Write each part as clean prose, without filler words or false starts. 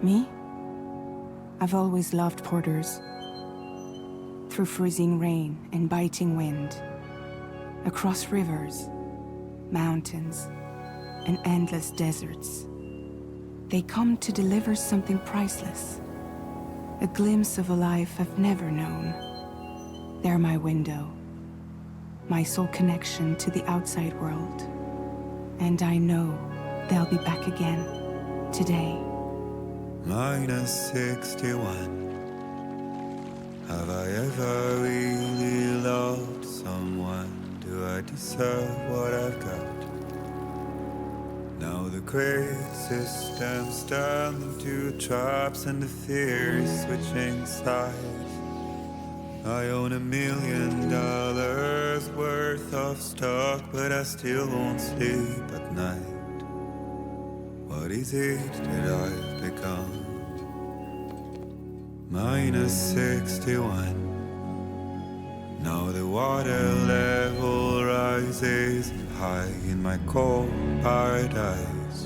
Me? I've always loved porters. Through freezing rain and biting wind, across rivers, mountains, and endless deserts, they come to deliver something priceless, a glimpse of a life I've never known. They're my window, my sole connection to the outside world. And I know they'll be back again, today. -61. Have I ever really loved someone? Do I deserve what I've got? Now the great system's turned into traps and the fear is switching sides. I own $1 million worth of stock, but I still won't sleep at night. What is it that I've become? -61. Now the water level rises high in my cold paradise,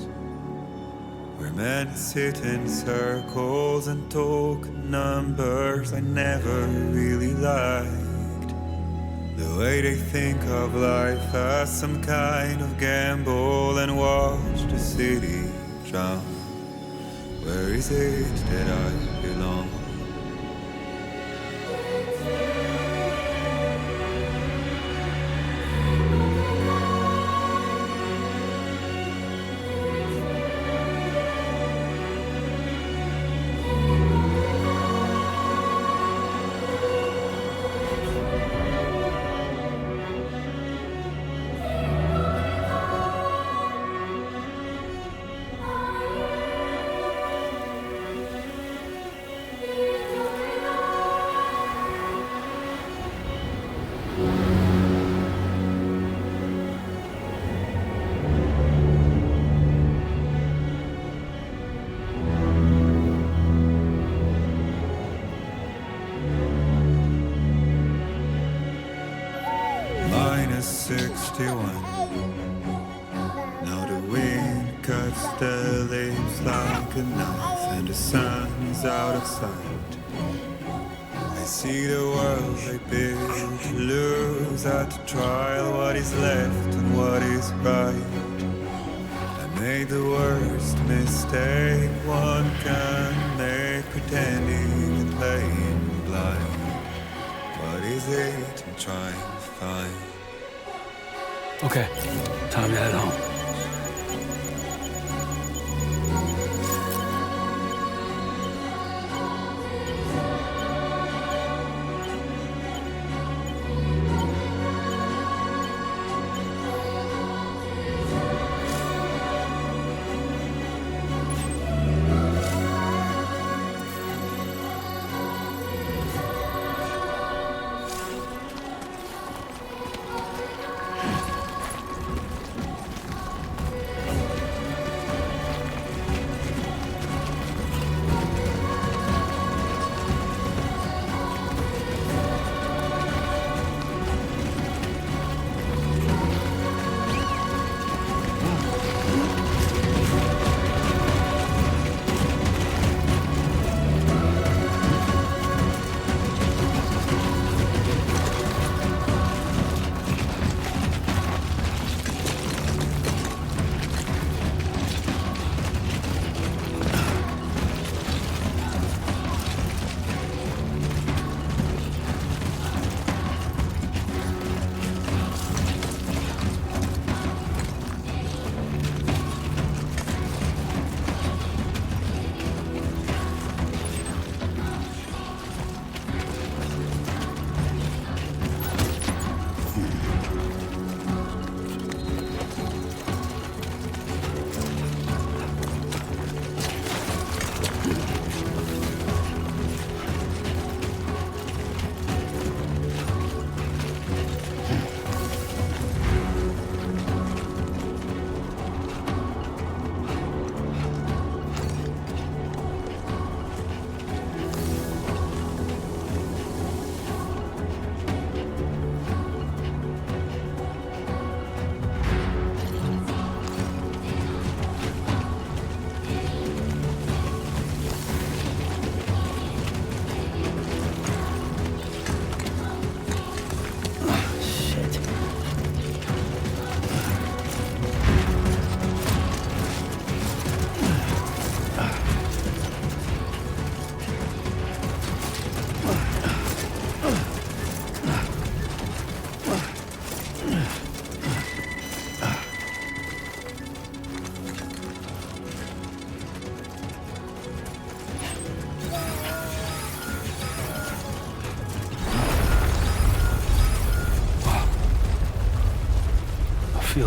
where men sit in circles and talk numbers I never really liked. The way they think of life as some kind of gamble and watch the city drown. Where is it that I belong? -61. Now the wind cuts the leaves like a knife, and the sun is out of sight. I see the world they build to lose at the trial, what is left and what is right. I made the worst mistake one can make, pretending and playing blind. What is it I'm trying to find? Okay, time to head home.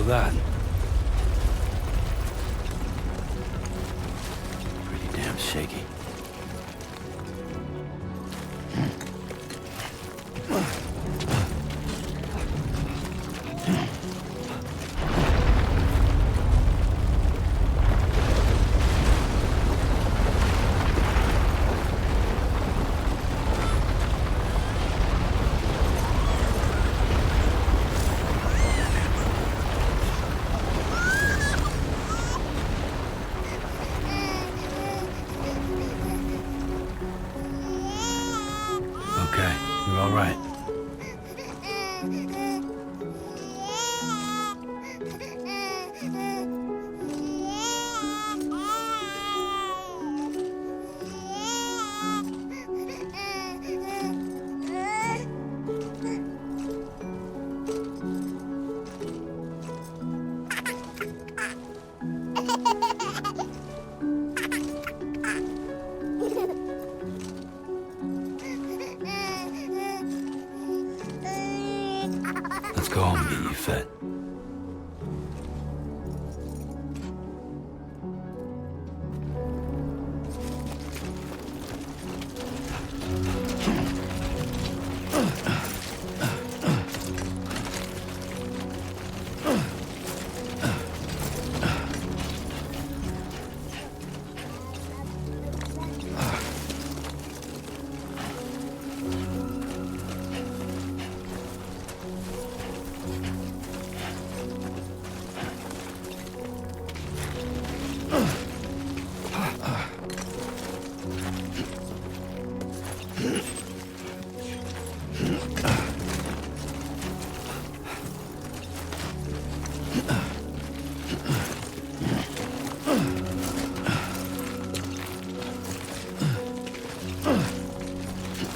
that? Pretty damn shaky. Okay, you're all right. Let's go home and get you fed.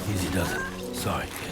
Easy does it. Sorry, kid.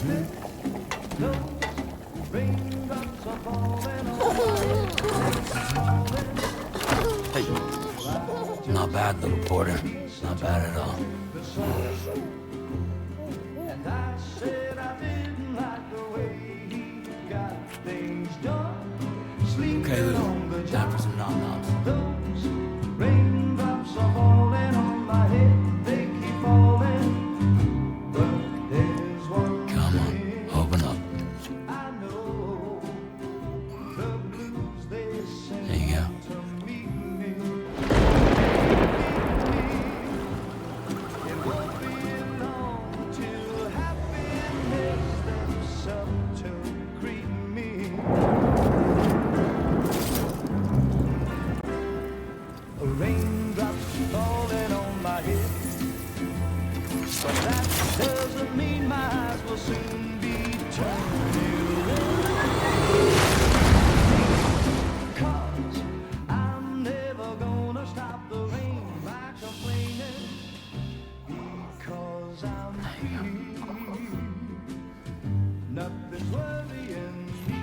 Hey. Not bad, little porter. Not bad at all. Okay, Lou. Time for some nom-noms. Raindrops are falling on my head, they keep falling. But there's one Come on, open up. I know, the blues they sing There you go. to meet me. It won't be long till happiness steps up to greet me. Raindrops falling on my head, but that doesn't mean my eyes will soon be turning red. 'Cause I'm never gonna stop the rain by complaining, because I'm free. Nothing's worrying me.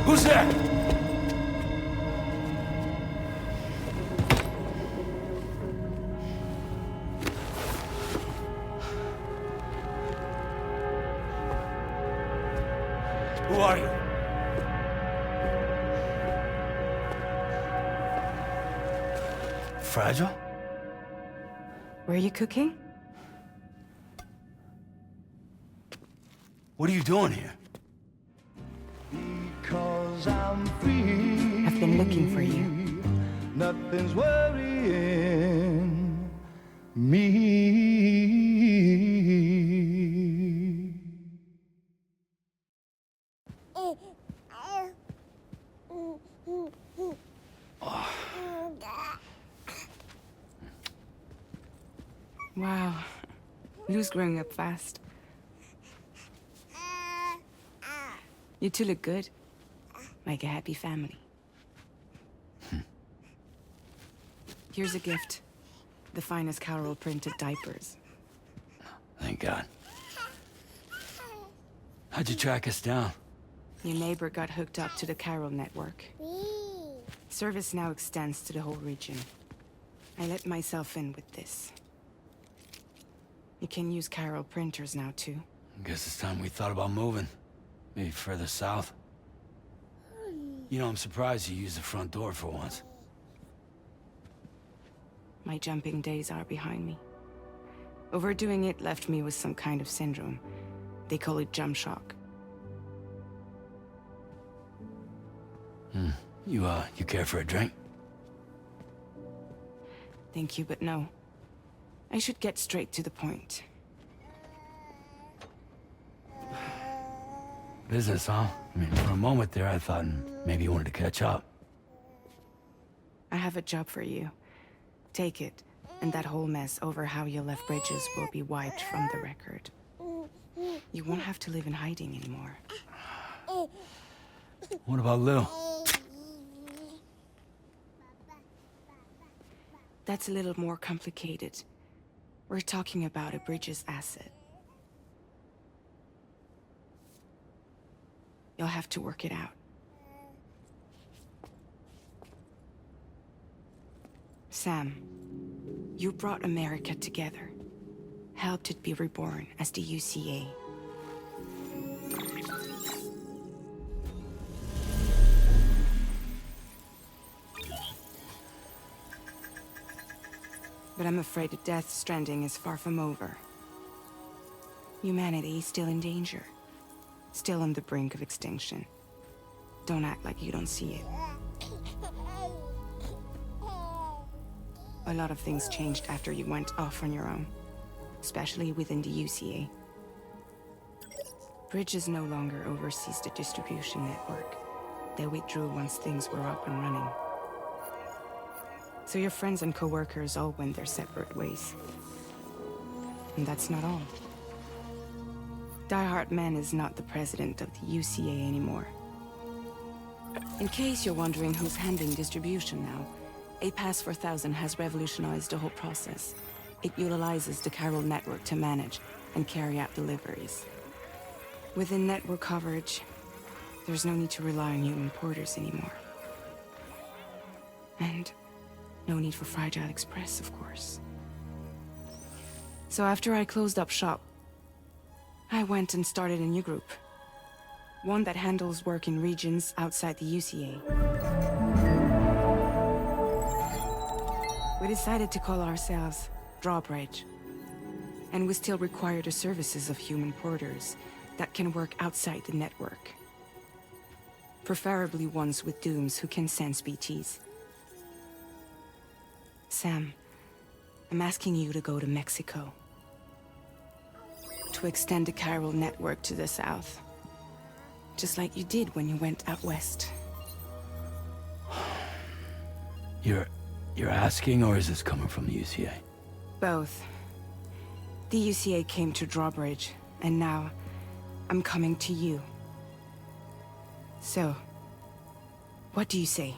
Who's there? Who are you? Fragile? Were you cooking? What are you doing here? Because I'm free. I've been looking for you. Nothing's worrying me. Wow. Lou's growing up fast. You two look good. Like a happy family. Here's a gift. The finest Chiral printed diapers. Thank God. How'd you track us down? Your neighbor got hooked up to the Chiral Network. Service now extends to the whole region. I let myself in with this. You can use Chiral printers now, too. Guess it's time we thought about moving. Maybe further south. You know, I'm surprised you used the front door for once. My jumping days are behind me. Overdoing it left me with some kind of syndrome. They call it jump shock. You care for a drink? Thank you, but no. I should get straight to the point. Business, huh? I mean, for a moment there, I thought maybe you wanted to catch up. I have a job for you. Take it, and that whole mess over how you left bridges will be wiped from the record. You won't have to live in hiding anymore. What about Lil? That's a little more complicated. We're talking about a bridges asset. You'll have to work it out. Sam, you brought America together. Helped it be reborn as the UCA. But I'm afraid that Death Stranding is far from over. Humanity is still in danger. still on the brink of extinction. Don't act like you don't see it. A lot of things changed after you went off on your own, especially within the UCA. Bridges no longer oversees the distribution network. They withdrew once things were up and running. So your friends and co-workers all went their separate ways. And that's not all. Die Hard Man is not the president of the UCA anymore. In case you're wondering who's handling distribution now, A Pass 4000 has revolutionized the whole process. It utilizes the Chiral Network to manage and carry out deliveries. Within network coverage, there's no need to rely on human porters anymore. And no need for Fragile Express, of course. So after I closed up shop, I went and started a new group. One that handles work in regions outside the UCA. We decided to call ourselves Drawbridge. And we still require the services of human porters that can work outside the network. Preferably ones with dooms who can sense BTs. Sam, I'm asking you to go to Mexico. To extend the Chiral Network to the south. Just like you did when you went out west. You're asking, or is this coming from the UCA? Both. The UCA came to Drawbridge, and now I'm coming to you. So, what do you say?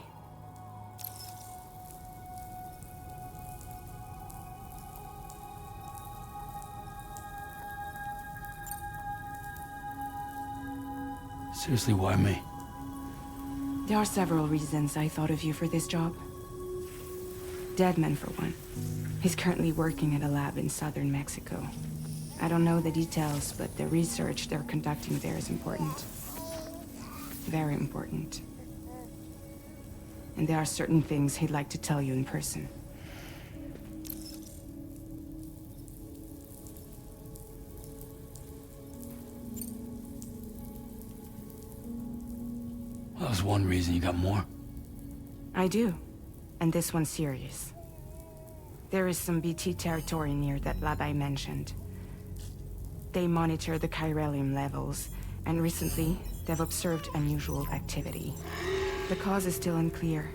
Seriously, why me? There are several reasons I thought of you for this job. Deadman, for one. He's currently working at a lab in southern Mexico. I don't know the details, but the research they're conducting there is important. Very important. And there are certain things he'd like to tell you in person. That was one reason. You got more? I do. And this one's serious. There is some BT territory near that lab I mentioned. They monitor the chiralium levels, and recently, they've observed unusual activity. The cause is still unclear,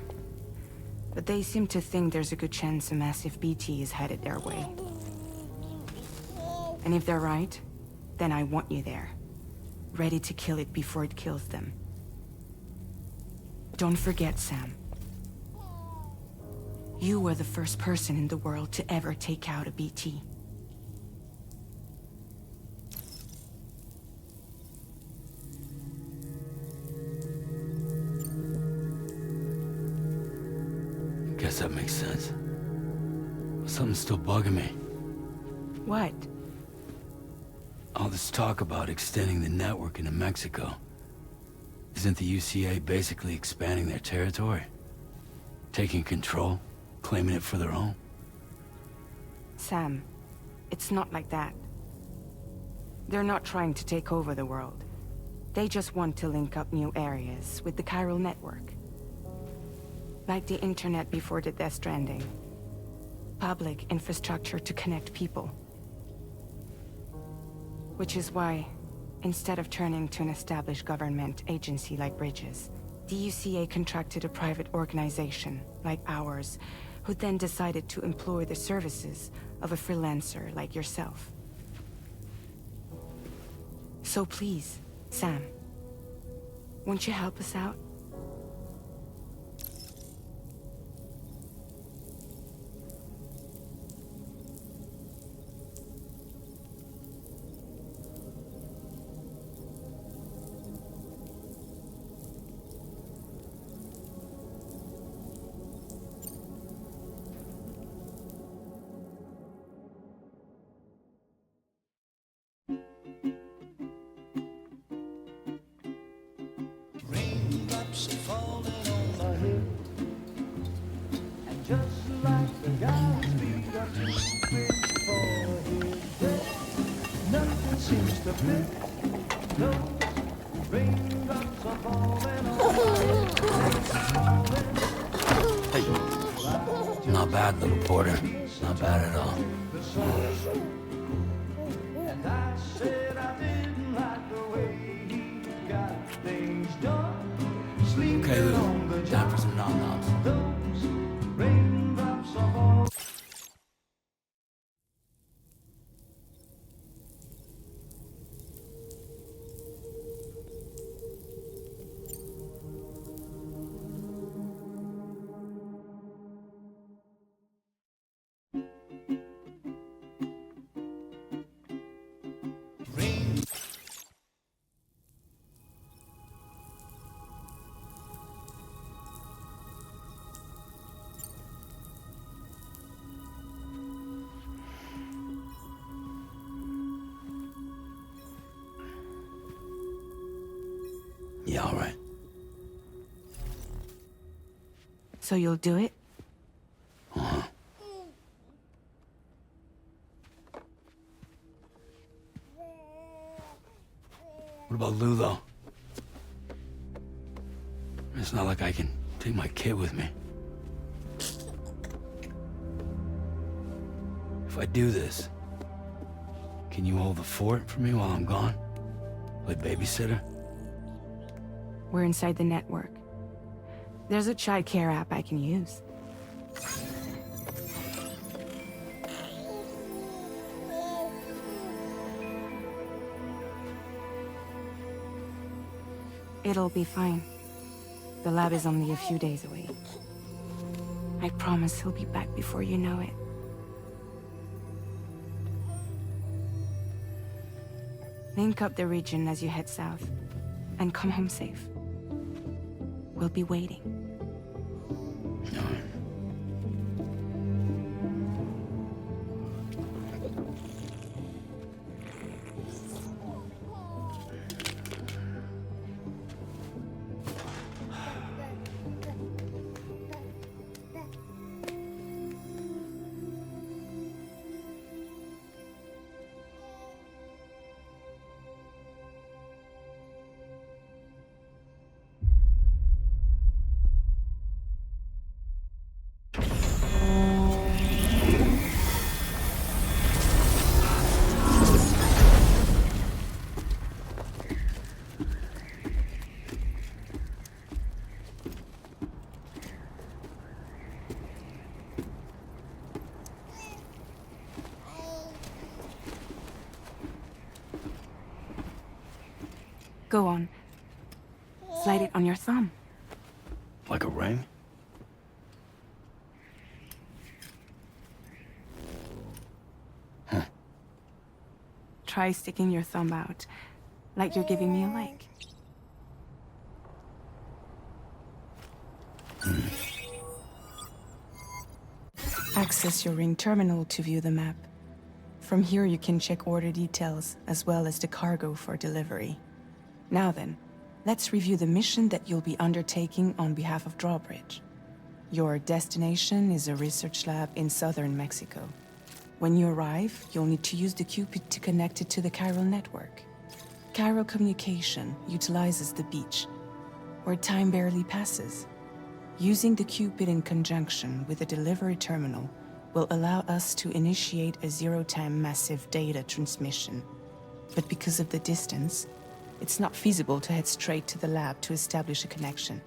but they seem to think there's a good chance a massive BT is headed their way. And if they're right, then I want you there, ready to kill it before it kills them. Don't forget, Sam. You were the first person in the world to ever take out a BT. Guess that makes sense. But something's still bugging me. What? All this talk about extending the network into Mexico. Isn't the UCA basically expanding their territory? Taking control? Claiming it for their own? Sam, it's not like that. They're not trying to take over the world. They just want to link up new areas with the Chiral Network. Like the internet before the Death Stranding. Public infrastructure to connect people. Which is why, instead of turning to an established government agency like Bridges, the UCA contracted a private organization, like ours, who then decided to employ the services of a freelancer like yourself. So please, Sam, won't you help us out? Raindrops falling on my head, and just like the guy's feet are too big for his bed, nothing seems to fit those bad, little porter. Not bad at all. And I said I didn't like the way he got things done. Sleeping Okay, on the Lou. Time for some nom-noms. those raindrops of all. Yeah, all right. So you'll do it? Uh-huh. What about Lou, though? It's not like I can take my kid with me. If I do this, can you hold the fort for me while I'm gone? Play babysitter? We're inside the network. There's a child care app I can use. It'll be fine. The lab is only a few days away. I promise he'll be back before you know it. Link up the region as you head south, and come home safe. We'll be waiting. All right. Go on. Slide it on your thumb. Like a ring? Huh. Try sticking your thumb out, like you're giving me a like. Access your ring terminal to view the map. From here you can check order details, as well as the cargo for delivery. Now then, let's review the mission that you'll be undertaking on behalf of Drawbridge. Your destination is a research lab in southern Mexico. When you arrive, you'll need to use the Cupid to connect it to the Chiral Network. Chiral communication utilizes the beach, where time barely passes. Using the Cupid in conjunction with a delivery terminal will allow us to initiate a zero-time massive data transmission. But because of the distance, it's not feasible to head straight to the lab to establish a connection.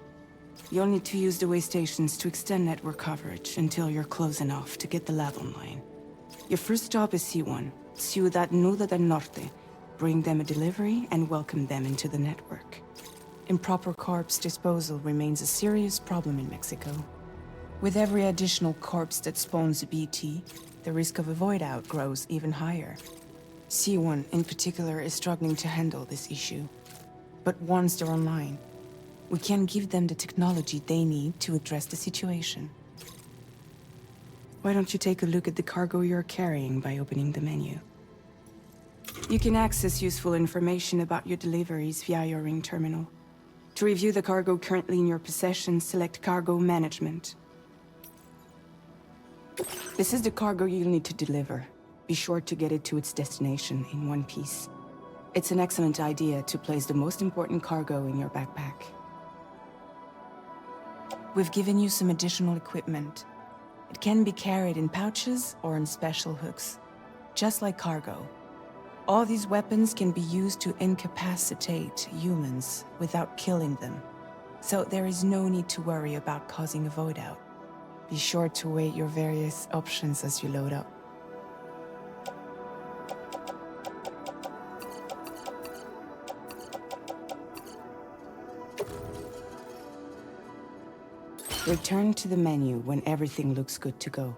You'll need to use the way stations to extend network coverage until you're close enough to get the lab online. Your first stop is C1, Ciudad Nuda del Norte. Bring them a delivery and welcome them into the network. Improper corpse disposal remains a serious problem in Mexico. With every additional corpse that spawns a BT, the risk of a void out grows even higher. C1 in particular is struggling to handle this issue. But once they're online, we can give them the technology they need to address the situation. Why don't you take a look at the cargo you're carrying by opening the menu? You can access useful information about your deliveries via your ring terminal. To review the cargo currently in your possession, select Cargo Management. This is the cargo you'll need to deliver. Be sure to get it to its destination in one piece. It's an excellent idea to place the most important cargo in your backpack. We've given you some additional equipment. It can be carried in pouches or in special hooks, just like cargo. All these weapons can be used to incapacitate humans without killing them. So there is no need to worry about causing a void out. Be sure to weigh your various options as you load up. Return to the menu when everything looks good to go.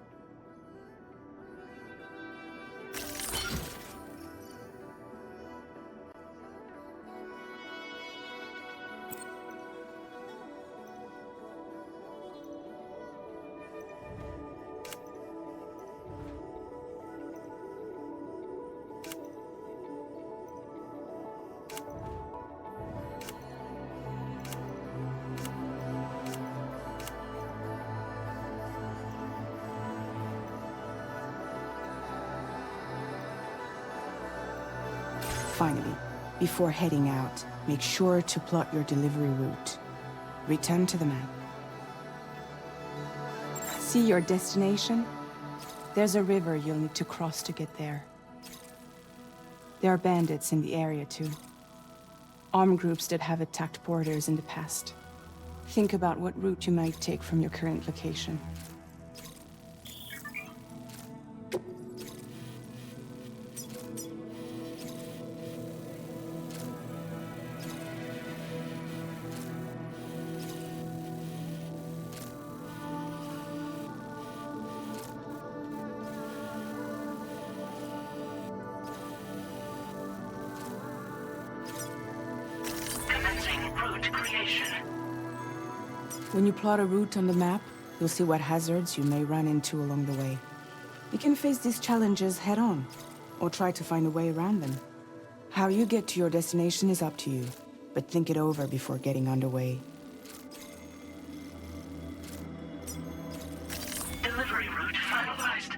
Finally, before heading out, make sure to plot your delivery route. Return to the map. See your destination? There's a river you'll need to cross to get there. There are bandits in the area too. Armed groups that have attacked borders in the past. Think about what route you might take from your current location. When you plot a route on the map, you'll see what hazards you may run into along the way. You can face these challenges head-on, or try to find a way around them. How you get to your destination is up to you, but think it over before getting underway. Delivery route finalized.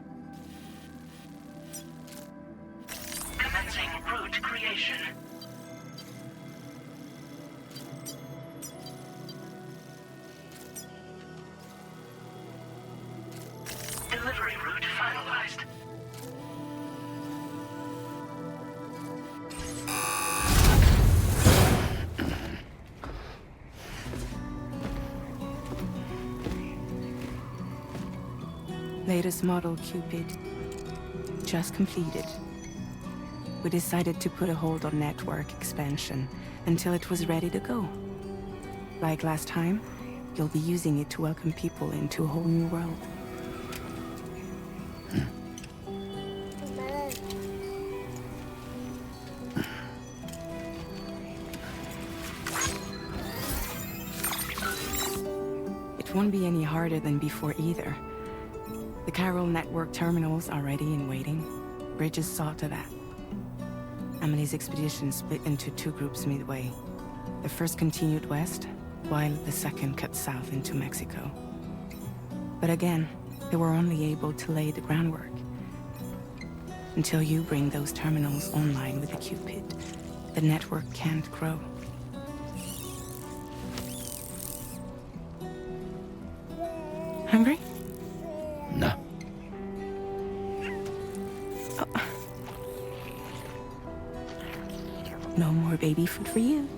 Commencing route creation. Delivery route finalized. Latest model Cupid. Just completed. We decided to put a hold on network expansion until it was ready to go. Like last time, you'll be using it to welcome people into a whole new world. It won't be any harder than before either. The Chiral Network terminals are ready and waiting. Bridges saw to that. Emily's expedition split into two groups midway. The first continued west, while the second cut south into Mexico. But again, they were only able to lay the groundwork. Until you bring those terminals online with the Cupid, the network can't grow. Hungry? No. No more baby food for you.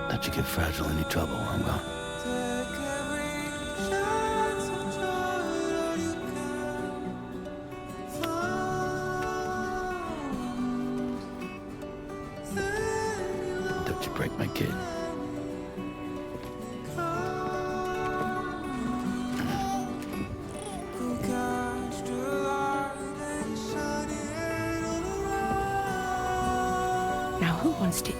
Let you get fragile any trouble, I'm gone. Don't you break my kid. Now who wants to eat?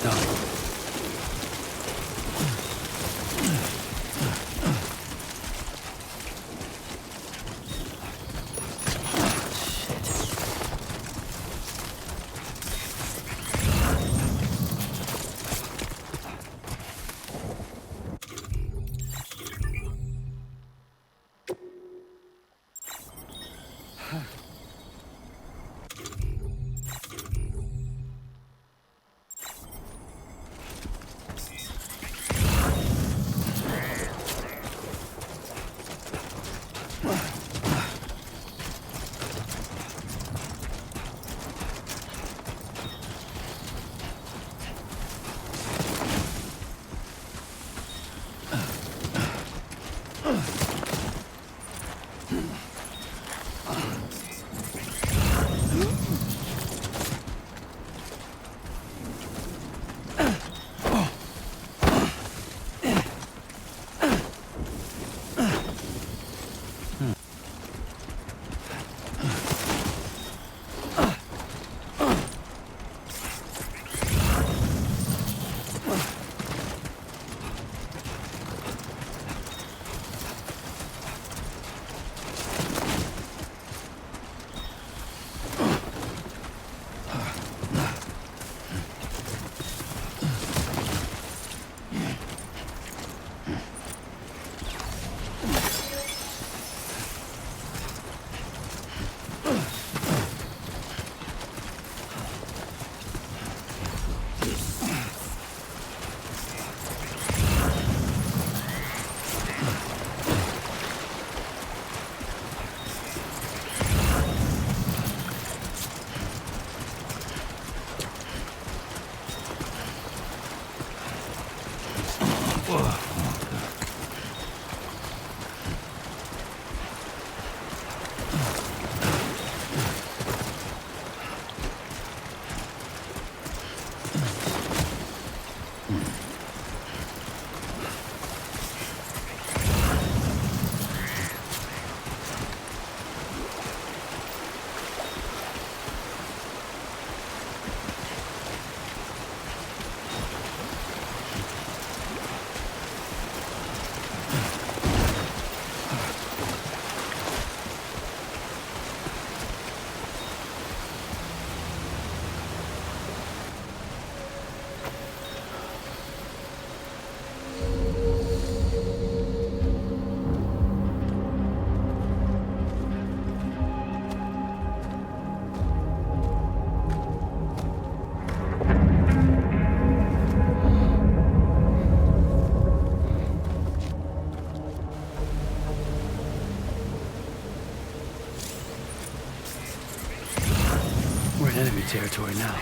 almost done. We're in enemy territory now.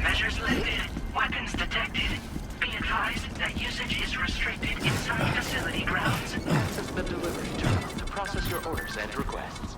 Measures lifted. Weapons detected. Be advised that usage is restricted inside facility grounds. Access the delivery terminal to process your orders and requests.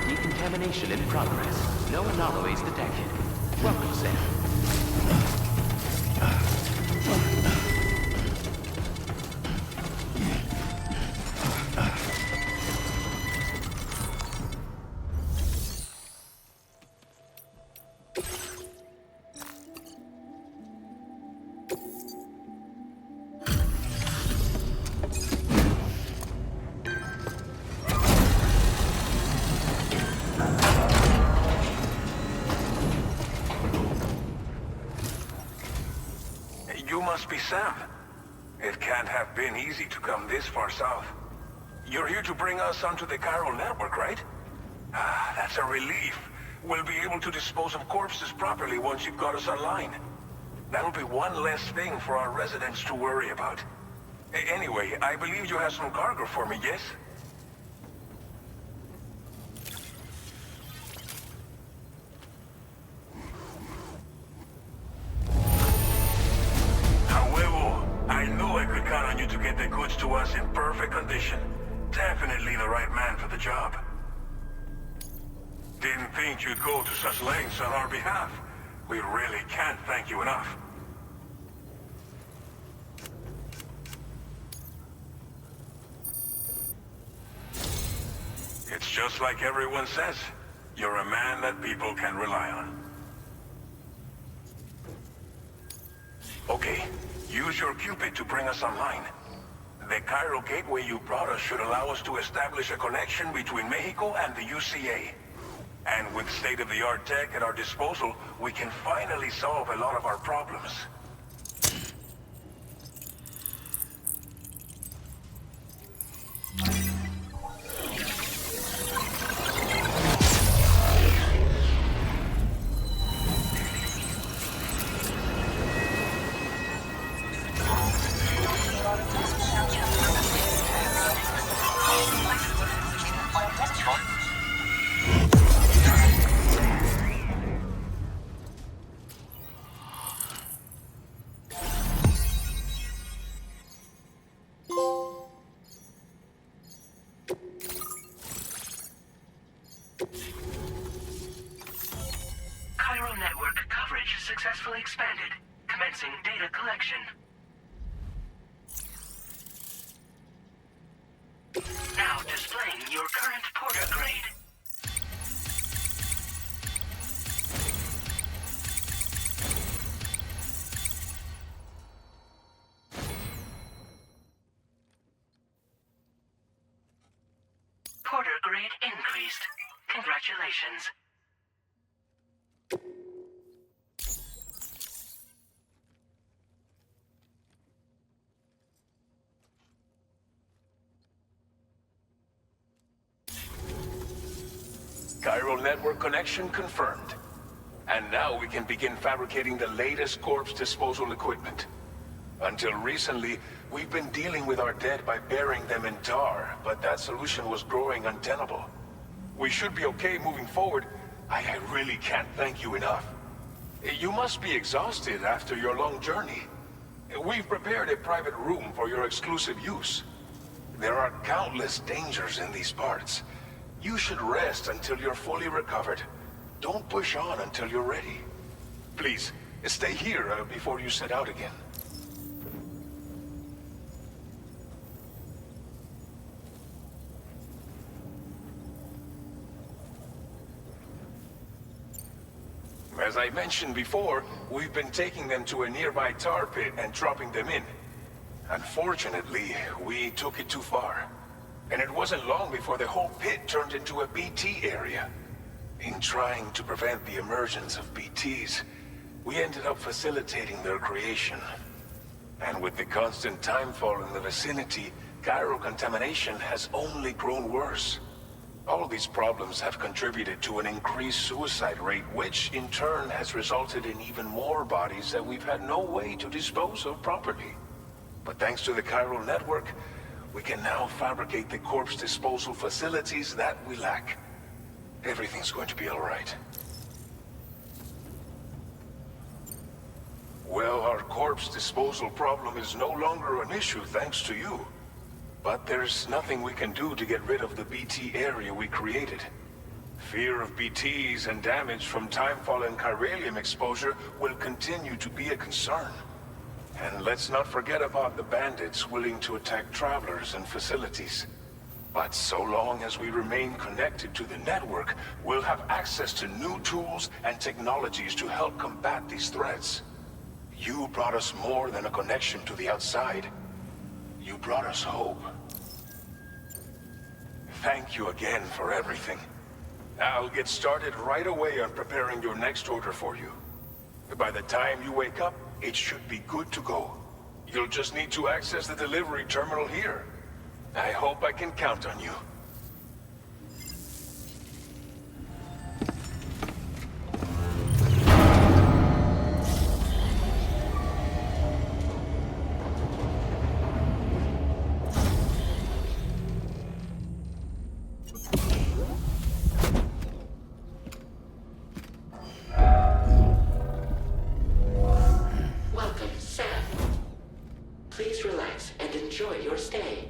Decontamination in progress. No anomalies detected. Welcome, Sam. You must be Sam. It can't have been easy to come this far south. You're here to bring us onto the Chiral Network, right? Ah, that's a relief. We'll be able to dispose of corpses properly once you've got us online. That'll be one less thing for our residents to worry about. Anyway, I believe you have some cargo for me, yes? I knew I could count on you to get the goods to us in perfect condition. Definitely the right man for the job. Didn't think you'd go to such lengths on our behalf. We really can't thank you enough. It's just like everyone says. You're a man that people can rely on. Okay. Use your Cupid to bring us online. The Chiral gateway you brought us should allow us to establish a connection between Mexico and the UCA. And with state-of-the-art tech at our disposal, we can finally solve a lot of our problems. Chiral Network coverage successfully expanded. Commencing data collection. Now displaying your current Porter grade. Porter grade increased. Congratulations. Chiral network connection confirmed. And now we can begin fabricating the latest corpse disposal equipment. Until recently, we've been dealing with our dead by burying them in tar, but that solution was growing untenable. We should be okay moving forward. I really can't thank you enough. You must be exhausted after your long journey. We've prepared a private room for your exclusive use. There are countless dangers in these parts. You should rest until you're fully recovered. Don't push on until you're ready. Please, stay here before you set out again. As I mentioned before, we've been taking them to a nearby tar pit and dropping them in. Unfortunately, we took it too far. And it wasn't long before the whole pit turned into a BT area. In trying to prevent the emergence of BTs, we ended up facilitating their creation. And with the constant timefall in the vicinity, chiral contamination has only grown worse. All these problems have contributed to an increased suicide rate, which in turn has resulted in even more bodies that we've had no way to dispose of properly. But thanks to the Chiral Network, we can now fabricate the corpse disposal facilities that we lack. Everything's going to be all right. Well, our corpse disposal problem is no longer an issue thanks to you. But there's nothing we can do to get rid of the BT area we created. Fear of BTs and damage from timefall and chiralium exposure will continue to be a concern. And let's not forget about the bandits willing to attack travelers and facilities. But so long as we remain connected to the network, we'll have access to new tools and technologies to help combat these threats. You brought us more than a connection to the outside. You brought us hope. Thank you again for everything. I'll get started right away on preparing your next order for you. By the time you wake up, it should be good to go. You'll just need to access the delivery terminal here. I hope I can count on you. Welcome, Sam. Please relax and enjoy your stay.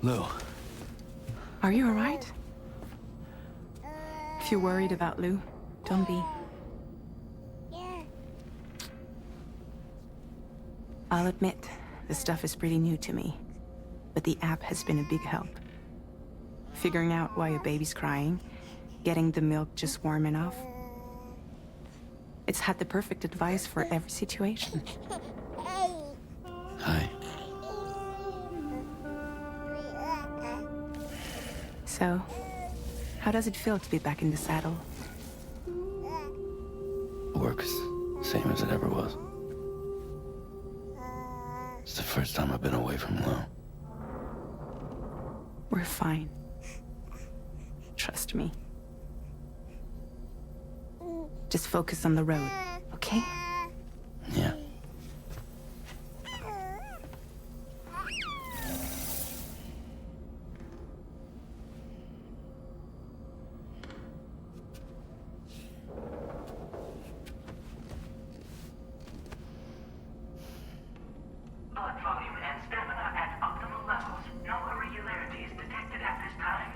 Lou. Are you alright? If you're worried about Lou, don't be. I'll admit, this stuff is pretty new to me. but the app has been a big help. Figuring out why a baby's crying, getting the milk just warm enough. It's had the perfect advice for every situation. Hi. So, how does it feel to be back in the saddle? Works same as it ever was. It's the first time I've been away from Lo. We're fine. Trust me. Just focus on the road, okay? Yeah. Blood volume and stamina at optimal levels. No irregularities detected at this time.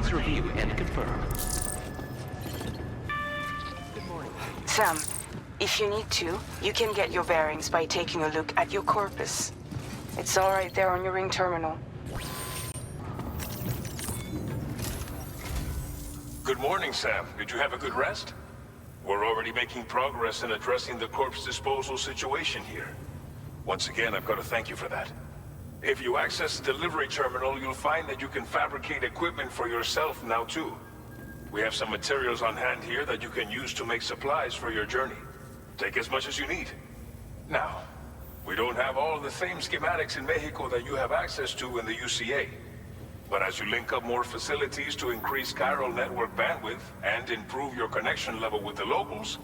Please review and confirm. Sam, if you need to, you can get your bearings by taking a look at your corpus. It's all right there on your ring terminal. Good morning, Sam. Did you have a good rest? We're already making progress in addressing the corpse disposal situation here. Once again, I've got to thank you for that. If you access the delivery terminal, you'll find that you can fabricate equipment for yourself now too. We have some materials on hand here that you can use to make supplies for your journey. Take as much as you need. Now, we don't have all the same schematics in Mexico that you have access to in the UCA. But as you link up more facilities to increase Chiral Network bandwidth and improve your connection level with the locals,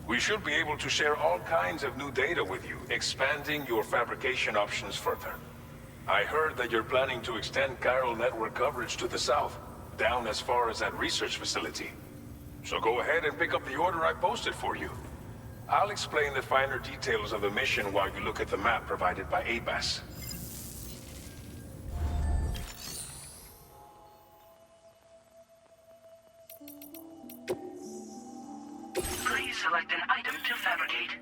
we should be able to share all kinds of new data with you, expanding your fabrication options further. I heard that you're planning to extend Chiral Network coverage to the south, down as far as that research facility. So go ahead and pick up the order I posted for you. I'll explain the finer details of the mission while you look at the map provided by ABAS. Please select an item to fabricate.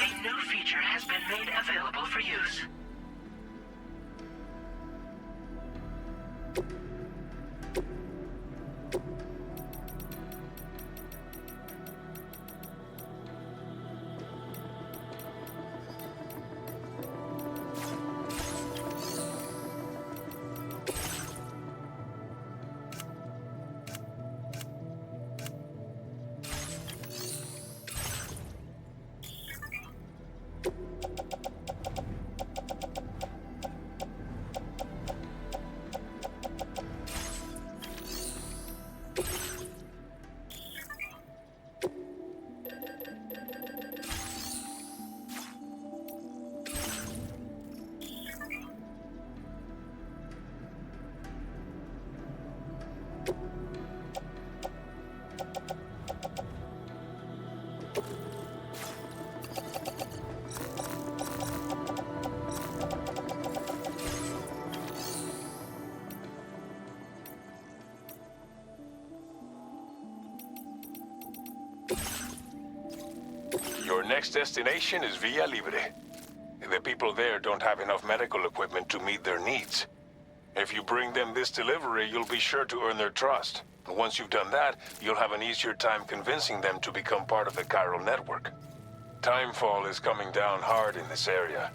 A new feature has been made available for use. Your next destination is Villa Libre. The people there don't have enough medical equipment to meet their needs. If you bring them this delivery, you'll be sure to earn their trust. And once you've done that, you'll have an easier time convincing them to become part of the Chiral Network. Timefall is coming down hard in this area.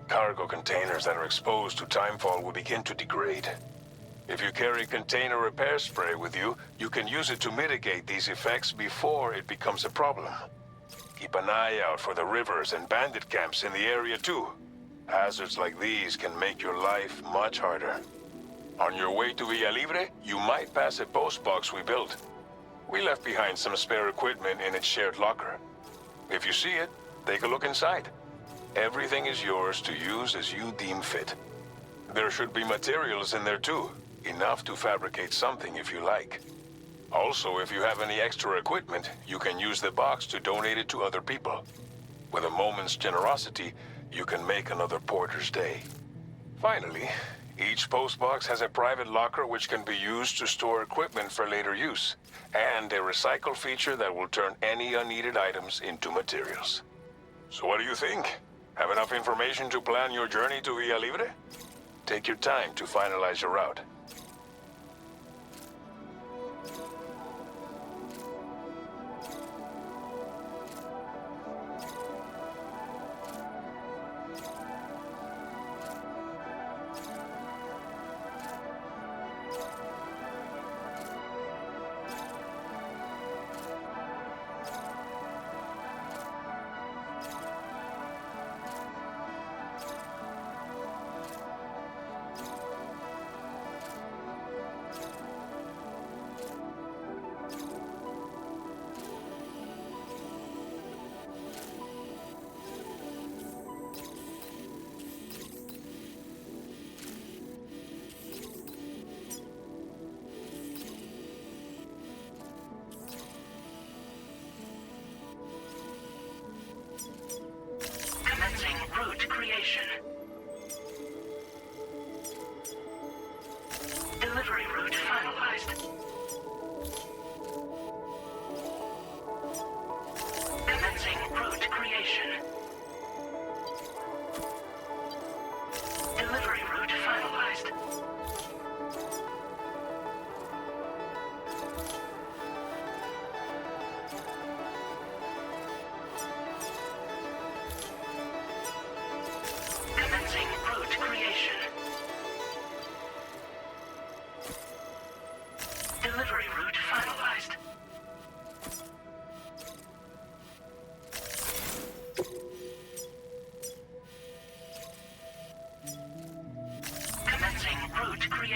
Cargo containers that are exposed to timefall will begin to degrade. If you carry container repair spray with you, you can use it to mitigate these effects before it becomes a problem. Keep an eye out for the rivers and bandit camps in the area too. Hazards like these can make your life much harder. On your way to Villa Libre, you might pass a post box we built. We left behind some spare equipment in its shared locker. If you see it, take a look inside. Everything is yours to use as you deem fit. There should be materials in there too, enough to fabricate something if you like. Also, if you have any extra equipment, you can use the box to donate it to other people. With a moment's generosity, you can make another porter's day. Finally, each postbox has a private locker which can be used to store equipment for later use, and a recycle feature that will turn any unneeded items into materials. So what do you think? Have enough information to plan your journey to Villa Libre? Take your time to finalize your route.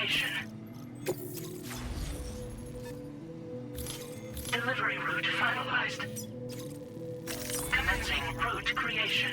creation. Delivery route finalized. Commencing route creation.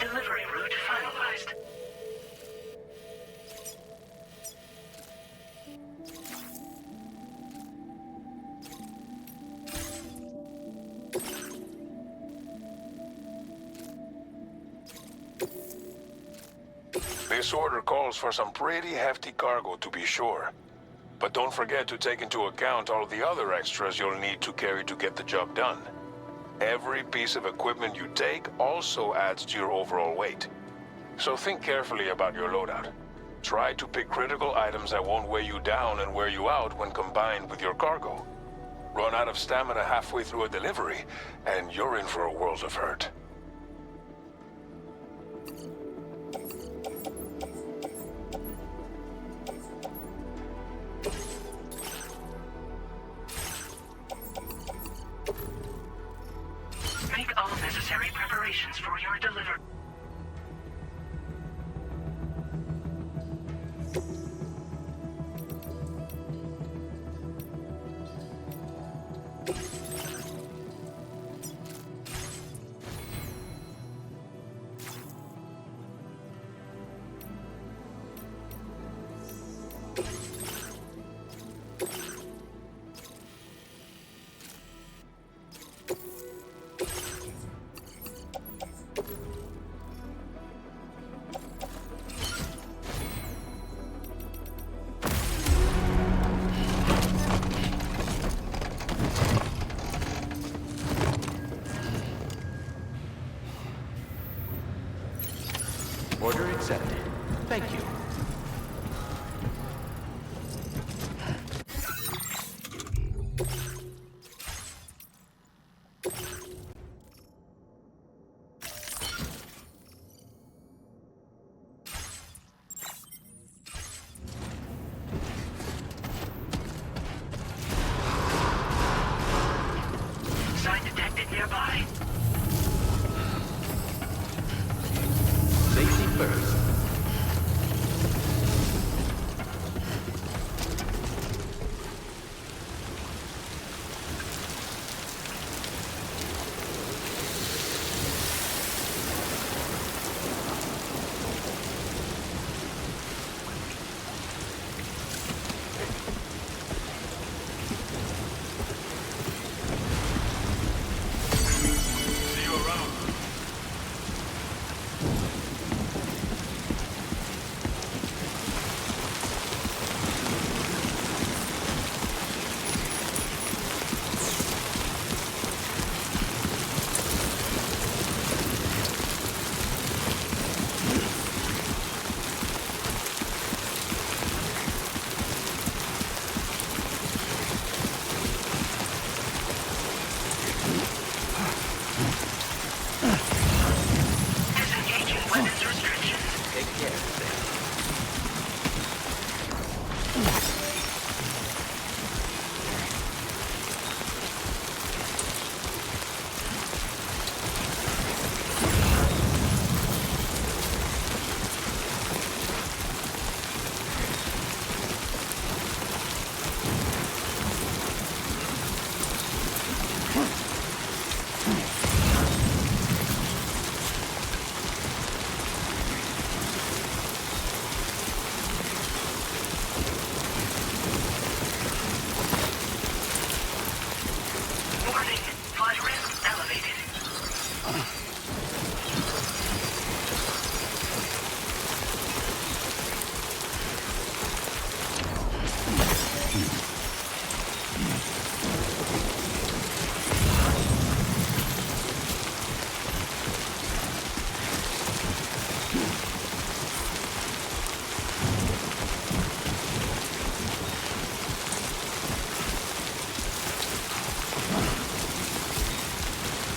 Delivery route finalized. This order calls for some pretty hefty cargo to be sure. But don't forget to take into account all the other extras you'll need to carry to get the job done. Every piece of equipment you take also adds to your overall weight. So think carefully about your loadout. Try to pick critical items that won't weigh you down and wear you out when combined with your cargo. Run out of stamina halfway through a delivery, and you're in for a world of hurt. Make all necessary preparations for your delivery. Order accepted. Thank you. Sign detected nearby. Safety first. See you around.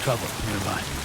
Trouble nearby.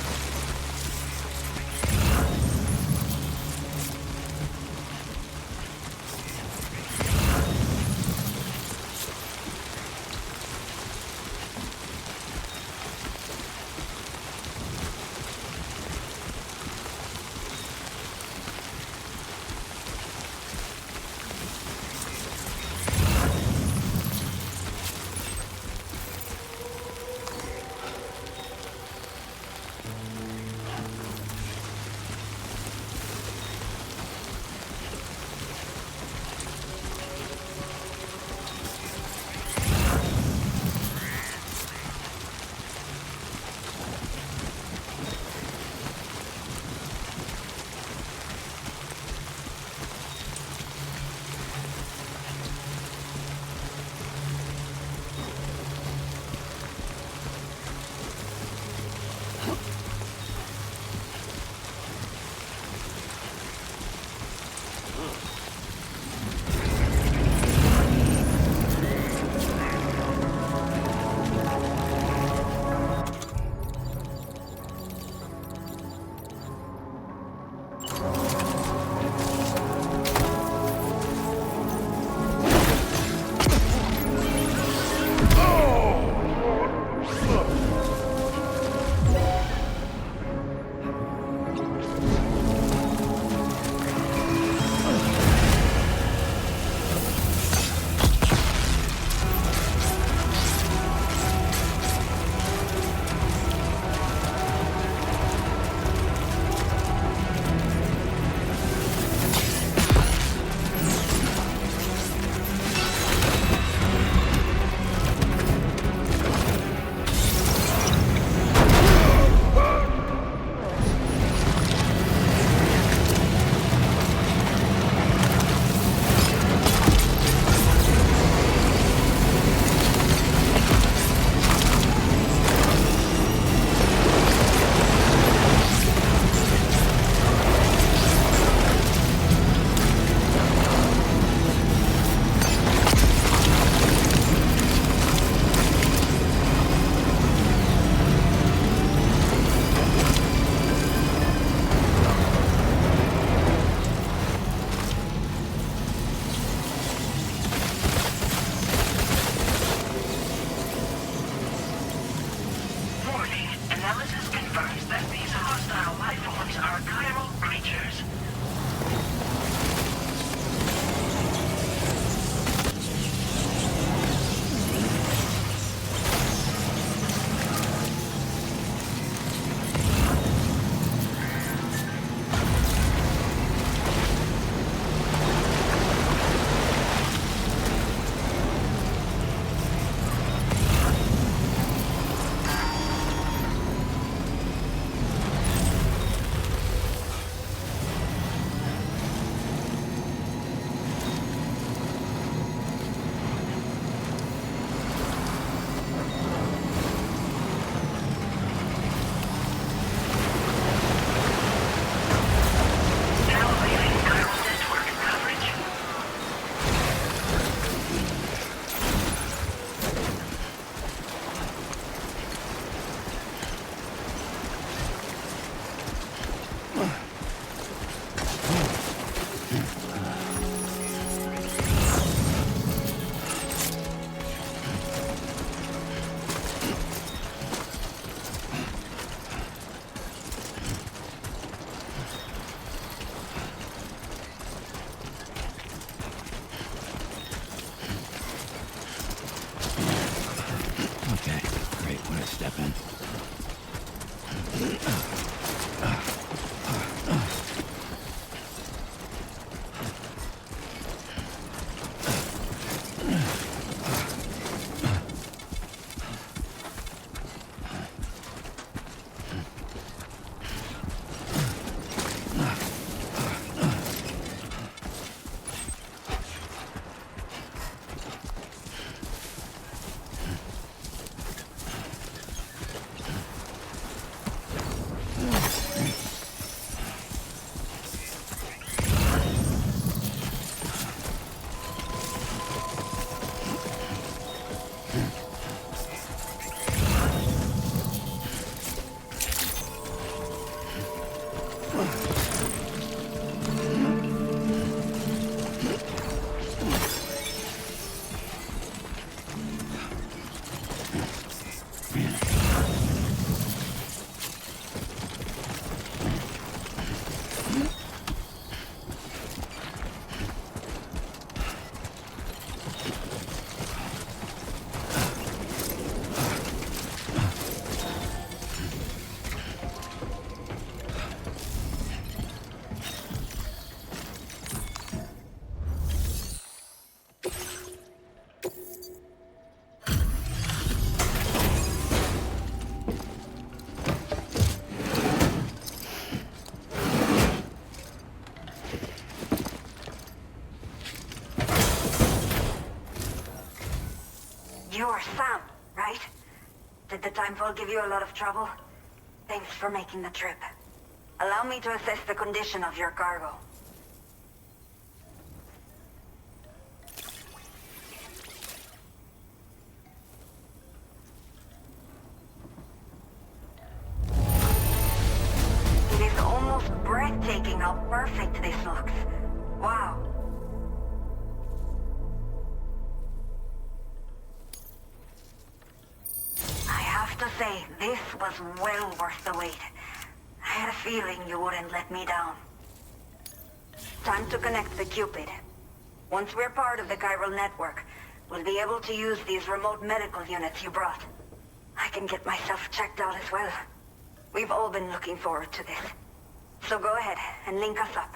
You're Sam, right? Did the timefall give you a lot of trouble? Thanks for making the trip. Allow me to assess the condition of your cargo. It is almost breathtaking how perfect this looks. Wow. I have to say, this was well worth the wait. I had a feeling you wouldn't let me down. Time to connect the Cupid. Once we're part of the Chiral Network, we'll be able to use these remote medical units you brought. I can get myself checked out as well. We've all been looking forward to this. So go ahead and link us up.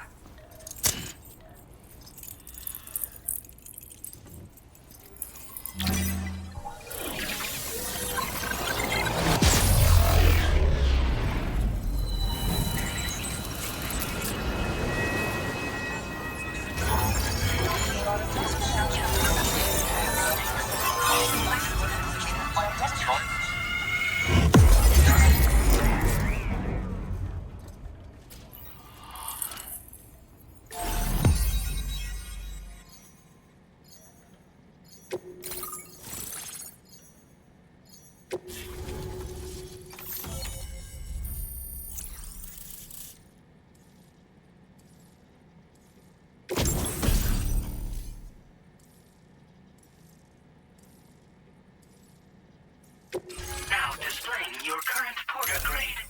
Now displaying your current porter grade.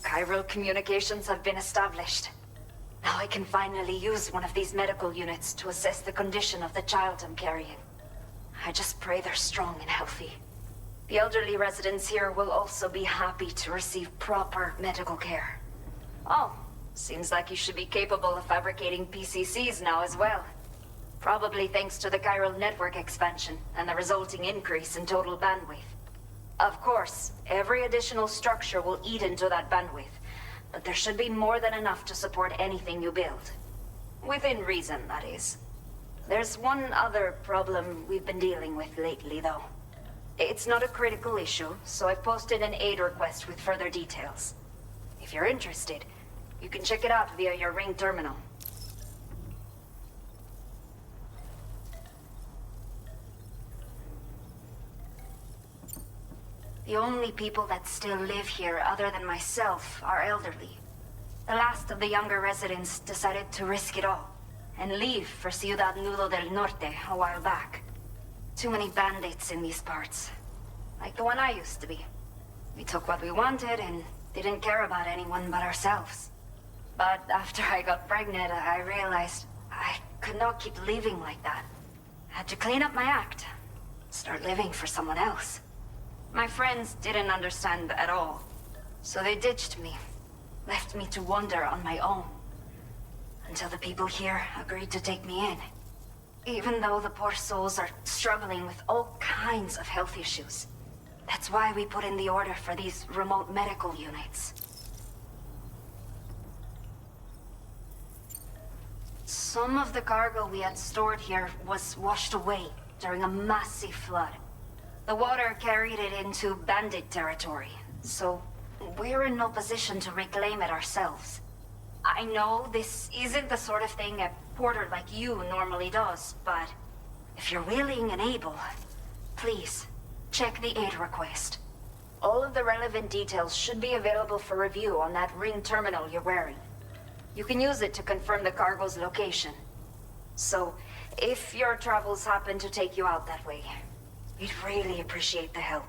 Chiral communications have been established. Now I can finally use one of these medical units to assess the condition of the child I'm carrying. I just pray they're strong and healthy. The elderly residents here will also be happy to receive proper medical care. Oh, seems like you should be capable of fabricating PCCs now as well. Probably thanks to the Chiral Network expansion and the resulting increase in total bandwidth. Of course, every additional structure will eat into that bandwidth, but there should be more than enough to support anything you build. Within reason, that is. There's one other problem we've been dealing with lately, though. It's not a critical issue, so I've posted an aid request with further details. If you're interested, you can check it out via your Ring terminal. The only people that still live here other than myself are elderly. The last of the younger residents decided to risk it all and leave for Ciudad Nudo del Norte a while back. Too many bandits in these parts. Like the one I used to be. We took what we wanted and didn't care about anyone but ourselves. But after I got pregnant, I realized I could not keep living like that. I had to clean up my act. Start living for someone else. My friends didn't understand at all, so they ditched me, left me to wander on my own, until the people here agreed to take me in. Even though the poor souls are struggling with all kinds of health issues. That's why we put in the order for these remote medical units. Some of the cargo we had stored here was washed away during a massive flood. The water carried it into bandit territory, so we're in no position to reclaim it ourselves. I know this isn't the sort of thing a porter like you normally does, but if you're willing and able, please, check the aid request. All of the relevant details should be available for review on that Ring terminal you're wearing. You can use it to confirm the cargo's location. So, if your travels happen to take you out that way, we'd really appreciate the help.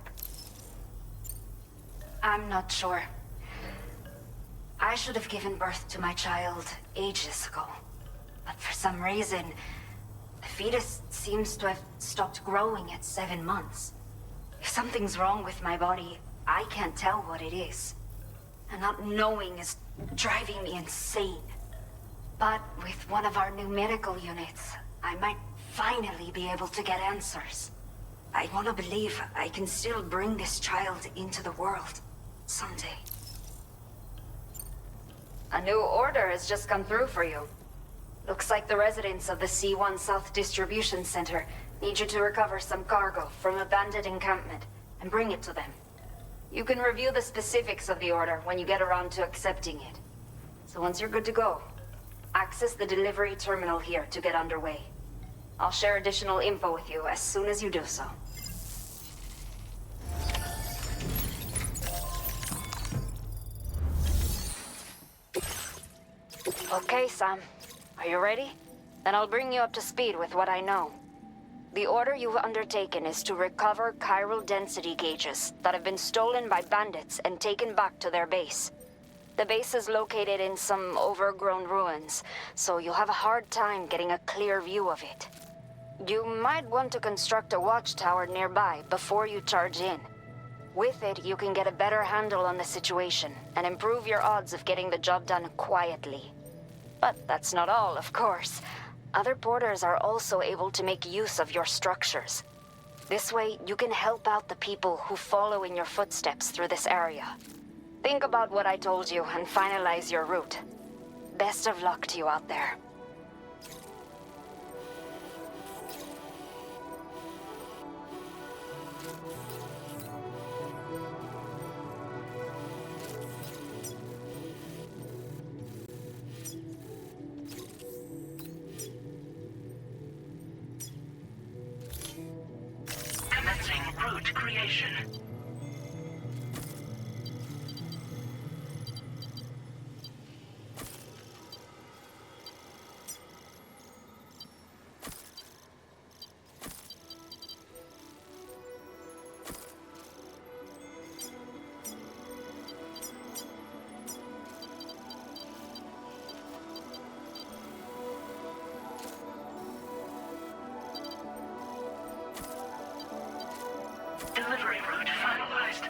I'm not sure. I should have given birth to my child ages ago. But for some reason, the fetus seems to have stopped growing at 7 months. If something's wrong with my body, I can't tell what it is. And not knowing is driving me insane. But with one of our new medical units, I might finally be able to get answers. I want to believe I can still bring this child into the world someday. A new order has just come through for you. Looks like the residents of the C1 South Distribution Center need you to recover some cargo from a bandit encampment and bring it to them. You can review the specifics of the order when you get around to accepting it. So once you're good to go, access the delivery terminal here to get underway. I'll share additional info with you as soon as you do so. Okay, Sam. Are you ready? Then I'll bring you up to speed with what I know. The order you've undertaken is to recover chiral density gauges that have been stolen by bandits and taken back to their base. The base is located in some overgrown ruins, so you'll have a hard time getting a clear view of it. You might want to construct a watchtower nearby before you charge in. With it, you can get a better handle on the situation and improve your odds of getting the job done quietly. But that's not all, of course. Other porters are also able to make use of your structures. This way, you can help out the people who follow in your footsteps through this area. Think about what I told you and finalize your route. Best of luck to you out there. Commencing route creation. Delivery route finalized.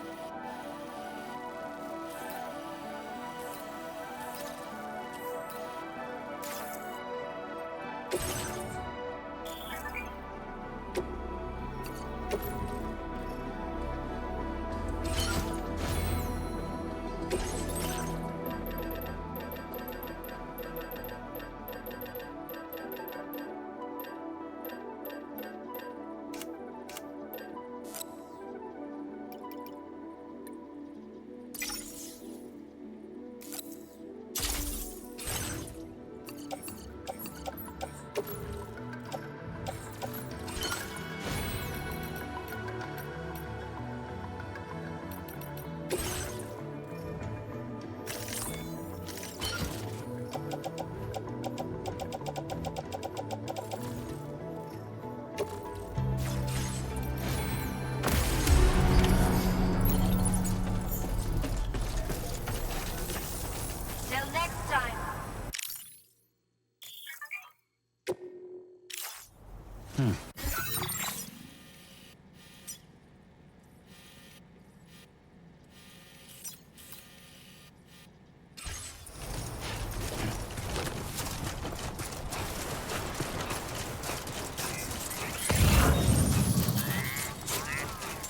Till next time.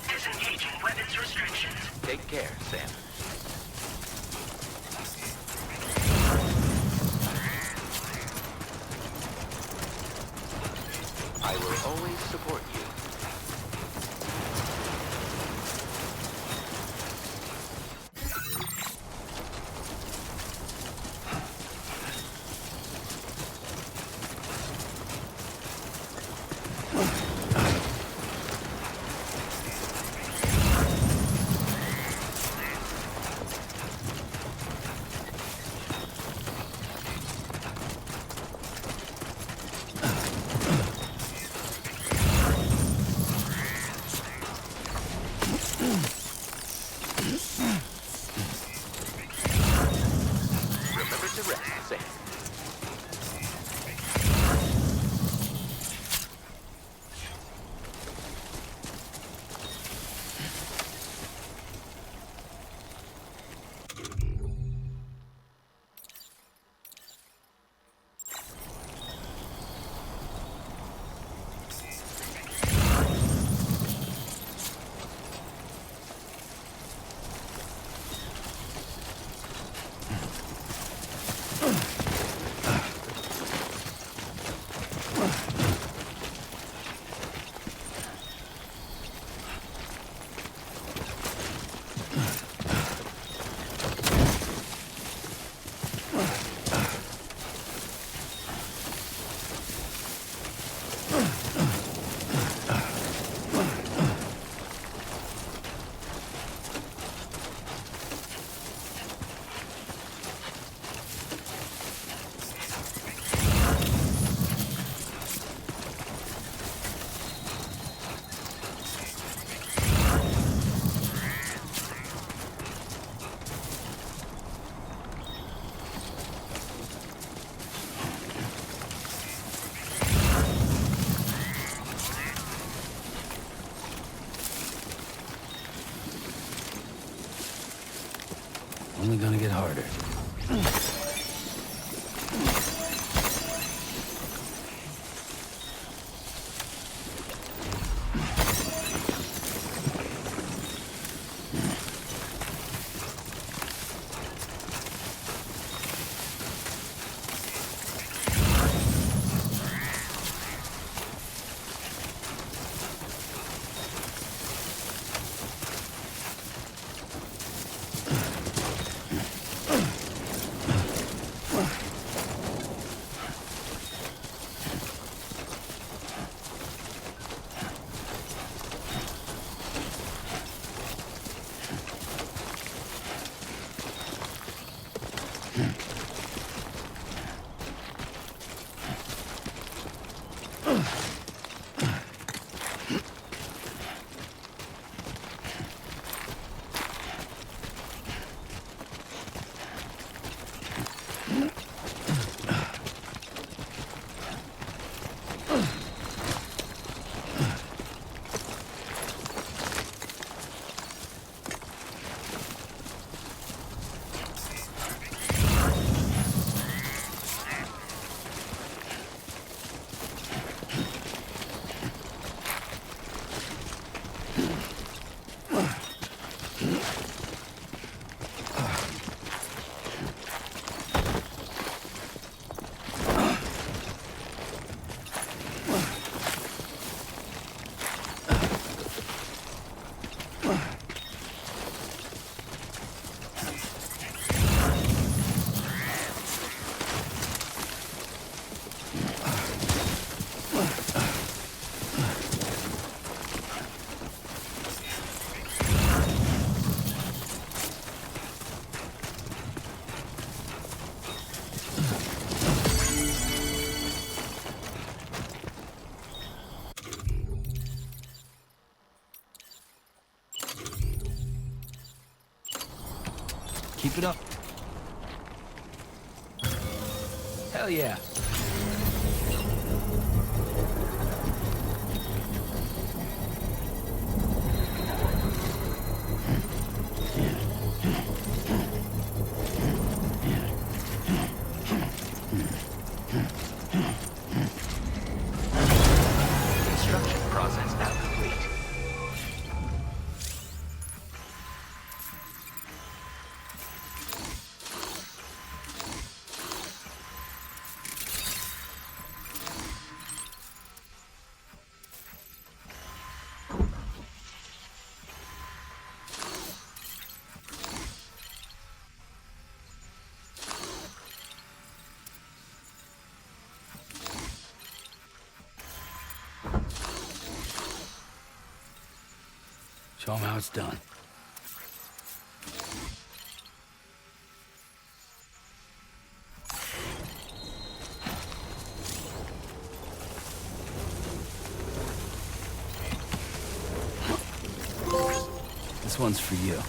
Disengaging weapons restrictions. Take care, Sam. I will always support you. Remember to rest, Sam. only gonna get harder. Keep it up. Hell yeah. Construction process now complete. Show them how it's done. This one's for you.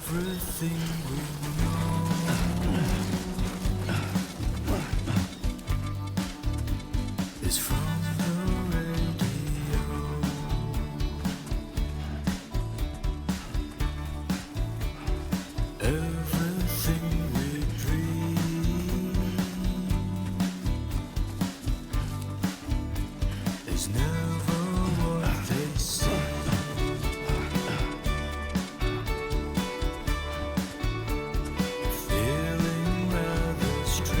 Everything we know is from the radio. Everything we dream is never what they say. Feeling rather strange,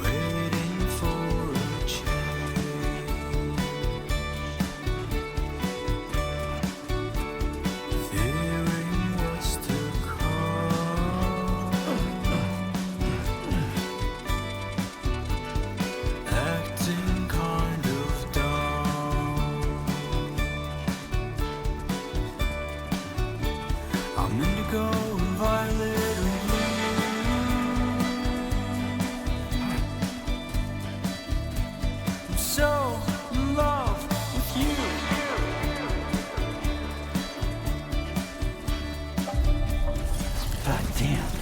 waiting for a change, fearing what's to come, acting kind of dumb. I'm indigo and violet and blue. I'm so in love with you. God damn.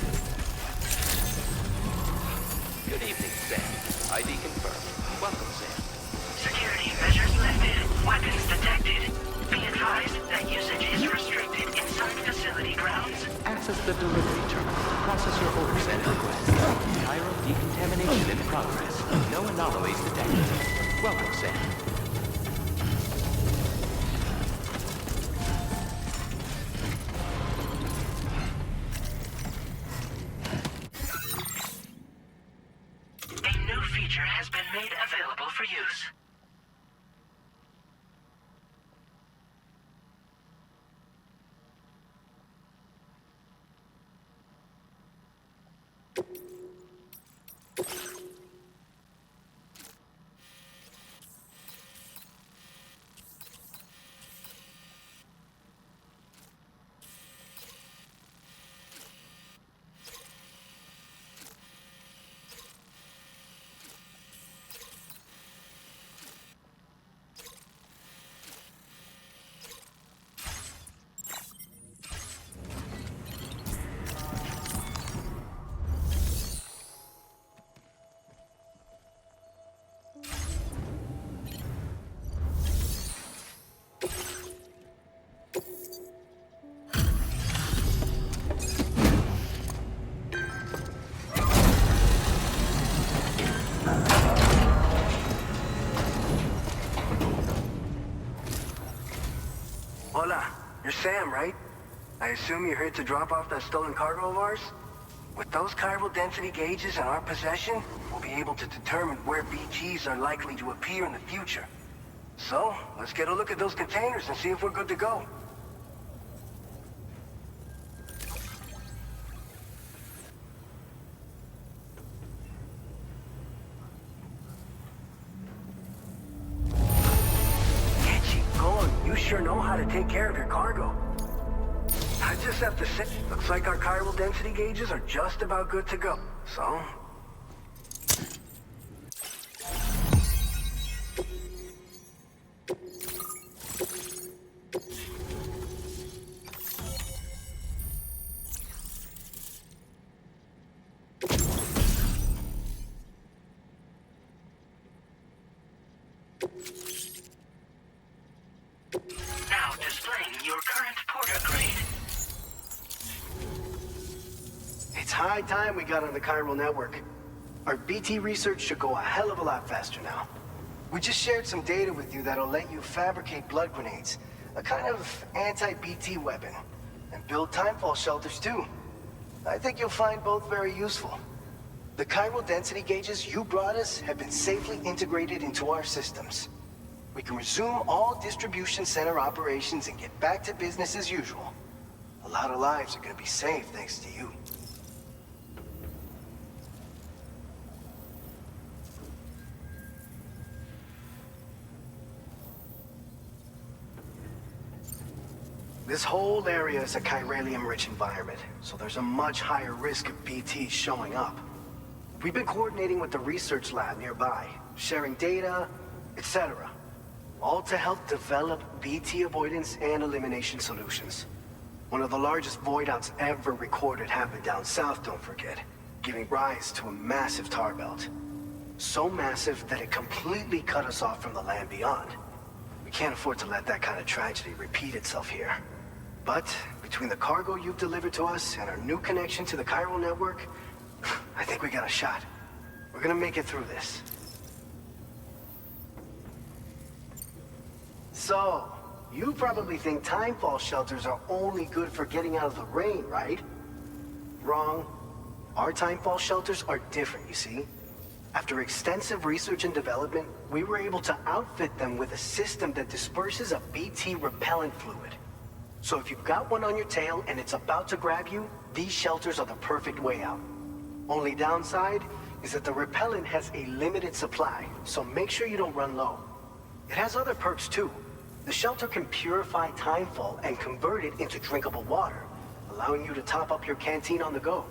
Good evening, Sam. ID confirmed. Welcome, Sam. Security measures lifted. Weapons detected. Be advised that usage is restricted inside facility grounds. Access the delivery terminal to process your orders and requests. Chiral decontamination in progress. No anomalies detected. Welcome, Sam. A new feature has been made available for use. Hola, you're Sam, right? I assume you're here to drop off that stolen cargo of ours? With those chiral density gauges in our possession, we'll be able to determine where BGs are likely to appear in the future. So, let's get a look at those containers and see if we're good to go. You sure know how to take care of your cargo. I just have to say, looks like our chiral density gauges are just about good to go. So... Now displaying your current porter grade. It's high time we got on the Chiral Network. Our BT research should go a hell of a lot faster now. We just shared some data with you that'll let you fabricate blood grenades, a kind of anti-BT weapon, and build timefall shelters too. I think you'll find both very useful. The chiral density gauges you brought us have been safely integrated into our systems. We can resume all distribution center operations and get back to business as usual. A lot of lives are gonna be saved thanks to you. This whole area is a chiralium-rich environment, so there's a much higher risk of BTs showing up. We've been coordinating with the research lab nearby, sharing data, etc. all to help develop BT avoidance and elimination solutions. One of the largest void outs ever recorded happened down south, don't forget, giving rise to a massive tar belt. So massive that it completely cut us off from the land beyond. We can't afford to let that kind of tragedy repeat itself here. But between the cargo you've delivered to us and our new connection to the Chiral Network, I think we got a shot. We're gonna make it through this. So, you probably think timefall shelters are only good for getting out of the rain, right? Wrong. Our timefall shelters are different, you see. After extensive research and development, we were able to outfit them with a system that disperses a BT repellent fluid. So if you've got one on your tail and it's about to grab you, these shelters are the perfect way out. Only downside is that the repellent has a limited supply, so make sure you don't run low. It has other perks too. The shelter can purify timefall and convert it into drinkable water, allowing you to top up your canteen on the go.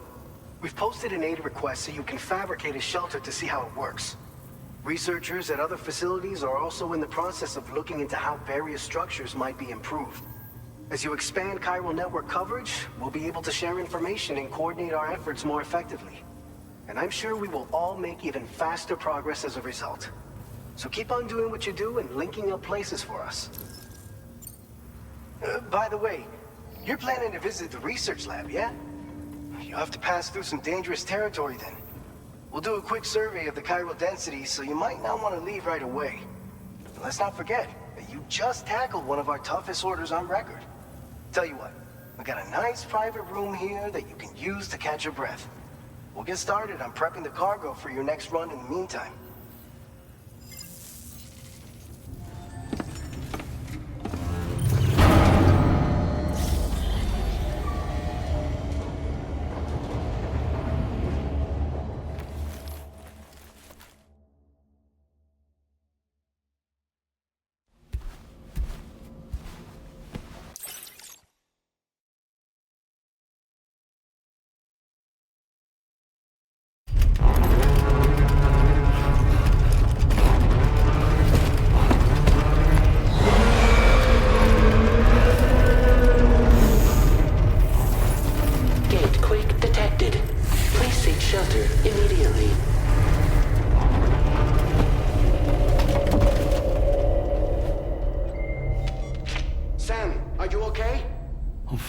We've posted an aid request so you can fabricate a shelter to see how it works. Researchers at other facilities are also in the process of looking into how various structures might be improved. As you expand Chiral Network coverage, we'll be able to share information and coordinate our efforts more effectively. And I'm sure we will all make even faster progress as a result. So keep on doing what you do and linking up places for us. By the way, you're planning to visit the research lab, yeah? You'll have to pass through some dangerous territory then. We'll do a quick survey of the chiral density, so you might not want to leave right away. And let's not forget that you just tackled one of our toughest orders on record. Tell you what, we got a nice private room here that you can use to catch your breath. We'll get started on prepping the cargo for your next run in the meantime.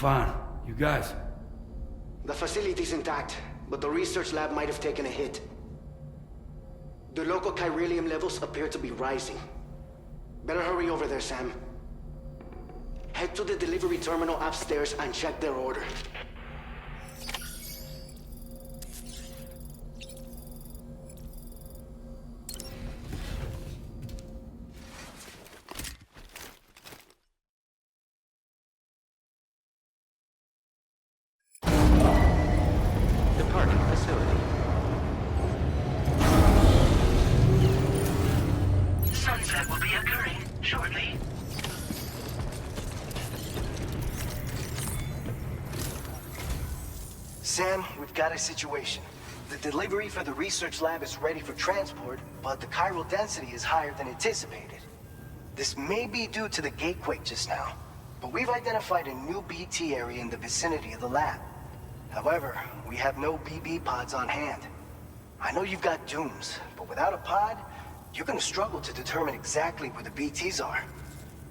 Fine. You guys? The facility's intact, but the research lab might have taken a hit. The local chiralium levels appear to be rising. Better hurry over there, Sam. Head to the delivery terminal upstairs and check their order. Sunset will be occurring shortly. Sam, we've got a situation. The delivery for the research lab is ready for transport, but the chiral density is higher than anticipated. This may be due to the gatequake just now, but we've identified a new BT area in the vicinity of the lab. However, we have no BB pods on hand. I know you've got dooms, but without a pod, you're gonna struggle to determine exactly where the BTs are.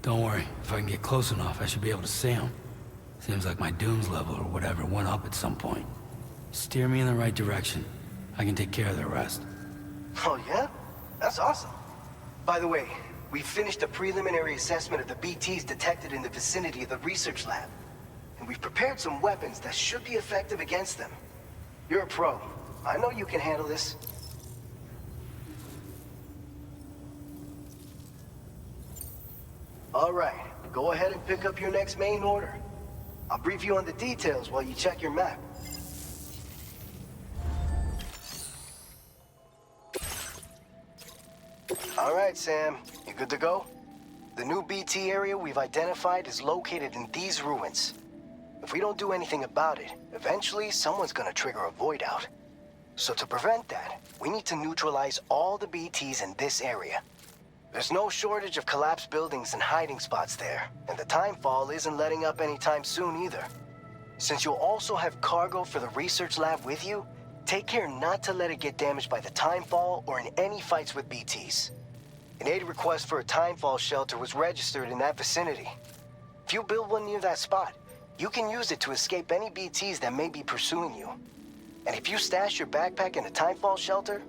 Don't worry. If I can get close enough, I should be able to see them. Seems like my dooms level or whatever went up at some point. Steer me in the right direction. I can take care of the rest. Oh yeah? That's awesome. By the way, we finished a preliminary assessment of the BTs detected in the vicinity of the research lab. And we've prepared some weapons that should be effective against them. You're a pro. I know you can handle this. All right, go ahead and pick up your next main order. I'll brief you on the details while you check your map. All right, Sam, you good to go? The new BT area we've identified is located in these ruins. If we don't do anything about it, eventually someone's gonna trigger a void out. So to prevent that, we need to neutralize all the BTs in this area. There's no shortage of collapsed buildings and hiding spots there, and the timefall isn't letting up anytime soon either. Since you'll also have cargo for the research lab with you, take care not to let it get damaged by the timefall or in any fights with BTs. An aid request for a timefall shelter was registered in that vicinity. If you build one near that spot, you can use it to escape any BTs that may be pursuing you. And if you stash your backpack in a timefall shelter,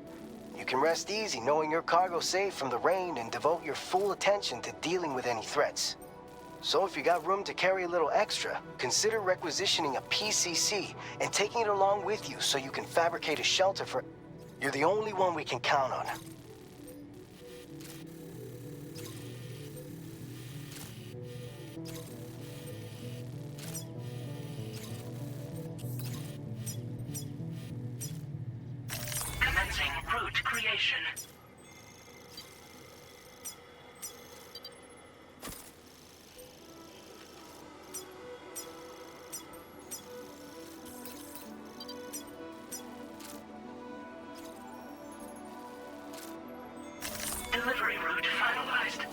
you can rest easy knowing your cargo's safe from the rain and devote your full attention to dealing with any threats. So if you got room to carry a little extra, consider requisitioning a PCC and taking it along with you so you can fabricate a shelter for... You're the only one we can count on. Commencing route creation. Delivery route finalized.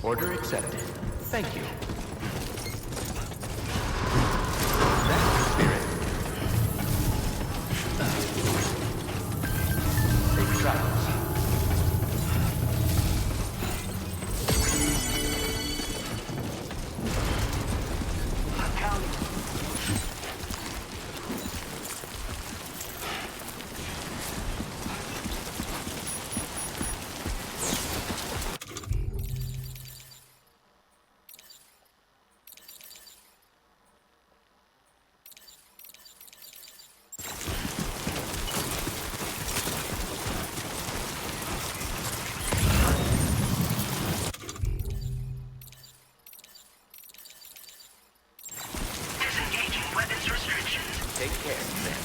Order accepted. Thank you. Safe travels. Disengaging weapons restrictions. Take care, then.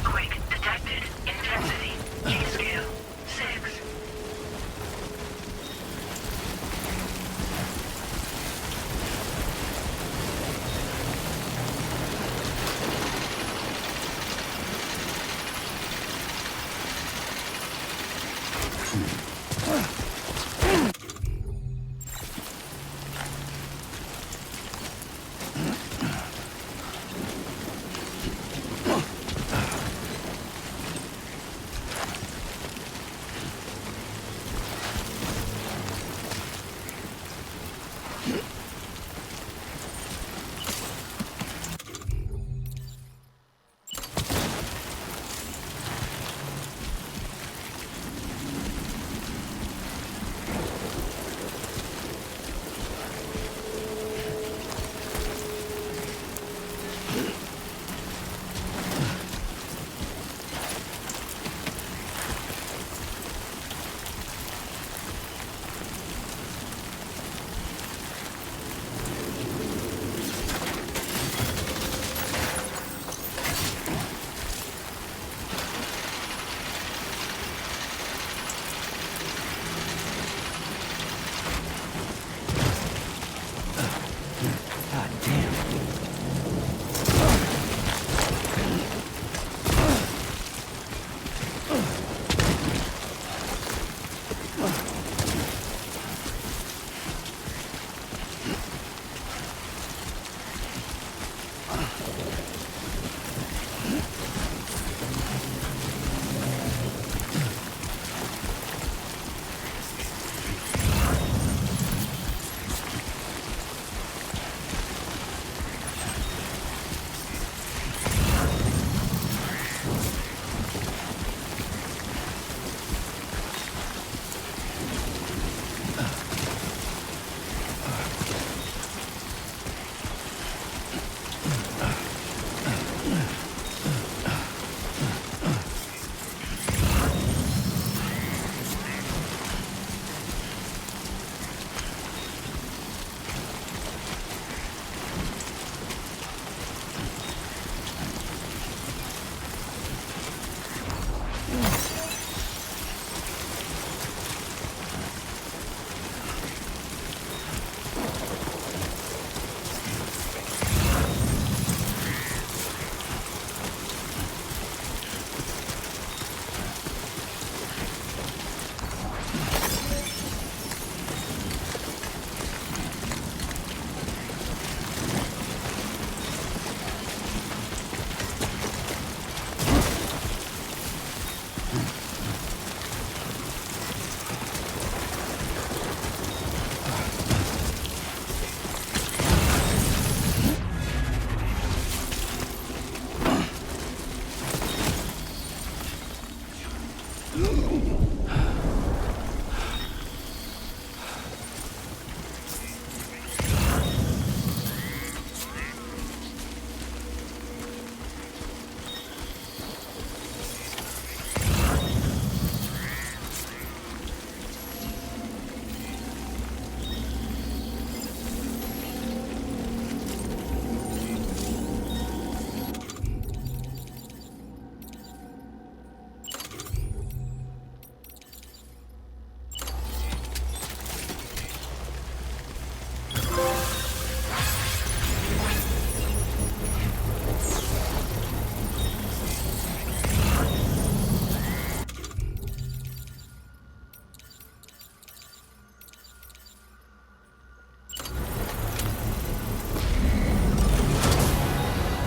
Earthquake detected. Intensity. G-scale. 6.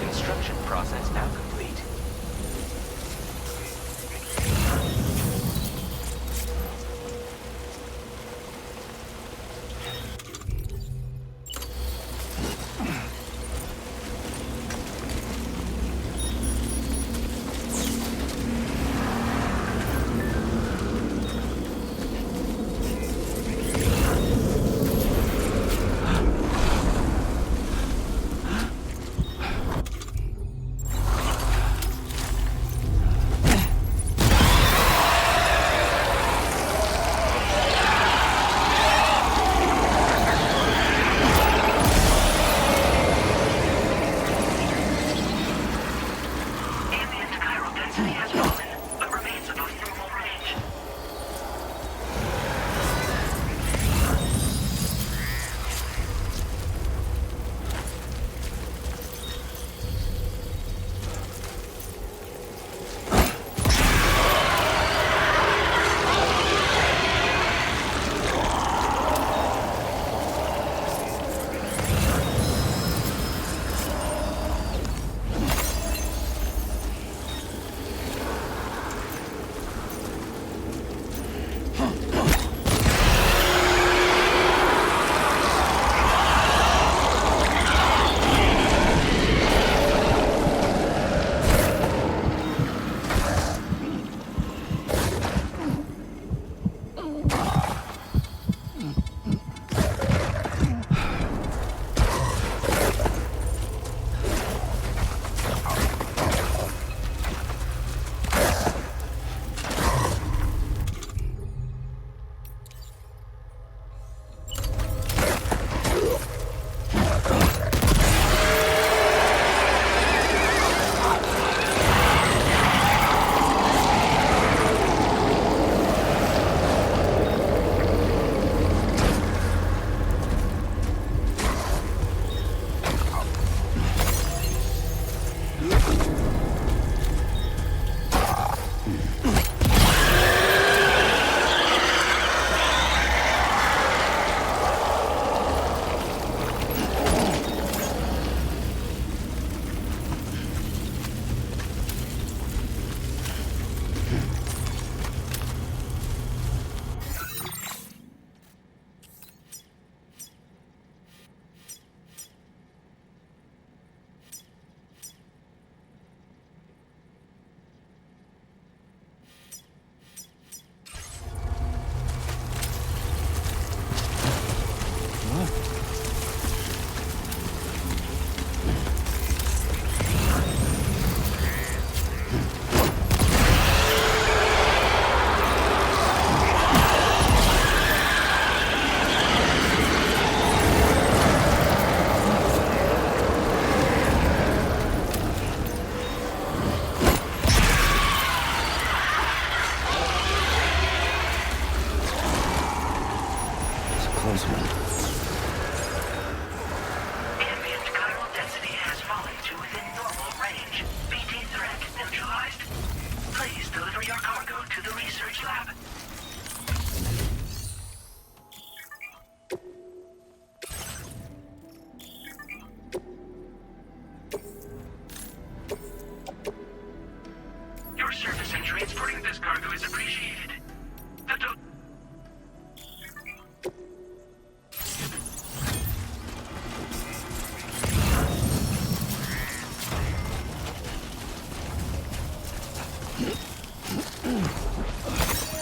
Construction process now complete. Ambient chiral density has fallen, but remains above normal range. close one. Ambient chiral density has fallen to within normal range. BT threat neutralized. Please deliver your cargo to the research lab. Your service in transporting this cargo is appreciated. The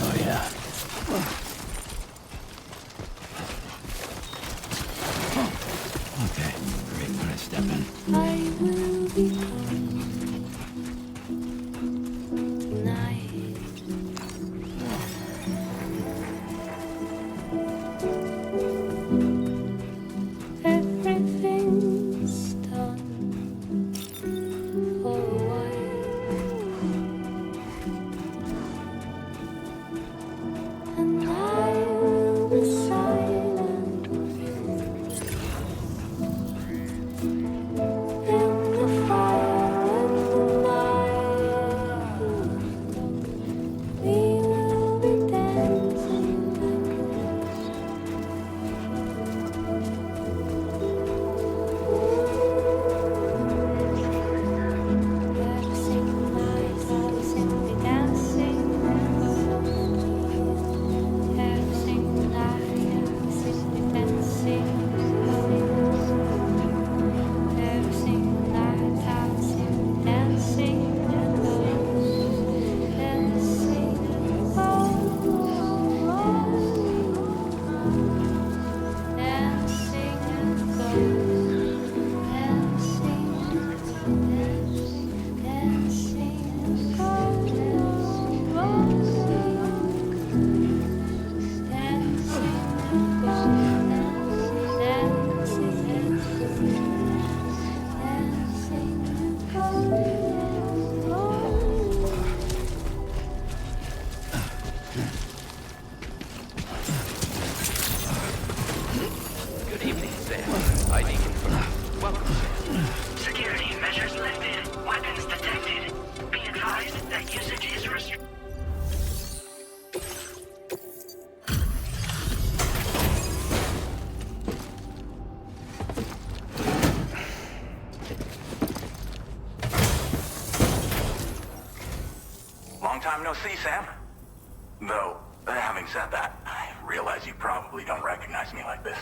Oh, yeah. Okay, great. When I step in. I will be tonight. Everything's done for a while, and I will be silent with you in the fire in the night. We will be dancing like Good evening, Sam. ID confirmed. Welcome, Sam. Security measures lifted. Weapons detected. Be advised that usage is restricted. Long time no see, Sam. Though, having said that, I realize you probably don't recognize me like this.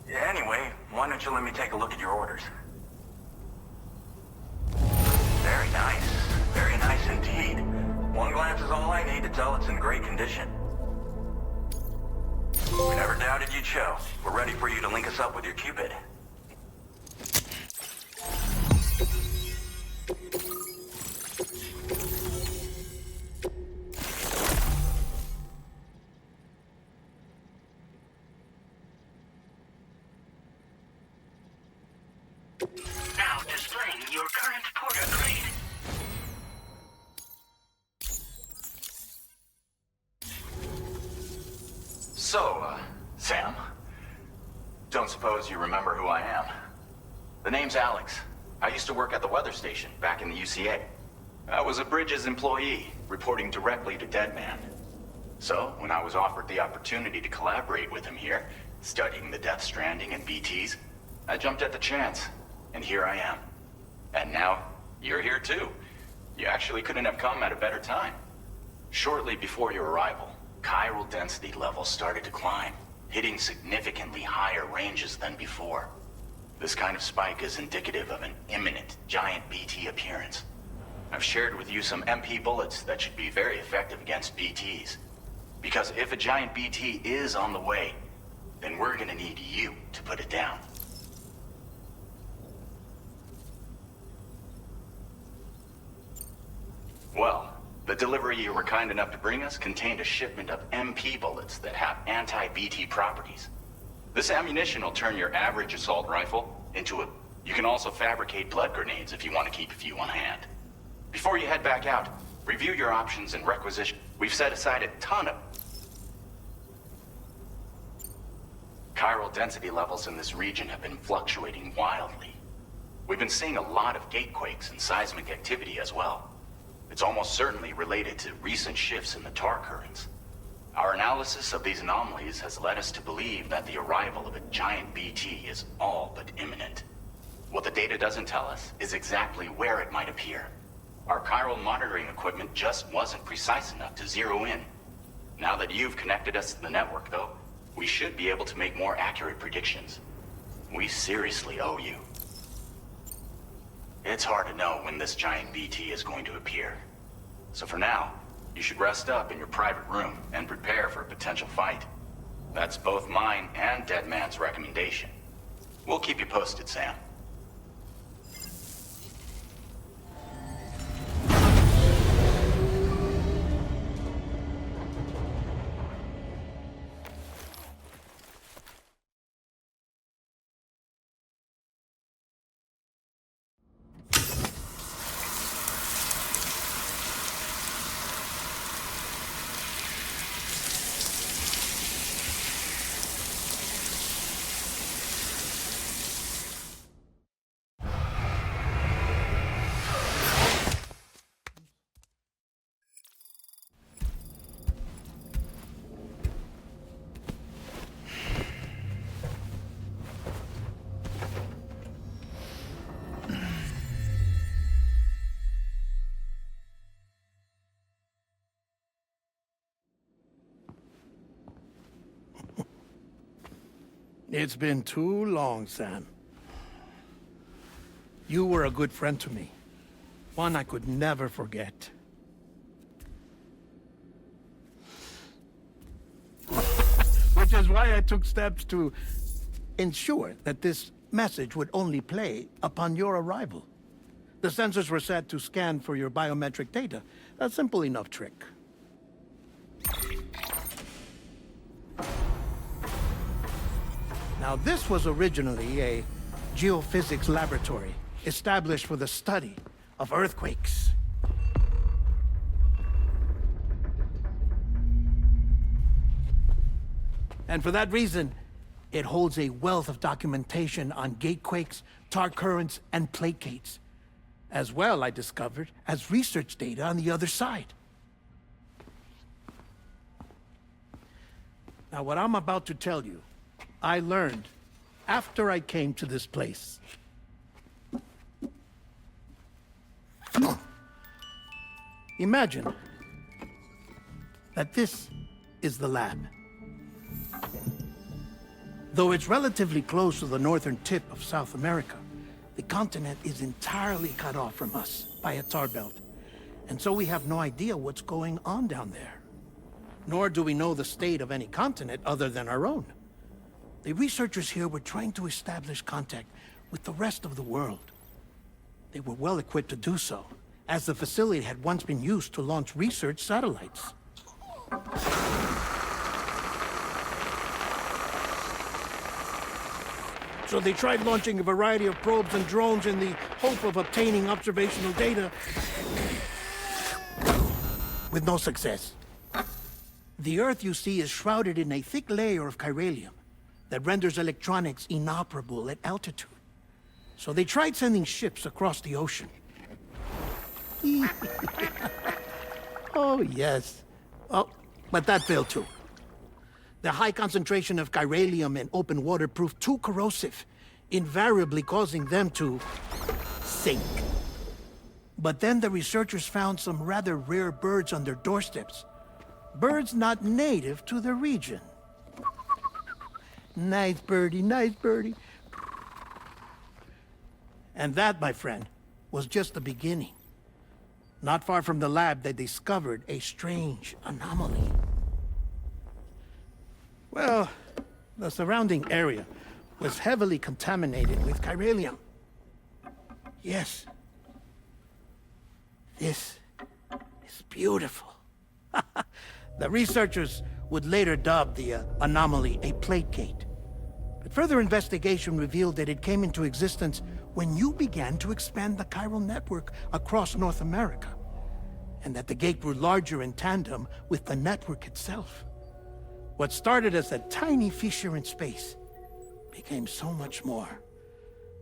Anyway, why don't you let me take a look at your orders? Very nice. Very nice indeed. One glance is all I need to tell it's in great condition. We never doubted you'd show. We're ready for you to link us up with your Cupid. Now displaying your current porter grade. So, Sam, don't suppose you remember who I am? The name's Alex. I used to work at the weather station back in the UCA. I was a Bridges employee, reporting directly to Deadman. So, when I was offered the opportunity to collaborate with him here, studying the Death Stranding and BTs, I jumped at the chance, and here I am. And now, you're here too. You actually couldn't have come at a better time. Shortly before your arrival, chiral density levels started to climb, hitting significantly higher ranges than before. This kind of spike is indicative of an imminent giant BT appearance. I've shared with you some MP bullets that should be very effective against BTs. Because if a giant BT is on the way, then we're gonna need you to put it down. Well, the delivery you were kind enough to bring us contained a shipment of MP bullets that have anti-BT properties. This ammunition will turn your average assault rifle into a... You can also fabricate blood grenades if you want to keep a few on hand. Before you head back out, review your options and requisition. We've set aside a ton of... Chiral density levels in this region have been fluctuating wildly. We've been seeing a lot of gatequakes and seismic activity as well. It's almost certainly related to recent shifts in the tar currents. Our analysis of these anomalies has led us to believe that the arrival of a giant BT is all but imminent. What the data doesn't tell us is exactly where it might appear. Our chiral monitoring equipment just wasn't precise enough to zero in. Now that you've connected us to the network, though, we should be able to make more accurate predictions. We seriously owe you. It's hard to know when this giant BT is going to appear. So for now, you should rest up in your private room and prepare for a potential fight. That's both mine and Deadman's recommendation. We'll keep you posted, Sam. It's been too long, Sam. You were a good friend to me. One I could never forget. Which is why I took steps to ensure that this message would only play upon your arrival. The sensors were set to scan for your biometric data. A simple enough trick. Now, this was originally a geophysics laboratory established for the study of earthquakes. And for that reason, it holds a wealth of documentation on gatequakes, tar currents, and placates. As well, I discovered, as research data on the other side. Now, what I'm about to tell you, I learned after I came to this place. Imagine that this is the lab. Though it's relatively close to the northern tip of South America, the continent is entirely cut off from us by a tar belt. And so we have no idea what's going on down there. Nor do we know the state of any continent other than our own. The researchers here were trying to establish contact with the rest of the world. They were well equipped to do so, as the facility had once been used to launch research satellites. So they tried launching a variety of probes and drones in the hope of obtaining observational data, with no success. The Earth, you see, is shrouded in a thick layer of chiralium that renders electronics inoperable at altitude. So they tried sending ships across the ocean. Oh, yes. Oh, but that failed too. The high concentration of chiralium in open water proved too corrosive, invariably causing them to sink. But then the researchers found some rather rare birds on their doorsteps. Birds not native to the region. Nice birdie, nice birdie. And that, my friend, was just the beginning. Not far from the lab, they discovered a strange anomaly. Well, the surrounding area was heavily contaminated with chiralium. Yes. This is beautiful. The researchers would later dub the anomaly a plate gate. But further investigation revealed that it came into existence when you began to expand the chiral network across North America, and that the gate grew larger in tandem with the network itself. What started as a tiny fissure in space became so much more.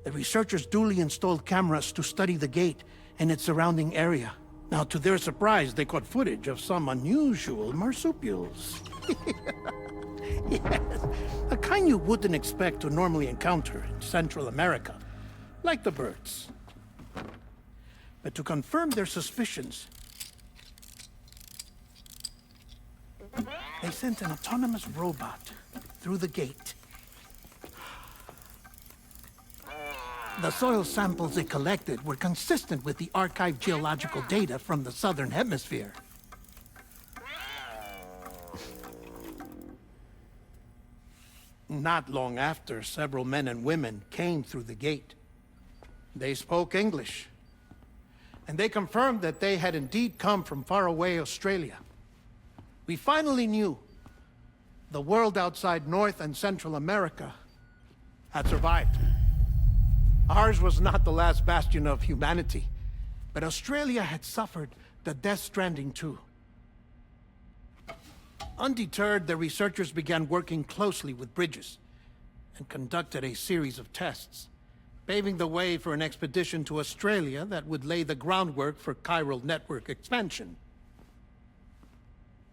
The researchers duly installed cameras to study the gate and its surrounding area. Now, to their surprise, they caught footage of some unusual marsupials. Yes, a kind you wouldn't expect to normally encounter in Central America, like the birds. But to confirm their suspicions, They sent an autonomous robot through the gate. The soil samples it collected were consistent with the archived geological data from the southern hemisphere. Not long after, several men and women came through the gate. They spoke English, and they confirmed that they had indeed come from faraway Australia. We finally knew the world outside North and Central America had survived. Ours was not the last bastion of humanity, but Australia had suffered the Death Stranding too. Undeterred, the researchers began working closely with Bridges and conducted a series of tests, paving the way for an expedition to Australia that would lay the groundwork for Chiral Network expansion.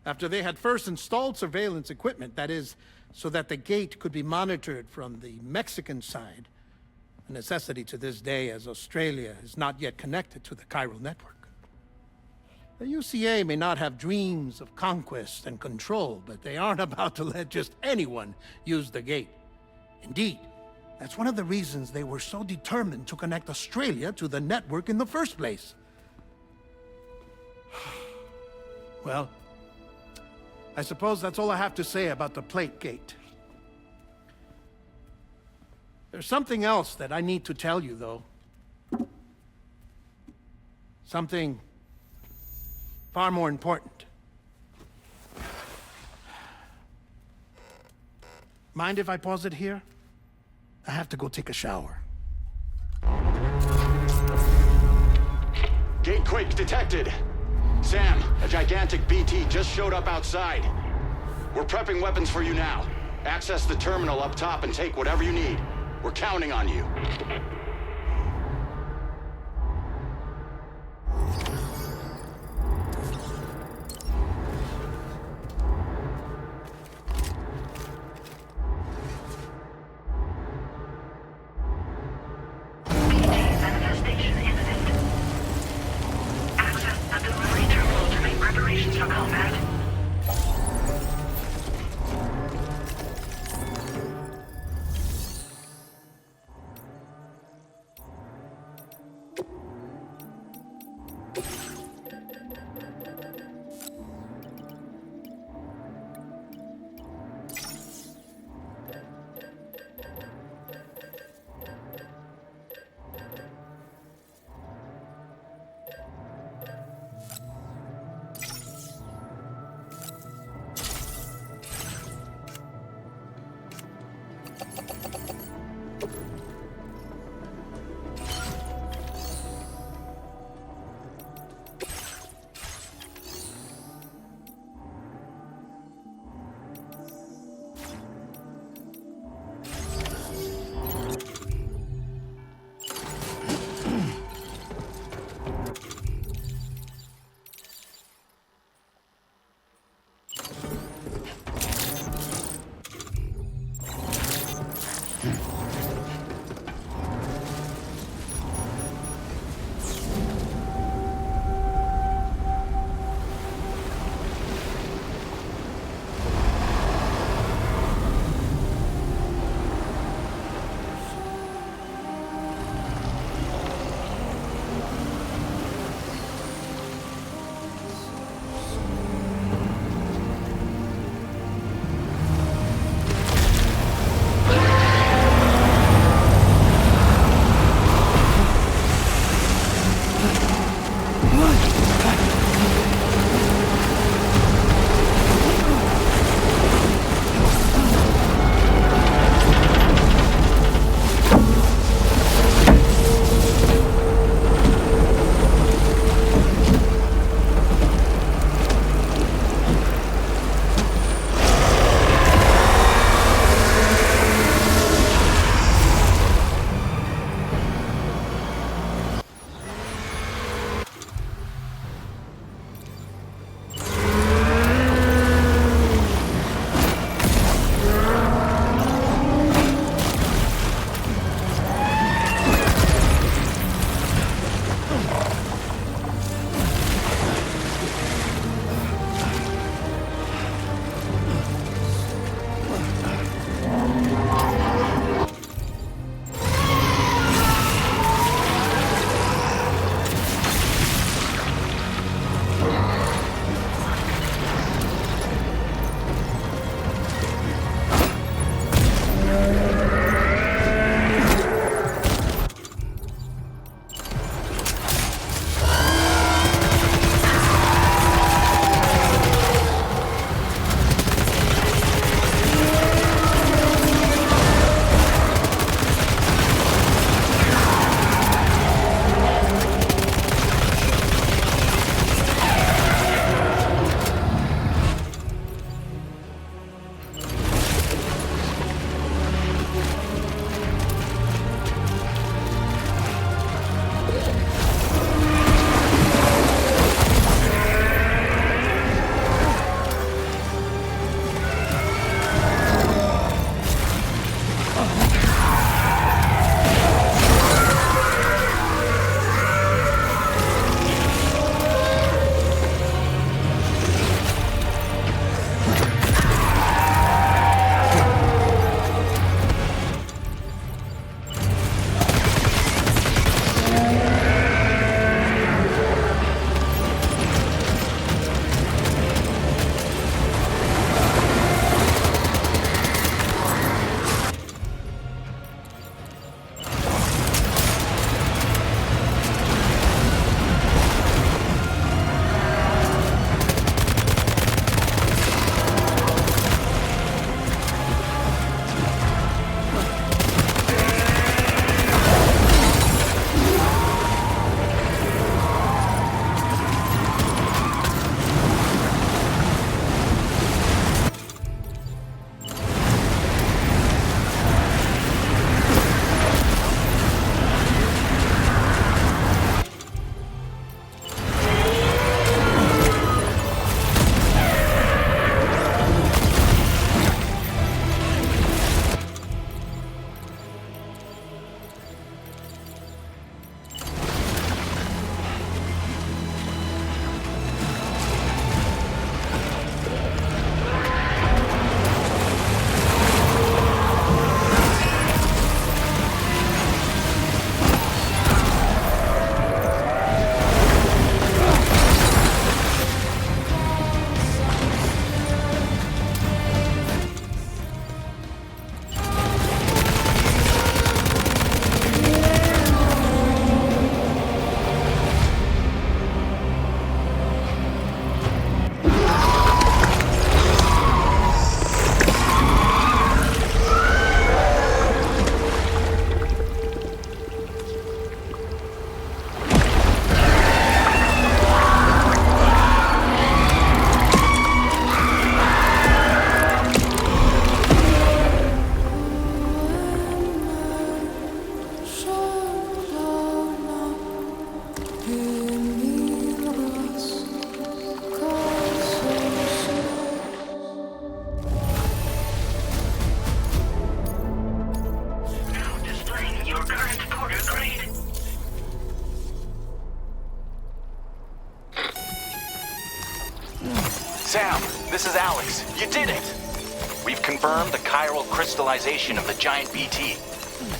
After they had first installed surveillance equipment, that is, so that the gate could be monitored from the Mexican side, a necessity to this day as Australia is not yet connected to the Chiral Network. The UCA may not have dreams of conquest and control, but they aren't about to let just anyone use the gate. Indeed, that's one of the reasons they were so determined to connect Australia to the network in the first place. Well, I suppose that's all I have to say about the plate gate. There's something else that I need to tell you, though. Something far more important. Mind if I pause it here? I have to go take a shower. Gate quake detected. Sam, a gigantic BT just showed up outside. We're prepping weapons for you now. Access the terminal up top and take whatever you need. We're counting on you. Manifestation imminent. Access the delivery terminal to make preparations for combat. Sam, this is Alex. You did it! We've confirmed the chiral crystallization of the giant BT.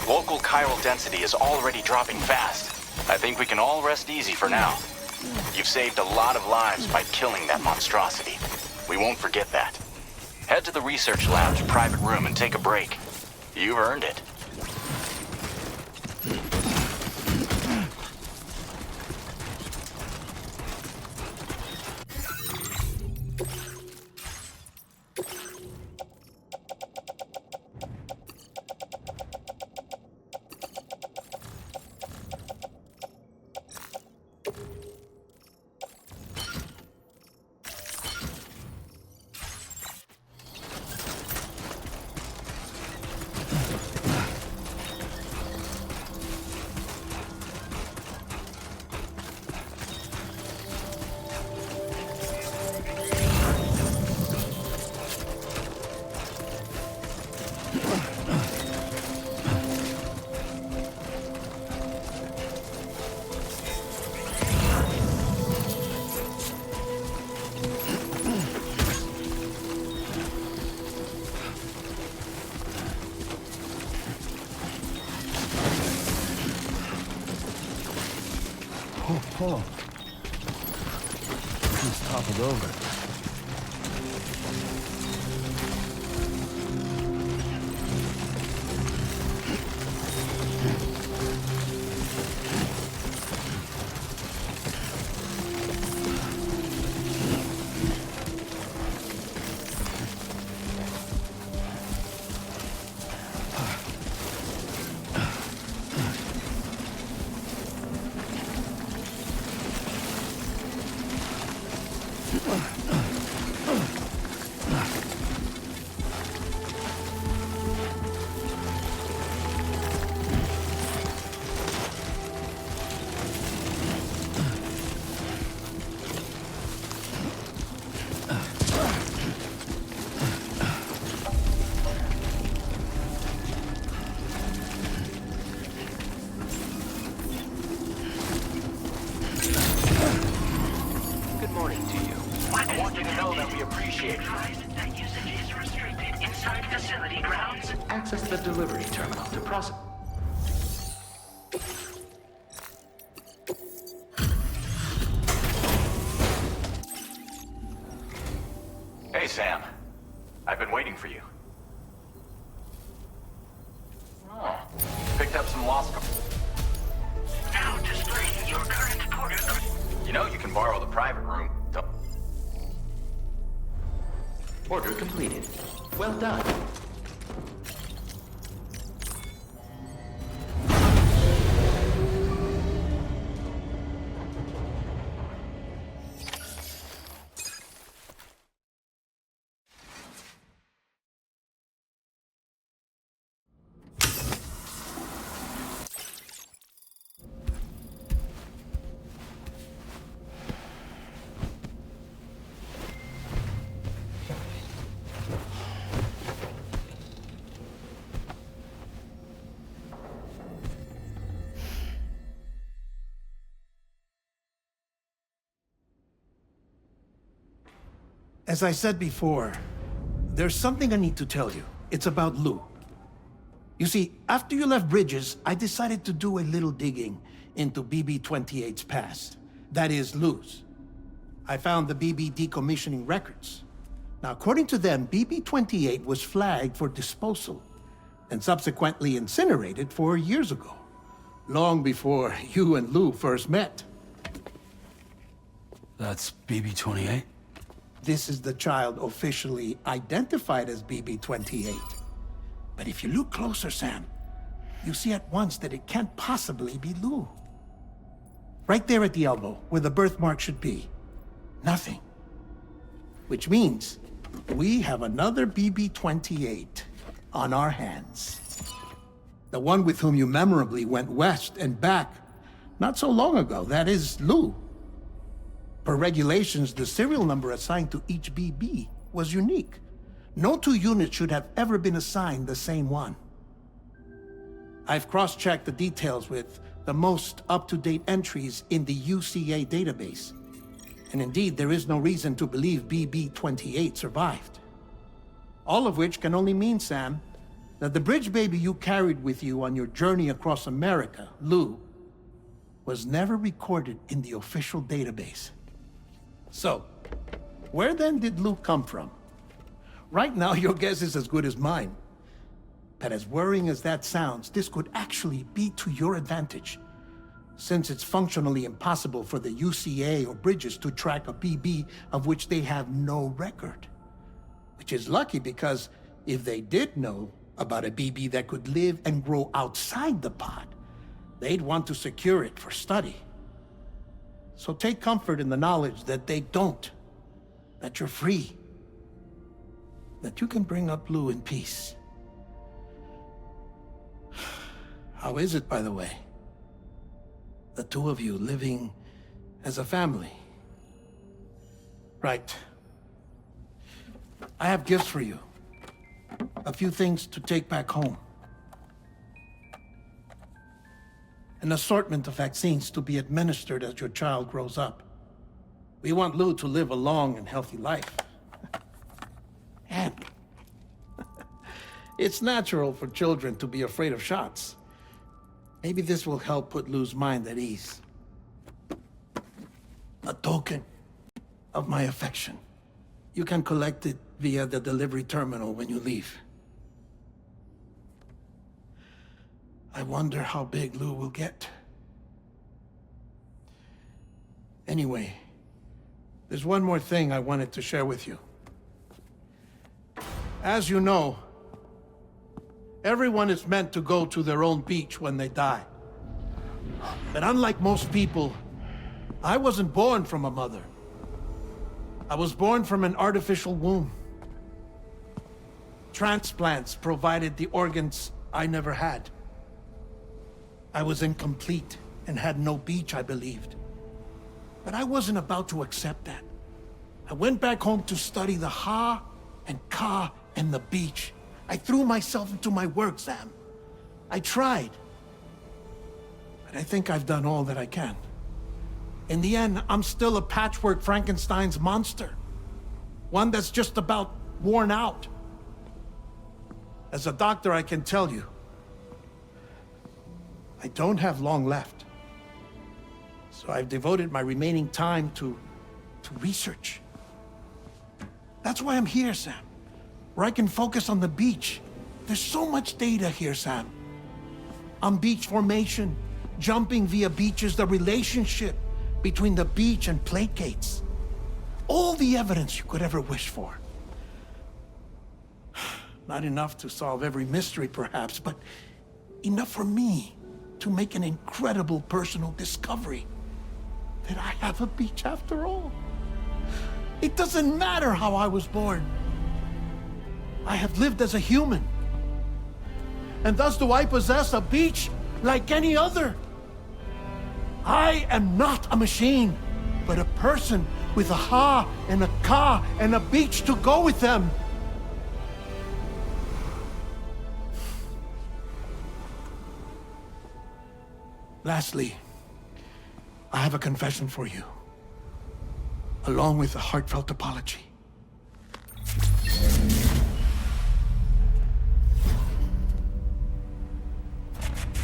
Local chiral density is already dropping fast. I think we can all rest easy for now. You've saved a lot of lives by killing that monstrosity. We won't forget that. Head to the research lab's private room and take a break. You've earned it. Oh. He's toppled over. Access the delivery terminal to process. Hey, Sam. I've been waiting for you. Oh, picked up some lost... Now displaying your current porter... You know you can borrow the private room. Order completed. Well done. As I said before, there's something I need to tell you. It's about Lou. You see, after you left Bridges, I decided to do a little digging into BB-28's past. That is, Lou's. I found the BB decommissioning records. Now, according to them, BB-28 was flagged for disposal and subsequently incinerated 4 years ago, long before you and Lou first met. That's BB-28? This is the child officially identified as BB-28. But if you look closer, Sam, you see at once that it can't possibly be Lou. Right there at the elbow, where the birthmark should be. Nothing. Which means we have another BB-28 on our hands. The one with whom you memorably went west and back not so long ago, that is Lou. Per regulations, the serial number assigned to each BB was unique. No two units should have ever been assigned the same one. I've cross-checked the details with the most up-to-date entries in the UCA database. And indeed, there is no reason to believe BB-28 survived. All of which can only mean, Sam, that the bridge baby you carried with you on your journey across America, Lou, was never recorded in the official database. So, where then did Lou come from? Right now, your guess is as good as mine. But as worrying as that sounds, this could actually be to your advantage, since it's functionally impossible for the UCA or Bridges to track a BB of which they have no record. Which is lucky because if they did know about a BB that could live and grow outside the pod, they'd want to secure it for study. So take comfort in the knowledge that they don't, that you're free, that you can bring up Lou in peace. How is it, by the way? The two of you living as a family. Right. I have gifts for you. A few things to take back home. An assortment of vaccines to be administered as your child grows up. We want Lou to live a long and healthy life. And it's natural for children to be afraid of shots. Maybe this will help put Lou's mind at ease. A token of my affection. You can collect it via the delivery terminal when you leave. I wonder how big Lou will get. Anyway, there's one more thing I wanted to share with you. As you know, everyone is meant to go to their own beach when they die. But unlike most people, I wasn't born from a mother. I was born from an artificial womb. Transplants provided the organs I never had. I was incomplete and had no beach, I believed. But I wasn't about to accept that. I went back home to study the Ha and Ka and the beach. I threw myself into my work, Sam. I tried. But I think I've done all that I can. In the end, I'm still a patchwork Frankenstein's monster. One that's just about worn out. As a doctor, I can tell you, I don't have long left. So I've devoted my remaining time to research. That's why I'm here, Sam. Where I can focus on the beach. There's so much data here, Sam. On beach formation, jumping via beaches, the relationship between the beach and plate gates. All the evidence you could ever wish for. Not enough to solve every mystery, perhaps, but enough for me to make an incredible personal discovery that I have a beach after all. It doesn't matter how I was born. I have lived as a human. And thus do I possess a beach like any other. I am not a machine, but a person with a Ha and a Ka and a beach to go with them. Lastly, I have a confession for you, along with a heartfelt apology.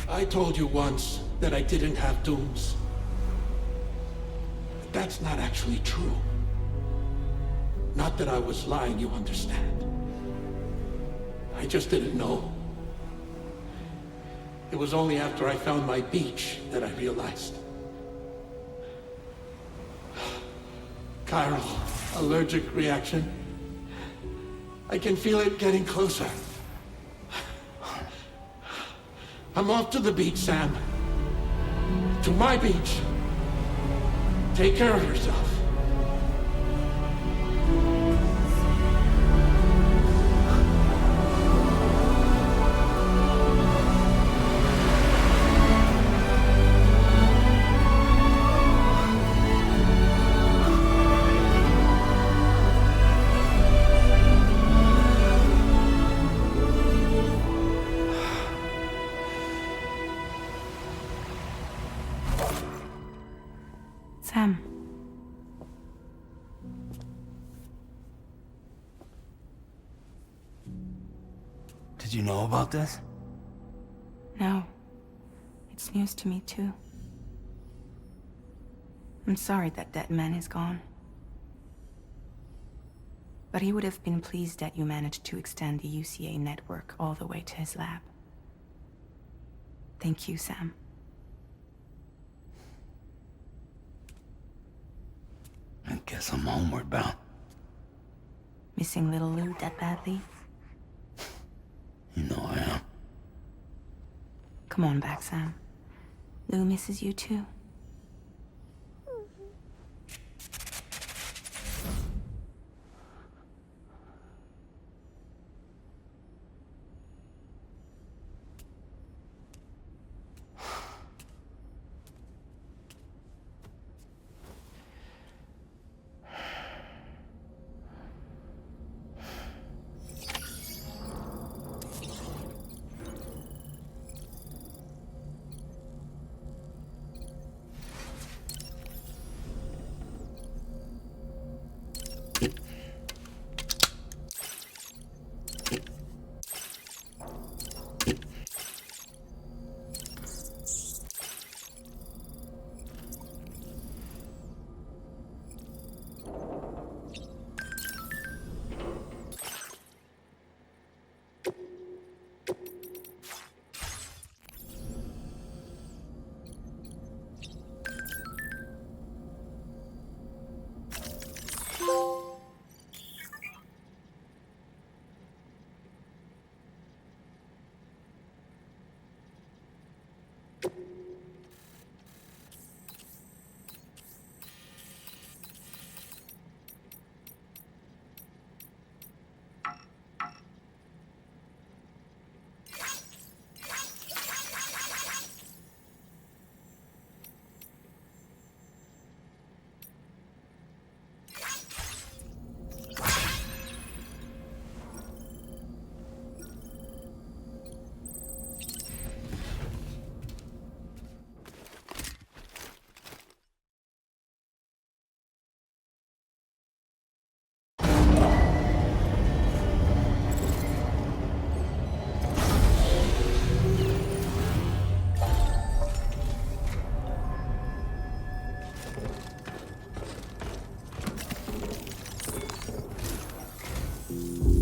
I told you once that I didn't have dooms. But that's not actually true. Not that I was lying, you understand. I just didn't know. It was only after I found my beach that I realized. Chiral, allergic reaction. I can feel it getting closer. I'm off to the beach, Sam. To my beach. Take care of yourself. Sam, you know about this? No. It's news to me, too. I'm sorry that that man is gone. But he would have been pleased that you managed to extend the UCA network all the way to his lab. Thank you, Sam. I guess I'm homeward bound. Missing little Lou that badly? You know I am. Come on back, Sam. Lou misses you too.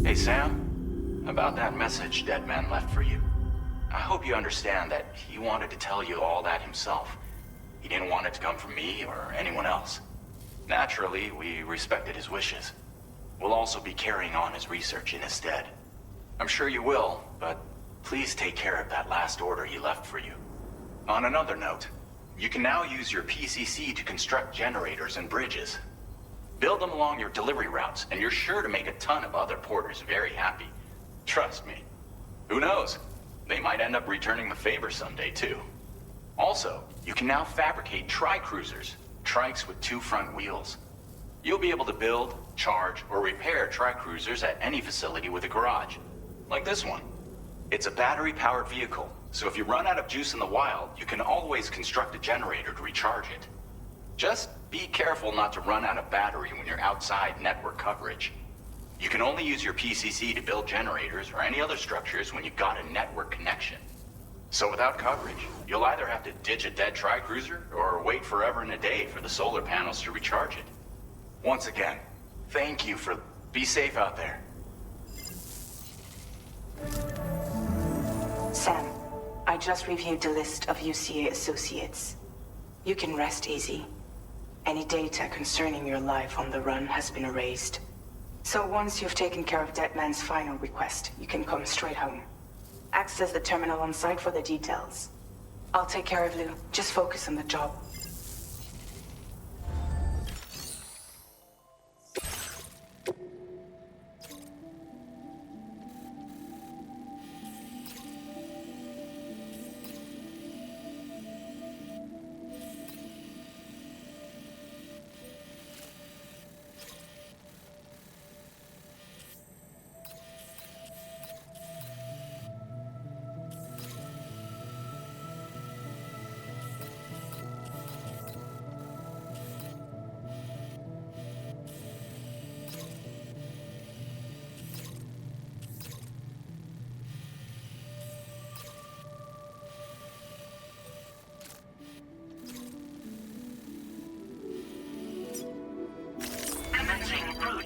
Hey, Sam. About that message Deadman left for you. I hope you understand that he wanted to tell you all that himself. He didn't want it to come from me or anyone else. Naturally, we respected his wishes. We'll also be carrying on his research in his stead. I'm sure you will, but please take care of that last order he left for you. On another note, you can now use your PCC to construct generators and bridges. Build them along your delivery routes, and you're sure to make a ton of other porters very happy. Trust me. Who knows? They might end up returning the favor someday, too. Also, you can now fabricate tri-cruisers, trikes with 2 front wheels. You'll be able to build, charge, or repair tri-cruisers at any facility with a garage. Like this one. It's a battery-powered vehicle, so if you run out of juice in the wild, you can always construct a generator to recharge it. Just be careful not to run out of battery when you're outside network coverage. You can only use your PCC to build generators or any other structures when you've got a network connection. So without coverage, you'll either have to ditch a dead tri-cruiser or wait forever and a day for the solar panels to recharge it. Once again, thank you for... Be safe out there. Sam, I just reviewed the list of UCA associates. You can rest easy. Any data concerning your life on the run has been erased. So once you've taken care of Deadman's final request, you can come straight home. Access the terminal on site for the details. I'll take care of Lou. Just focus on the job.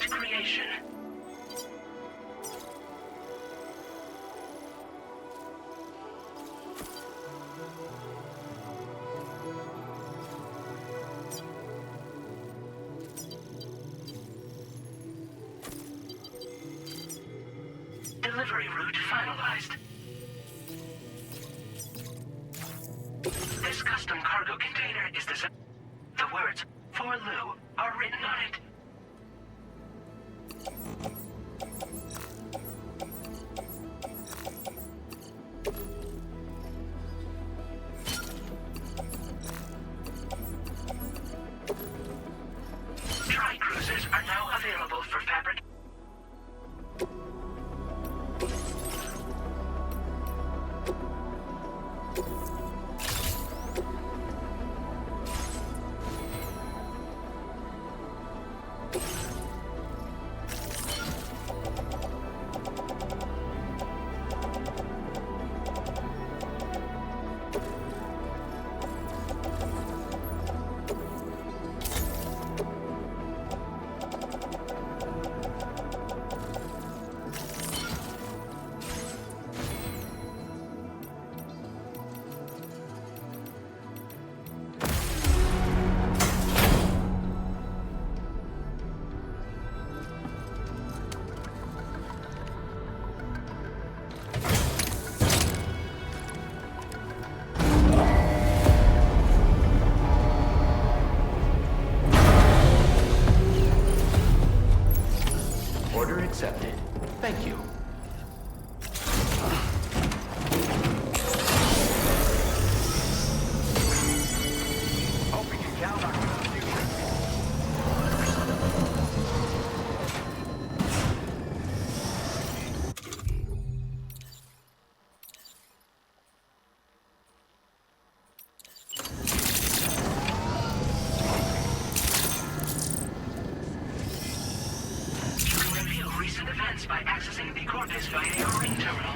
root creation. Delivery route finalized. This custom cargo container is designed. The words "For Lou" are written on it. Tri-cruisers are now available for fabric. Order accepted. Thank you. Hope we can count on you in the future. You can review recent events by accessing the Corpus via your ring terminal.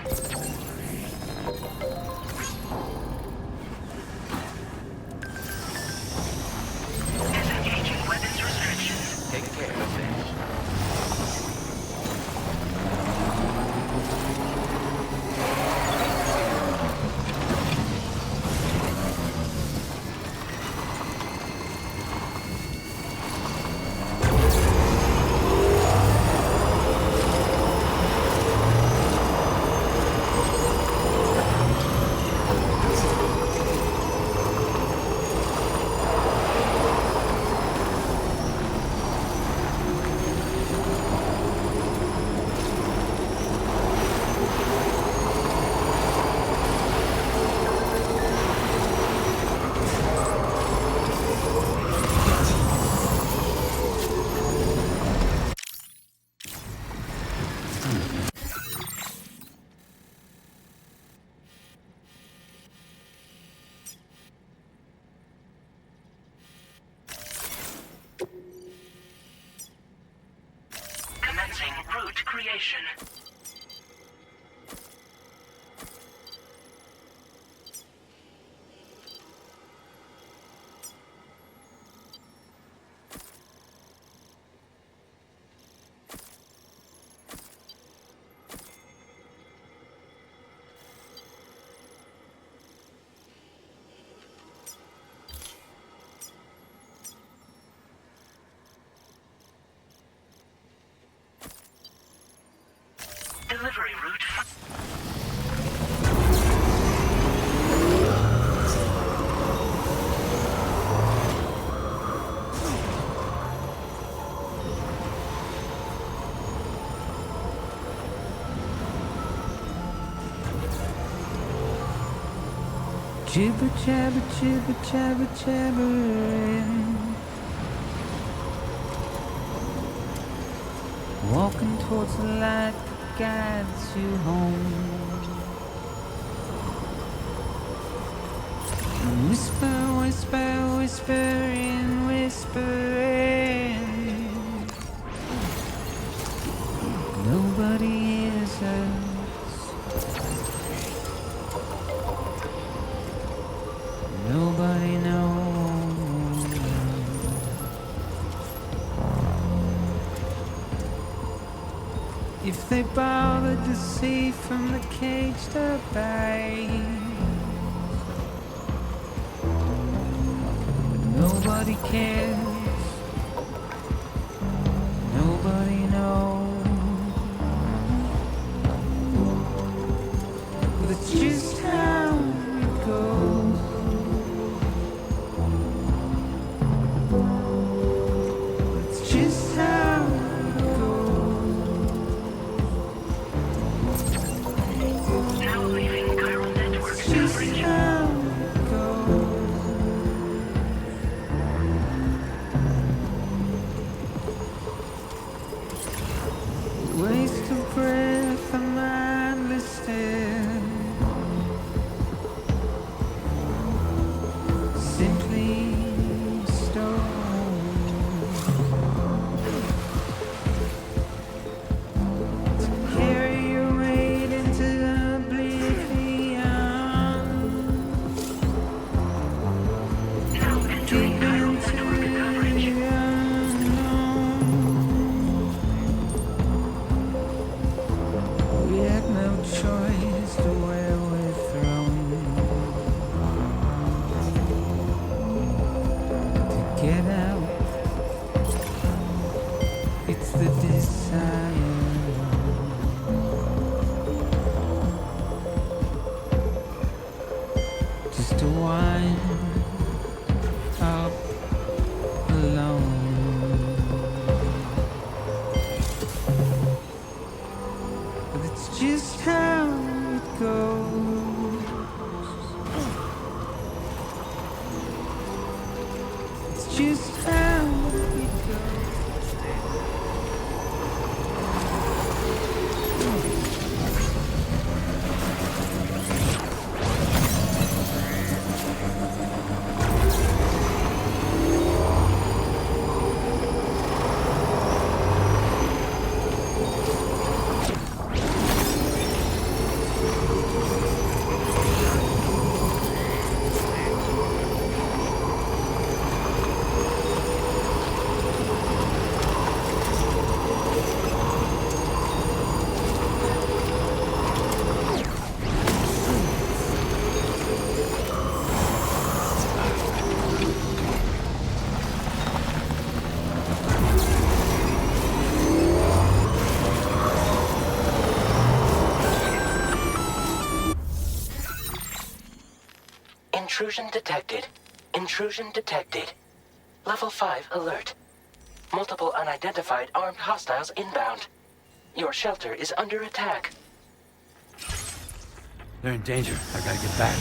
Disengaging weapons restrictions. Take care of them. Commencing root creation. Delivery route. Jibber jabber jibber jabber jabbering. Walking towards the light that guides you home. Whisper, whisper, whispering, whispering. Nobody hears us. Nobody knows. If they bothered to see from the cage to bay, nobody cares, nobody knows. That's just how it goes. That's just how it goes. Now leaving Chiral Network It's just how it goes. Waste of breath, a mindless stare. Simply stone. To carry your weight into oblivion. Deep into the unknown. We had no choice to where we're thrown. To get out, it's the desire. Just to wind up alone. But it's just how it goes. It's just how it goes. Intrusion detected. Intrusion detected. Level 5 alert. Multiple unidentified armed hostiles inbound. Your shelter is under attack. They're in danger. I gotta get back.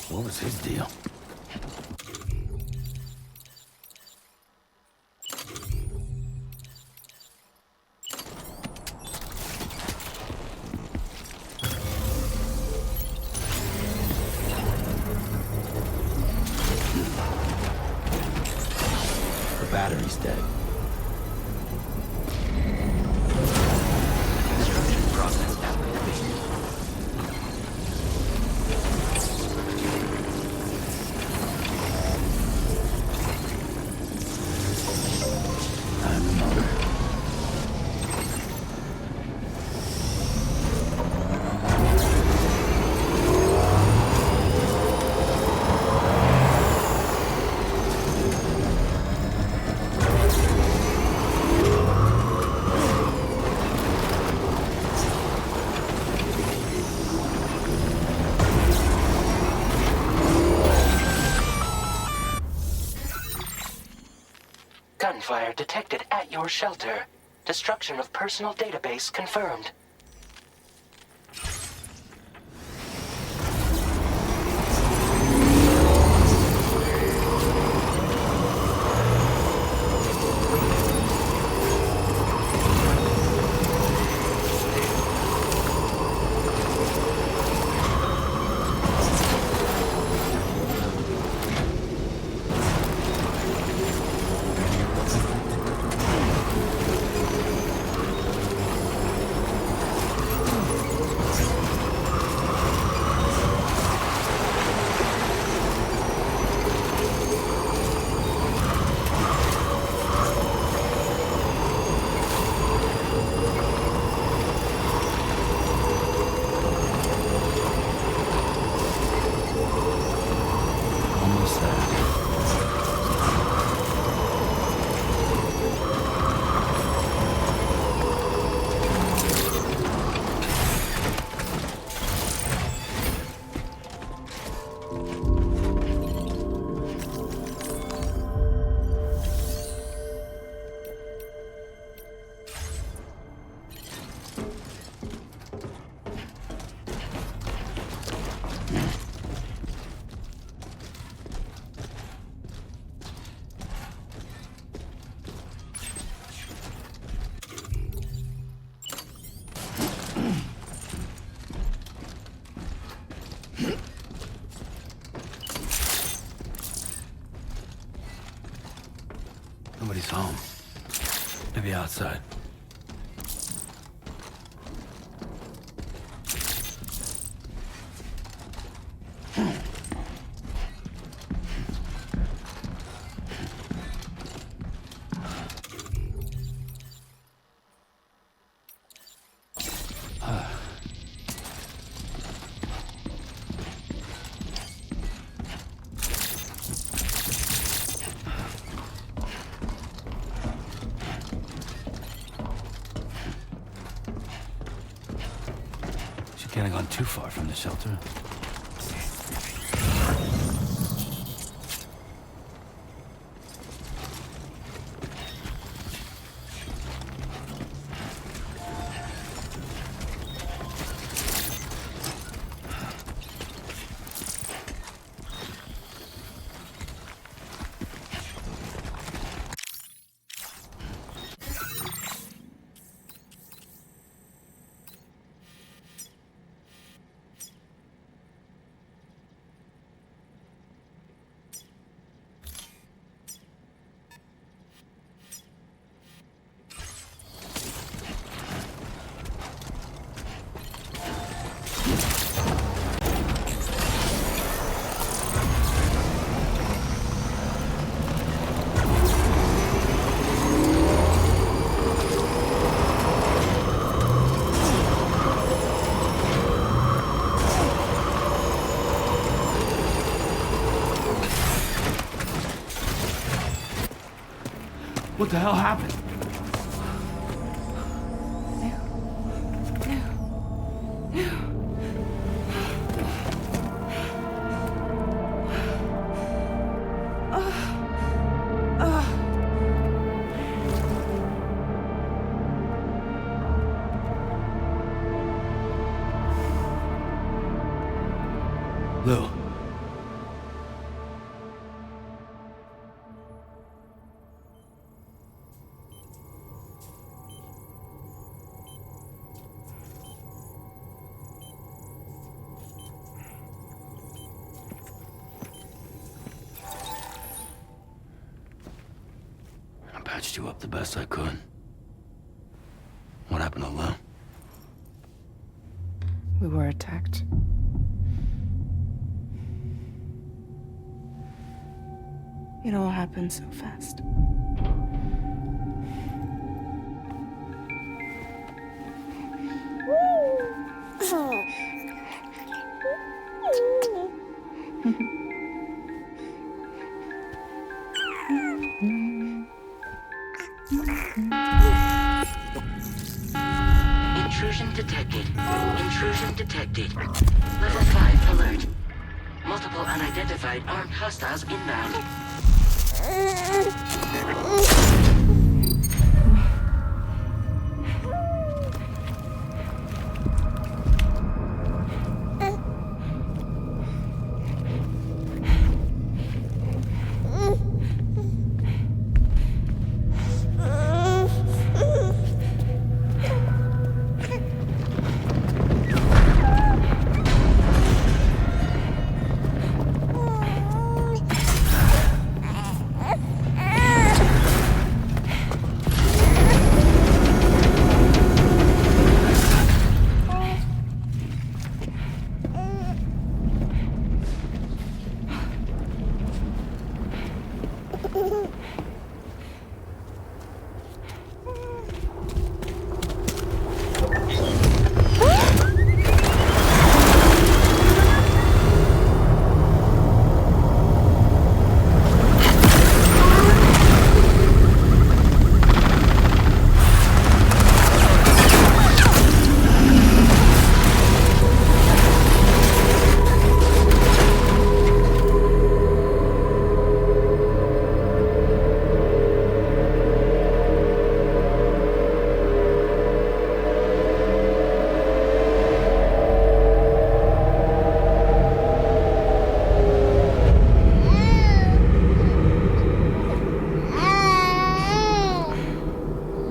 What was his deal? The battery's dead. Construction process activated. Gunfire detected at your shelter. Destruction of personal database confirmed. Nobody's home. Maybe outside. Can't have gone too far from the shelter. What the hell happened? Lou. I patched you up the best I could. What happened to Lou? We were attacked. It all happened so fast. Intrusion detected. Intrusion detected. Level 5 alert. Multiple unidentified armed hostiles inbound.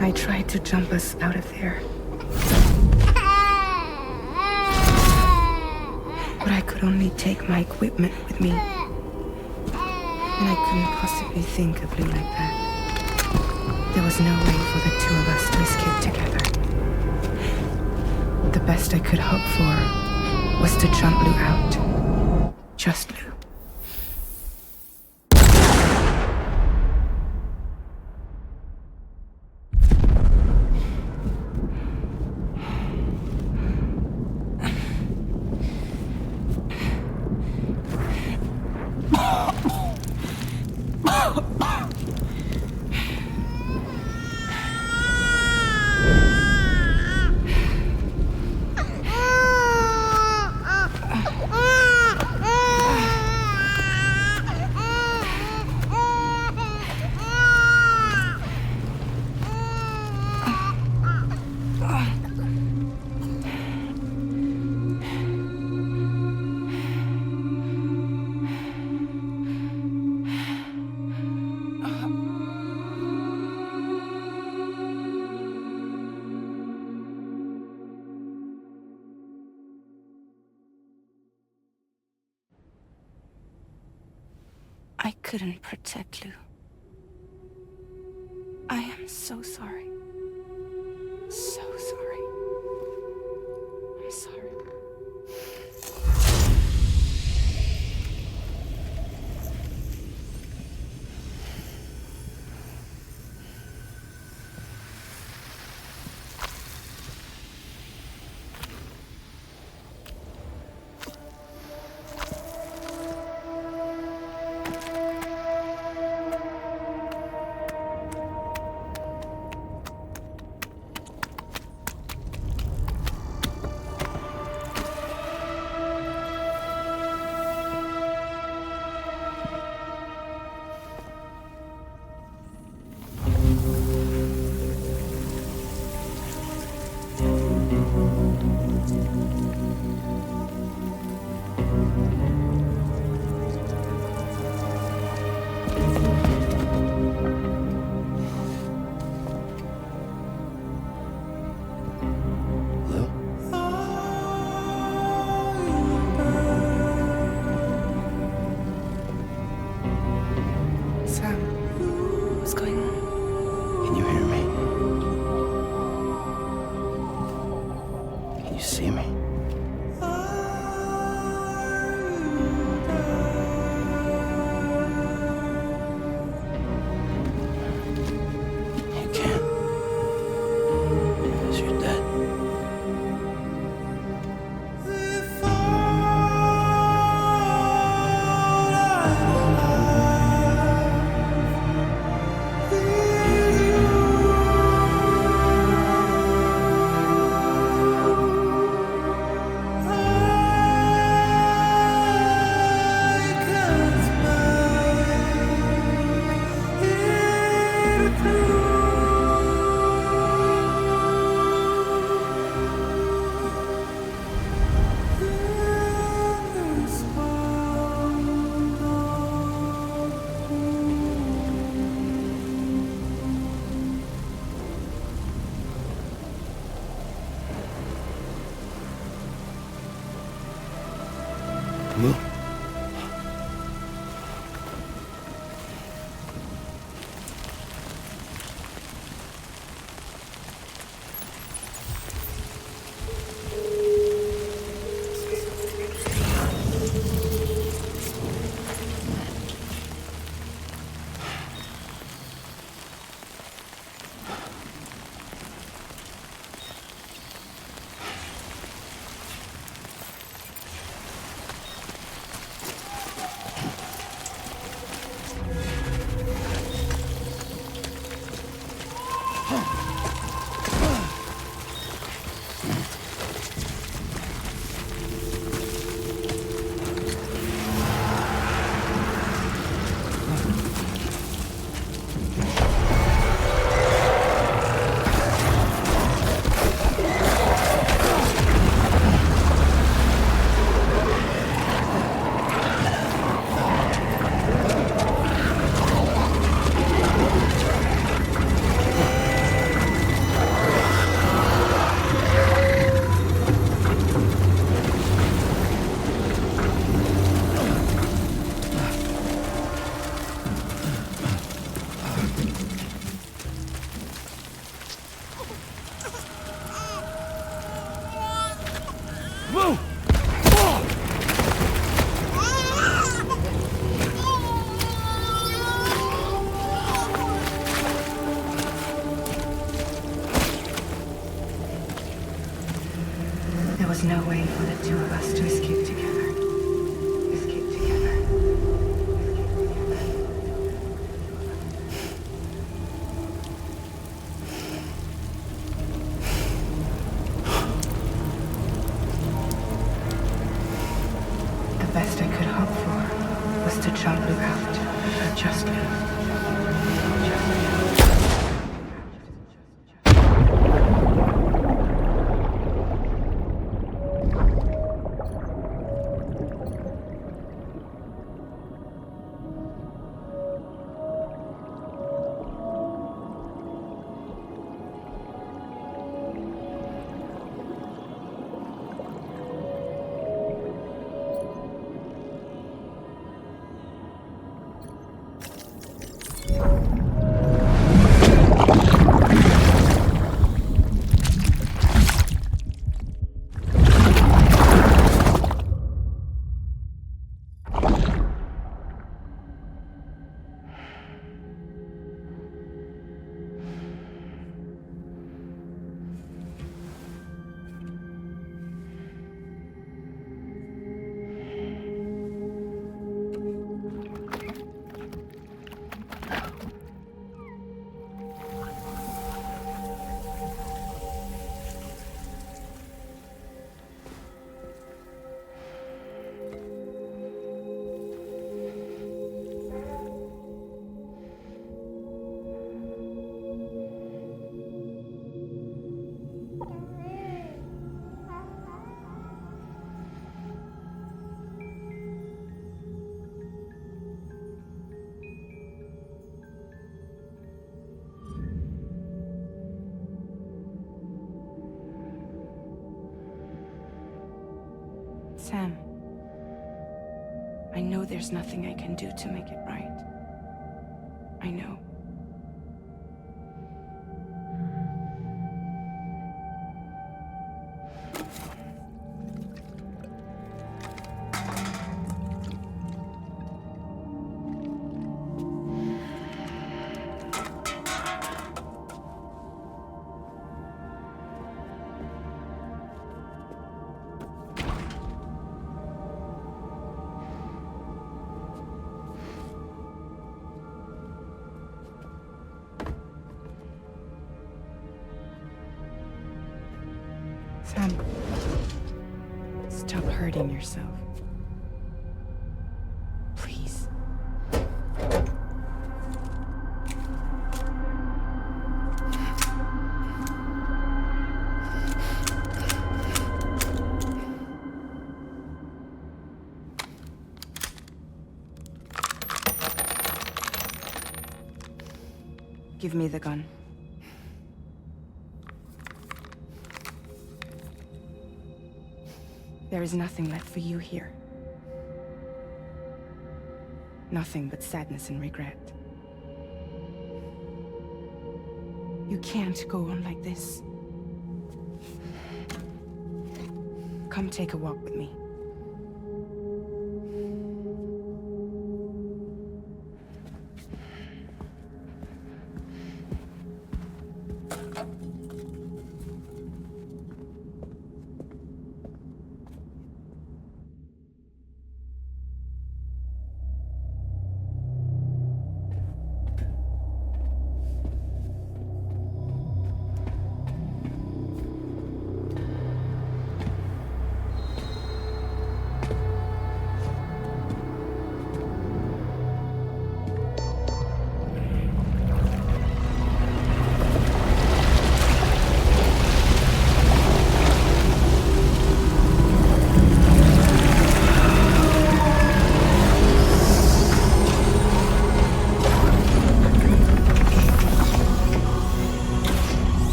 I tried to jump us out of there. But I could only take my equipment with me. And I couldn't possibly think of Lou like that. There was no way for the two of us to escape together. The best I could hope for was to jump Lou out. Just Lou. I couldn't protect Lou. I am so sorry. So sorry. I'm sorry. There was no way for the two of us to escape together. Escape together. The best I could hope for was to jump Luke out. Just Luke. Sam, I know there's nothing I can do to make it right. I know. Sam, stop hurting yourself. Please. Give me the gun. There is nothing left for you here. Nothing but sadness and regret. You can't go on like this. Come take a walk with me.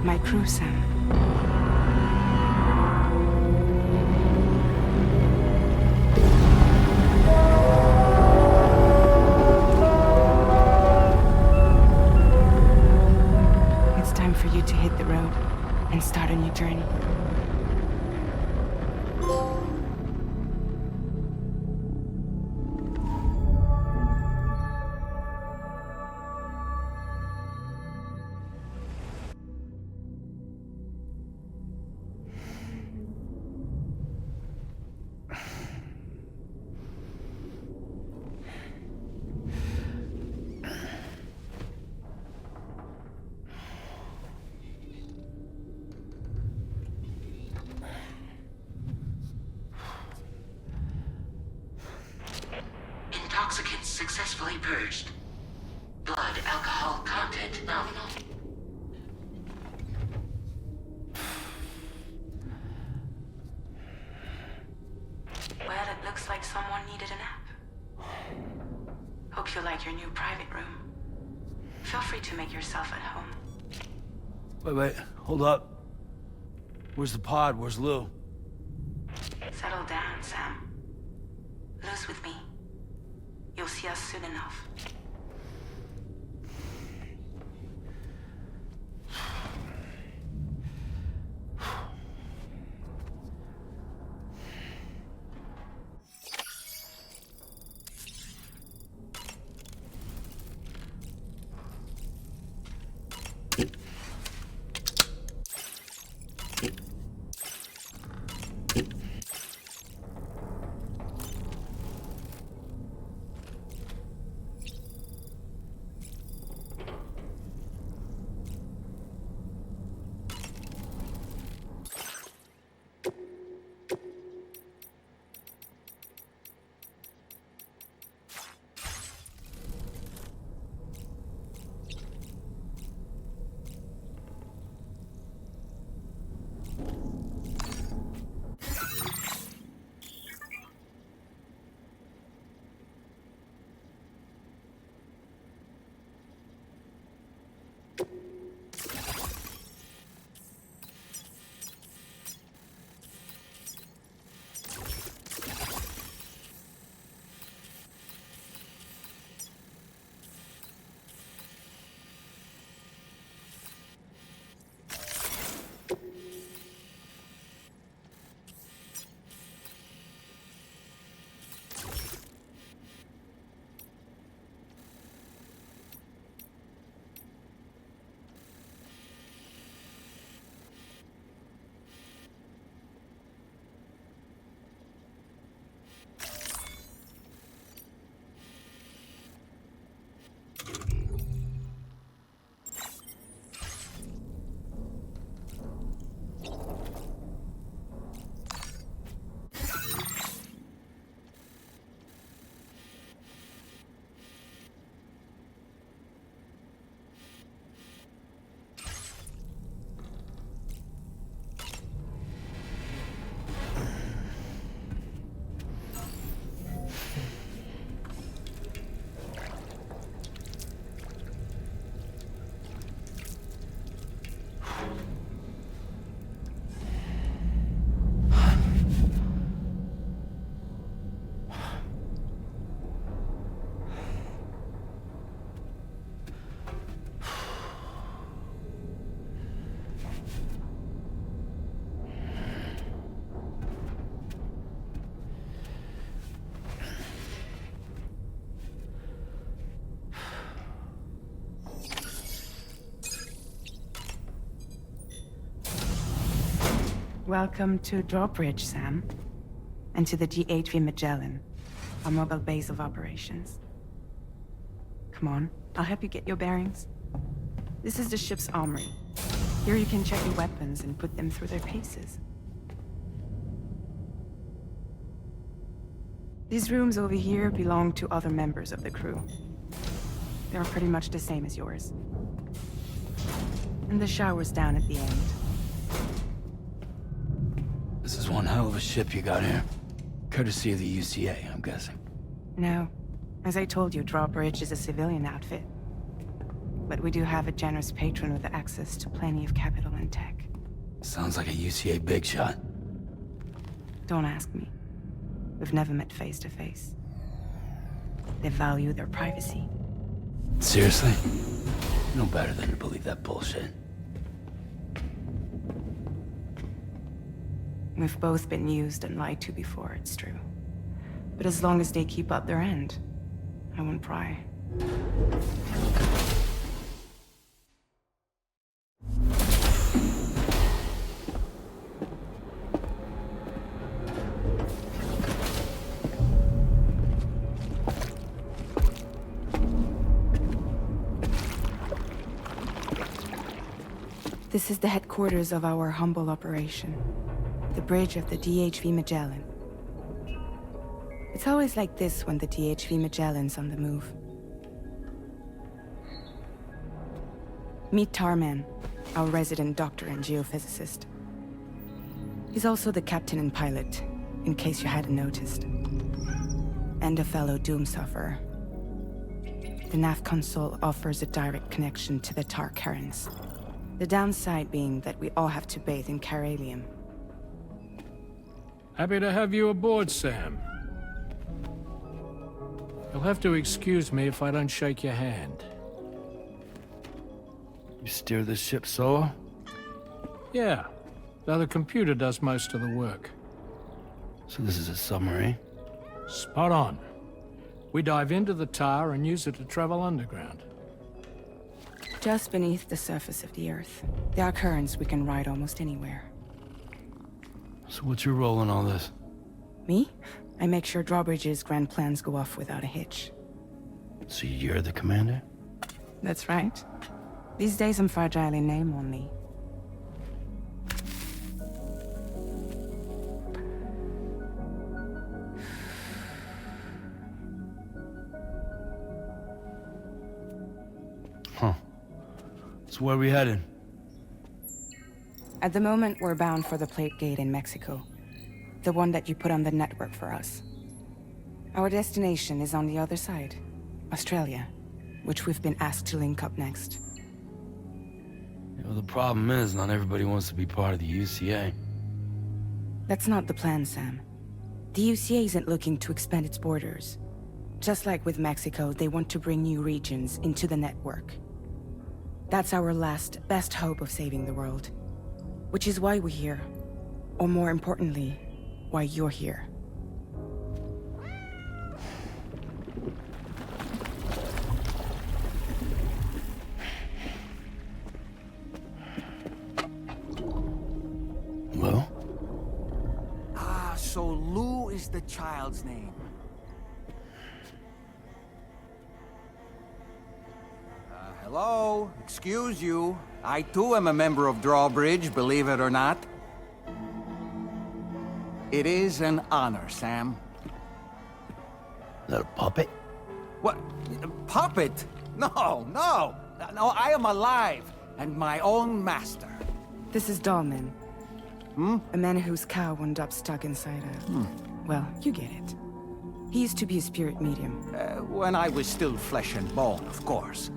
My crew, Sam. It's time for you to hit the road and start a new journey. Intoxicants successfully purged. Blood alcohol content nominal. Well, it looks like someone needed a nap. Hope you like your new private room. Feel free to make yourself at home. Wait, hold up. Where's the pod? Where's Lou? Settle down, Sam. Lou's with me. You'll see us soon enough. Welcome to Drawbridge, Sam. And to the D8V Magellan, our mobile base of operations. Come on, I'll help you get your bearings. This is the ship's armory. Here you can check your weapons and put them through their paces. These rooms over here belong to other members of the crew. They're pretty much the same as yours. And the shower's down at the end. This is one hell of a ship you got here. Courtesy of the UCA, I'm guessing. No. As I told you, Drawbridge is a civilian outfit. But we do have a generous patron with access to plenty of capital and tech. Sounds like a UCA big shot. Don't ask me. We've never met face to face. They value their privacy. Seriously? No better than to believe that bullshit. We've both been used and lied to before, it's true. But as long as they keep up their end, I won't pry. This is the headquarters of our humble operation. The bridge of the DHV Magellan. It's always like this when the DHV Magellan's on the move. Meet Tarman, our resident doctor and geophysicist. He's also the captain and pilot, in case you hadn't noticed. And a fellow doom sufferer. The nav console offers a direct connection to the Tarkarans. The downside being that we all have to bathe in Caralium. Happy to have you aboard, Sam. You'll have to excuse me if I don't shake your hand. You steer this ship solo? Yeah, though the computer does most of the work. So this is a submarine? Spot on. We dive into the tar and use it to travel underground. Just beneath the surface of the Earth. There are currents we can ride almost anywhere. So what's your role in all this? Me? I make sure Drawbridge's grand plans go off without a hitch. So you're the commander? That's right. These days I'm fragile in name only. Huh. So where are we headed? At the moment, we're bound for the Plate Gate in Mexico. The one that you put on the network for us. Our destination is on the other side, Australia, which we've been asked to link up next. You know, the problem is, not everybody wants to be part of the UCA. That's not the plan, Sam. The UCA isn't looking to expand its borders. Just like with Mexico, they want to bring new regions into the network. That's our last, best hope of saving the world. Which is why we're here. Or more importantly, why you're here. Well? Ah, so Lou is the child's name. Hello? Excuse you. I too am a member of Drawbridge, believe it or not. It is an honor, Sam. Is that a puppet? What? A puppet? No, no! No, I am alive, and my own master. This is Dahlman. A man whose cow wound up stuck inside a... Well, you get it. He used to be a spirit medium. When I was still flesh and bone, of course.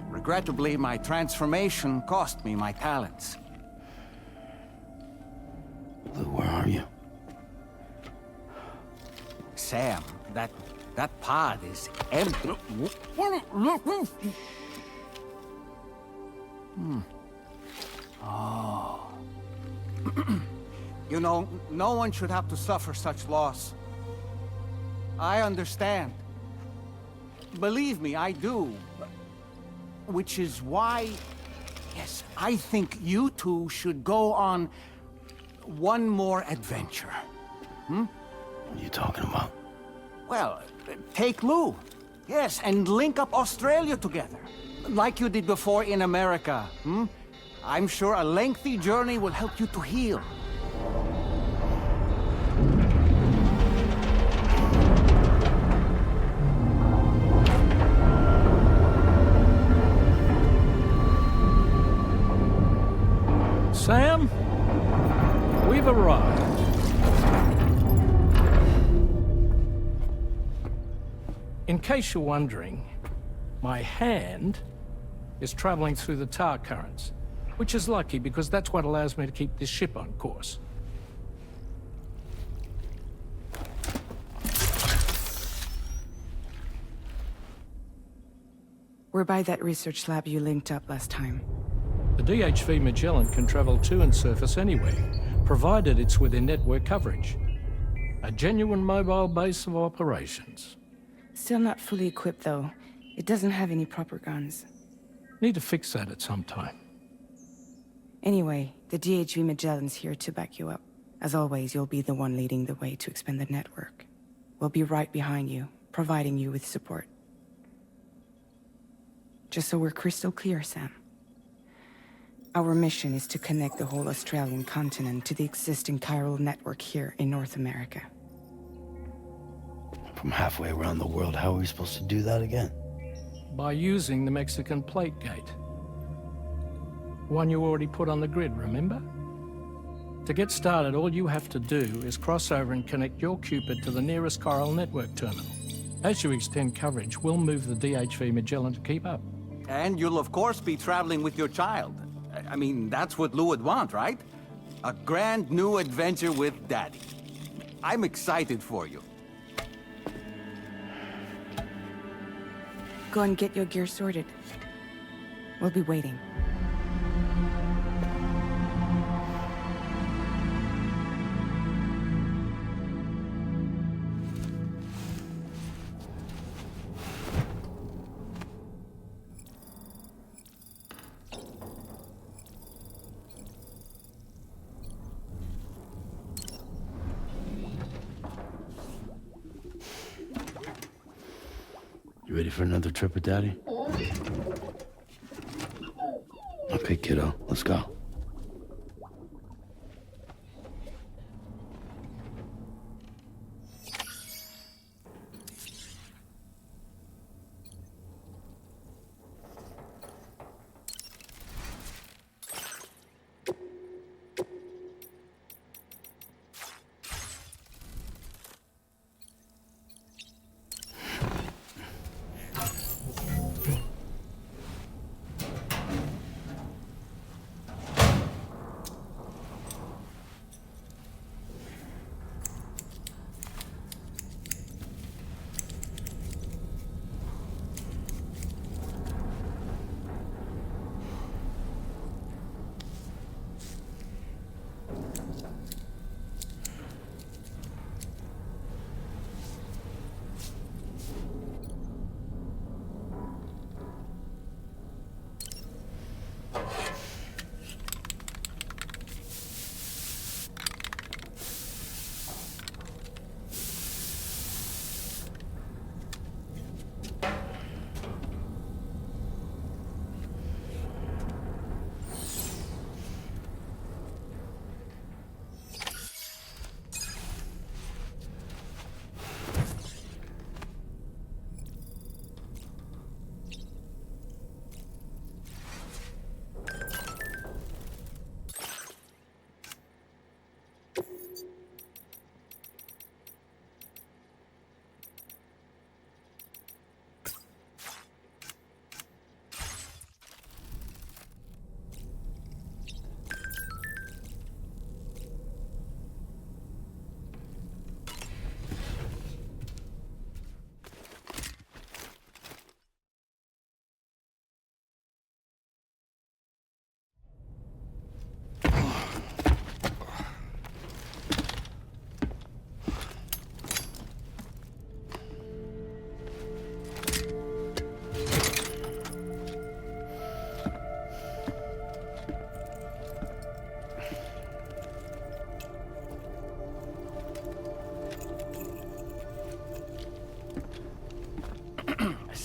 Regrettably, my transformation cost me my talents. Lou, where are you? Sam, that pod is empty. Oh. You know, no one should have to suffer such loss. I understand. Believe me, I do. Which is why, yes, I think you two should go on one more adventure. What are you talking about? Well, take Lou. Yes, and link up Australia together. Like you did before in America. I'm sure a lengthy journey will help you to heal. Sam, we've arrived. In case you're wondering, my hand is traveling through the tar currents, which is lucky because that's what allows me to keep this ship on course. We're by that research lab you linked up last time. The DHV Magellan can travel to and surface anywhere, provided it's within network coverage. A genuine mobile base of operations. Still not fully equipped, though. It doesn't have any proper guns. Need to fix that at some time. Anyway, the DHV Magellan's here to back you up. As always, you'll be the one leading the way to expand the network. We'll be right behind you, providing you with support. Just so we're crystal clear, Sam. Our mission is to connect the whole Australian continent to the existing chiral network here in North America. From halfway around the world, how are we supposed to do that again? By using the Mexican plate gate. One you already put on the grid, remember? To get started, all you have to do is cross over and connect your Cupid to the nearest chiral network terminal. As you extend coverage, we'll move the DHV Magellan to keep up. And you'll of course be traveling with your child. I mean, that's what Lou would want, right? A grand new adventure with Daddy. I'm excited for you. Go and get your gear sorted. We'll be waiting. You ready for another trip with Daddy? Okay, kiddo, let's go.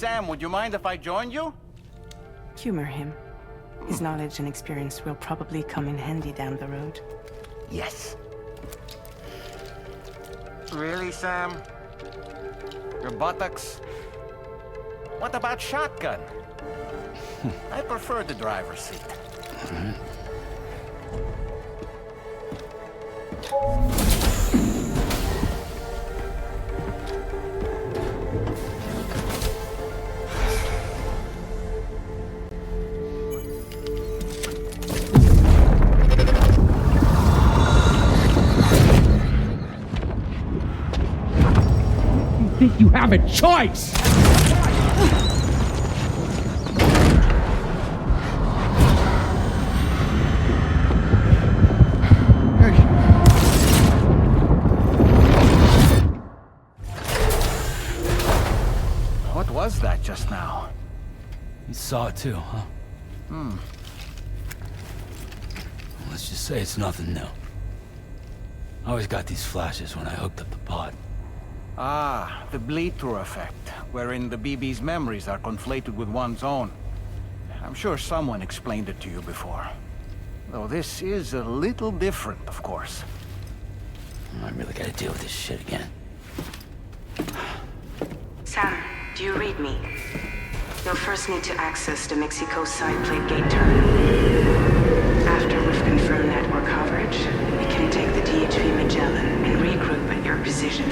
Sam, would you mind if I joined you? Humor him. His knowledge and experience will probably come in handy down the road. Yes. Really, Sam? Your buttocks? What about shotgun? I prefer the driver's seat. think you have a choice! What was that just now? You saw it too, huh? Let's just say it's nothing new. I always got these flashes when I hooked up the pod. Ah, the bleed-through effect, wherein the BB's memories are conflated with one's own. I'm sure someone explained it to you before. Though this is a little different, of course. I really gotta deal with this shit again. Sam, do you read me? You'll first need to access the Mexico side plate gate terminal. After we've confirmed network coverage, we can take the DHV Magellan and regroup at your position.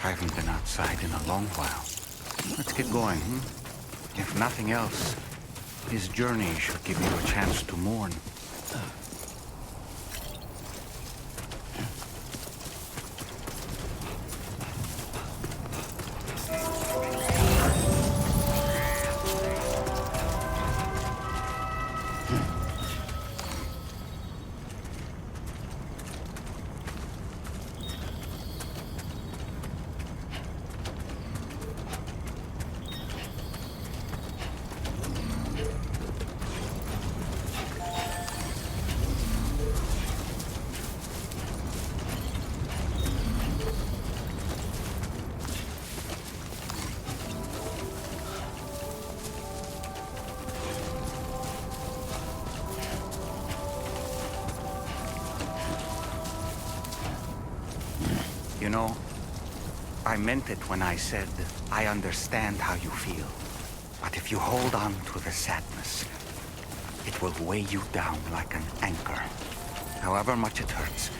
I haven't been outside in a long while. Let's get going, If nothing else, his journey should give you a chance to mourn. You know, I meant it when I said, I understand how you feel. But if you hold on to the sadness, it will weigh you down like an anchor. However much it hurts,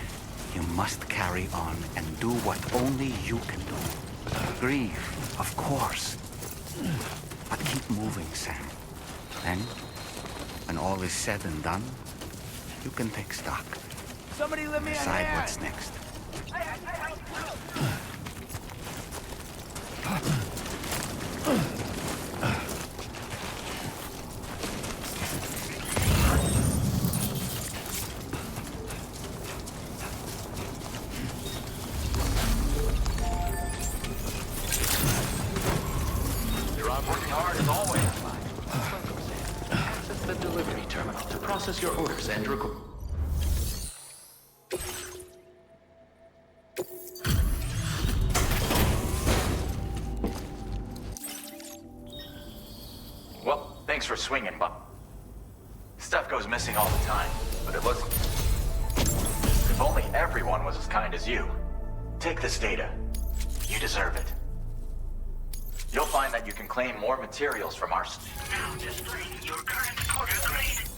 you must carry on and do what only you can do. Grieve, of course. But keep moving, Sam. Then, when all is said and done, you can take stock. Somebody let me decide what's next. You're out working hard as always. Access the delivery terminal to process your orders and record. Thanks for swinging, but stuff goes missing all the time, but it looks... If only everyone was as kind as you. Take this data. You deserve it. You'll find that you can claim more materials from our... Now displaying your current quarter grade.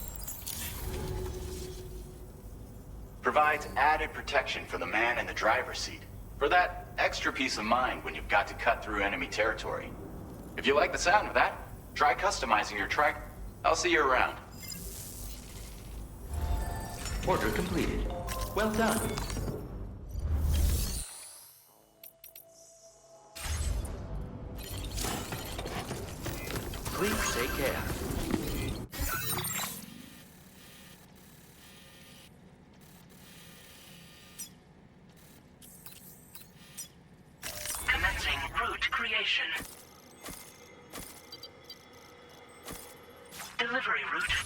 Provides added protection for the man in the driver's seat. For that extra peace of mind when you've got to cut through enemy territory. If you like the sound of that, try customizing your track. I'll see you around. Order completed. Well done. Please take care. location. Delivery route.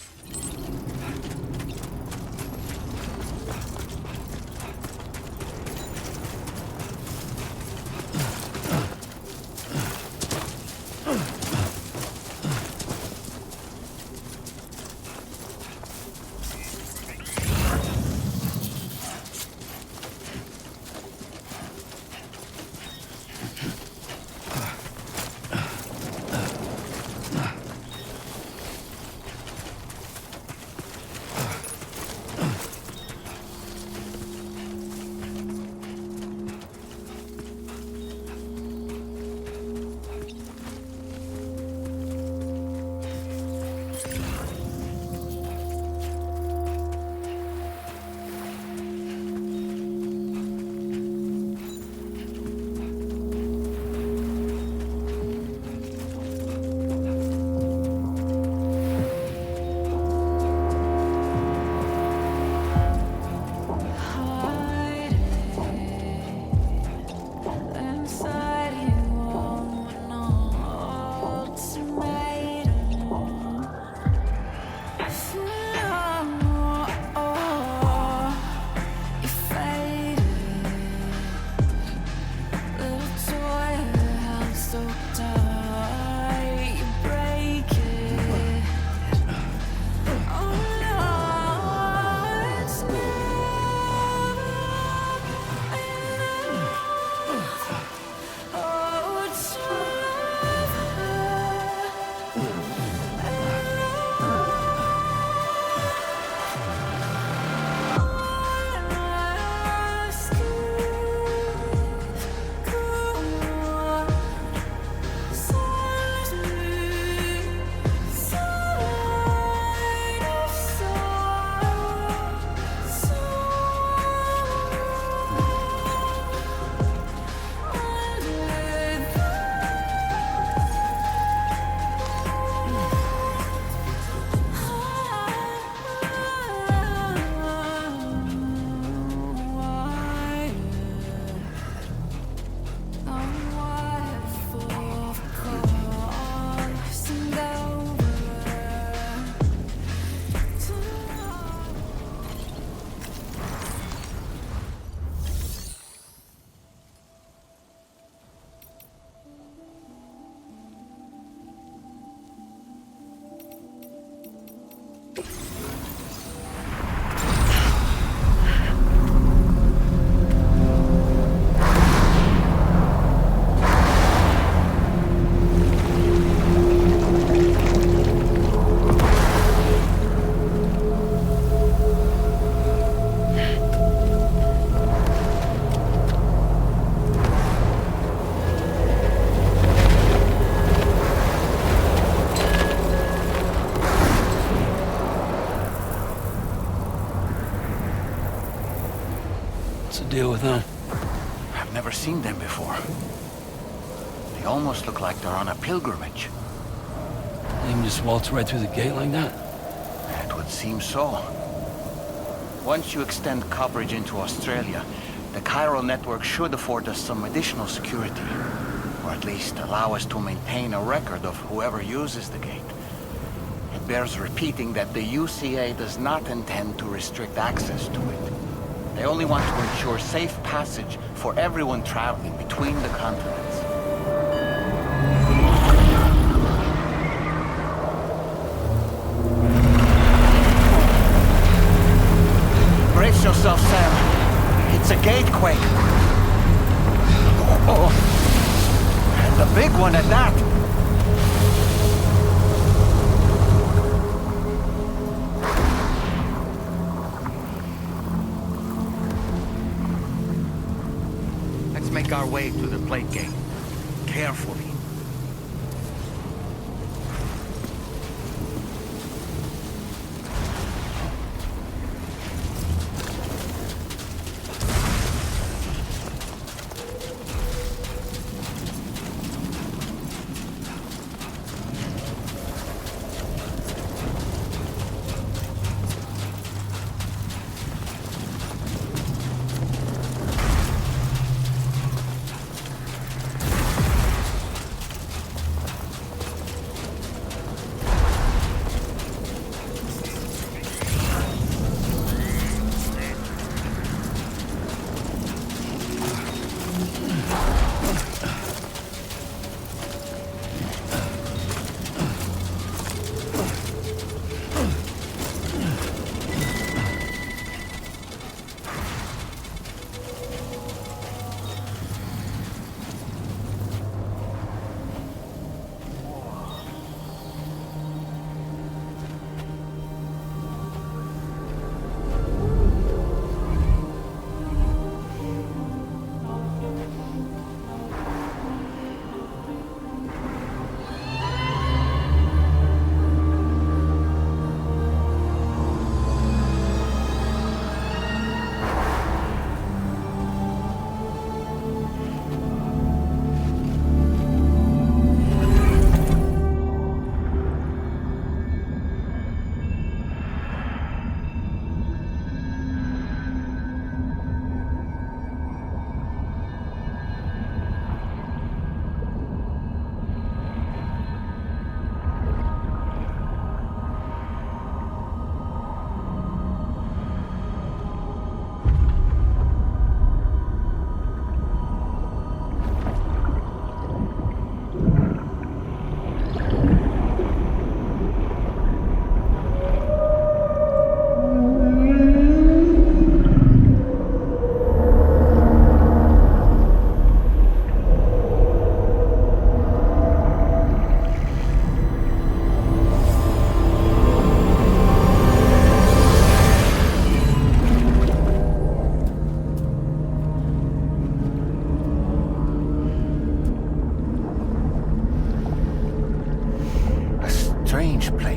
Deal with them? I've never seen them before. They almost look like they're on a pilgrimage. They can just waltz right through the gate like that? It would seem so. Once you extend coverage into Australia, the Chiral Network should afford us some additional security. Or at least allow us to maintain a record of whoever uses the gate. It bears repeating that the UCA does not intend to restrict access to it. They only want to ensure safe passage for everyone traveling between the continents. Brace yourself, Sam. It's a gatequake. Oh, and a big one at that. Make our way to the plate gate. Carefully.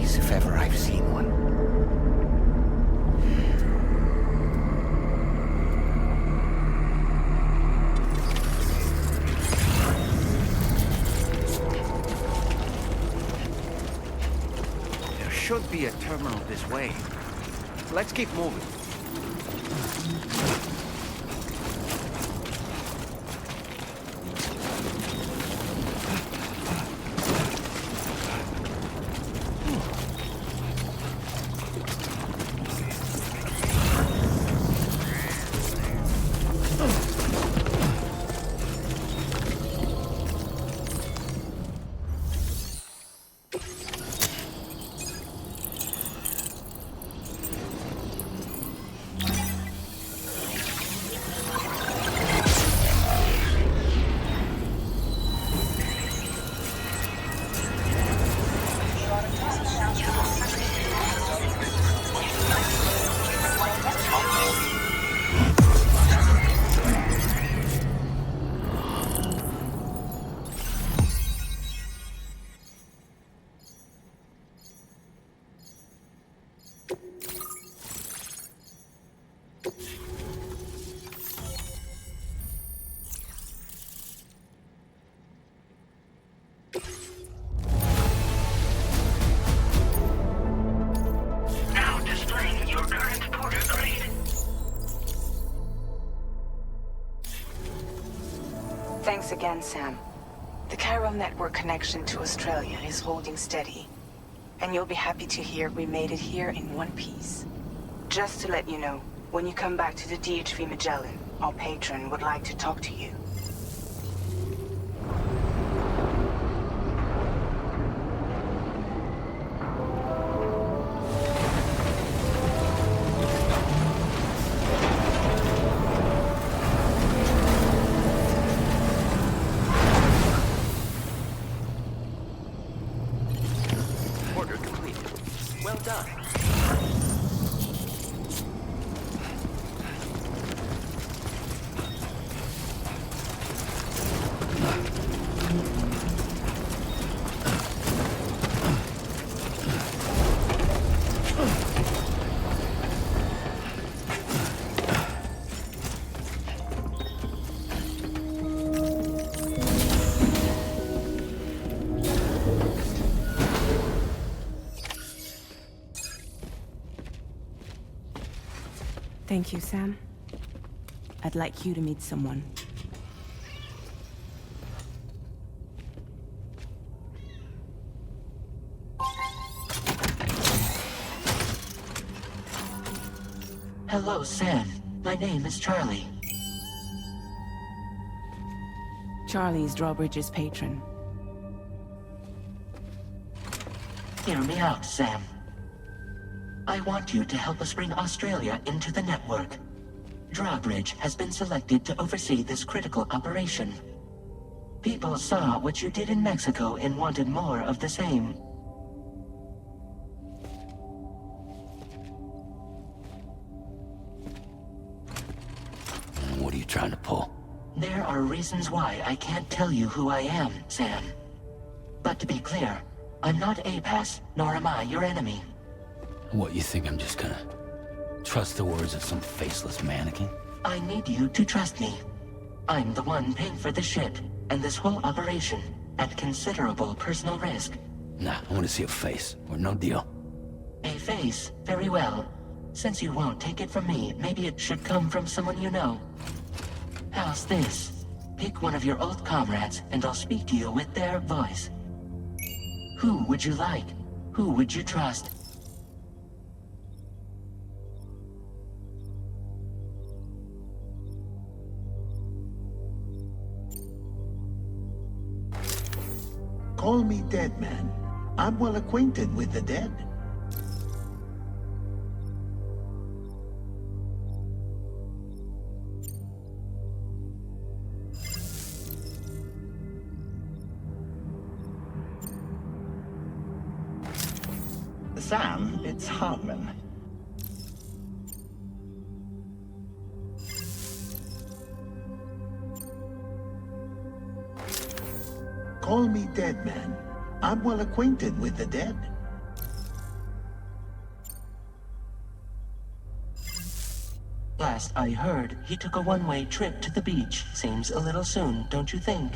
device if ever I've seen one. There should be a terminal this way. Let's keep moving. Thanks again, Sam. The Chiral Network connection to Australia is holding steady. And you'll be happy to hear we made it here in one piece. Just to let you know, when you come back to the DHV Magellan, our patron would like to talk to you. Thank you, Sam. I'd like you to meet someone. Hello, Sam. My name is Charlie. Charlie's Drawbridge's patron. Hear me out, Sam. I want you to help us bring Australia into the network. Drawbridge has been selected to oversee this critical operation. People saw what you did in Mexico and wanted more of the same. What are you trying to pull? There are reasons why I can't tell you who I am, Sam. But to be clear, I'm not APAS, nor am I your enemy. What, you think I'm just gonna trust the words of some faceless mannequin? I need you to trust me. I'm the one paying for the ship and this whole operation at considerable personal risk. Nah, I want to see a face, or no deal. A face? Very well. Since you won't take it from me, maybe it should come from someone you know. How's this? Pick one of your old comrades, and I'll speak to you with their voice. Who would you like? Who would you trust? Call me Dead Man. I'm well acquainted with the dead. Sam, it's Hartman. Call me Dead Man. I'm well acquainted with the dead. Last I heard, he took a one-way trip to the beach. Seems a little soon, don't you think?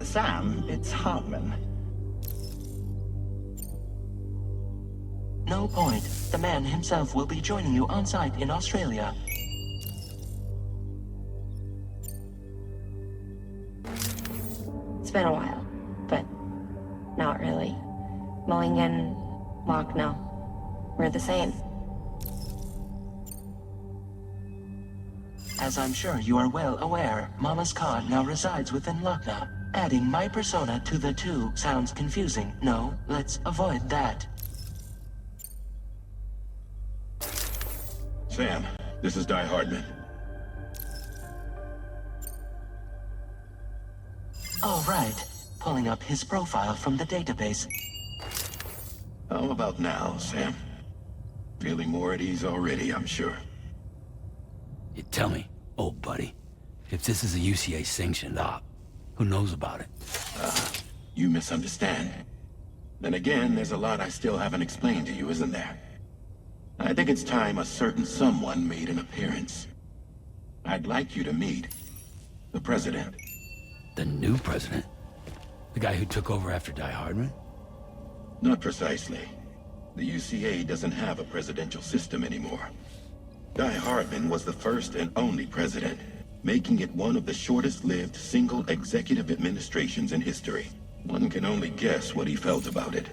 Sam, it's Hartman. No point. The man himself will be joining you on site in Australia. It's been a while, but not really. Mulligan, Locke, no. We're the same. As I'm sure you are well aware, Mama's car now resides within Lochna. Adding my persona to the two sounds confusing. No, let's avoid that. Sam, this is Di Hardman. All right. Pulling up his profile from the database. How about now, Sam? Feeling more at ease already, I'm sure. You tell me, old buddy, if this is a UCA sanctioned op, who knows about it? You misunderstand. Then again, there's a lot I still haven't explained to you, isn't there? I think it's time a certain someone made an appearance. I'd like you to meet the President. The new president? The guy who took over after Die Hardman? Not precisely. The UCA doesn't have a presidential system anymore. Die Hardman was the first and only president, making it one of the shortest-lived single executive administrations in history. One can only guess what he felt about it.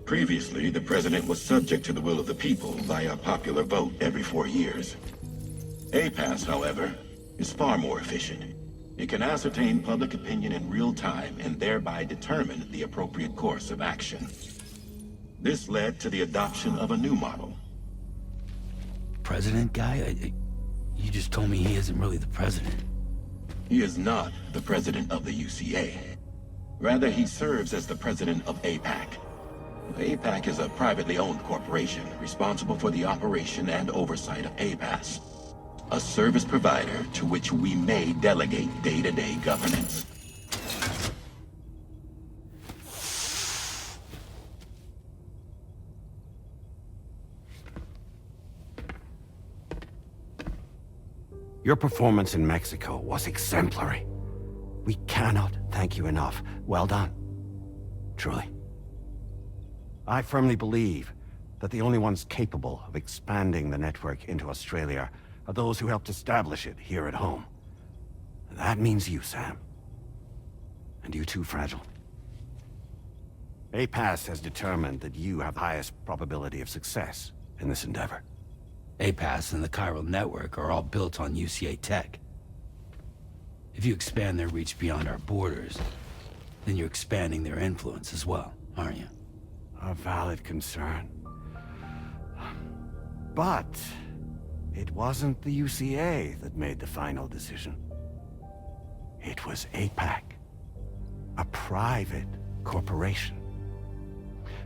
Previously, the president was subject to the will of the people via a popular vote every 4 years. APAS, however, is far more efficient. It can ascertain public opinion in real time and thereby determine the appropriate course of action. This led to the adoption of a new model. President guy? You just told me he isn't really the president. He is not the president of the UCA. Rather, he serves as the president of APAC. APAC is a privately owned corporation responsible for the operation and oversight of APAS, a service provider to which we may delegate day-to-day governance. Your performance in Mexico was exemplary. We cannot thank you enough. Well done. Truly. I firmly believe that the only ones capable of expanding the network into Australia are those who helped establish it here at home. That means you, Sam. And you too, Fragile. APAS has determined that you have the highest probability of success in this endeavor. APAS and the Chiral Network are all built on UCA tech. If you expand their reach beyond our borders, then you're expanding their influence as well, aren't you? A valid concern. But it wasn't the UCA that made the final decision. It was APAC, a private corporation.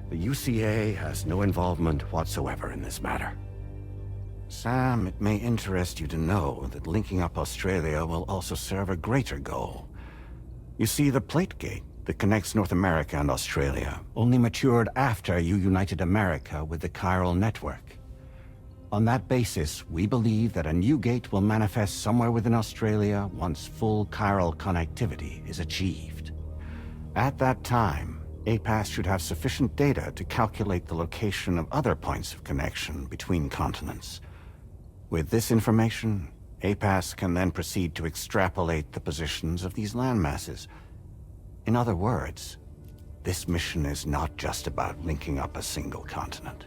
The UCA has no involvement whatsoever in this matter. Sam, it may interest you to know that linking up Australia will also serve a greater goal. You see, the plate gate that connects North America and Australia only matured after you united America with the Chiral Network. On that basis, we believe that a new gate will manifest somewhere within Australia once full chiral connectivity is achieved. At that time, APAS should have sufficient data to calculate the location of other points of connection between continents. With this information, APAS can then proceed to extrapolate the positions of these landmasses. In other words, this mission is not just about linking up a single continent.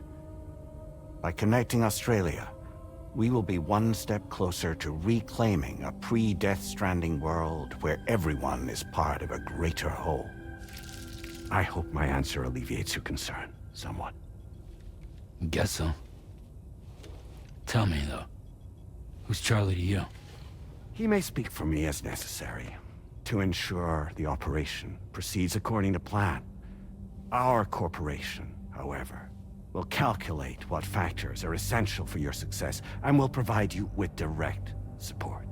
By connecting Australia, we will be one step closer to reclaiming a pre-Death Stranding world where everyone is part of a greater whole. I hope my answer alleviates your concern somewhat. Guess so. Tell me, though, who's Charlie to you? He may speak for me as necessary to ensure the operation proceeds according to plan. Our corporation, however, will calculate what factors are essential for your success and will provide you with direct support.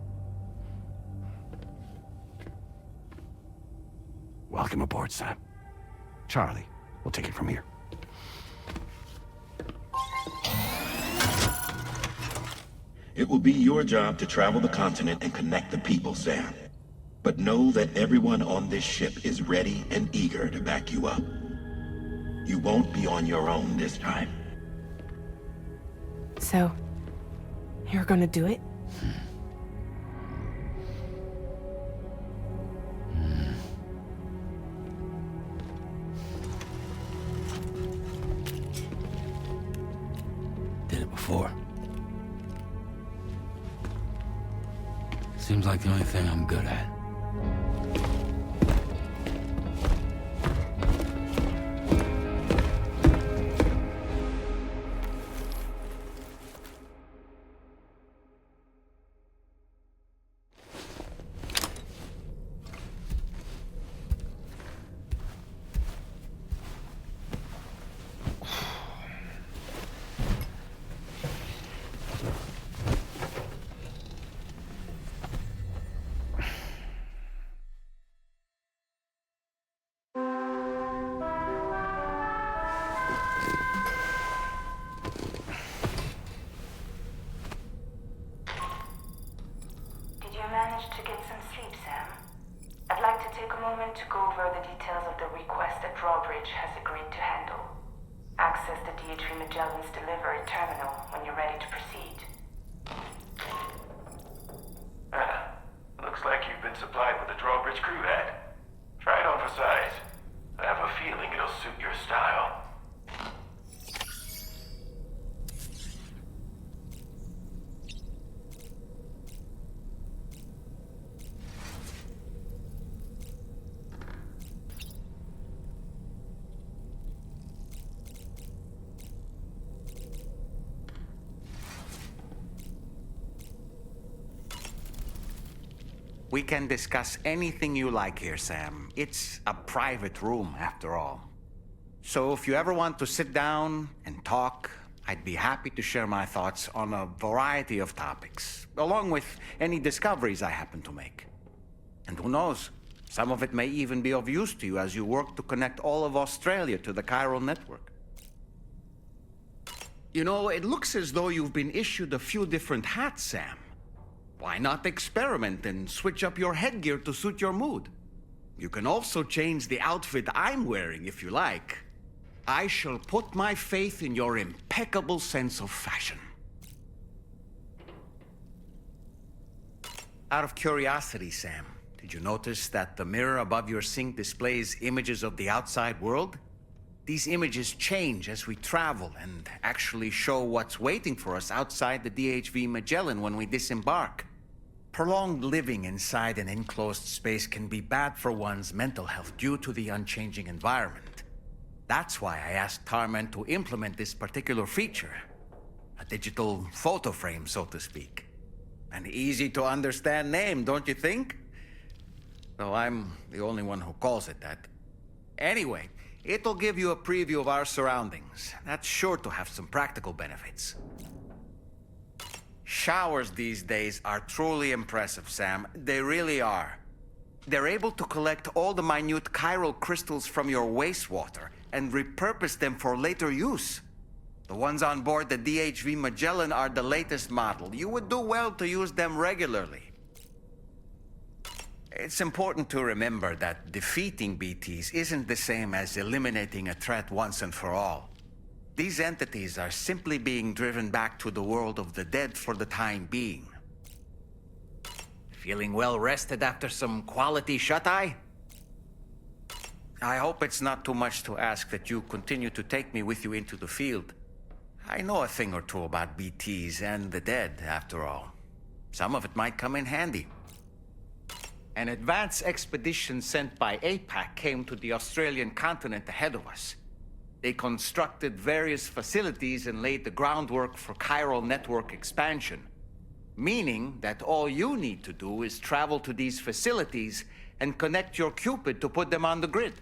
Welcome aboard, Sam. Charlie, we'll take it from here. It will be your job to travel the continent and connect the people, Sam. But know that everyone on this ship is ready and eager to back you up. You won't be on your own this time. So, you're gonna do it? Did it before. Seems like the only thing I'm good at. Managed to get some sleep, Sam? I'd like to take a moment to go over the details of the request that Drawbridge has agreed to handle. Access the DHV Magellan's delivery terminal when you're ready to proceed. Looks like you've been supplied with a Drawbridge crew hat. Try it on for size. I have a feeling it'll suit your style. We can discuss anything you like here, Sam. It's a private room, after all. So if you ever want to sit down and talk, I'd be happy to share my thoughts on a variety of topics, along with any discoveries I happen to make. And who knows, some of it may even be of use to you as you work to connect all of Australia to the Chiral Network. You know, it looks as though you've been issued a few different hats, Sam. Why not experiment and switch up your headgear to suit your mood? You can also change the outfit I'm wearing if you like. I shall put my faith in your impeccable sense of fashion. Out of curiosity, Sam, did you notice that the mirror above your sink displays images of the outside world? These images change as we travel and actually show what's waiting for us outside the DHV Magellan when we disembark. Prolonged living inside an enclosed space can be bad for one's mental health due to the unchanging environment. That's why I asked Tarman to implement this particular feature. A digital photo frame, so to speak. An easy-to-understand name, don't you think? Though I'm the only one who calls it that. Anyway, it'll give you a preview of our surroundings. That's sure to have some practical benefits. Showers these days are truly impressive, Sam. They really are. They're able to collect all the minute chiral crystals from your wastewater and repurpose them for later use. The ones on board the DHV Magellan are the latest model. You would do well to use them regularly. It's important to remember that defeating BTs isn't the same as eliminating a threat once and for all. These entities are simply being driven back to the world of the dead for the time being. Feeling well rested after some quality shut-eye? I hope it's not too much to ask that you continue to take me with you into the field. I know a thing or two about BTs and the dead, after all. Some of it might come in handy. An advance expedition sent by APAC came to the Australian continent ahead of us. They constructed various facilities and laid the groundwork for Chiral Network expansion. Meaning that all you need to do is travel to these facilities and connect your Cupid to put them on the grid.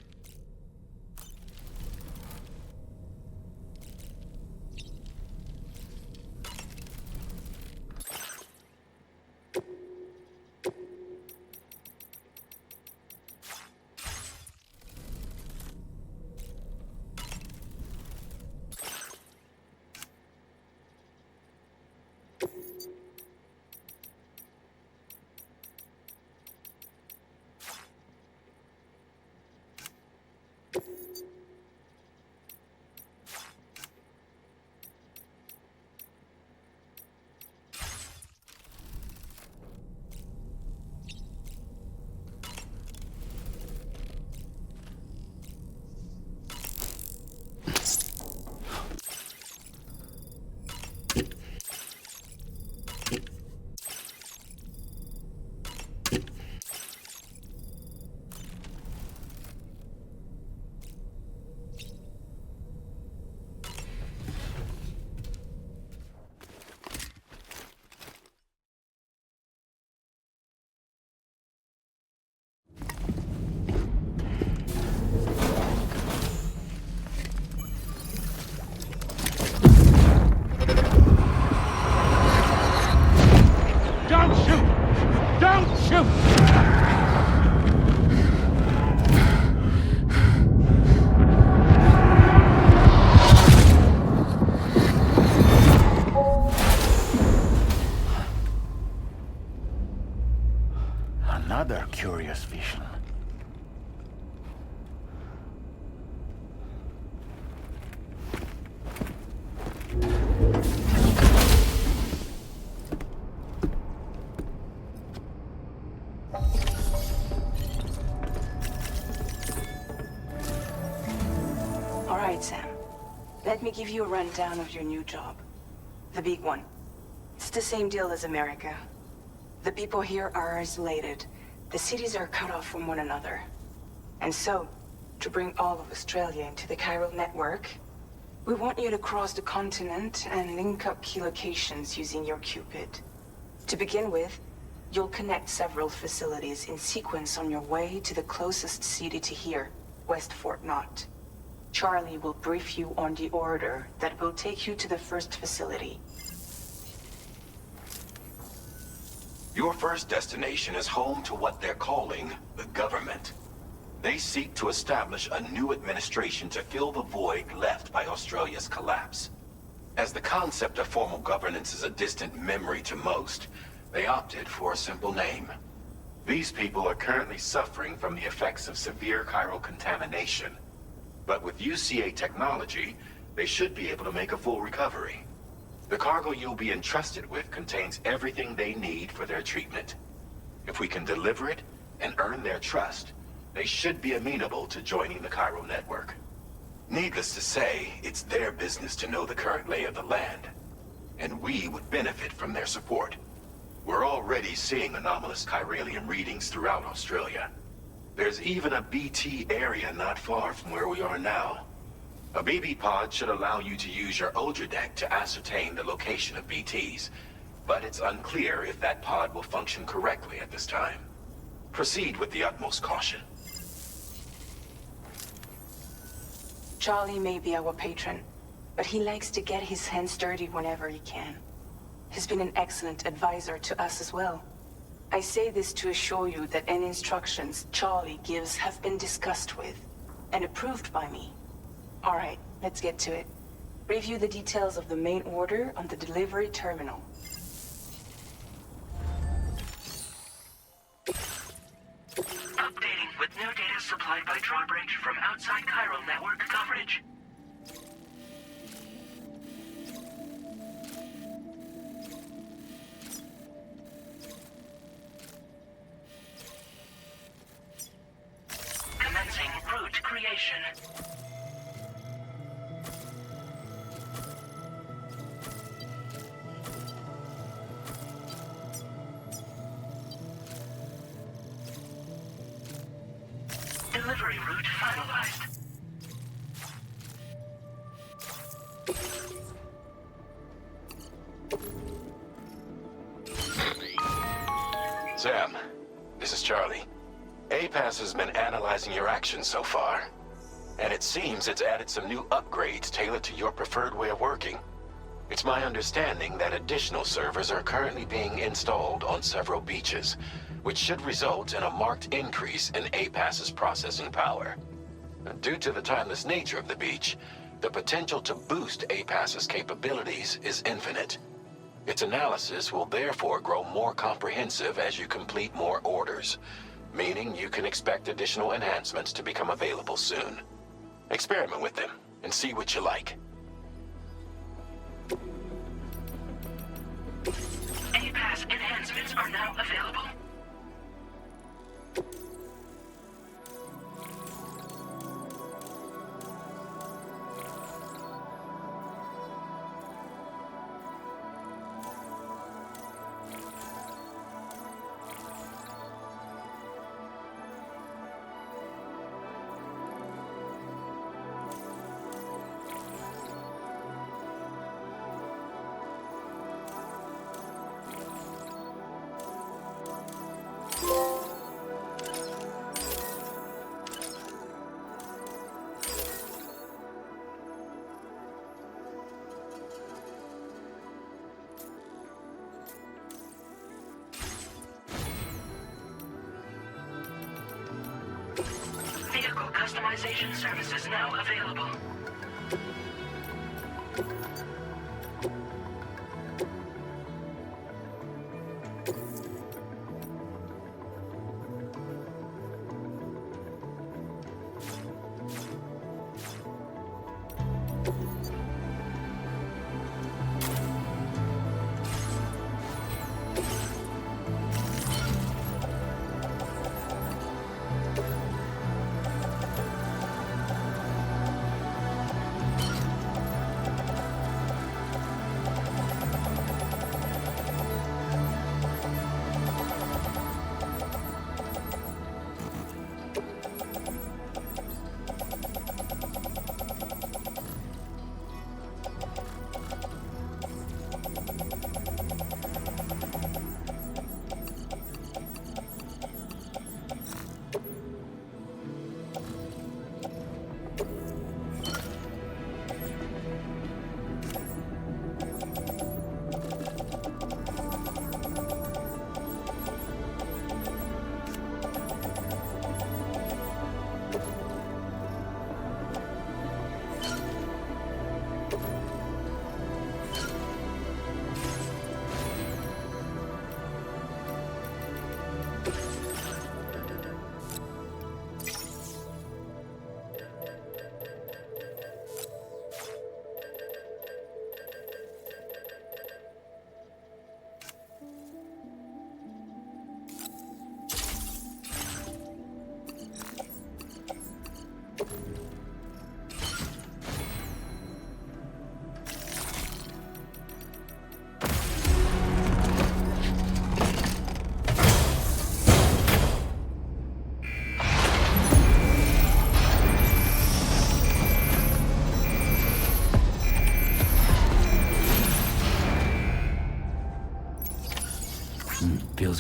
Alright, Sam. Let me give you a rundown of your new job. The big one. It's the same deal as America. The people here are isolated. The cities are cut off from one another. And so, to bring all of Australia into the Chiral Network, we want you to cross the continent and link up key locations using your Cupid. To begin with, you'll connect several facilities in sequence on your way to the closest city to here, West Fort Knott. Charlie will brief you on the order that will take you to the first facility. Your first destination is home to what they're calling the government. They seek to establish a new administration to fill the void left by Australia's collapse. As the concept of formal governance is a distant memory to most, they opted for a simple name. These people are currently suffering from the effects of severe chiral contamination. But with UCA technology, they should be able to make a full recovery. The cargo you'll be entrusted with contains everything they need for their treatment. If we can deliver it and earn their trust, they should be amenable to joining the Chiral Network. Needless to say, it's their business to know the current lay of the land, and we would benefit from their support. We're already seeing anomalous chiralium readings throughout Australia. There's even a BT area not far from where we are now. A BB pod should allow you to use your Ultra deck to ascertain the location of BTs, but it's unclear if that pod will function correctly at this time. Proceed with the utmost caution. Charlie may be our patron, but he likes to get his hands dirty whenever he can. He's been an excellent advisor to us as well. I say this to assure you that any instructions Charlie gives have been discussed with and approved by me. All right, let's get to it. Review the details of the main order on the delivery terminal. Updating with new data supplied by Drawbridge from outside Chiral Network coverage. Commencing route creation. Delivery route finalized. Sam, this is Charlie. APAS has been analyzing your actions so far, and it seems it's added some new upgrades tailored to your preferred way of working. It's my understanding that additional servers are currently being installed on several beaches, which should result in a marked increase in APAS's processing power. Due to the timeless nature of the beach, the potential to boost APAS's capabilities is infinite. Its analysis will therefore grow more comprehensive as you complete more orders, meaning you can expect additional enhancements to become available soon. Experiment with them and see what you like. APAS enhancements are now available. Vehicle customization services now available.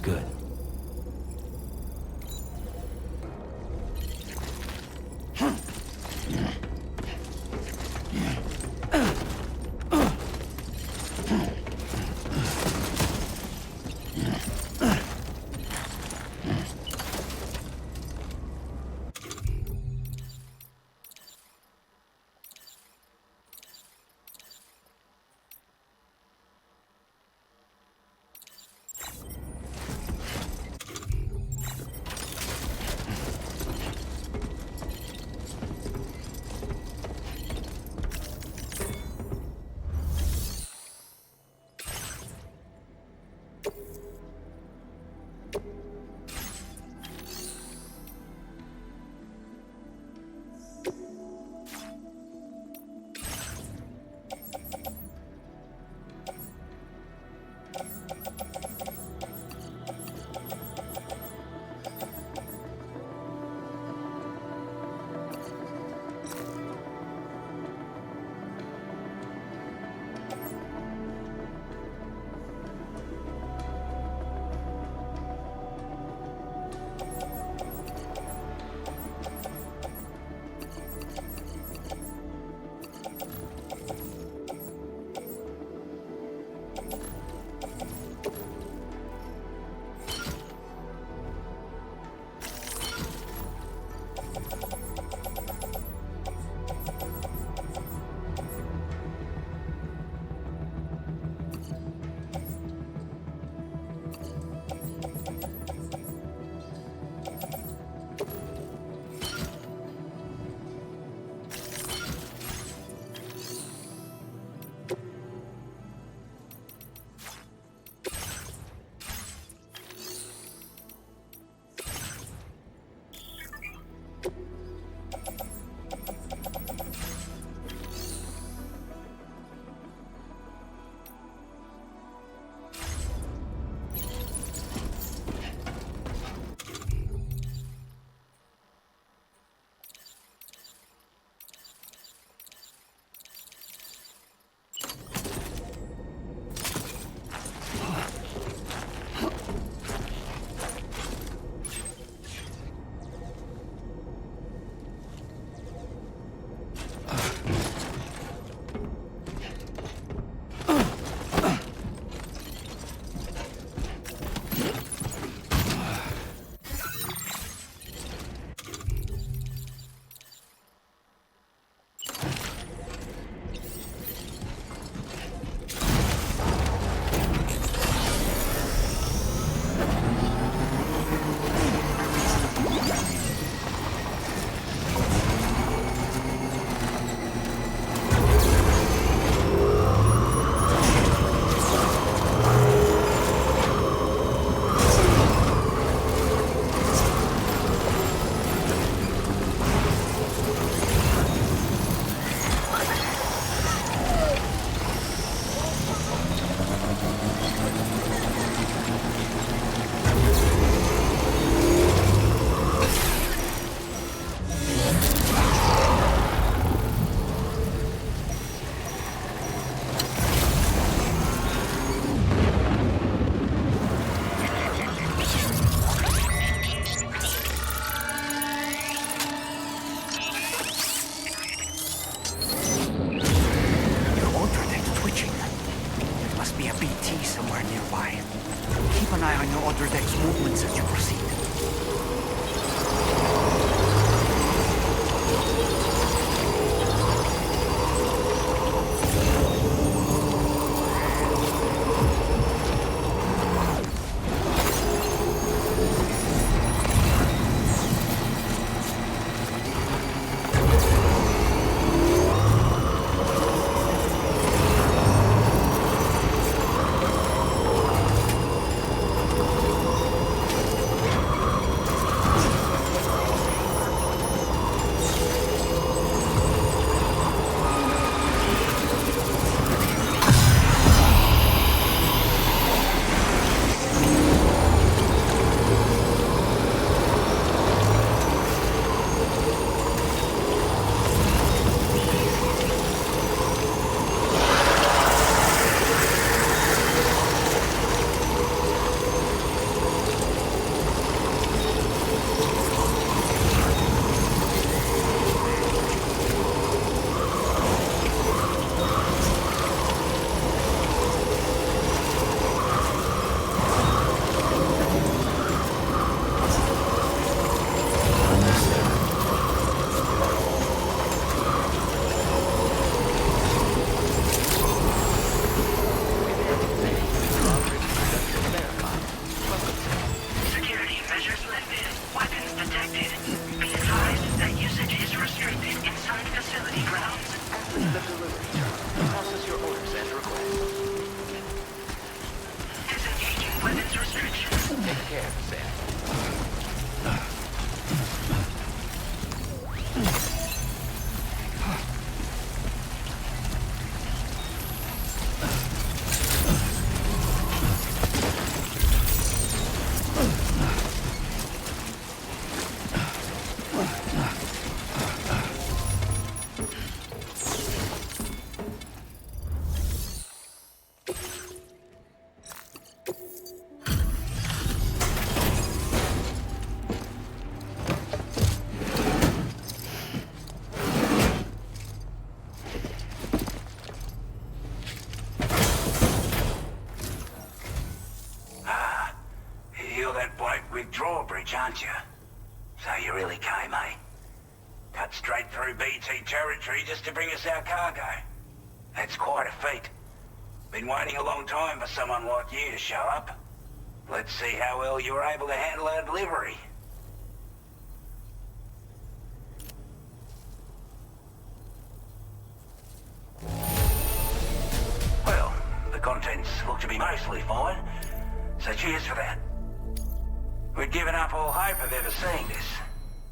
Feels good. restricted inside facility grounds. The delivery terminal. Process your orders as requested. Disengaging weapons restrictions. Take care, Sam. Drawbridge, aren't you? So you really came, eh? Cut straight through BT territory just to bring us our cargo. That's quite a feat. Been waiting a long time for someone like you to show up. Let's see how well you were able to handle our delivery. Well, the contents look to be mostly fine, so cheers for that. We'd given up all hope of ever seeing this.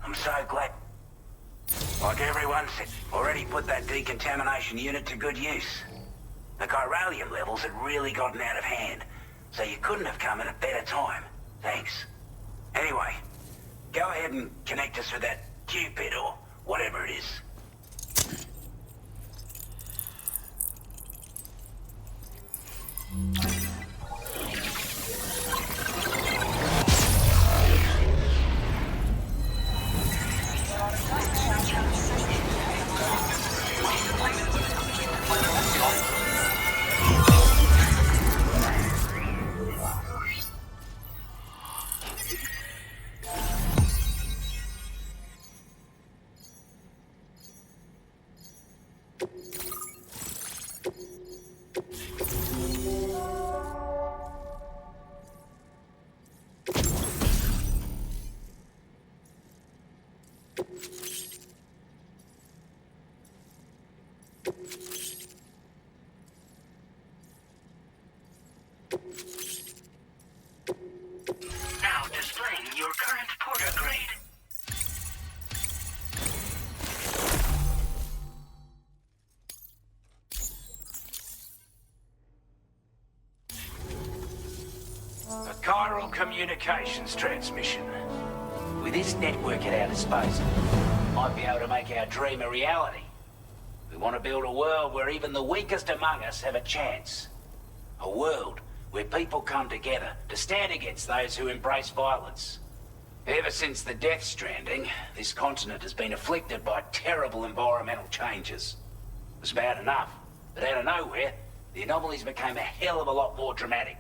I'm so glad. Like everyone said, already put that decontamination unit to good use. The chiralium levels had really gotten out of hand, so you couldn't have come at a better time. Thanks. Anyway, go ahead and connect us with that Cupid or whatever it is. Now displaying your current porter grade. A chiral communications transmission. With this network at our disposal, might be able to make our dream a reality. We want to build a world where even the weakest among us have a chance. A world where people come together to stand against those who embrace violence. Ever since the Death Stranding, this continent has been afflicted by terrible environmental changes. It was bad enough, but out of nowhere, the anomalies became a hell of a lot more dramatic.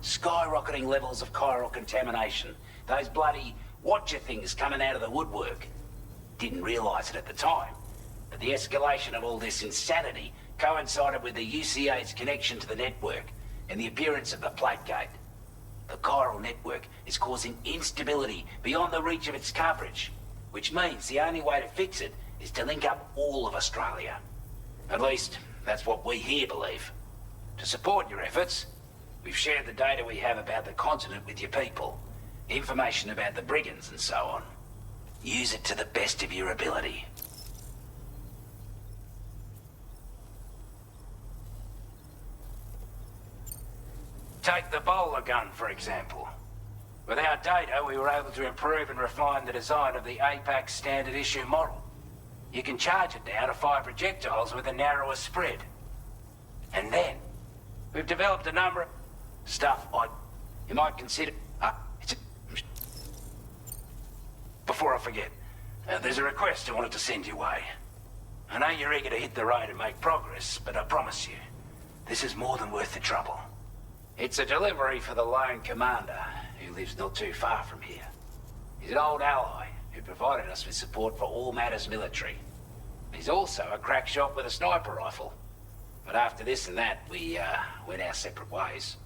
Skyrocketing levels of chiral contamination, those bloody watcher things coming out of the woodwork. Didn't realize it at the time, but the escalation of all this insanity coincided with the UCA's connection to the network and the appearance of the plate gate. The chiral network is causing instability beyond the reach of its coverage, which means the only way to fix it is to link up all of Australia. At least, that's what we here believe. To support your efforts, we've shared the data we have about the continent with your people, information about the brigands and so on. Use it to the best of your ability. Take the bowler gun, for example. With our data, we were able to improve and refine the design of the APAC standard issue model. You can charge it now to fire projectiles with a narrower spread. And then, we've developed a number of stuff you might consider... Before I forget, there's a request I wanted to send your way. I know you're eager to hit the road and make progress, but I promise you, this is more than worth the trouble. It's a delivery for the lone commander, who lives not too far from here. He's an old ally who provided us with support for all matters military. He's also a crack shot with a sniper rifle. But after this and that, we went our separate ways.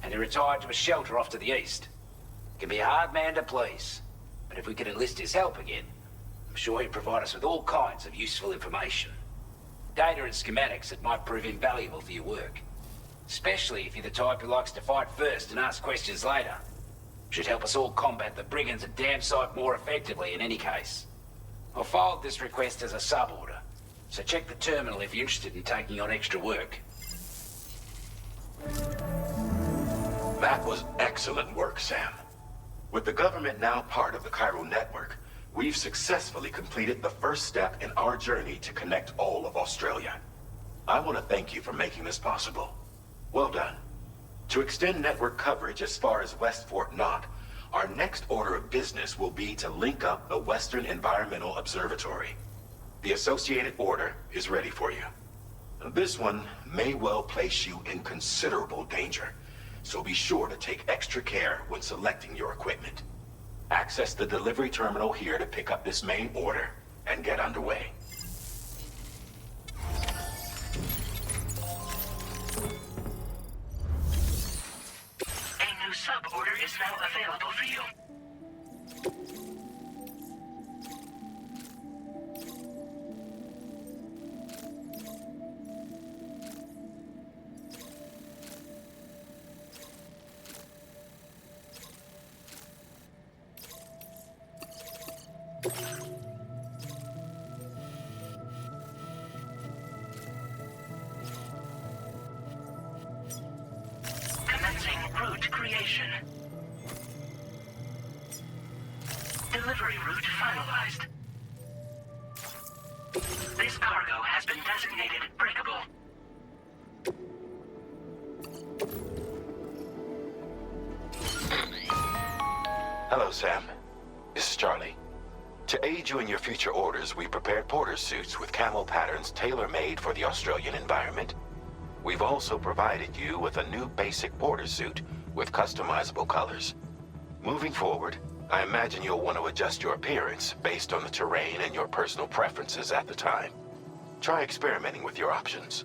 And he retired to a shelter off to the east. Can be a hard man to please, but if we could enlist his help again, I'm sure he'd provide us with all kinds of useful information. Data and schematics that might prove invaluable for your work. Especially if you're the type who likes to fight first and ask questions later. Should help us all combat the brigands a damn sight more effectively in any case. I'll filed this request as a sub-order, so check the terminal if you're interested in taking on extra work. That was excellent work, Sam. With the government now part of the Chiral Network, we've successfully completed the first step in our journey to connect all of Australia. I want to thank you for making this possible. Well done. To extend network coverage as far as West Fort Knott, our next order of business will be to link up the Western Environmental Observatory. The associated order is ready for you. This one may well place you in considerable danger, so be sure to take extra care when selecting your equipment. Access the delivery terminal here to pick up this main order and get underway. A new sub-order is now available for you. Commencing route creation. Delivery route finalized. This cargo has been designated breakable. Hello, Sam. This is Charlie. To aid you in your future orders, we prepared porter suits with camo patterns tailor-made for the Australian environment. We've also provided you with a new basic porter suit with customizable colors. Moving forward, I imagine you'll want to adjust your appearance based on the terrain and your personal preferences at the time. Try experimenting with your options.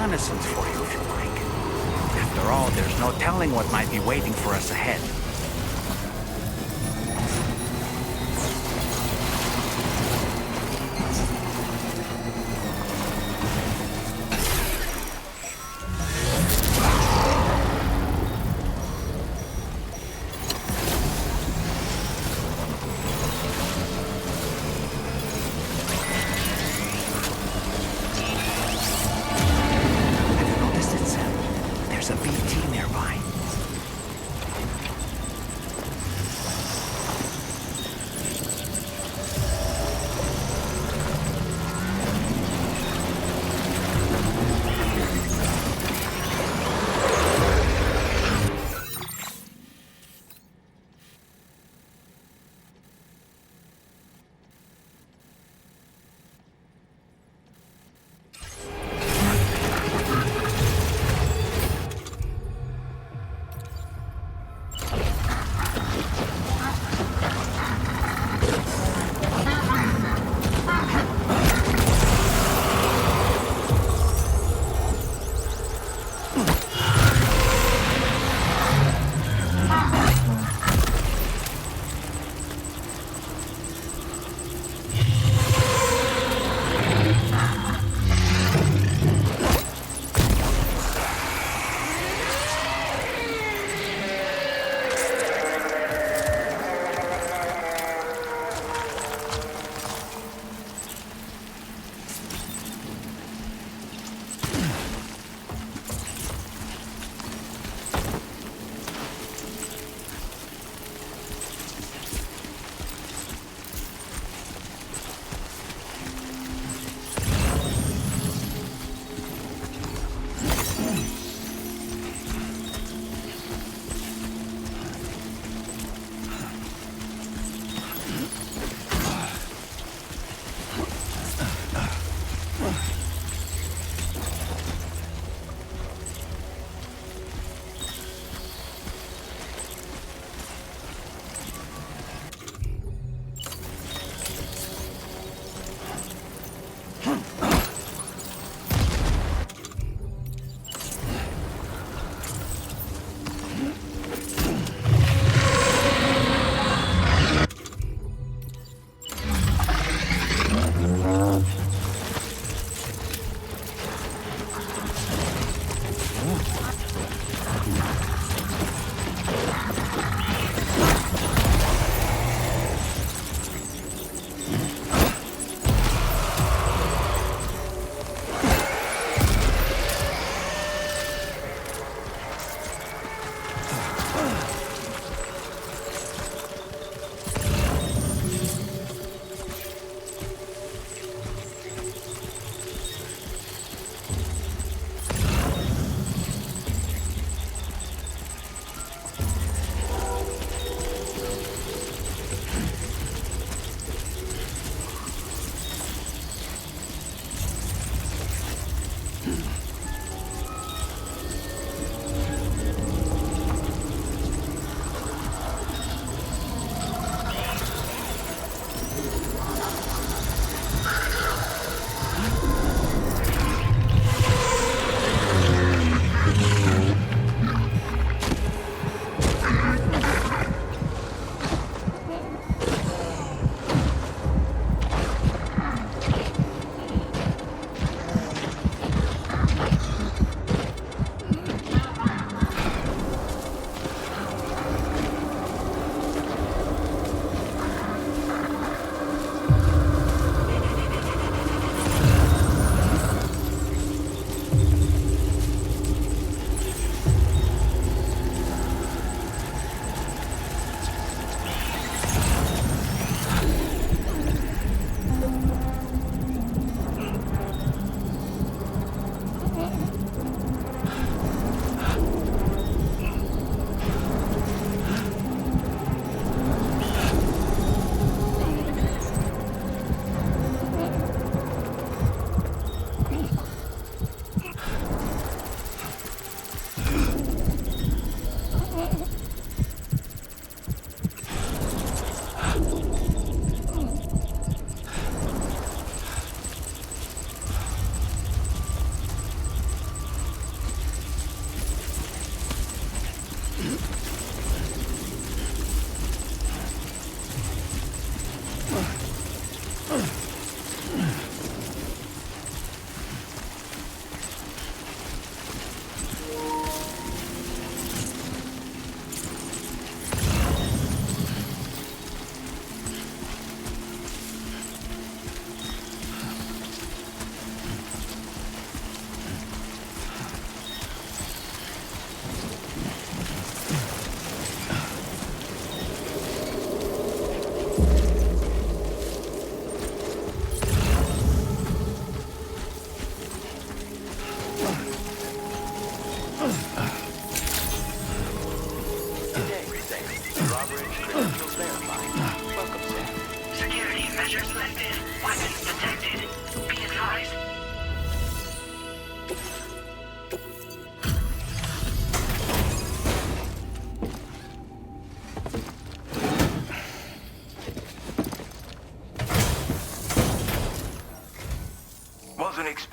reconnaissance for you if you like. After all, there's no telling what might be waiting for us ahead.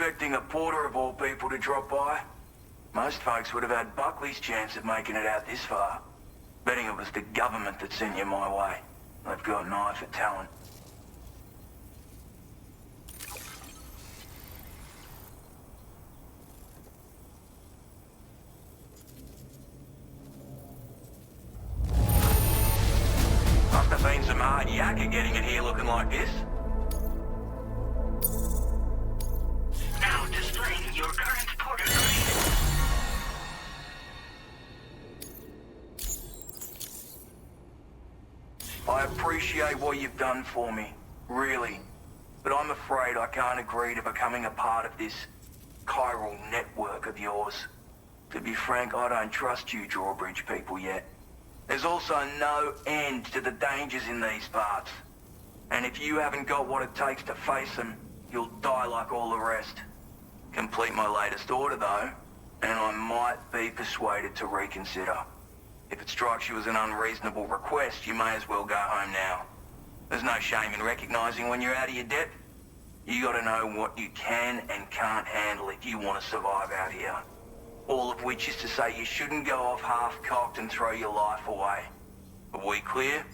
expecting a porter of all people to drop by. Most folks would have had Buckley's chance of making it out this far. Betting it was the government that sent you my way. They've got an eye for talent. Must have been some hard yakka getting it here looking like this. Now displaying your current porter grade. I appreciate what you've done for me, really. But I'm afraid I can't agree to becoming a part of this chiral network of yours. To be frank, I don't trust you drawbridge people yet. There's also no end to the dangers in these parts. And if you haven't got what it takes to face them, you'll die like all the rest. Complete my latest order though, and I might be persuaded to reconsider. If it strikes you as an unreasonable request, you may as well go home now. There's no shame in recognizing when you're out of your depth. You gotta know what you can and can't handle if you want to survive out here. All of which is to say you shouldn't go off half-cocked and throw your life away. Are we clear?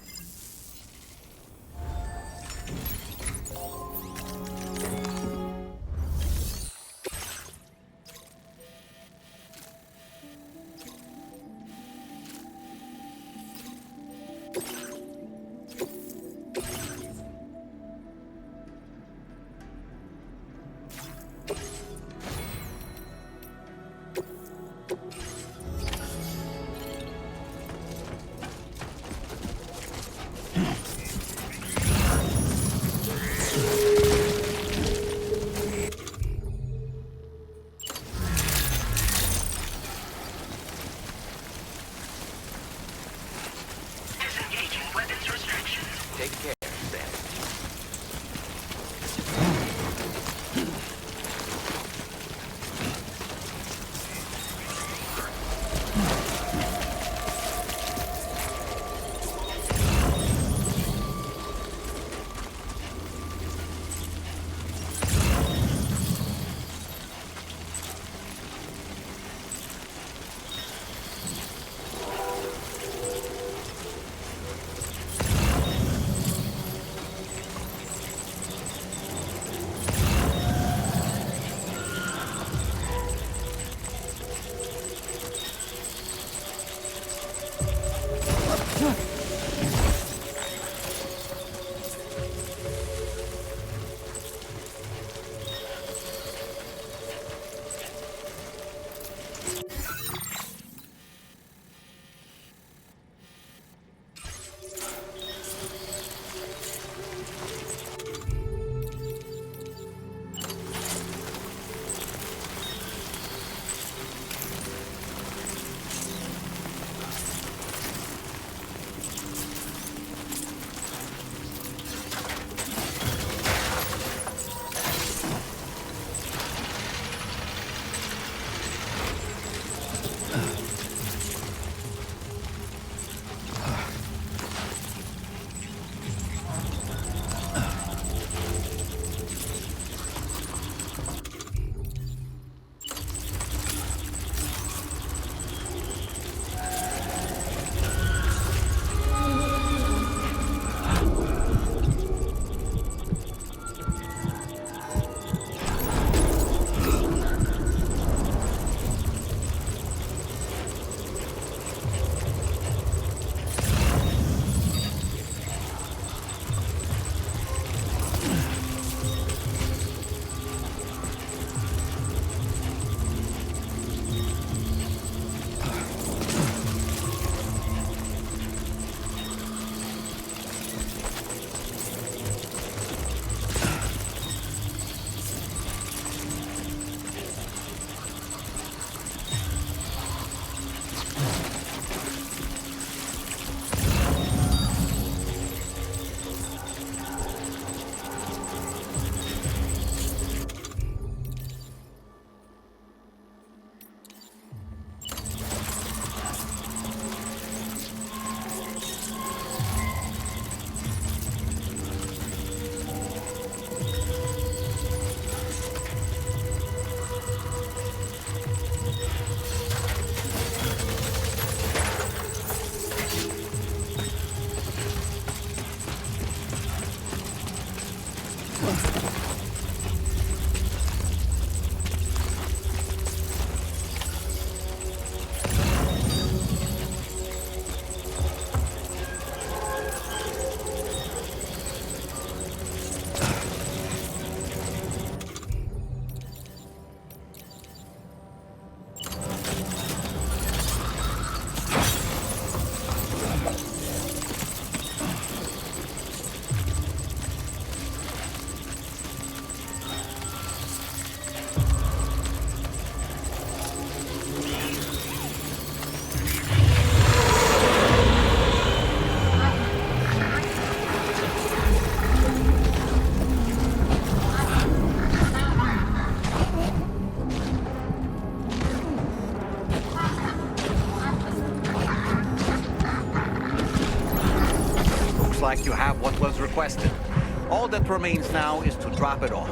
like you have what was requested. All that remains now is to drop it off.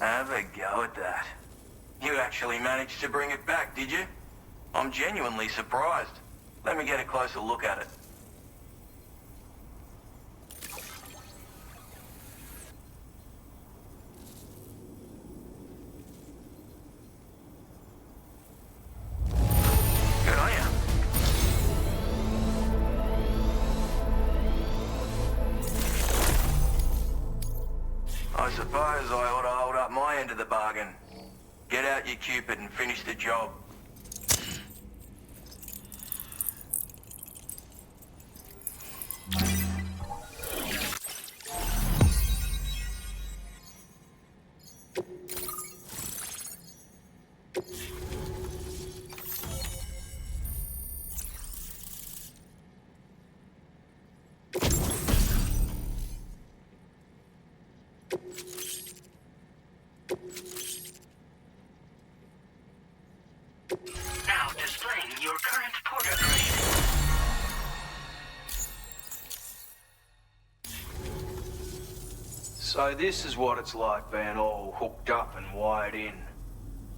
Have a go at that. You actually managed to bring it back, did you? I'm genuinely surprised. Let me get a closer look at it. Good on ya. I suppose I ought to hold up my end of the bargain. Get out your Cupid and finish the job. Now displaying your current porter grade. So this is what it's like being all hooked up and wired in.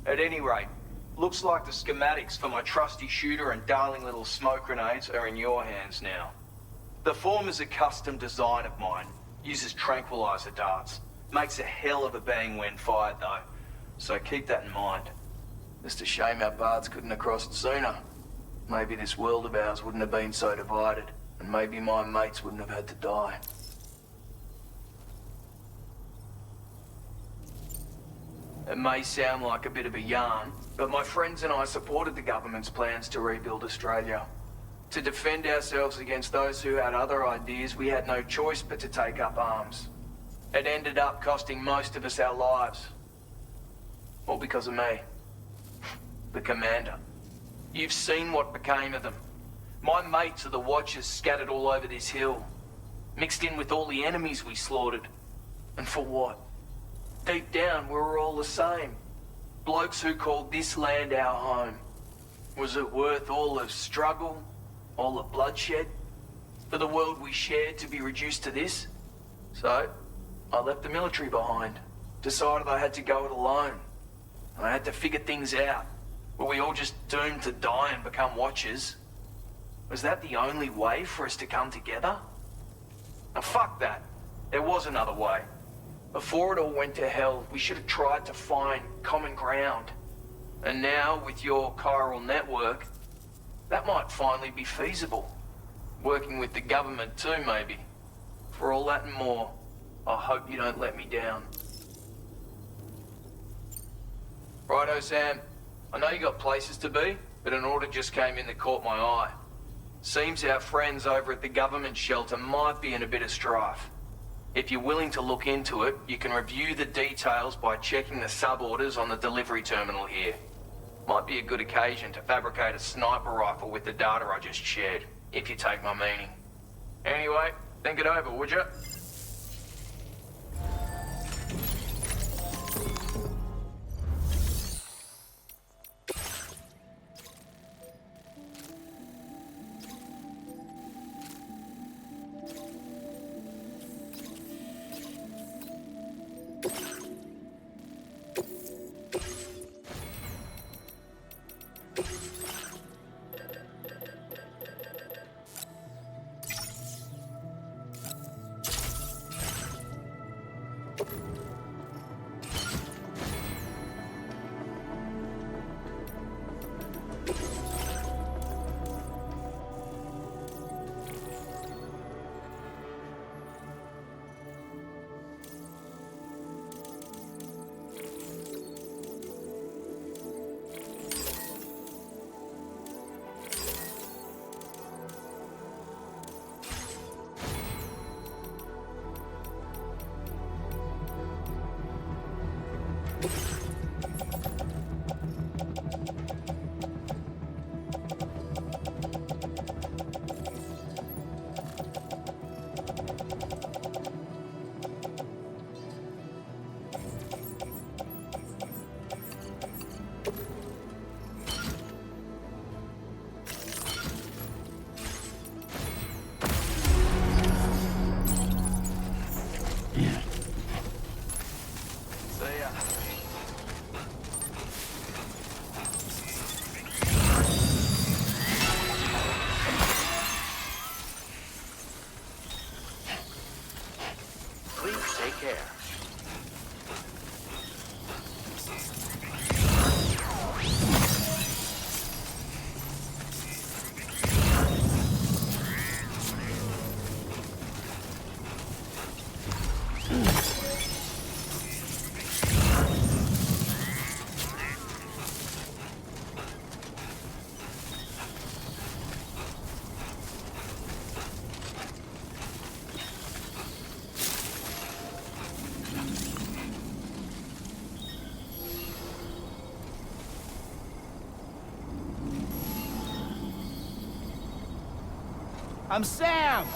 At any rate, looks like the schematics for my trusty shooter and darling little smoke grenades are in your hands now. The form is a custom design of mine. Uses tranquilizer darts. Makes a hell of a bang when fired though. So keep that in mind. Just a shame our paths couldn't have crossed sooner. Maybe this world of ours wouldn't have been so divided, and maybe my mates wouldn't have had to die. It may sound like a bit of a yarn, but my friends and I supported the government's plans to rebuild Australia. To defend ourselves against those who had other ideas, we had no choice but to take up arms. It ended up costing most of us our lives. All because of me. The commander. You've seen what became of them. My mates are the Watchers scattered all over this hill. Mixed in with all the enemies we slaughtered. And for what? Deep down, we were all the same. Blokes who called this land our home. Was it worth all the struggle? All the bloodshed? For the world we shared to be reduced to this? So, I left the military behind. Decided I had to go it alone. I had to figure things out. Were we all just doomed to die and become Watchers? Was that the only way for us to come together? Now fuck that. There was another way. Before it all went to hell, we should have tried to find common ground. And now, with your Chiral Network, that might finally be feasible. Working with the government too, maybe. For all that and more, I hope you don't let me down. Righto, Sam. I know you got places to be, but an order just came in that caught my eye. Seems our friends over at the government shelter might be in a bit of strife. If you're willing to look into it, you can review the details by checking the sub-orders on the delivery terminal here. Might be a good occasion to fabricate a sniper rifle with the data I just shared, if you take my meaning. Anyway, think it over, would you? I'm Sam!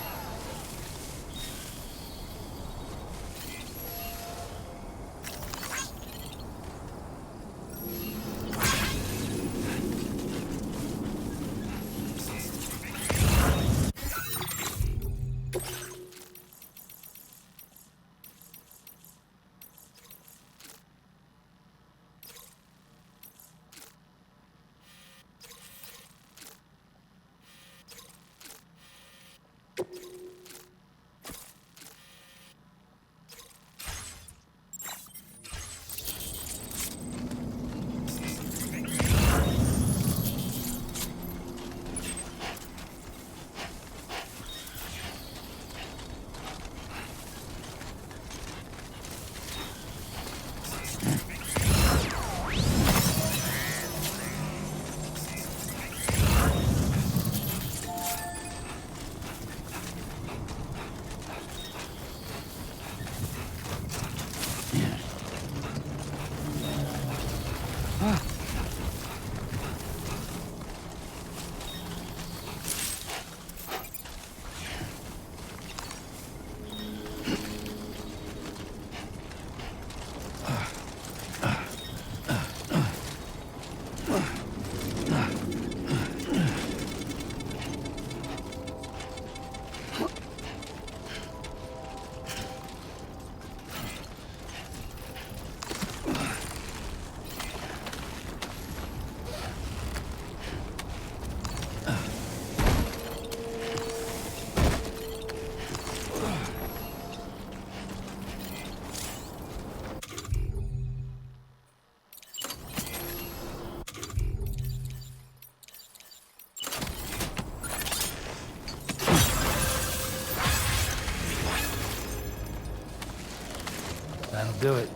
That'll do it.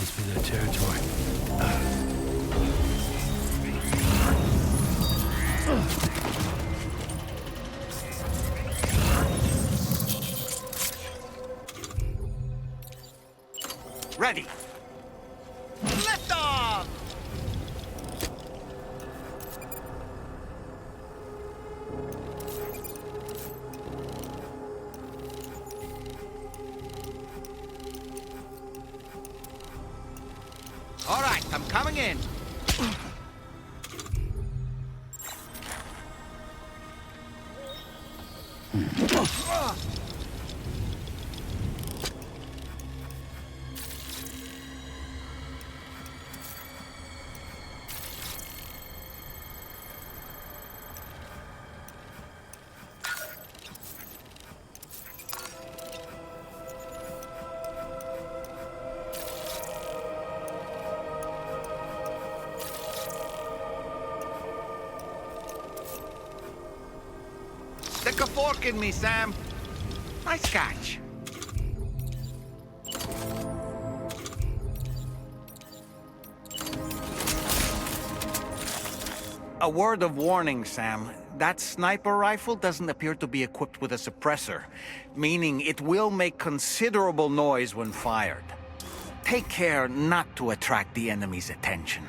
Must be their territory. Ready. Lift off! All right, I'm coming in. Stick a fork in me, Sam. Nice catch. A word of warning, Sam. That sniper rifle doesn't appear to be equipped with a suppressor, meaning it will make considerable noise when fired. Take care not to attract the enemy's attention.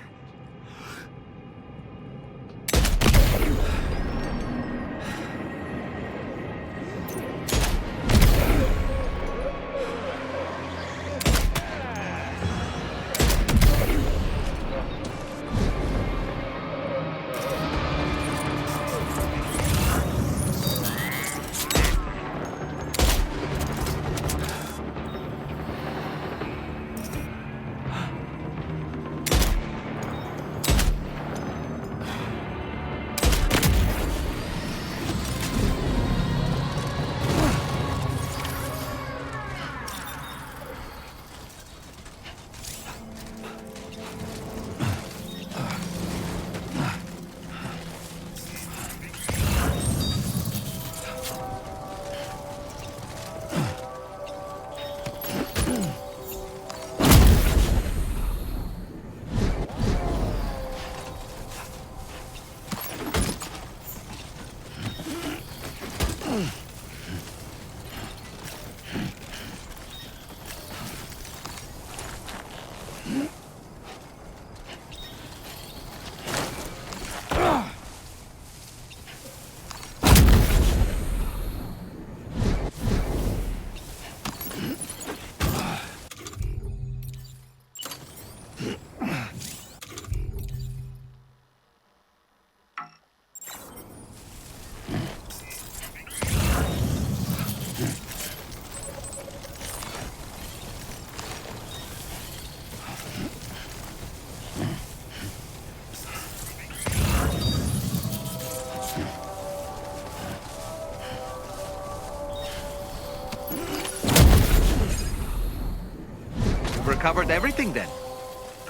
Recovered everything then.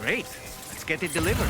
Great. Let's get it delivered.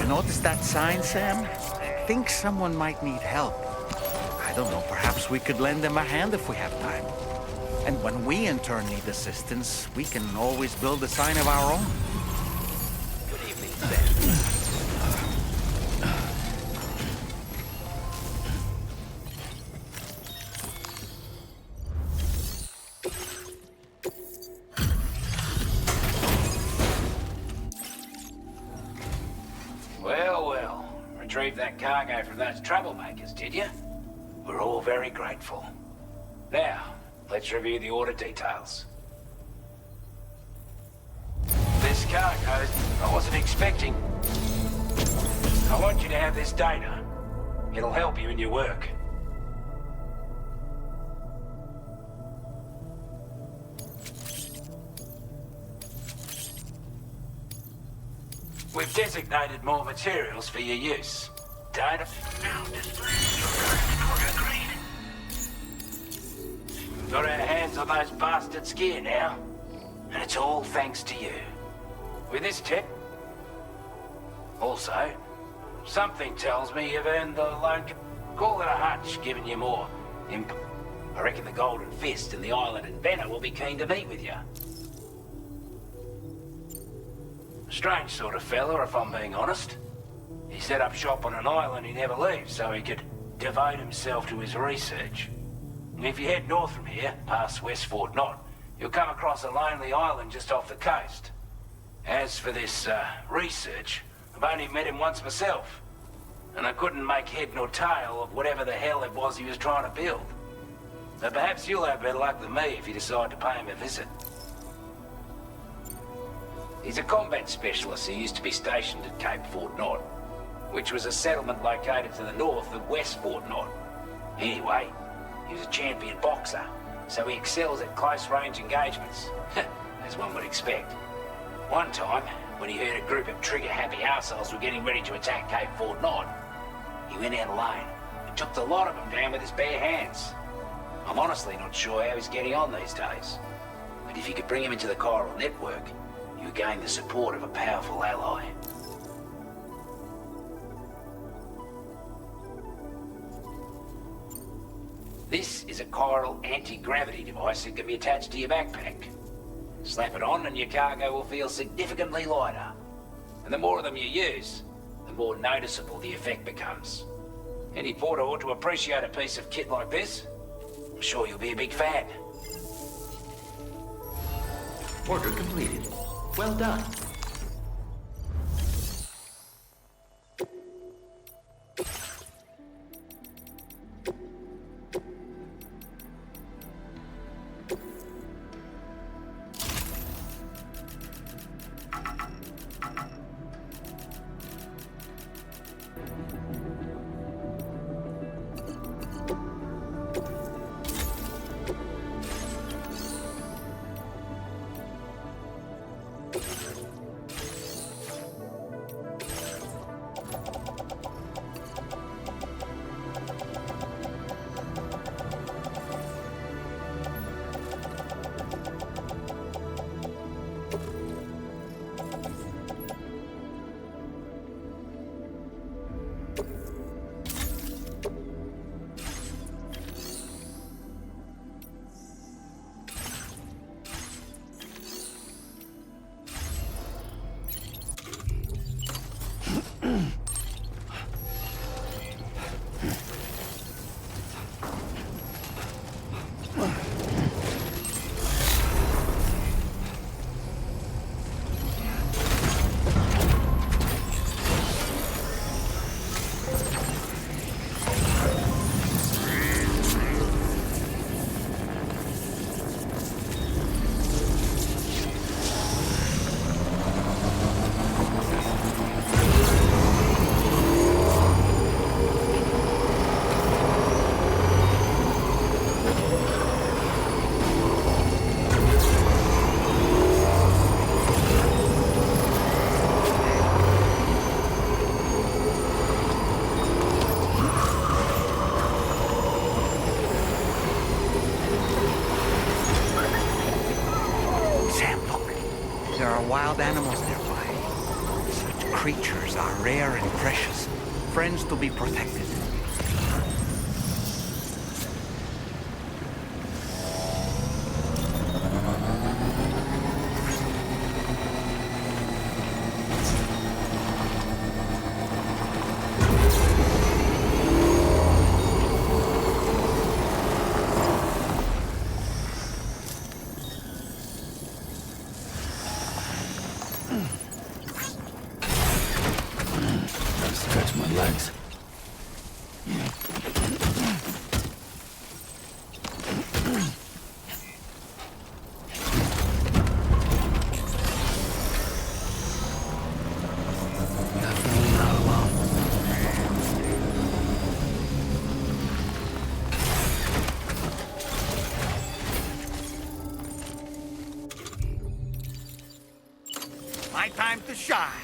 Notice that sign, Sam? I think someone might need help. I don't know, perhaps we could lend them a hand if we have time. And when we in turn need assistance, we can always build a sign of our own. Good evening, Sam. Retrieved that cargo from those troublemakers, did you? We're all very grateful. Now, let's review the order details. This cargo, I wasn't expecting. I want you to have this data. It'll help you in your work. We've designated more materials for your use. Data now displaying your current order grade. Got our hands on those bastards' gear now, and it's all thanks to you. With this tip, also, something tells me you've earned the loan. Call it a hunch, giving you more imp. I reckon the Golden Fist and the Island Inventor will be keen to meet with you. Strange sort of fella, if I'm being honest. He set up shop on an island he never leaves, so he could devote himself to his research. And if you head north from here, past West Fort Knot, you'll come across a lonely island just off the coast. As for this, research, I've only met him once myself, and I couldn't make head nor tail of whatever the hell it was he was trying to build. But perhaps you'll have better luck than me if you decide to pay him a visit. He's a combat specialist who used to be stationed at Cape Fort Knot, which was a settlement located to the north of West Fort Knot. Anyway, he was a champion boxer, so he excels at close-range engagements, as one would expect. One time, when he heard a group of trigger-happy arseholes were getting ready to attack Cape Fort Knot, he went out alone and took the lot of them down with his bare hands. I'm honestly not sure how he's getting on these days, but if you could bring him into the Chiral Network, you gain the support of a powerful ally. This is a Chiral anti-gravity device that can be attached to your backpack. Slap it on and your cargo will feel significantly lighter. And the more of them you use, the more noticeable the effect becomes. Any porter ought to appreciate a piece of kit like this. I'm sure you'll be a big fan. Order completed. Well done. animals nearby. Such creatures are rare and precious, friends to be protected. Stretch my legs. Definitely not alone. My time to shine.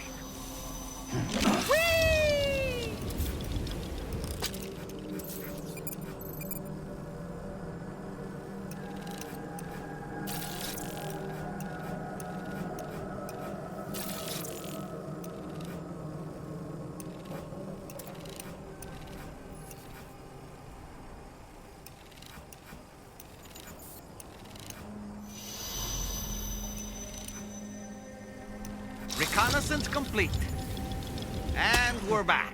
Reconnaissance complete. And we're back.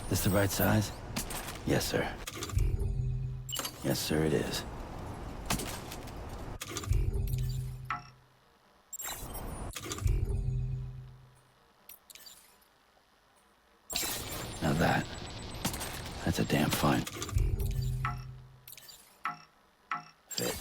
This the right size? Yes, sir. Yes, sir, it is. Now that's a damn fine fit.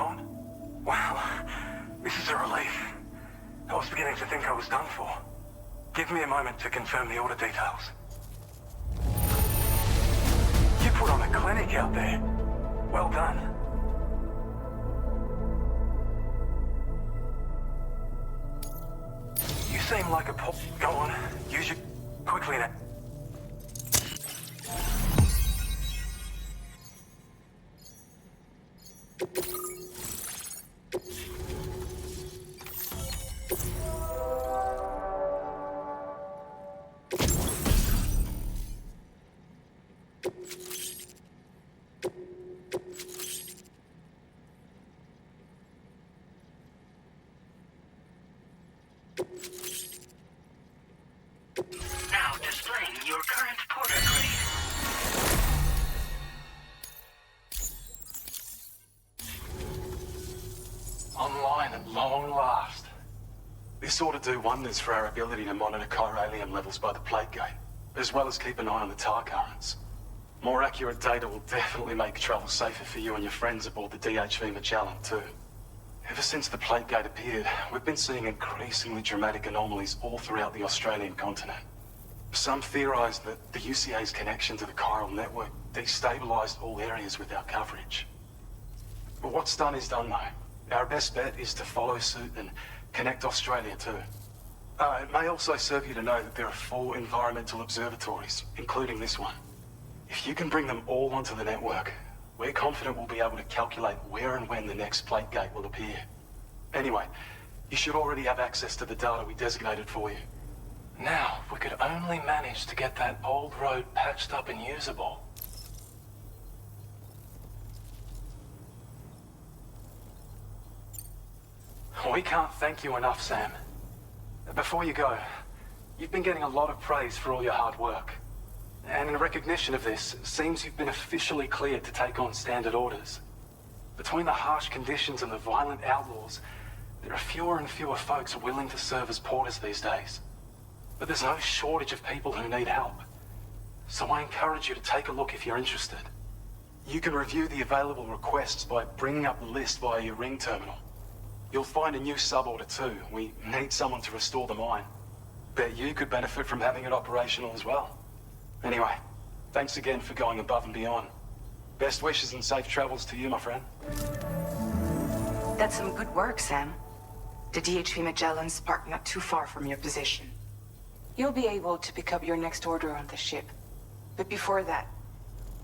on. Wow, this is a relief. I was beginning to think I was done for. Give me a moment to confirm the order details. You put on a clinic out there. Well done. You seem like a pop. Go on, use your quickly now. Now displaying your current porter grade. Online at long last. This ought to do wonders for our ability to monitor chiralium levels by the plate gate, as well as keep an eye on the tar currents. More accurate data will definitely make travel safer for you and your friends aboard the DHV Magellan, too. Ever since the plate gate appeared, we've been seeing increasingly dramatic anomalies all throughout the Australian continent. Some theorize that the UCA's connection to the Chiral Network destabilized all areas with our coverage. But what's done is done, though. Our best bet is to follow suit and connect Australia, too. It may also serve you to know that there are 4 environmental observatories, including this one. If you can bring them all onto the network, we're confident we'll be able to calculate where and when the next plate gate will appear. Anyway, you should already have access to the data we designated for you. Now, if we could only manage to get that old road patched up and usable. We can't thank you enough, Sam. Before you go, you've been getting a lot of praise for all your hard work. And in recognition of this, it seems you've been officially cleared to take on standard orders. Between the harsh conditions and the violent outlaws, there are fewer and fewer folks willing to serve as porters these days. But there's no shortage of people who need help. So I encourage you to take a look if you're interested. You can review the available requests by bringing up the list via your ring terminal. You'll find a new sub-order too. We need someone to restore the mine. Bet you could benefit from having it operational as well. Anyway, thanks again for going above and beyond. Best wishes and safe travels to you, my friend. That's some good work, Sam. The DHV Magellan's parked not too far from your position. You'll be able to pick up your next order on the ship. But before that,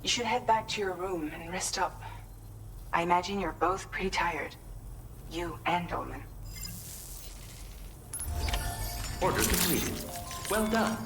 you should head back to your room and rest up. I imagine you're both pretty tired. You and Dolman. Order completed. Well done.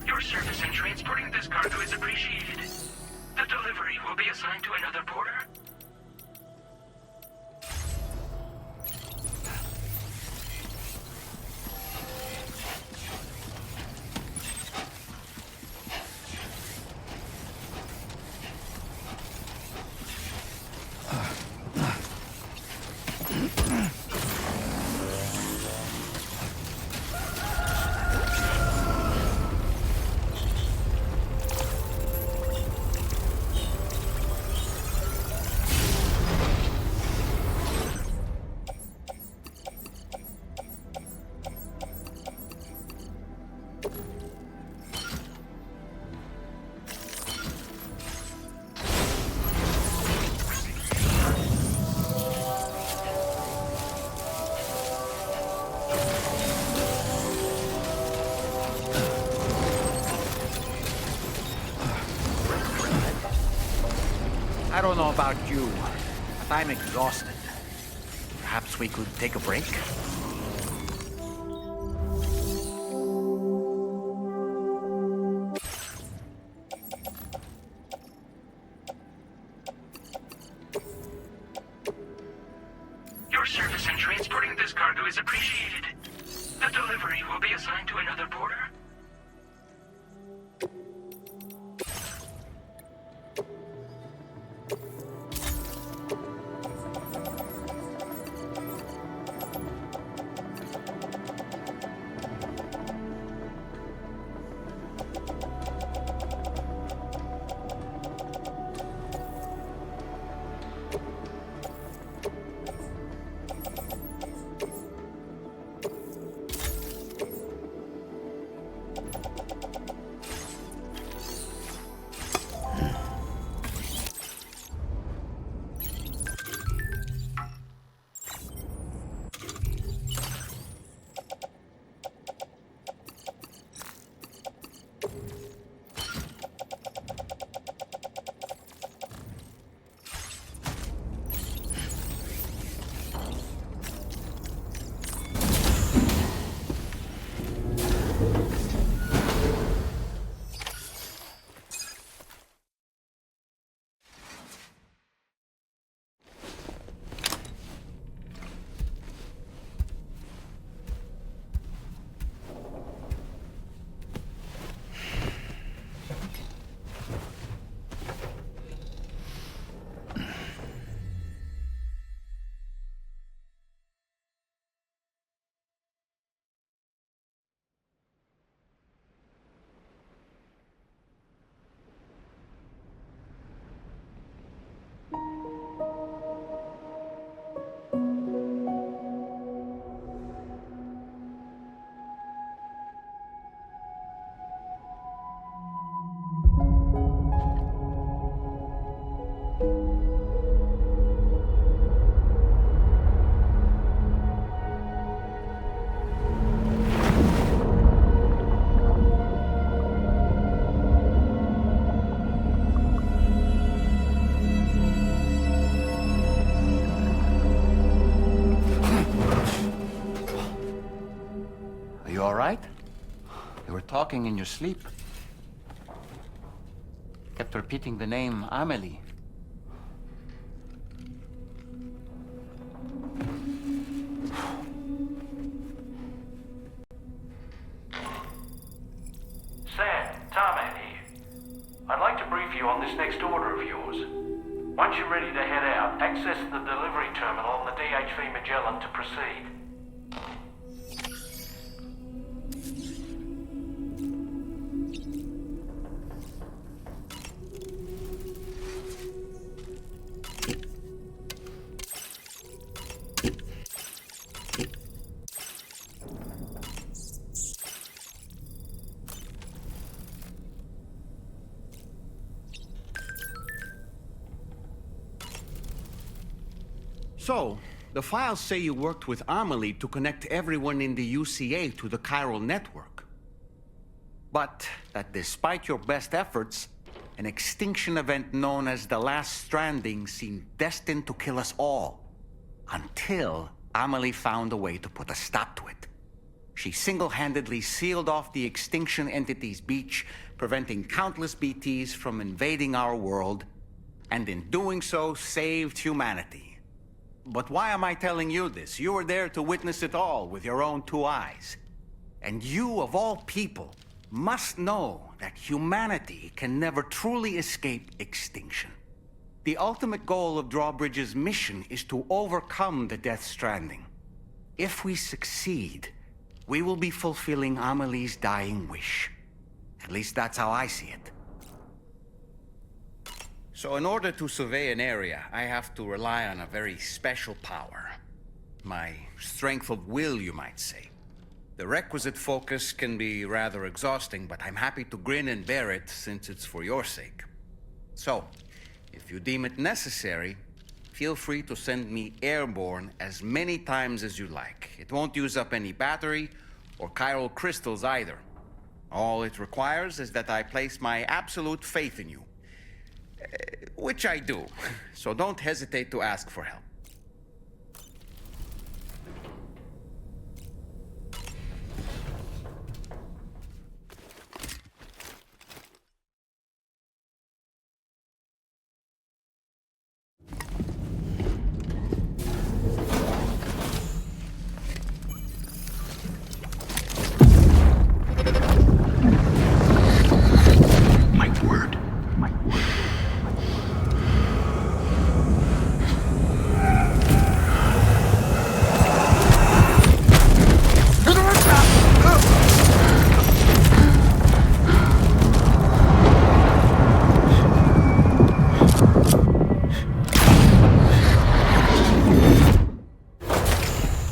Your service in transporting this cargo is appreciated. The delivery will be assigned to another porter. I don't know about you, but I'm exhausted. Perhaps we could take a break? Your service in transporting this cargo is appreciated. The delivery will be assigned to another porter. talking in your sleep. Kept repeating the name Amelie. Sam, Tarman here. I'd like to brief you on this next order of yours. Once you're ready to head out, access the delivery terminal on the DHV Magellan to proceed. So, the files say you worked with Amelie to connect everyone in the UCA to the Chiral Network. But that despite your best efforts, an extinction event known as the Death Stranding seemed destined to kill us all. Until Amelie found a way to put a stop to it. She single-handedly sealed off the extinction entity's beach, preventing countless BTs from invading our world, and in doing so, saved humanity. But why am I telling you this? You were there to witness it all with your own 2 eyes. And you, of all people, must know that humanity can never truly escape extinction. The ultimate goal of Drawbridge's mission is to overcome the Death Stranding. If we succeed, we will be fulfilling Amelie's dying wish. At least that's how I see it. So in order to survey an area, I have to rely on a very special power. My strength of will, you might say. The requisite focus can be rather exhausting, but I'm happy to grin and bear it since it's for your sake. So, if you deem it necessary, feel free to send me airborne as many times as you like. It won't use up any battery or chiral crystals either. All it requires is that I place my absolute faith in you. Which I do, so don't hesitate to ask for help.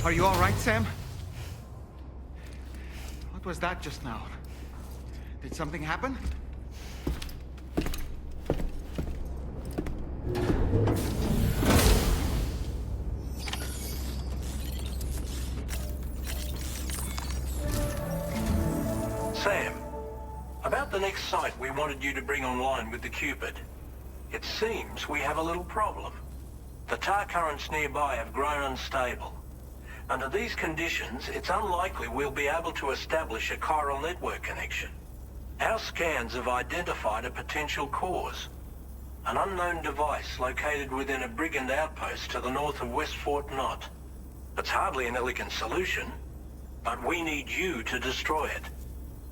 Are you all right, Sam? What was that just now? Did something happen? Sam, about the next site we wanted you to bring online with the Cupid. It seems we have a little problem. The tar currents nearby have grown unstable. Under these conditions, it's unlikely we'll be able to establish a chiral network connection. Our scans have identified a potential cause. An unknown device located within a brigand outpost to the north of West Fort Knot. It's hardly an elegant solution, but we need you to destroy it.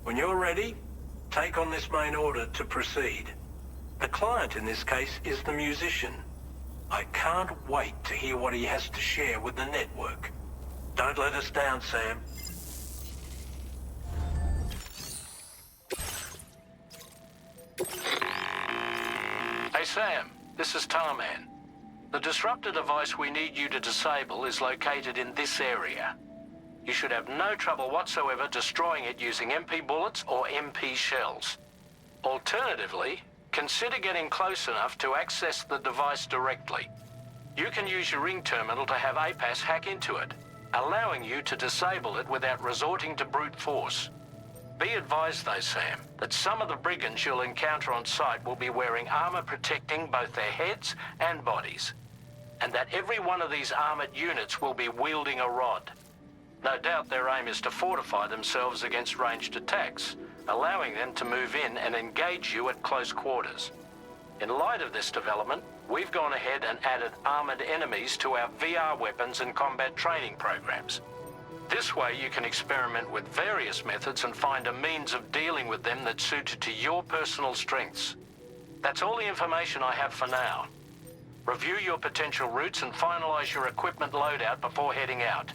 When you're ready, take on this main order to proceed. The client in this case is the musician. I can't wait to hear what he has to share with the network. Don't let us down, Sam. Hey Sam, this is Tarman. The disruptor device we need you to disable is located in this area. You should have no trouble whatsoever destroying it using MP bullets or MP shells. Alternatively, consider getting close enough to access the device directly. You can use your ring terminal to have APAS hack into it, allowing you to disable it without resorting to brute force. Be advised though, Sam, that some of the brigands you'll encounter on site will be wearing armor protecting both their heads and bodies, and that every one of these armored units will be wielding a rod. No doubt their aim is to fortify themselves against ranged attacks, allowing them to move in and engage you at close quarters. In light of this development, we've gone ahead and added armored enemies to our VR weapons and combat training programs. This way you can experiment with various methods and find a means of dealing with them that's suited to your personal strengths. That's all the information I have for now. Review your potential routes and finalize your equipment loadout before heading out.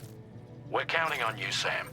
We're counting on you, Sam.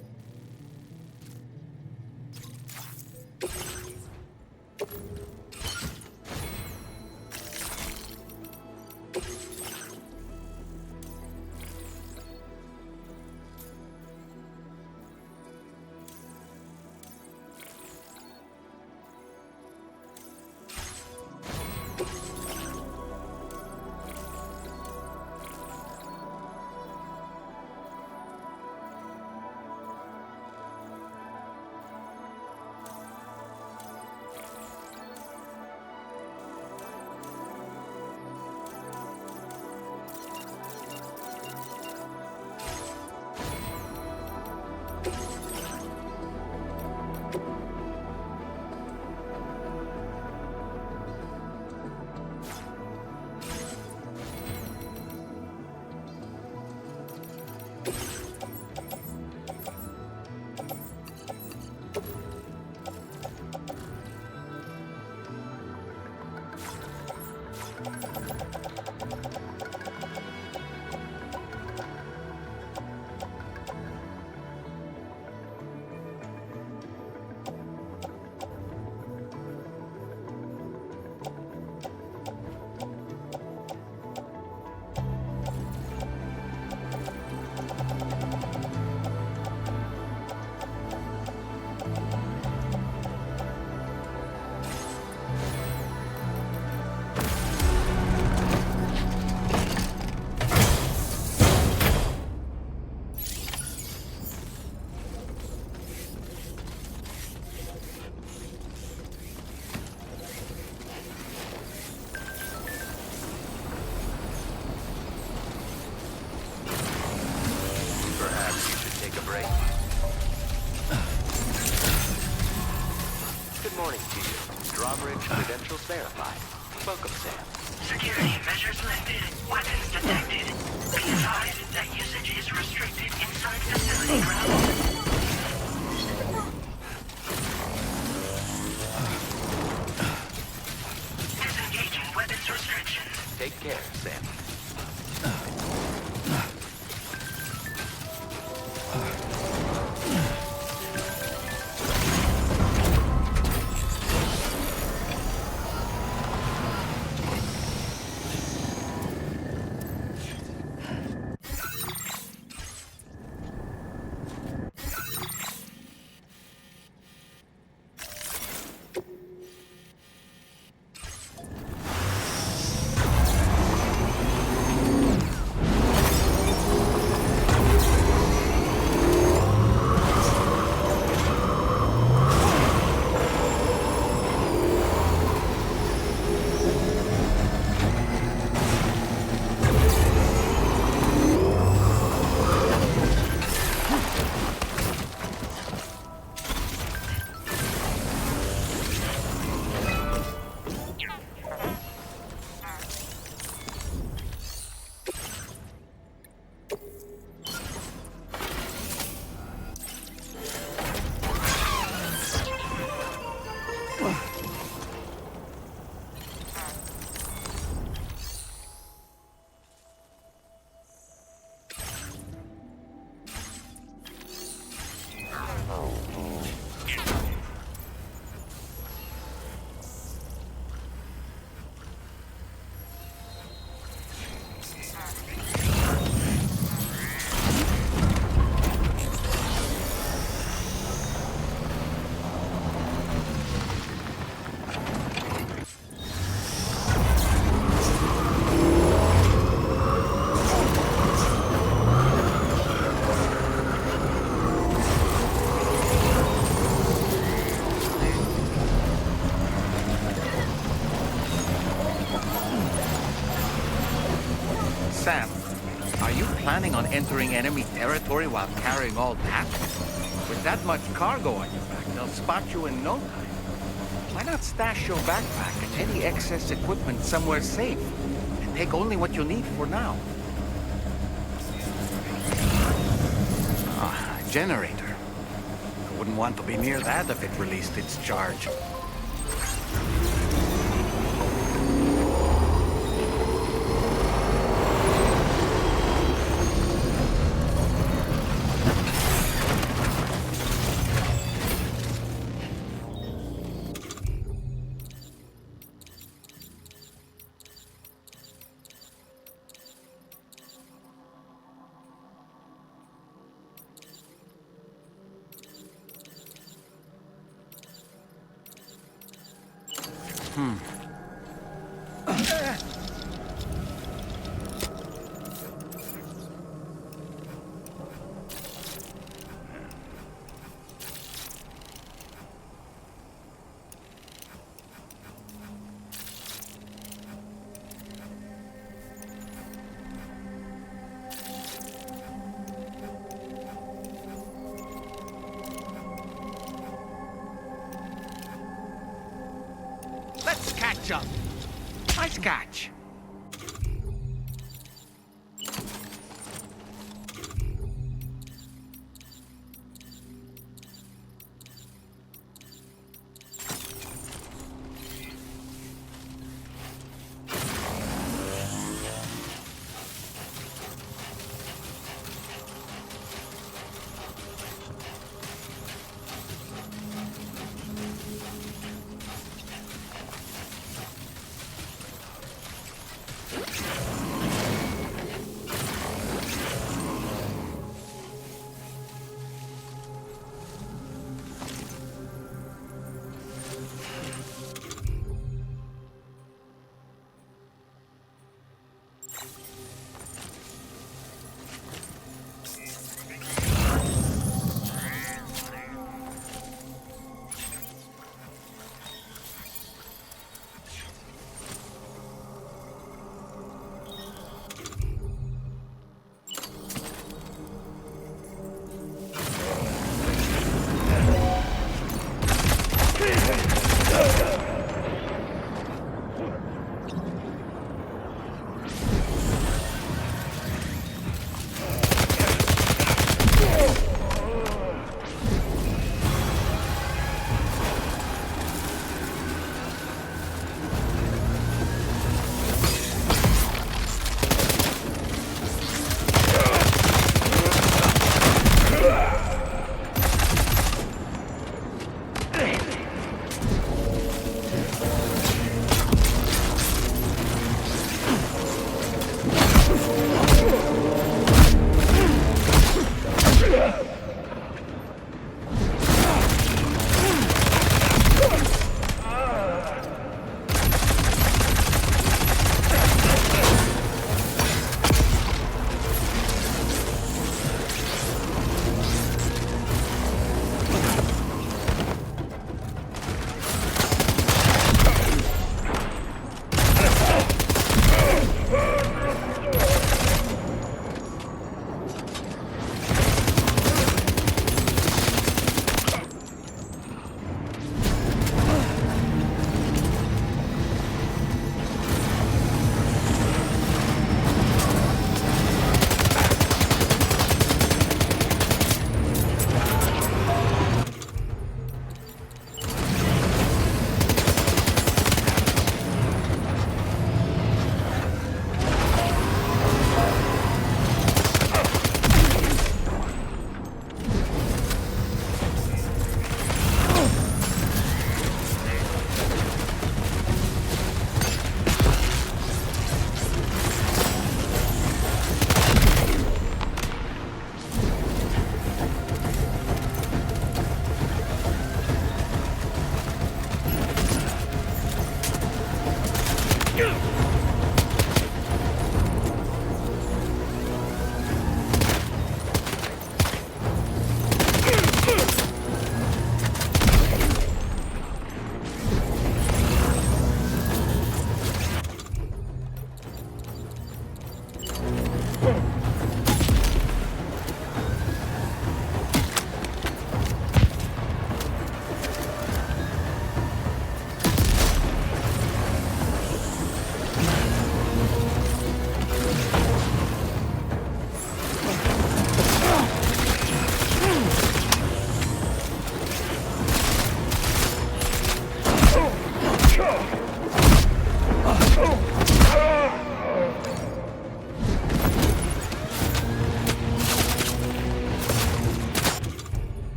Credentials verified. Welcome, Sam. Security measures lifted. Weapons detected. Be advised that usage is restricted inside facility grounds. Disengaging weapons restrictions. Take care, Sam. Sam, are you planning on entering enemy territory while carrying all that? With that much cargo on your back, they'll I'll spot you in no time. Why not stash your backpack and any excess equipment somewhere safe, and take only what you need for now? Ah, a generator. I wouldn't want to be near that if it released its charge. Let's catch up. Nice catch.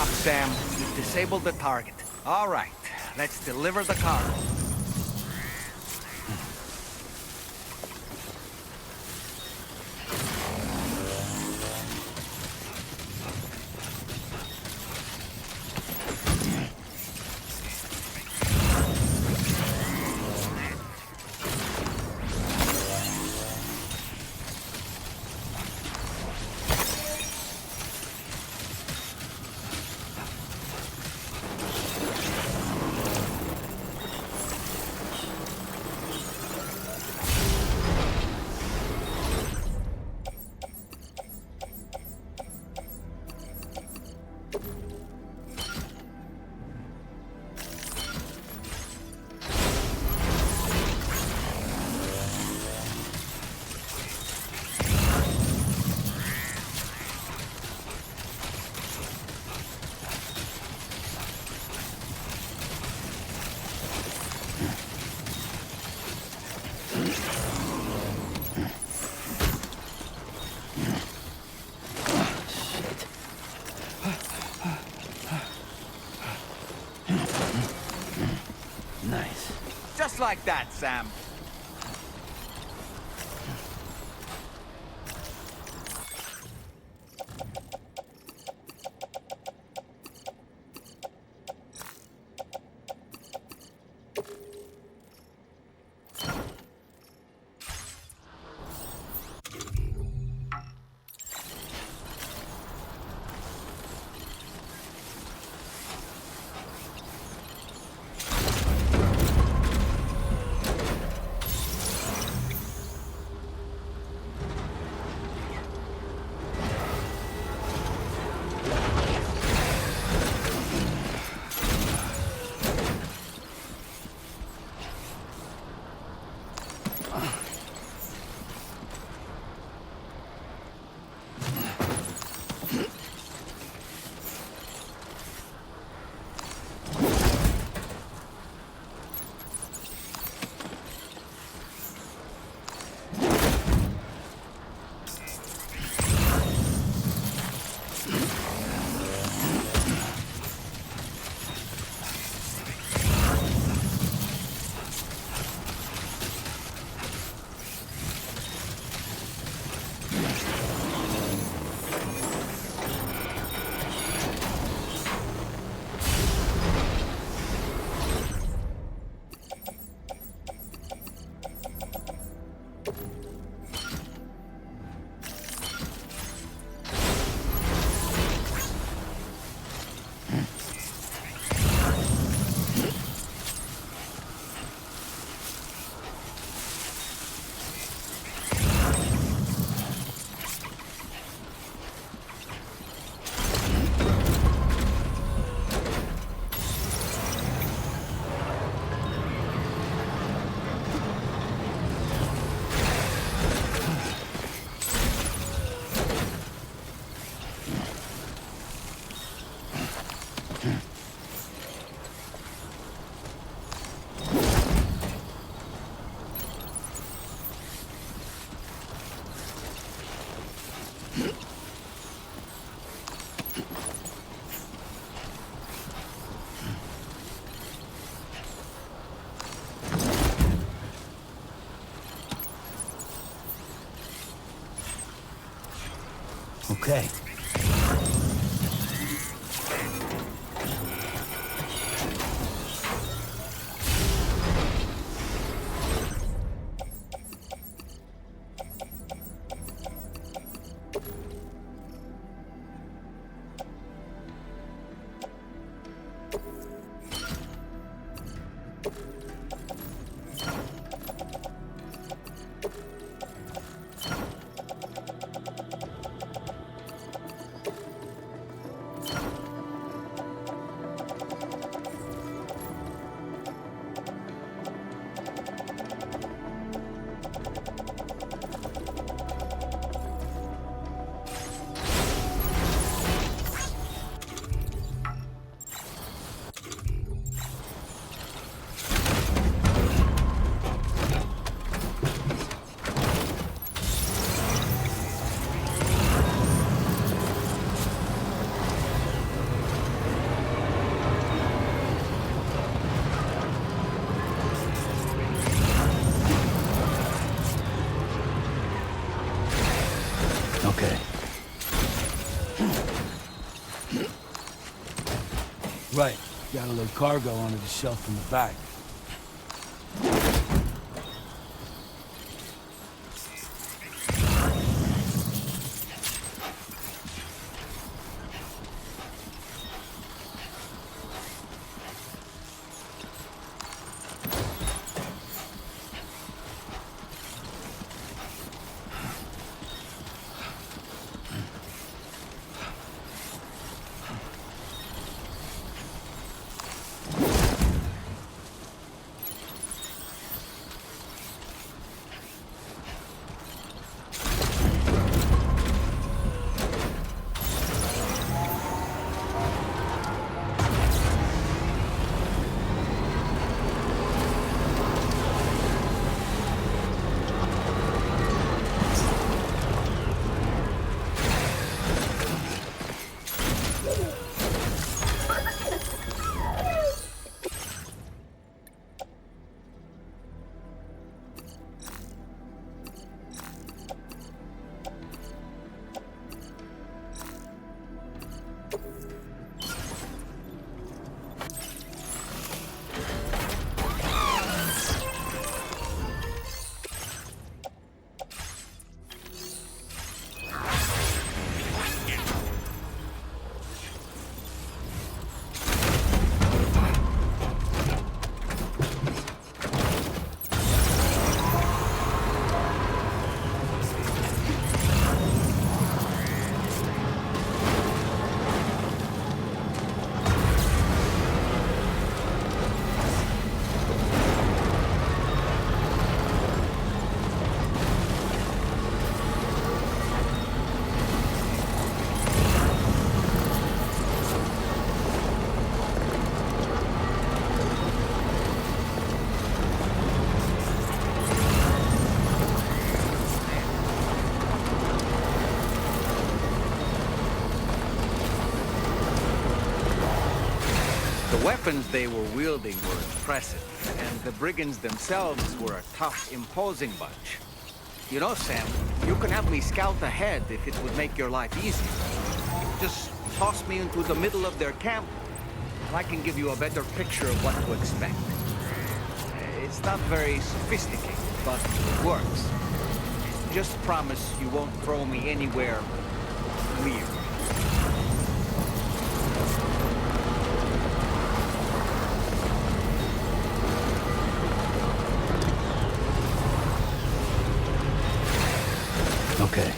enough, Sam. You've disabled the target. All right, let's deliver the cargo. Nice. Just like that, Sam. Okay. Right. Gotta load cargo onto the shelf in the back. The weapons they were wielding were impressive, and the brigands themselves were a tough, imposing bunch. You know, Sam, you can have me scout ahead if it would make your life easier. Just toss me into the middle of their camp, and I can give you a better picture of what to expect. It's not very sophisticated, but it works. Just promise you won't throw me anywhere weird. Okay.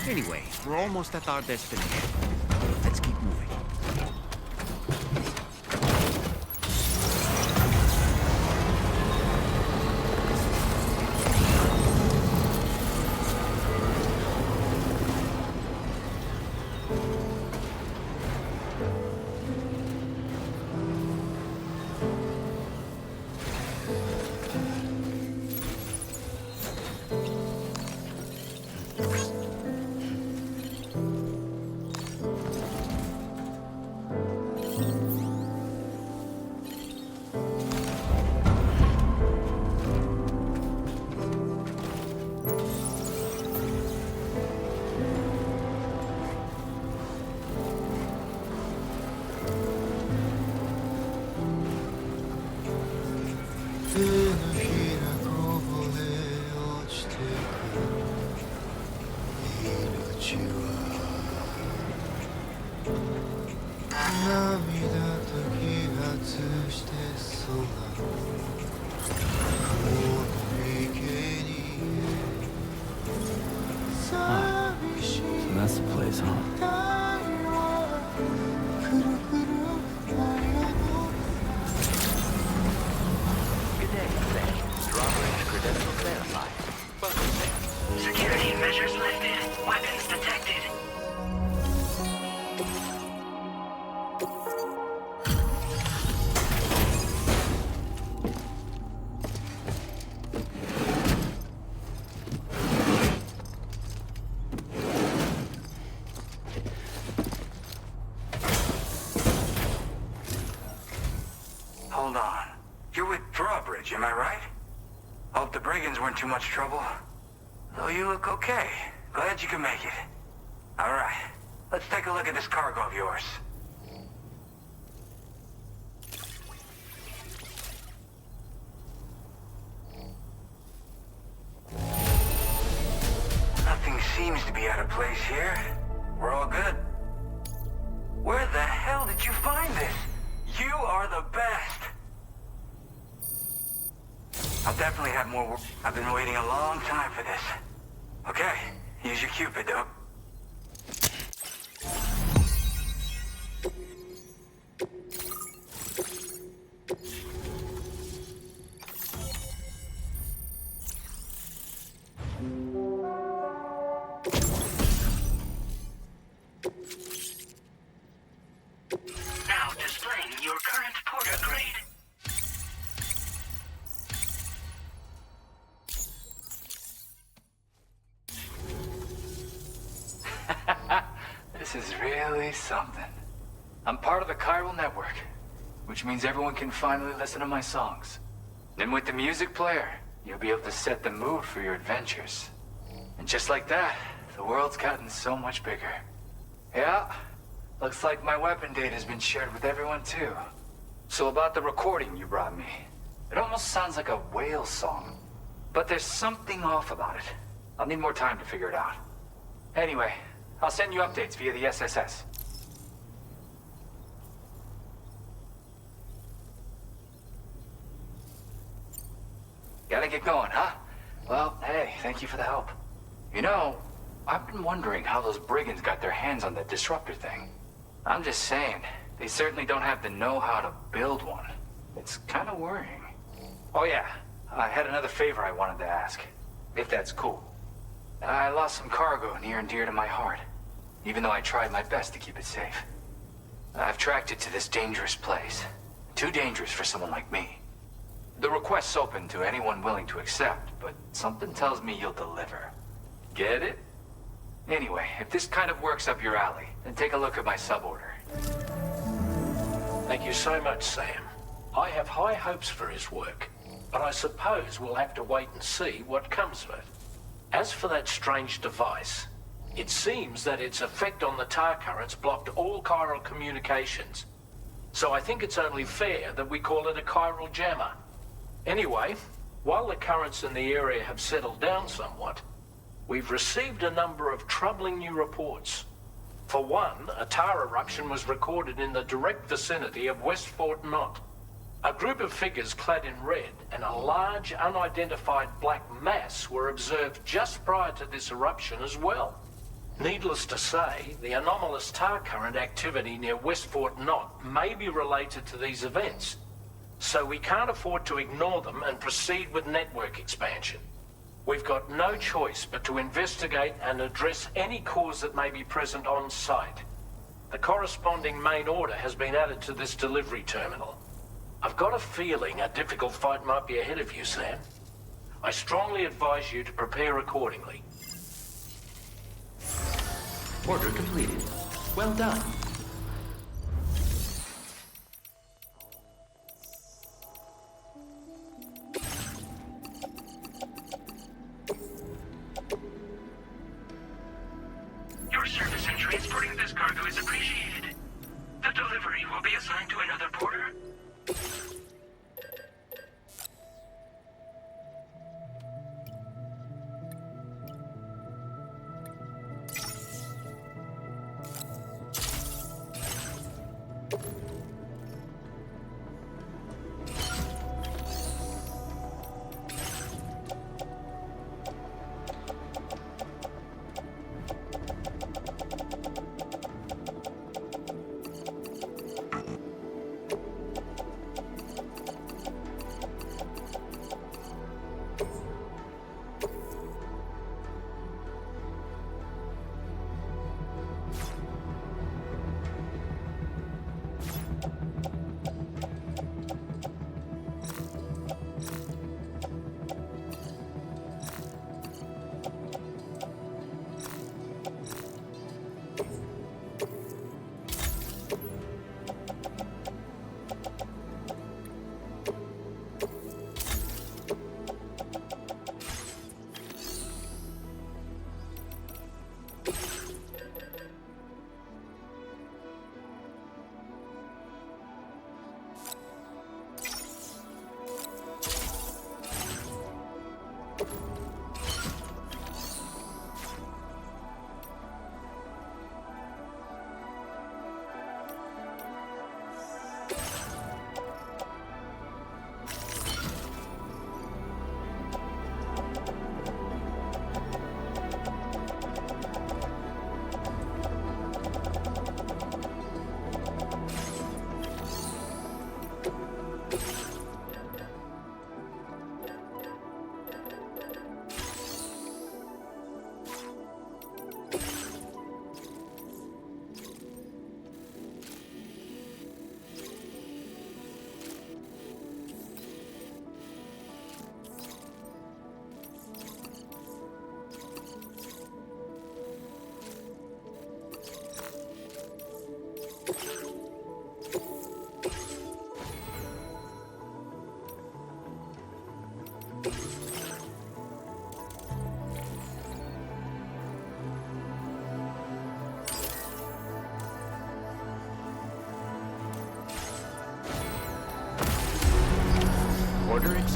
Anyway, we're almost at our destination. Let's keep moving. So that's the place, huh? Measures lifted. Weapons detected. Hold on. You're with Drawbridge, am I right? Hope the brigands weren't too much trouble. Though you look okay. Glad you can make it. Alright, let's take a look at this cargo of yours. Nothing seems to be out of place here. We're all good. Where the hell did you find this? You are the best! I'll definitely have more work. I've been waiting a long time for this. Okay, use your Cupid, though. Now displaying your current porter grade. This is really something. I'm part of the Chiral Network, which means everyone can finally listen to my songs. Then with the music player, you'll be able to set the mood for your adventures. And just like that, the world's gotten so much bigger. Yeah, looks like my weapon data has been shared with everyone too. So about the recording you brought me, it almost sounds like a whale song. But there's something off about it. I'll need more time to figure it out. Anyway, I'll send you updates via the SSS. Gotta get going, huh? Well, hey, thank you for the help. You know, I've been wondering how those brigands got their hands on that disruptor thing. I'm just saying, they certainly don't have the know-how to build one. It's kind of worrying. Oh yeah, I had another favor I wanted to ask, if that's cool. I lost some cargo near and dear to my heart, even though I tried my best to keep it safe. I've tracked it to this dangerous place. Too dangerous for someone like me. The request's open to anyone willing to accept, but something tells me you'll deliver. Get it? Anyway, if this kind of works up your alley, then take a look at my suborder. Thank you so much, Sam. I have high hopes for his work, but I suppose we'll have to wait and see what comes of it. As for that strange device, it seems that its effect on the tar currents blocked all chiral communications. So I think it's only fair that we call it a chiral jammer. Anyway, while the currents in the area have settled down somewhat, we've received a number of troubling new reports. For one, a tar eruption was recorded in the direct vicinity of West Fort Knot. A group of figures clad in red and a large unidentified black mass were observed just prior to this eruption as well. Needless to say, the anomalous tar current activity near West Fort Knot may be related to these events, so we can't afford to ignore them and proceed with network expansion. We've got no choice but to investigate and address any cause that may be present on site. The corresponding main order has been added to this delivery terminal. I've got a feeling a difficult fight might be ahead of you, Sam. I strongly advise you to prepare accordingly. Order completed. Well done. Your service in transporting this cargo is appreciated. The delivery will be assigned to another porter.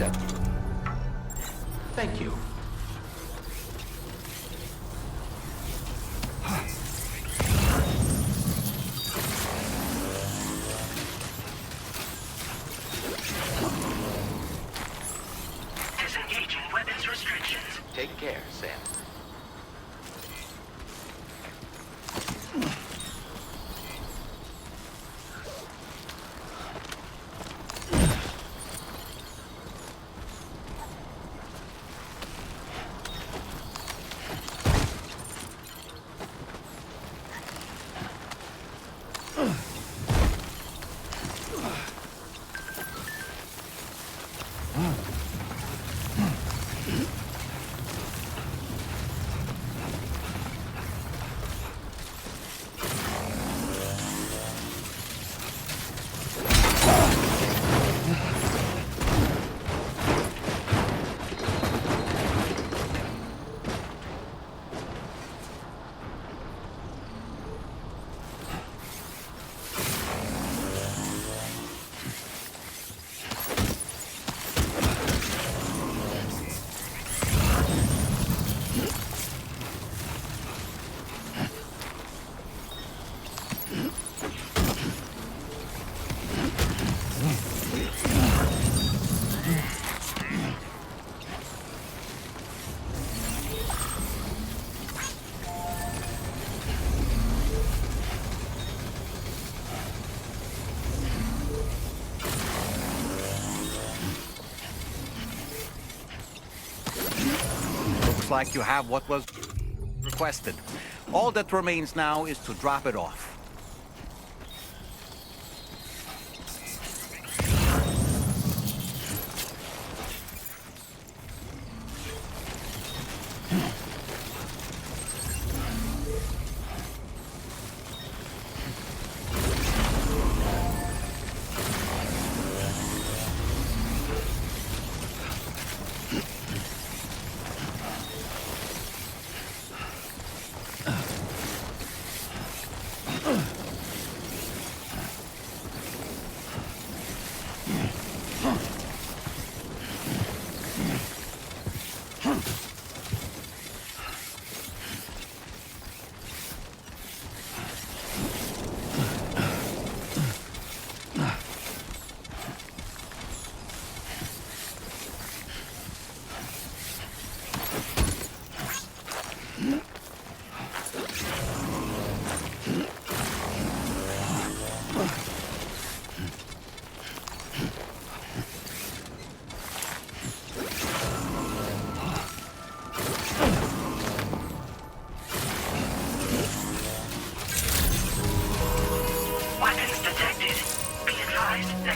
accept. Thank you. Disengaging weapons restrictions. Take care, Sam. Like you have what was requested. All that remains now is to drop it off.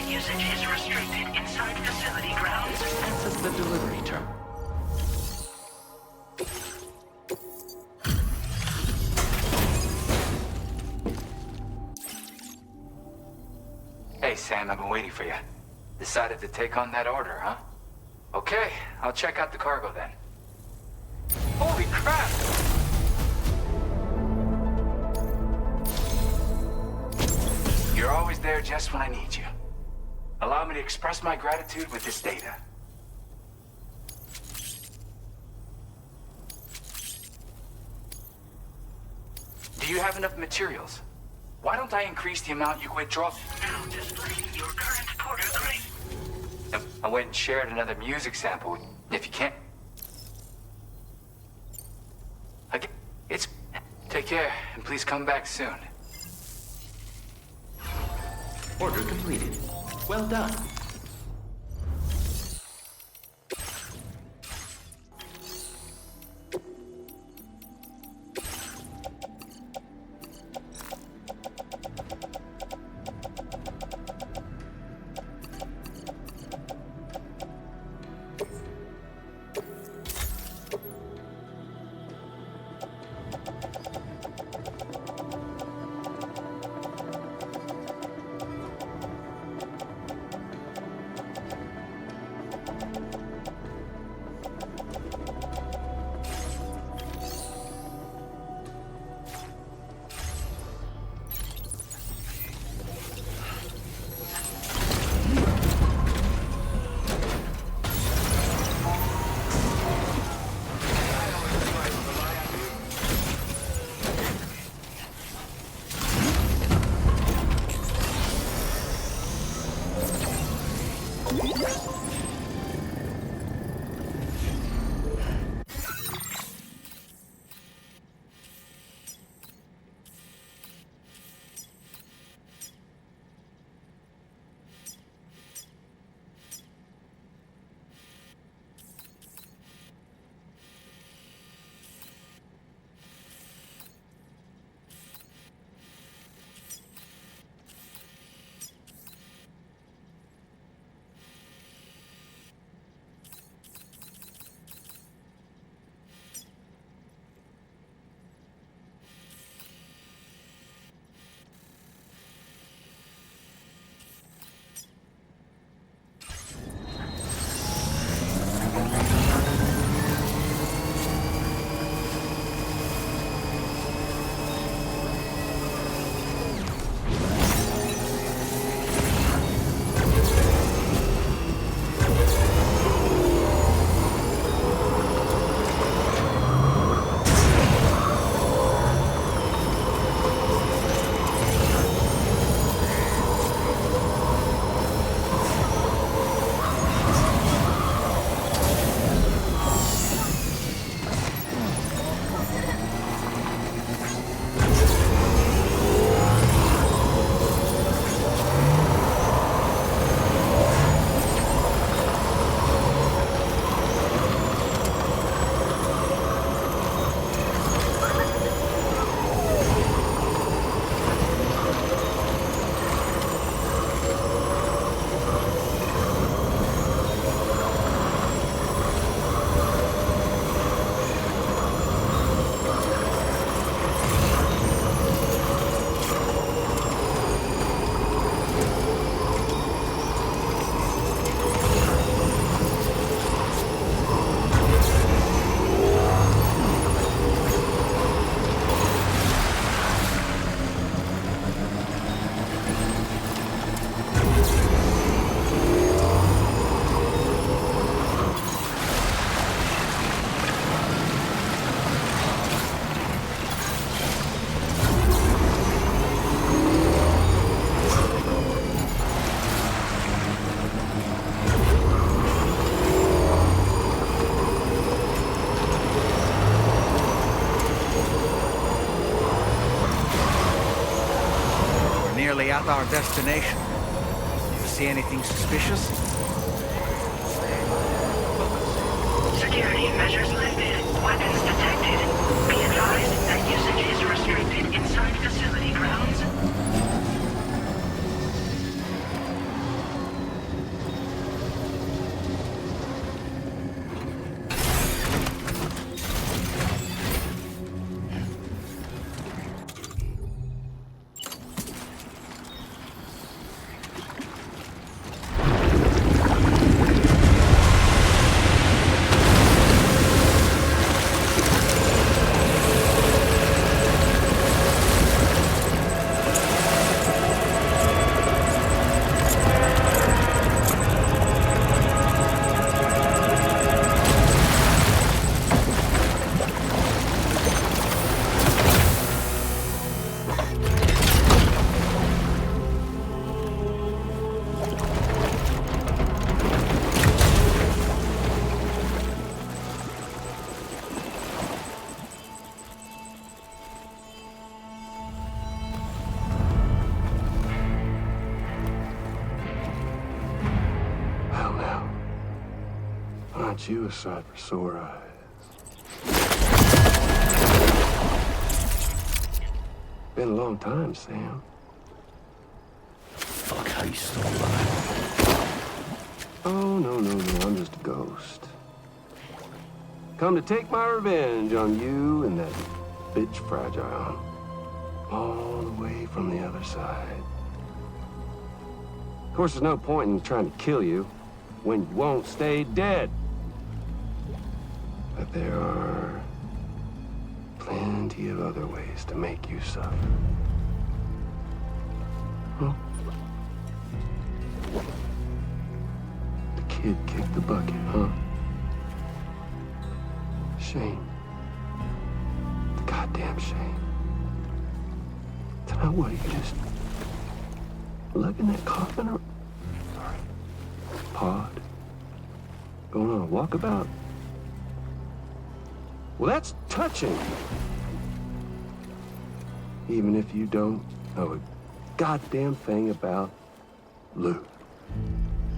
Usage is restricted inside facility grounds. Access the delivery terminal. Hey, Sam, I've been waiting for you. Decided to take on that order, huh? Okay, I'll check out the cargo then. Holy crap! You're always there just when I need you. Allow me to express my gratitude with this data. Do you have enough materials? Why don't I increase the amount you withdraw? Now displaying your current porter crate. I went and shared another music sample. If you can't... It's... Take care, and please come back soon. Order completed. Well done. nearly at our destination. You see anything suspicious? Security measures lifted. Weapons detected. Be advised that usage is restricted inside facility grounds. Aren't you a sight for sore eyes? Been a long time, Sam. Fuck, how you still alive? Oh, no, I'm just a ghost. Come to take my revenge on you and that bitch Fragile. All the way from the other side. Of course, there's no point in trying to kill you when you won't stay dead. But there are plenty of other ways to make you suffer. Huh? The kid kicked the bucket, huh? Shame. The goddamn shame. Tonight, what, you just lugging that coffin or pod? Going on a walkabout? Well, that's touching. Even if you don't know a goddamn thing about Lou.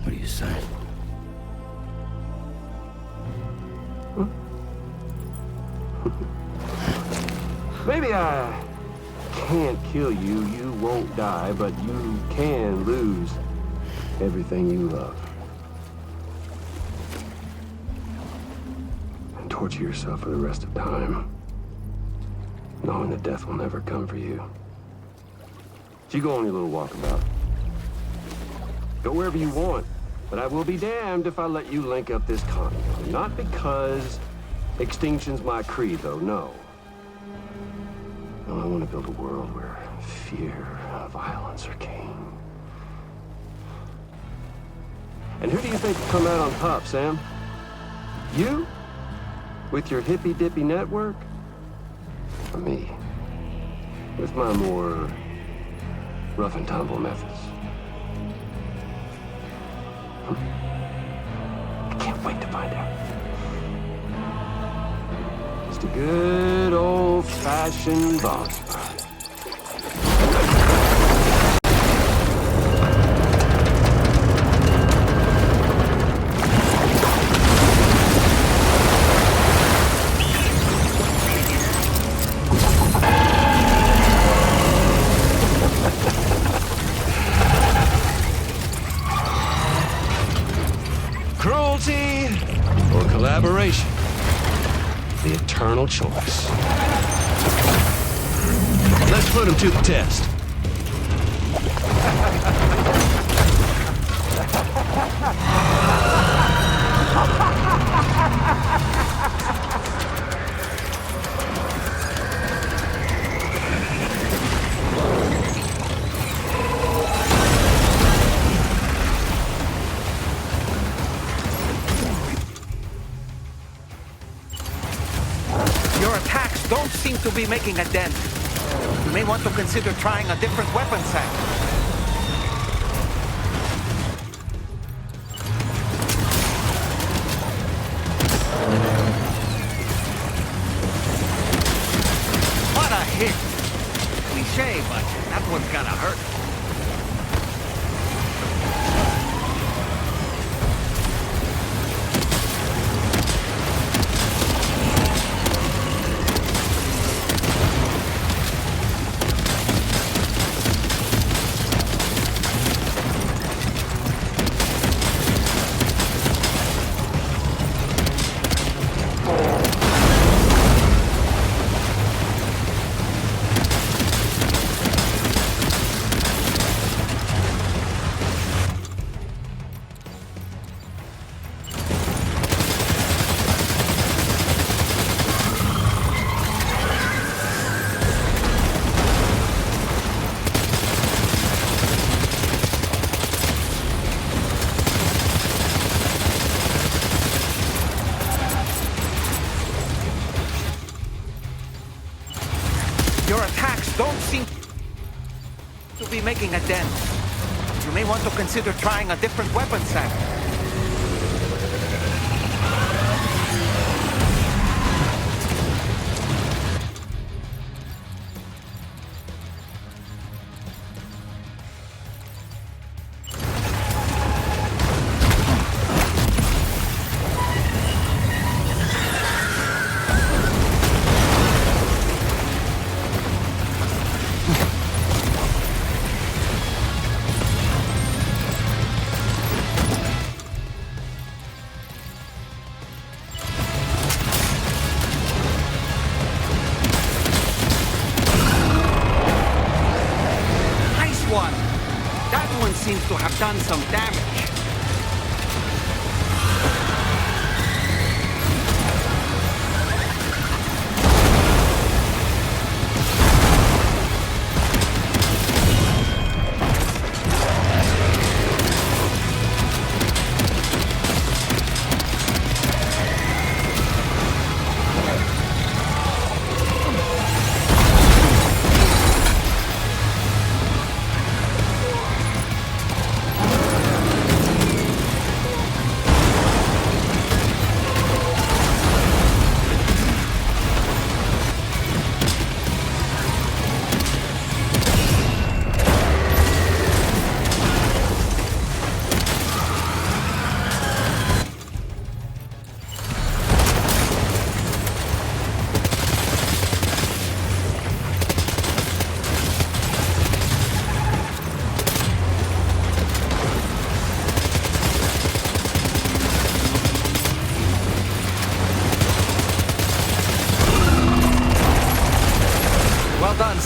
What are you saying? Huh? Maybe I can't kill you, you won't die, but you can lose everything you love. And torture yourself for the rest of time, knowing that death will never come for you. So you go on your little walkabout. Go wherever you want, but I will be damned if I let you link up this continent. Not because extinction's my creed, though, no. No, I want to build a world where fear and violence are king. And who do you think will come out on top, Sam? You? With your hippy-dippy network? Or me? With my more rough-and-tumble methods? I can't wait to find out. Just a good old-fashioned boss fight. Cruelty or collaboration? The eternal choice. Let's put him to the test. Your attacks don't seem to be making a dent. You may want to consider trying a different weapon set. What a hit! Cliché, but that one's gotta hurt. making a dent. You may want to consider trying a different weapon, Sam. Seems to have done some damage.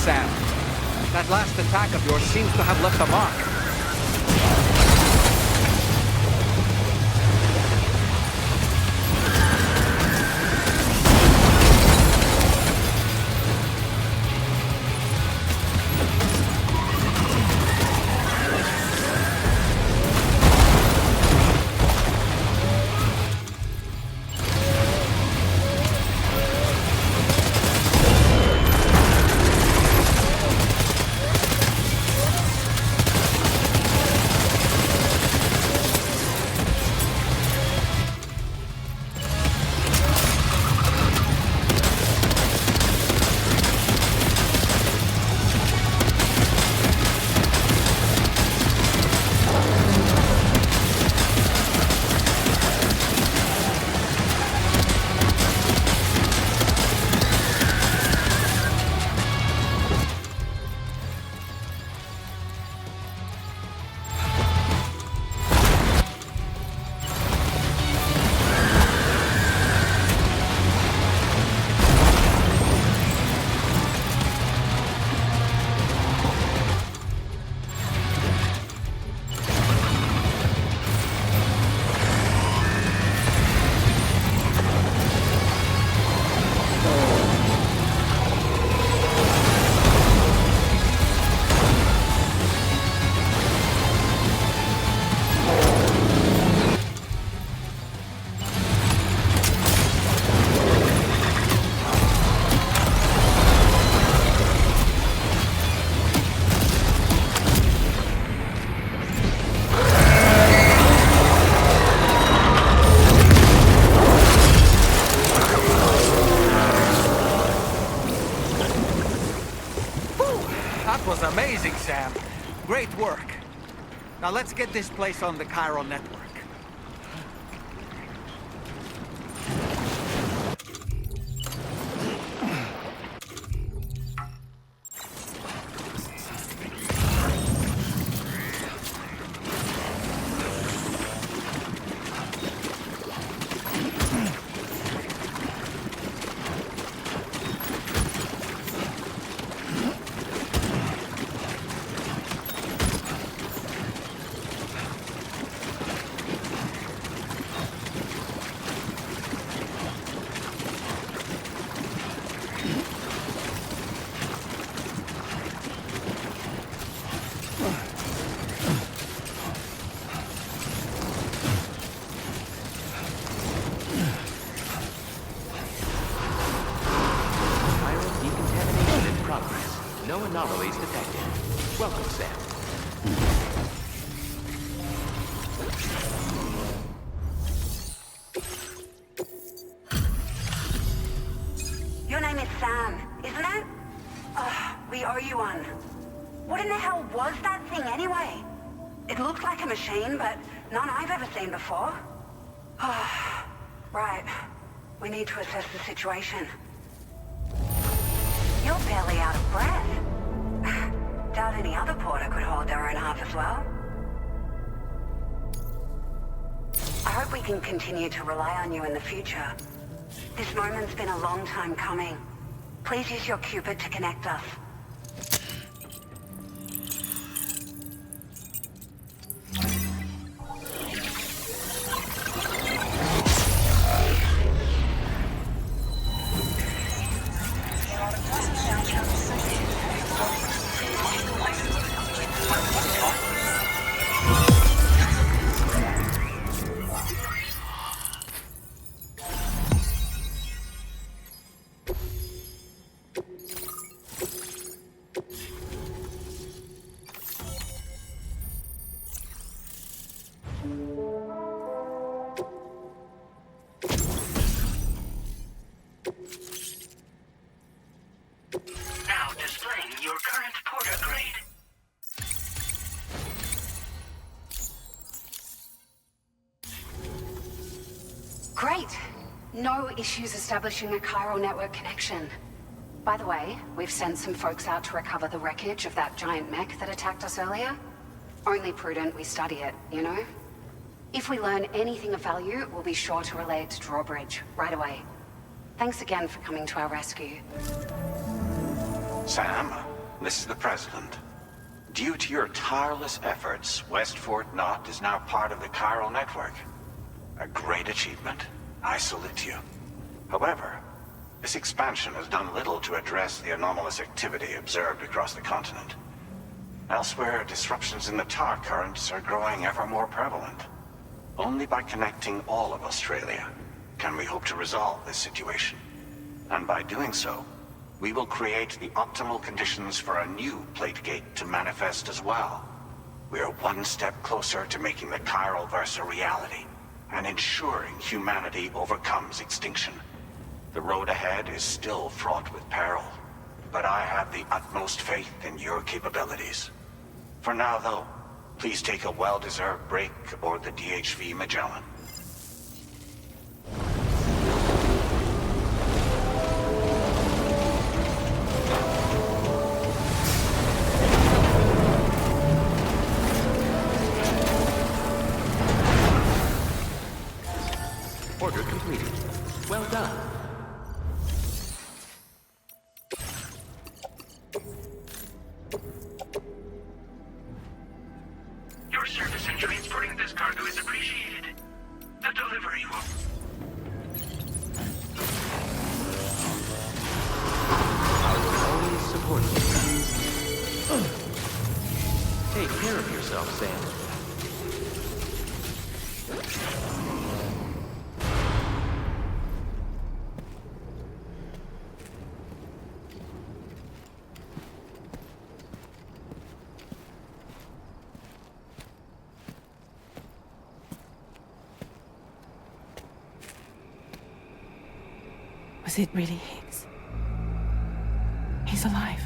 Sam. That last attack of yours seems to have left a mark. Amazing, Sam. Great work. Now let's get this place on the Chiral Network. No anomalies detected. Welcome, Sam. We owe you one. What in the hell was that thing anyway? It looked like a machine, but none I've ever seen before. Right. We need to assess the situation. You're barely out of breath. Doubt any other porter could hold their own half as well. I hope we can continue to rely on you in the future. This moment's been a long time coming. Please use your Cupid to connect us. Great. No issues establishing a chiral network connection. By the way, we've sent some folks out to recover the wreckage of that giant mech that attacked us earlier. Only prudent we study it, you know? If we learn anything of value, we'll be sure to relay it to Drawbridge right away. Thanks again for coming to our rescue. Sam, this is the President. Due to your tireless efforts, West Fort Knot is now part of the Chiral Network. A great achievement. I salute you. However, this expansion has done little to address the anomalous activity observed across the continent. Elsewhere, disruptions in the tar currents are growing ever more prevalent. Only by connecting all of Australia can we hope to resolve this situation. And by doing so, we will create the optimal conditions for a new Plategate to manifest as well. We are one step closer to making the Chiral Verse a reality, and ensuring humanity overcomes extinction. The road ahead is still fraught with peril, but I have the utmost faith in your capabilities. For now, though, please take a well-deserved break aboard the DHV Magellan. Order completed. Well done. Your service in transporting this cargo is appreciated. The delivery will... I will always support you. Take care of yourself, Sam. Was it really Higgs? He's alive.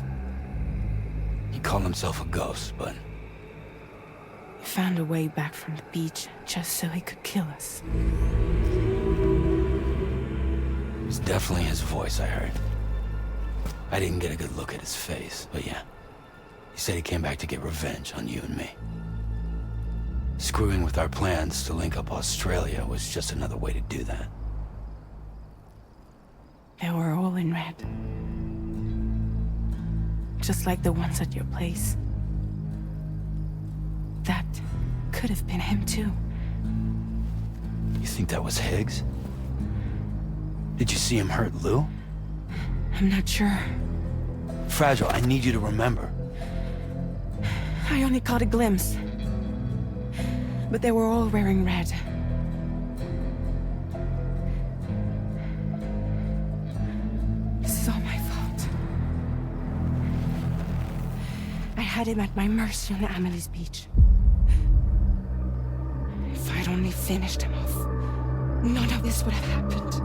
He called himself a ghost, but... He found a way back from the beach just so he could kill us. It was definitely his voice I heard. I didn't get a good look at his face, but yeah. He said he came back to get revenge on you and me. Screwing with our plans to link up Australia was just another way to do that. They were all in red. Just like the ones at your place. That could have been him too. You think that was Higgs? Did you see him hurt Lou? I'm not sure. Fragile, I need you to remember. I only caught a glimpse. But they were all wearing red. This is all my fault. I had him at my mercy on Amelie's beach. If I'd only finished him off, none of this would have happened.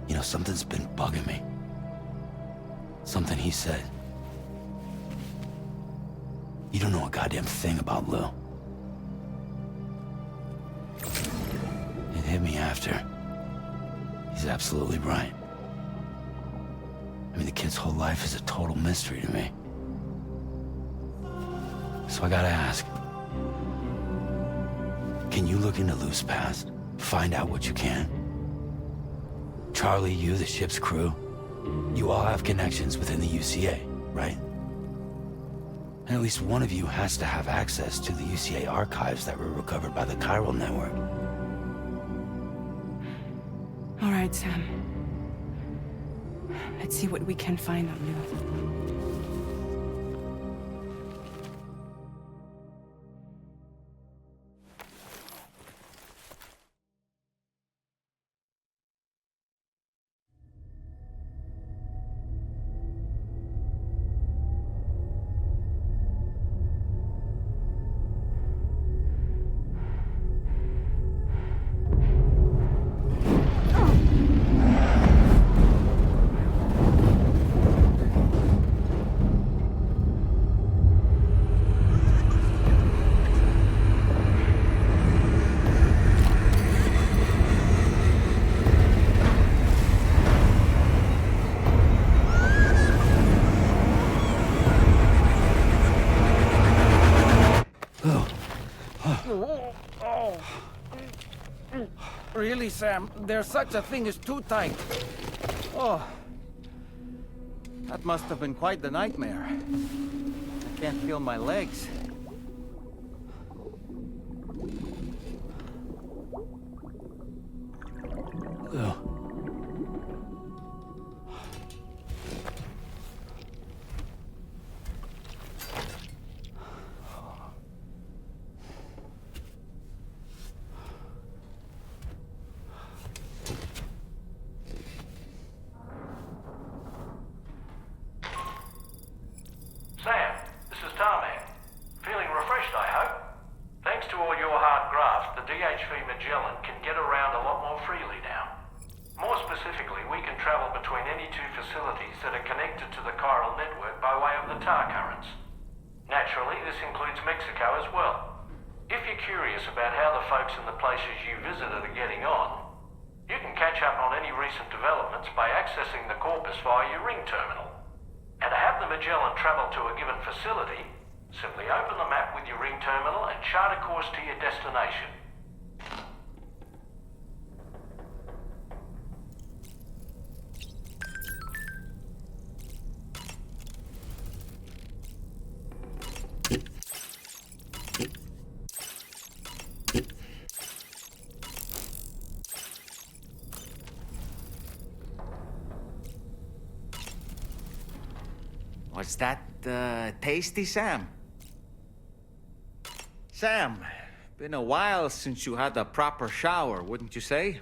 You know, something's been bugging me. Something he said. You don't know a goddamn thing about Lou. It hit me after. He's absolutely right. I mean, the kid's whole life is a total mystery to me. So I gotta ask. Can you look into Lou's past? Find out what you can? Charlie, you, the ship's crew, you all have connections within the UCA, right? And at least one of you has to have access to the UCA archives that were recovered by the Chiral Network. All right, Sam. Let's see what we can find on Lou. Really, Sam? There's such a thing as too tight. Oh. That must have been quite the nightmare. I can't feel my legs. Lou. Sam, this is Tarman. Feeling refreshed, I hope? Thanks to all your hard graft, the DHV Magellan can get around a lot more freely now. More specifically, we can travel between any two facilities that are connected to the Chiral Network by way of the tar currents. Naturally, this includes Mexico as well. If you're curious about how the folks in the places you visited are getting on, you can catch up on any recent developments by accessing the Corpus via your ring terminal. And to have the Magellan travel to a given facility, simply open the map with your ring terminal and chart a course to your destination. Was that, tasty, Sam? Sam, been a while since you had a proper shower, wouldn't you say?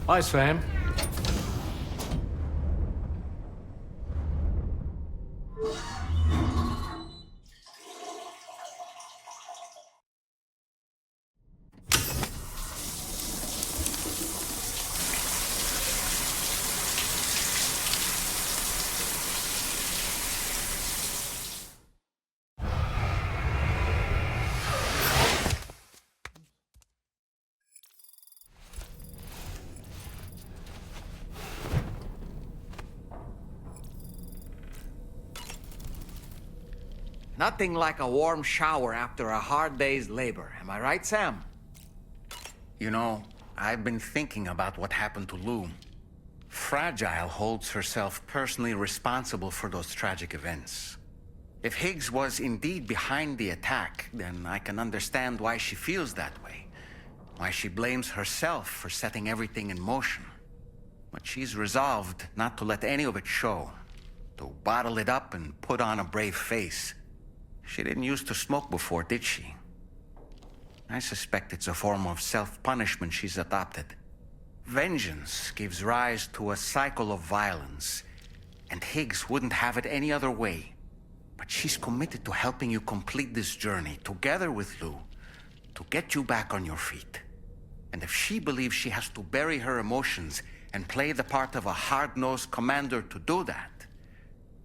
Hi, Sam. Nothing like a warm shower after a hard day's labor. Am I right, Sam? You know, I've been thinking about what happened to Lou. Fragile holds herself personally responsible for those tragic events. If Higgs was indeed behind the attack, then I can understand why she feels that way. Why she blames herself for setting everything in motion. But she's resolved not to let any of it show. To bottle it up and put on a brave face. She didn't used to smoke before, did she? I suspect it's a form of self-punishment she's adopted. Vengeance gives rise to a cycle of violence, and Higgs wouldn't have it any other way. But she's committed to helping you complete this journey, together with Lou, to get you back on your feet. And if she believes she has to bury her emotions and play the part of a hard-nosed commander to do that,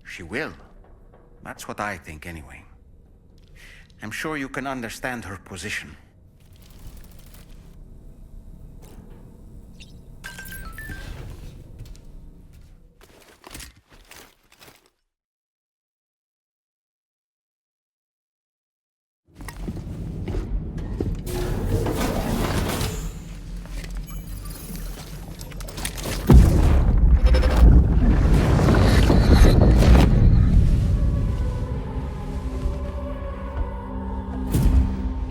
she will. That's what I think, anyway. I'm sure you can understand her position.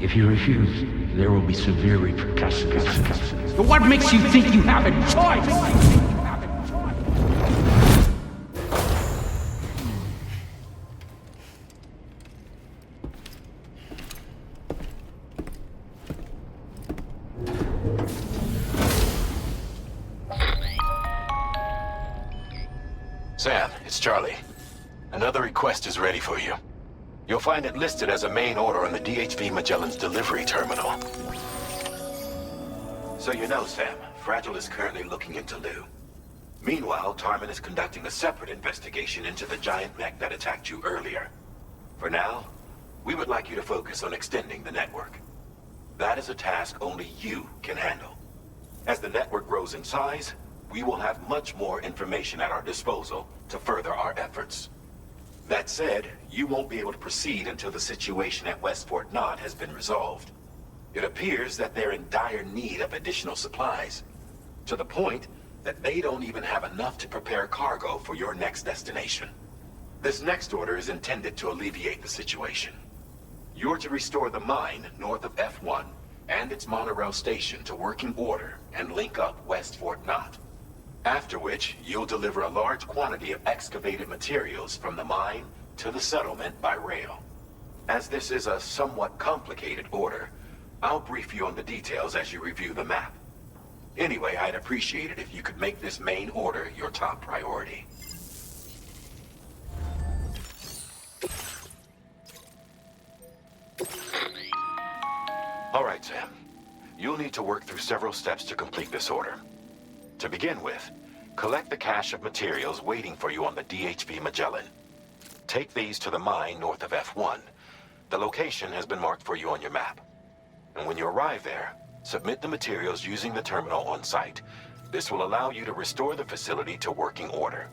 If you refuse, there will be severe repercussions. But what makes you think you have a choice? Sam, it's Charlie. Another request is ready for you. You'll find it listed as a main order on the DHV Magellan's delivery terminal. So you know, Sam, Fragile is currently looking into Lou. Meanwhile, Tarman is conducting a separate investigation into the giant mech that attacked you earlier. For now, we would like you to focus on extending the network. That is a task only you can handle. As the network grows in size, we will have much more information at our disposal to further our efforts. That said, you won't be able to proceed until the situation at West Fort Knot has been resolved. It appears that they're in dire need of additional supplies, to the point that they don't even have enough to prepare cargo for your next destination. This next order is intended to alleviate the situation. You're to restore the mine north of F1 and its monorail station to working order and link up West Fort Knot. After which, you'll deliver a large quantity of excavated materials from the mine to the settlement by rail. As this is a somewhat complicated order, I'll brief you on the details as you review the map. Anyway, I'd appreciate it if you could make this main order your top priority. All right, Sam. You'll need to work through several steps to complete this order. To begin with, collect the cache of materials waiting for you on the DHV Magellan. Take these to the mine north of F1. The location has been marked for you on your map. And when you arrive there, submit the materials using the terminal on site. This will allow you to restore the facility to working order.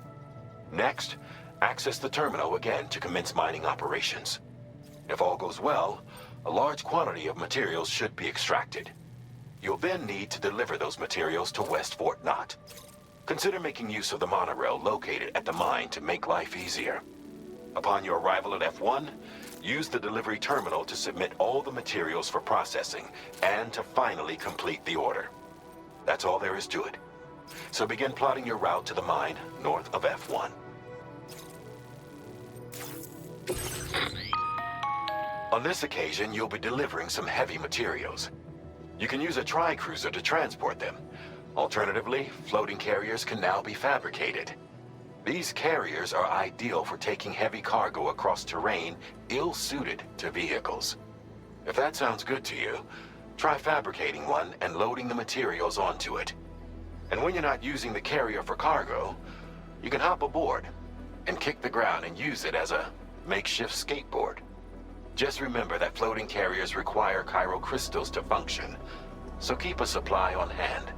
Next, access the terminal again to commence mining operations. If all goes well, a large quantity of materials should be extracted. You'll then need to deliver those materials to West Fort Knot. Consider making use of the monorail located at the mine to make life easier. Upon your arrival at F1, use the delivery terminal to submit all the materials for processing and to finally complete the order. That's all there is to it. So begin plotting your route to the mine north of F1. On this occasion, you'll be delivering some heavy materials. You can use a tri-cruiser to transport them. Alternatively, floating carriers can now be fabricated. These carriers are ideal for taking heavy cargo across terrain ill-suited to vehicles. If that sounds good to you, try fabricating one and loading the materials onto it. And when you're not using the carrier for cargo, you can hop aboard and kick the ground and use it as a makeshift skateboard. Just remember that floating carriers require chiral crystals to function, so keep a supply on hand.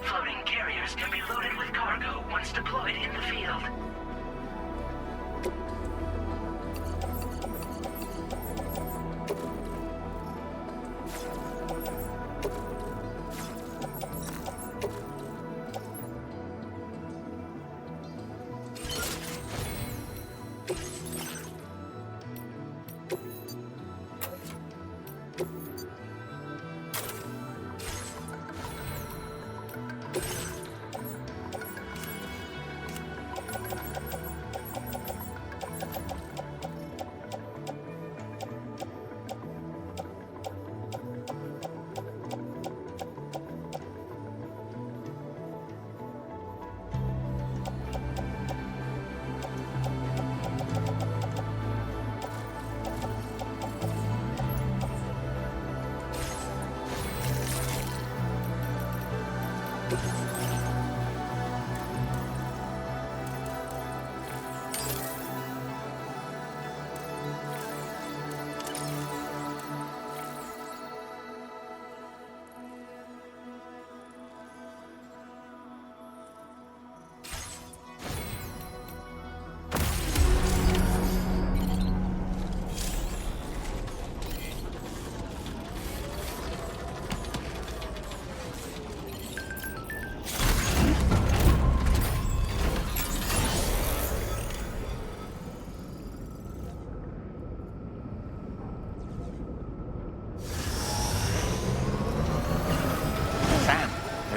Floating carriers can be loaded with cargo once deployed in the field.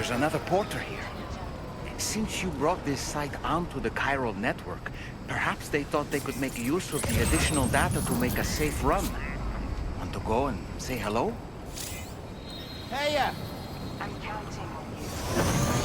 there's another porter here. Since you brought this site onto the Chiral Network, perhaps they thought they could make use of the additional data to make a safe run. Want to go and say hello? Hey, I'm counting on you.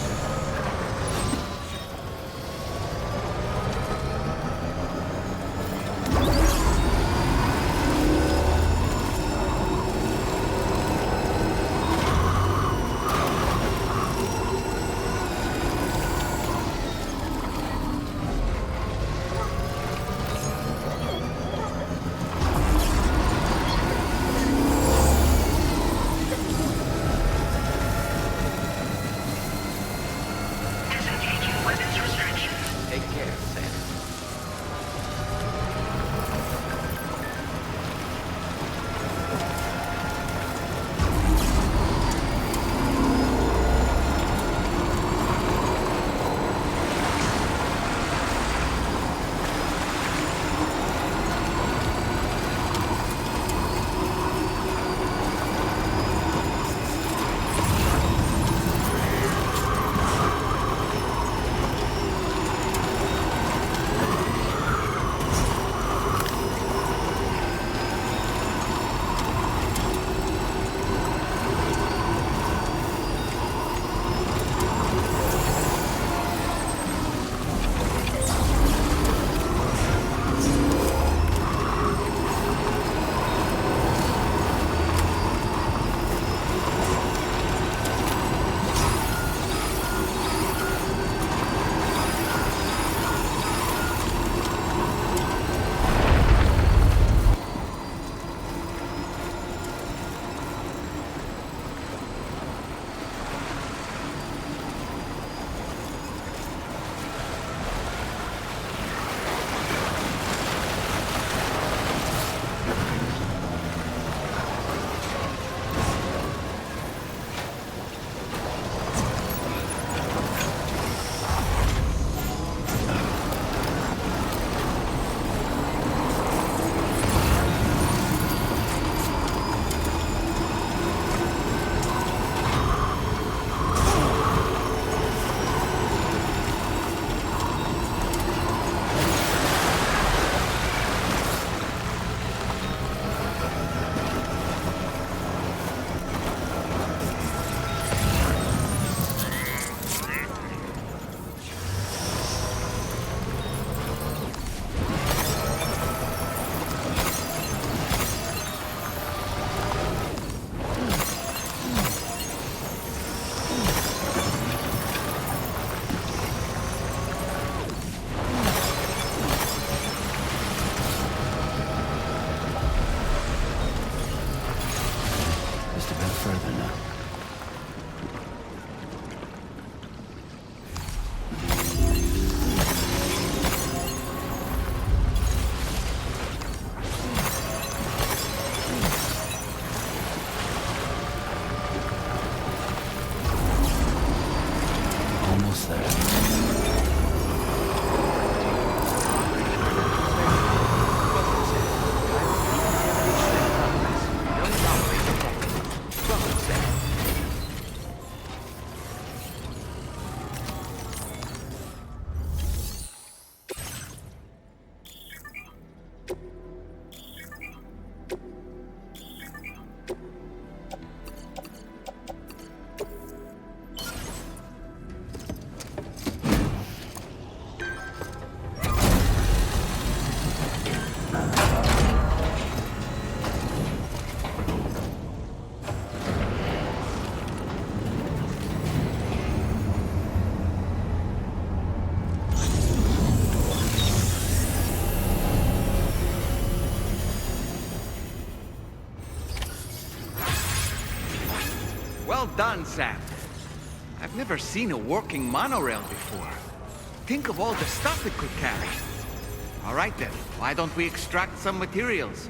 Well done, Sam. I've never seen a working monorail before. Think of all the stuff it could carry. All right then, why don't we extract some materials?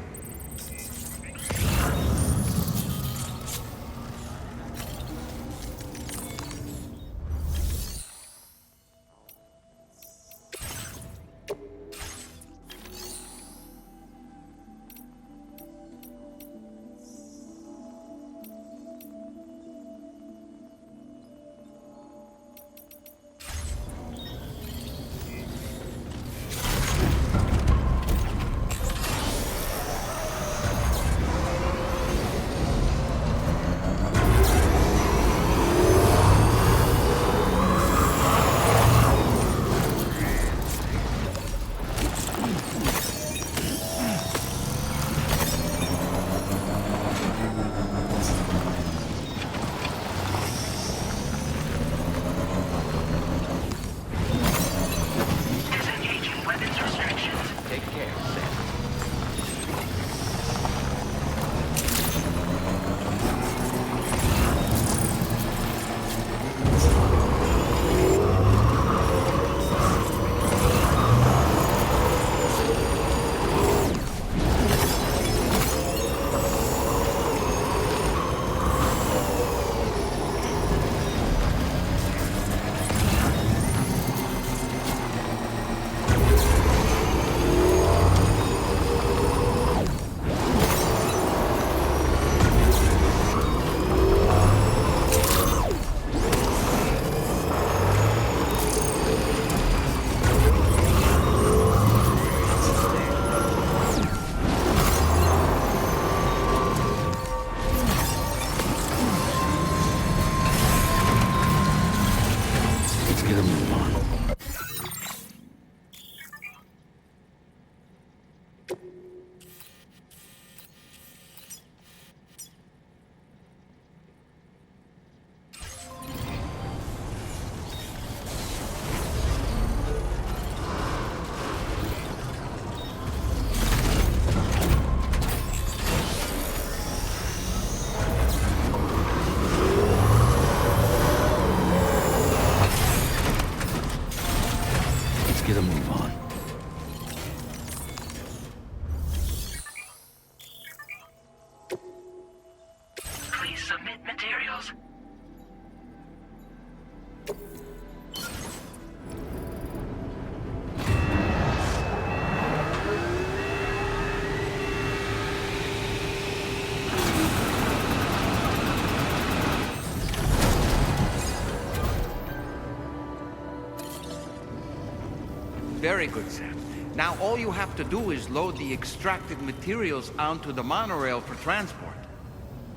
Very good, Sam. Now all you have to do is load the extracted materials onto the monorail for transport.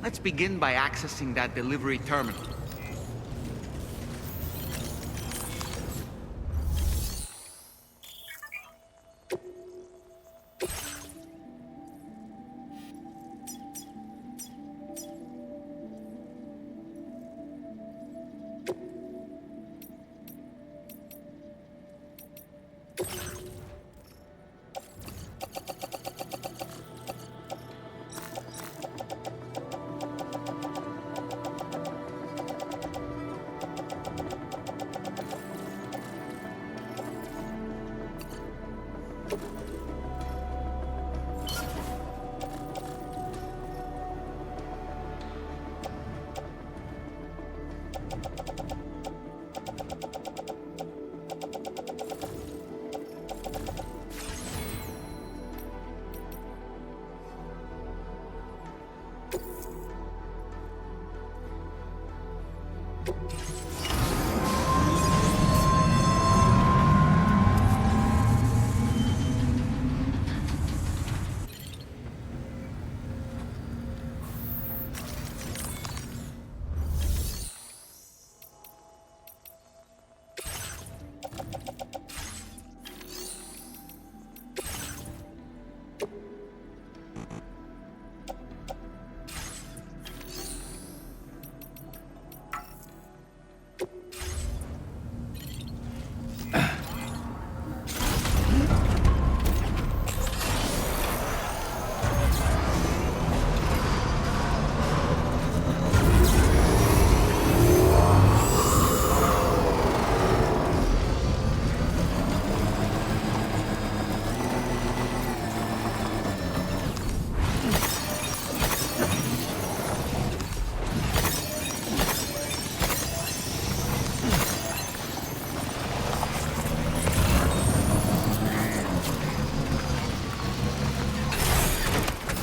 Let's begin by accessing that delivery terminal.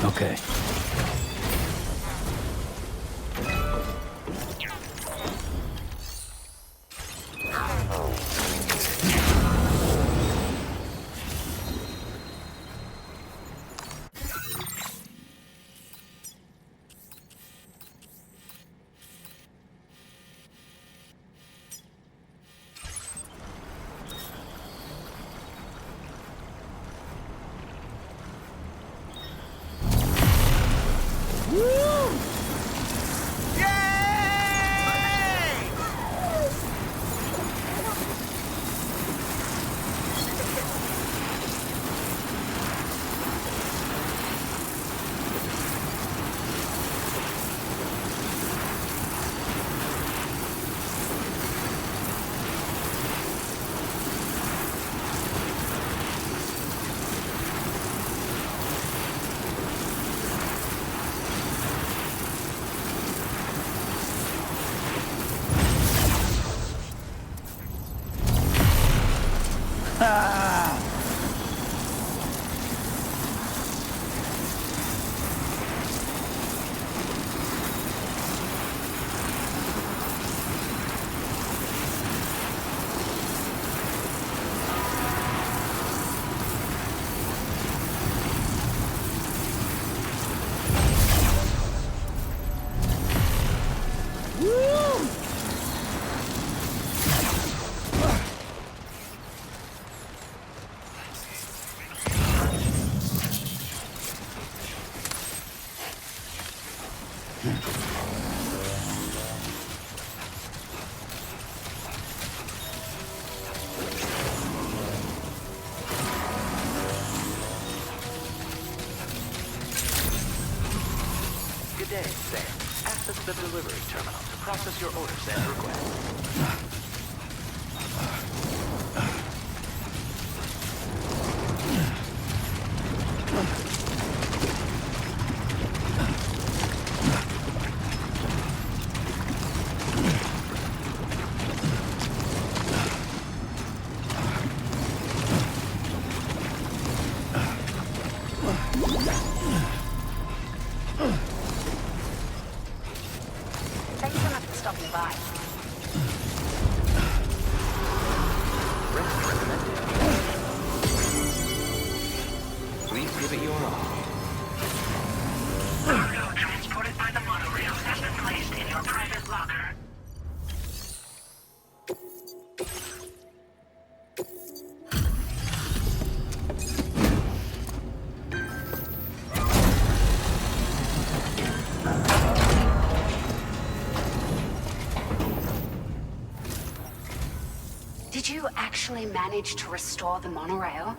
Okay. Good day, Sam. Access the delivery terminal to process your orders and requests. Thanks so much for stopping by. your private locker. Did you actually manage to restore the monorail?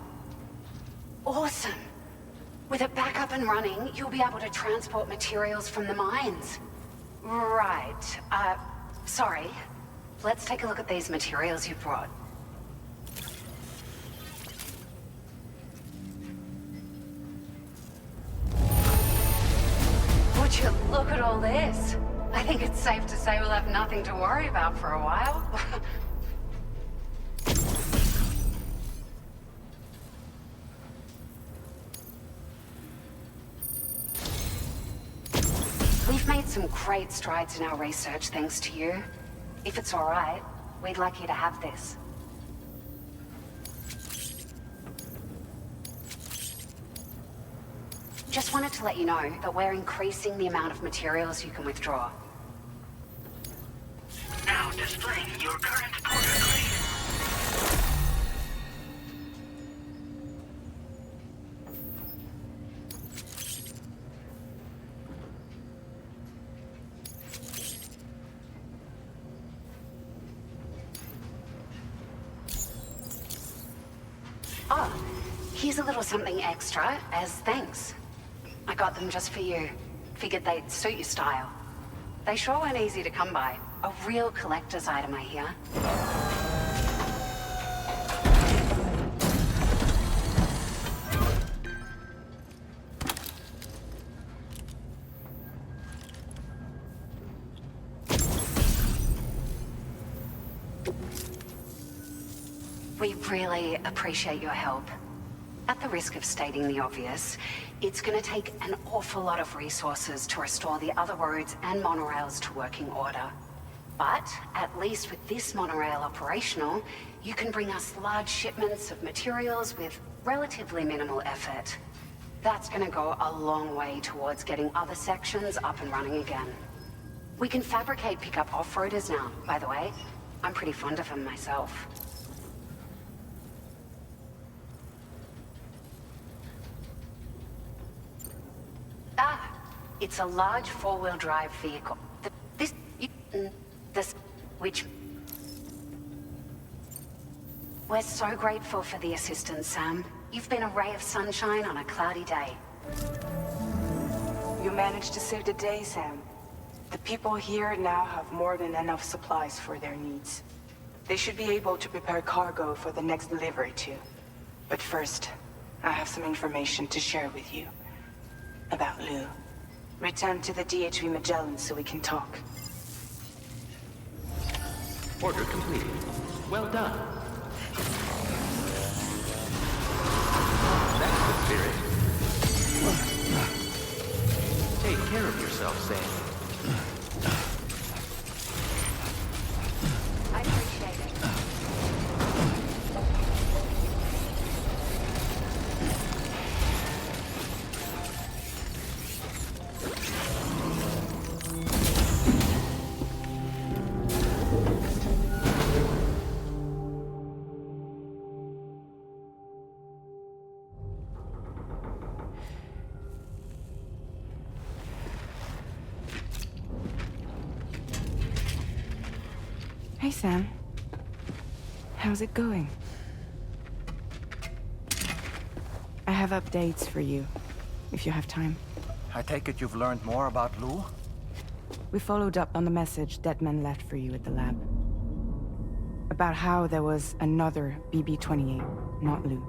Awesome! With it back up and running, you'll be able to transport materials from the mines. Right. Sorry. Let's take a look at these materials you brought. Would you look at all this? I think it's safe to say we'll have nothing to worry about for a while. We've made some great strides in our research thanks to you. If it's all right, we'd like you to have this. Just wanted to let you know that we're increasing the amount of materials you can withdraw. Now displaying your current porter grade. Oh, here's a little something extra as thanks. I got them just for you. Figured they'd suit your style. They sure weren't easy to come by. A real collector's item, I hear. We really appreciate your help. At the risk of stating the obvious, it's going to take an awful lot of resources to restore the other roads and monorails to working order. But at least with this monorail operational, you can bring us large shipments of materials with relatively minimal effort. That's going to go a long way towards getting other sections up and running again. We can fabricate pickup off-roaders now, by the way. I'm pretty fond of them myself. It's a large four-wheel drive vehicle. We're so grateful for the assistance, Sam. You've been a ray of sunshine on a cloudy day. You managed to save the day, Sam. The people here now have more than enough supplies for their needs. They should be able to prepare cargo for the next delivery too. But first, I have some information to share with you. About Lou. Return to the DHV Magellan so we can talk. Order completed. Well done. That's the spirit. Take care of yourself, Sam. I appreciate it. Hey, Sam. How's it going? I have updates for you, if you have time. I take it you've learned more about Lou? We followed up on the message Deadman left for you at the lab. About how there was another BB-28, not Lou,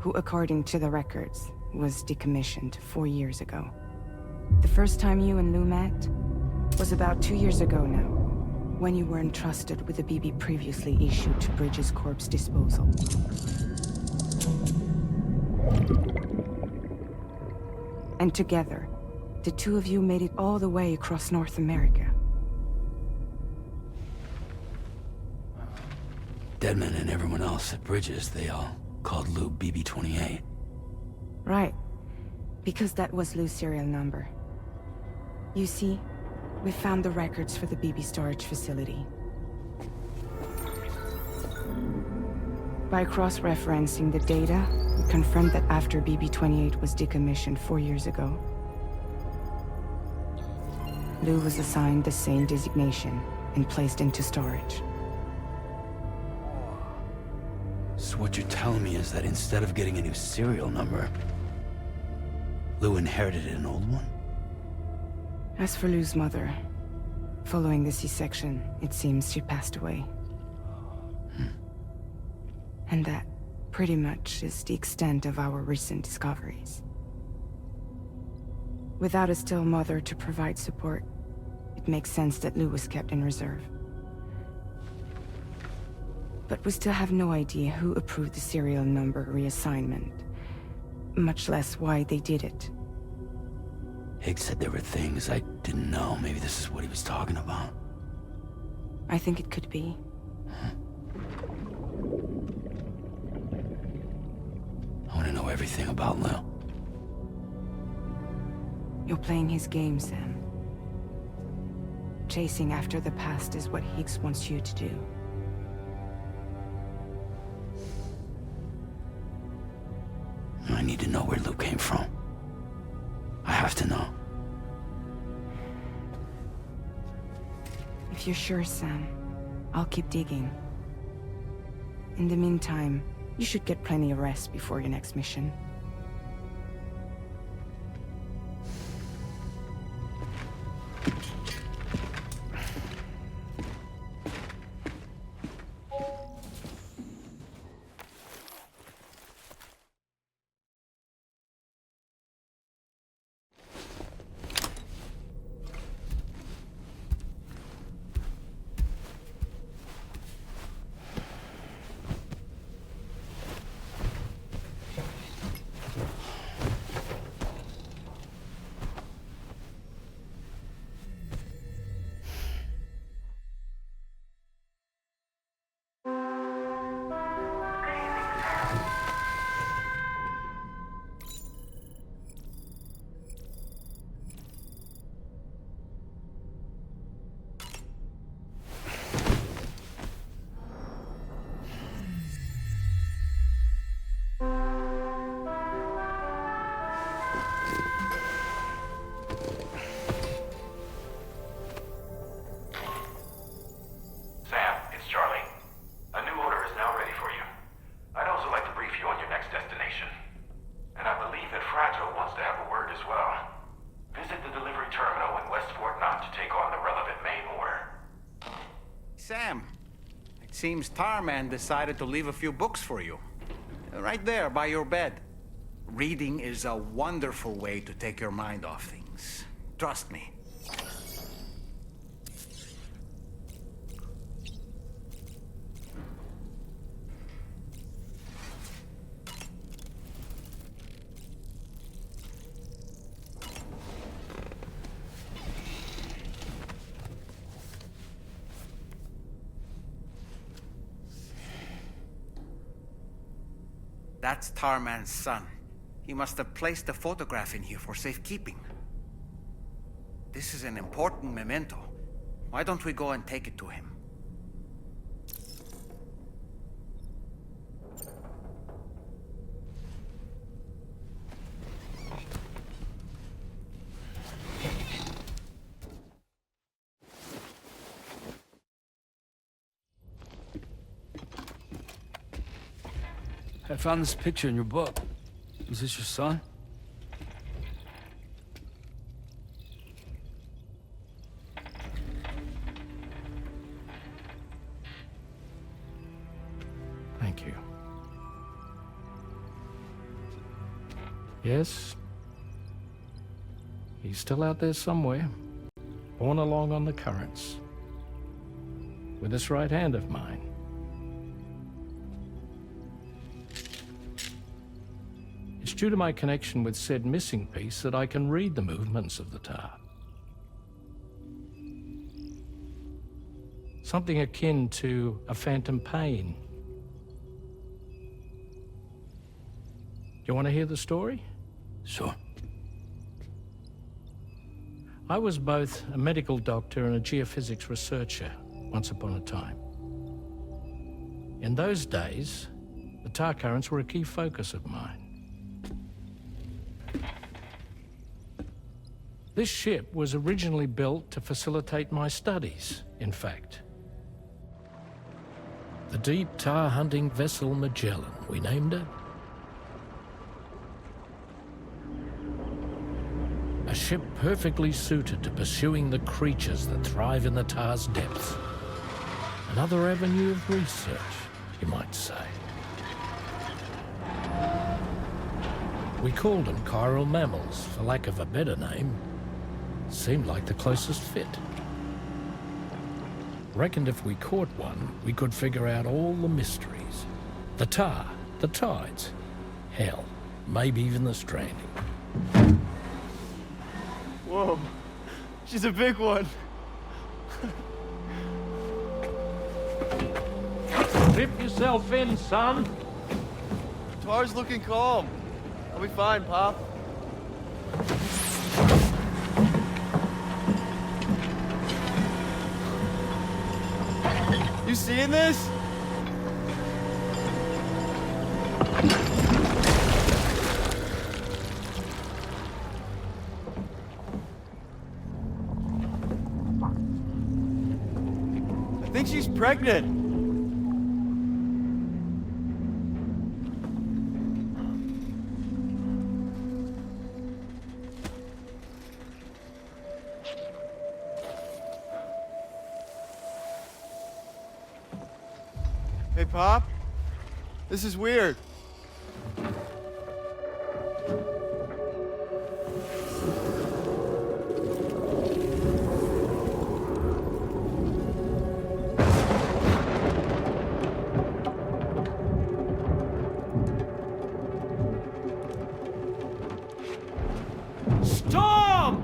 who, according to the records, was decommissioned 4 years ago. The first time you and Lou met was about 2 years ago now, when you were entrusted with the BB previously issued to Bridges Corp's disposal. And together, the two of you made it all the way across North America. Deadman and everyone else at Bridges, they all called Lou BB-28. Right. Because that was Lou's serial number. You see, We found the records for the BB storage facility. By cross-referencing the data, we confirmed that after BB-28 was decommissioned 4 years ago, Lou was assigned the same designation and placed into storage. So what you're telling me is that instead of getting a new serial number, Lou inherited an old one? As for Lou's mother, following the C-section, it seems she passed away. And that, pretty much, is the extent of our recent discoveries. Without a still mother to provide support, it makes sense that Lou was kept in reserve. But we still have no idea who approved the serial number reassignment, much less why they did it. Higgs said there were things I didn't know. Maybe this is what he was talking about. I think it could be. I want to know everything about Lou. You're playing his game, Sam. Chasing after the past is what Higgs wants you to do. I need to know where Lou came from. I have to know. If you're sure, Sam, I'll keep digging. In the meantime, you should get plenty of rest before your next mission. Sam, it seems Tarman decided to leave a few books for you. Right there, by your bed. Reading is a wonderful way to take your mind off things. Trust me. That's Tarman's son. He must have placed a photograph in here for safekeeping. This is an important memento. Why don't we go and take it to him? I found this picture in your book. Is this your son? Thank you. Yes. He's still out there somewhere, borne along on the currents, with this right hand of mine. It's due to my connection with said missing piece that I can read the movements of the tar. Something akin to a phantom pain. You want to hear the story? Sure. I was both a medical doctor and a geophysics researcher once upon a time. In those days, the tar currents were a key focus of mine. This ship was originally built to facilitate my studies, in fact. The deep tar hunting vessel Magellan, we named it. A ship perfectly suited to pursuing the creatures that thrive in the tar's depths. Another avenue of research, you might say. We called them chiral mammals, for lack of a better name. Seemed like the closest fit. Reckoned if we caught one, we could figure out all the mysteries. The tar, the tides, hell, maybe even the stranding. Whoa, she's a big one. Dip yourself in, son. Tar's looking calm. I'll be fine, Pop. You seeing this? I think she's pregnant. Hey, Pop. This is weird. Storm!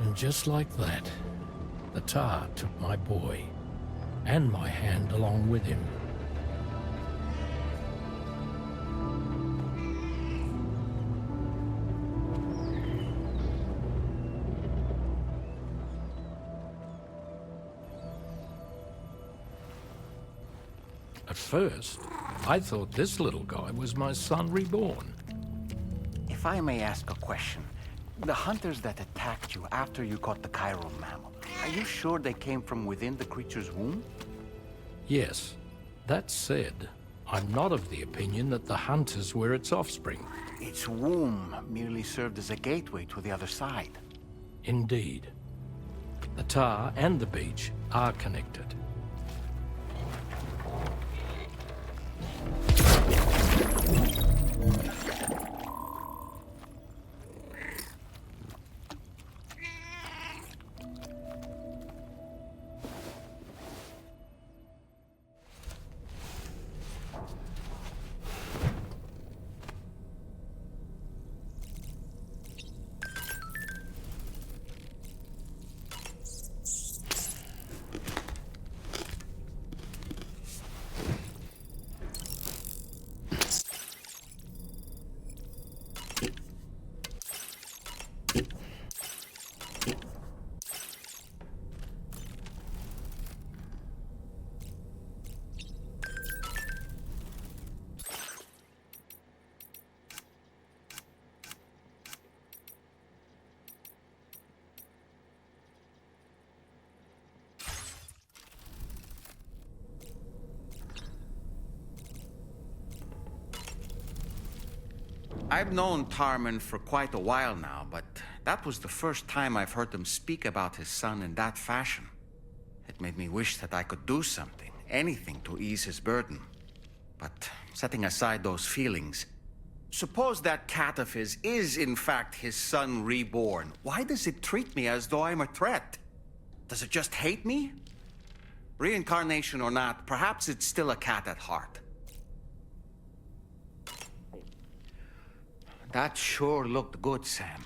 And just like that, the tar took my boy, and my hand along with him. At first, I thought this little guy was my son reborn. If I may ask a question, the hunters that attacked you after you caught the chiral mammal, are you sure they came from within the creature's womb? Yes. That said, I'm not of the opinion that the hunters were its offspring. Its womb merely served as a gateway to the other side. Indeed. The tar and the beach are connected. I've known Tarman for quite a while now, but that was the first time I've heard him speak about his son in that fashion. It made me wish that I could do something, anything to ease his burden. But setting aside those feelings, suppose that cat of his is in fact his son reborn. Why does it treat me as though I'm a threat? Does it just hate me? Reincarnation or not, perhaps it's still a cat at heart. That sure looked good, Sam.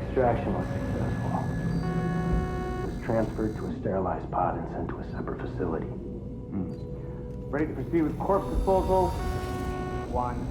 Extraction was successful. It was transferred to a sterilized pod and sent to a separate facility. Ready to proceed with corpse disposal? 1.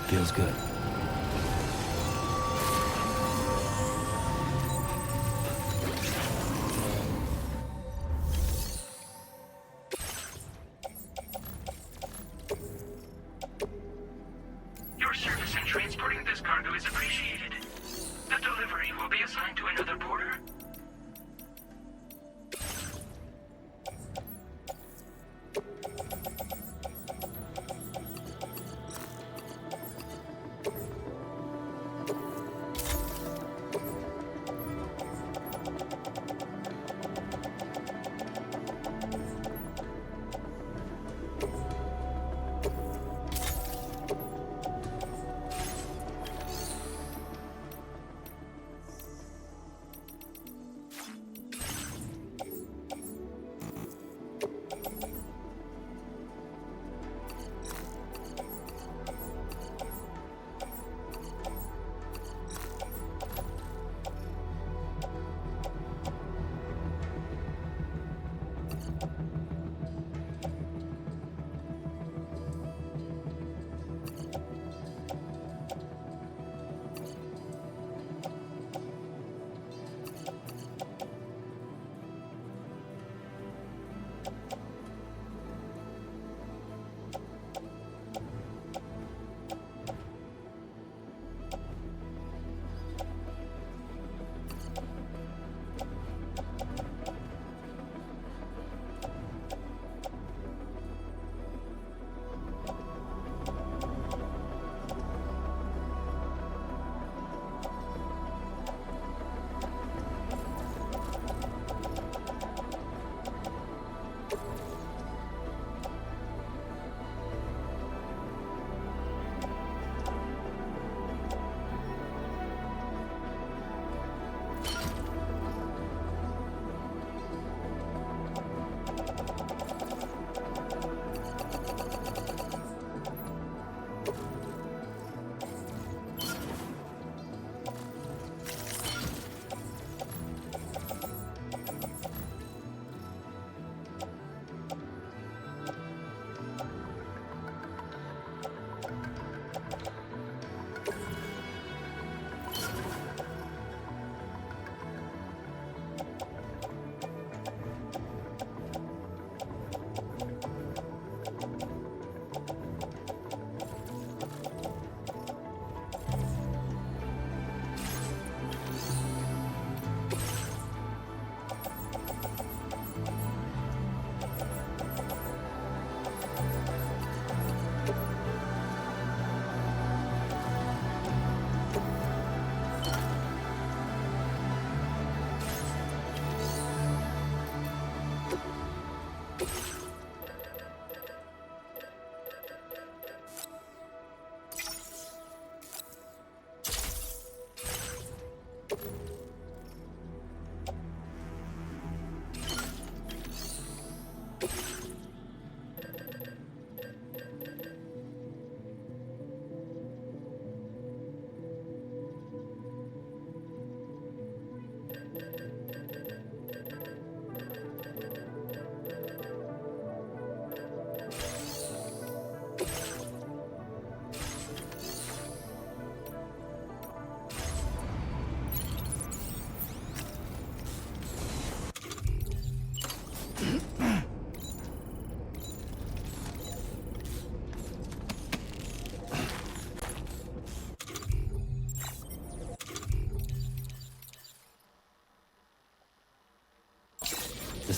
Feels good. Your service in transporting this cargo is appreciated. The delivery will be assigned to another porter.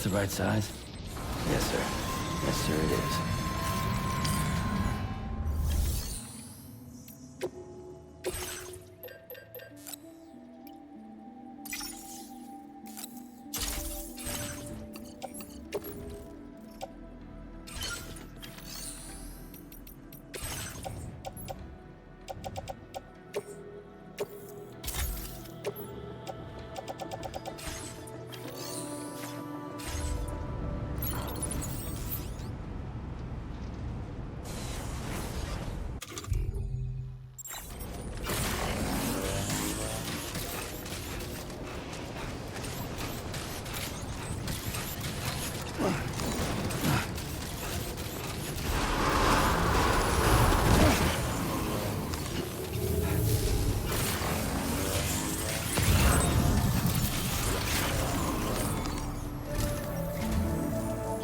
the right size? Yes, sir. Yes, sir, it is.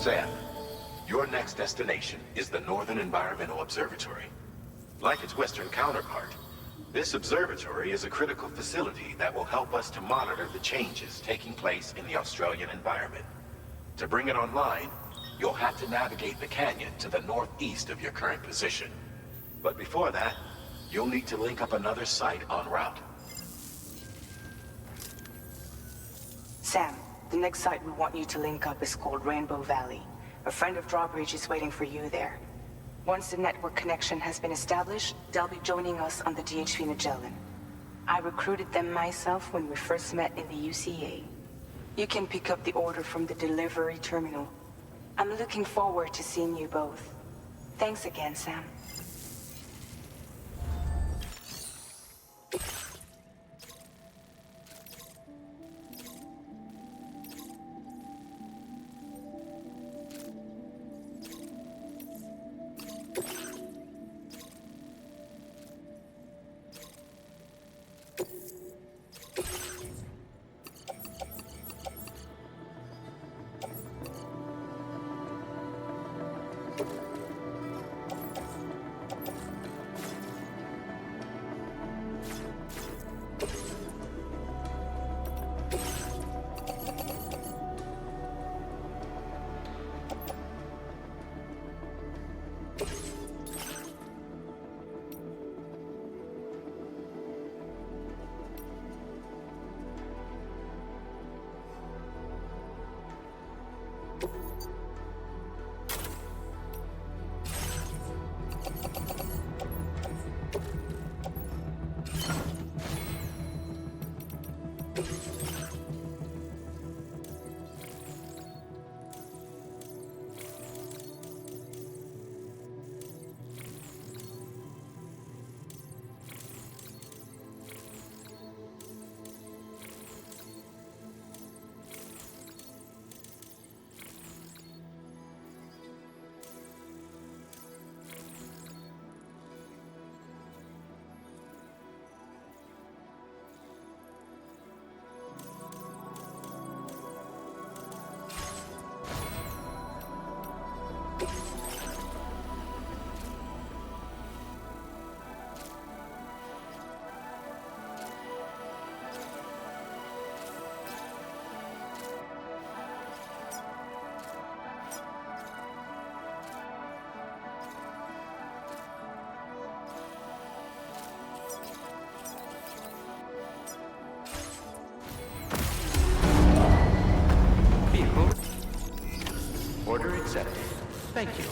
Sam, your next destination is the Northern Environmental Observatory. Like its Western counterpart, this observatory is a critical facility that will help us to monitor the changes taking place in the Australian environment. To bring it online, you'll have to navigate the canyon to the northeast of your current position. But before that, you'll need to link up another site en route. Sam, the next site we want you to link up is called Rainbow Valley. A friend of Drawbridge is waiting for you there. Once the network connection has been established, they'll be joining us on the DHV Magellan. I recruited them myself when we first met in the UCA. You can pick up the order from the delivery terminal. I'm looking forward to seeing you both. Thanks again, Sam. Order accepted. Thank you.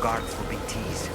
guard for BTs.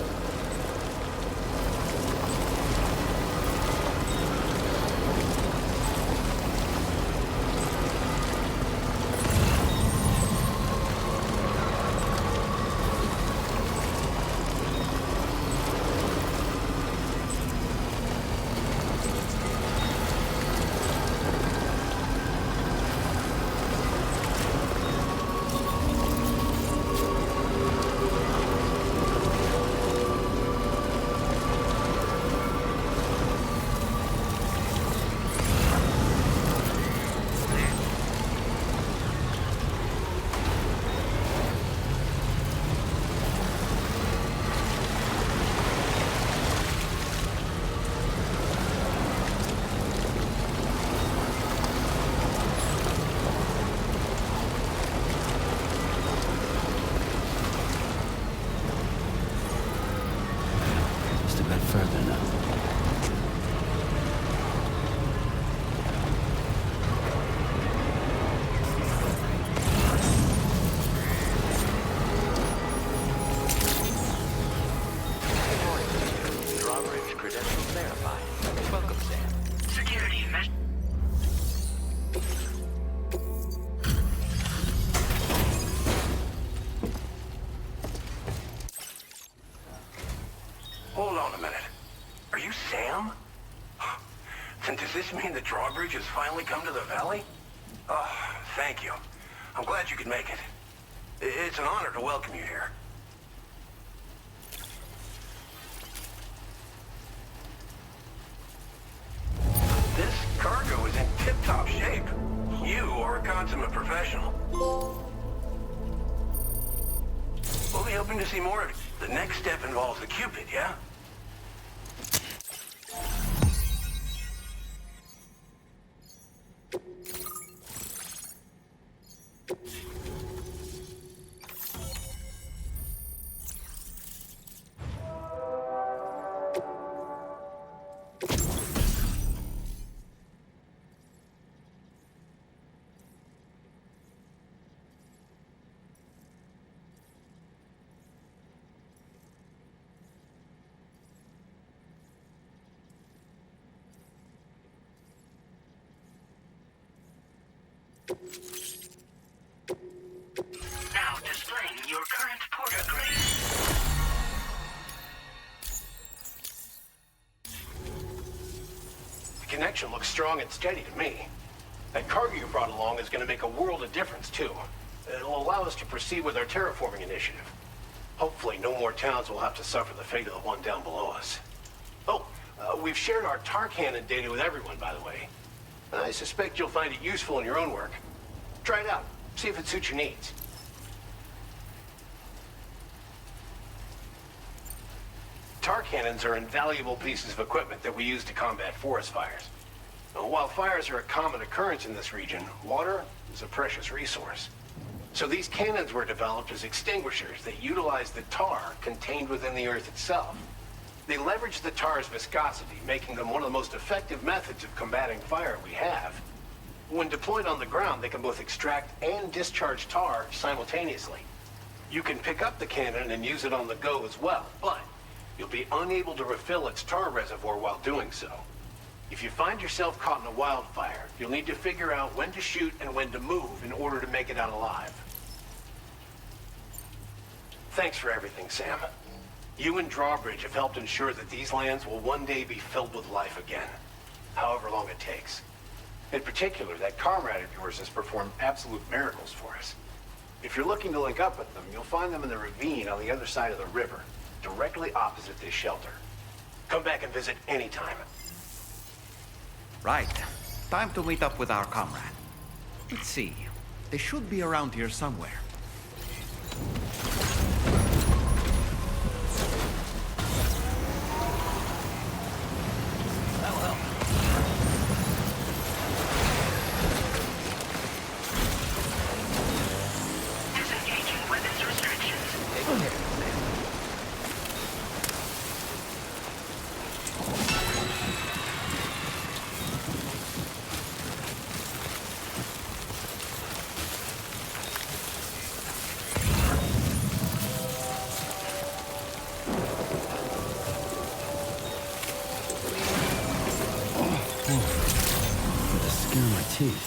Further now. Drawbridge credentials verified. Welcome, Sam. Security measure. Hold on a minute. Are you Sam? Then does this mean the drawbridge has finally come to the valley? Oh, thank you. I'm glad you could make it. It's an honor to welcome you here. This cargo is in tip-top shape. You are a consummate professional. We'll be hoping to see more of it. The next step involves the Cupid, yeah? Now displaying your current porter grade. The connection looks strong and steady to me. That cargo you brought along is going to make a world of difference, too. It'll allow us to proceed with our terraforming initiative. Hopefully, no more towns will have to suffer the fate of the one down below us. Oh, we've shared our tar cannon data with everyone, by the way. I suspect you'll find it useful in your own work. Try it out. See if it suits your needs. Tar cannons are invaluable pieces of equipment that we use to combat forest fires. While fires are a common occurrence in this region, water is a precious resource. So these cannons were developed as extinguishers that utilize the tar contained within the earth itself. They leverage the tar's viscosity, making them one of the most effective methods of combating fire we have. When deployed on the ground, they can both extract and discharge tar simultaneously. You can pick up the cannon and use it on the go as well, but you'll be unable to refill its tar reservoir while doing so. If you find yourself caught in a wildfire, you'll need to figure out when to shoot and when to move in order to make it out alive. Thanks for everything, Sam. You and Drawbridge have helped ensure that these lands will one day be filled with life again, however long it takes. In particular, that comrade of yours has performed absolute miracles for us. If you're looking to link up with them, you'll find them in the ravine on the other side of the river, directly opposite this shelter. Come back and visit anytime. Right. Time to meet up with our comrade. Let's see. They should be around here somewhere. Disengaging weapons restrictions. skin on my teeth.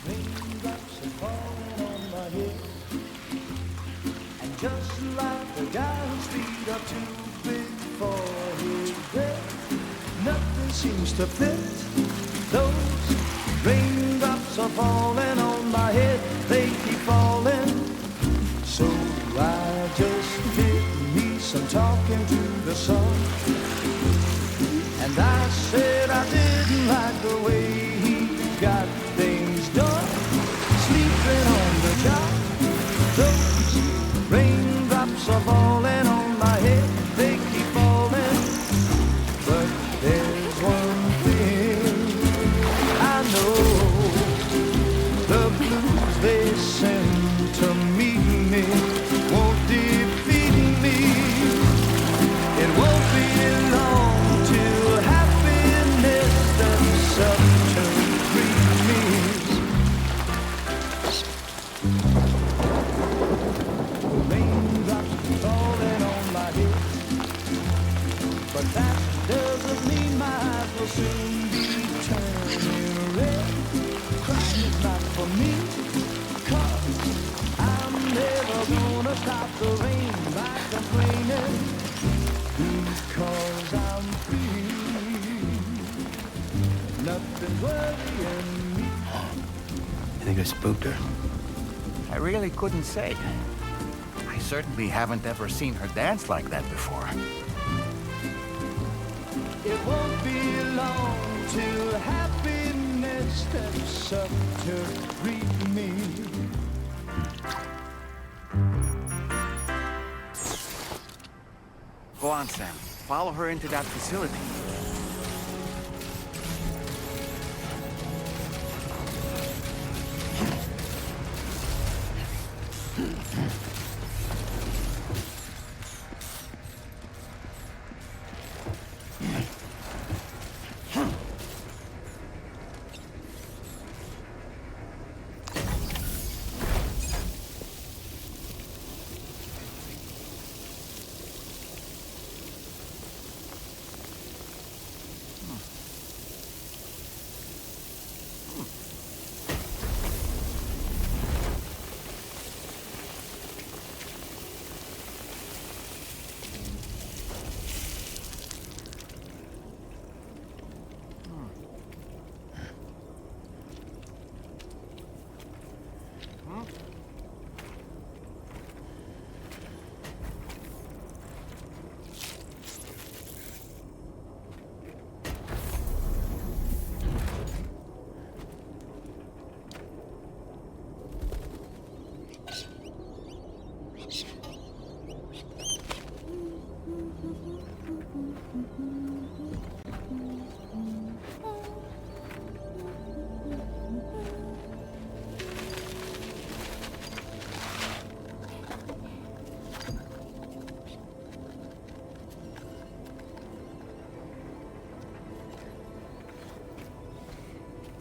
Raindrops are falling on my head, and just like the guy whose feet are too big for his bed, nothing seems to fit. Those raindrops are falling on my head, they keep falling. So I just did me some talking to the sun, and I said I didn't like the way he got things done. Sleeping on the job, those raindrops are falling on my head, they keep falling. But there's one thing I know, the blues they send to meet me won't defeat me. It won't be long till happiness steps up to greet me. Raindrops falling on my head, but that doesn't mean my eyes will soon be turning red. Crying is not for me, 'cause I'm never gonna stop the rain by complaining, because I'm free. Nothing's worrying me. I think I spooked her. I really couldn't say. I certainly haven't ever seen her dance like that before. It won't be long till happiness steps up to greet me. Go on, Sam. Follow her into that facility.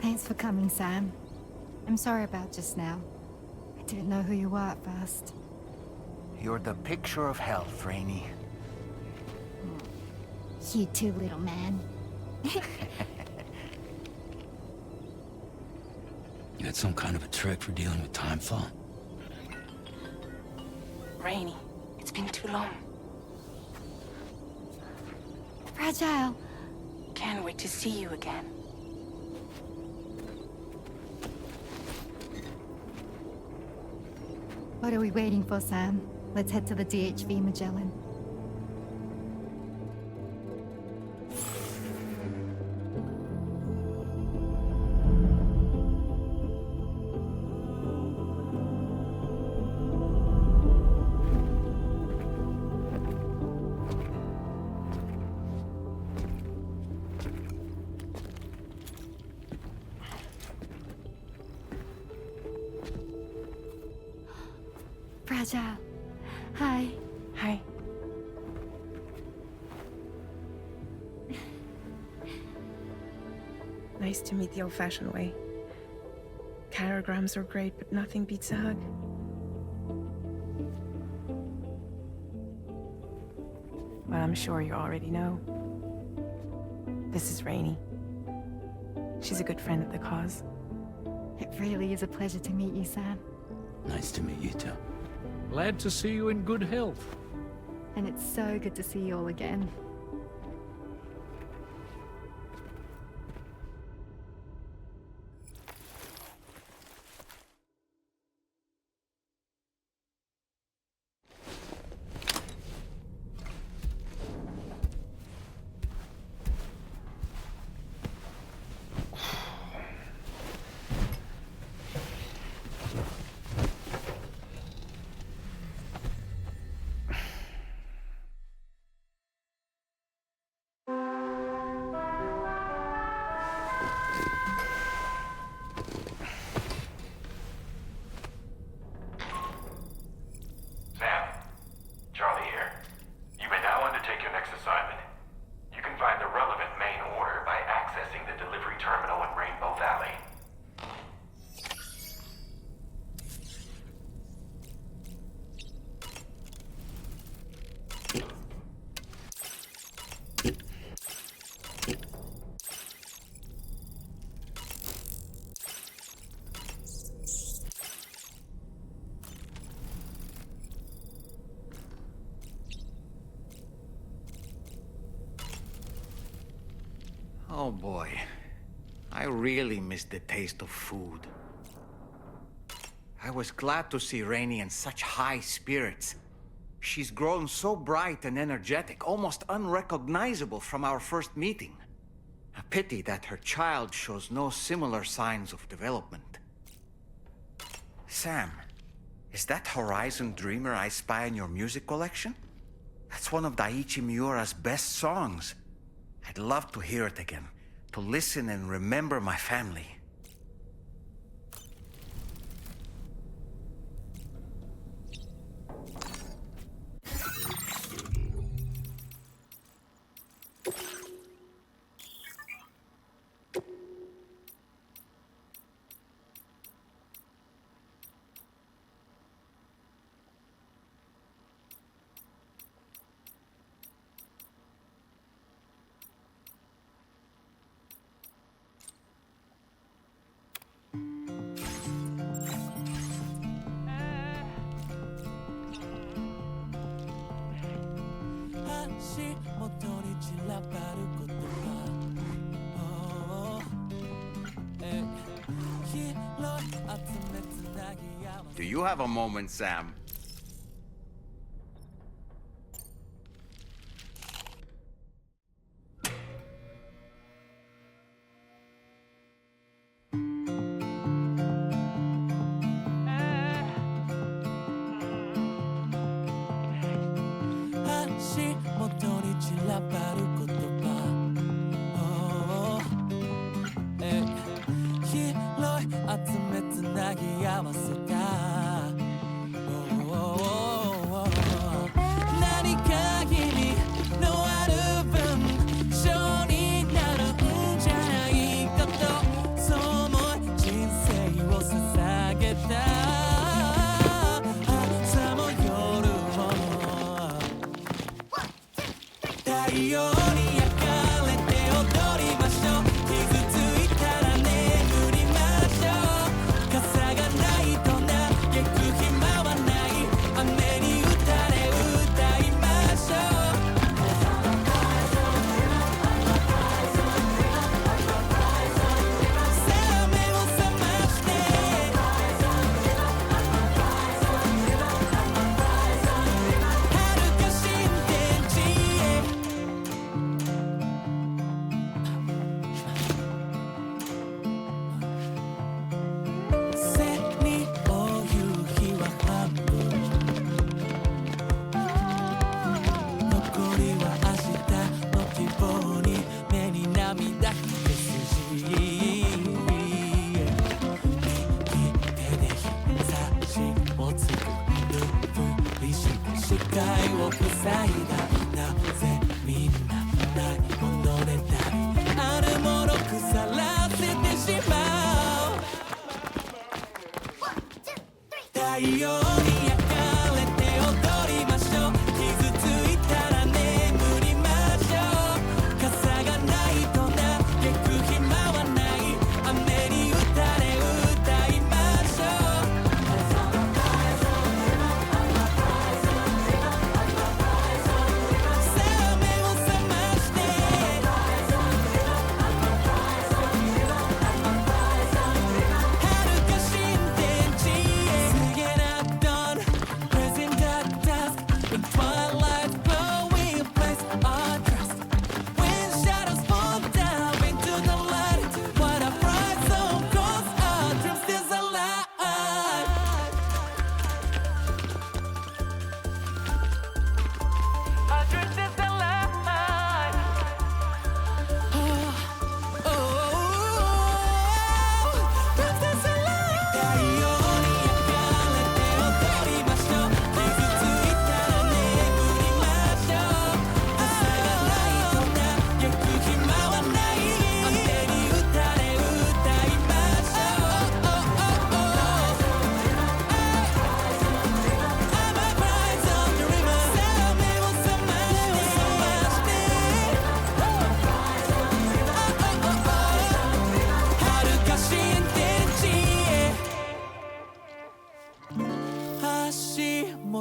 Thanks for coming, Sam. I'm sorry about just now. I didn't know who you were at first. You're the picture of health, Rainey. You too, little man. You had some kind of a trick for dealing with time fall? Rainy, it's been too long. Fragile. Can't wait to see you again. What are we waiting for, Sam? Let's head to the DHV Magellan. Fragile. Hi. Hi. Nice to meet the old-fashioned way. Carograms are great, but nothing beats a hug. Well, I'm sure you already know. This is Rainey. She's a good friend of the cause. It really is a pleasure to meet you, Sam. Nice to meet you too. Glad to see you in good health. And it's so good to see you all again. Oh boy, I really miss the taste of food. I was glad to see Rainey in such high spirits. She's grown so bright and energetic, almost unrecognizable from our first meeting. A pity that her child shows no similar signs of development. Sam, is that Horizon Dreamer I spy in your music collection? That's one of Daiichi Miura's best songs. I'd love to hear it again, to listen and remember my family. Do you have a moment, Sam?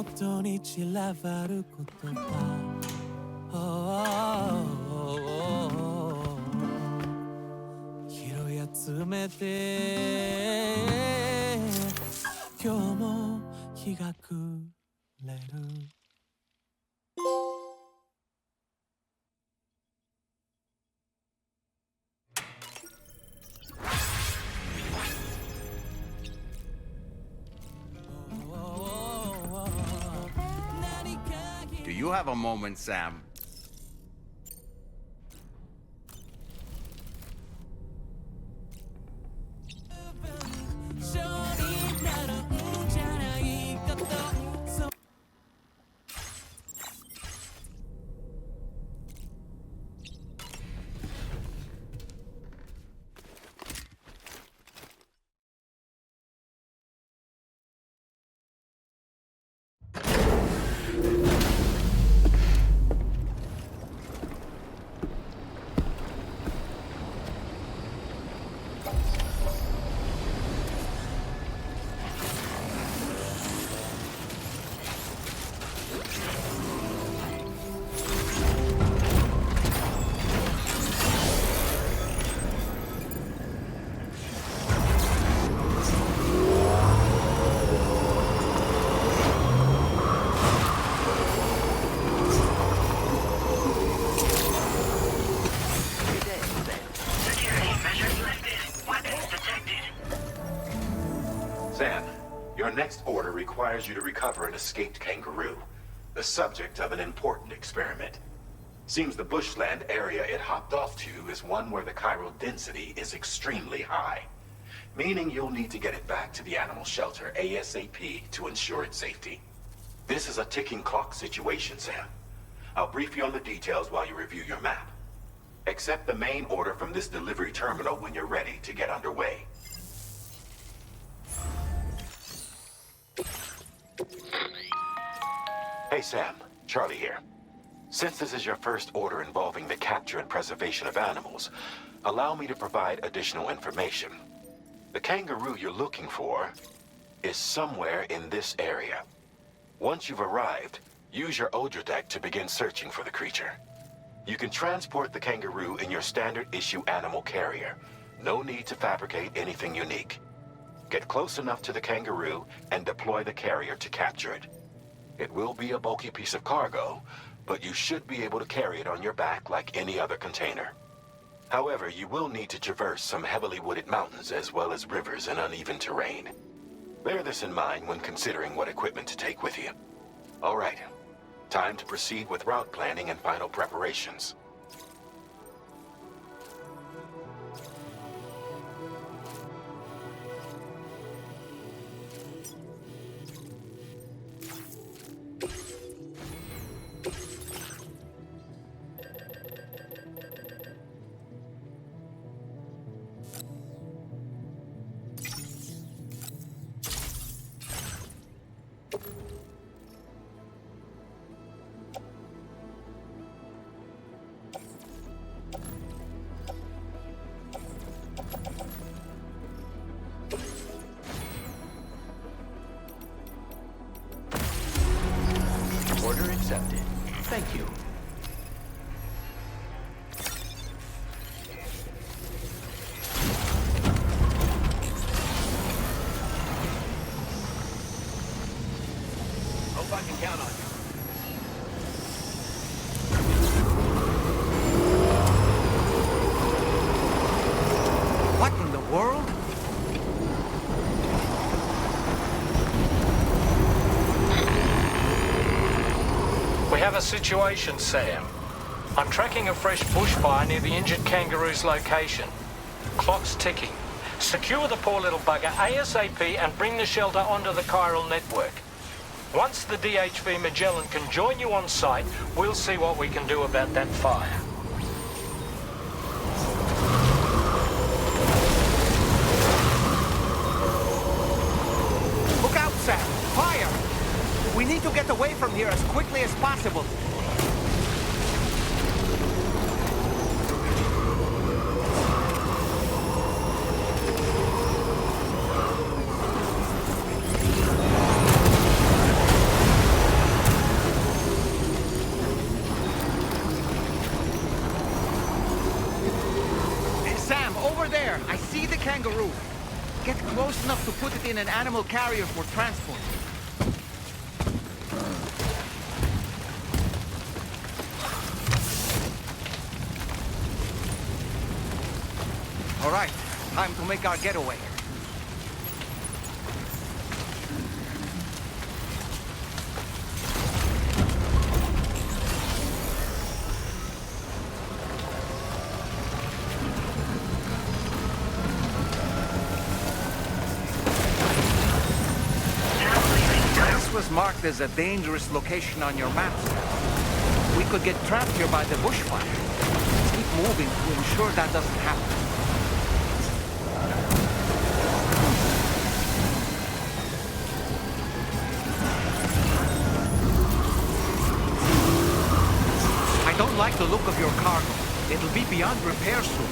元に散らばる言葉拾い集めて今日も日が暮れるDo you have a moment, Sam? Next order requires you to recover an escaped kangaroo, the subject of an important experiment. Seems the bushland area it hopped off to is one where the chiral density is extremely high, meaning you'll need to get it back to the animal shelter ASAP to ensure its safety. This is a ticking clock situation, Sam. I'll brief you on the details while you review your map. Accept the main order from this delivery terminal when you're ready to get underway. Hey Sam, Charlie here. Since this is your first order involving the capture and preservation of animals, allow me to provide additional information. The kangaroo you're looking for is somewhere in this area. Once you've arrived, use your Odra deck to begin searching for the creature. You can transport the kangaroo in your standard issue animal carrier. No need to fabricate anything unique. Get close enough to the kangaroo and deploy the carrier to capture it. It will be a bulky piece of cargo, but you should be able to carry it on your back like any other container. However, you will need to traverse some heavily wooded mountains as well as rivers and uneven terrain. Bear this in mind when considering what equipment to take with you. All right, time to proceed with route planning and final preparations. Order accepted. Thank you. Hope I can count on you. What in the world? We have a situation, Sam. I'm tracking a fresh bushfire near the injured kangaroo's location. Clock's ticking. Secure the poor little bugger ASAP and bring the shelter onto the Chiral Network. Once the DHV Magellan can join you on site, we'll see what we can do about that fire. Look out, Sam! Fire! We need to get away from here as quickly as possible. Sam, over there! I see the kangaroo. Get close enough to put it in an animal carrier for transport. All right, time to make our getaway. This was marked as a dangerous location on your maps. We could get trapped here by the bushfire. Let's keep moving to ensure that doesn't happen. I don't like the look of your cargo. It'll be beyond repair soon.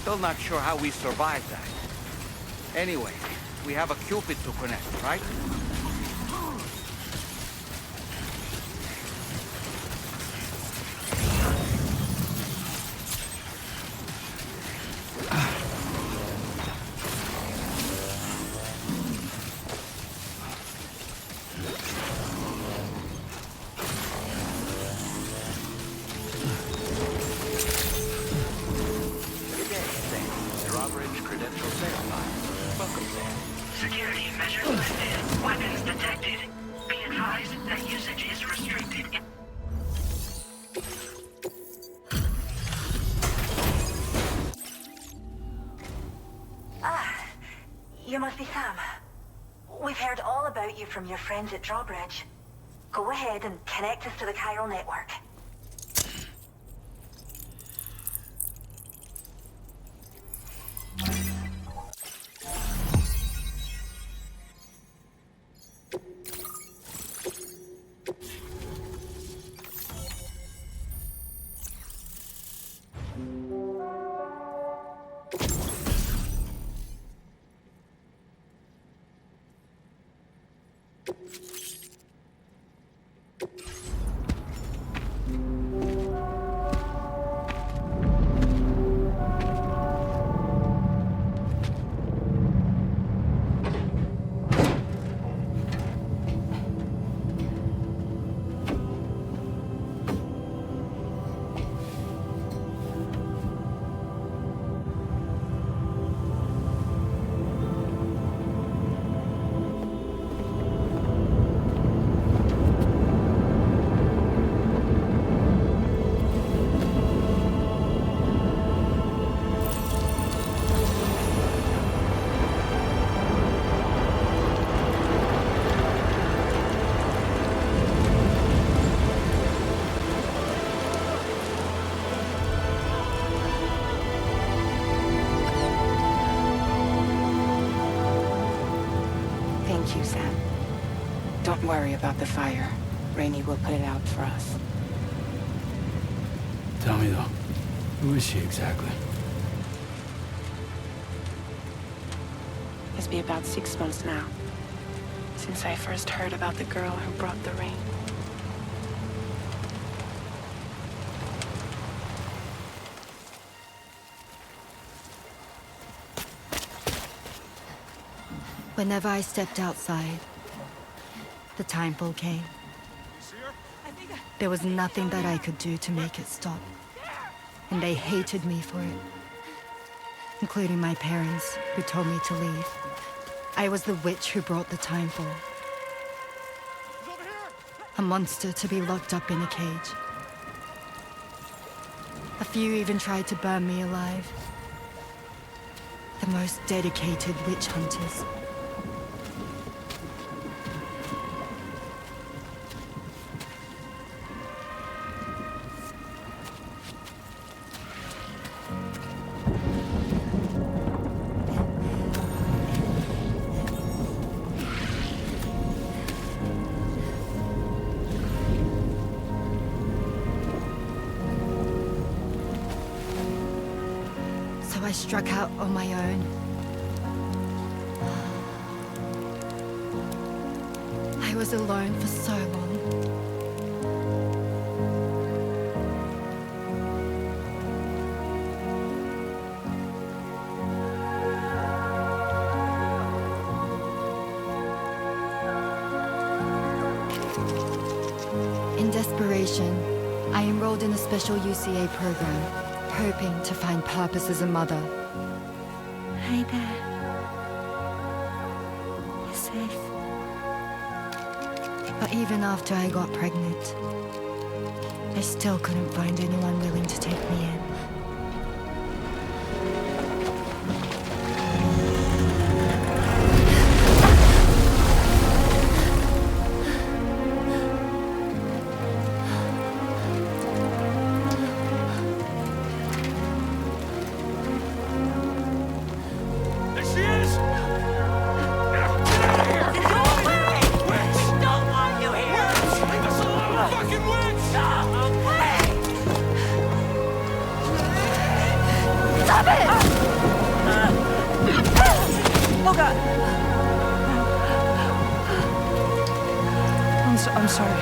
Still not sure how we survived that. Anyway, we have a Cupid to connect, right? Security measures lifted. Weapons detected. Be advised that usage is restricted. Ah, you must be Sam. We've heard all about you from your friends at Drawbridge. Go ahead and connect us to the Chiral Network. Thank you, Sam. Don't worry about the fire. Rainey will put it out for us. Tell me though, who is she exactly? It's been about 6 months now, since I first heard about the girl who brought the rain. Whenever I stepped outside, the timefall came. There was nothing that I could do to make it stop. And they hated me for it. Including my parents, who told me to leave. I was the witch who brought the timefall. A monster to be locked up in a cage. A few even tried to burn me alive. The most dedicated witch hunters. I struck out on my own. I was alone for so long. In desperation, I enrolled in a special UCA program. Hoping to find purpose as a mother. Hi there. You're safe. But even after I got pregnant, I still couldn't find anyone willing to take me in. I'm sorry.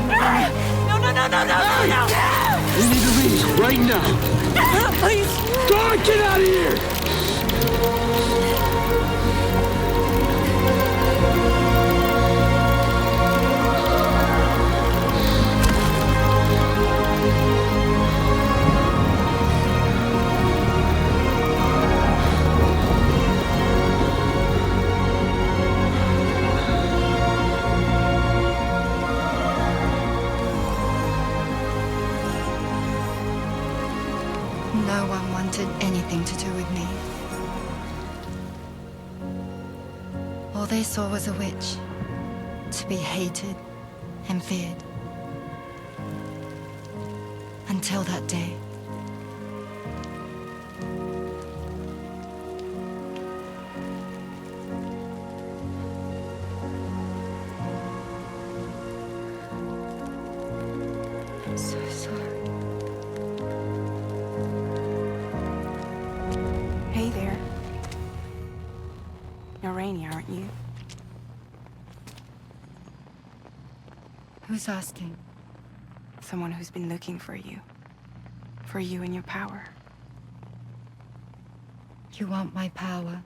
No! We need to leave right now. Please! God, get out of here! No one wanted anything to do with me. All they saw was a witch. to be hated and feared. Until that day. I'm so sorry. Hey there. You're Rainy, aren't you? Who's asking? Someone who's been looking for you. For you and your power. You want my power?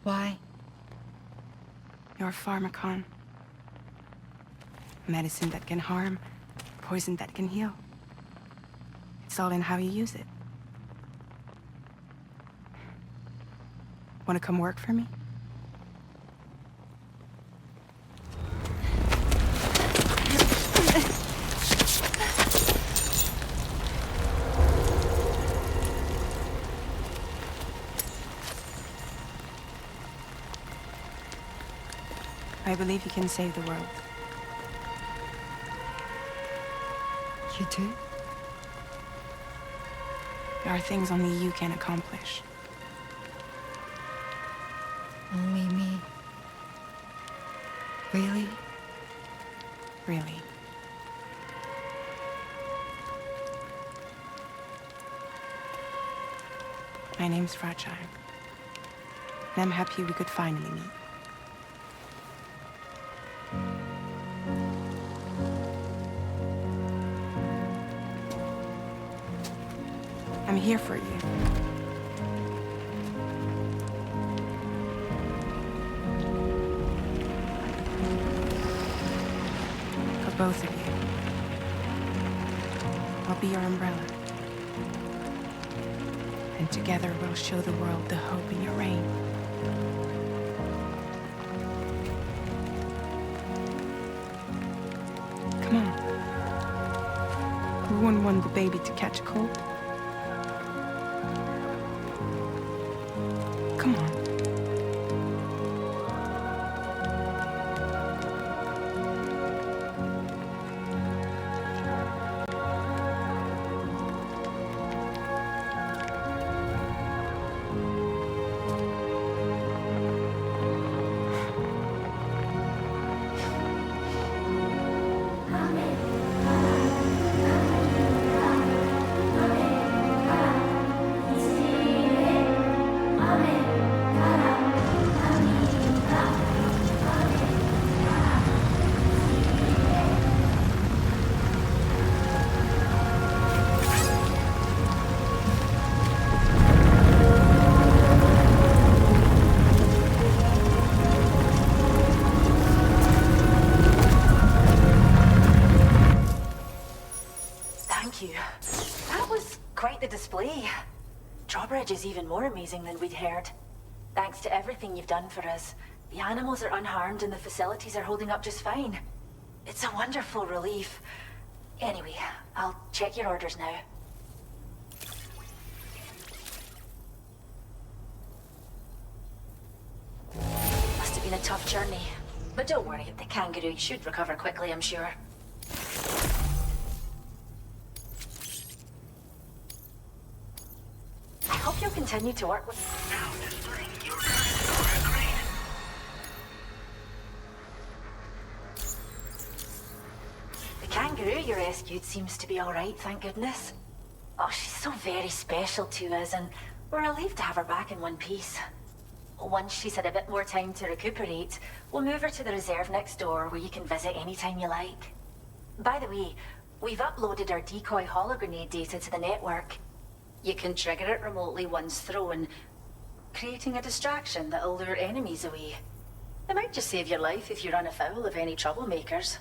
Why? You're a pharmacon. Medicine that can harm, poison that can heal. It's all in how you use it. Want to come work for me? I believe you can save the world. You do? There are things only you can accomplish. Only me? Really? Really. My name's Fragile. And I'm happy we could finally meet. I'm here for you. For both of you. I'll be your umbrella. And together we'll show the world the hope in your reign. Come on. Who wouldn't want the baby to catch a cold? Come on. Display. Drawbridge is even more amazing than we'd heard. Thanks to everything you've done for us, the animals are unharmed and the facilities are holding up just fine. It's a wonderful relief. Anyway, I'll check your orders now. Must have been a tough journey. But don't worry, the kangaroo should recover quickly, I'm sure. I hope you'll continue to work with... Now displaying your current grade. The kangaroo you rescued seems to be alright, thank goodness. Oh, she's so very special to us, and we're relieved to have her back in one piece. Once she's had a bit more time to recuperate, we'll move her to the reserve next door where you can visit anytime you like. By the way, we've uploaded our decoy hologrenade data to the network. You can trigger it remotely once thrown, creating a distraction that'll lure enemies away. It might just save your life if you run afoul of any troublemakers.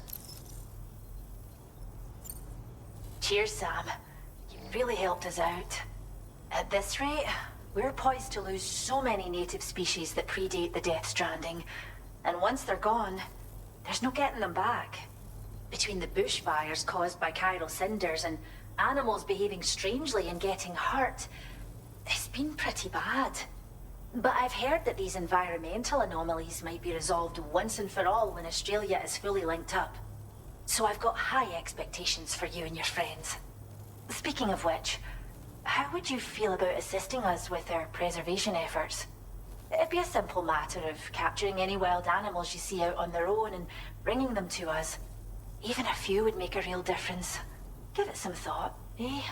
Cheers, Sam. You really helped us out. At this rate, we're poised to lose so many native species that predate the Death Stranding, and once they're gone, there's no getting them back. Between the bushfires caused by chiral cinders and animals behaving strangely and getting hurt, it's been pretty bad. But I've heard that these environmental anomalies might be resolved once and for all when Australia is fully linked up. So I've got high expectations for you and your friends. Speaking of which, how would you feel about assisting us with our preservation efforts? It'd be a simple matter of capturing any wild animals you see out on their own and bringing them to us. Even a few would make a real difference. Give it some thought, eh?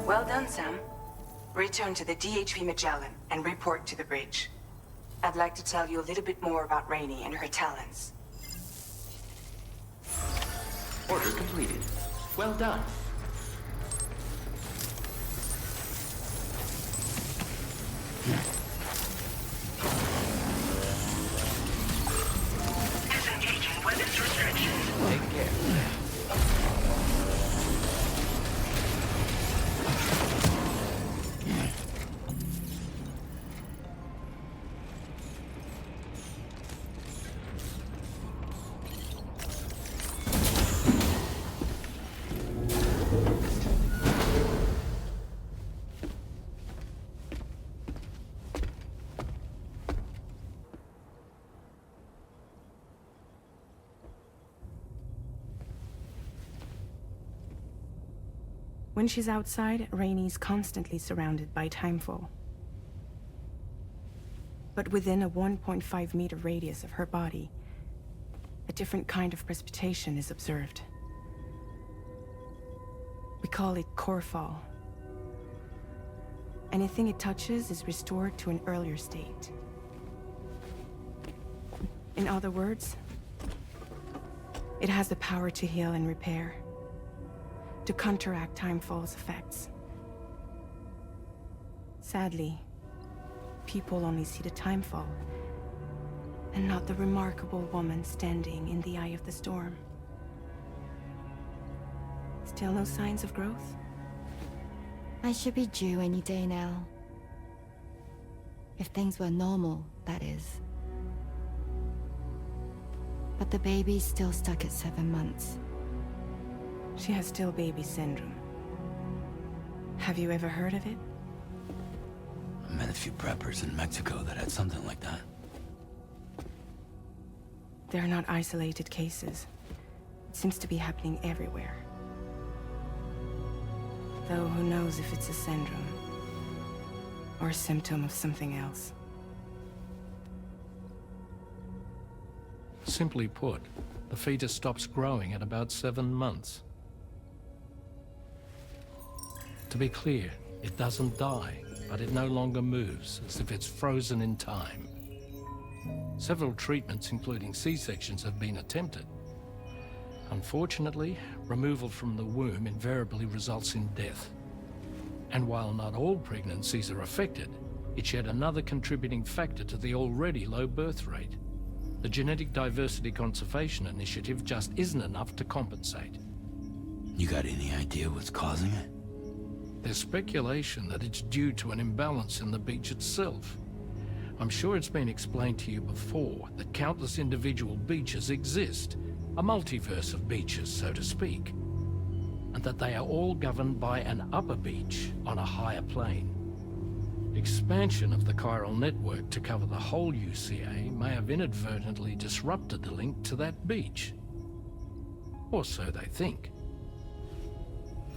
Well done, Sam. Return to the DHV Magellan and report to the bridge. I'd like to tell you a little bit more about Rainey and her talents. Order completed. Well done. Disengaging weapons restrictions. Take care. When she's outside, Rainey's constantly surrounded by timefall. But within a 1.5-meter radius of her body, a different kind of precipitation is observed. We call it core fall. Anything it touches is restored to an earlier state. In other words, it has the power to heal and repair, to counteract timefall's effects. Sadly, people only see the timefall, and not the remarkable woman standing in the eye of the storm. Still no signs of growth? I should be due any day now. If things were normal, that is. But the baby's still stuck at 7 months. She has still baby syndrome. Have you ever heard of it? I met a few preppers in Mexico that had something like that. They're not isolated cases. It seems to be happening everywhere. Though who knows if it's a syndrome or a symptom of something else. Simply put, the fetus stops growing at about 7 months. To be clear, it doesn't die, but it no longer moves, as if it's frozen in time. Several treatments, including C-sections, have been attempted. Unfortunately, removal from the womb invariably results in death. And while not all pregnancies are affected, it's yet another contributing factor to the already low birth rate. The Genetic Diversity Conservation Initiative just isn't enough to compensate. You got any idea what's causing it? There's speculation that it's due to an imbalance in the beach itself. I'm sure it's been explained to you before that countless individual beaches exist, a multiverse of beaches, so to speak, and that they are all governed by an upper beach on a higher plane. Expansion of the Chiral Network to cover the whole UCA may have inadvertently disrupted the link to that beach. Or so they think.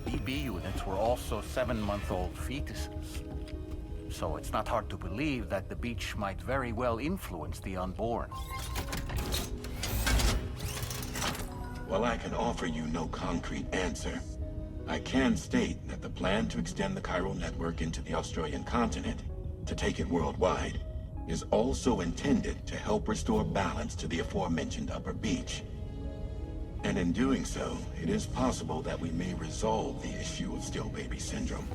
BB units were also 7-month-old fetuses. So it's not hard to believe that the beach might very well influence the unborn. While I can offer you no concrete answer, I can state that the plan to extend the Chiral Network into the Australian continent, to take it worldwide, is also intended to help restore balance to the aforementioned upper beach. And in doing so, it is possible that we may resolve the issue of still baby syndrome.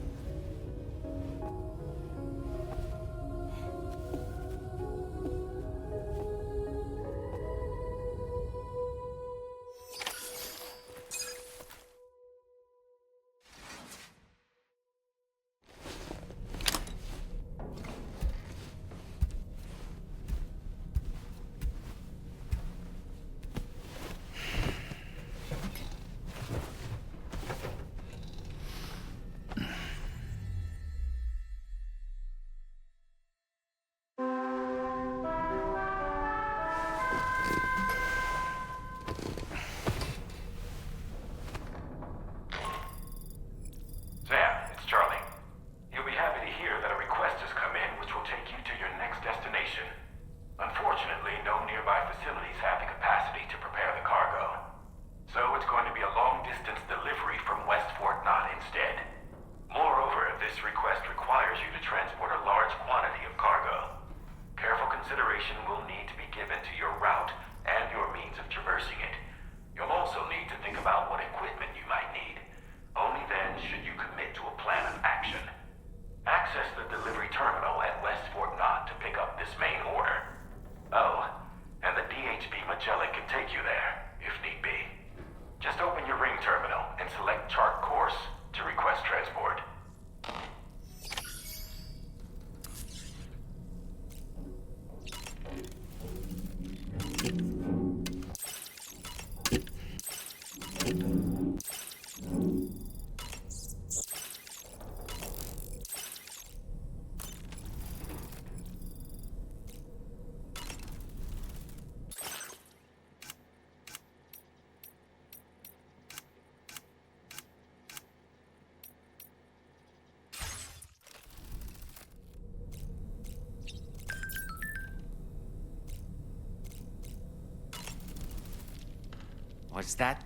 Was that,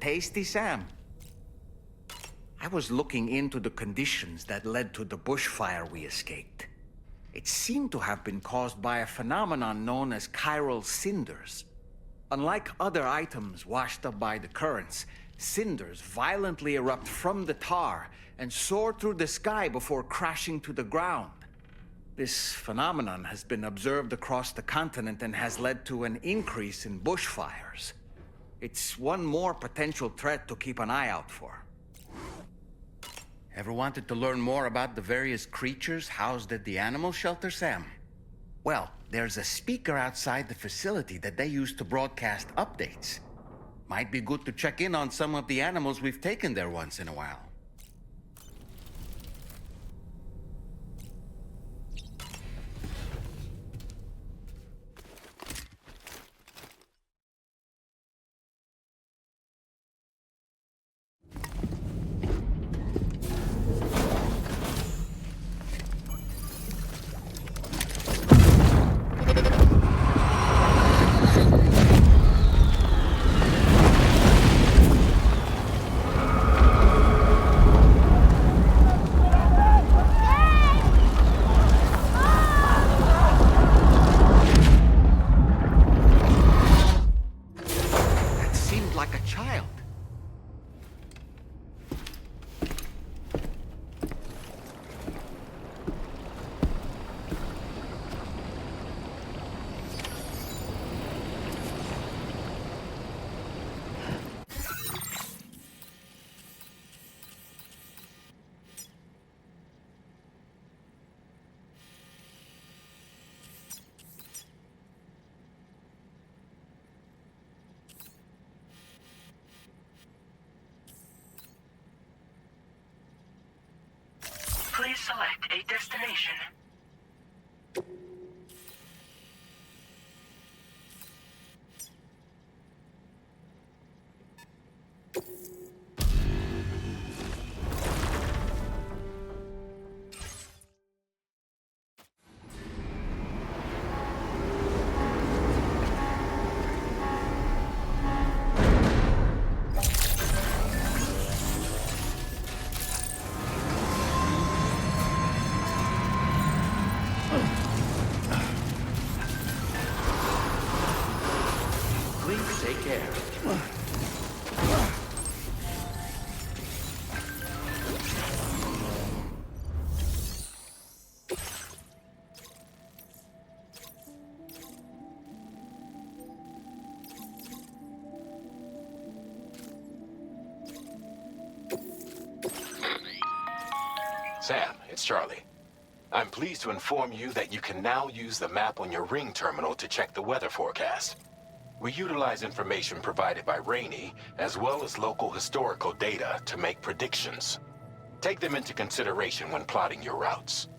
tasty, Sam? I was looking into the conditions that led to the bushfire we escaped. It seemed to have been caused by a phenomenon known as chiral cinders. Unlike other items washed up by the currents, cinders violently erupt from the tar and soar through the sky before crashing to the ground. This phenomenon has been observed across the continent and has led to an increase in bushfires. It's one more potential threat to keep an eye out for. Ever wanted to learn more about the various creatures housed at the animal shelter, Sam? Well, there's a speaker outside the facility that they use to broadcast updates. Might be good to check in on some of the animals we've taken there once in a while. Please select a destination. Please take care. Sam, it's Charlie. I'm pleased to inform you that you can now use the map on your Ring terminal to check the weather forecast. We utilize information provided by Rainey, as well as local historical data to make predictions. Take them into consideration when plotting your routes.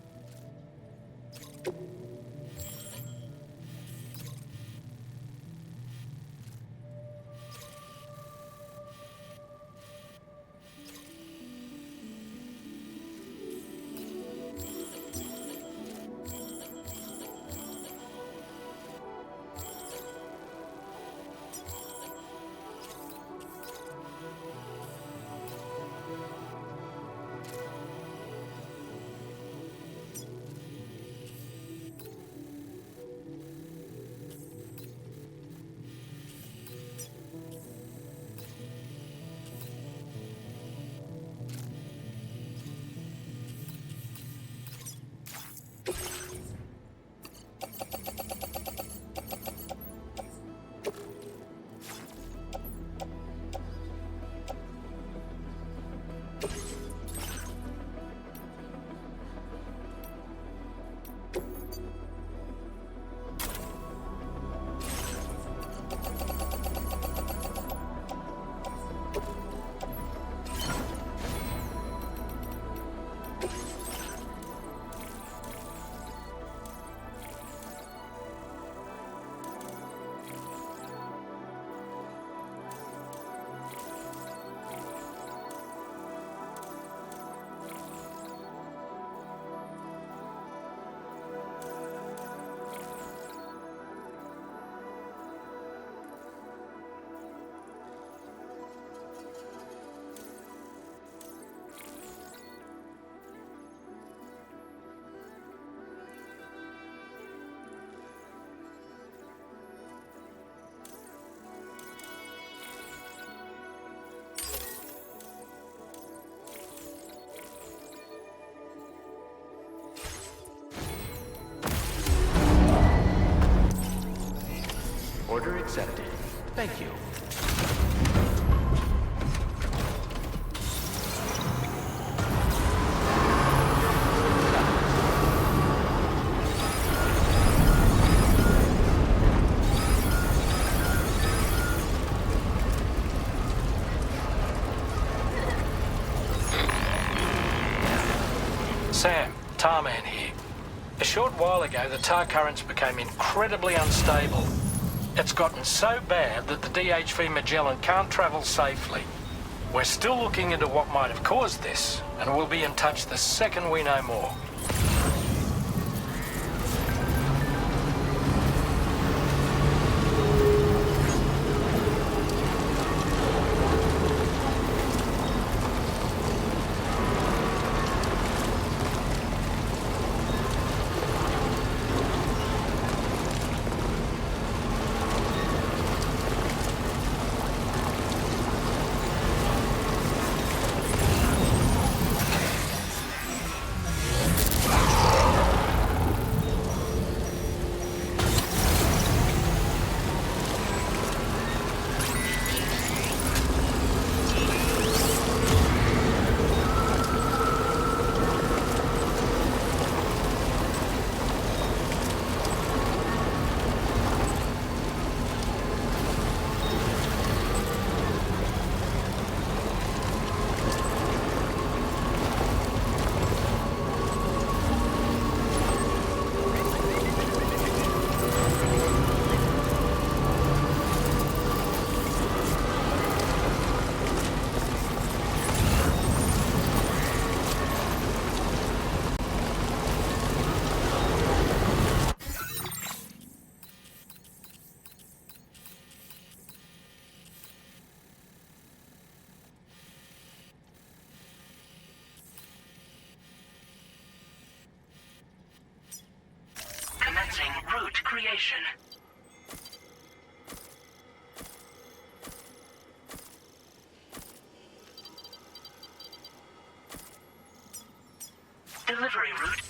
accepted. Thank you. Sam, Tarman here. A short while ago, the tar currents became incredibly unstable. It's gotten so bad that the DHV Magellan can't travel safely. We're still looking into what might have caused this, and we'll be in touch the second we know more. Commencing route creation. Delivery route.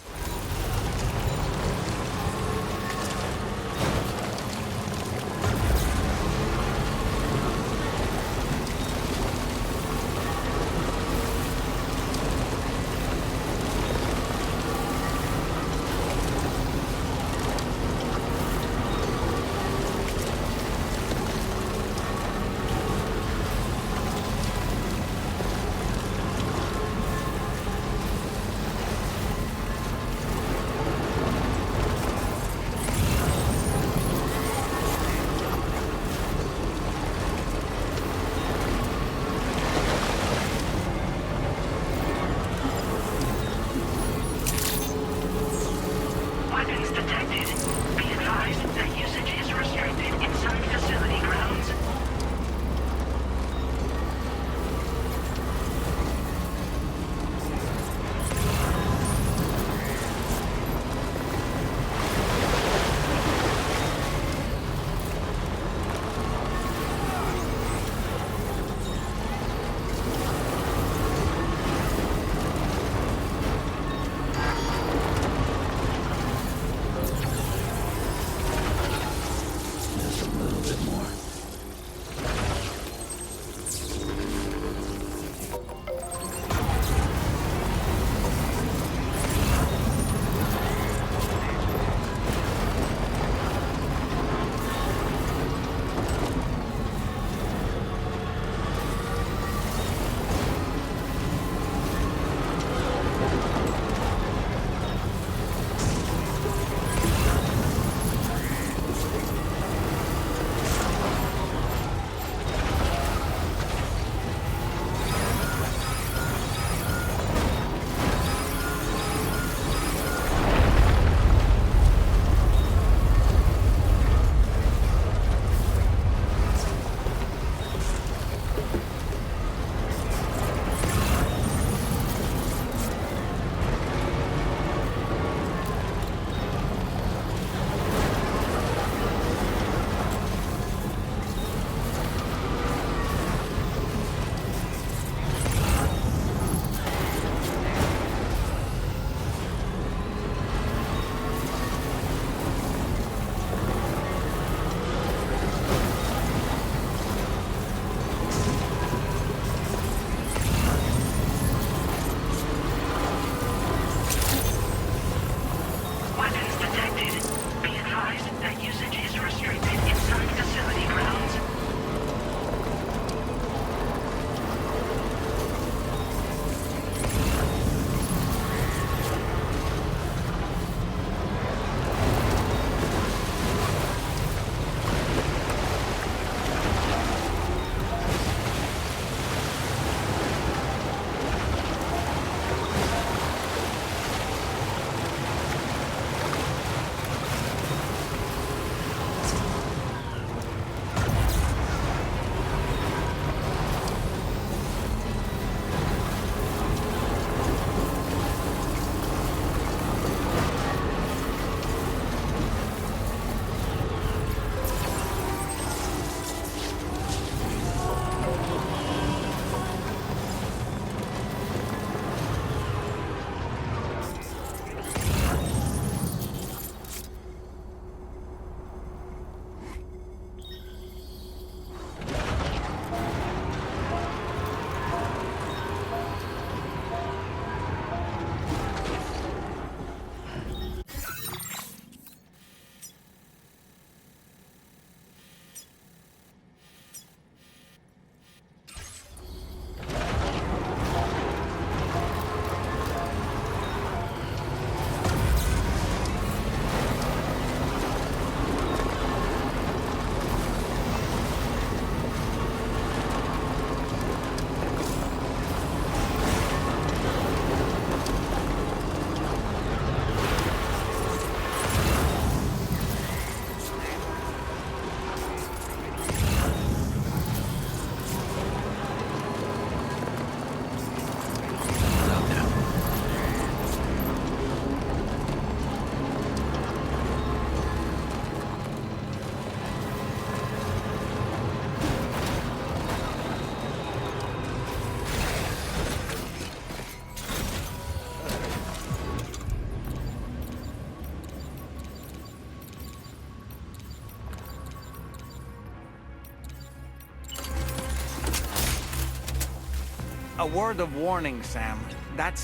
A word of warning, Sam. That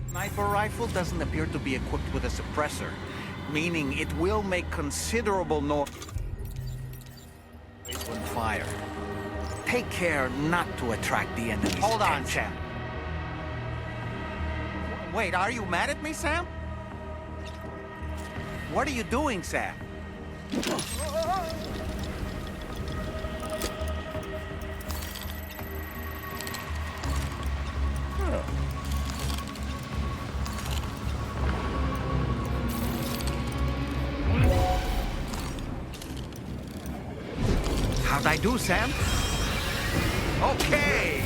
sniper rifle doesn't appear to be equipped with a suppressor, meaning it will make considerable noise when fired. Take care not to attract the enemy's attention. Hold on, Sam. Wait, are you mad at me, Sam? What are you doing, Sam? How'd I do, Sam? Okay!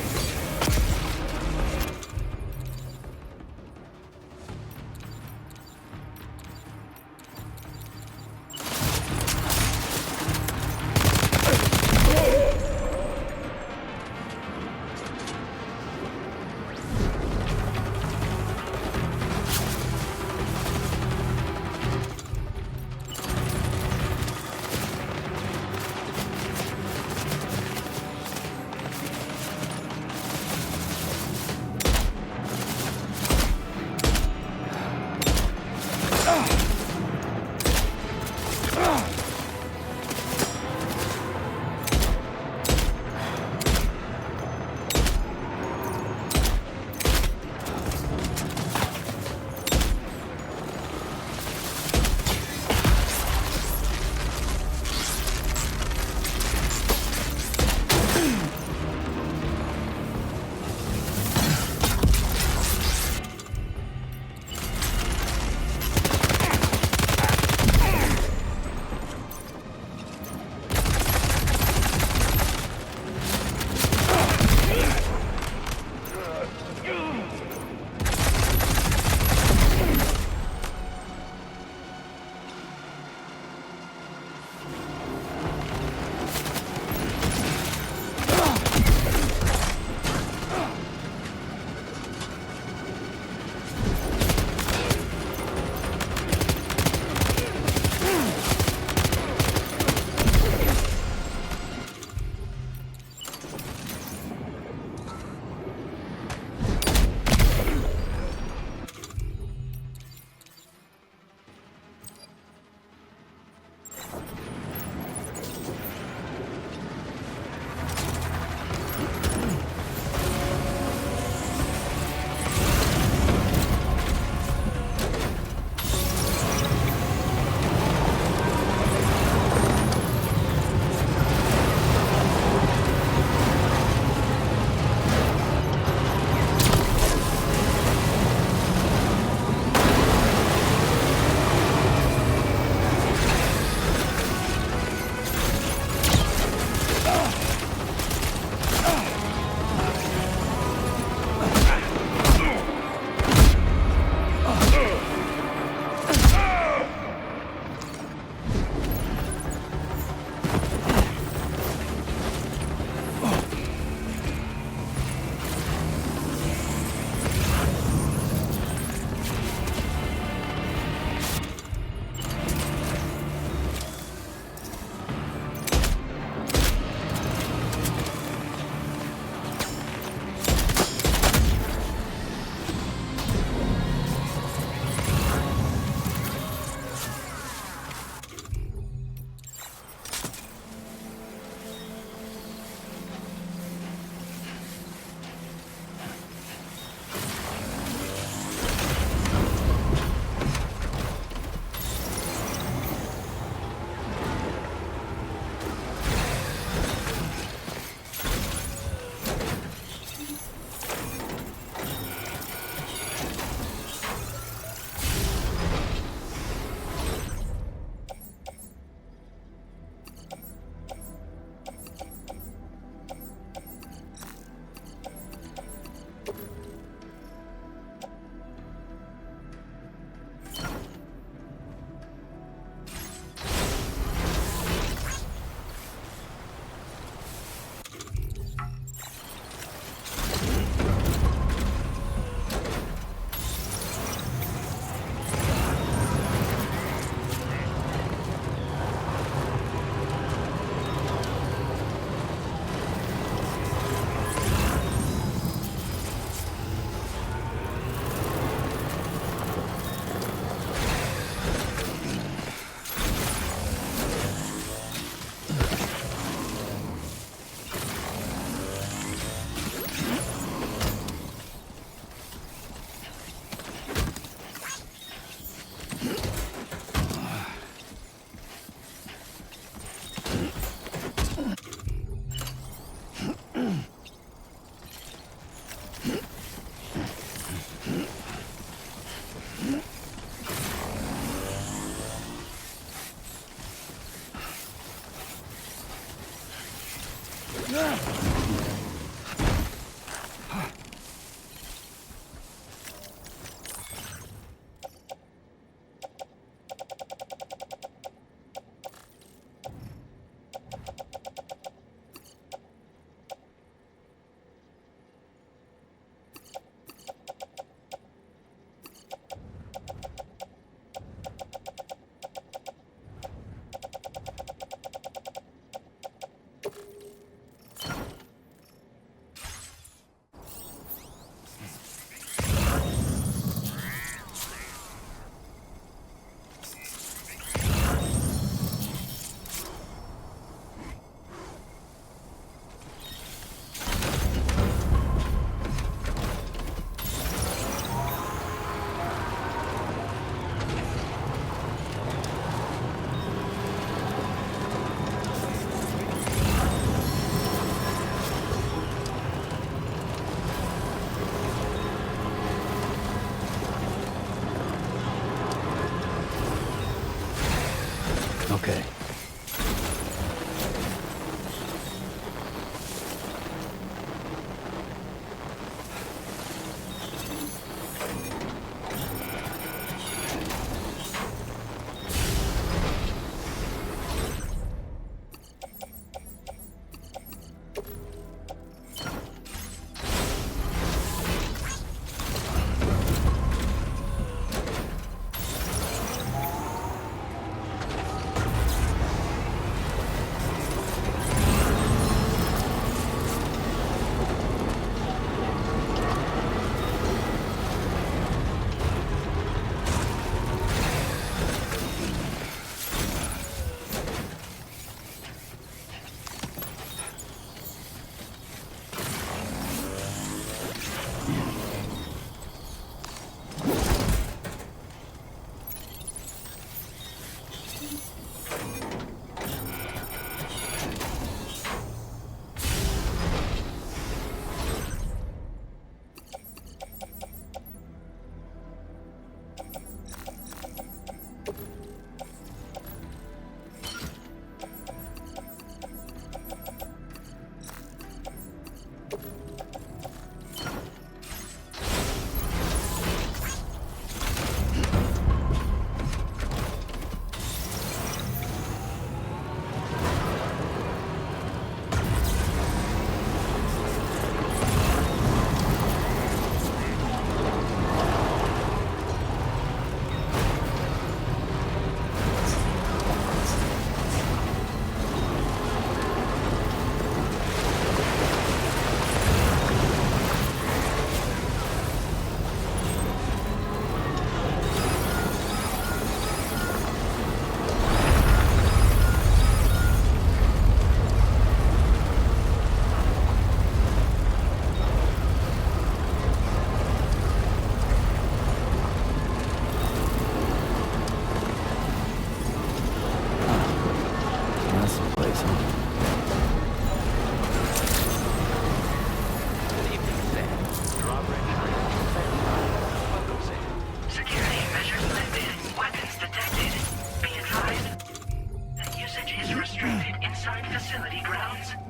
Okay.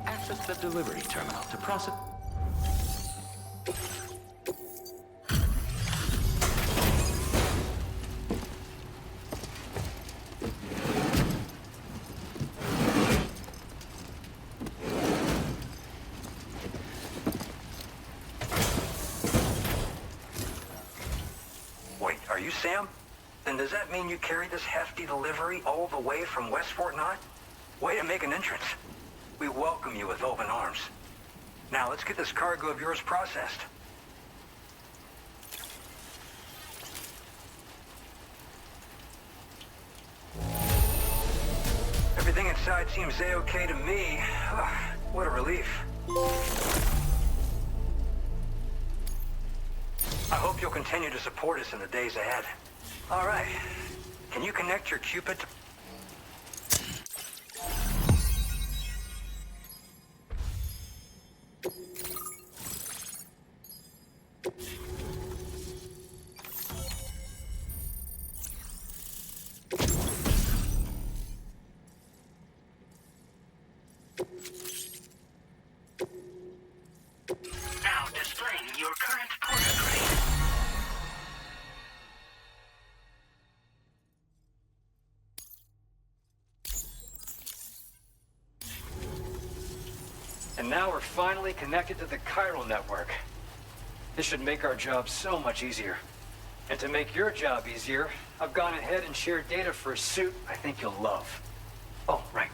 Access the delivery terminal to process... Wait, are you Sam? Then does that mean you carried this hefty delivery all the way from West Fort Knott? Way to make an entrance. We welcome you with open arms. Now let's get this cargo of yours processed. Everything inside seems A-okay to me. What a relief. I hope you'll continue to support us in the days ahead. All right. Can you connect your Cupid to... And now we're finally connected to the Chiral Network. This should make our job so much easier. And to make your job easier, I've gone ahead and shared data for a suit I think you'll love. Oh, right.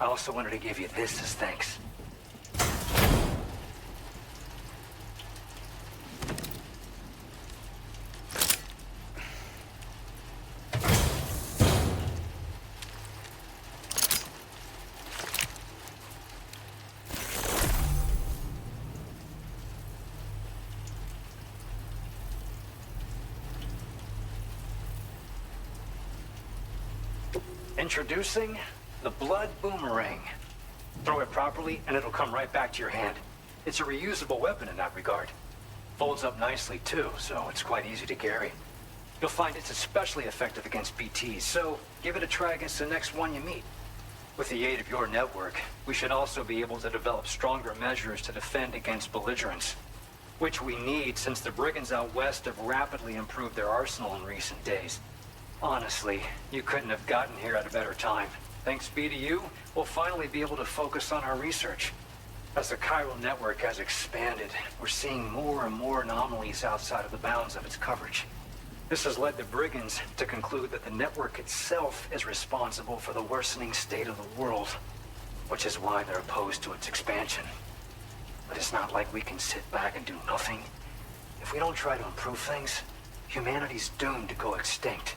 I also wanted to give you this as thanks. Introducing the Blood Boomerang. Throw it properly and it'll come right back to your hand. It's a reusable weapon in that regard. Folds up nicely too, so it's quite easy to carry. You'll find it's especially effective against BTs, so give it a try against the next one you meet. With the aid of your network, we should also be able to develop stronger measures to defend against belligerents, which we need since the brigands out west have rapidly improved their arsenal in recent days. Honestly, you couldn't have gotten here at a better time. Thanks be to you, we'll finally be able to focus on our research. As the Chiral Network has expanded, we're seeing more and more anomalies outside of the bounds of its coverage. This has led the brigands to conclude that the network itself is responsible for the worsening state of the world, which is why they're opposed to its expansion. But it's not like we can sit back and do nothing. If we don't try to improve things, humanity's doomed to go extinct.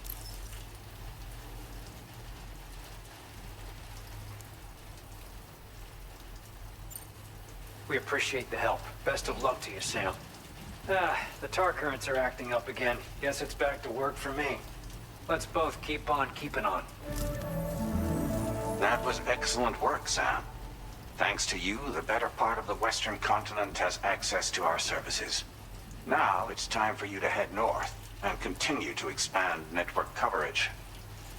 We appreciate the help. Best of luck to you, Sam. The tar currents are acting up again. Guess it's back to work for me. Let's both keep on keeping on. That was excellent work, Sam. Thanks to you, the better part of the Western continent has access to our services. Now it's time for you to head north and continue to expand network coverage.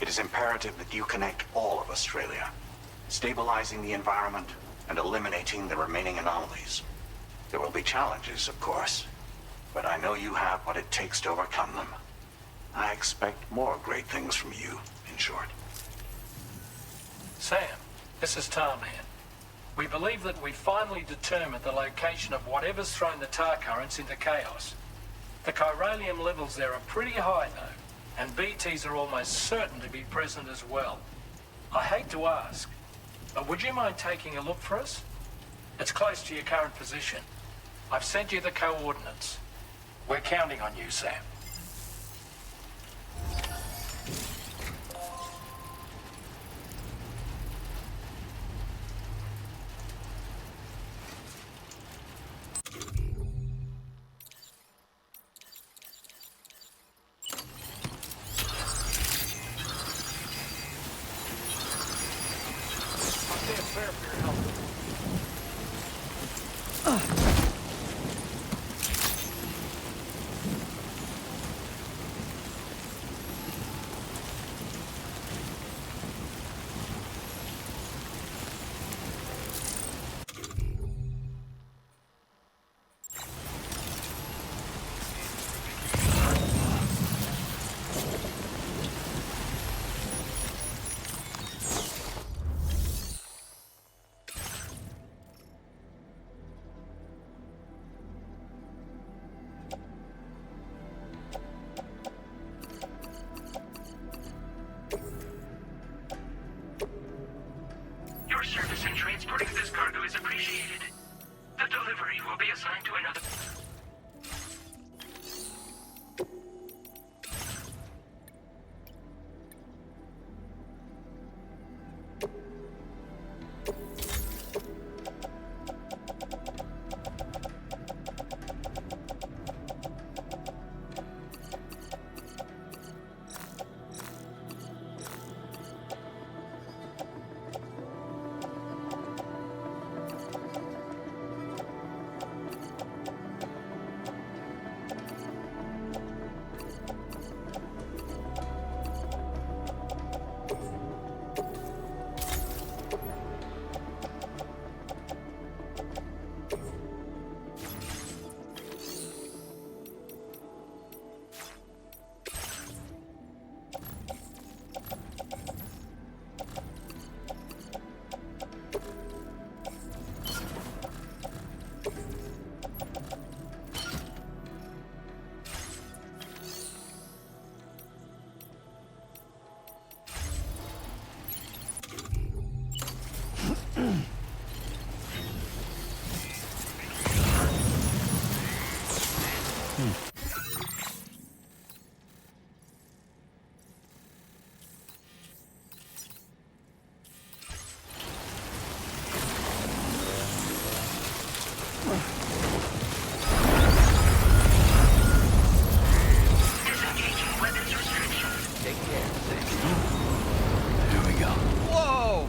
It is imperative that you connect all of Australia, stabilizing the environment and eliminating the remaining anomalies. There will be challenges, of course, but I know you have what it takes to overcome them. I expect more great things from you, in short. Sam, this is Tarman. We believe that we finally determined the location of whatever's thrown the tar currents into chaos. The chiralium levels there are pretty high, though, and BTs are almost certain to be present as well. I hate to ask, but would you mind taking a look for us? It's close to your current position. I've sent you the coordinates. We're counting on you, Sam. Your service in transporting this cargo is appreciated. The delivery will be assigned to another... There we go. Whoa!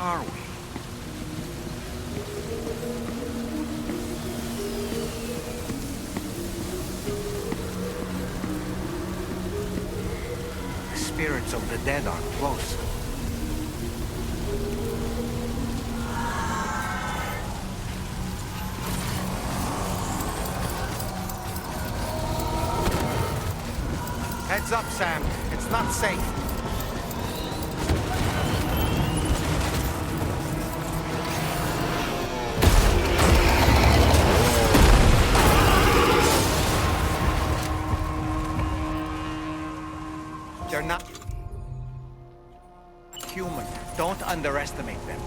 are we? The spirits of the dead are close. Heads up, Sam. It's not safe. They're not human. Don't underestimate them.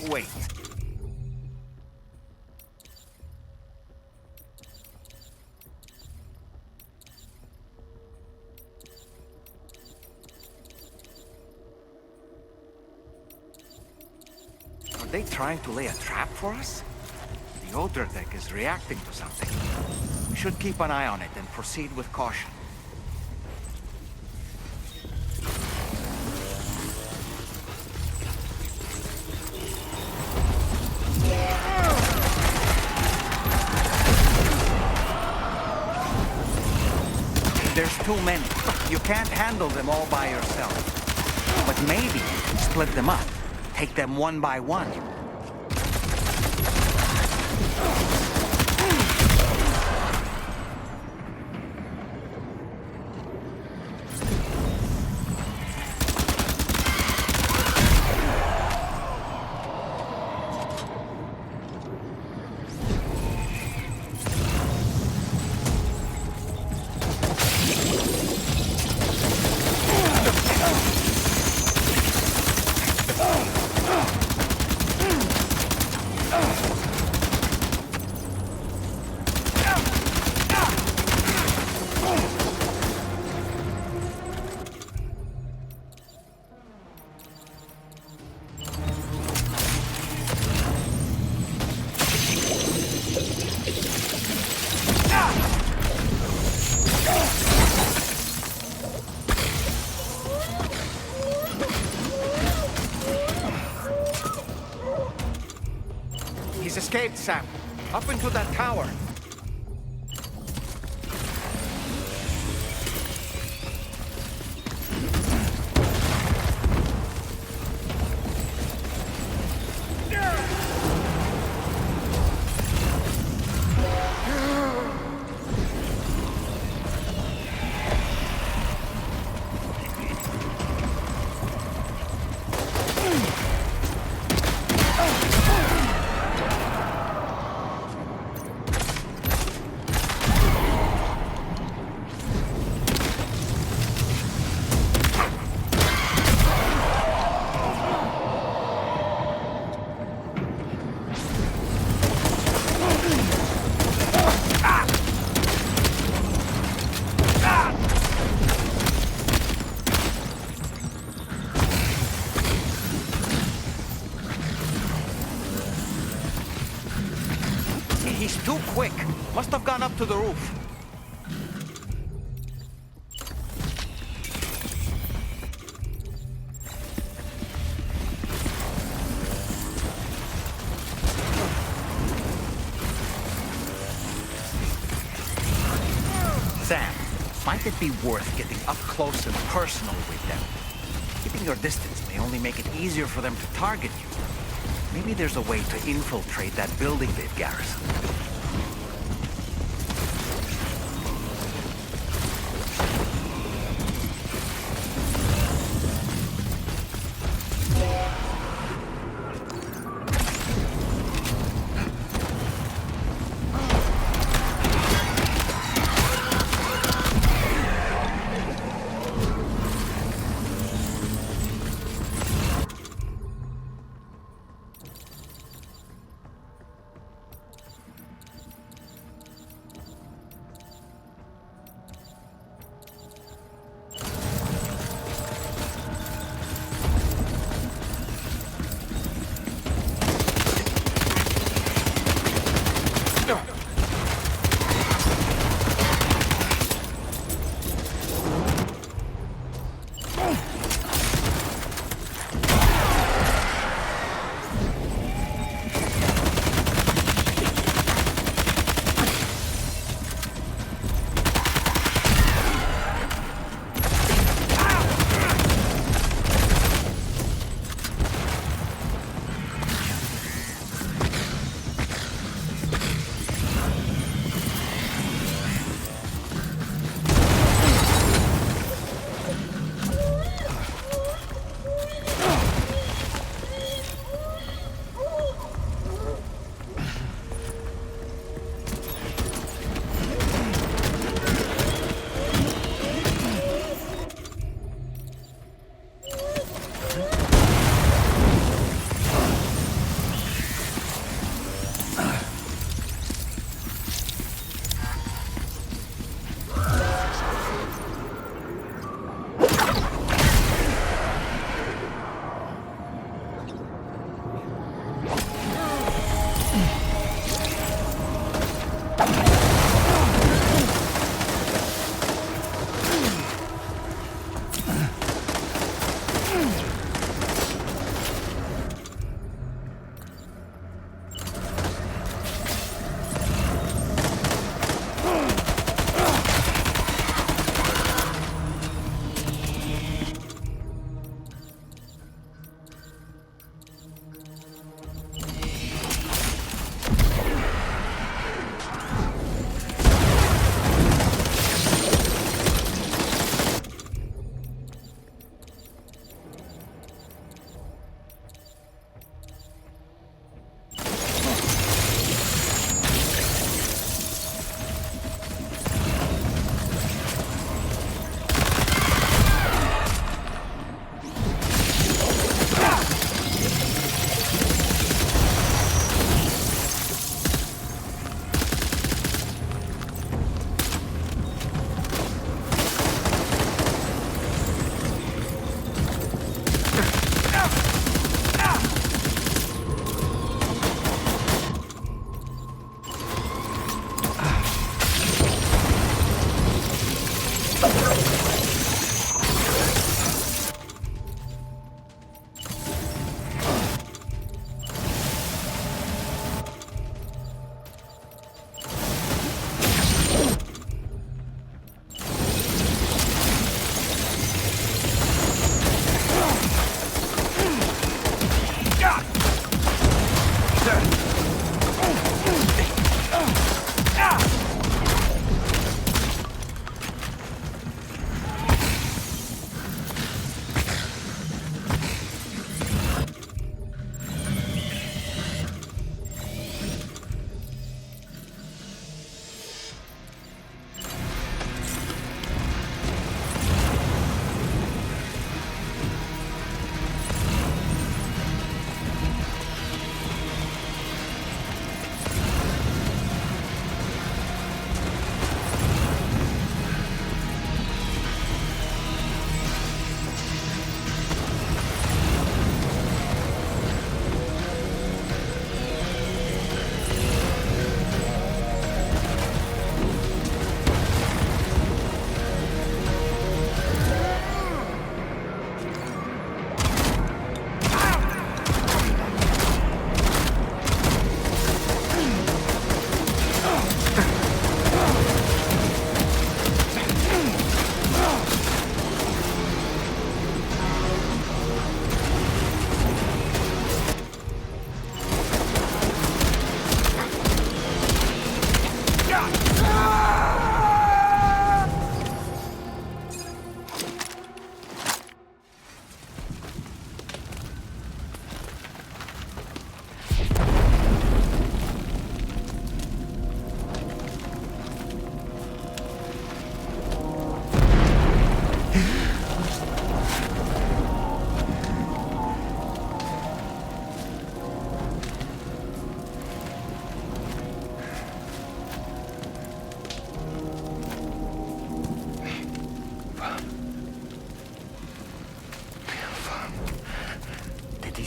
Wait. they trying to lay a trap for us? The Odra deck is reacting to something. We should keep an eye on it and proceed with caution. There's too many. You can't handle them all by yourself. But maybe split them up. Take them one by one. He's escaped, Sam. Up into that tower. He's too quick. Must have gone up to the roof. Sam, might it be worth getting up close and personal with them? Keeping your distance may only make it easier for them to target you. Maybe there's a way to infiltrate that building they've garrisoned.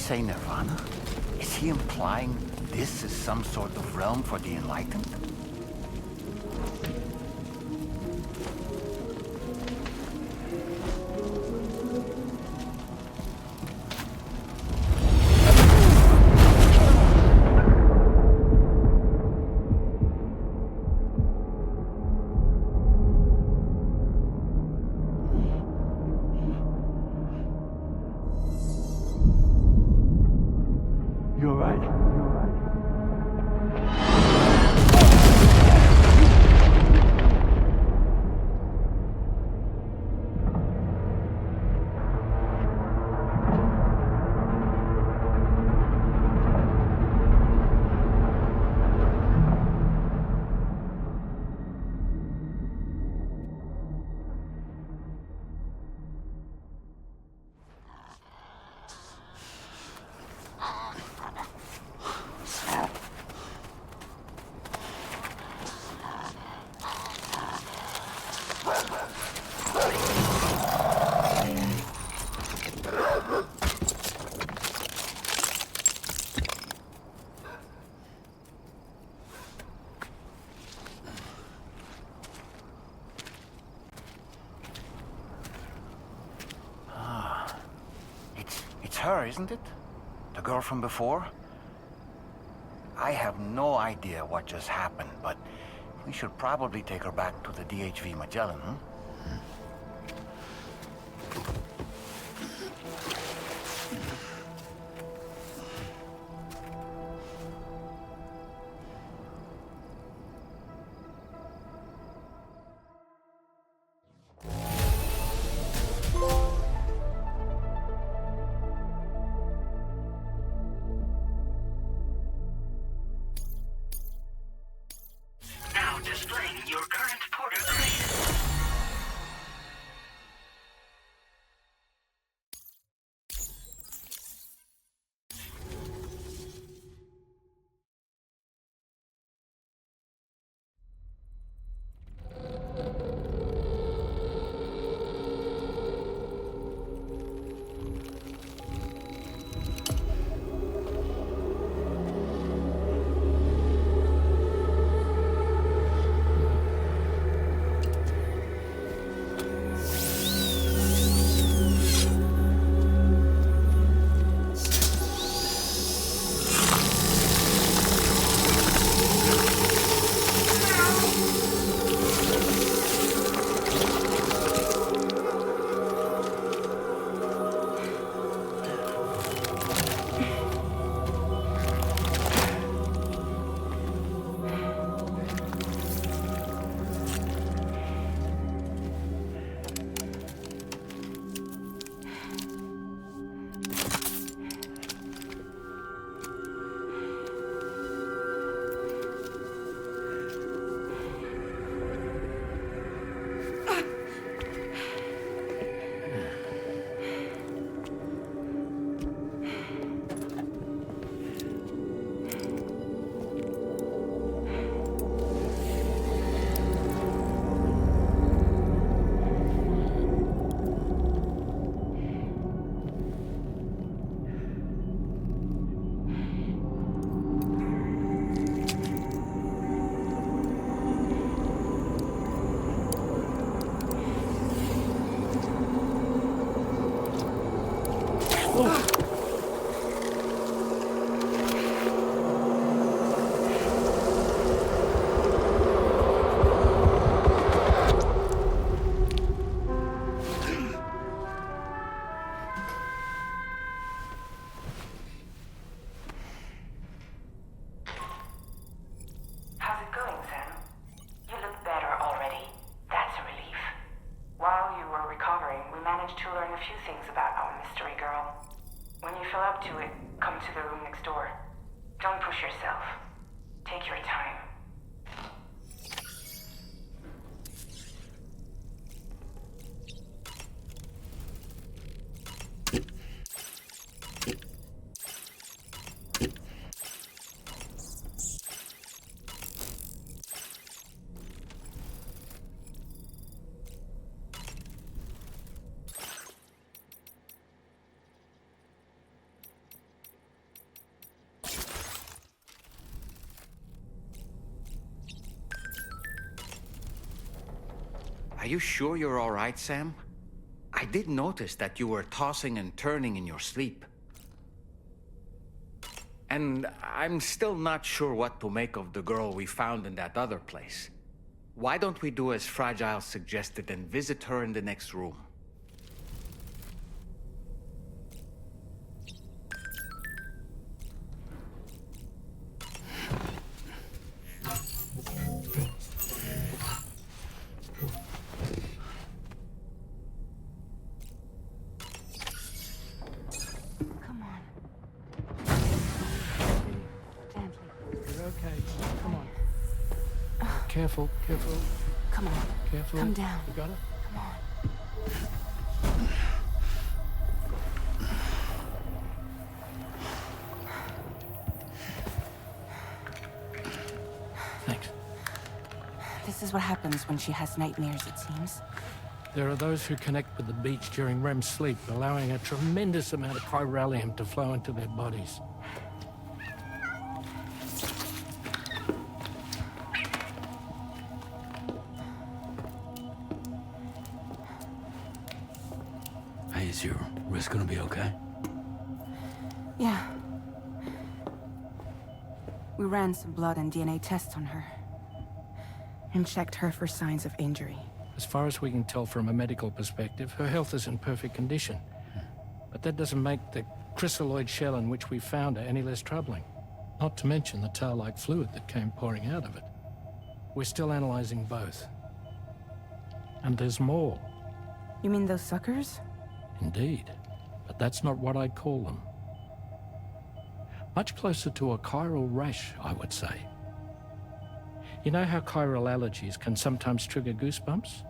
say Nirvana? Is he implying this is some sort of realm for the enlightened? isn't it? The girl from before? I have no idea what just happened, but we should probably take her back to the DHV Magellan, huh? Now displaying your current porter grade. How's it going, Sam? You look better already. That's a relief. While you were recovering, we managed to learn a few things about our mystery girl. When you feel up to it, come to the room next door. Don't push yourself. Take your time. Are you sure you're all right, Sam? I did notice that you were tossing and turning in your sleep. And I'm still not sure what to make of the girl we found in that other place. Why don't we do as Fragile suggested and visit her in the next room? Careful, careful. Come on. Careful. Come down. You got it? Come on. Thanks. This is what happens when she has nightmares, it seems. There are those who connect with the beach during REM sleep, allowing a tremendous amount of chiralium to flow into their bodies. Hey, is your wrist gonna be okay? Yeah. We ran some blood and DNA tests on her. And checked her for signs of injury. As far as we can tell from a medical perspective, her health is in perfect condition. But that doesn't make the chrysaloid shell in which we found her any less troubling. Not to mention the tar-like fluid that came pouring out of it. We're still analyzing both. And there's more. You mean those suckers? Indeed. But that's not what I'd call them. Much closer to a chiral rash, I would say. You know how chiral allergies can sometimes trigger goosebumps?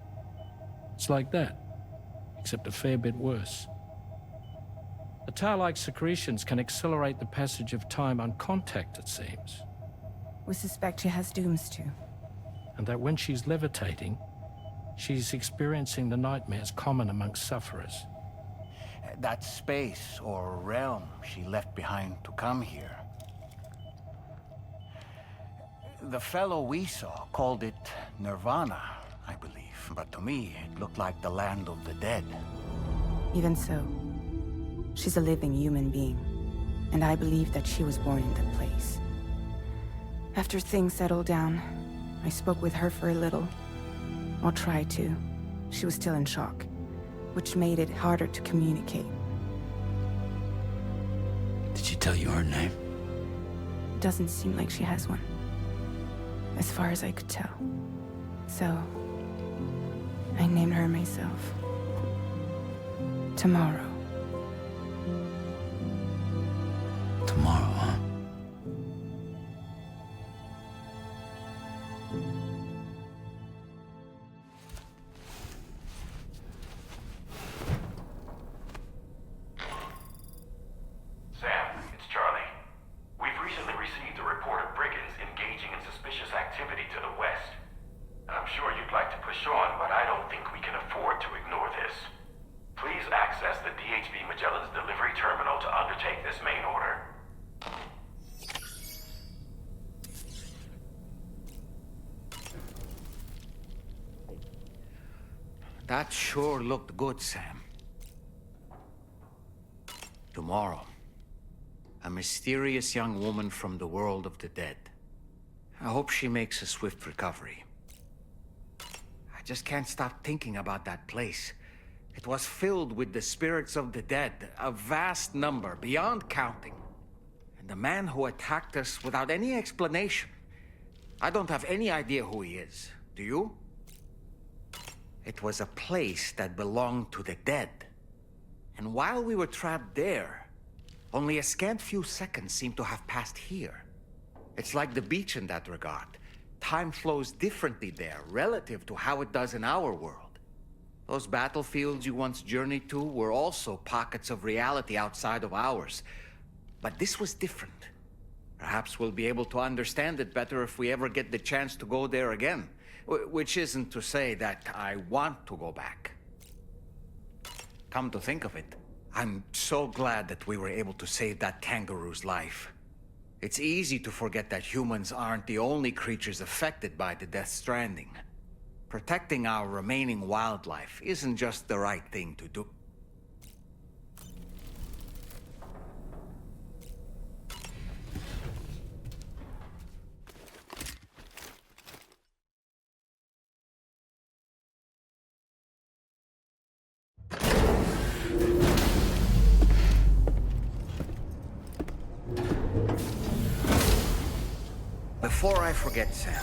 It's like that, except a fair bit worse. The tar-like secretions can accelerate the passage of time on contact, it seems. We suspect she has dooms too. And that when she's levitating, she's experiencing the nightmares common amongst sufferers. That space or realm she left behind to come here. The fellow we saw called it Nirvana, I believe. But to me, it looked like the land of the dead. Even so, she's a living human being. And I believe that she was born in that place. After things settled down, I spoke with her for a little. Or tried to. She was still in shock, which made it harder to communicate. Did she tell you her name? Doesn't seem like she has one. As far as I could tell. So, I named her myself. Tomorrow. Tomorrow, huh? Sam, it's Charlie. We've recently received a report of brigands engaging in suspicious activity to the west. I'm sure you'd like to push on, but I don't think we can afford to ignore this. Please access the DHV Magellan's delivery terminal to undertake this main order. That sure looked good, Sam. Tomorrow, a mysterious young woman from the world of the dead. I hope she makes a swift recovery. I just can't stop thinking about that place. It was filled with the spirits of the dead, a vast number, beyond counting. And the man who attacked us without any explanation. I don't have any idea who he is. Do you? It was a place that belonged to the dead. And while we were trapped there, only a scant few seconds seem to have passed here. It's like the beach in that regard. Time flows differently there, relative to how it does in our world. Those battlefields you once journeyed to were also pockets of reality outside of ours. But this was different. Perhaps we'll be able to understand it better if we ever get the chance to go there again. Which isn't to say that I want to go back. Come to think of it, I'm so glad that we were able to save that kangaroo's life. It's easy to forget that humans aren't the only creatures affected by the Death Stranding. Protecting our remaining wildlife isn't just the right thing to do. Before I forget, Sam,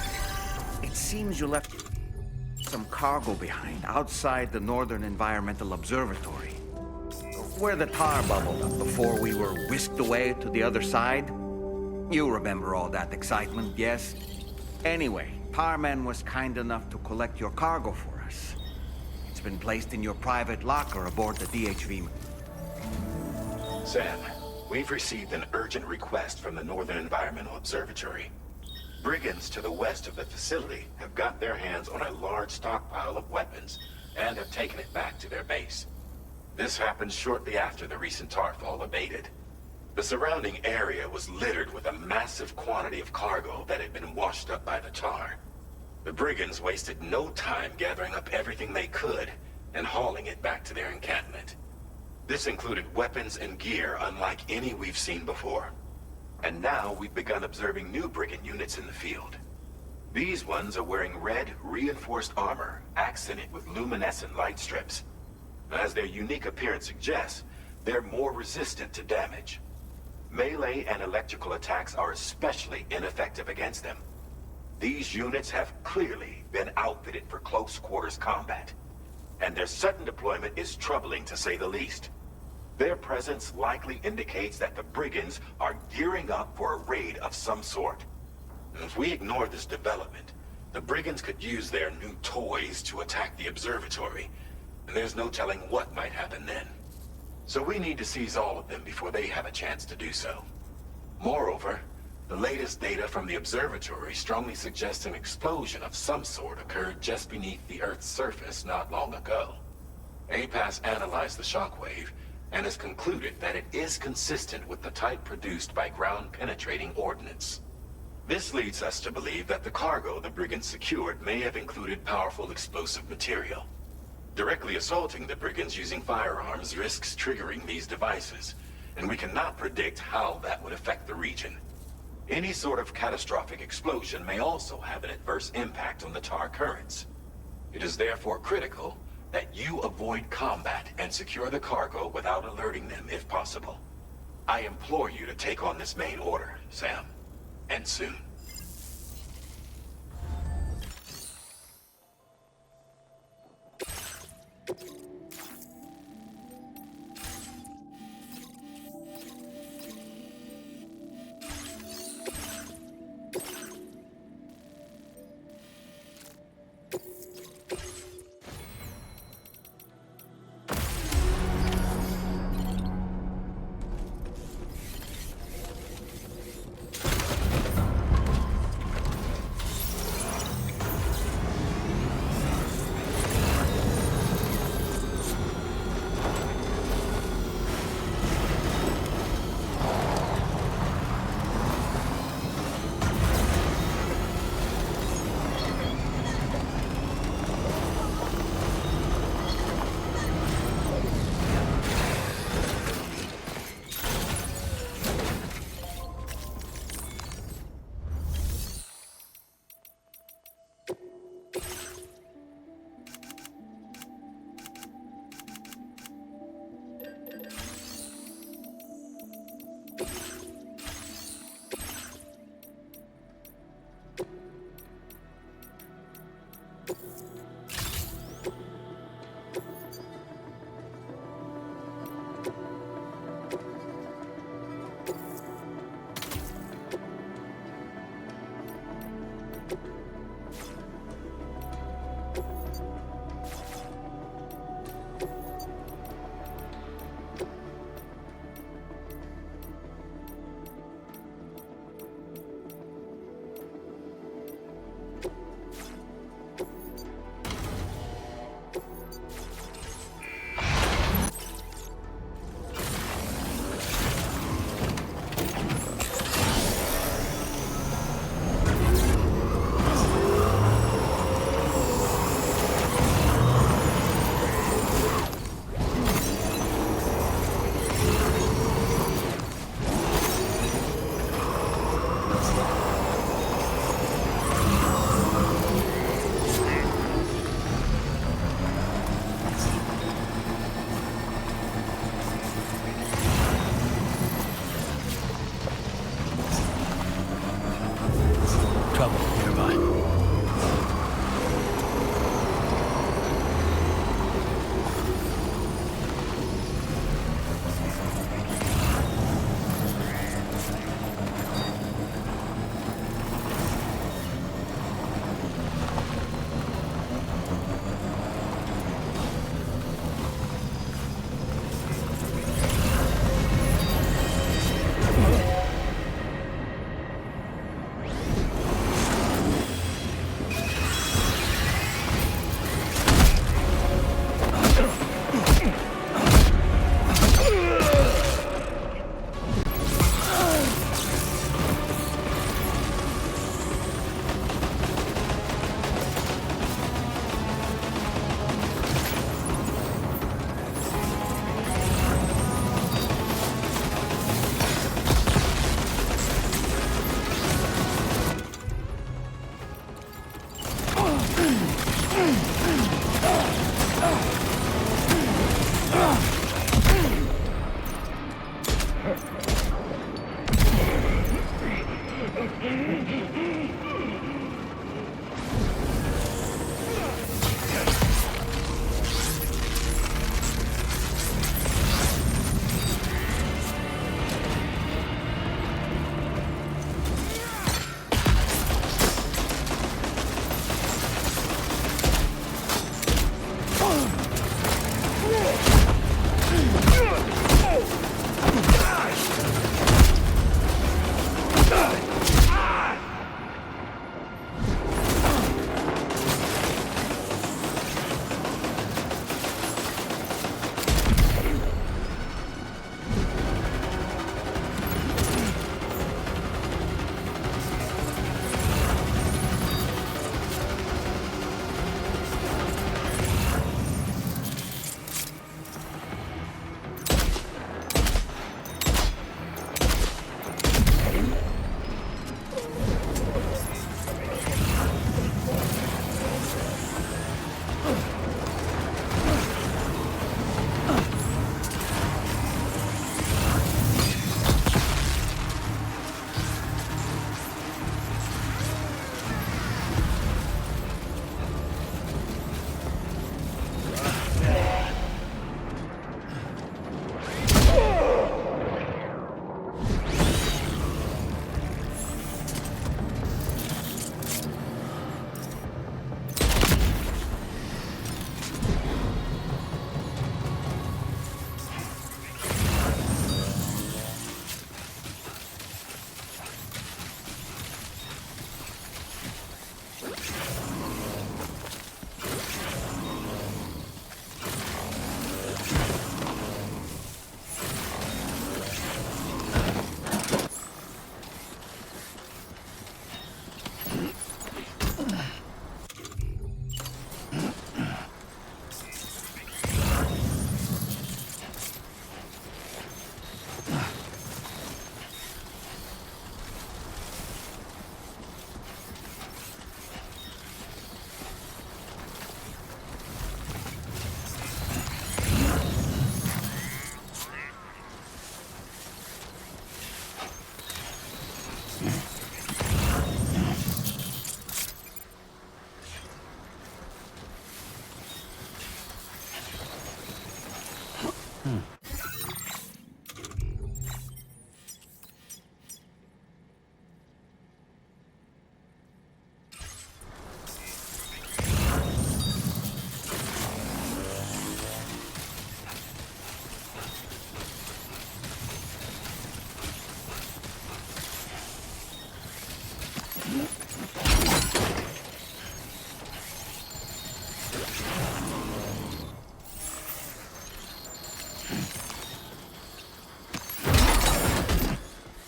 it seems you left some cargo behind outside the Northern Environmental Observatory. Where the tar bubbled up before we were whisked away to the other side. You remember all that excitement, yes? Anyway, Tarman was kind enough to collect your cargo for us. It's been placed in your private locker aboard the DHV. Sam, we've received an urgent request from the Northern Environmental Observatory. Brigands to the west of the facility have got their hands on a large stockpile of weapons and have taken it back to their base. This happened shortly after the recent tarfall abated. The surrounding area was littered with a massive quantity of cargo that had been washed up by the tar. The brigands wasted no time gathering up everything they could and hauling it back to their encampment. This included weapons and gear unlike any we've seen before. And now we've begun observing new brigand units in the field. These ones are wearing red, reinforced armor, accented with luminescent light strips. As their unique appearance suggests, they're more resistant to damage. Melee and electrical attacks are especially ineffective against them. These units have clearly been outfitted for close quarters combat, and their sudden deployment is troubling to say the least. Their presence likely indicates that the brigands are gearing up for a raid of some sort. If we ignore this development, the brigands could use their new toys to attack the observatory, and there's no telling what might happen then. So we need to seize all of them before they have a chance to do so. Moreover, the latest data from the observatory strongly suggests an explosion of some sort occurred just beneath the Earth's surface not long ago. APAS analyzed the shockwave and has concluded that it is consistent with the type produced by ground-penetrating ordnance. This leads us to believe that the cargo the brigands secured may have included powerful explosive material. Directly assaulting the brigands using firearms risks triggering these devices, and we cannot predict how that would affect the region. Any sort of catastrophic explosion may also have an adverse impact on the tar currents. It is therefore critical that you avoid combat and secure the cargo without alerting them if possible. I implore you to take on this main order, Sam. And soon.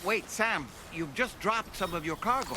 Wait, Sam, you've just dropped some of your cargo.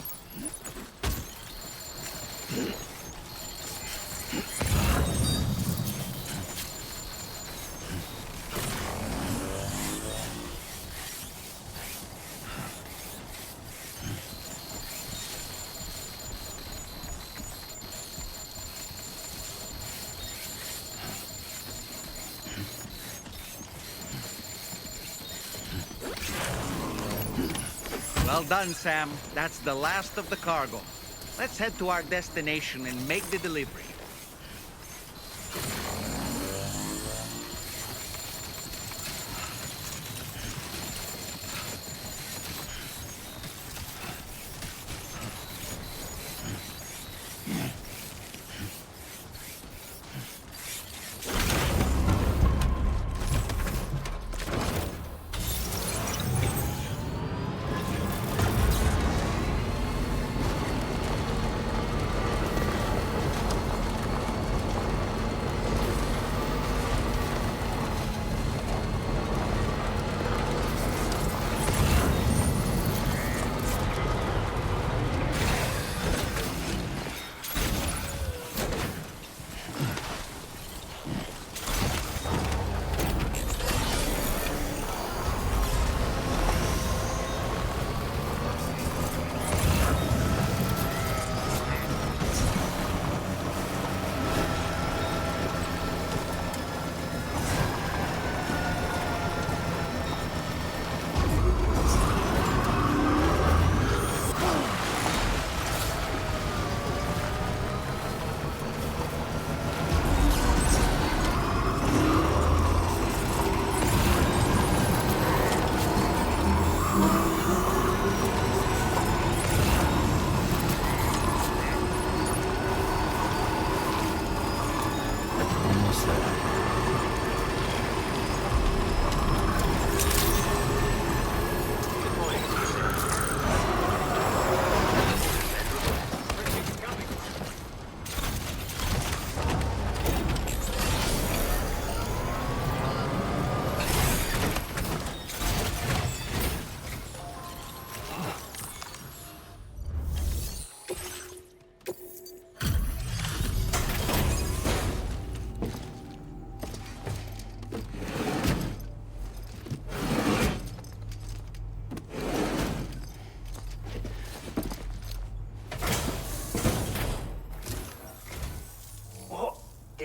Well done, Sam. That's the last of the cargo. Let's head to our destination and make the delivery.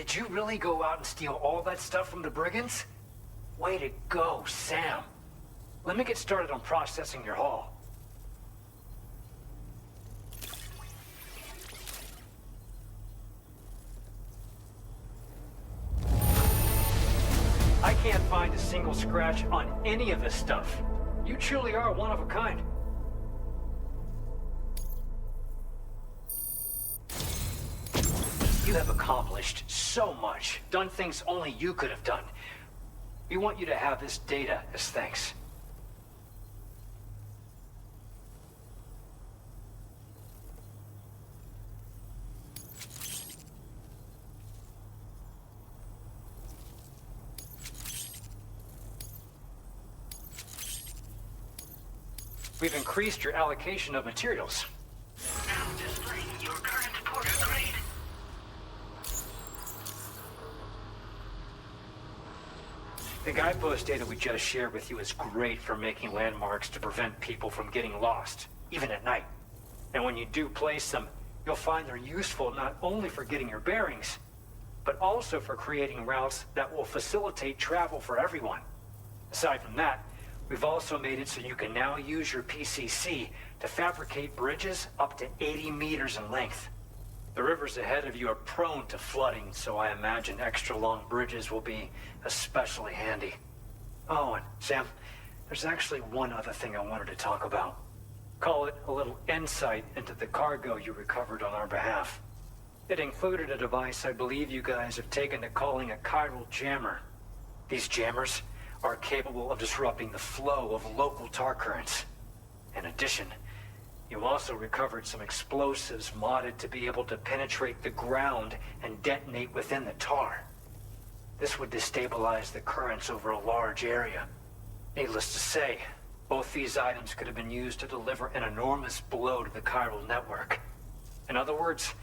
Did you really go out and steal all that stuff from the brigands? Way to go, Sam. Let me get started on processing your haul. I can't find a single scratch on any of this stuff. You truly are one of a kind. You have accomplished so much, done things only you could have done. We want you to have this data as thanks. We've increased your allocation of materials. Now displaying your current porter grade. The guidepost data we just shared with you is great for making landmarks to prevent people from getting lost, even at night. And when you do place them, you'll find they're useful not only for getting your bearings, but also for creating routes that will facilitate travel for everyone. Aside from that, we've also made it so you can now use your PCC to fabricate bridges up to 80 meters in length. The rivers ahead of you are prone to flooding, so I imagine extra long bridges will be especially handy. Oh, and Sam, there's actually one other thing I wanted to talk about. Call it a little insight into the cargo you recovered on our behalf. It included a device I believe you guys have taken to calling a chiral jammer. These jammers are capable of disrupting the flow of local tar currents. In addition, you also recovered some explosives modded to be able to penetrate the ground and detonate within the tar. This would destabilize the currents over a large area. Needless to say, both these items could have been used to deliver an enormous blow to the chiral network. In other words,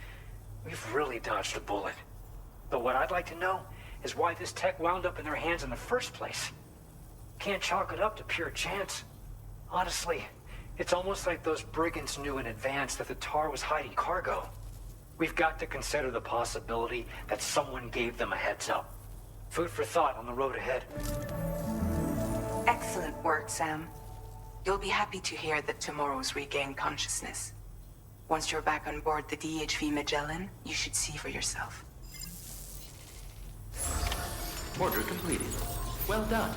we've really dodged a bullet. But what I'd like to know is why this tech wound up in their hands in the first place. Can't chalk it up to pure chance. Honestly, it's almost like those brigands knew in advance that the tar was hiding cargo. We've got to consider the possibility that someone gave them a heads up. Food for thought on the road ahead. Excellent work, Sam. You'll be happy to hear that tomorrow's regained consciousness. Once you're back on board the DHV Magellan, you should see for yourself. Order completed. Well done.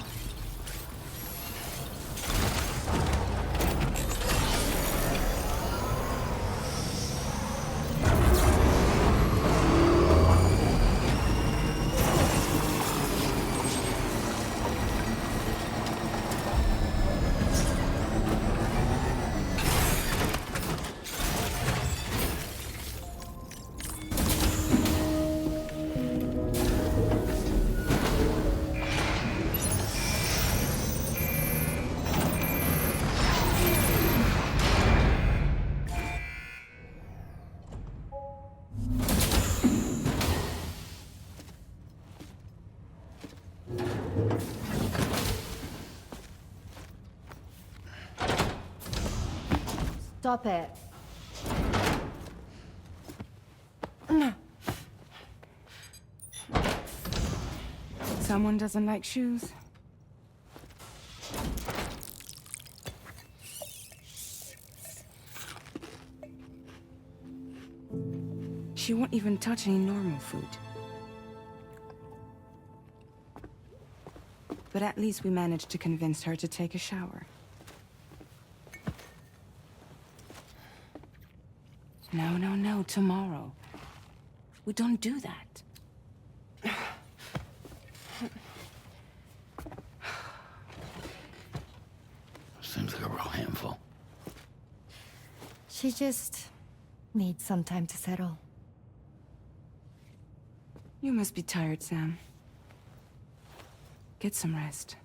Stop it. Someone doesn't like shoes. She won't even touch any normal food. But at least we managed to convince her to take a shower. No, tomorrow. We don't do that. Seems like a real handful. She just needs some time to settle. You must be tired, Sam. Get some rest.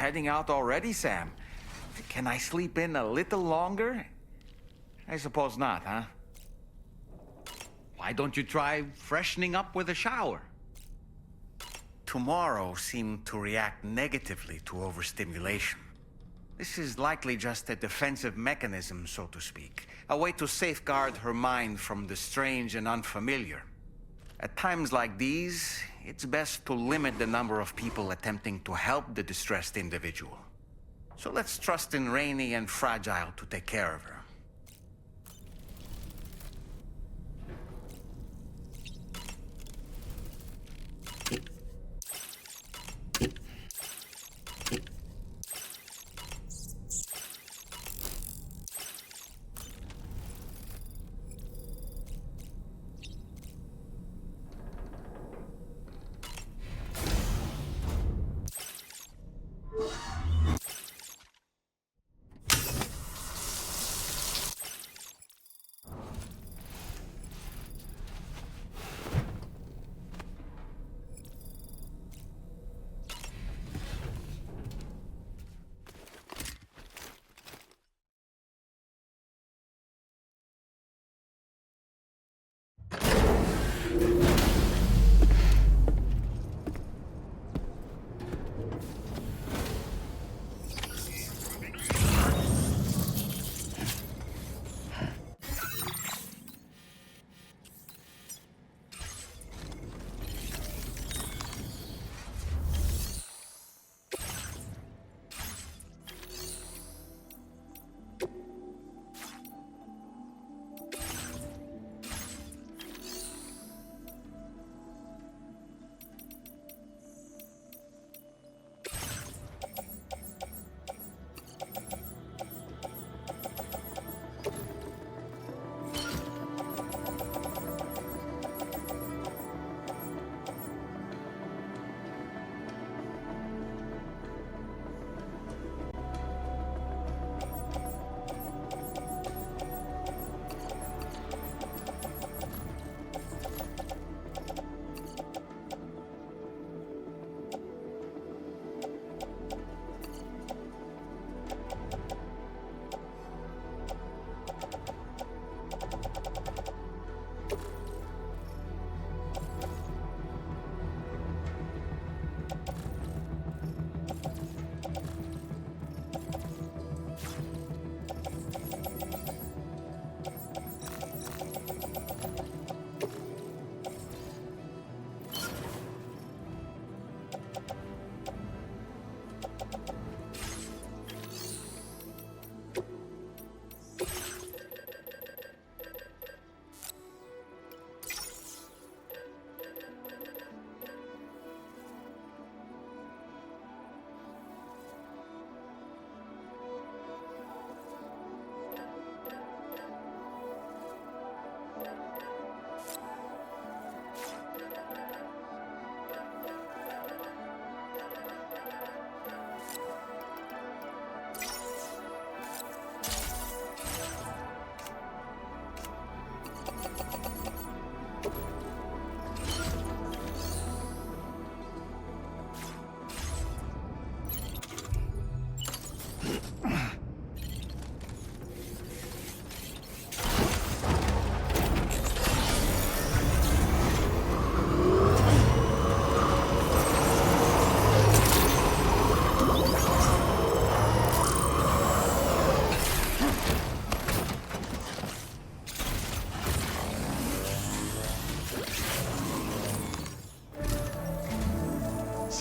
heading out already, Sam? Can I sleep in a little longer? I suppose not, huh? Why don't you try freshening up with a shower? Tomorrow seemed to react negatively to overstimulation. This is likely just a defensive mechanism, so to speak. A way to safeguard her mind from the strange and unfamiliar. At times like these, it's best to limit the number of people attempting to help the distressed individual. So let's trust in Rainy and Fragile to take care of her.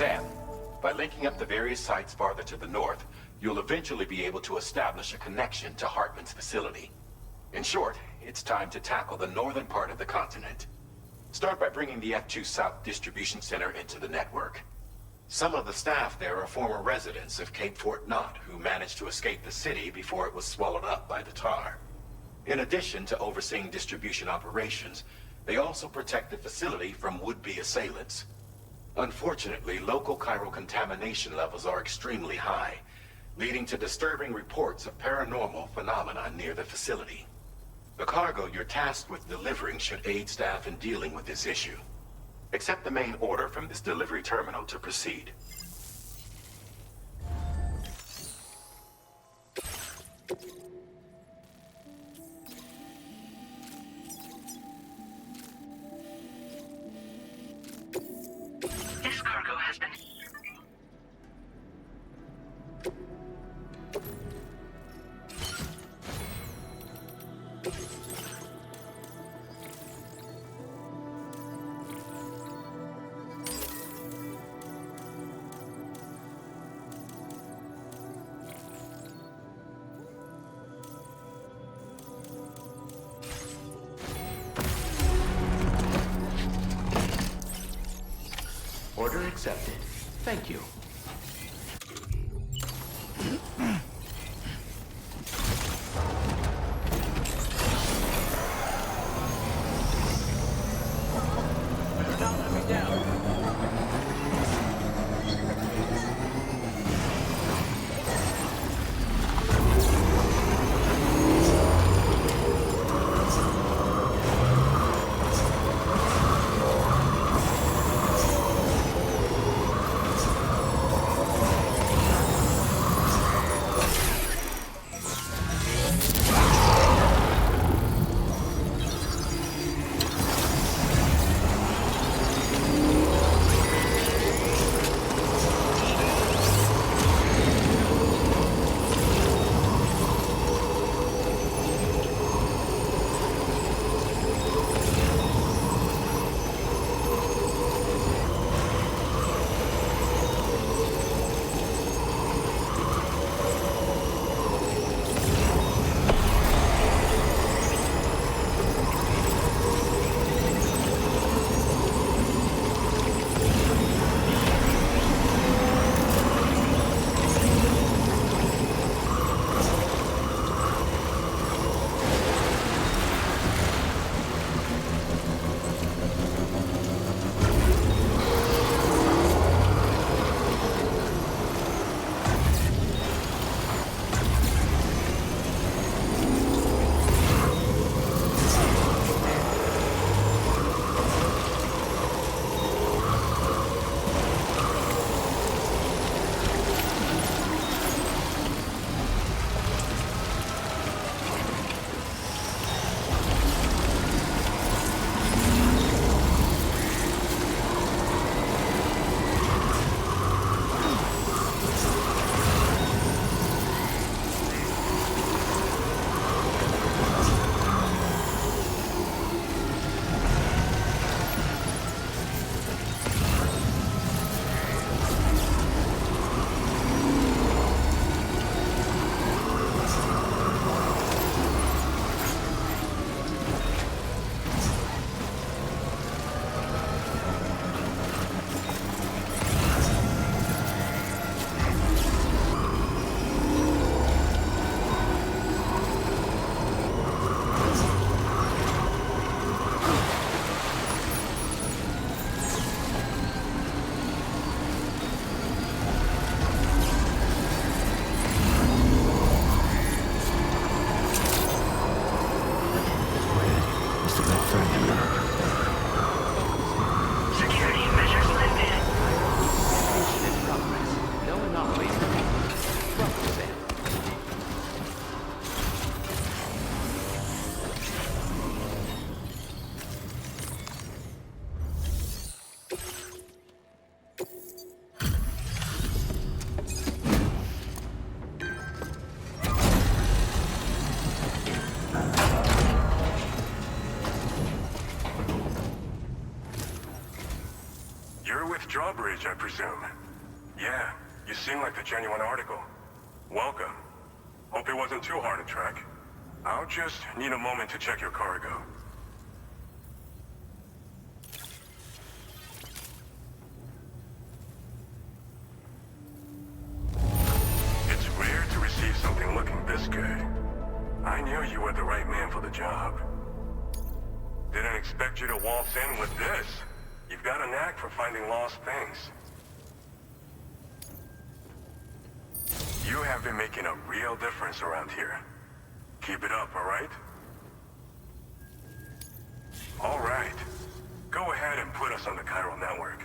Sam, by linking up the various sites farther to the north, you'll eventually be able to establish a connection to Hartman's facility. In short, it's time to tackle the northern part of the continent. Start by bringing the F2 South Distribution Center into the network. Some of the staff there are former residents of Cape Fort Knott who managed to escape the city before it was swallowed up by the tar. In addition to overseeing distribution operations, they also protect the facility from would-be assailants. Unfortunately, local chiral contamination levels are extremely high, leading to disturbing reports of paranormal phenomena near the facility. The cargo you're tasked with delivering should aid staff in dealing with this issue. Accept the main order from this delivery terminal to proceed. accepted. Thank you. Drawbridge, I presume. Yeah, you seem like the genuine article. Welcome. Hope it wasn't too hard to track. I'll just need a moment to check your cargo. It's rare to receive something looking this good. I knew you were the right man for the job. Didn't expect you to waltz in with this. You've got a knack for finding lost things. You have been making a real difference around here. Keep it up, all right? All right. Go ahead and put us on the Chiral Network.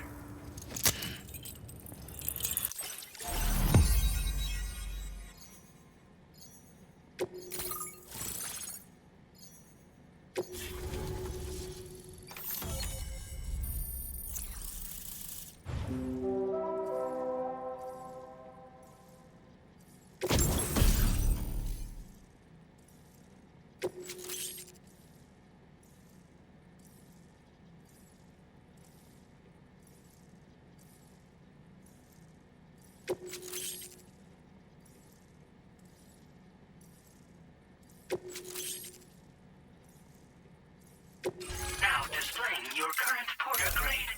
Now displaying your current porter grade.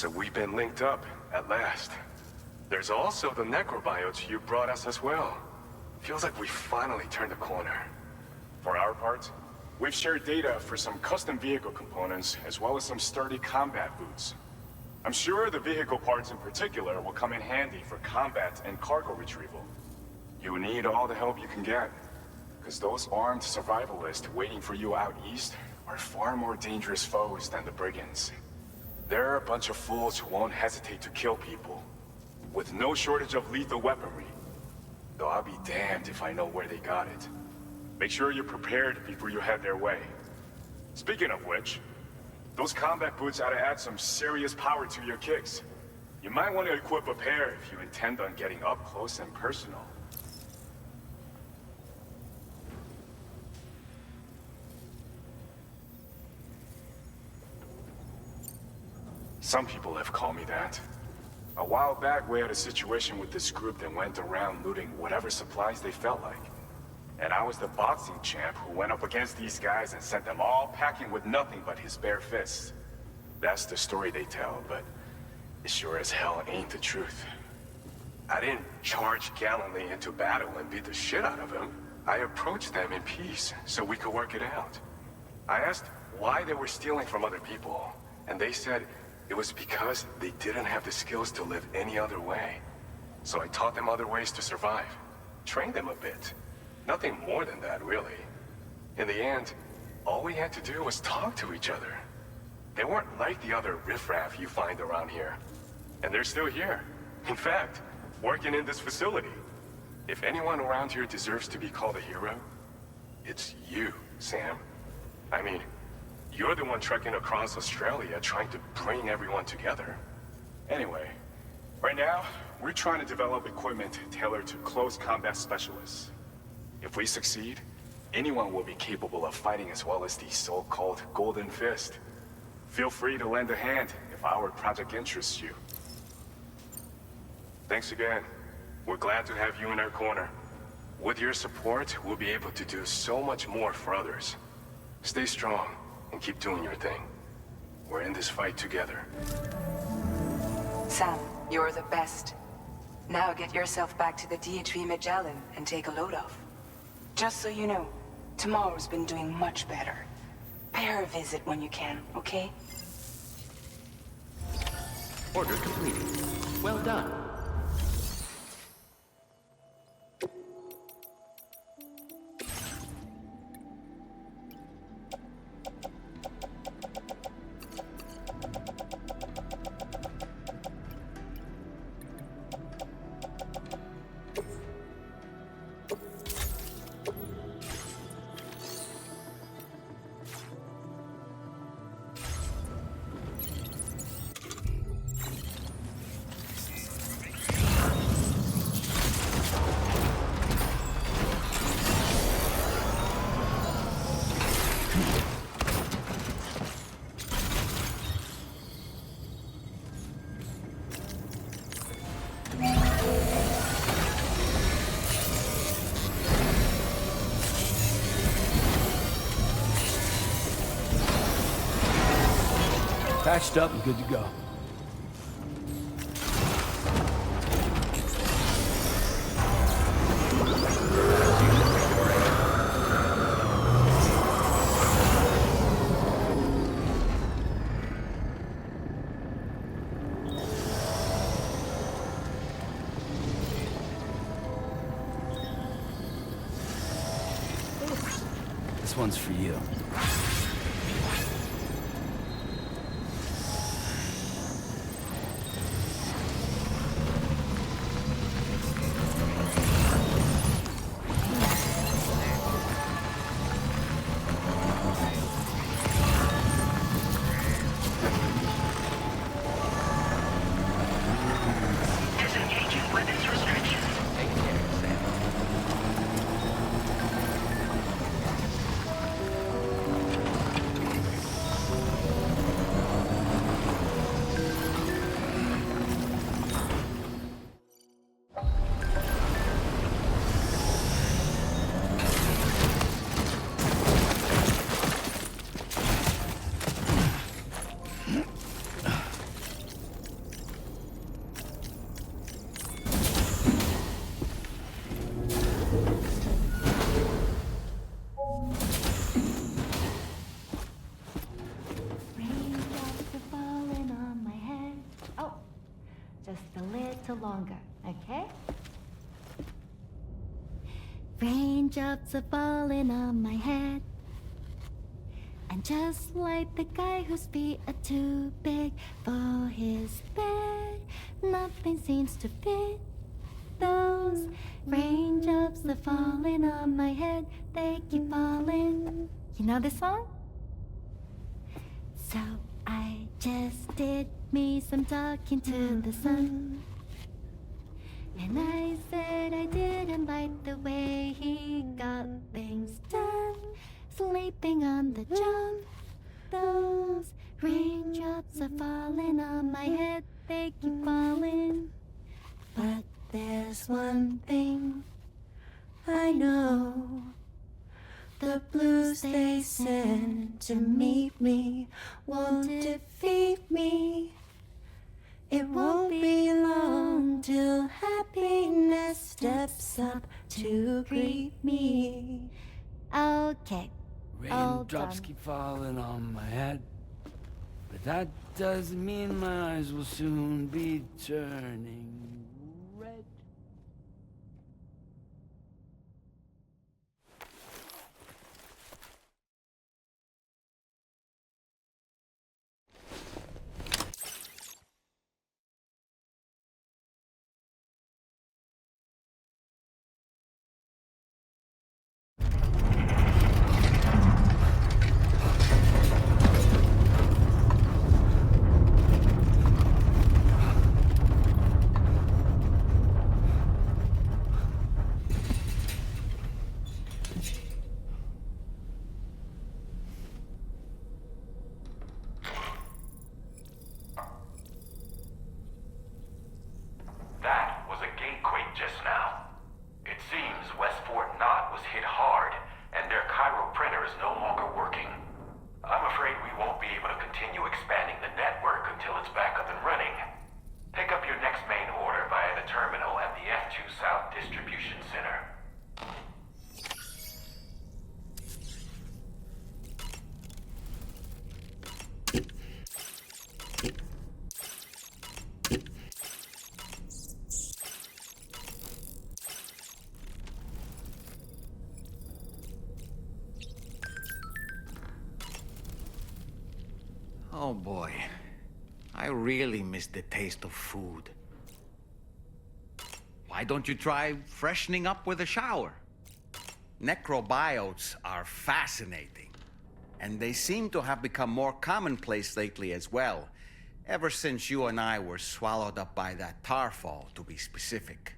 So we've been linked up, at last. There's also the necrobiotes you brought us as well. Feels like we finally turned a corner. For our part, we've shared data for some custom vehicle components, as well as some sturdy combat boots. I'm sure the vehicle parts in particular will come in handy for combat and cargo retrieval. You need all the help you can get, because those armed survivalists waiting for you out east are far more dangerous foes than the brigands. They're a bunch of fools who won't hesitate to kill people, with no shortage of lethal weaponry. Though I'll be damned if I know where they got it. Make sure you're prepared before you head their way. Speaking of which, those combat boots ought to add some serious power to your kicks. You might want to equip a pair if you intend on getting up close and personal. Some people have called me that. A while back, we had a situation with this group that went around looting whatever supplies they felt like. And I was the boxing champ who went up against these guys and sent them all packing with nothing but his bare fists. That's the story they tell, but it sure as hell ain't the truth. I didn't charge gallantly into battle and beat the shit out of them. I approached them in peace so we could work it out. I asked why they were stealing from other people, and they said it was because they didn't have the skills to live any other way. So I taught them other ways to survive, trained them a bit. Nothing more than that, really. In the end, all we had to do was talk to each other. They weren't like the other riffraff you find around here. And they're still here. In fact, working in this facility. If anyone around here deserves to be called a hero, it's you, Sam. I mean, you're the one trekking across Australia trying to bring everyone together. Anyway, right now, we're trying to develop equipment tailored to close combat specialists. If we succeed, anyone will be capable of fighting as well as the so-called Golden Fist. Feel free to lend a hand if our project interests you. Thanks again. We're glad to have you in our corner. With your support, we'll be able to do so much more for others. Stay strong and keep doing your thing. We're in this fight together. Sam, you're the best. Now get yourself back to the DHV Magellan and take a load off. Just so you know, tomorrow's been doing much better. Pay her a visit when you can, okay? Order completed. Well done. Patched up and good to go. This one's for you. little longer, okay? Raindrops are falling on my head. And just like the guy whose feet are too big for his bed, nothing seems to fit. Those raindrops are falling on my head, they keep falling. You know this song? So I just did me some talking to the sun. And I said I didn't like the way he got things done. Sleeping on the job. Those raindrops are falling on my head, they keep falling. But there's one thing I know. The blues they send to meet me won't defeat me. It won't be long till happiness steps up to greet me. Okay. Raindrops keep falling on my head, but that doesn't mean my eyes will soon be turning red. That was a gatequake just now. It seems West Fort Knot was hit hard, and their Cairo printer is no longer working. I'm afraid we won't be able to continue expanding the network until it's back up and running. Pick up your next main order via the terminal at the F2 South Distribution Center. Oh boy, I really miss the taste of food. Why don't you try freshening up with a shower? Necrobiotes are fascinating, and they seem to have become more commonplace lately as well, ever since you and I were swallowed up by that tarfall, to be specific.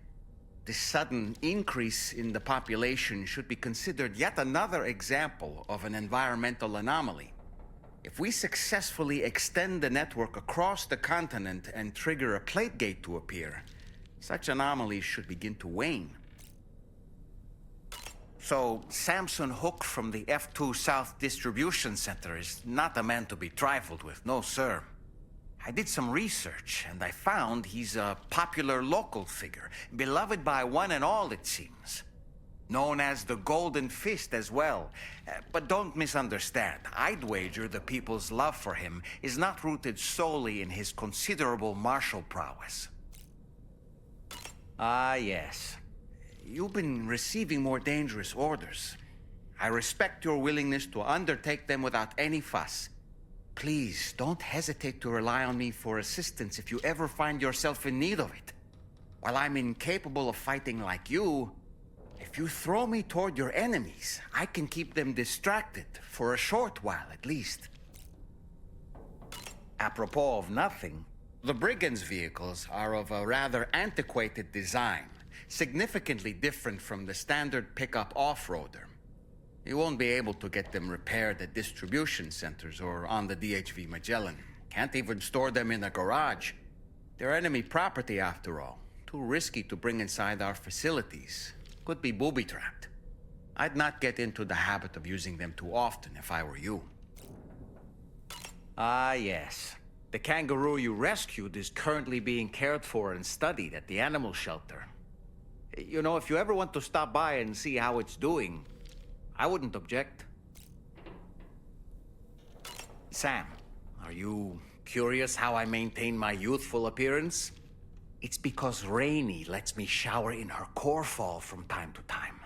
This sudden increase in the population should be considered yet another example of an environmental anomaly. If we successfully extend the network across the continent and trigger a plate gate to appear, such anomalies should begin to wane. So, Samson Hook from the F2 South Distribution Center is not a man to be trifled with, no sir. I did some research, and I found he's a popular local figure, beloved by one and all, it seems. Known as the Golden Fist as well. But don't misunderstand. I'd wager the people's love for him is not rooted solely in his considerable martial prowess. Ah, yes. You've been receiving more dangerous orders. I respect your willingness to undertake them without any fuss. Please, don't hesitate to rely on me for assistance if you ever find yourself in need of it. While I'm incapable of fighting like you, if you throw me toward your enemies, I can keep them distracted, for a short while at least. Apropos of nothing, the brigands' vehicles are of a rather antiquated design, significantly different from the standard pickup off-roader. You won't be able to get them repaired at distribution centers or on the DHV Magellan. Can't even store them in a garage. They're enemy property after all. Too risky to bring inside our facilities. Could be booby-trapped. I'd not get into the habit of using them too often if I were you. Ah, yes. The kangaroo you rescued is currently being cared for and studied at the animal shelter. You know, if you ever want to stop by and see how it's doing, I wouldn't object. Sam, are you curious how I maintain my youthful appearance? It's because Rainey lets me shower in her core fall from time to time.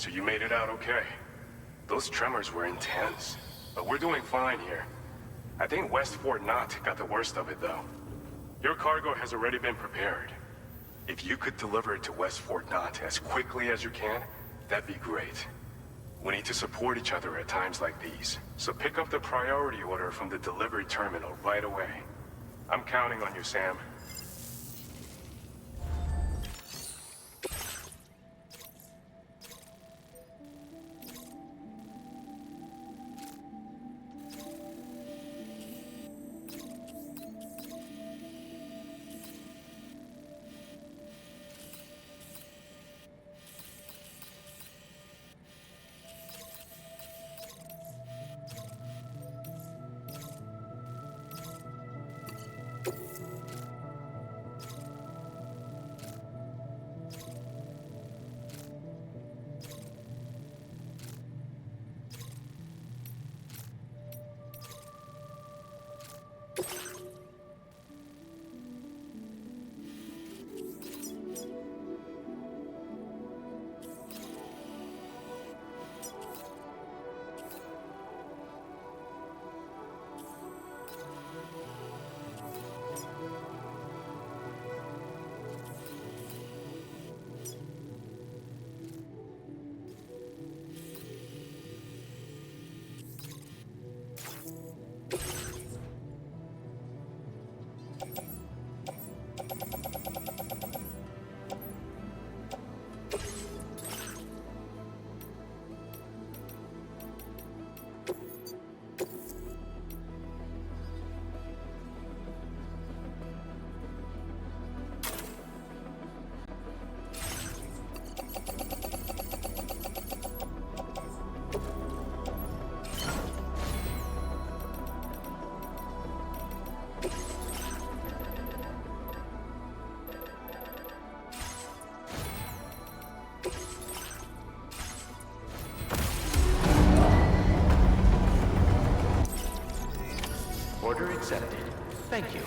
So you made it out okay. Those tremors were intense, but we're doing fine here. I think West Fort Knott got the worst of it, though. Your cargo has already been prepared. If you could deliver it to West Fort Knott as quickly as you can, that'd be great. We need to support each other at times like these, so pick up the priority order from the delivery terminal right away. I'm counting on you, Sam. Order accepted. Thank you.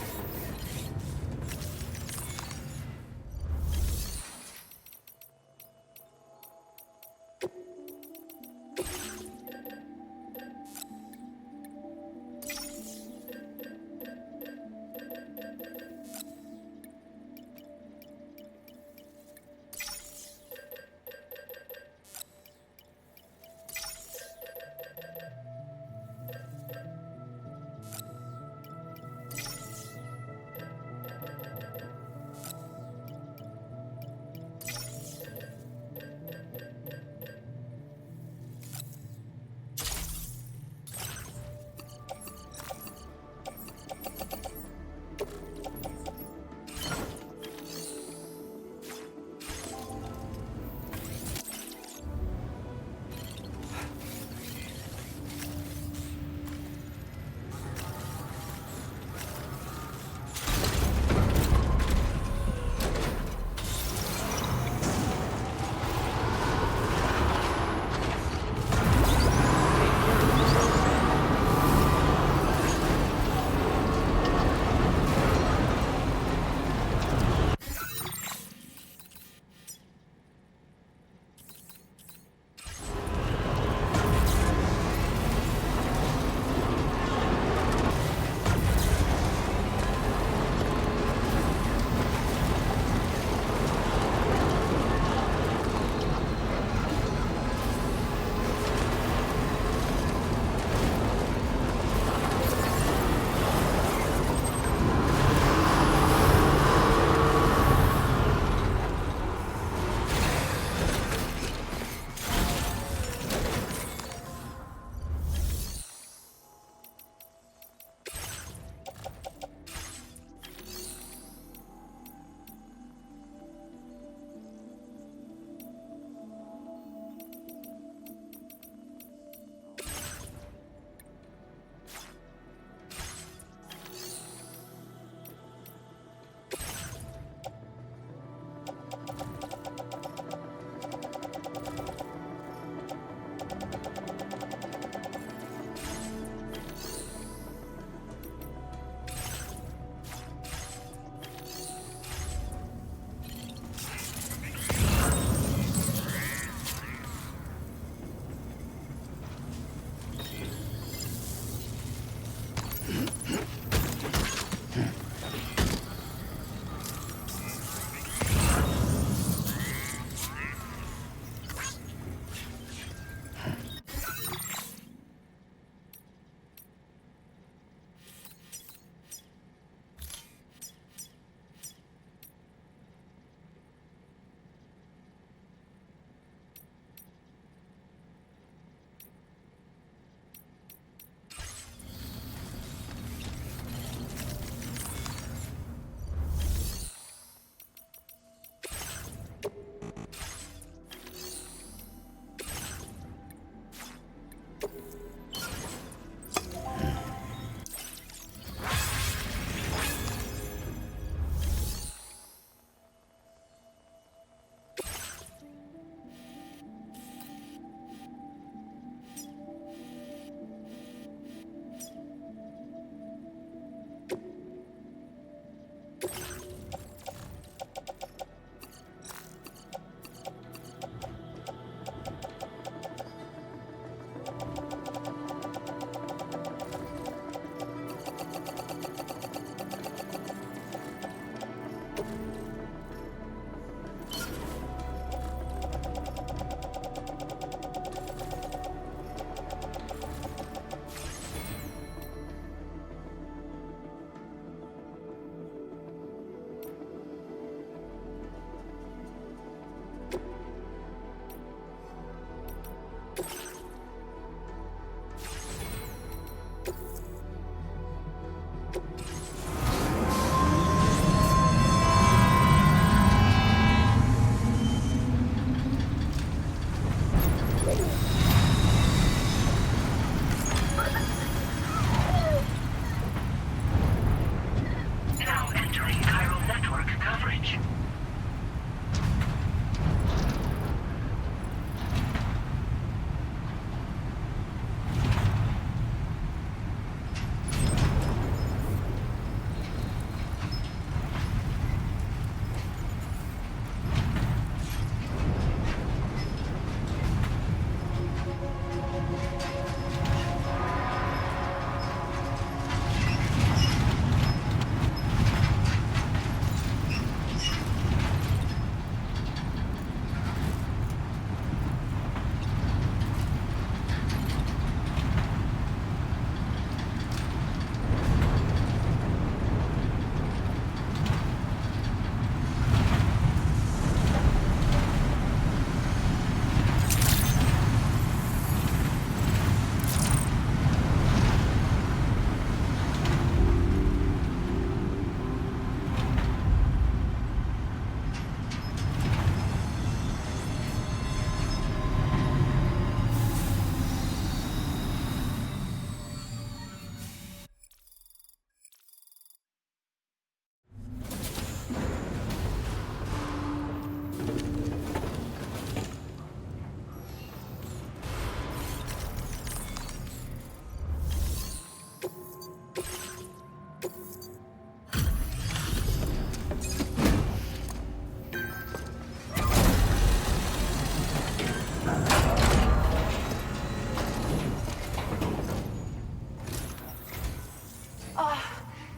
Now entering Chiral Network coverage.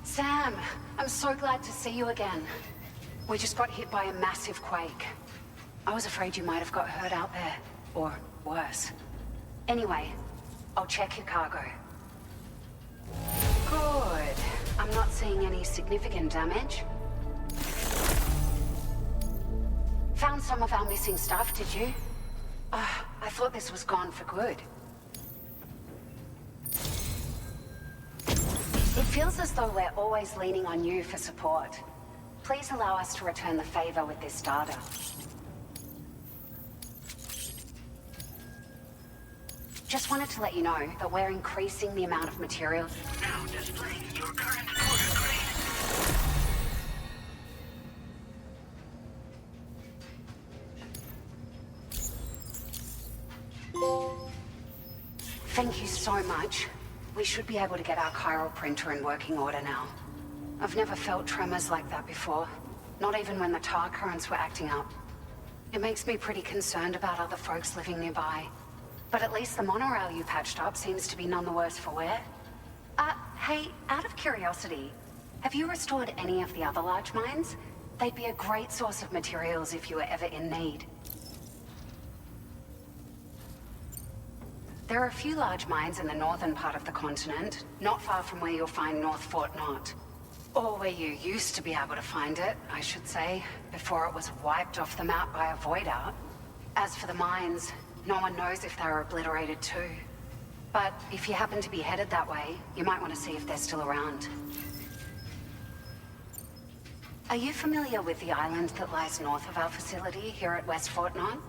Sam, I'm so glad to see you again. We just got hit by a massive quake. I was afraid you might have got hurt out there, or worse. Anyway, I'll check your cargo. Good. I'm not seeing any significant damage. Found some of our missing stuff, did you? I thought this was gone for good. It feels as though we're always leaning on you for support. Please allow us to return the favor with this data. Just wanted to let you know that we're increasing the amount of material. Now displaying your current order grade. Thank you so much. We should be able to get our chiral printer in working order now. I've never felt tremors like that before, not even when the tar currents were acting up. It makes me pretty concerned about other folks living nearby. But at least the monorail you patched up seems to be none the worse for wear. Hey, out of curiosity, have you restored any of the other large mines? They'd be a great source of materials if you were ever in need. There are a few large mines in the northern part of the continent, not far from where you'll find North Fort Knot. Or where you used to be able to find it, I should say, before it was wiped off the map by a void out. As for the mines, no one knows if they were obliterated too. But if you happen to be headed that way, you might want to see if they're still around. Are you familiar with the island that lies north of our facility here at West Fort Knot?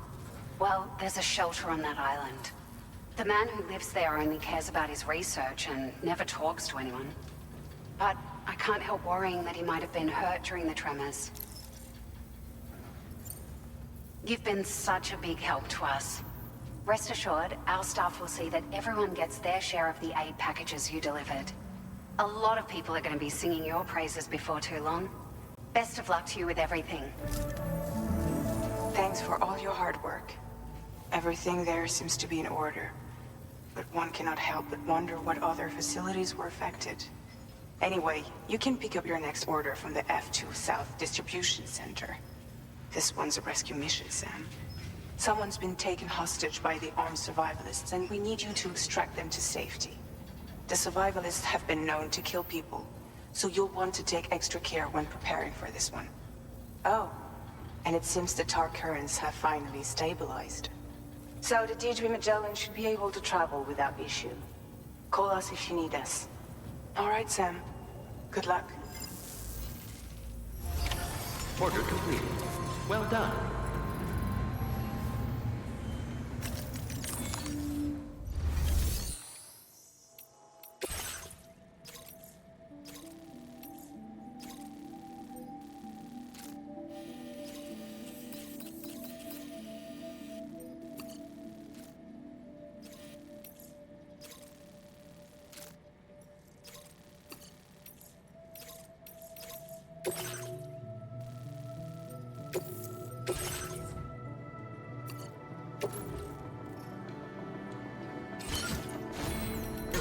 Well, there's a shelter on that island. The man who lives there only cares about his research and never talks to anyone. But I can't help worrying that he might have been hurt during the tremors. You've been such a big help to us. Rest assured, our staff will see that everyone gets their share of the aid packages you delivered. A lot of people are going to be singing your praises before too long. Best of luck to you with everything. Thanks for all your hard work. Everything there seems to be in order. But one cannot help but wonder what other facilities were affected. Anyway, you can pick up your next order from the F2 South Distribution Center. This one's a rescue mission, Sam. Someone's been taken hostage by the armed survivalists, and we need you to extract them to safety. The survivalists have been known to kill people, so you'll want to take extra care when preparing for this one. Oh, and it seems the tar currents have finally stabilized. So the Deirdre Magellan should be able to travel without issue. Call us if you need us. All right, Sam. Good luck. Order completed. Well done.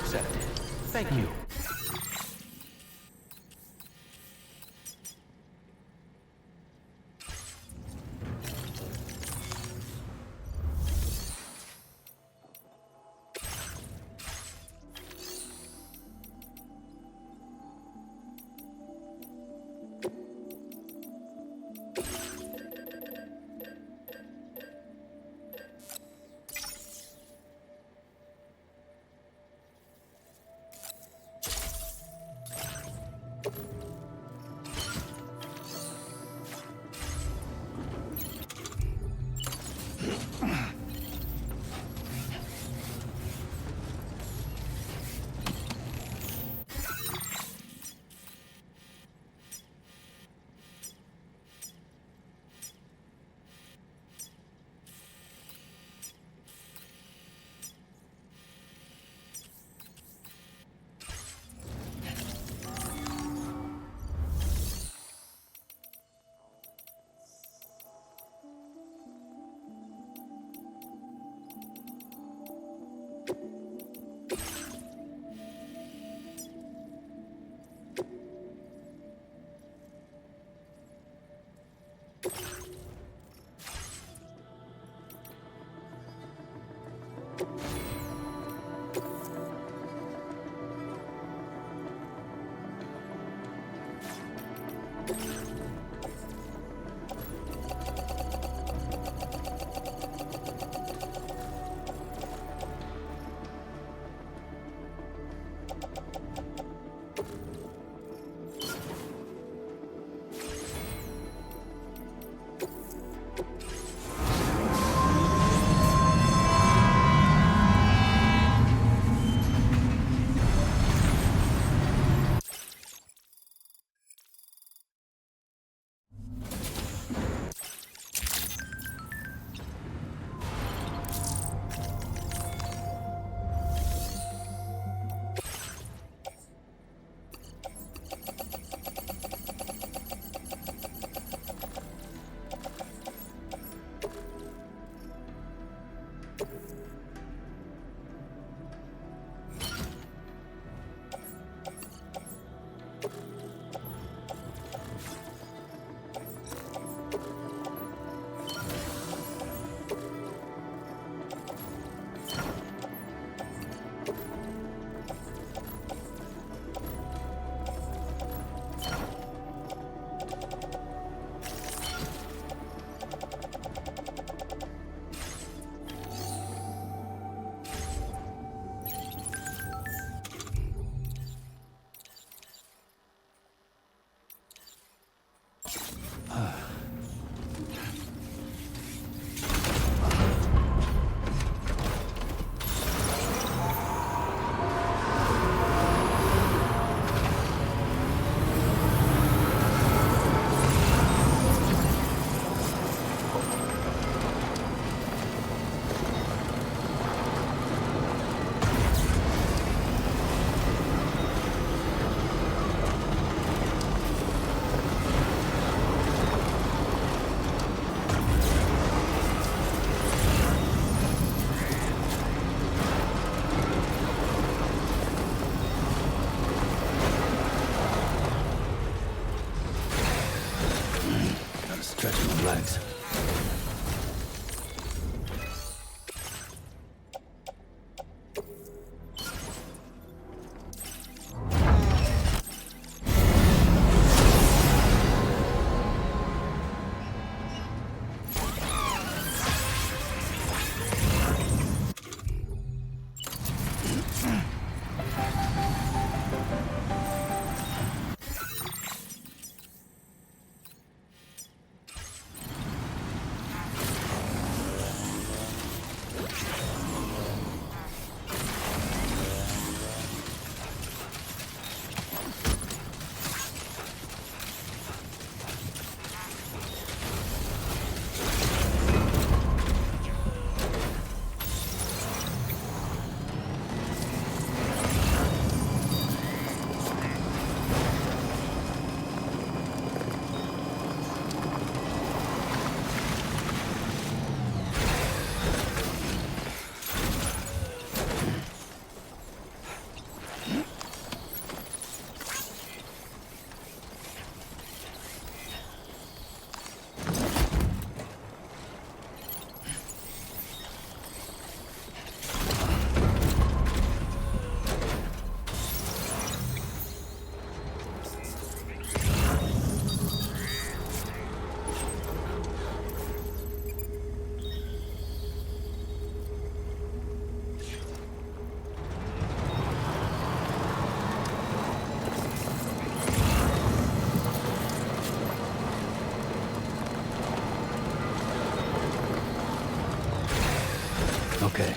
Accepted. Thank you. bags. Okay.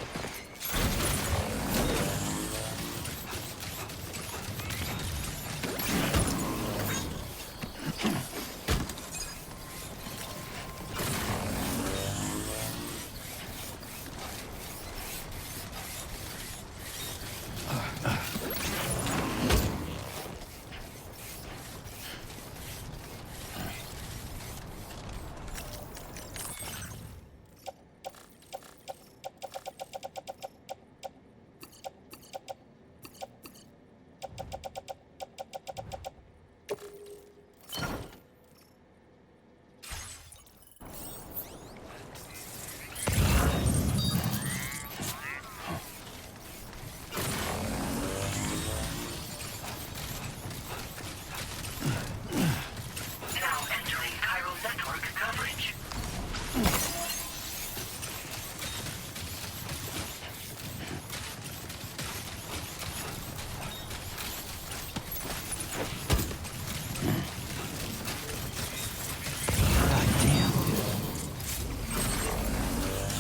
Now entering Chiral Network coverage.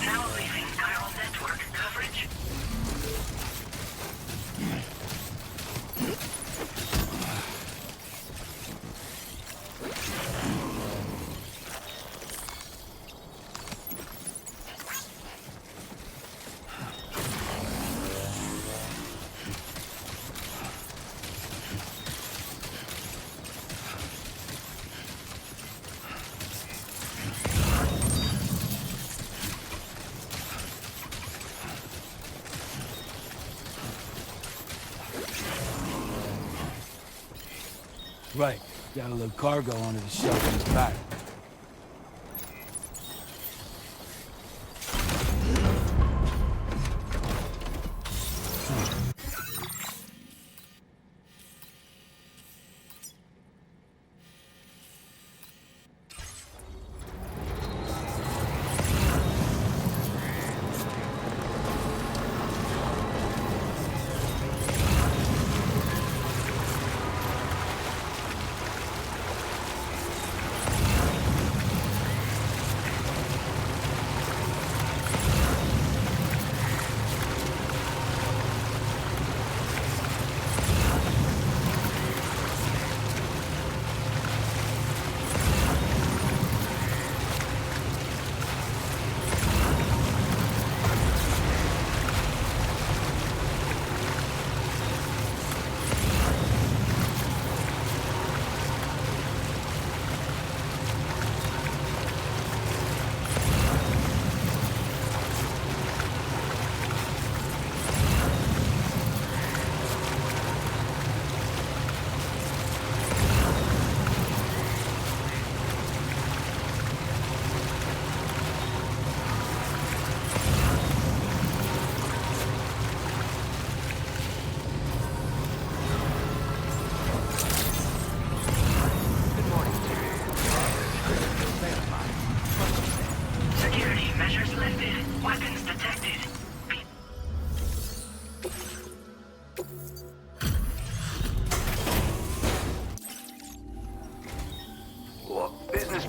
Now leaving Chiral Network coverage. Right. Got a little cargo under the shelf in his back.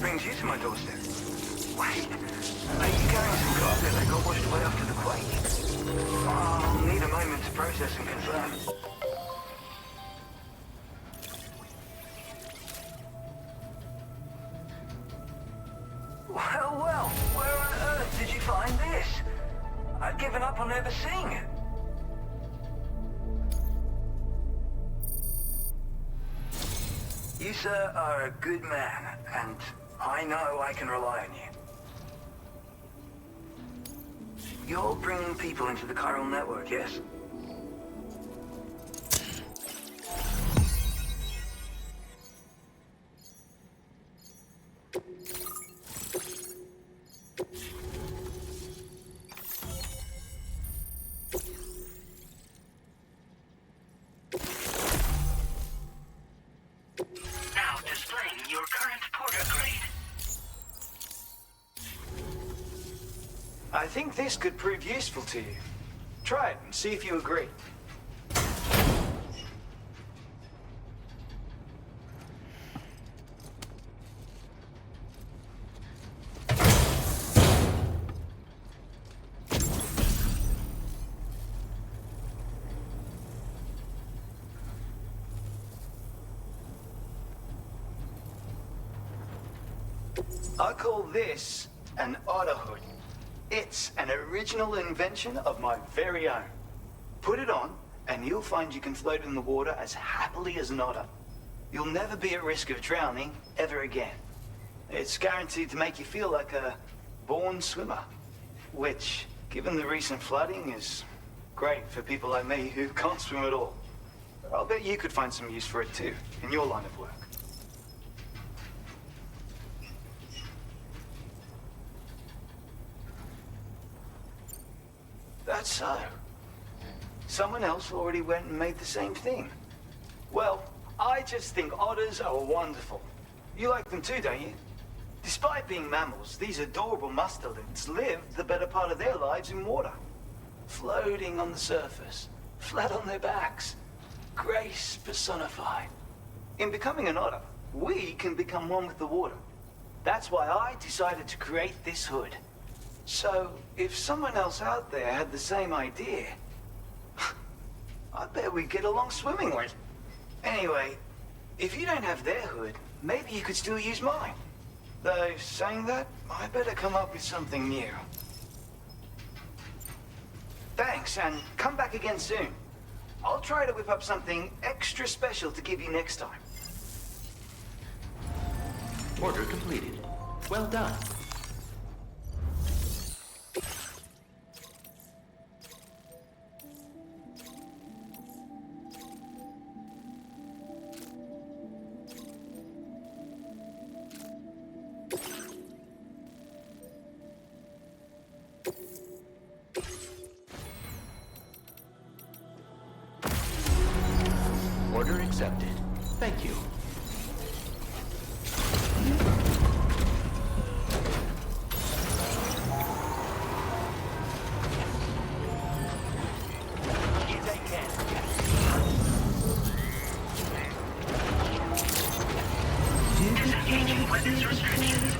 brings you to my doorstep? Wait, are you carrying some cargo that got washed away after the quake? I'll need a moment to process and confirm. Well, where on earth did you find this? I've given up on ever seeing it. You, sir, are a good man, and I know I can rely on you. You're bringing people into the Chiral Network, yes? I think this could prove useful to you. Try it and see if you agree. I call this an otter hood. It's an original invention of my very own. Put it on, and you'll find you can float in the water as happily as an otter. You'll never be at risk of drowning ever again. It's guaranteed to make you feel like a born swimmer, which, given the recent flooding, is great for people like me who can't swim at all. I'll bet you could find some use for it too, in your line of work. That's so. Someone else already went and made the same thing. Well, I just think otters are wonderful. You like them too, don't you? Despite being mammals, these adorable mustelids live the better part of their lives in water. Floating on the surface, flat on their backs. Grace personified. In becoming an otter, we can become one with the water. That's why I decided to create this hood. So, if someone else out there had the same idea, I bet we'd get along swimmingly. Anyway, if you don't have their hood, maybe you could still use mine. Though, saying that, I better come up with something new. Thanks, and come back again soon. I'll try to whip up something extra special to give you next time. Order completed. Well done. Order accepted. Thank you. You take care. Disengaging weapons restrictions.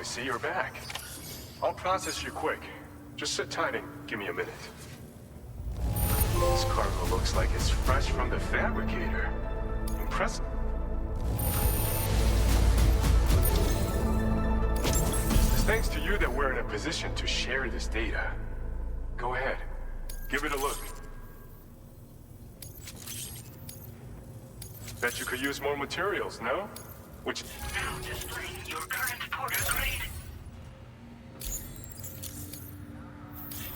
I see you're back. I'll process you quick. Just sit tight and give me a minute. This cargo looks like it's fresh from the fabricator. Impressive. It's thanks to you that we're in a position to share this data. Go ahead. Give it a look. Bet you could use more materials, no? Which... Now displaying your current porter grade.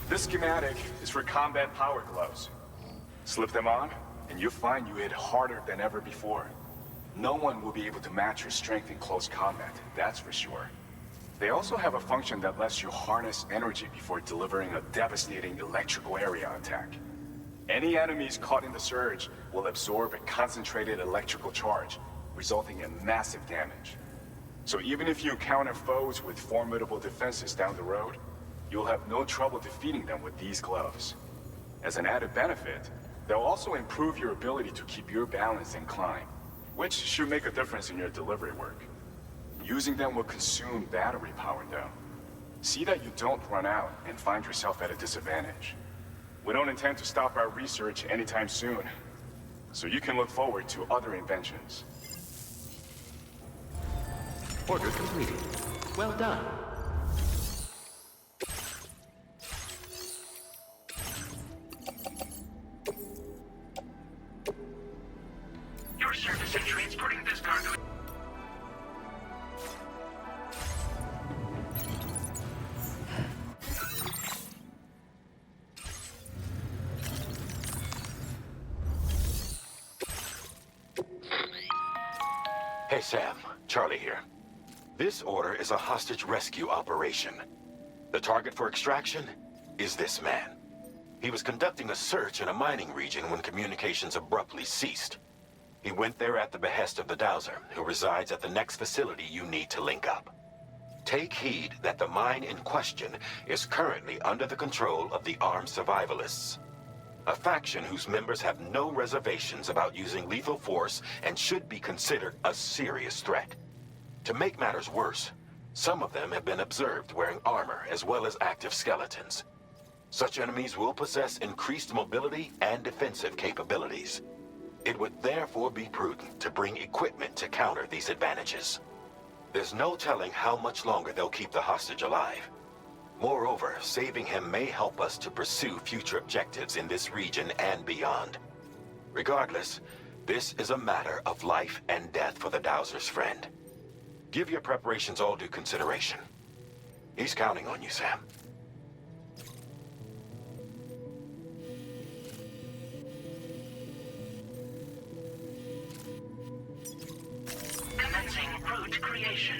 This schematic is for combat power gloves. Slip them on, and you'll find you hit harder than ever before. No one will be able to match your strength in close combat, that's for sure. They also have a function that lets you harness energy before delivering a devastating electrical area attack. Any enemies caught in the surge will absorb a concentrated electrical charge, resulting in massive damage. So even if you encounter foes with formidable defenses down the road, you'll have no trouble defeating them with these gloves. As an added benefit, they'll also improve your ability to keep your balance and climb, which should make a difference in your delivery work. Using them will consume battery power though. See that you don't run out and find yourself at a disadvantage. We don't intend to stop our research anytime soon, so you can look forward to other inventions. Order completed. Well done. Your service in transporting this cargo. Hey Sam, Charlie here. This order is a hostage rescue operation. The target for extraction is this man. He was conducting a search in a mining region when communications abruptly ceased. He went there at the behest of the Dowser, who resides at the next facility you need to link up. Take heed that the mine in question is currently under the control of the armed survivalists, a faction whose members have no reservations about using lethal force and should be considered a serious threat. To make matters worse, some of them have been observed wearing armor as well as active skeletons. Such enemies will possess increased mobility and defensive capabilities. It would therefore be prudent to bring equipment to counter these advantages. There's no telling how much longer they'll keep the hostage alive. Moreover, saving him may help us to pursue future objectives in this region and beyond. Regardless, this is a matter of life and death for the Dowser's friend. Give your preparations all due consideration. He's counting on you, Sam. Commencing route creation.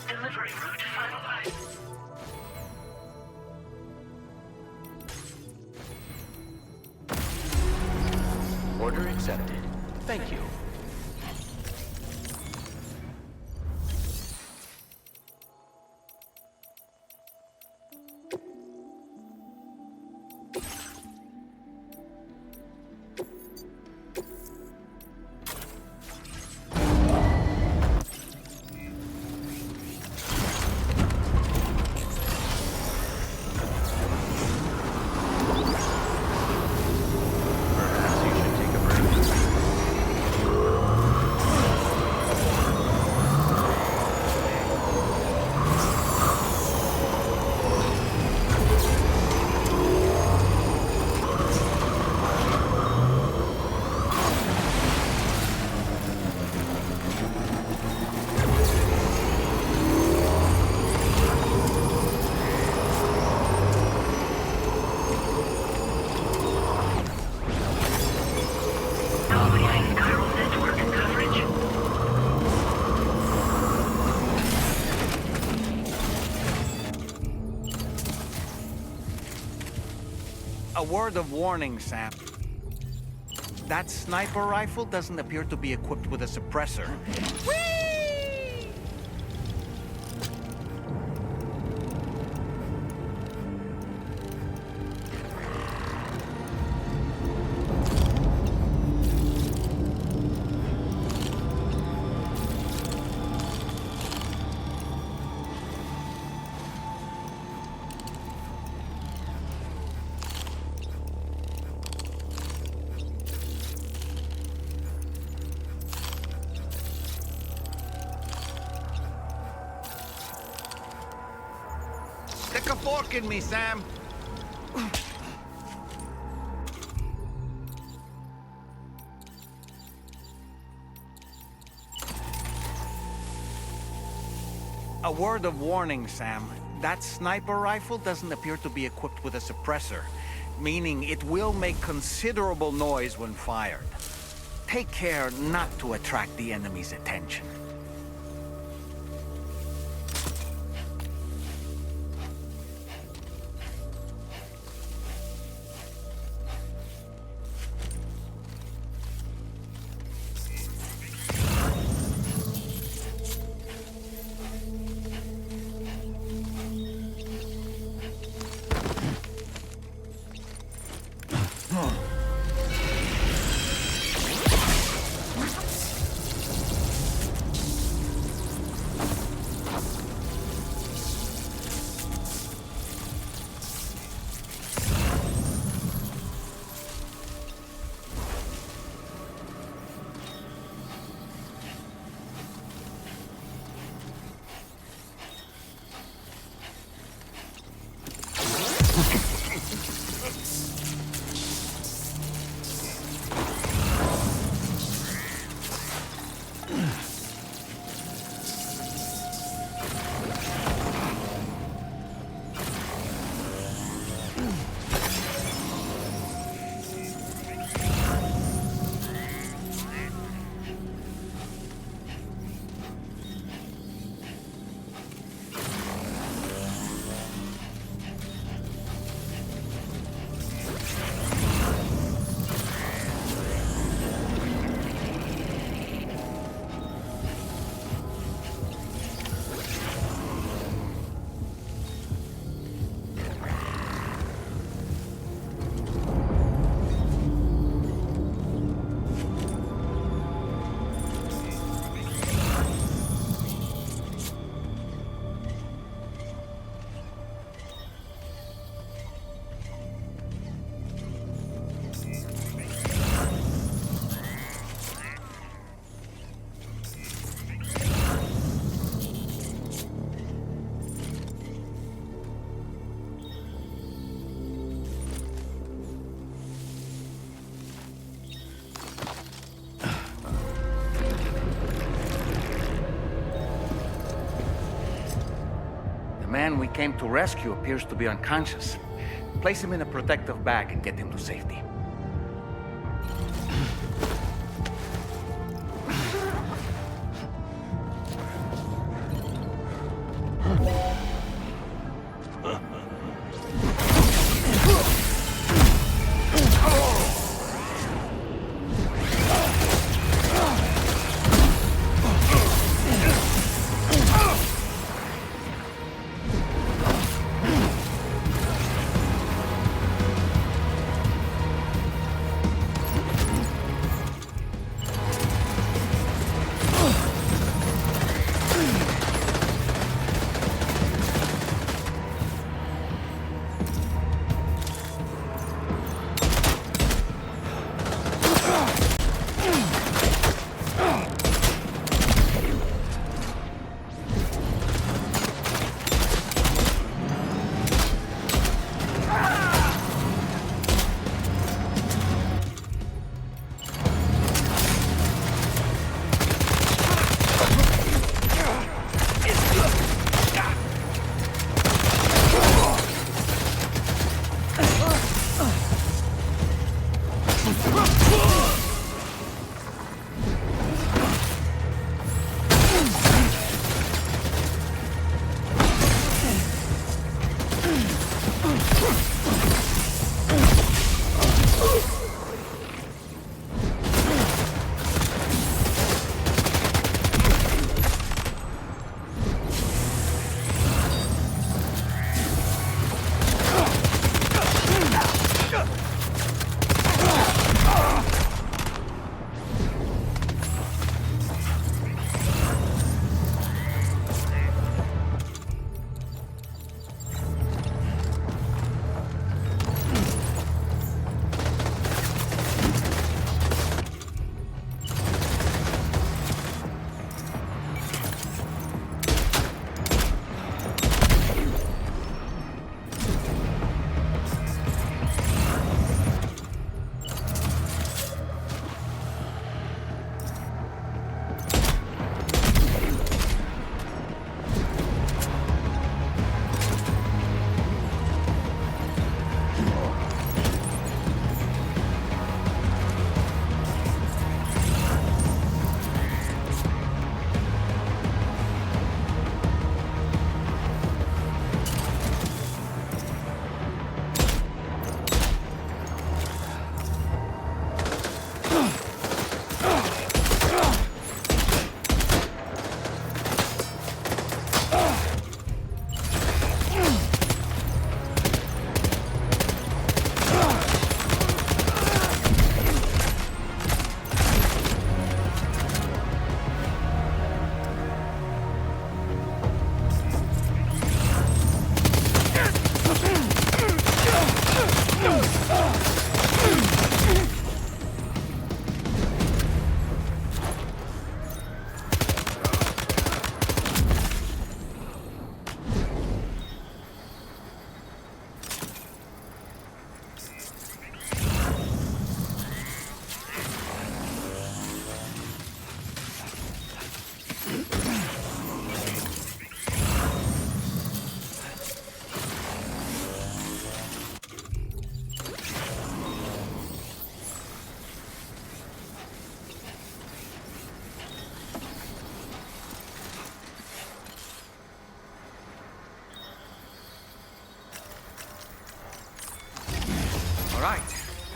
Delivery route finalized. Order accepted. Thank you. Chiral Network coverage. A word of warning, Sam. That sniper rifle doesn't appear to be equipped with a suppressor. Whee! Stick a fork in me, Sam. A word of warning, Sam. That sniper rifle doesn't appear to be equipped with a suppressor, meaning it will make considerable noise when fired. Take care not to attract the enemy's attention. The man we came to rescue appears to be unconscious. Place him in a protective bag and get him to safety.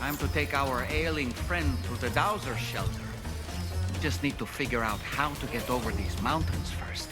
Time to take our ailing friend to the Dowser shelter. We just need to figure out how to get over these mountains first.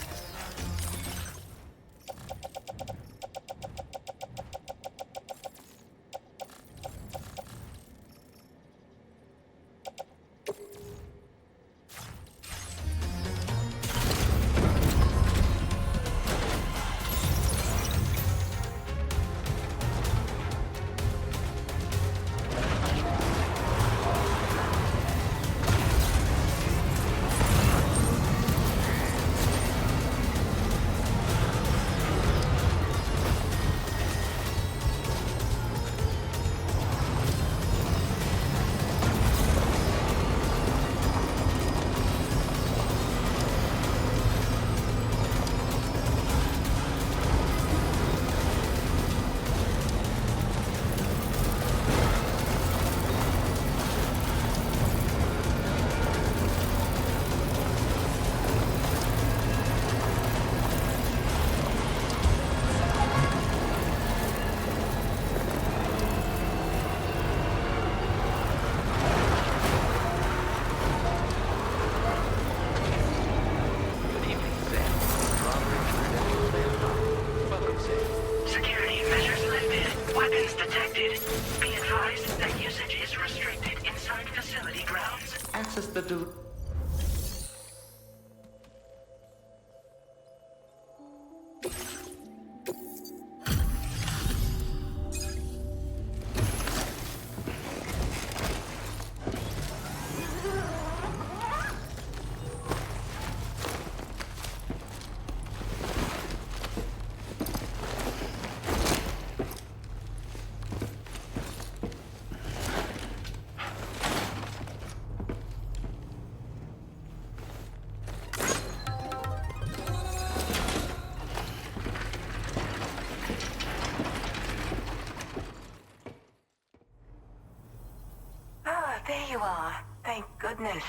There you are. Thank goodness.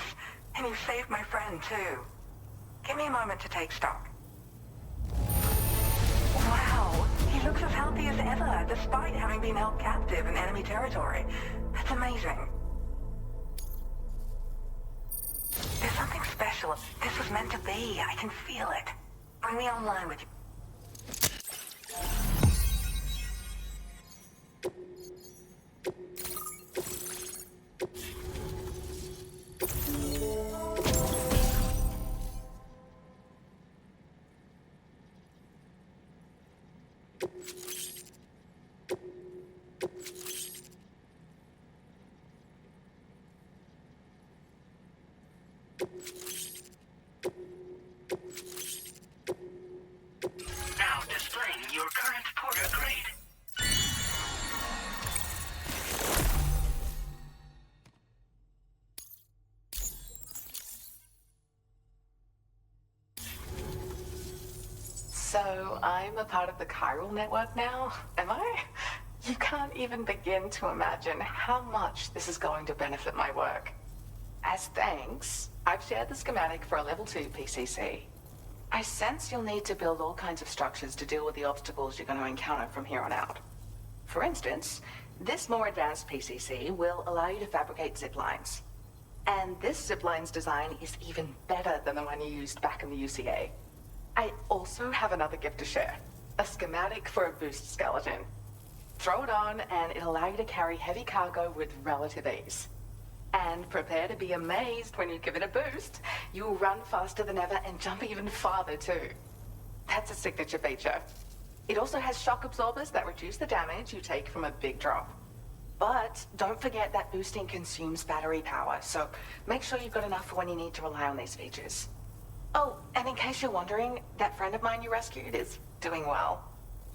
And you saved my friend, too. Give me a moment to take stock. Wow, he looks as healthy as ever, despite having been held captive in enemy territory. That's amazing. There's something special. This was meant to be. I can feel it. Bring me online with you. Now displaying your current porter grade. So, I'm a part of the Chiral Network now, am I? You can't even begin to imagine how much this is going to benefit my work. As thanks, I've shared the schematic for a level 2 PCC. I sense you'll need to build all kinds of structures to deal with the obstacles you're going to encounter from here on out. For instance, this more advanced PCC will allow you to fabricate zip lines. And this zip line's design is even better than the one you used back in the UCA. I also have another gift to share. A schematic for a boost skeleton. Throw it on and it'll allow you to carry heavy cargo with relative ease. And prepare to be amazed when you give it a boost. You'll run faster than ever and jump even farther too. That's a signature feature. It also has shock absorbers that reduce the damage you take from a big drop. But don't forget that boosting consumes battery power, so make sure you've got enough for when you need to rely on these features. Oh, and in case you're wondering, that friend of mine you rescued is doing well.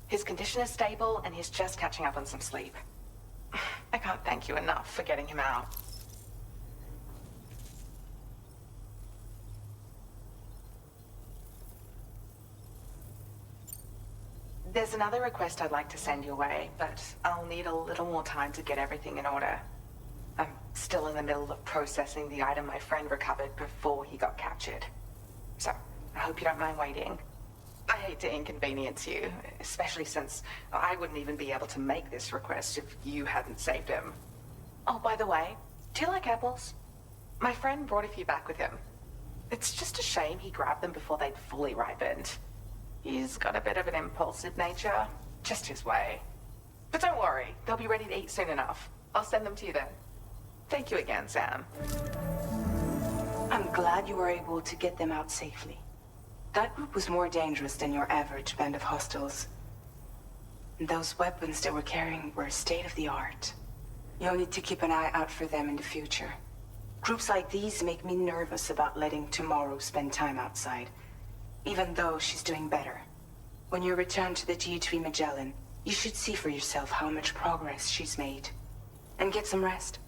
His condition is stable and he's just catching up on some sleep. I can't thank you enough for getting him out. There's another request I'd like to send your way, but I'll need a little more time to get everything in order. I'm still in the middle of processing the item my friend recovered before he got captured. So, I hope you don't mind waiting. I hate to inconvenience you, especially since I wouldn't even be able to make this request if you hadn't saved him. Oh, by the way, do you like apples? My friend brought a few back with him. It's just a shame he grabbed them before they'd fully ripened. He's got a bit of an impulsive nature. Just his way. But don't worry, they'll be ready to eat soon enough. I'll send them to you then. Thank you again, Sam. I'm glad you were able to get them out safely. That group was more dangerous than your average band of hostiles. Those weapons they were carrying were state-of-the-art. You'll need to keep an eye out for them in the future. Groups like these make me nervous about letting Tomorrow spend time outside, even though she's doing better. When you return to the G3 Magellan, you should see for yourself how much progress she's made. And get some rest.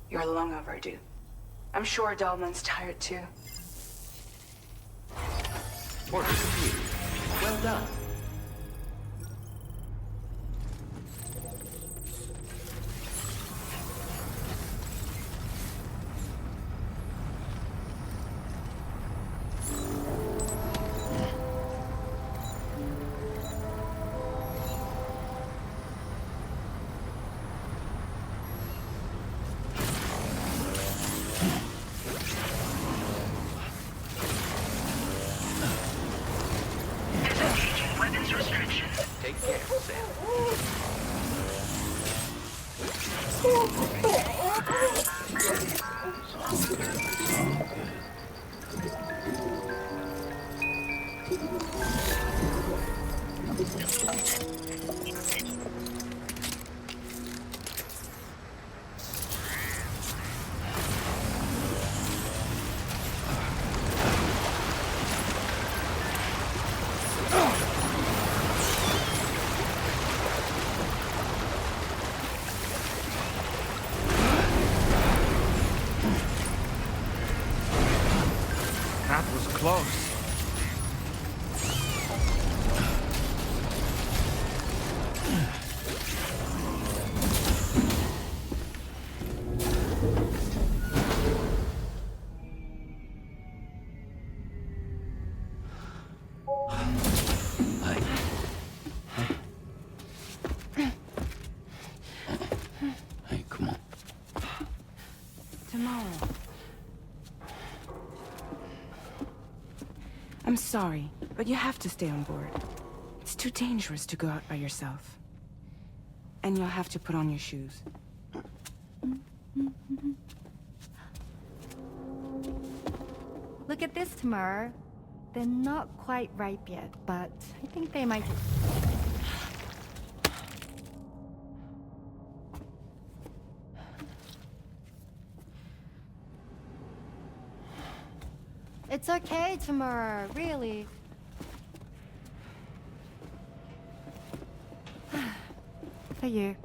You're long overdue. I'm sure Dahlman's tired too. Order complete. Well done. Close. Hey, come on. Tomorrow. I'm sorry, but you have to stay on board. It's too dangerous to go out by yourself. And you'll have to put on your shoes. Look at this, Tamara. They're not quite ripe yet, but I think they might... It's okay, Tamara, really. For you.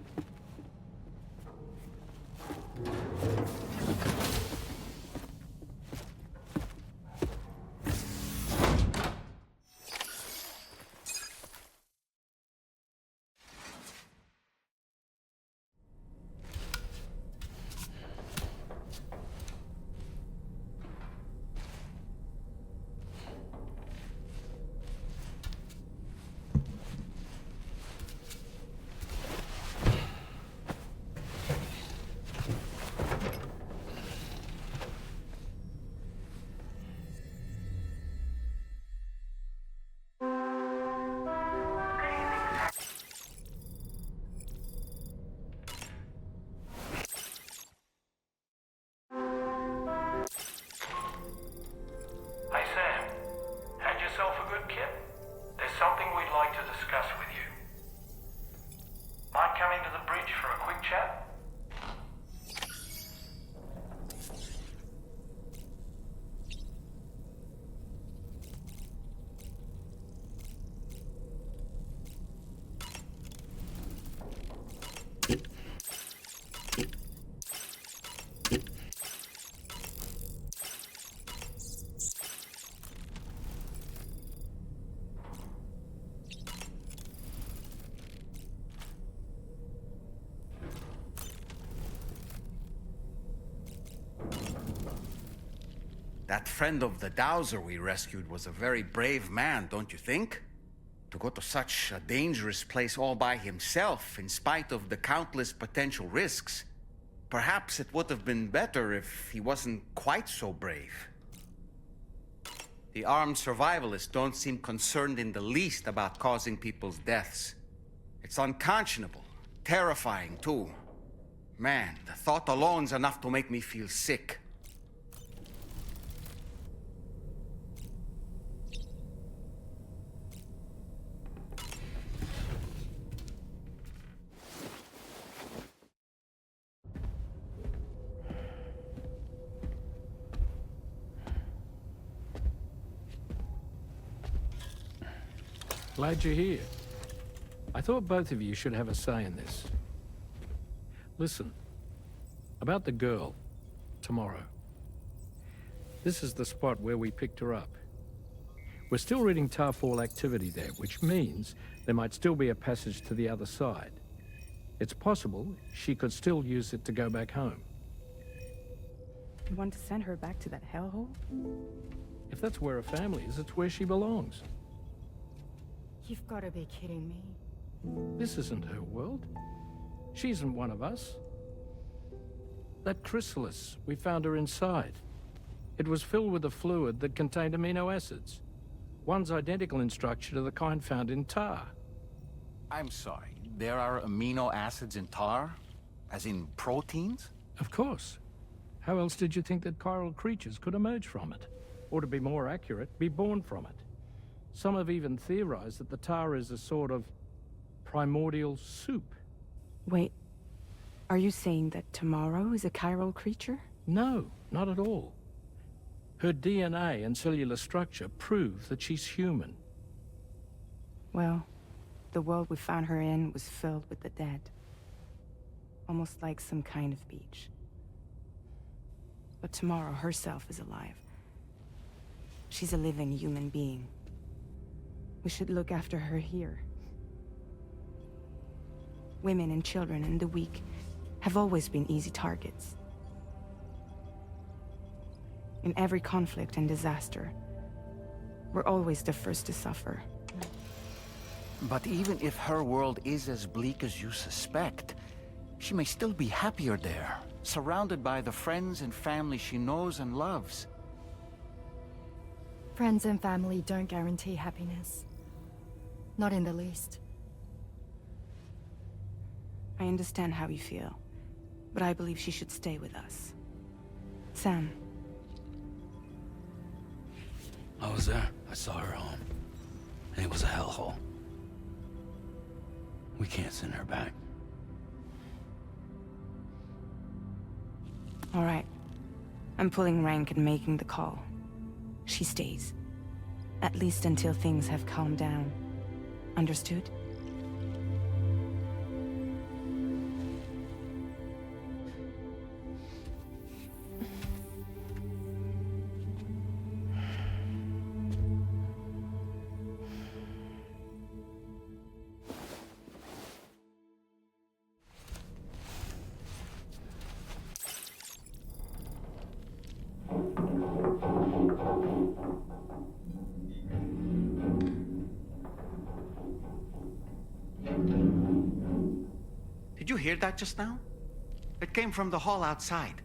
Hey Sam, had yourself a good kip? There's something we'd like to discuss with you. Mind coming to the bridge for a quick chat? That friend of the dowser we rescued was a very brave man, don't you think? To go to such a dangerous place all by himself, in spite of the countless potential risks. Perhaps it would have been better if he wasn't quite so brave. The armed survivalists don't seem concerned in the least about causing people's deaths. It's unconscionable, terrifying too. Man, the thought alone's enough to make me feel sick. Glad you're here. I thought both of you should have a say in this. Listen, about the girl, tomorrow. This is the spot where we picked her up. We're still reading Tarfall activity there, which means there might still be a passage to the other side. It's possible she could still use it to go back home. You want to send her back to that hellhole? If that's where her family is, it's where she belongs. You've got to be kidding me. This isn't her world. She isn't one of us. That chrysalis, we found her inside. It was filled with a fluid that contained amino acids. One's identical in structure to the kind found in tar. I'm sorry, there are amino acids in tar? As in proteins? Of course. How else did you think that chiral creatures could emerge from it? Or to be more accurate, be born from it? Some have even theorized that the tar is a sort of primordial soup. Wait, are you saying that tomorrow is a chiral creature? No, not at all. Her DNA and cellular structure prove that she's human. Well, the world we found her in was filled with the dead. Almost like some kind of beach. But tomorrow herself is alive. She's a living human being. We should look after her here. Women and children and the weak have always been easy targets. In every conflict and disaster, we're always the first to suffer. But even if her world is as bleak as you suspect, she may still be happier there, surrounded by the friends and family she knows and loves. Friends and family don't guarantee happiness. Not in the least. I understand how you feel, but I believe she should stay with us. Sam. I was there. I saw her home. And it was a hellhole. We can't send her back. All right. I'm pulling rank and making the call. She stays. At least until things have calmed down. Understood? Did you hear that just now? It came from the hall outside.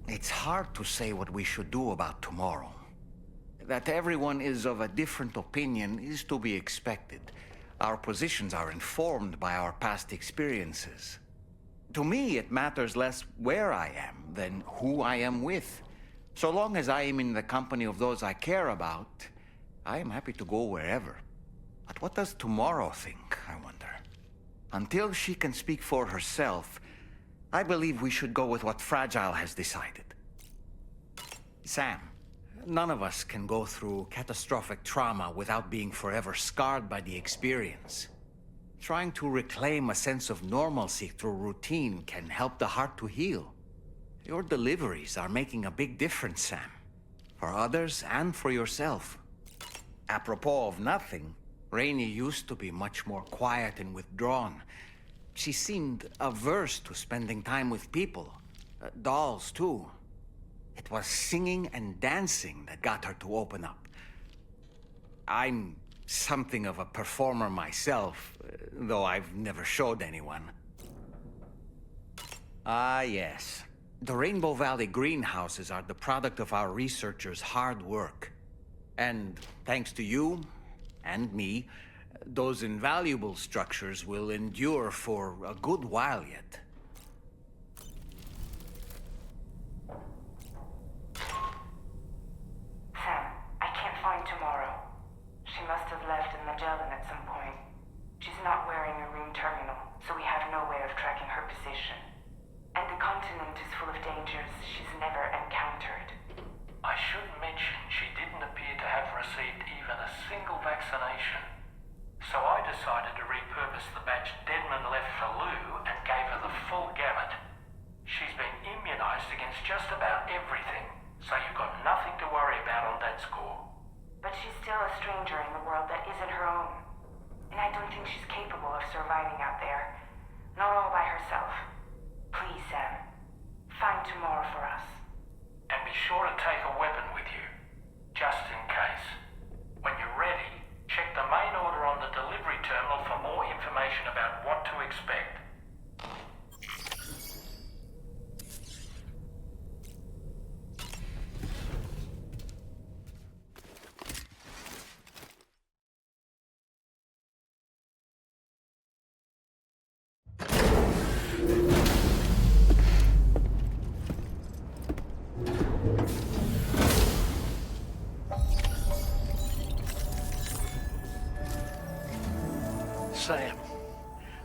It's hard to say what we should do about tomorrow. That everyone is of a different opinion is to be expected. Our positions are informed by our past experiences. To me, it matters less where I am than who I am with. So long as I am in the company of those I care about, I am happy to go wherever. But what does tomorrow think, I wonder? Until she can speak for herself, I believe we should go with what Fragile has decided. Sam, none of us can go through catastrophic trauma without being forever scarred by the experience. Trying to reclaim a sense of normalcy through routine can help the heart to heal. Your deliveries are making a big difference, Sam. For others and for yourself. Apropos of nothing, Rainey used to be much more quiet and withdrawn. She seemed averse to spending time with people. Dolls, too. It was singing and dancing that got her to open up. I'm something of a performer myself, though I've never showed anyone. Ah, yes. The Rainbow Valley greenhouses are the product of our researchers' hard work. And thanks to you, and me, those invaluable structures will endure for a good while yet. Sam, I can't find Tomorrow. She must have left in Magellan at some point. She's not wearing a room terminal, so we have no way of tracking her position. And the continent is full of dangers she's never encountered. I should mention she didn't appear to have received even a single vaccination. So I decided to repurpose the batch Deadman left for Lou and gave her the full gamut. She's been immunized against just about everything, so you've got nothing to worry about on that score. But she's still a stranger in the world that isn't her own. And I don't think she's capable of surviving out there. Not all by herself. Please, Sam. Find Tomorrow for us. And be sure to take a weapon with you, just in case. When you're ready, check the main order on the delivery terminal for more information about what to expect. Sam,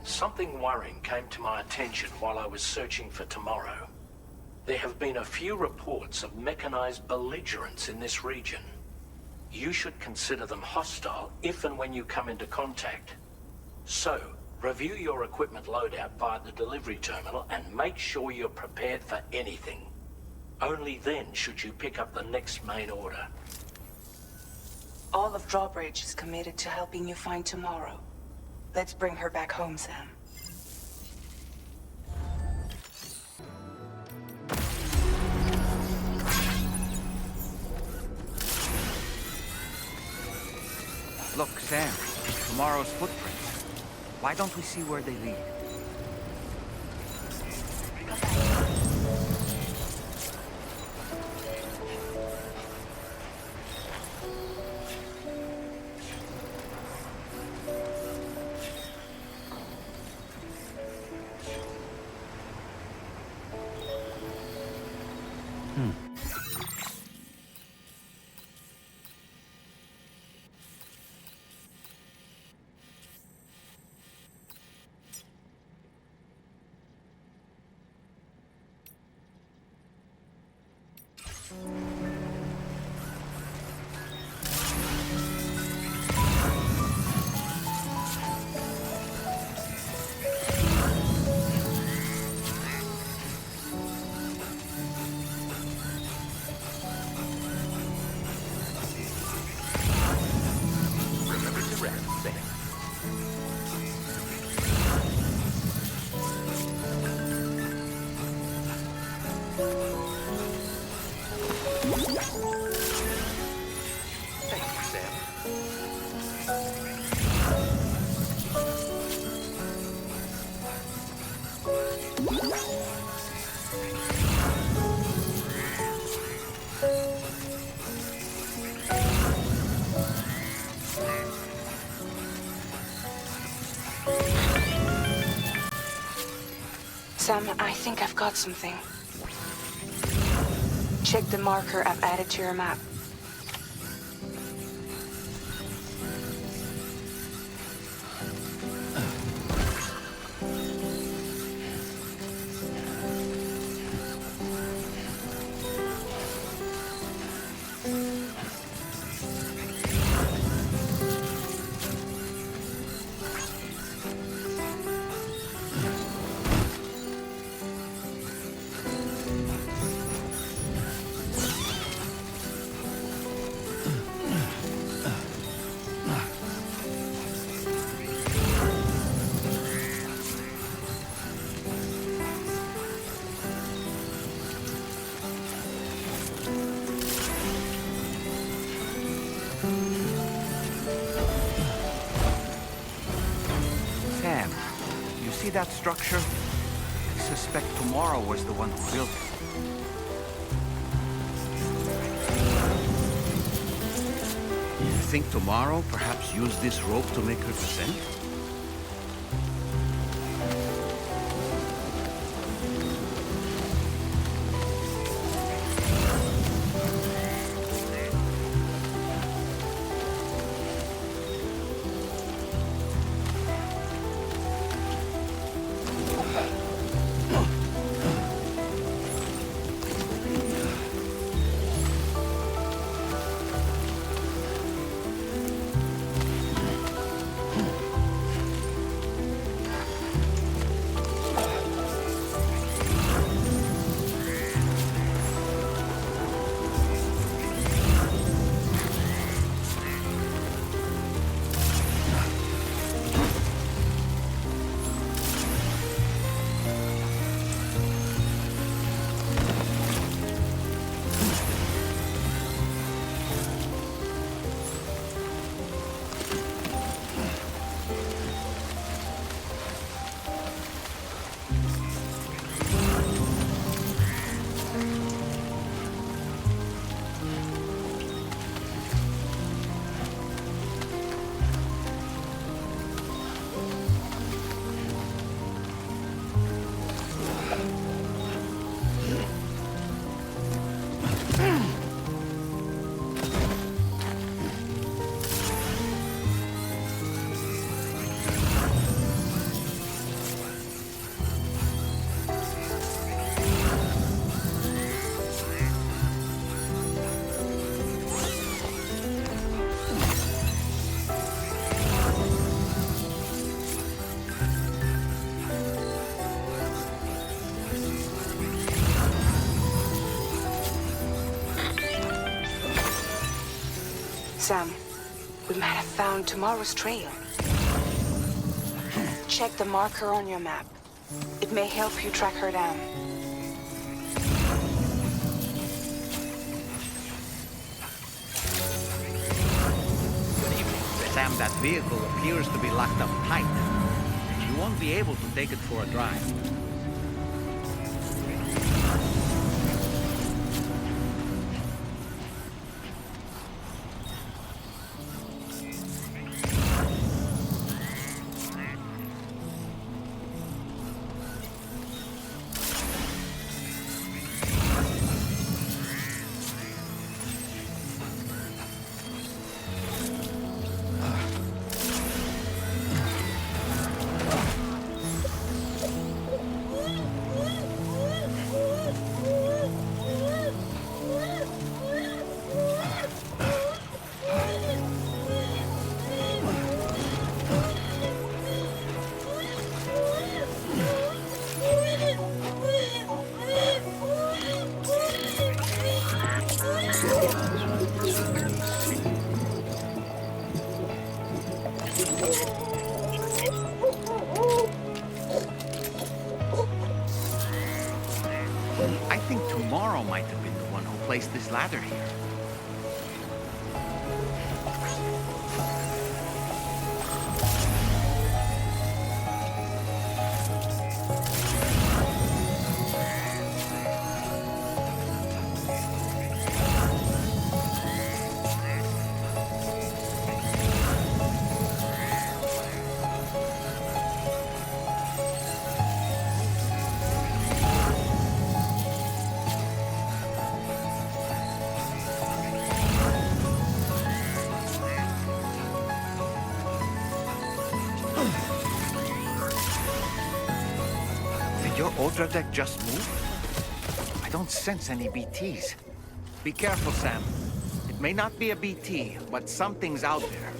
something worrying came to my attention while I was searching for Tomorrow. There have been a few reports of mechanized belligerents in this region. You should consider them hostile if and when you come into contact. So, review your equipment loadout via the delivery terminal and make sure you're prepared for anything. Only then should you pick up the next main order. All of Drawbridge is committed to helping you find Tomorrow. Let's bring her back home, Sam. Look, Sam, Tomorrow's footprints. Why don't we see where they lead? Sam, I think I've got something. Check the marker I've added to your map. see that structure? I suspect Tomorrow was the one who built it. You think Tomorrow perhaps used this rope to make her descent? Sam, we might have found Tomorrow's trail. Check the marker on your map. It may help you track her down. Good evening. Sam, that vehicle appears to be locked up tight. You won't be able to take it for a drive. I think Tomorrow might have been the one who placed this ladder here. Your Ultra deck just moved? I don't sense any BTs. Be careful, Sam. It may not be a BT, but something's out there.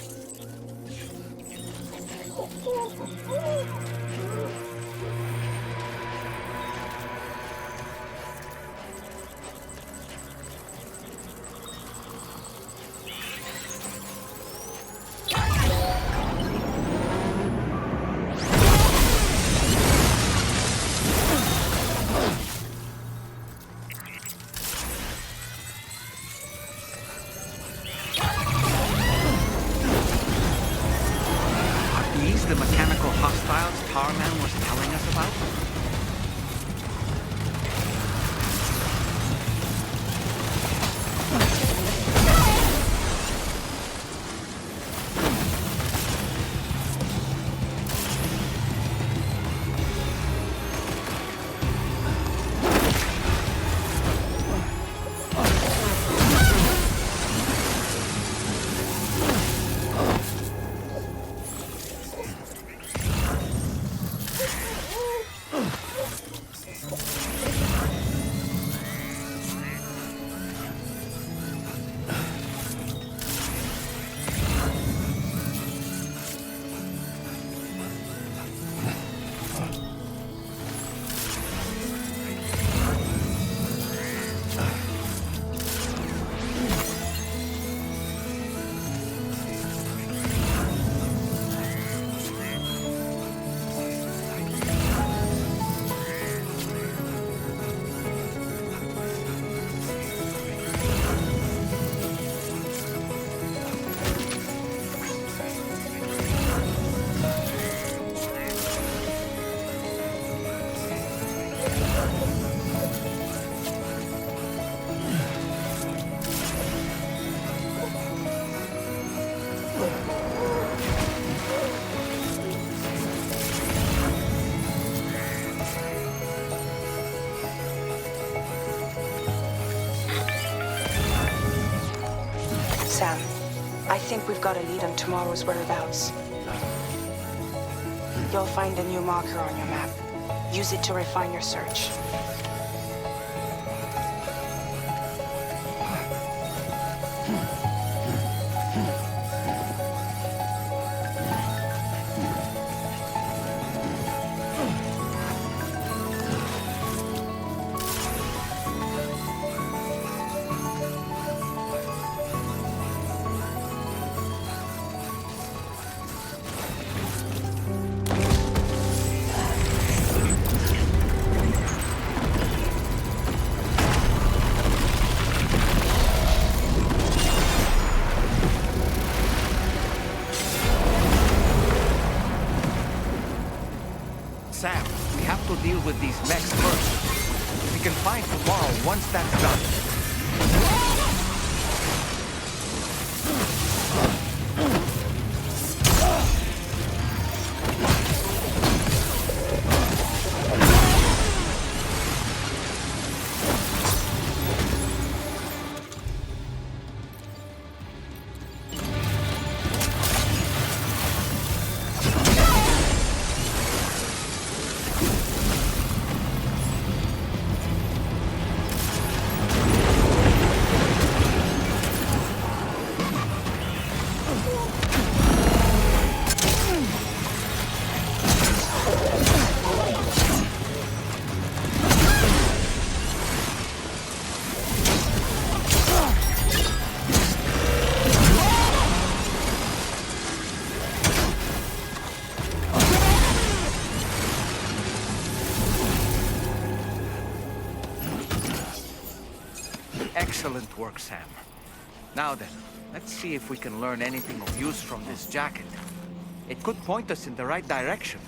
The mechanical hostiles power man was telling us about? Sam, I think we've got a lead on tomorrow's whereabouts. You'll find a new marker on your map. Use it to refine your search. Sam, we have to deal with these mechs first. We can find tomorrow once that's done. Excellent work, Sam. Now then, let's see if we can learn anything of use from this jacket. It could point us in the right direction.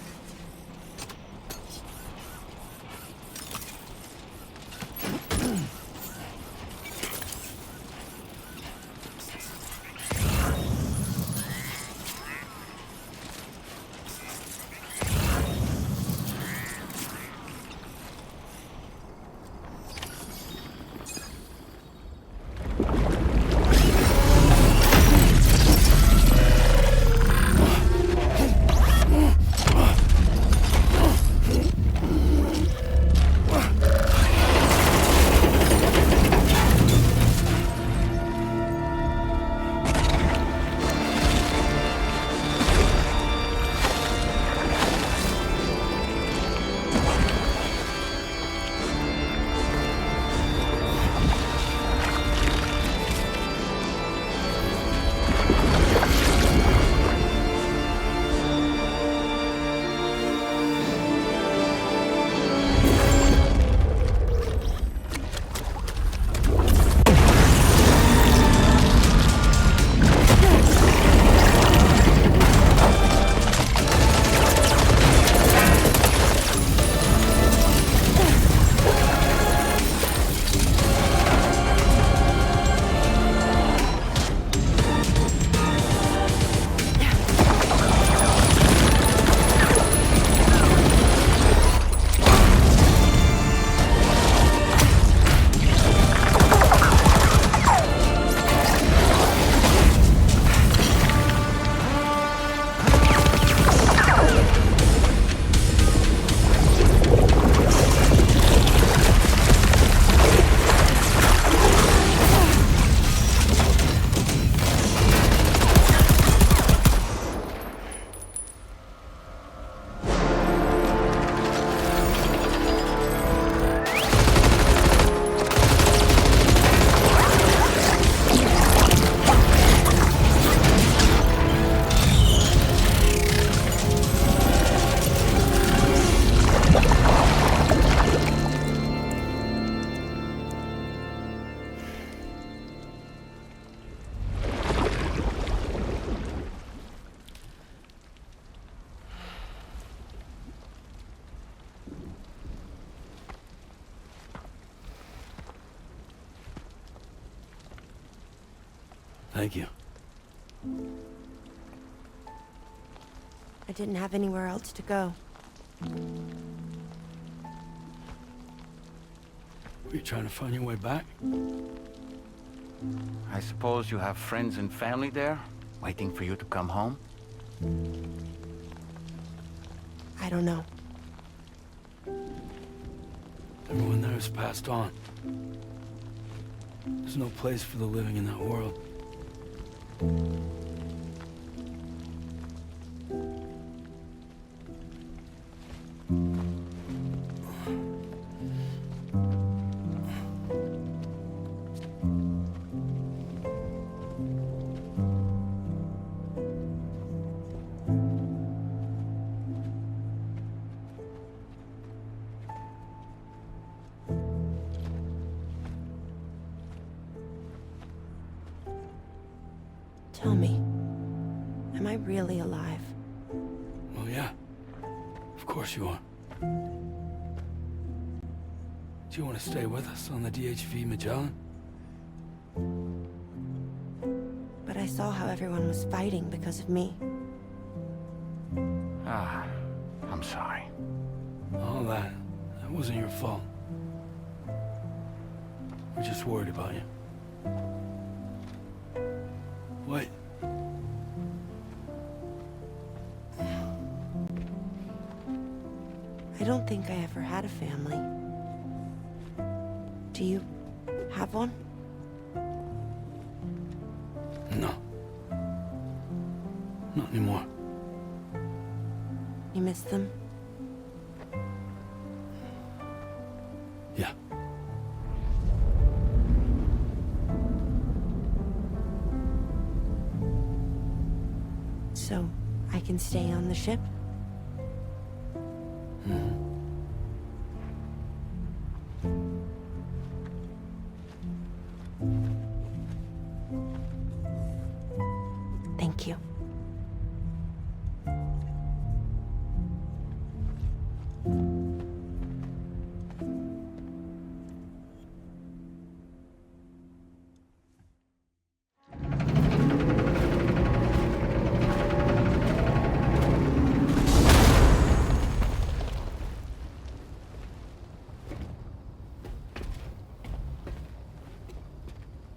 Thank you. I didn't have anywhere else to go. Were you trying to find your way back? I suppose you have friends and family there, waiting for you to come home? I don't know. Everyone there has passed on. There's no place for the living in that world. Tell me, am I really alive? Well, yeah. Of course you are. Do you want to stay with us on the DHV Magellan? But I saw how everyone was fighting because of me. Ah, I'm sorry. All that wasn't your fault. We're just worried about you. Wait. I don't think I ever had a family. Do you have one? No. Not anymore. You miss them? Yeah. So, I can stay on the ship? Thank you.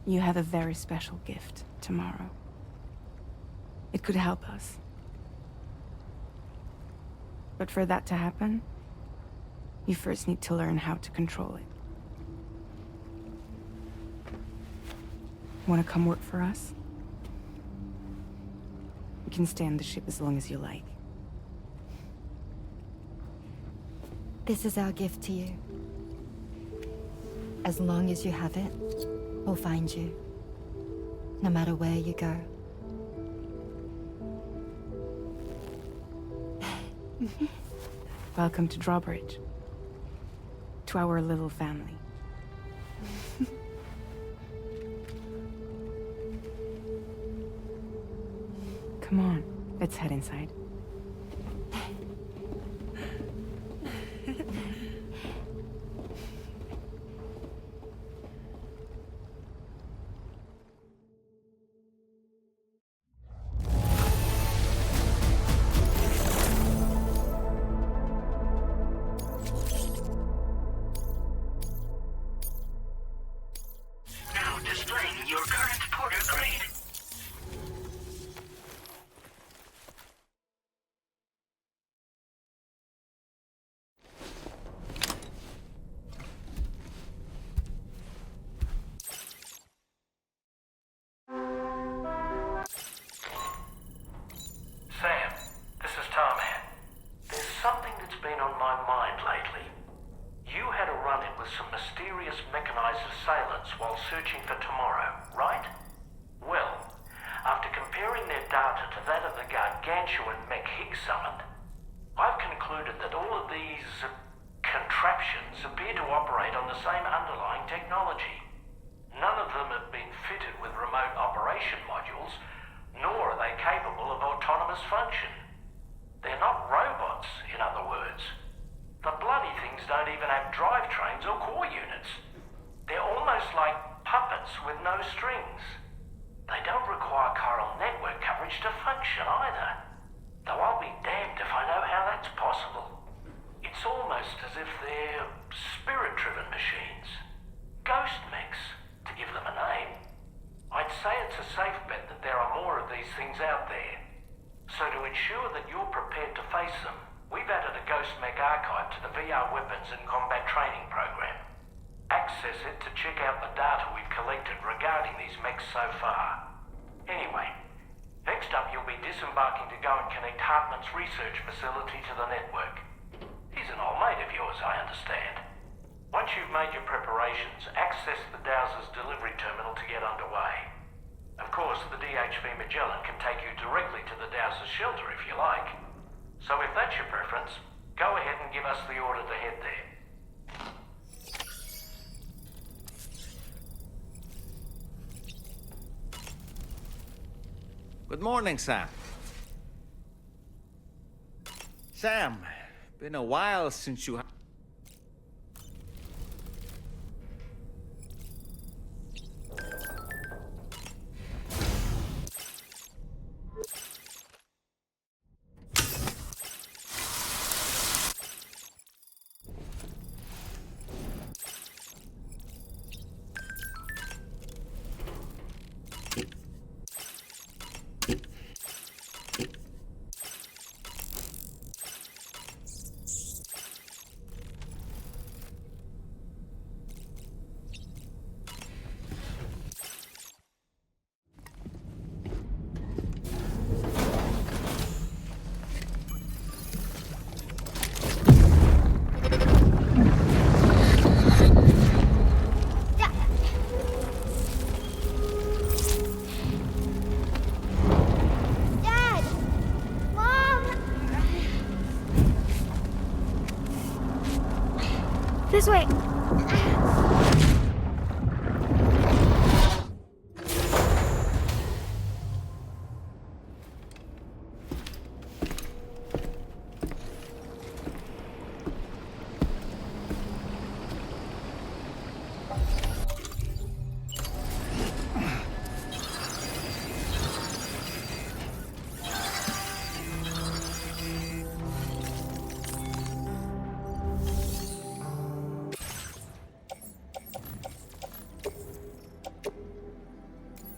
You have a very special gift tomorrow. It could help us. But for that to happen, you first need to learn how to control it. Want to come work for us? You can stay on the ship as long as you like. This is our gift to you. As long as you have it, we'll find you. No matter where you go. Welcome to Drawbridge. To our little family. Come on, let's head inside. Now displaying your current porter grade. Sam, this is Tarman. There's something that's been on my mind lately. You had a run-in with some mysterious mechanized assailants while searching for tomorrow, right? Well, after comparing their data to that of the gargantuan mech Higgs summoned, I've concluded that all of these contraptions appear to operate on the same underlying technology. None of them have been fitted with remote operation modules, nor are they capable of autonomous function. They're not robots, in other words. The bloody things don't even have drivetrains or core units. They're almost like puppets with no strings. They don't require Chiral Network coverage to function either. Though I'll be damned if I know how that's possible. It's almost as if they're spirit-driven machines. Ghost mechs, to give them a name. I'd say it's a safe bet that there are more of these things out there. So to ensure that you're prepared to face them, we've added a Ghost Mech archive to the VR weapons and combat training program. Access it to check out the data we've collected regarding these mechs so far. Anyway, next up you'll be disembarking to go and connect Hartman's research facility to the network. He's an old mate of yours, I understand. Once you've made your preparations, access the Dowser's delivery terminal to get underway. Of course, the DHV Magellan can take you directly to the Dowser's shelter if you like. So if that's your preference, go ahead and give us the order to head there. Good morning, Sam. Sam, been a while since you... This way!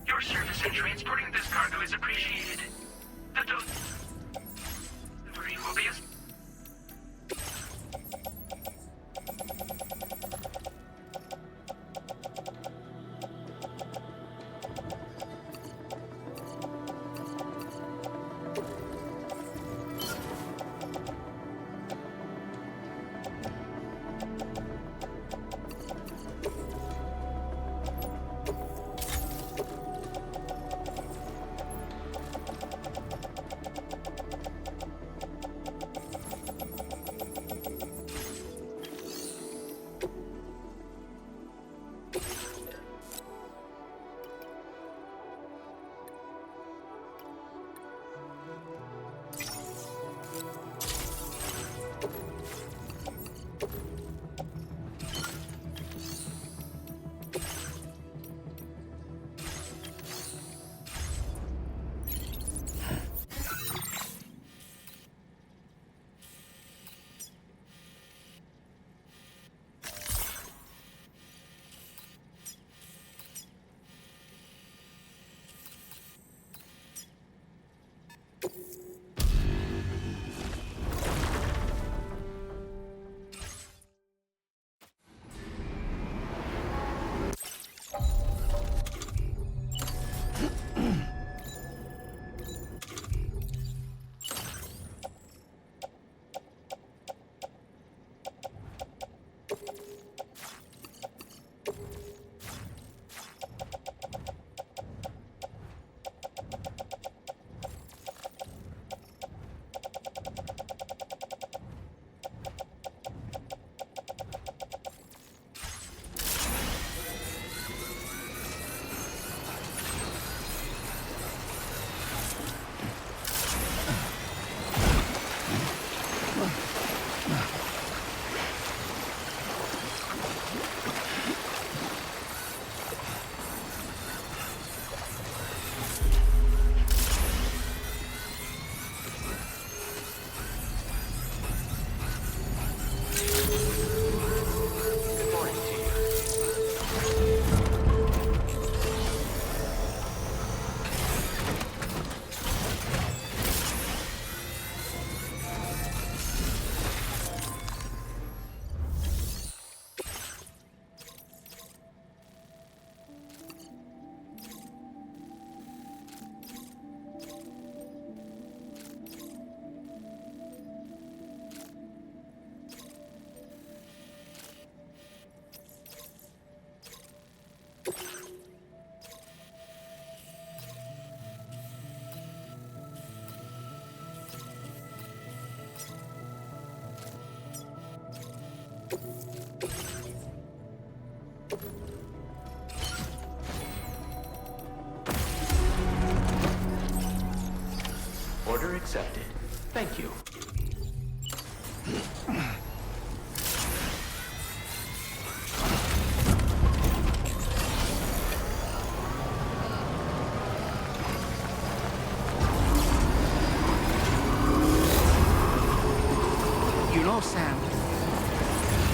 Your service in transporting this cargo is appreciated. The delivery will be as... accepted. Thank you. You know, Sam,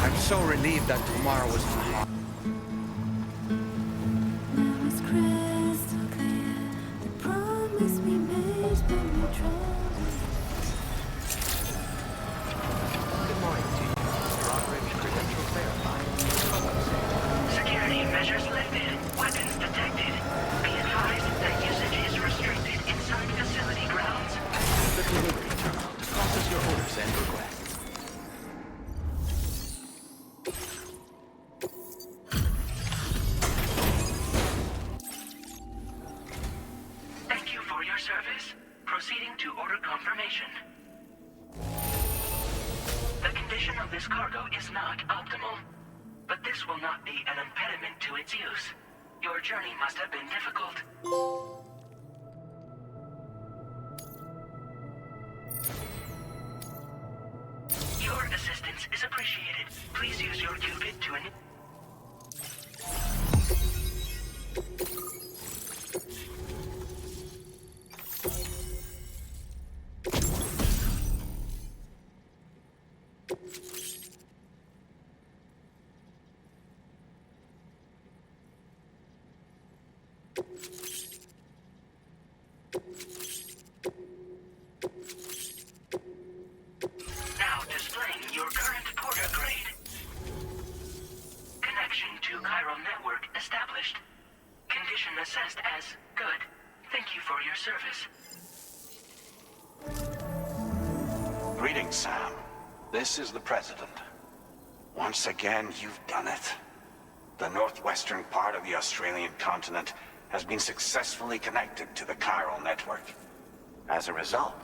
I'm so relieved that tomorrow is tomorrow. Good morning to you. Drawbridge credentials verified. Security measures lifted. Weapons detected. Be advised that usage is restricted inside facility grounds. The delivery terminal to process your orders and requests. Thank you for your service. Proceeding to order confirmation. The condition of this cargo is not optimal, but this will not be an impediment to its use. Your journey must have been difficult. Your assistance is appreciated. Please use your Cupid to Now displaying your current porter grade. Connection to Chiral Network established. Condition assessed as good. Thank you for your service. Greetings, Sam. This is the President. Once again, you've done it. The northwestern part of the Australian continent has been successfully connected to the Chiral Network. As a result,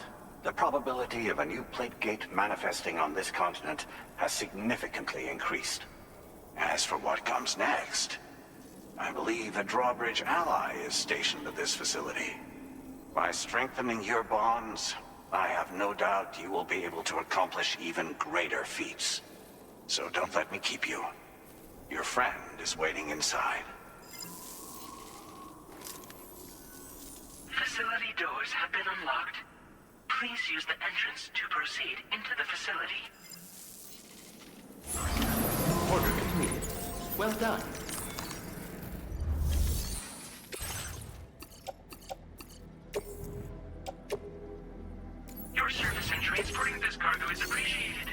the probability of a new plate gate manifesting on this continent has significantly increased. As for what comes next, I believe a drawbridge ally is stationed at this facility. By strengthening your bonds, I have no doubt you will be able to accomplish even greater feats. So don't let me keep you. Your friend is waiting inside. Facility doors have been unlocked. Please use the entrance to proceed into the facility. Order completed. Well done. Your service in transporting this cargo is appreciated.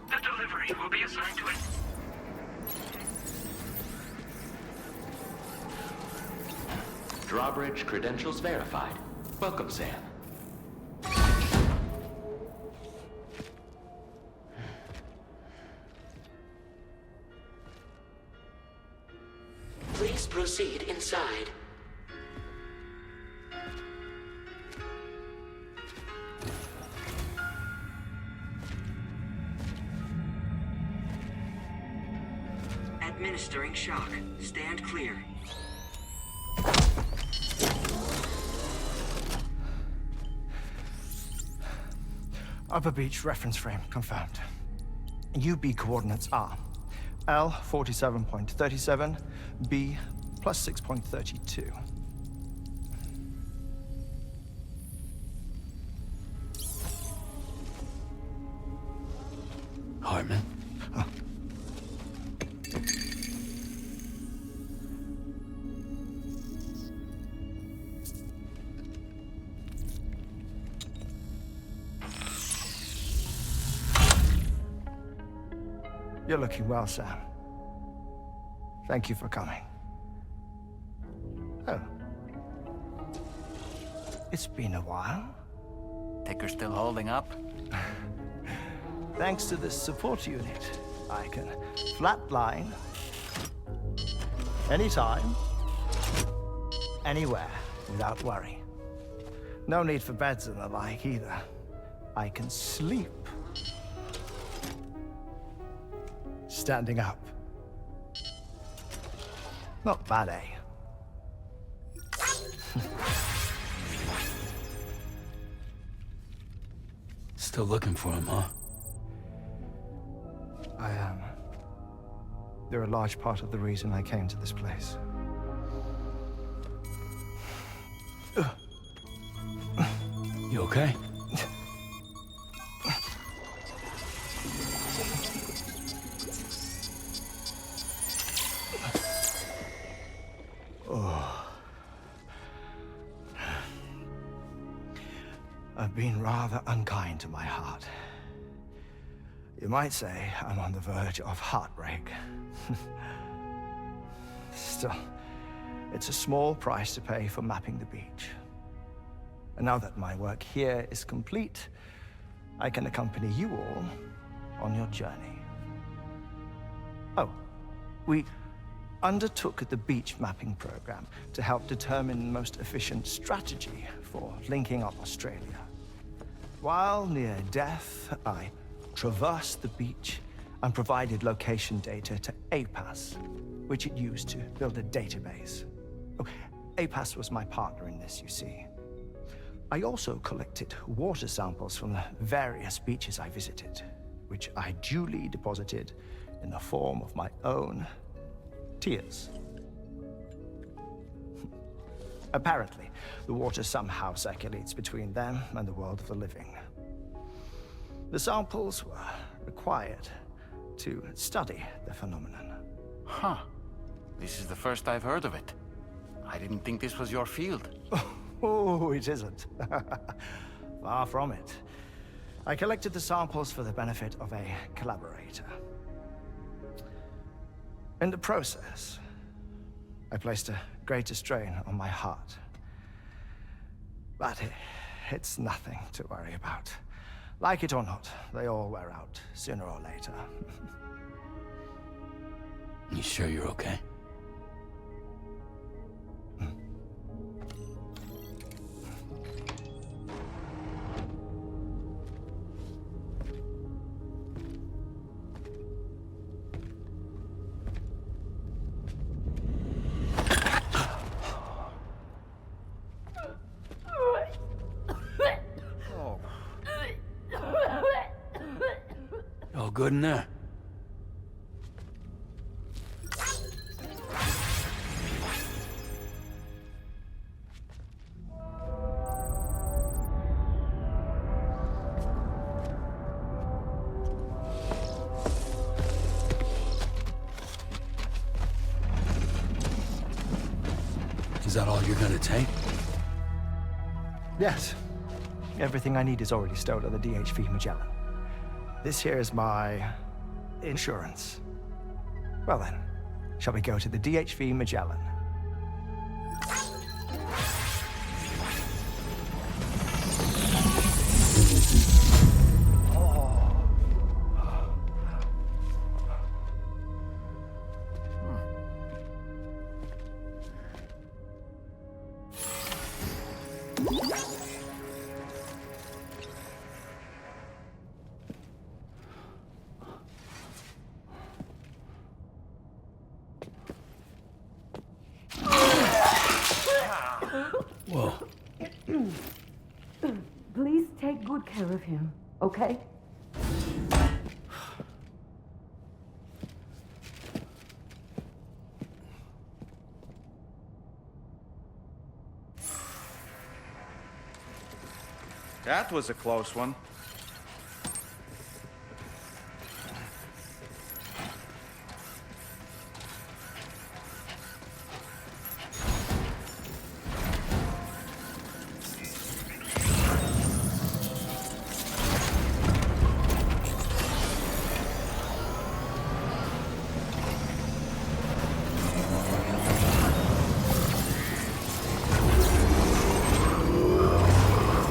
The delivery will be assigned to it. Drawbridge credentials verified. Welcome, Sam. Please proceed inside. Administering shock. Stand clear. Upper Beach reference frame confirmed. UB coordinates are L 47.37, B plus 6.32. Hartman? Huh. You're looking well, Sam. Thank you for coming. Oh. It's been a while. Ticker's still holding up? Thanks to this support unit, I can flatline anytime, anywhere, without worry. No need for beds and the like either. I can sleep standing up. Not bad, eh? Still looking for him, huh? I am. They're a large part of the reason I came to this place. You okay? Oh. I've been rather unkind to my heart. You might say I'm on the verge of heartbreak. Still, it's a small price to pay for mapping the beach. And now that my work here is complete, I can accompany you all on your journey. Oh, we undertook the beach mapping program to help determine the most efficient strategy for linking up Australia. While near Death, I traversed the beach and provided location data to APAS, which it used to build a database. Oh, APAS was my partner in this, you see. I also collected water samples from the various beaches I visited, which I duly deposited in the form of my own tears. Apparently, the water somehow circulates between them and the world of the living. The samples were required to study the phenomenon. Huh. This is the first I've heard of it. I didn't think this was your field. Oh, it isn't. Far from it. I collected the samples for the benefit of a collaborator. In the process, I placed a greater strain on my heart. But it's nothing to worry about. Like it or not, they all wear out, sooner or later. You sure you're okay? All good in there? Is that all you're gonna take? Yes. Everything I need is already stowed on the DHV Magellan. This here is my insurance. Well then, shall we go to the DHV Magellan? Whoa. Please take good care of him, okay? That was a close one.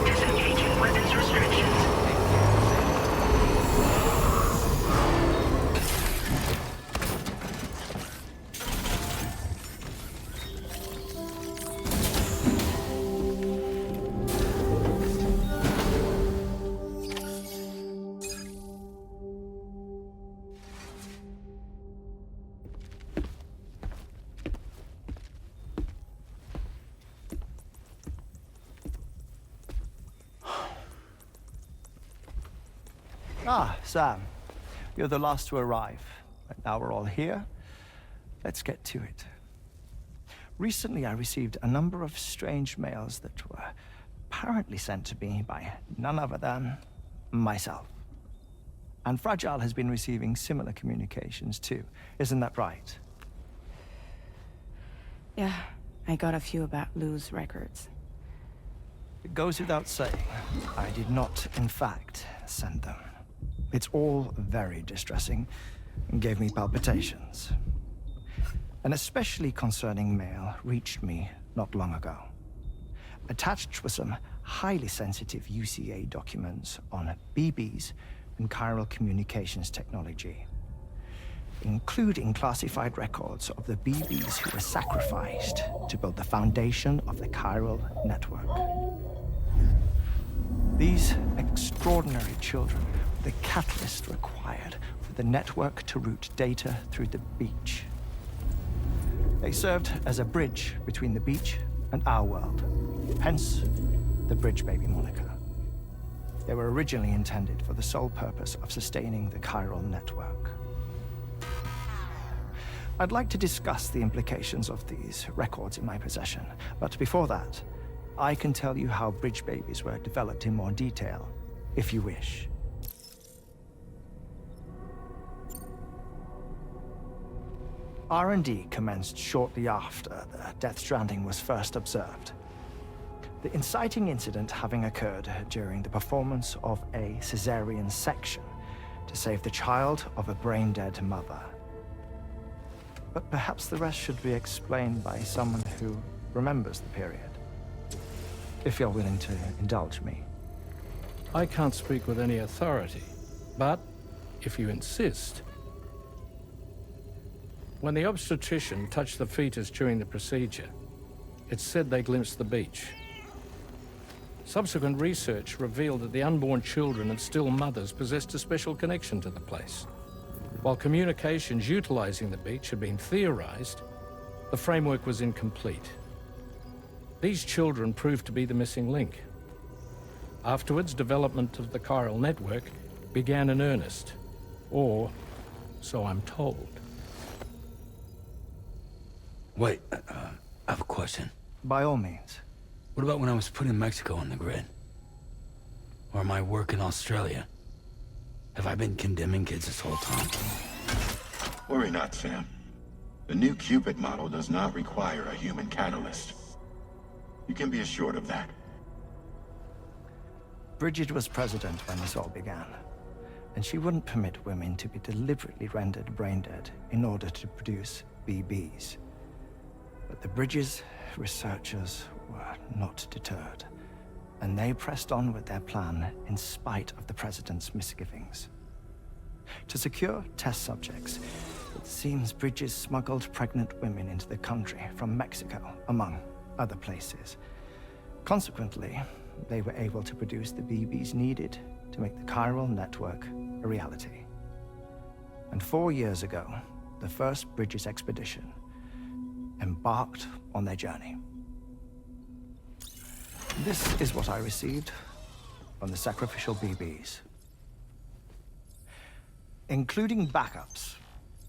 Disengaging weapons restrictions. Ah, Sam. You're the last to arrive. But now we're all here. Let's get to it. Recently, I received a number of strange mails that were apparently sent to me by none other than myself. And Fragile has been receiving similar communications too. Isn't that right? Yeah, I got a few about Lou's records. It goes without saying, I did not, in fact, send them. It's all very distressing and gave me palpitations. An especially concerning mail reached me not long ago. Attached were some highly sensitive UCA documents on BBs and chiral communications technology, including classified records of the BBs who were sacrificed to build the foundation of the chiral network. These extraordinary children were the catalyst required for the network to route data through the beach. They served as a bridge between the beach and our world, hence the Bridge Baby moniker. They were originally intended for the sole purpose of sustaining the chiral network. I'd like to discuss the implications of these records in my possession, but before that, I can tell you how Bridge Babies were developed in more detail, if you wish. R&D commenced shortly after the Death Stranding was first observed. The inciting incident having occurred during the performance of a cesarean section to save the child of a brain-dead mother. But perhaps the rest should be explained by someone who remembers the period. If you're willing to indulge me. I can't speak with any authority, but if you insist. When the obstetrician touched the fetus during the procedure, it's said they glimpsed the beach. Subsequent research revealed that the unborn children and still mothers possessed a special connection to the place. While communications utilizing the beach had been theorized, the framework was incomplete. These children proved to be the missing link. Afterwards, development of the chiral network began in earnest, or so I'm told. Wait, I have a question. By all means. What about when I was putting Mexico on the grid? Or my work in Australia? Have I been condemning kids this whole time? Worry not, Sam. The new Cupid model does not require a human catalyst. You can be assured of that. Bridget was president when this all began, and she wouldn't permit women to be deliberately rendered brain-dead in order to produce BBs. But the Bridges researchers were not deterred, and they pressed on with their plan in spite of the president's misgivings. To secure test subjects, it seems Bridges smuggled pregnant women into the country from Mexico, among other places. Consequently, they were able to produce the BBs needed to make the chiral network a reality. And 4 years ago, the first Bridges expedition embarked on their journey. This is what I received from the sacrificial BBs. Including backups,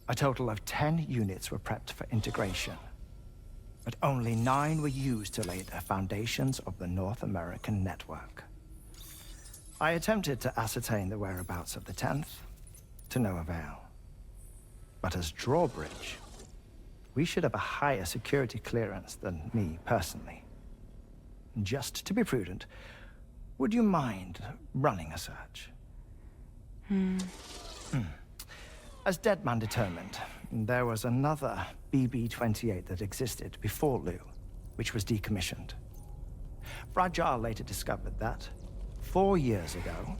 a total of 10 units were prepped for integration, but only 9 were used to lay the foundations of the North American network. I attempted to ascertain the whereabouts of the 10th, to no avail. But as drawbridge, we should have a higher security clearance than me personally. Just to be prudent, would you mind running a search? As Deadman determined, there was another BB-28 that existed before Lou, which was decommissioned. Fragile later discovered that, 4 years ago,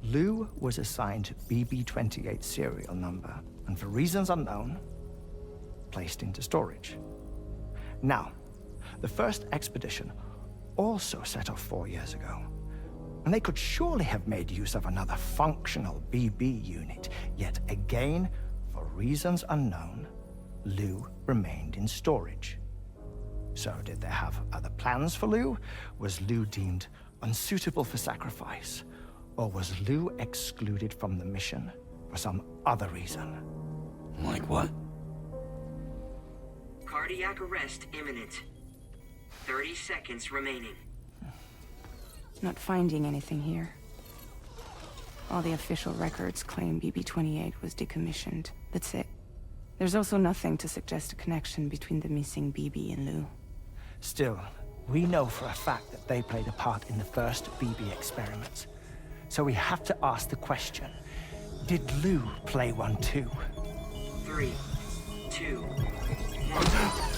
Lou was assigned BB-28 serial number, and for reasons unknown, placed into storage. Now, the first expedition also set off 4 years ago, and they could surely have made use of another functional BB unit, yet again, for reasons unknown, Lou remained in storage. So did they have other plans for Lou? Was Lou deemed unsuitable for sacrifice? Or was Lou excluded from the mission for some other reason? Like what? Cardiac arrest imminent. 30 seconds remaining. Not finding anything here. All the official records claim BB-28 was decommissioned. That's it. There's also nothing to suggest a connection between the missing BB and Lou. Still, we know for a fact that they played a part in the first BB experiments. So we have to ask the question, did Lou play one too? 3, 2, 1.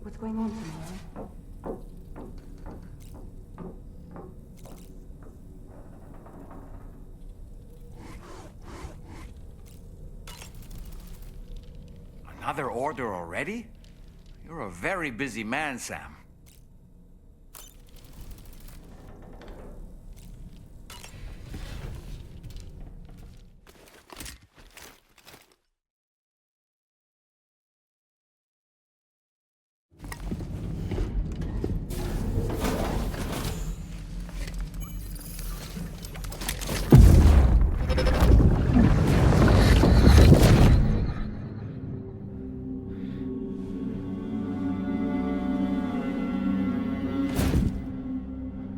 What's going on tomorrow? Another order already? You're a very busy man, Sam.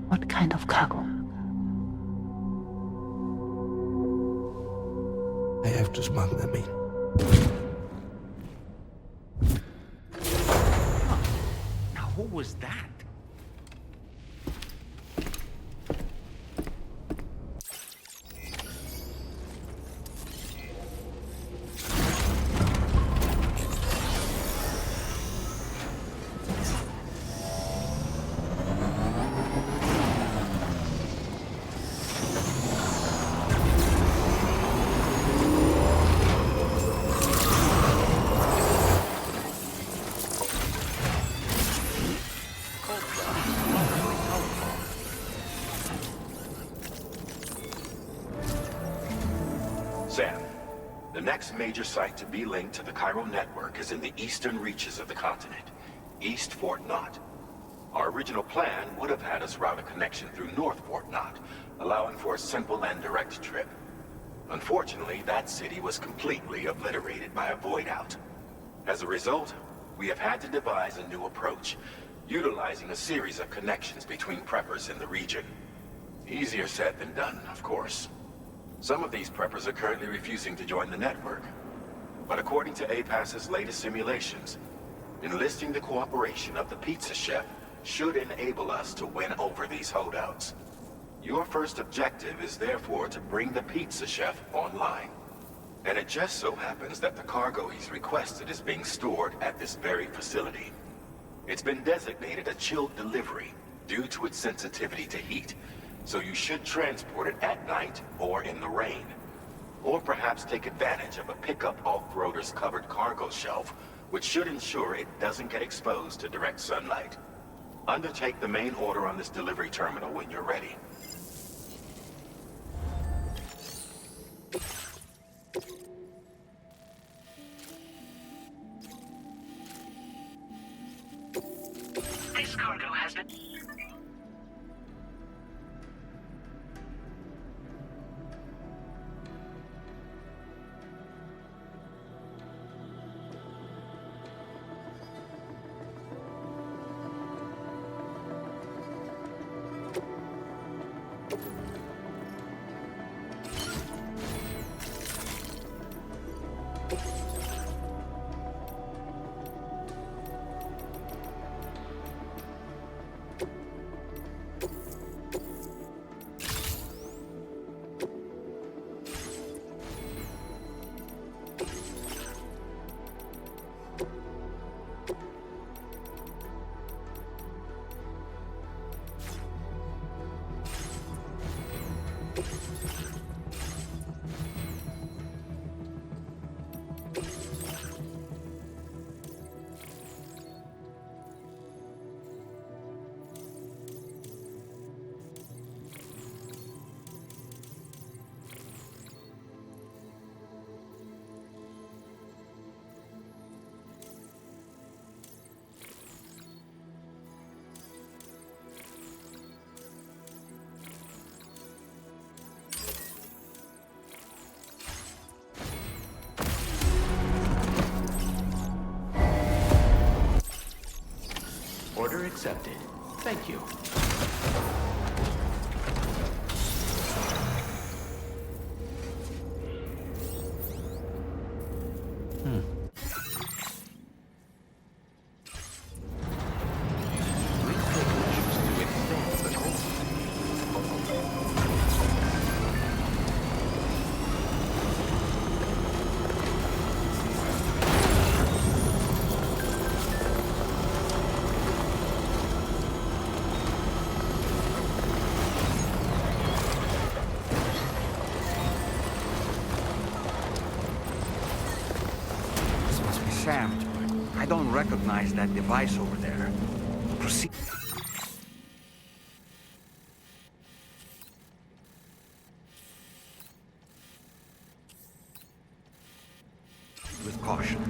What kind of cargo? I have to smuggle them in. Now, who was that? Sam, the next major site to be linked to the Chiral Network is in the eastern reaches of the continent, East Fort Knott. Our original plan would have had us route a connection through North Fort Knott, allowing for a simple and direct trip. Unfortunately, that city was completely obliterated by a void out. As a result, we have had to devise a new approach, utilizing a series of connections between preppers in the region. Easier said than done, of course. Some of these preppers are currently refusing to join the network. But according to APAS's latest simulations, enlisting the cooperation of the pizza chef should enable us to win over these holdouts. Your first objective is therefore to bring the pizza chef online. And it just so happens that the cargo he's requested is being stored at this very facility. It's been designated a chilled delivery due to its sensitivity to heat, so you should transport it at night or in the rain. Or perhaps take advantage of a pickup off-roader's covered cargo shelf, which should ensure it doesn't get exposed to direct sunlight. Undertake the main order on this delivery terminal when you're ready. This cargo has been... Order accepted. Thank you. Sam, I don't recognize that device over there. Proceed. With caution.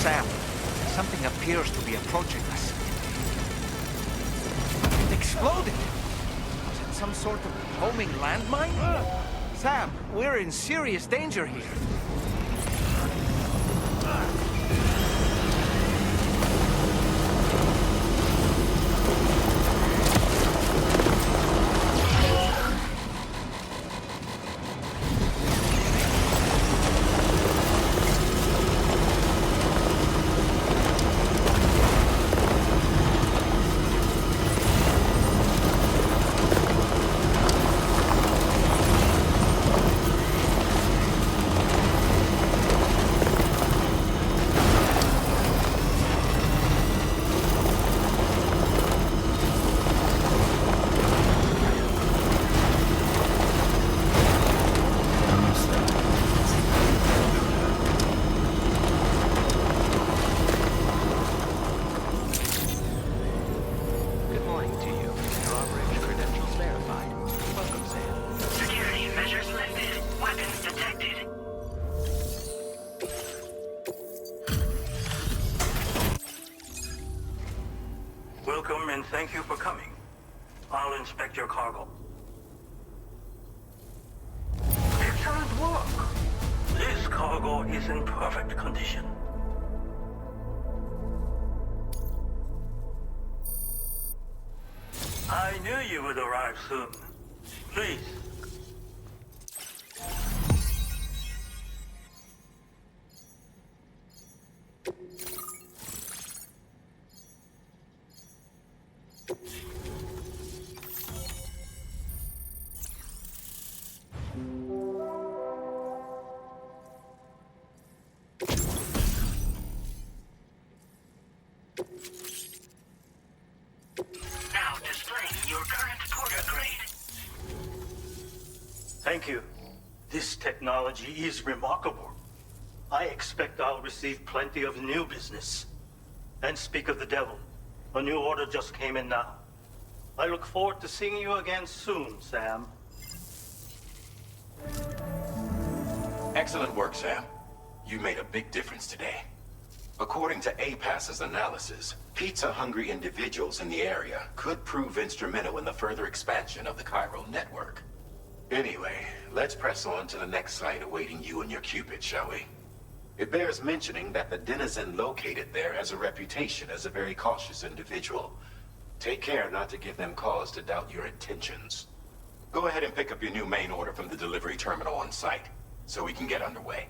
Sam, something appears to be approaching us. It exploded! Was it some sort of homing landmine? Sam, we're in serious danger here. Welcome and thank you for coming. I'll inspect your cargo. Excellent work. This This cargo is in perfect condition. I knew you would arrive soon. Please. Now displaying your current porter grade. Thank you. This technology is remarkable. I expect I'll receive plenty of new business. And speak of the devil, a new order just came in now. I look forward to seeing you again soon, Sam. Excellent work, Sam. You made a big difference today. According to APAS's analysis, pizza-hungry individuals in the area could prove instrumental in the further expansion of the Chiral Network. Anyway, let's press on to the next site awaiting you and your Cupid, shall we? It bears mentioning that the denizen located there has a reputation as a very cautious individual. Take care not to give them cause to doubt your intentions. Go ahead and pick up your new main order from the delivery terminal on site, so we can get underway.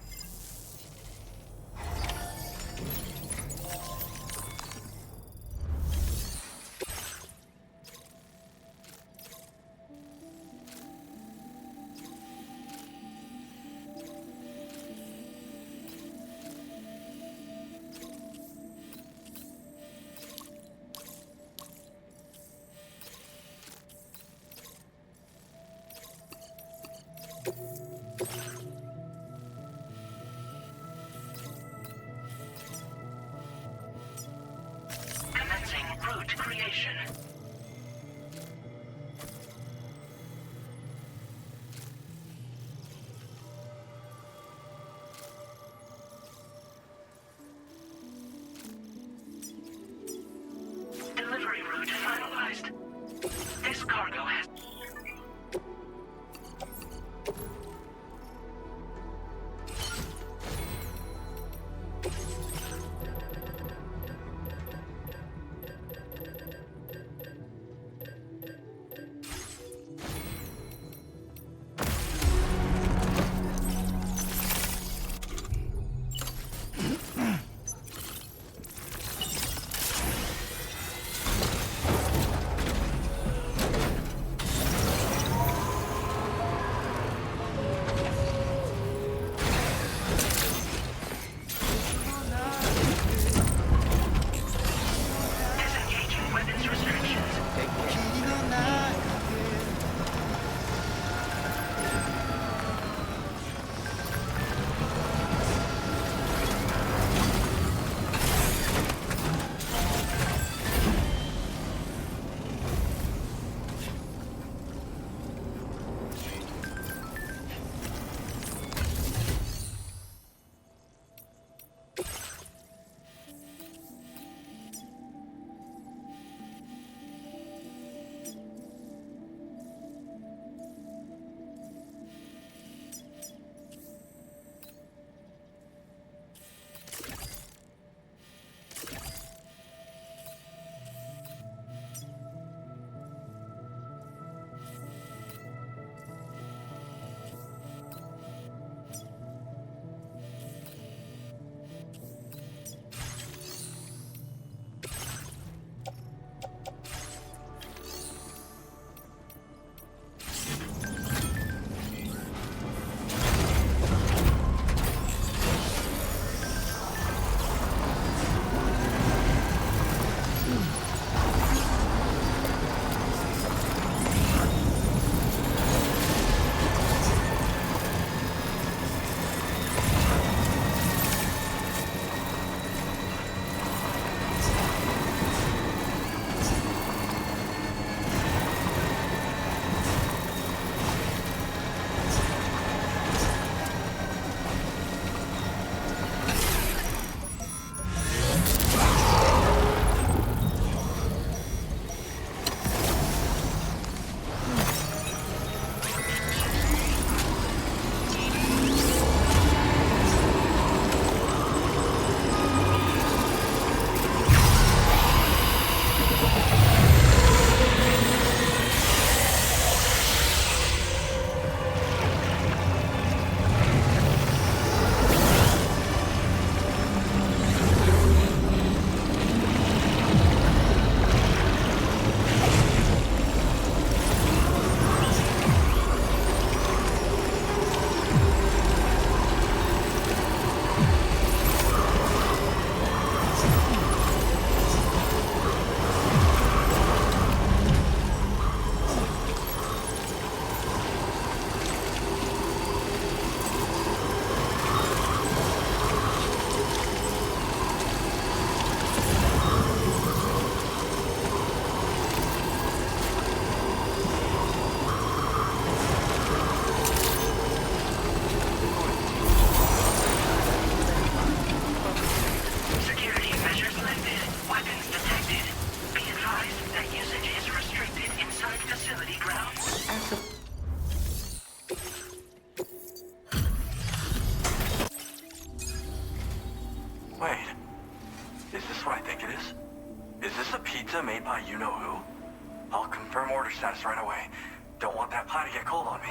that pie to get cold on me.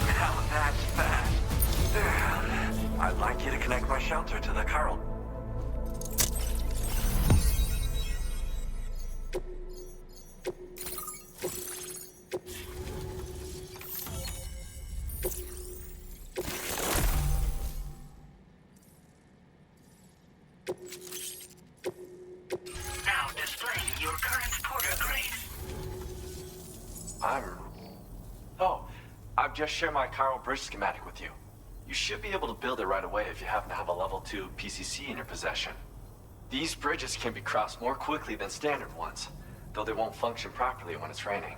Now that's fast. I'd like you to connect my shelter to the Chiral. Now displaying your current porter grade. I've just shared my Chiral bridge schematic with you. You should be able to build it right away if you happen to have a level 2 PCC in your possession. These bridges can be crossed more quickly than standard ones, though they won't function properly when it's raining.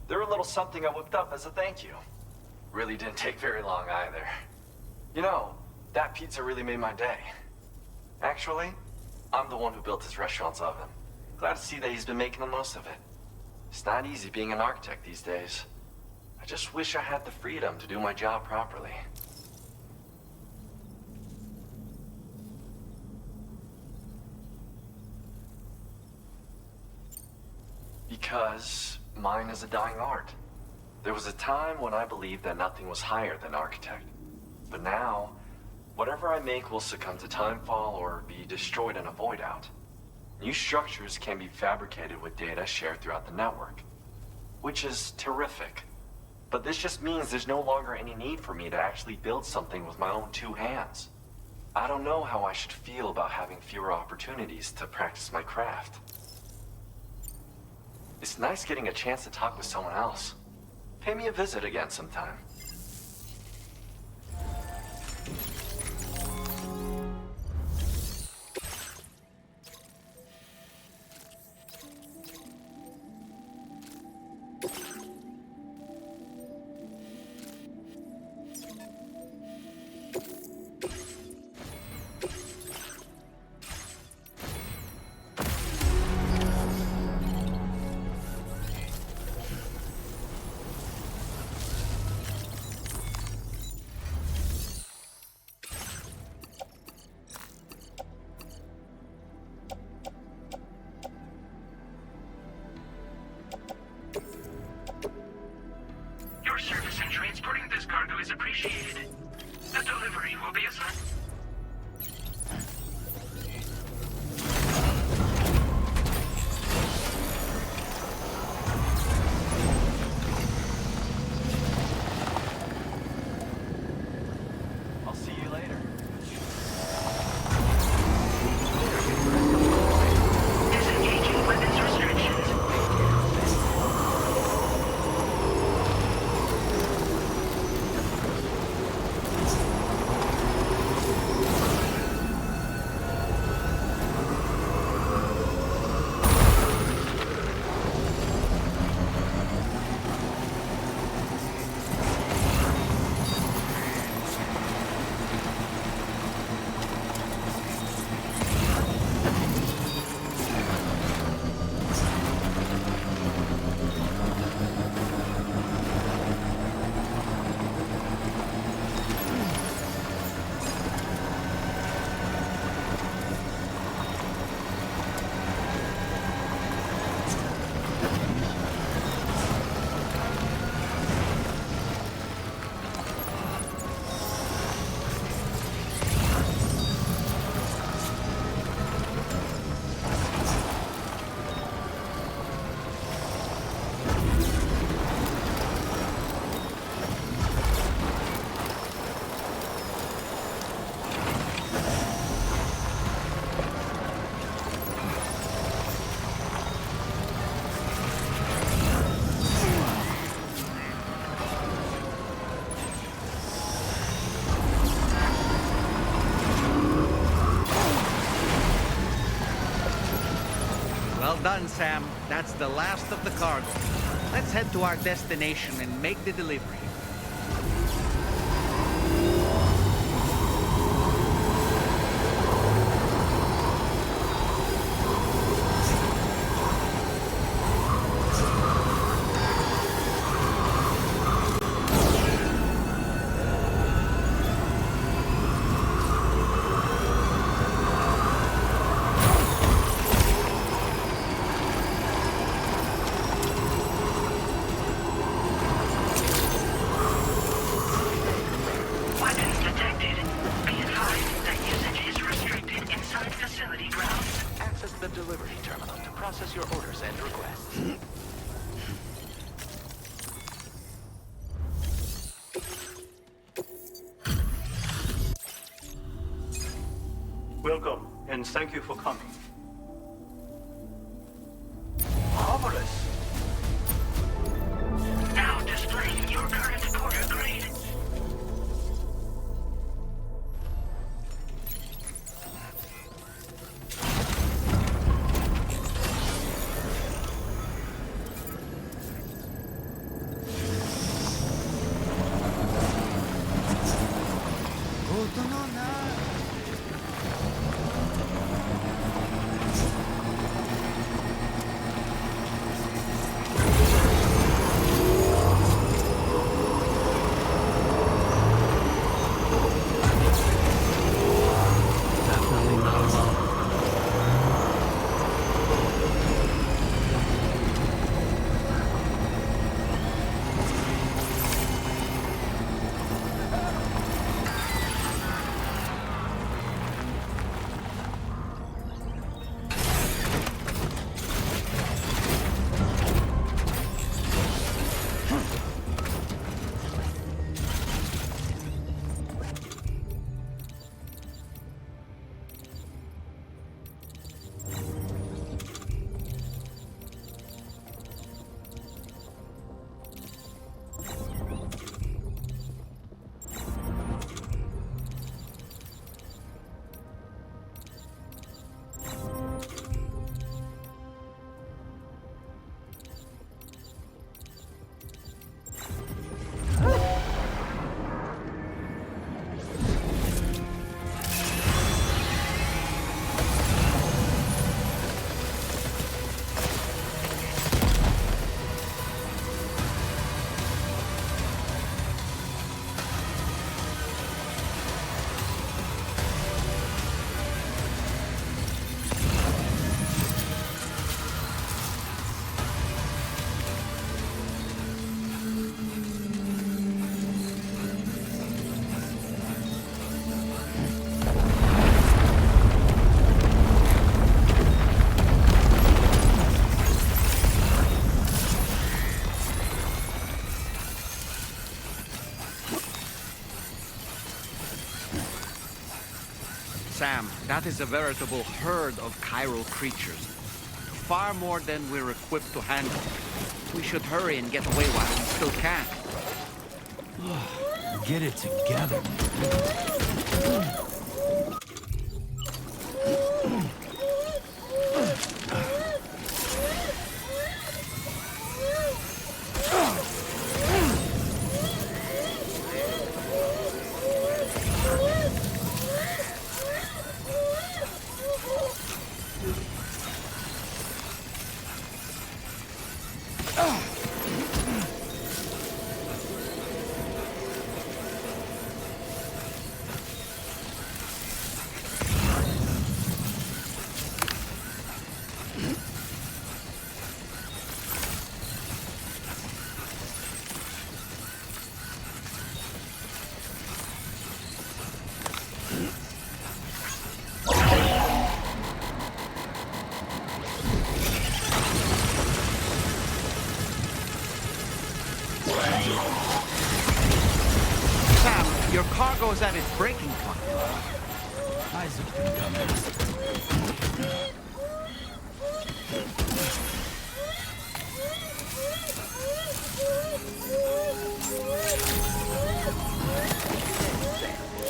They're a little something I whipped up as a thank you. Really didn't take very long either. You know, that pizza really made my day. Actually, I'm the one who built his restaurant's oven. Glad to see that he's been making the most of it. It's not easy being an architect these days. I just wish I had the freedom to do my job properly. Because mine is a dying art. There was a time when I believed that nothing was higher than architect. But now, whatever I make will succumb to timefall or be destroyed in a void out. New structures can be fabricated with data shared throughout the network, which is terrific. But this just means there's no longer any need for me to actually build something with my own 2 hands. I don't know how I should feel about having fewer opportunities to practice my craft. It's nice getting a chance to talk with someone else. Pay me a visit again sometime. Your service in transporting this cargo is appreciated. A delivery will be assigned. I'll see you later. Disengaging weapons restrictions. Well done, Sam. That's the last of the cargo. Let's head to our destination and make the delivery. And thank you for coming. Marvelous. Now displaying your current porter grade. Sam, that is a veritable herd of chiral creatures. Far more than we're equipped to handle. We should hurry and get away while we still can. Get it together. Sam, your cargo's at its breaking point. Eyes open, dumbass.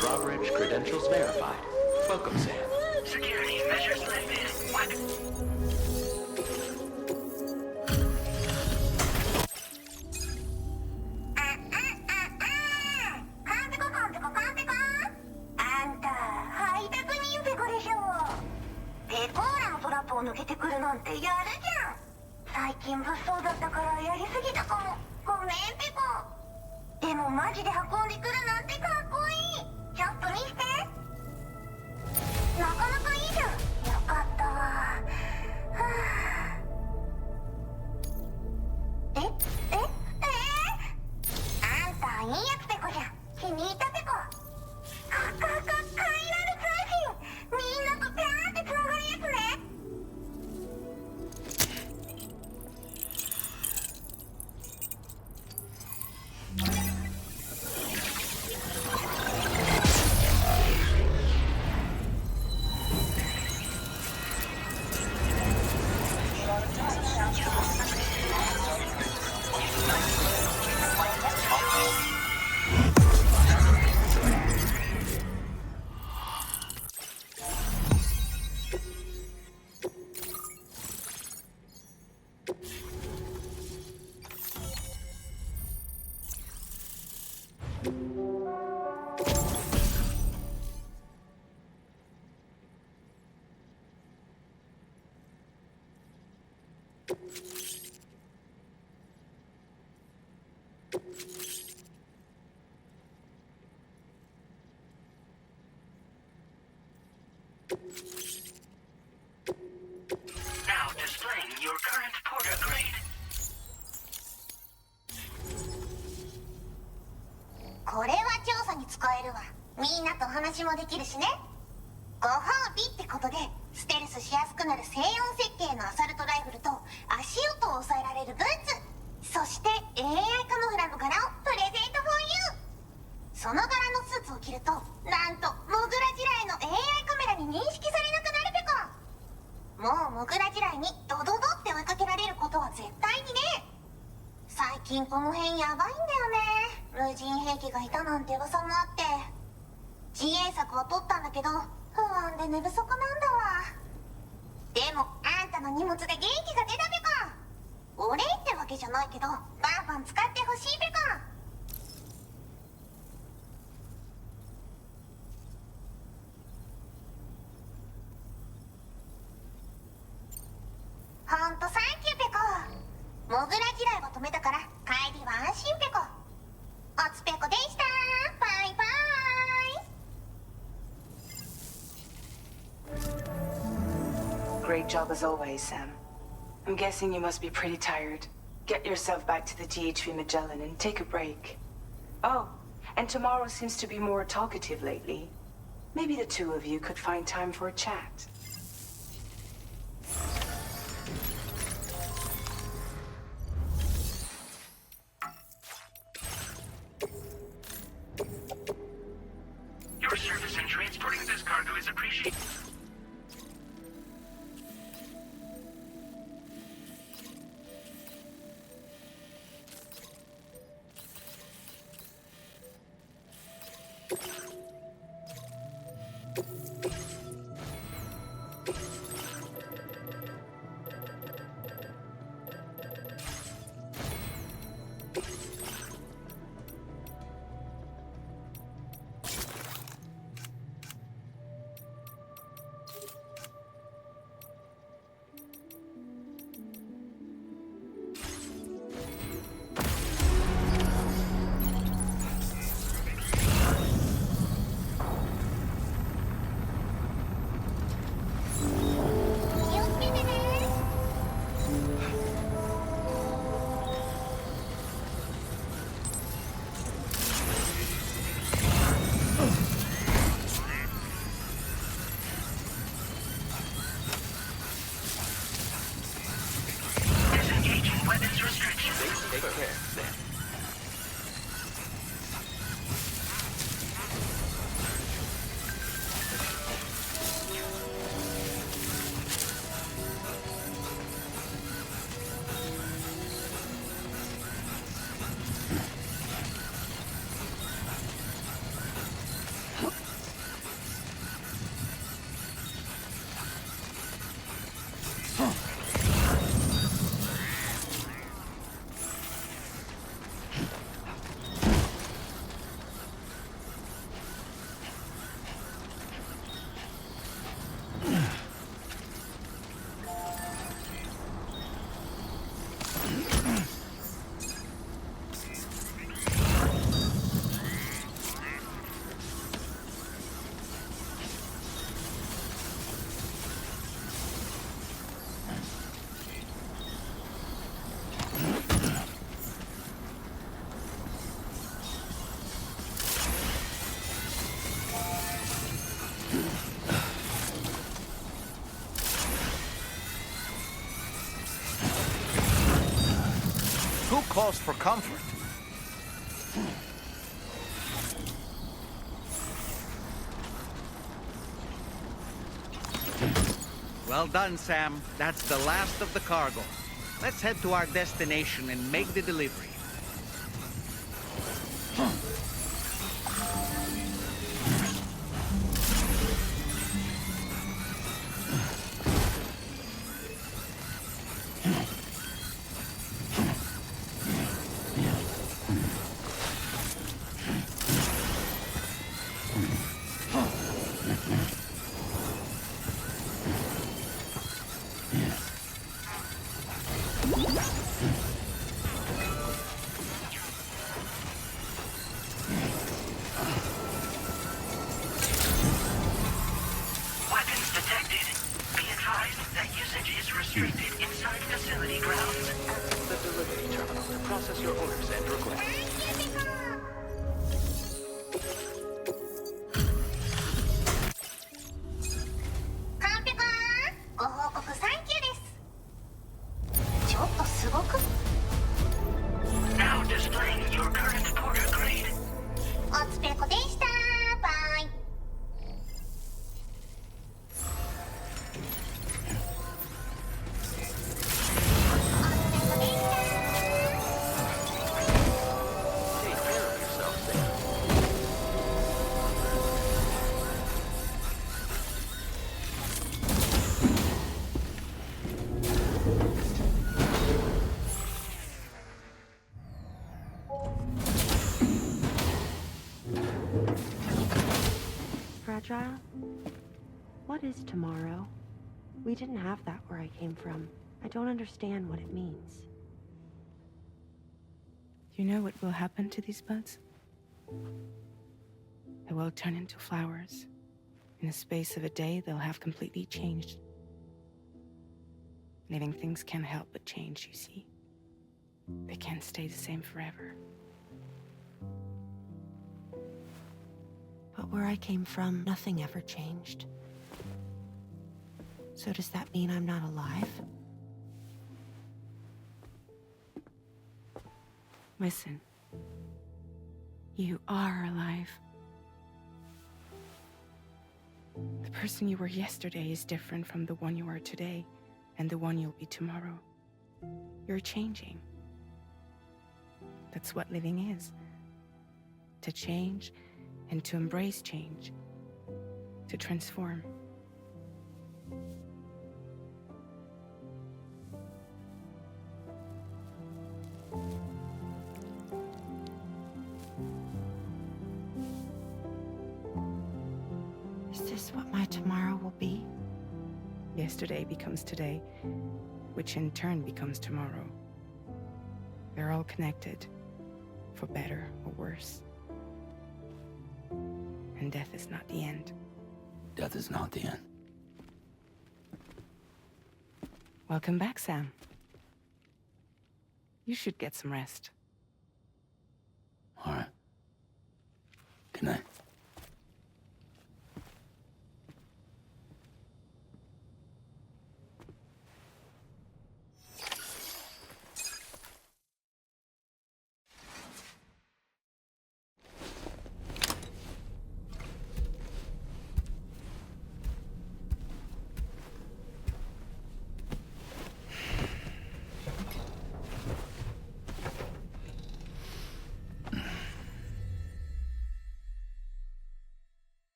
Drawbridge credentials verified. Welcome, Sam. Security measures lifted. What? Now displaying your current porter grade. これは調査に使えるわ。みんなと話もできるしね。ご褒美ってことでステルスしやすくなる静音設計のアサルトライフルと足音を抑えられるブーツ、そして AI カモフラの柄をプレゼント for you。 その柄のスーツを着るとなんとモグラ地雷の AI カメラに認識されなくなるペコ。もうモグラ地雷にドドドって追いかけられることは絶対にね。最近この辺やばいんだよね。無人兵器がいたなんて噂もあって自衛策を取ったんだけど不安で寝不足なんだわ。でもあんたの荷物で元気が出たペコ。お礼ってわけじゃないけどバンバン使ってほしいペコ。ほんとサンキューペコ。モグラ地雷を止めたから帰りは安心ペコ。おつペコでした。バイバイ。Great job as always, Sam. I'm guessing you must be pretty tired. Get yourself back to the DHV Magellan and take a break. Oh, and tomorrow seems to be more talkative lately. Maybe the two of you could find time for a chat. Your service in transporting this cargo is appreciated. Weapons restrictions. Take care, Sam. Who calls for comfort? Well done, Sam. That's the last of the cargo. Let's head to our destination and make the delivery. Send request. Now displaying your current porter grade. おつぺこでした。バイ。Take care of yourself, Sam. Fragile? What is tomorrow? We didn't have that where I came from. I don't understand what it means. You know what will happen to these buds? They will turn into flowers. In the space of a day, they'll have completely changed. Living things can't help but change, you see. They can't stay the same forever. But where I came from, nothing ever changed. So does that mean I'm not alive? Listen. You are alive. The person you were yesterday is different from the one you are today, and the one you'll be tomorrow. You're changing. That's what living is. To change, and to embrace change. To transform. Is this what my tomorrow will be? Yesterday becomes today, which in turn becomes tomorrow. They're all connected, for better or worse. And death is not the end. Death is not the end. Welcome back, Sam. You should get some rest. All right. Good night.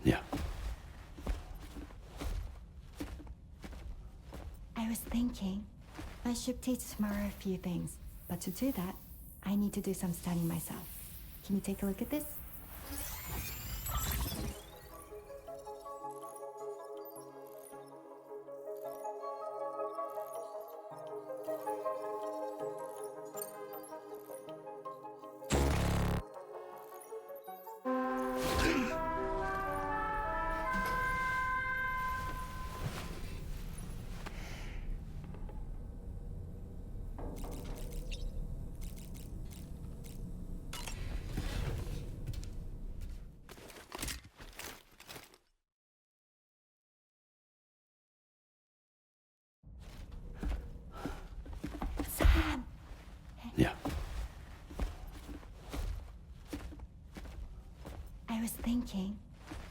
Yeah. I was thinking, I should teach tomorrow a few things, but to do that, I need to do some studying myself. Can you take a look at this? Yeah. I was thinking,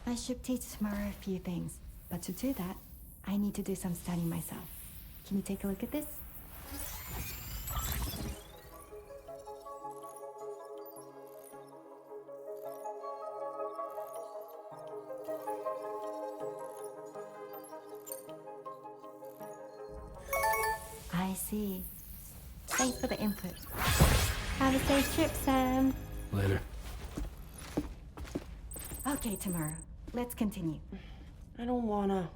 I should teach tomorrow a few things, but to do that, I need to do some studying myself. Can you take a look at this? I see. Thanks for the input. Have a safe trip, Sam. Later. Okay, tomorrow. Let's continue. I don't wanna.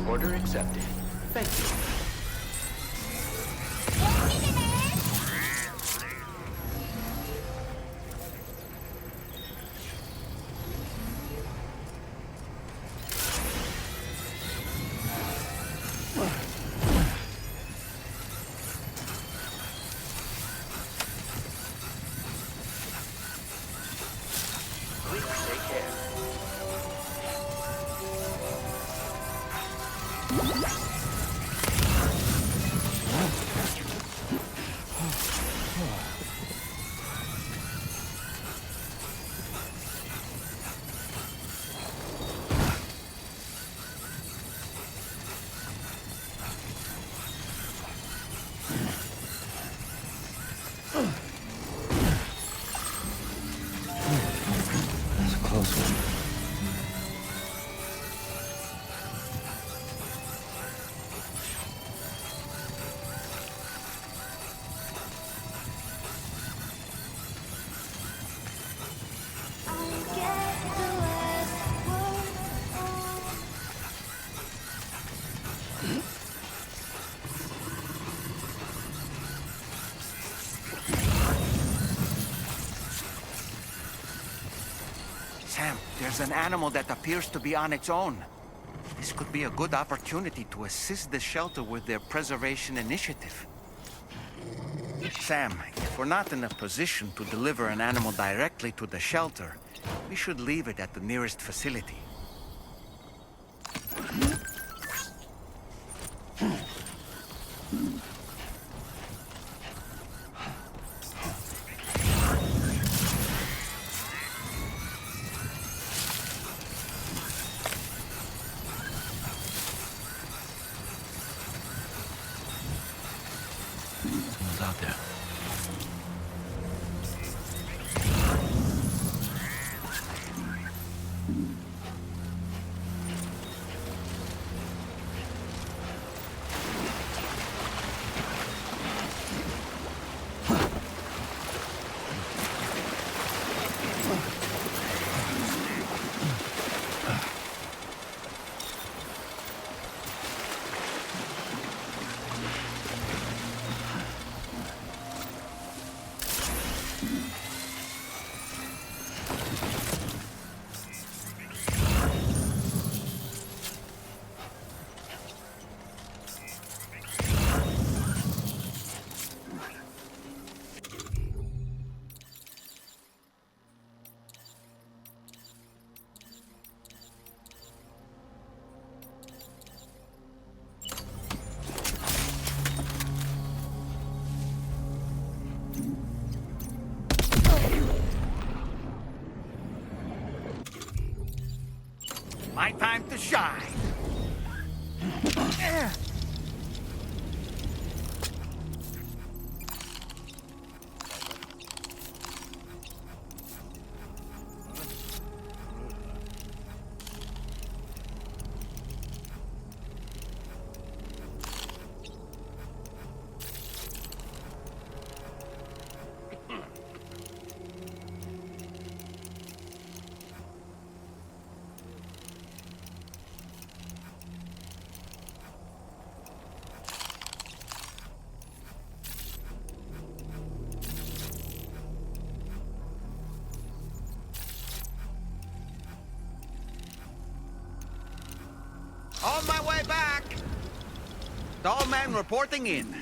Order accepted. Thank you. There's an animal that appears to be on its own. This could be a good opportunity to assist the shelter with their preservation initiative. Sam, if we're not in a position to deliver an animal directly to the shelter, we should leave it at the nearest facility. Someone's out there. My time to shine. On my way back! Tall man reporting in.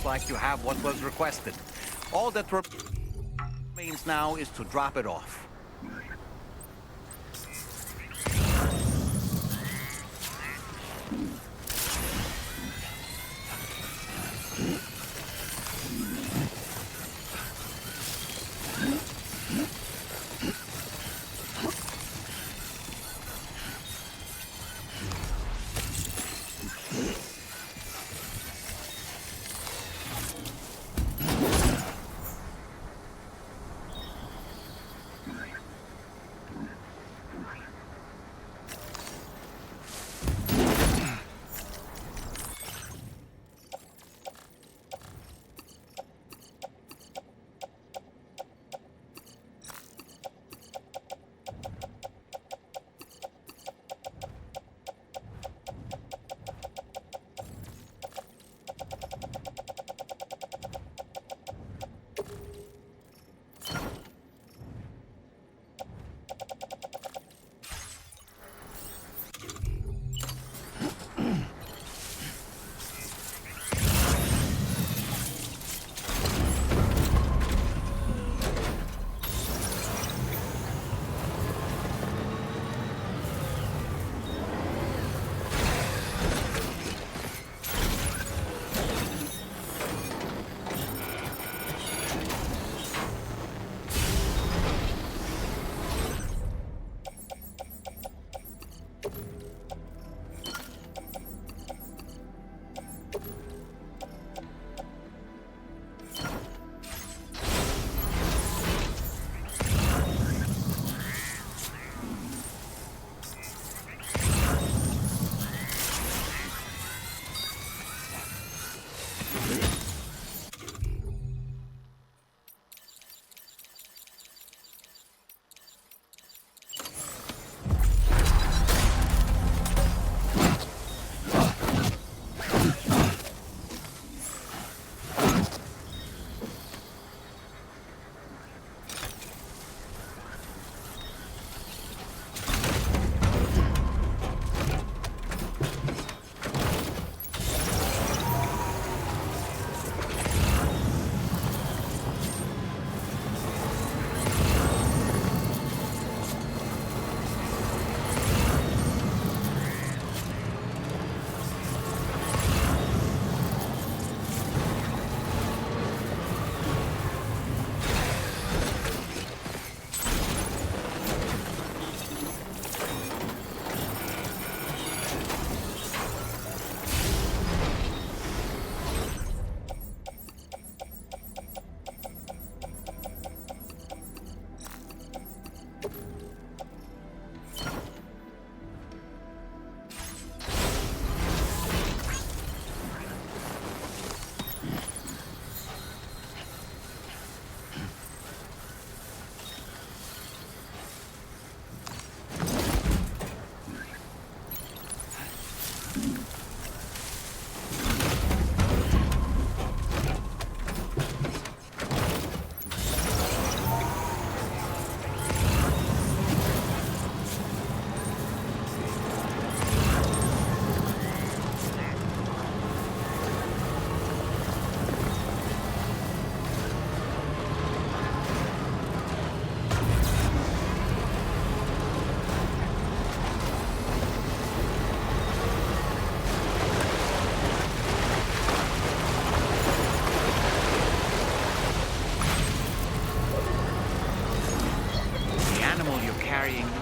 Like you have what was requested. All that remains now is to drop it off.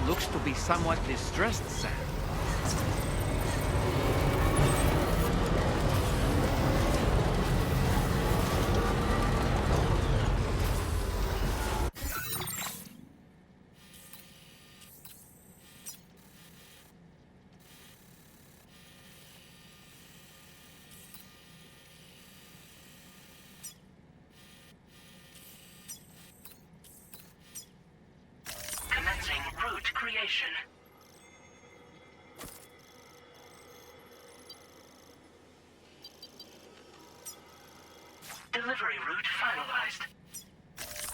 Looks to be somewhat distressed, Sam. Delivery route finalized.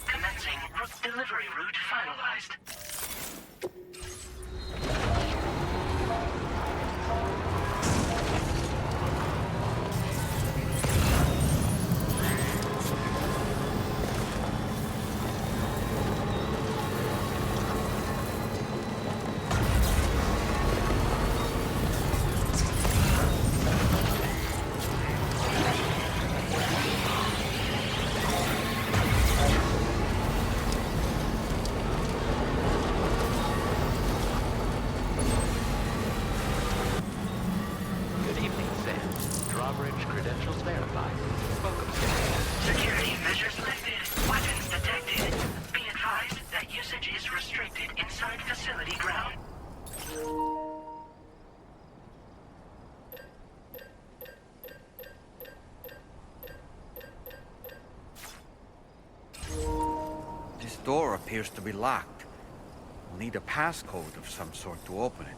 Commencing delivery route finalized. This door appears to be locked. We'll need a passcode of some sort to open it.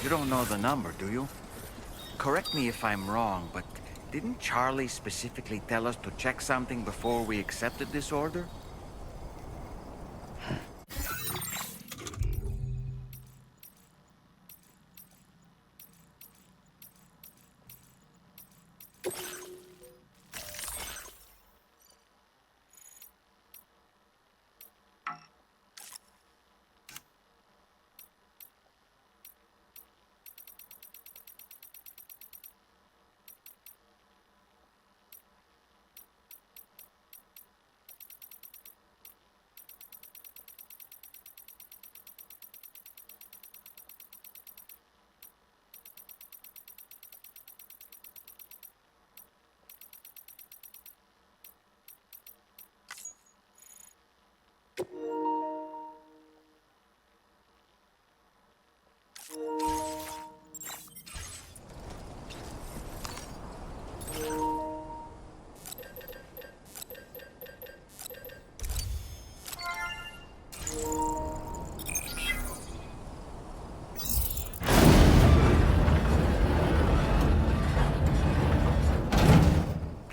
You don't know the number, do you? Correct me if I'm wrong, but didn't Charlie specifically tell us to check something before we accepted this order?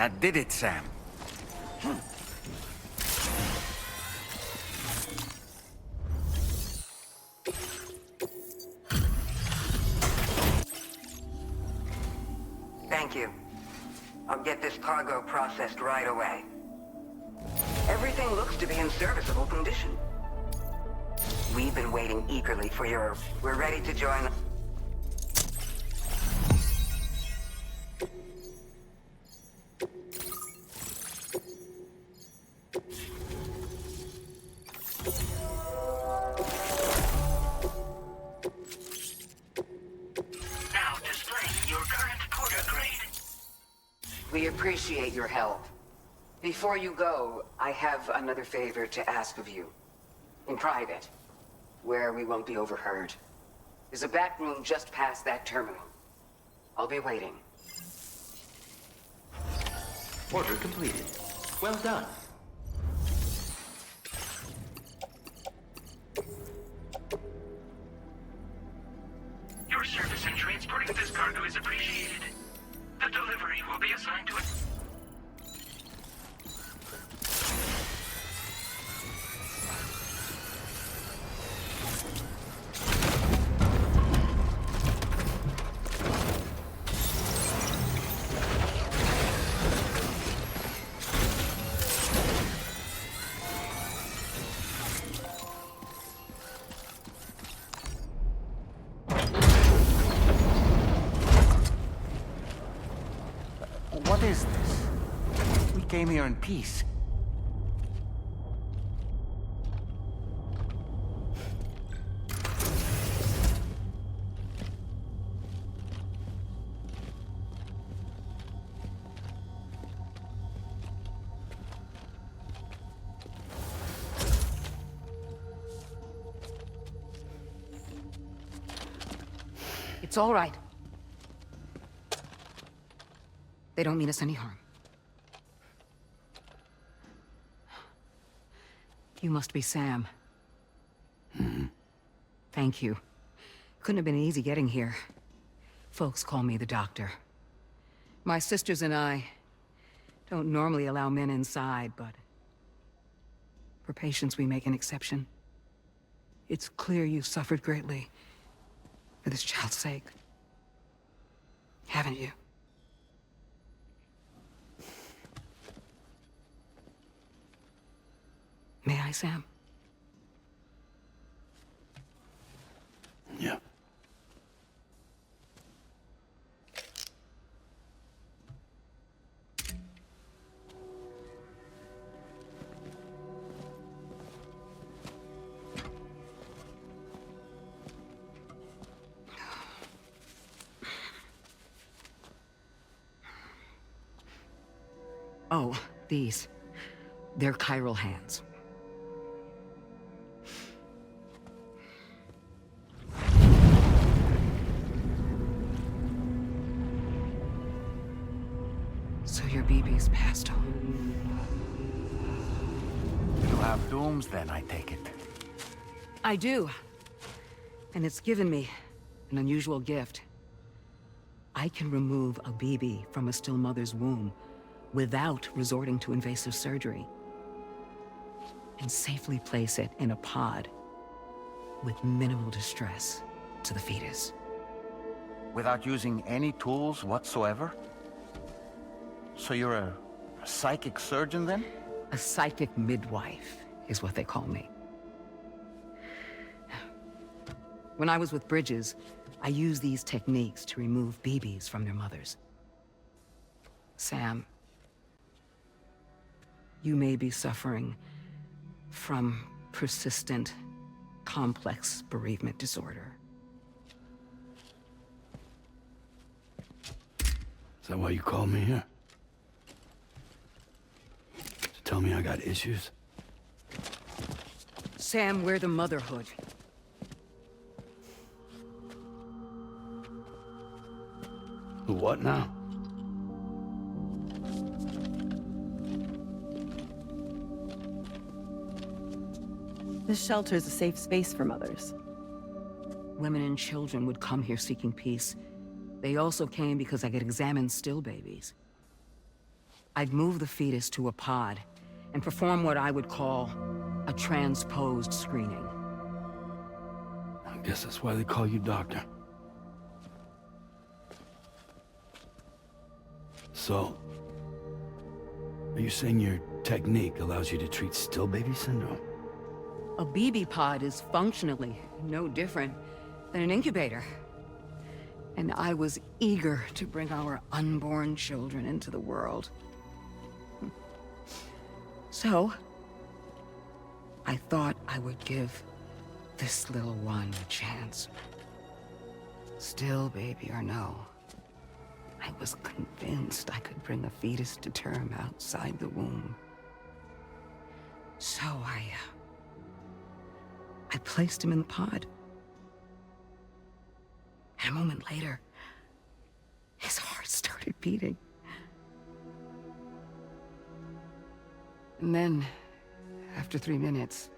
That did it, Sam. Thank you. I'll get this cargo processed right away. Everything looks to be in serviceable condition. We've been waiting eagerly for your... We're ready to join... Now displaying your current porter grade. We appreciate your help. Before you go, I have another favor to ask of you. In private, where we won't be overheard. There's a back room just past that terminal. I'll be waiting. Order completed. Well done. Your service in transporting this cargo is appreciated. The delivery will be assigned to it. here in peace. It's all right. They don't mean us any harm. You must be Sam. Thank you. Couldn't have been easy getting here. Folks call me the doctor. My sisters and I don't normally allow men inside, but for patients we make an exception. It's clear you suffered greatly for this child's sake. Haven't you? May I, Sam? Yeah. Oh, these. They're chiral hands. So your BB's passed on. You have dooms then, I take it. I do. And it's given me an unusual gift. I can remove a BB from a still mother's womb without resorting to invasive surgery, and safely place it in a pod with minimal distress to the fetus. Without using any tools whatsoever? So you're a psychic surgeon then? A psychic midwife is what they call me. When I was with Bridges, I used these techniques to remove BBs from their mothers. Sam, you may be suffering from persistent, complex bereavement disorder. Is that why you called me here? To tell me I got issues? Sam, we're the motherhood. The what now? This shelter is a safe space for mothers. Women and children would come here seeking peace. They also came because I could examine still babies. I'd move the fetus to a pod and perform what I would call a transposed screening. I guess that's why they call you doctor. So, are you saying your technique allows you to treat still baby syndrome? A BB pod is functionally no different than an incubator. And I was eager to bring our unborn children into the world. So, I thought I would give this little one a chance. Still baby or no, I was convinced I could bring a fetus to term outside the womb. So I placed him in the pod. And a moment later, his heart started beating. And then, after 3 minutes,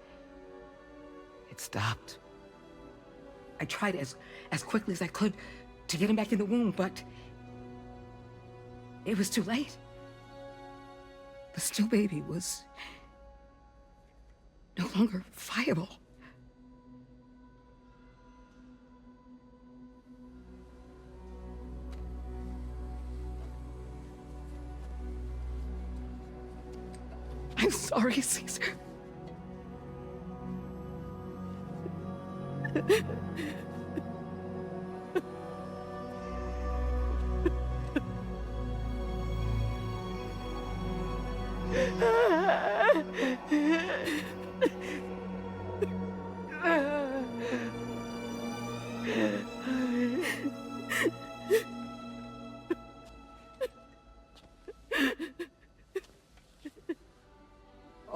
it stopped. I tried as quickly as I could to get him back in the womb, but it was too late. The still baby was no longer viable. I'm sorry, Caesar.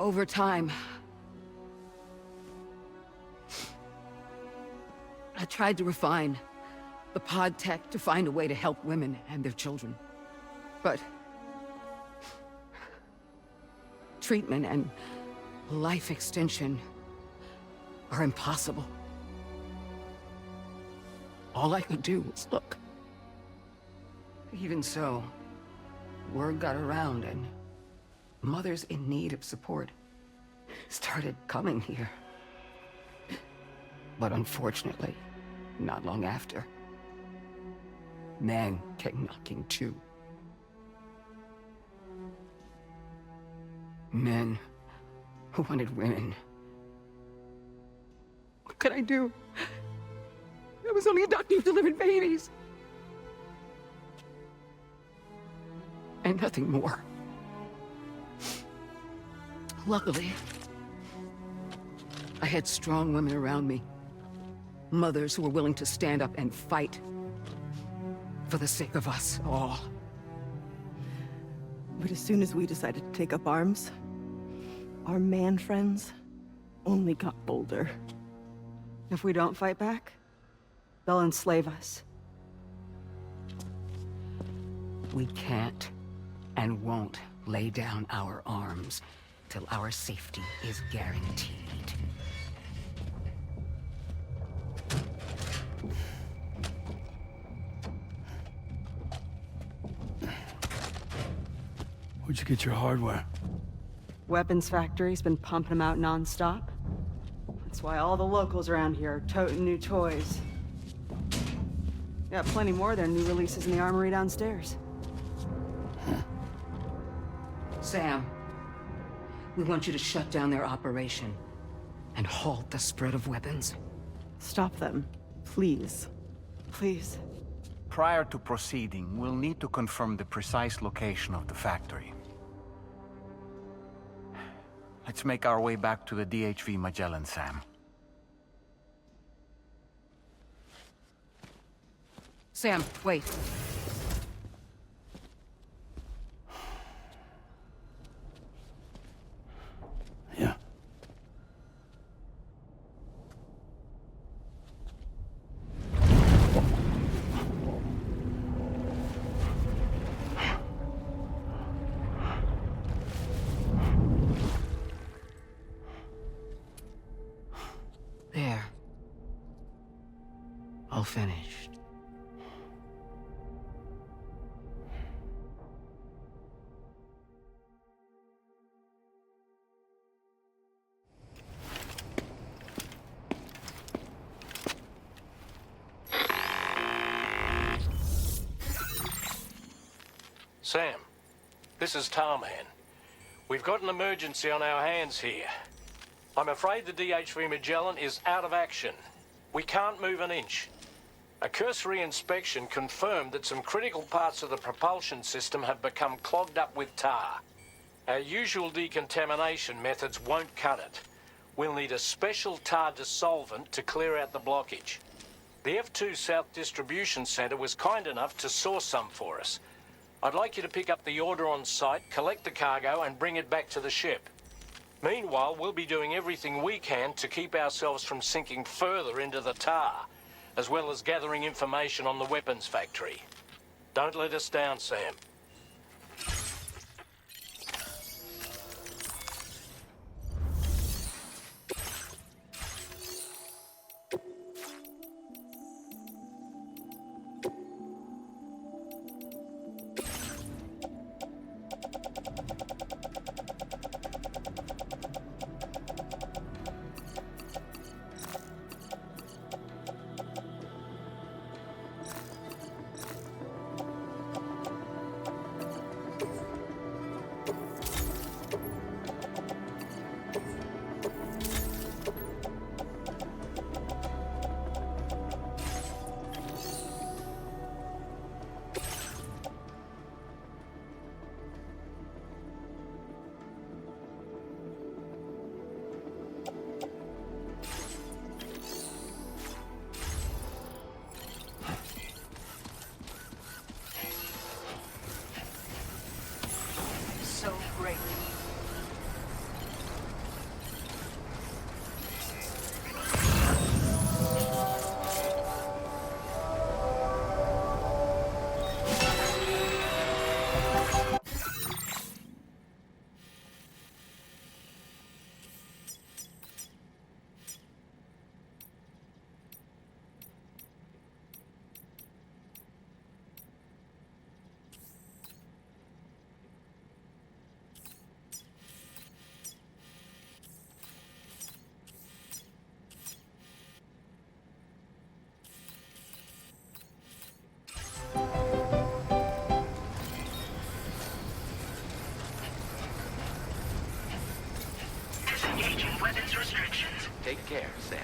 Over time, I tried to refine the pod tech to find a way to help women and their children. But treatment and life extension are impossible. All I could do was look. Even so, word got around and mothers in need of support started coming here. But unfortunately, not long after, men came knocking too. Men who wanted women. What could I do? I was only a doctor who delivered babies. And nothing more. Luckily, I had strong women around me. Mothers who were willing to stand up and fight for the sake of us all. But as soon as we decided to take up arms, our man friends only got bolder. If we don't fight back, they'll enslave us. We can't and won't lay down our arms till our safety is guaranteed. Where'd you get your hardware? Weapons factory's been pumping them out non-stop. That's why all the locals around here are toting new toys. Got plenty more of their new releases in the armory downstairs. Sam, we want you to shut down their operation and halt the spread of weapons. Stop them, please. Please. Prior to proceeding, we'll need to confirm the precise location of the factory. Let's make our way back to the DHV Magellan, Sam. Sam, wait. Yeah. There. All finished. Sam, this is Tarman. We've got an emergency on our hands here. I'm afraid the DHV Magellan is out of action. We can't move an inch. A cursory inspection confirmed that some critical parts of the propulsion system have become clogged up with tar. Our usual decontamination methods won't cut it. We'll need a special tar dissolvent to clear out the blockage. The F2 South Distribution Center was kind enough to source some for us. I'd like you to pick up the order on site, collect the cargo, and bring it back to the ship. Meanwhile, we'll be doing everything we can to keep ourselves from sinking further into the tar, as well as gathering information on the weapons factory. Don't let us down, Sam. Engaging weapons restrictions. Take care, Sam.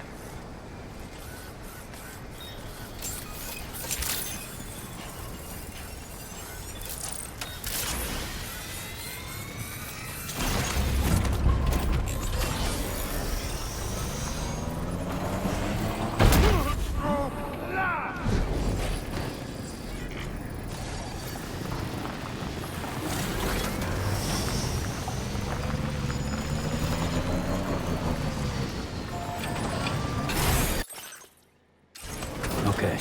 Okay.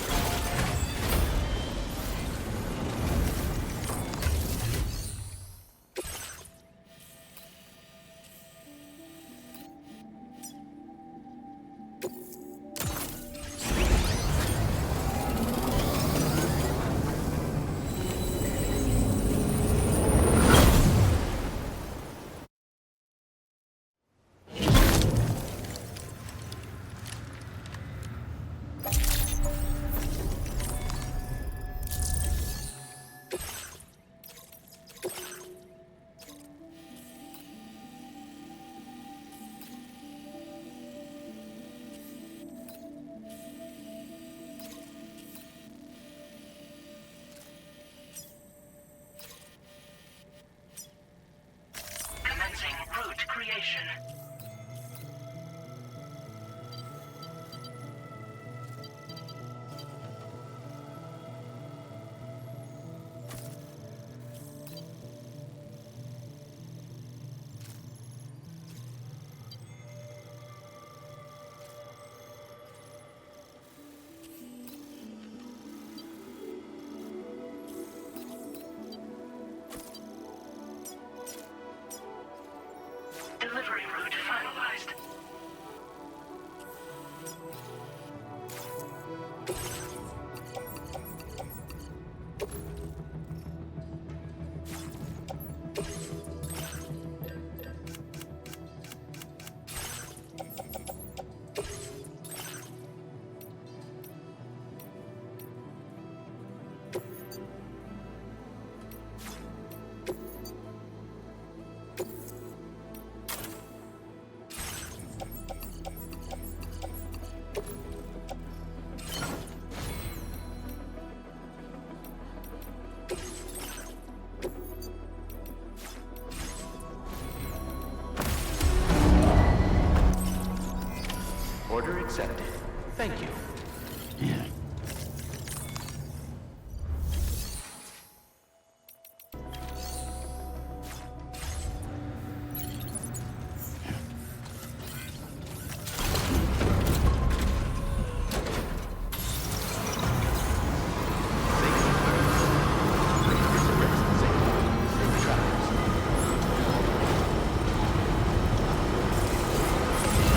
Commencing route creation. Delivery route finalized. Order accepted. Thank you. Yeah.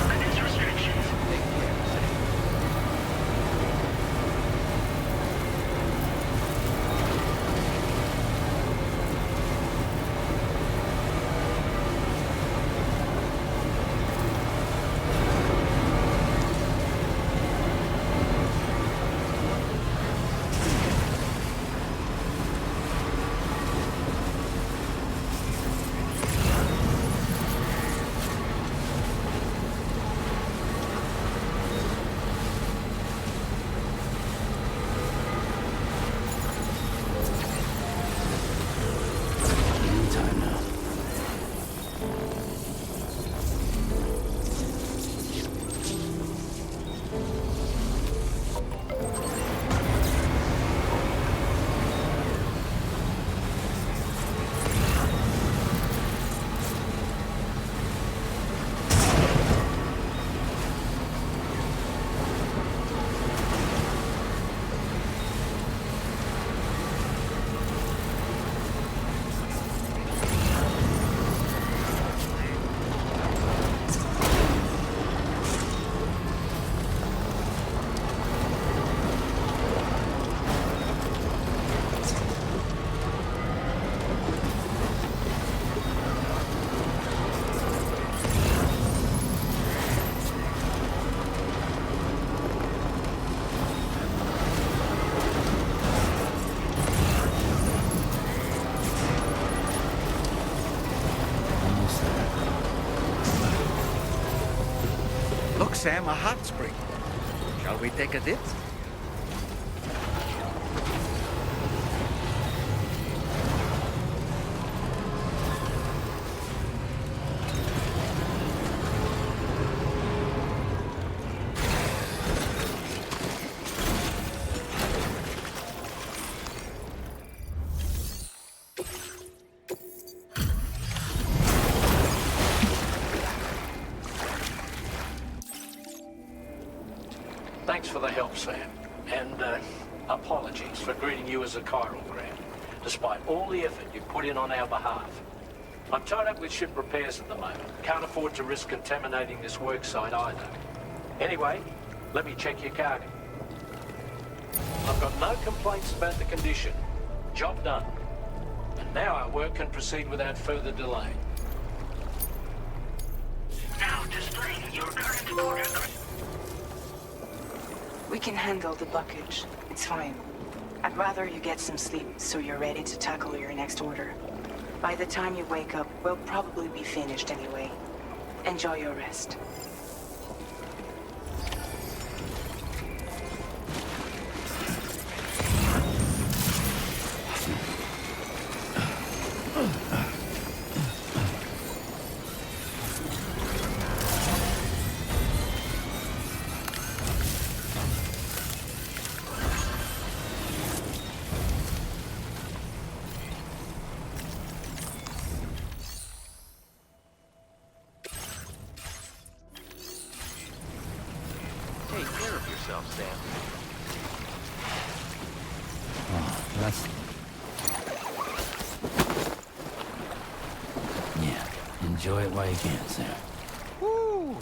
Weapons restrictions. Take care, Sam. Look, Sam, a hot spring. Shall we take a dip? Thanks for the help, Sam. And apologies for greeting you as a chiral grant, despite all the effort you put in on our behalf. I'm tied up with ship repairs at the moment. Can't afford to risk contaminating this work site either. Anyway, let me check your cargo. I've got no complaints about the condition. Job done. And now our work can proceed without further delay. Now displaying your current order. We can handle the blockage. It's fine. I'd rather you get some sleep so you're ready to tackle your next order. By the time you wake up, we'll probably be finished anyway. Enjoy your rest. Take care of yourself, Sam. Oh, that's... Yeah, enjoy it while you can, Sam. Woo!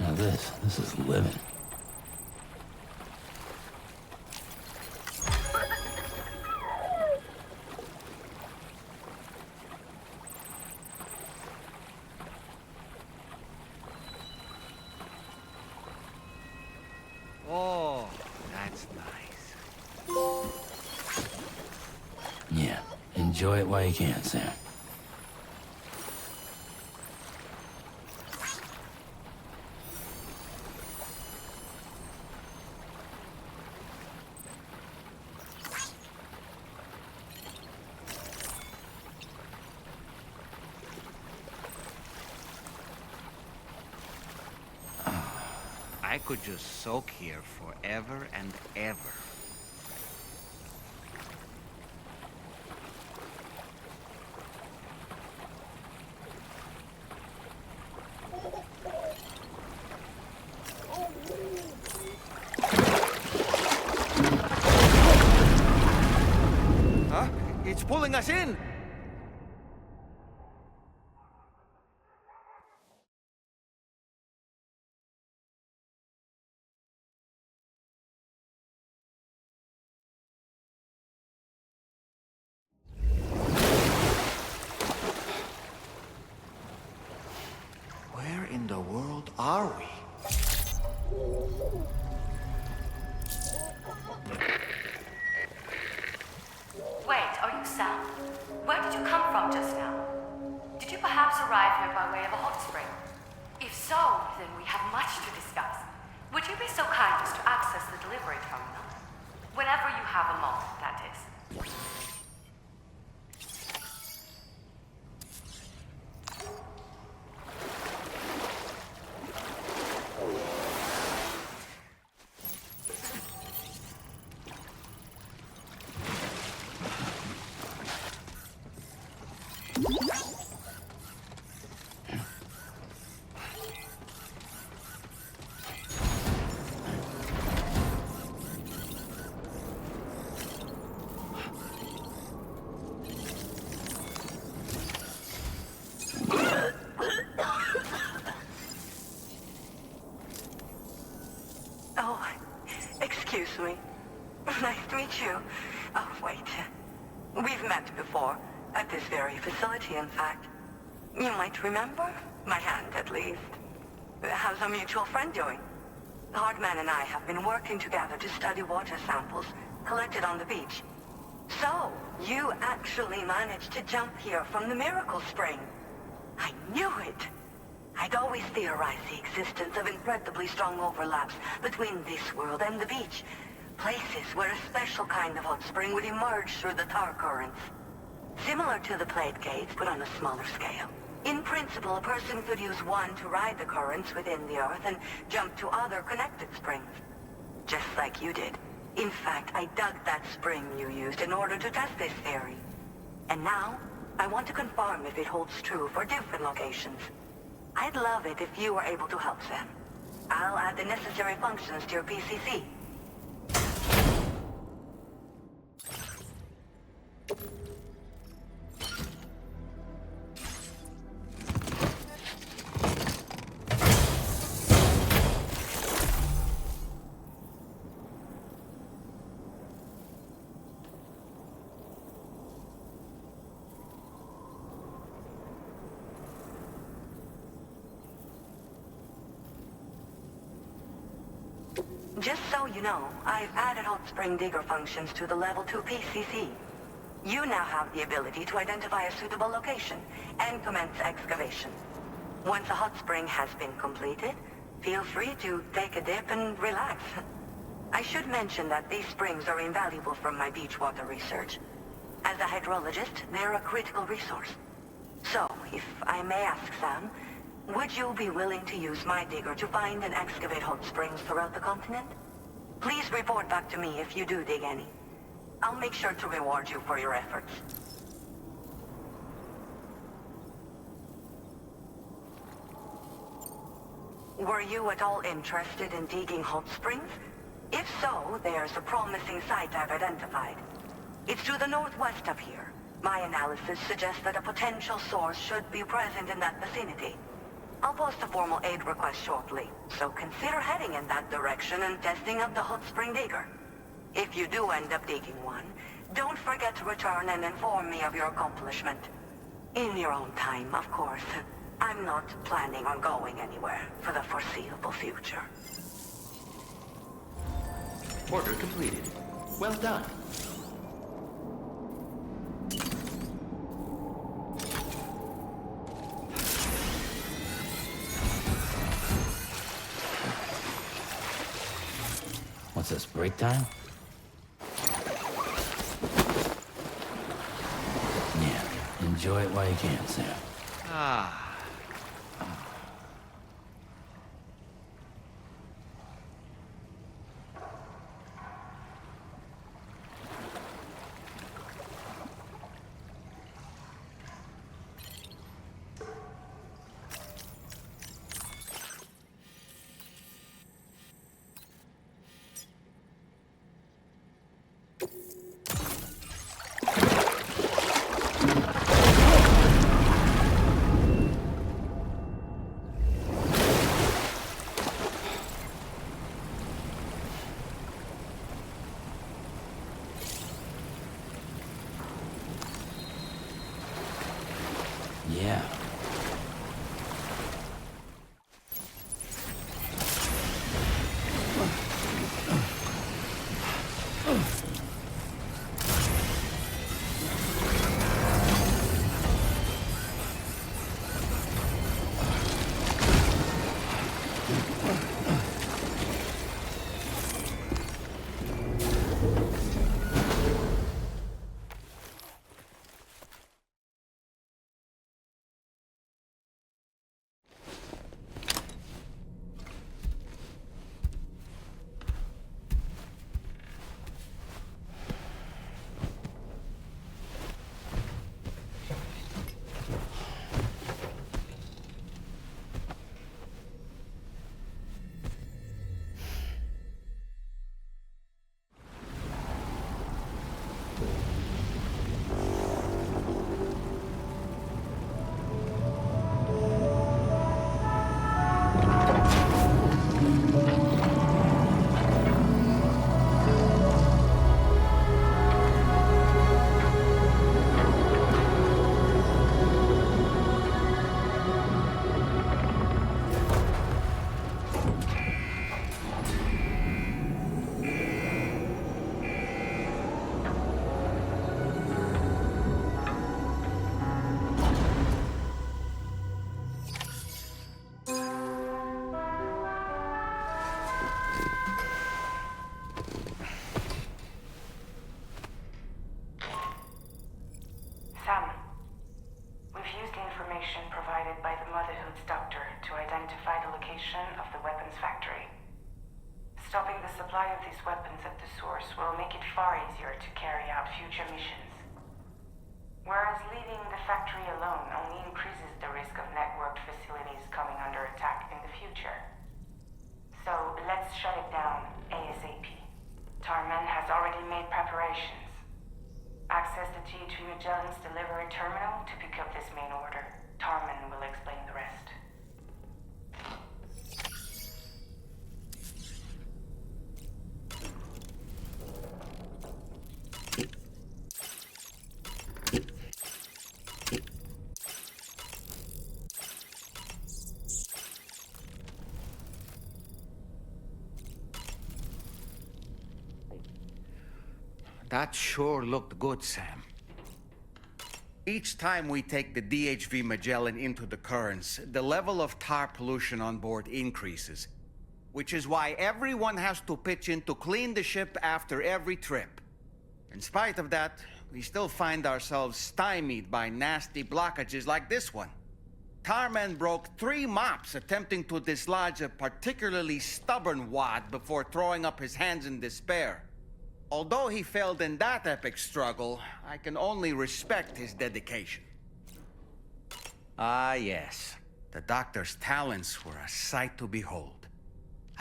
Now this is living. Oh, that's nice. Yeah, enjoy it while you can, Sam. I could just soak here forever and ever. Huh? It's pulling us in! Where in the world are we? Wait, are you Sam? Where did you come from just now? Did you perhaps arrive here by way of a hot spring? If so, then we have much to discuss. Would you be so kind as to access the delivery terminal? Whenever you have a moment, that is. Oh, excuse me. Nice to meet you. Oh, wait. We've met before. At this very facility, in fact. You might remember? My hand, at least. How's our mutual friend doing? Hardman and I have been working together to study water samples collected on the beach. So, you actually managed to jump here from the Miracle Spring. I knew it! I'd always theorized the existence of incredibly strong overlaps between this world and the beach. Places where a special kind of hot spring would emerge through the tar currents. Similar to the plate gates, but on a smaller scale. In principle, a person could use one to ride the currents within the Earth and jump to other connected springs. Just like you did. In fact, I dug that spring you used in order to test this theory. And now, I want to confirm if it holds true for different locations. I'd love it if you were able to help Sam. I'll add the necessary functions to your PCC. Just so you know, I've added hot spring digger functions to the level 2 PCC. You now have the ability to identify a suitable location and commence excavation. Once a hot spring has been completed, feel free to take a dip and relax. I should mention that these springs are invaluable from my beach water research. As a hydrologist, they're a critical resource. So, if I may ask Sam, would you be willing to use my digger to find and excavate hot springs throughout the continent? Please report back to me if you do dig any. I'll make sure to reward you for your efforts. Were you at all interested in digging hot springs? If so, there's a promising site I've identified. It's to the northwest of here. My analysis suggests that a potential source should be present in that vicinity. I'll post a formal aid request shortly, so consider heading in that direction and testing up the hot spring digger. If you do end up digging one, don't forget to return and inform me of your accomplishment. In your own time, of course. I'm not planning on going anywhere for the foreseeable future. Order completed. Well done. What's this, break time? Yeah, enjoy it while you can, Sam. Ah. Yeah. limitations. Whereas leaving the factory alone only increases the risk of networked facilities coming under attack in the future. So let's shut it down ASAP. Tarman has already made preparations. Access the T3 Magellan's delivery terminal to pick up this main order. Tarman will explain the rest. That sure looked good, Sam. Each time we take the DHV Magellan into the currents, the level of tar pollution on board increases. Which is why everyone has to pitch in to clean the ship after every trip. In spite of that, we still find ourselves stymied by nasty blockages like this one. Tarman broke 3 mops attempting to dislodge a particularly stubborn wad before throwing up his hands in despair. Although he failed in that epic struggle, I can only respect his dedication. Ah, yes. The doctor's talents were a sight to behold.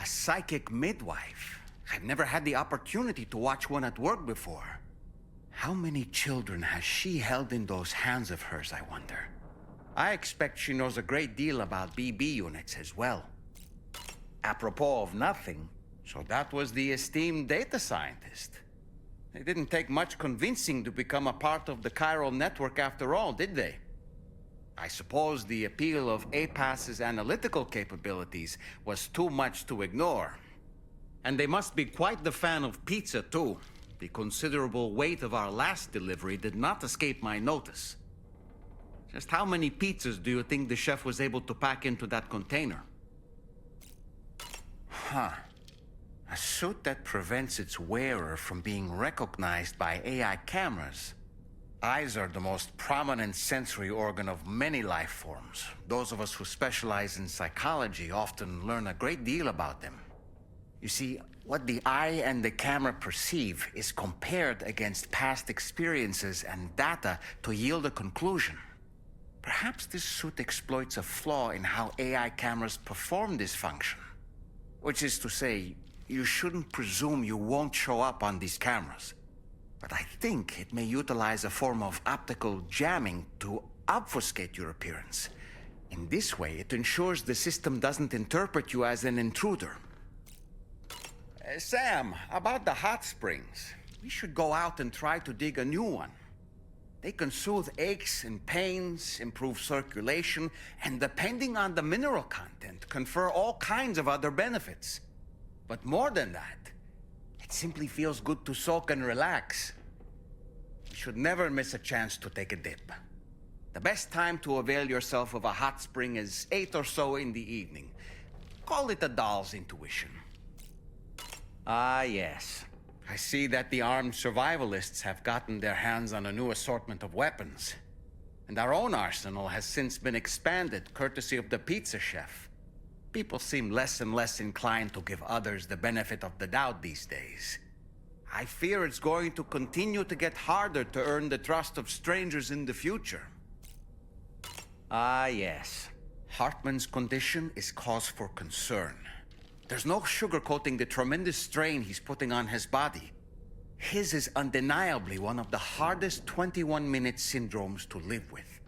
A psychic midwife. I've never had the opportunity to watch one at work before. How many children has she held in those hands of hers, I wonder? I expect she knows a great deal about BB units as well. Apropos of nothing, so that was the esteemed data scientist. It didn't take much convincing to become a part of the Chiral Network after all, did they? I suppose the appeal of APAS's analytical capabilities was too much to ignore. And they must be quite the fan of pizza, too. The considerable weight of our last delivery did not escape my notice. Just how many pizzas do you think the chef was able to pack into that container? Huh. A suit that prevents its wearer from being recognized by AI cameras. Eyes are the most prominent sensory organ of many life forms. Those of us who specialize in psychology often learn a great deal about them. You see, what the eye and the camera perceive is compared against past experiences and data to yield a conclusion. Perhaps this suit exploits a flaw in how AI cameras perform this function. Which is to say, you shouldn't presume you won't show up on these cameras. But I think it may utilize a form of optical jamming to obfuscate your appearance. In this way, it ensures the system doesn't interpret you as an intruder. Sam, about the hot springs. We should go out and try to dig a new one. They can soothe aches and pains, improve circulation, and depending on the mineral content, confer all kinds of other benefits. But more than that, it simply feels good to soak and relax. You should never miss a chance to take a dip. The best time to avail yourself of a hot spring is 8 or so in the evening. Call it a doll's intuition. Ah, yes. I see that the armed survivalists have gotten their hands on a new assortment of weapons. And our own arsenal has since been expanded, courtesy of the pizza chef. People seem less and less inclined to give others the benefit of the doubt these days. I fear it's going to continue to get harder to earn the trust of strangers in the future. Ah, yes. Hartman's condition is cause for concern. There's no sugarcoating the tremendous strain he's putting on his body. His is undeniably one of the hardest 21-minute syndromes to live with.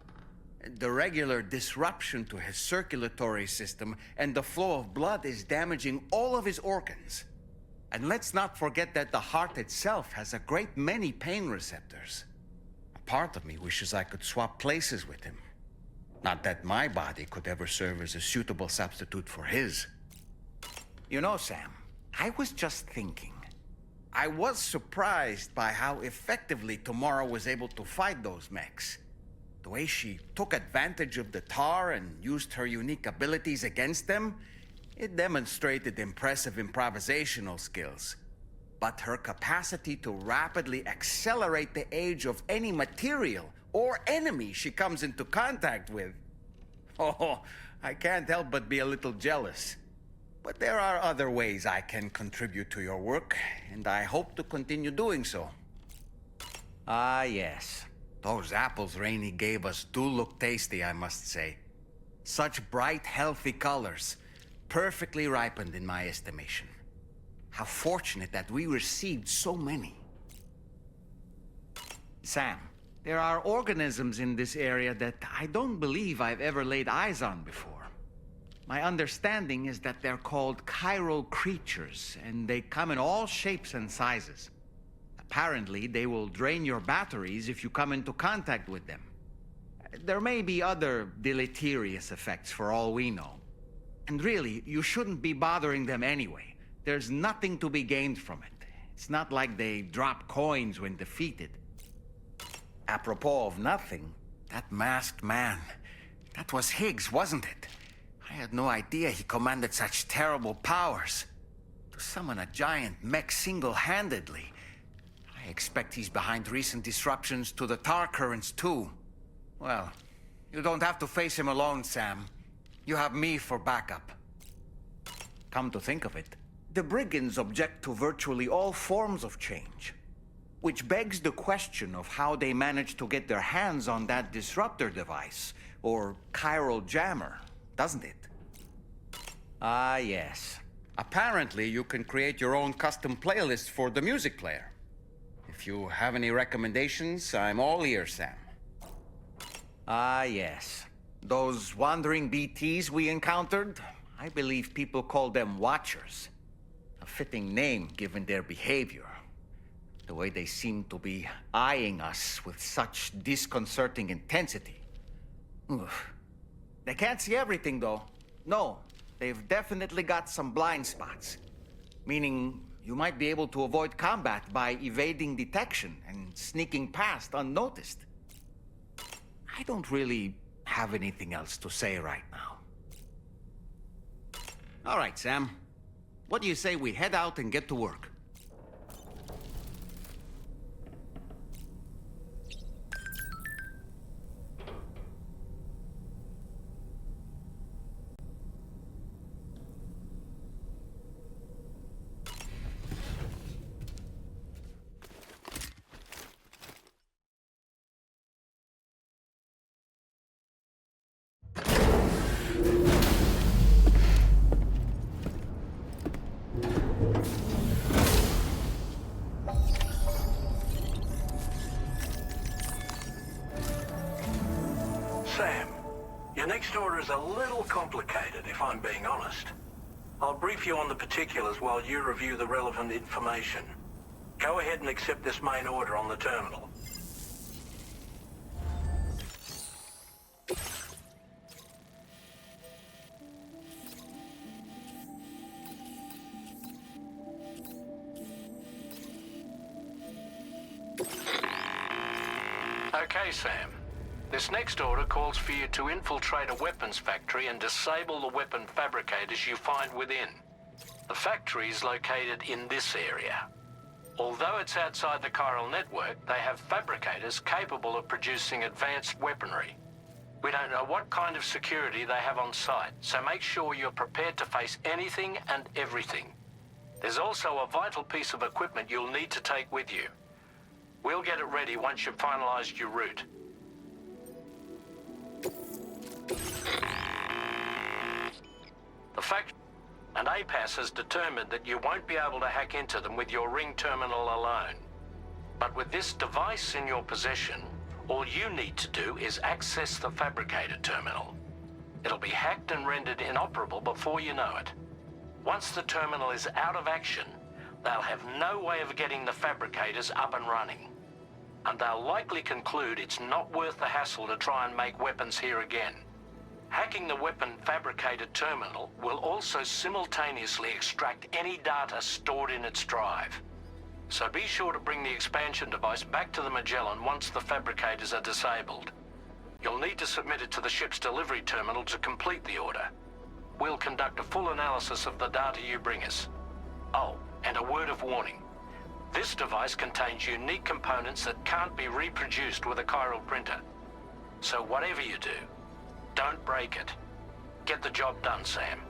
The regular disruption to his circulatory system and the flow of blood is damaging all of his organs. And let's not forget that the heart itself has a great many pain receptors. A part of me wishes I could swap places with him. Not that my body could ever serve as a suitable substitute for his. You know, Sam, I was just thinking. I was surprised by how effectively Tamara was able to fight those mechs. The way she took advantage of the tar and used her unique abilities against them, it demonstrated impressive improvisational skills. But her capacity to rapidly accelerate the age of any material or enemy she comes into contact with. Oh, I can't help but be a little jealous. But there are other ways I can contribute to your work, and I hope to continue doing so. Ah, yes. Those apples Rainey gave us do look tasty, I must say. Such bright, healthy colors. Perfectly ripened in my estimation. How fortunate that we received so many. Sam, there are organisms in this area that I don't believe I've ever laid eyes on before. My understanding is that they're called chiral creatures, and they come in all shapes and sizes. Apparently, they will drain your batteries if you come into contact with them. There may be other deleterious effects for all we know. And really, you shouldn't be bothering them anyway. There's nothing to be gained from it. It's not like they drop coins when defeated. Apropos of nothing, that masked man, that was Higgs, wasn't it? I had no idea he commanded such terrible powers. To summon a giant mech single-handedly. I expect he's behind recent disruptions to the tar currents too. Well, you don't have to face him alone, Sam. You have me for backup. Come to think of it, the brigands object to virtually all forms of change. Which begs the question of how they managed to get their hands on that disruptor device, or chiral jammer, doesn't it? Ah, yes. Apparently you can create your own custom playlist for the music player. If you have any recommendations, I'm all ears, Sam. Ah, yes. Those wandering BTs we encountered, I believe people call them Watchers. A fitting name given their behavior. The way they seem to be eyeing us with such disconcerting intensity. Oof. They can't see everything, though. No, they've definitely got some blind spots. Meaning, you might be able to avoid combat by evading detection and sneaking past unnoticed. I don't really have anything else to say right now. All right, Sam. What do you say we head out and get to work? Sam, your next order is a little complicated, if I'm being honest. I'll brief you on the particulars while you review the relevant information. Go ahead and accept this main order on the terminal. Okay, Sam. This next order calls for you to infiltrate a weapons factory and disable the weapon fabricators you find within. The factory is located in this area. Although it's outside the Chiral Network, they have fabricators capable of producing advanced weaponry. We don't know what kind of security they have on site, so make sure you're prepared to face anything and everything. There's also a vital piece of equipment you'll need to take with you. We'll get it ready once you've finalized your route. The fact and APAS has determined that you won't be able to hack into them with your ring terminal alone. But with this device in your possession, all you need to do is access the fabricator terminal. It'll be hacked and rendered inoperable before you know it. Once the terminal is out of action, they'll have no way of getting the fabricators up and running. And they'll likely conclude it's not worth the hassle to try and make weapons here again. Hacking the weapon fabricator terminal will also simultaneously extract any data stored in its drive. So be sure to bring the expansion device back to the Magellan once the fabricators are disabled. You'll need to submit it to the ship's delivery terminal to complete the order. We'll conduct a full analysis of the data you bring us. Oh, and a word of warning. This device contains unique components that can't be reproduced with a chiral printer. So whatever you do, don't break it. Get the job done, Sam.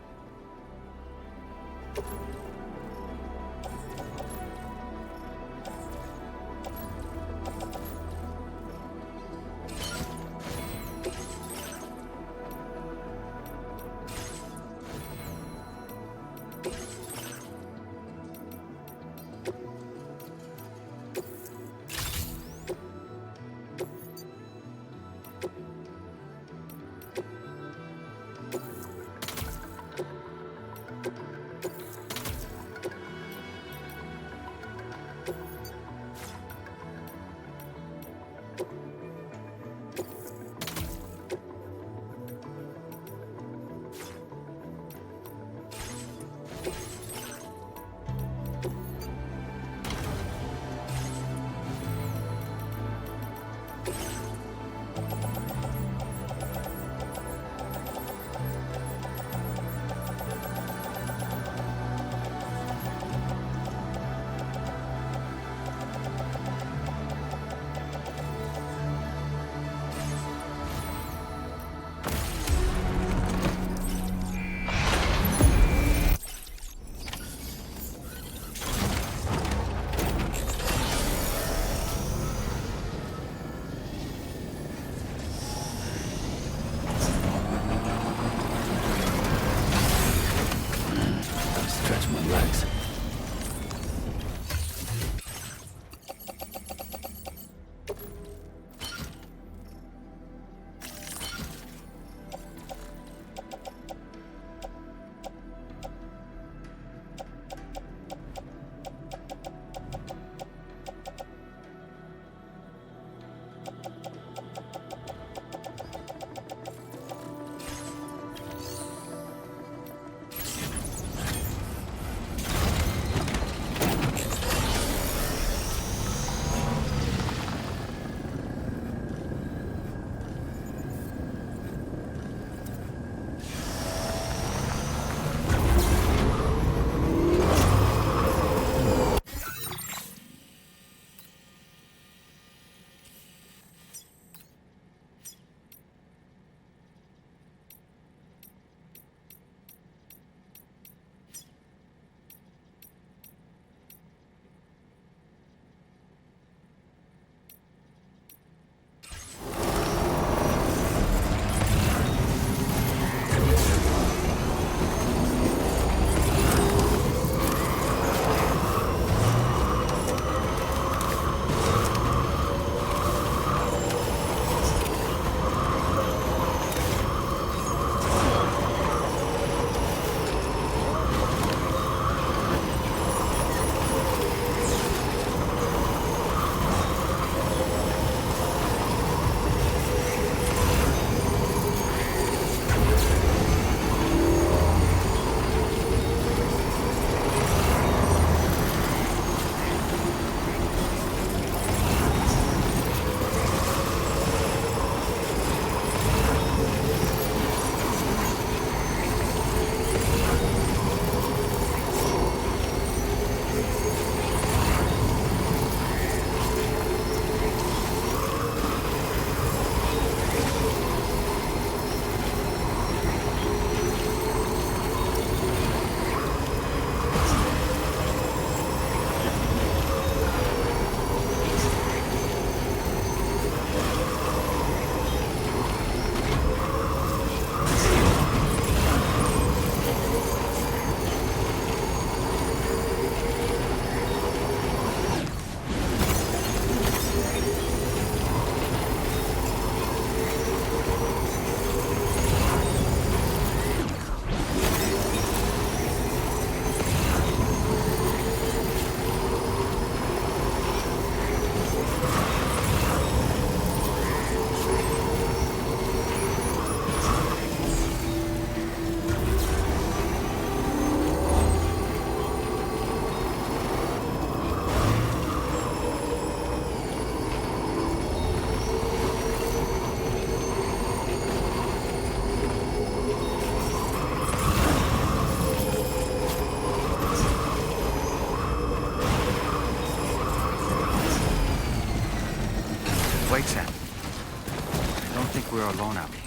Wait, Sam. I don't think we're alone out here.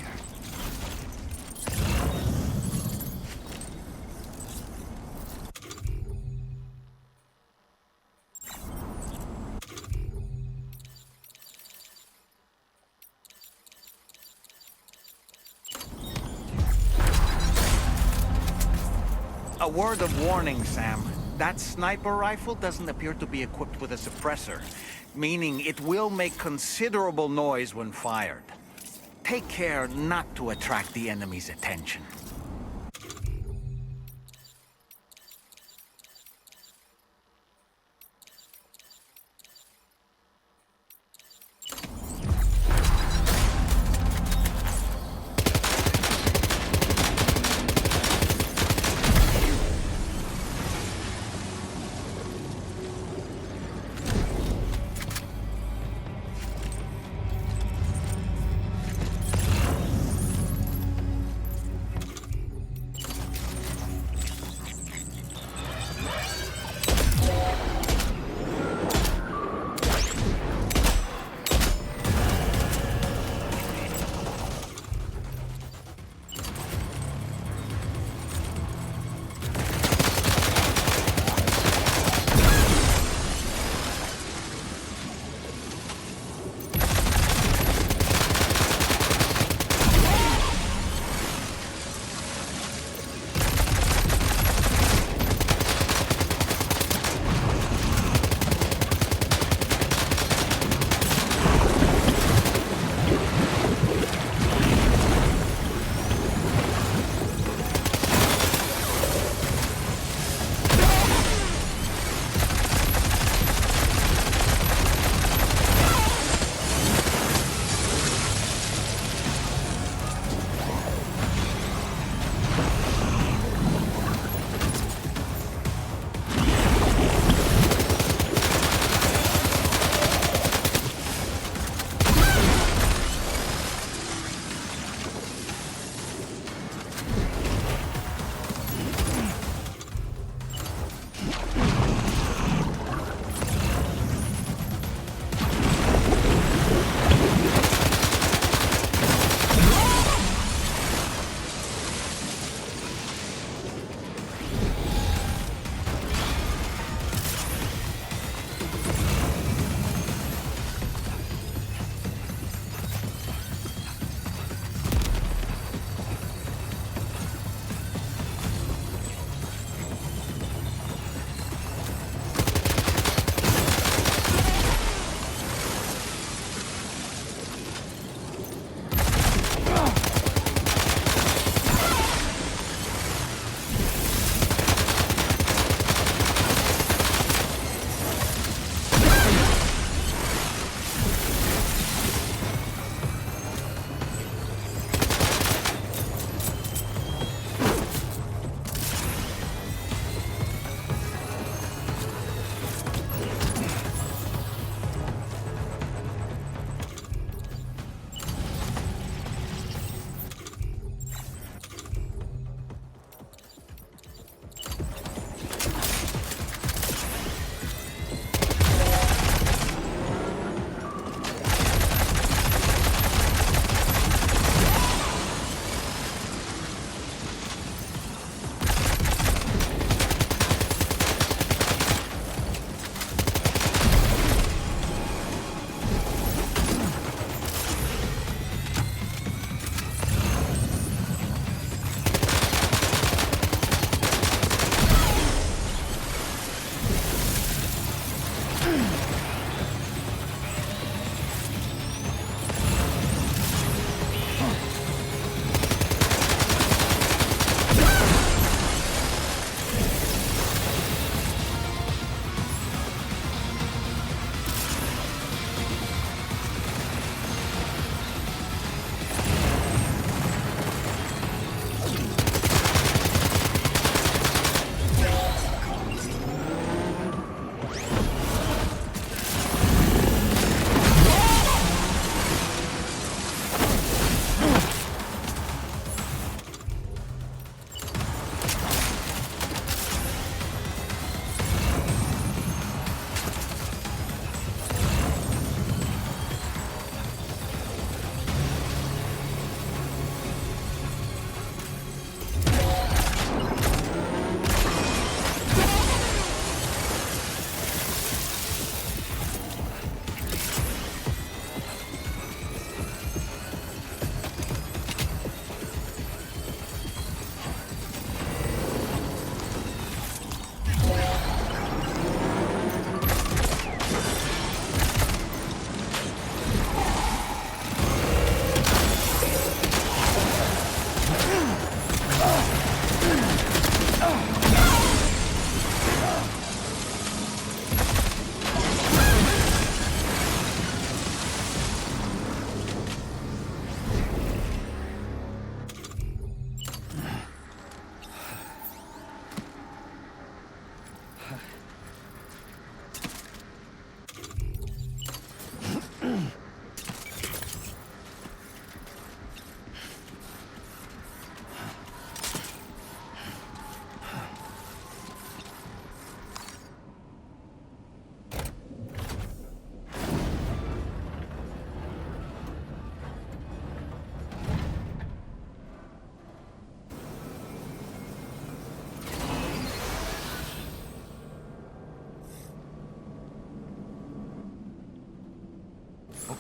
A word of warning, Sam. That sniper rifle doesn't appear to be equipped with a suppressor, meaning it will make considerable noise when fired. Take care not to attract the enemy's attention.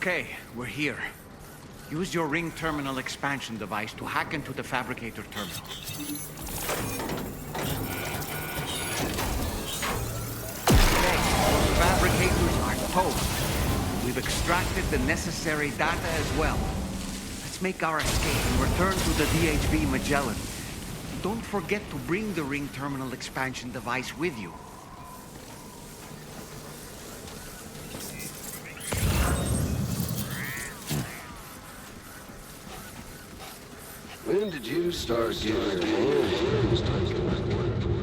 Okay, we're here. Use your ring terminal expansion device to hack into the fabricator terminal. Okay, those fabricators are toast. We've extracted the necessary data as well. Let's make our escape and return to the DHB Magellan. Don't forget to bring the ring terminal expansion device with you. When did you start getting your hands on those?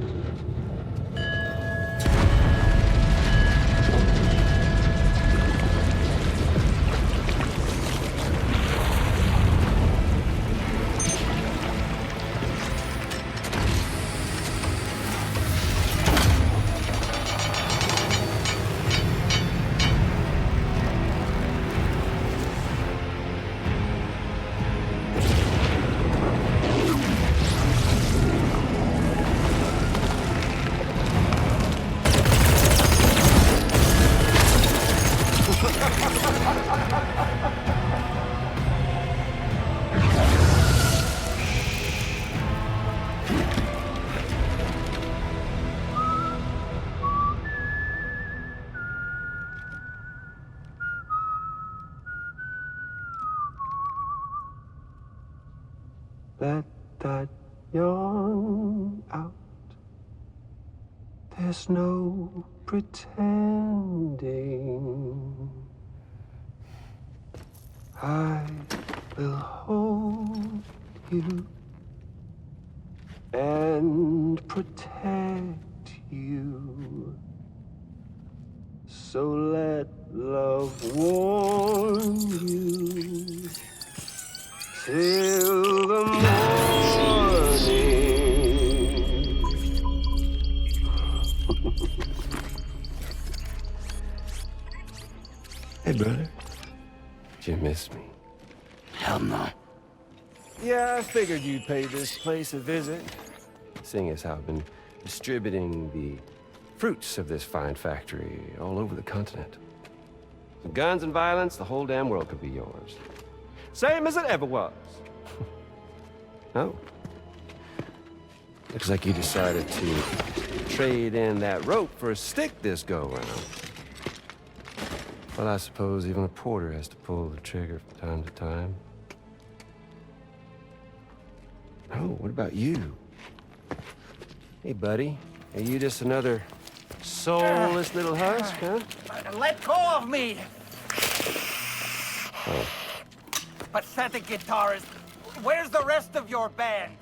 Let that yawn out. There's no pretending. I will hold you and protect you. So let love warm you till the morning. Hey, brother. Did you miss me? Hell no. Yeah, I figured you'd pay this place a visit, seeing as how I've been distributing the fruits of this fine factory all over the continent. With guns and violence, the whole damn world could be yours. Same as it ever was. Oh. Looks like you decided to trade in that rope for a stick this go-around. Well, I suppose even a porter has to pull the trigger from time to time. Oh, what about you? Hey, buddy. Are you just another soulless little husk, huh? Let go of me! Oh. Pathetic guitarist. Where's the rest of your band?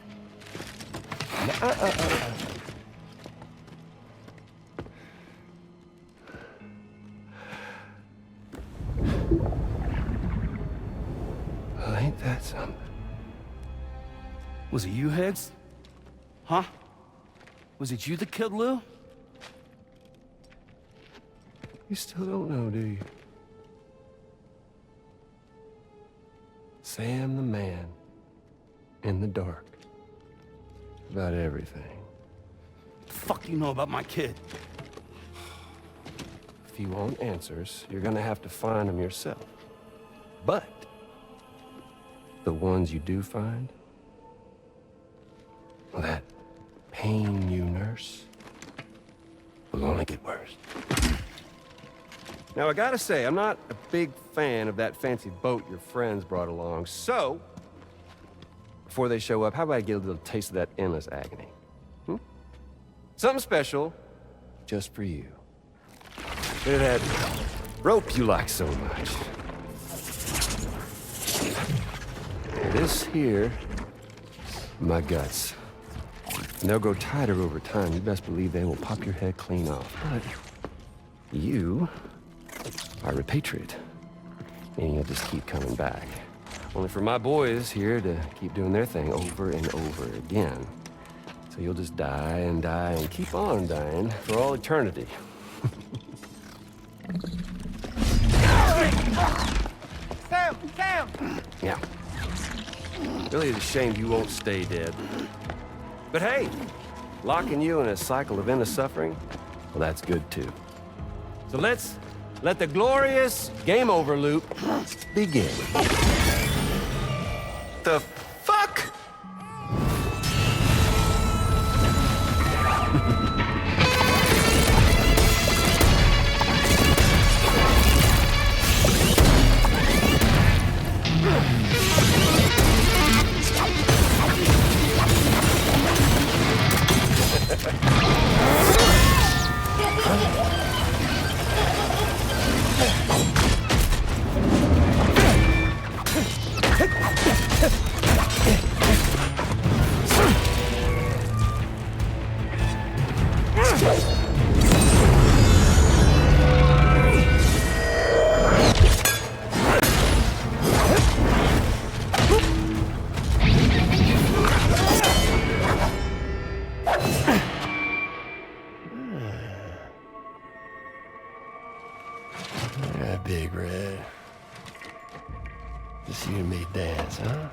Well, ain't that something? Was it you, Higgs? Huh? Was it you that killed Lou? You still don't know, do you? Sam the man. In the dark. About everything. What the fuck do you know about my kid? If you want answers, you're gonna have to find them yourself. But the ones you do find, well, that pain you nurse will only get worse. Now, I gotta say, I'm not a big fan of that fancy boat your friends brought along, so before they show up, how about I get a little taste of that endless agony? Hmm? Something special just for you. Look at that rope you like so much. This here, my guts. And they'll grow tighter over time. You best believe they will pop your head clean off. But you are a repatriate. And you'll just keep coming back. Only for my boys here to keep doing their thing over and over again. So you'll just die and keep on dying for all eternity. Sam! Sam! Yeah. Really is a shame you won't stay dead. But hey, locking you in a cycle of endless suffering, well, that's good too. So let's Let the glorious game over loop begin. The fuck? Yeah, Big Red. Just you and me dance, huh?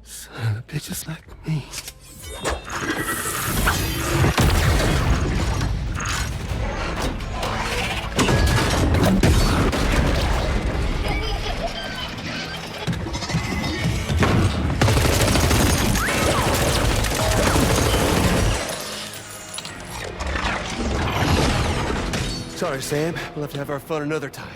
Son of a bitch, just like me. Sorry, Sam. We'll have to have our fun another time.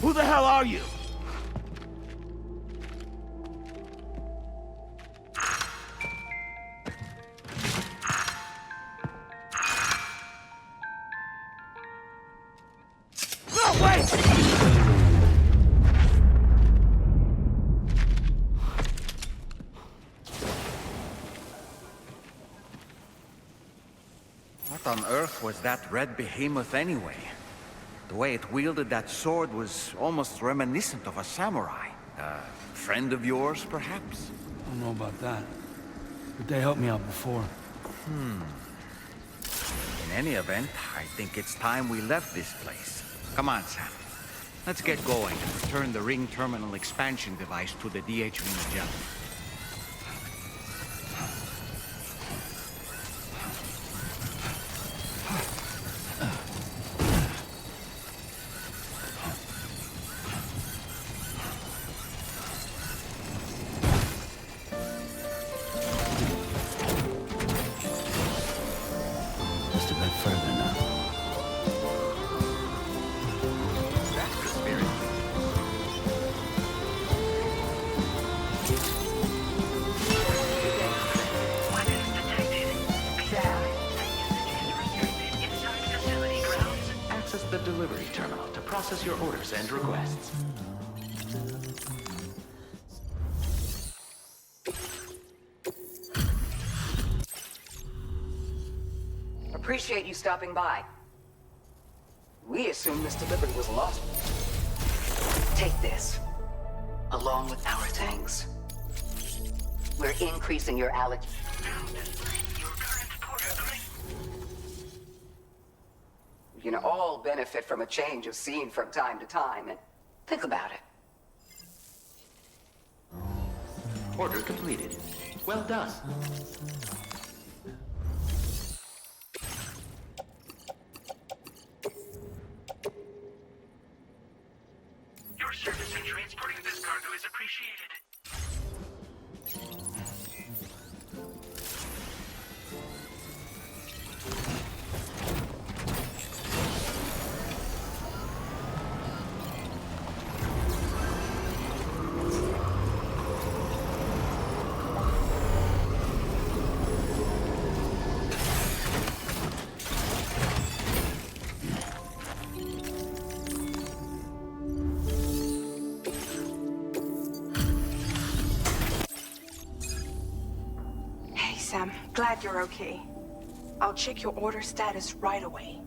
Who the hell are you? No, wait! What on earth was that red behemoth anyway? The way it wielded that sword was almost reminiscent of a samurai. A friend of yours, perhaps? I don't know about that. But they helped me out before. In any event, I think it's time we left this place. Come on, Sam. Let's get going and return the ring terminal expansion device to the DHV Magellan. Just a bit further now. That's the spirit. Weapons detected. Sam. Usage is restricted inside facility grounds. Access the delivery terminal to process your orders and requests. Appreciate you stopping by. We assumed this delivery was lost. Take this, along with our thanks. We're increasing your alloc... You can all benefit from a change of scene from time to time, and think about it. Order completed. Well done. Your service in transporting this cargo is appreciated. Glad you're okay. I'll check your order status right away.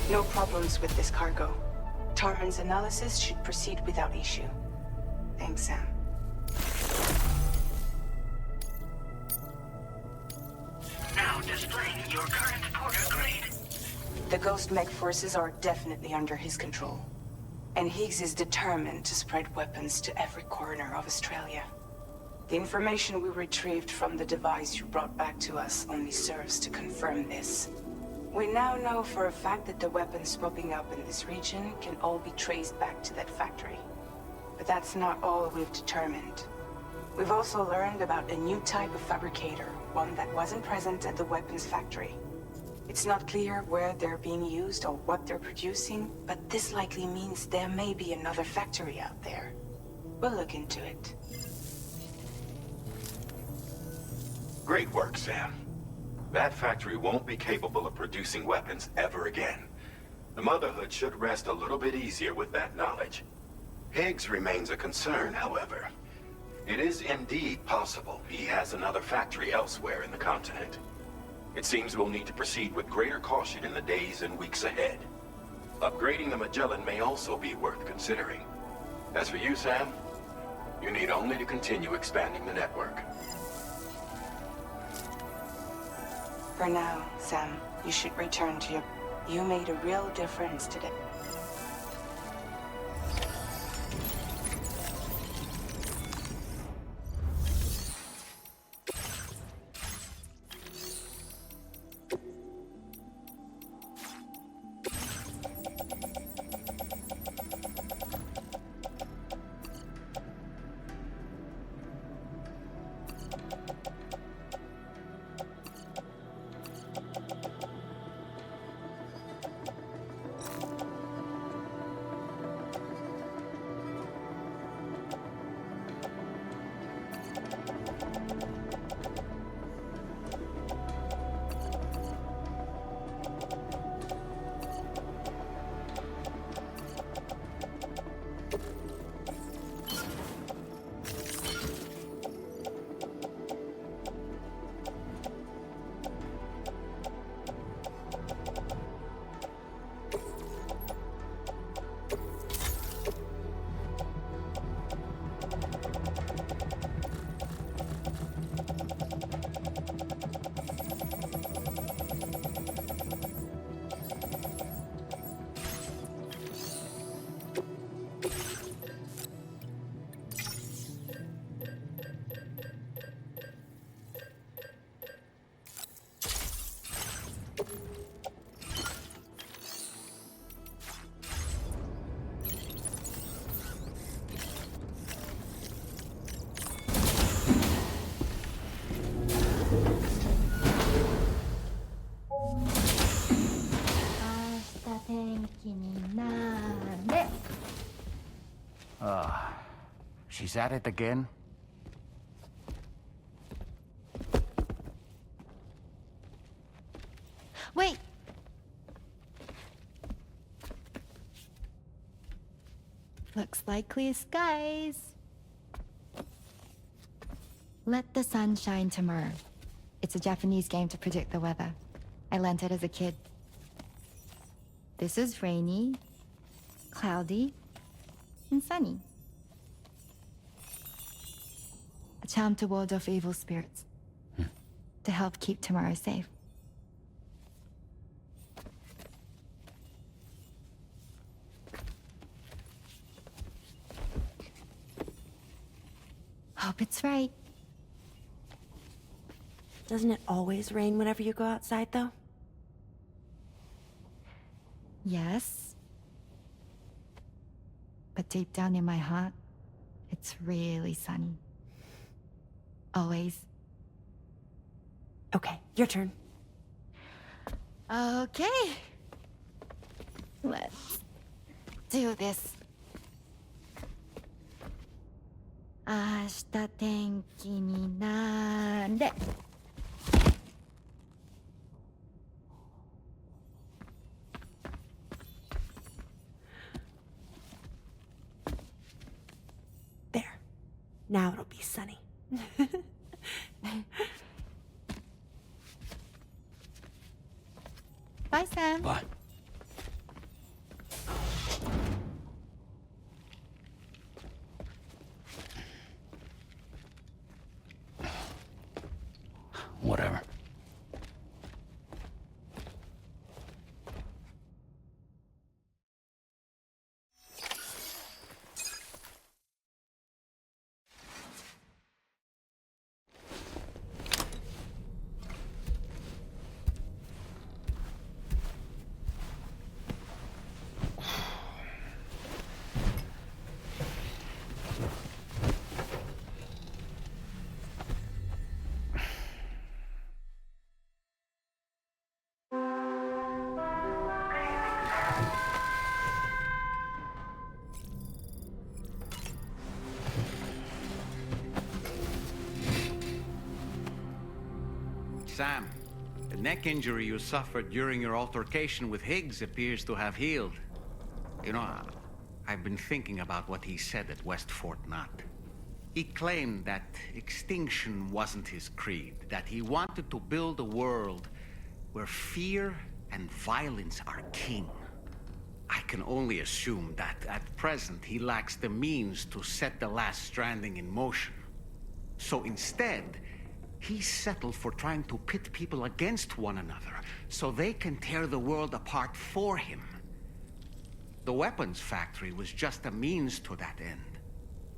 No problems with this cargo. Tarman's analysis should proceed without issue. Thanks, Sam. Now displaying your current porter grade. The Ghost Mech forces are definitely under his control. And Higgs is determined to spread weapons to every corner of Australia. The information we retrieved from the device you brought back to us only serves to confirm this. We now know for a fact that the weapons popping up in this region can all be traced back to that factory. But that's not all we've determined. We've also learned about a new type of fabricator, one that wasn't present at the weapons factory. It's not clear where they're being used or what they're producing, but this likely means there may be another factory out there. We'll look into it. Great work, Sam. That factory won't be capable of producing weapons ever again. The Motherhood should rest a little bit easier with that knowledge. Higgs remains a concern, however. It is indeed possible he has another factory elsewhere in the continent. It seems we'll need to proceed with greater caution in the days and weeks ahead. Upgrading the Magellan may also be worth considering. As for you, Sam, you need only to continue expanding the network. For now, Sam, you should return to your... You made a real difference today. She's at it again? Wait! Looks like clear skies. Let the sun shine tomorrow. It's a Japanese game to predict the weather. I learned it as a kid. This is rainy, cloudy, and sunny. A charm to ward off evil spirits. To help keep tomorrow safe. Hope it's right. Doesn't it always rain whenever you go outside, though? Yes. But deep down in my heart, it's really sunny. Always. Okay, your turn. Okay. Let's do this. 明日天気になれ。Now it'll be sunny. Bye, Sam. Bye. Whatever. Sam, the neck injury you suffered during your altercation with Higgs appears to have healed. You know, I've been thinking about what he said at West Fort Knot. He claimed that extinction wasn't his creed, that he wanted to build a world where fear and violence are king. I can only assume that at present he lacks the means to set the last stranding in motion. So instead, he settled for trying to pit people against one another so they can tear the world apart for him. The weapons factory was just a means to that end.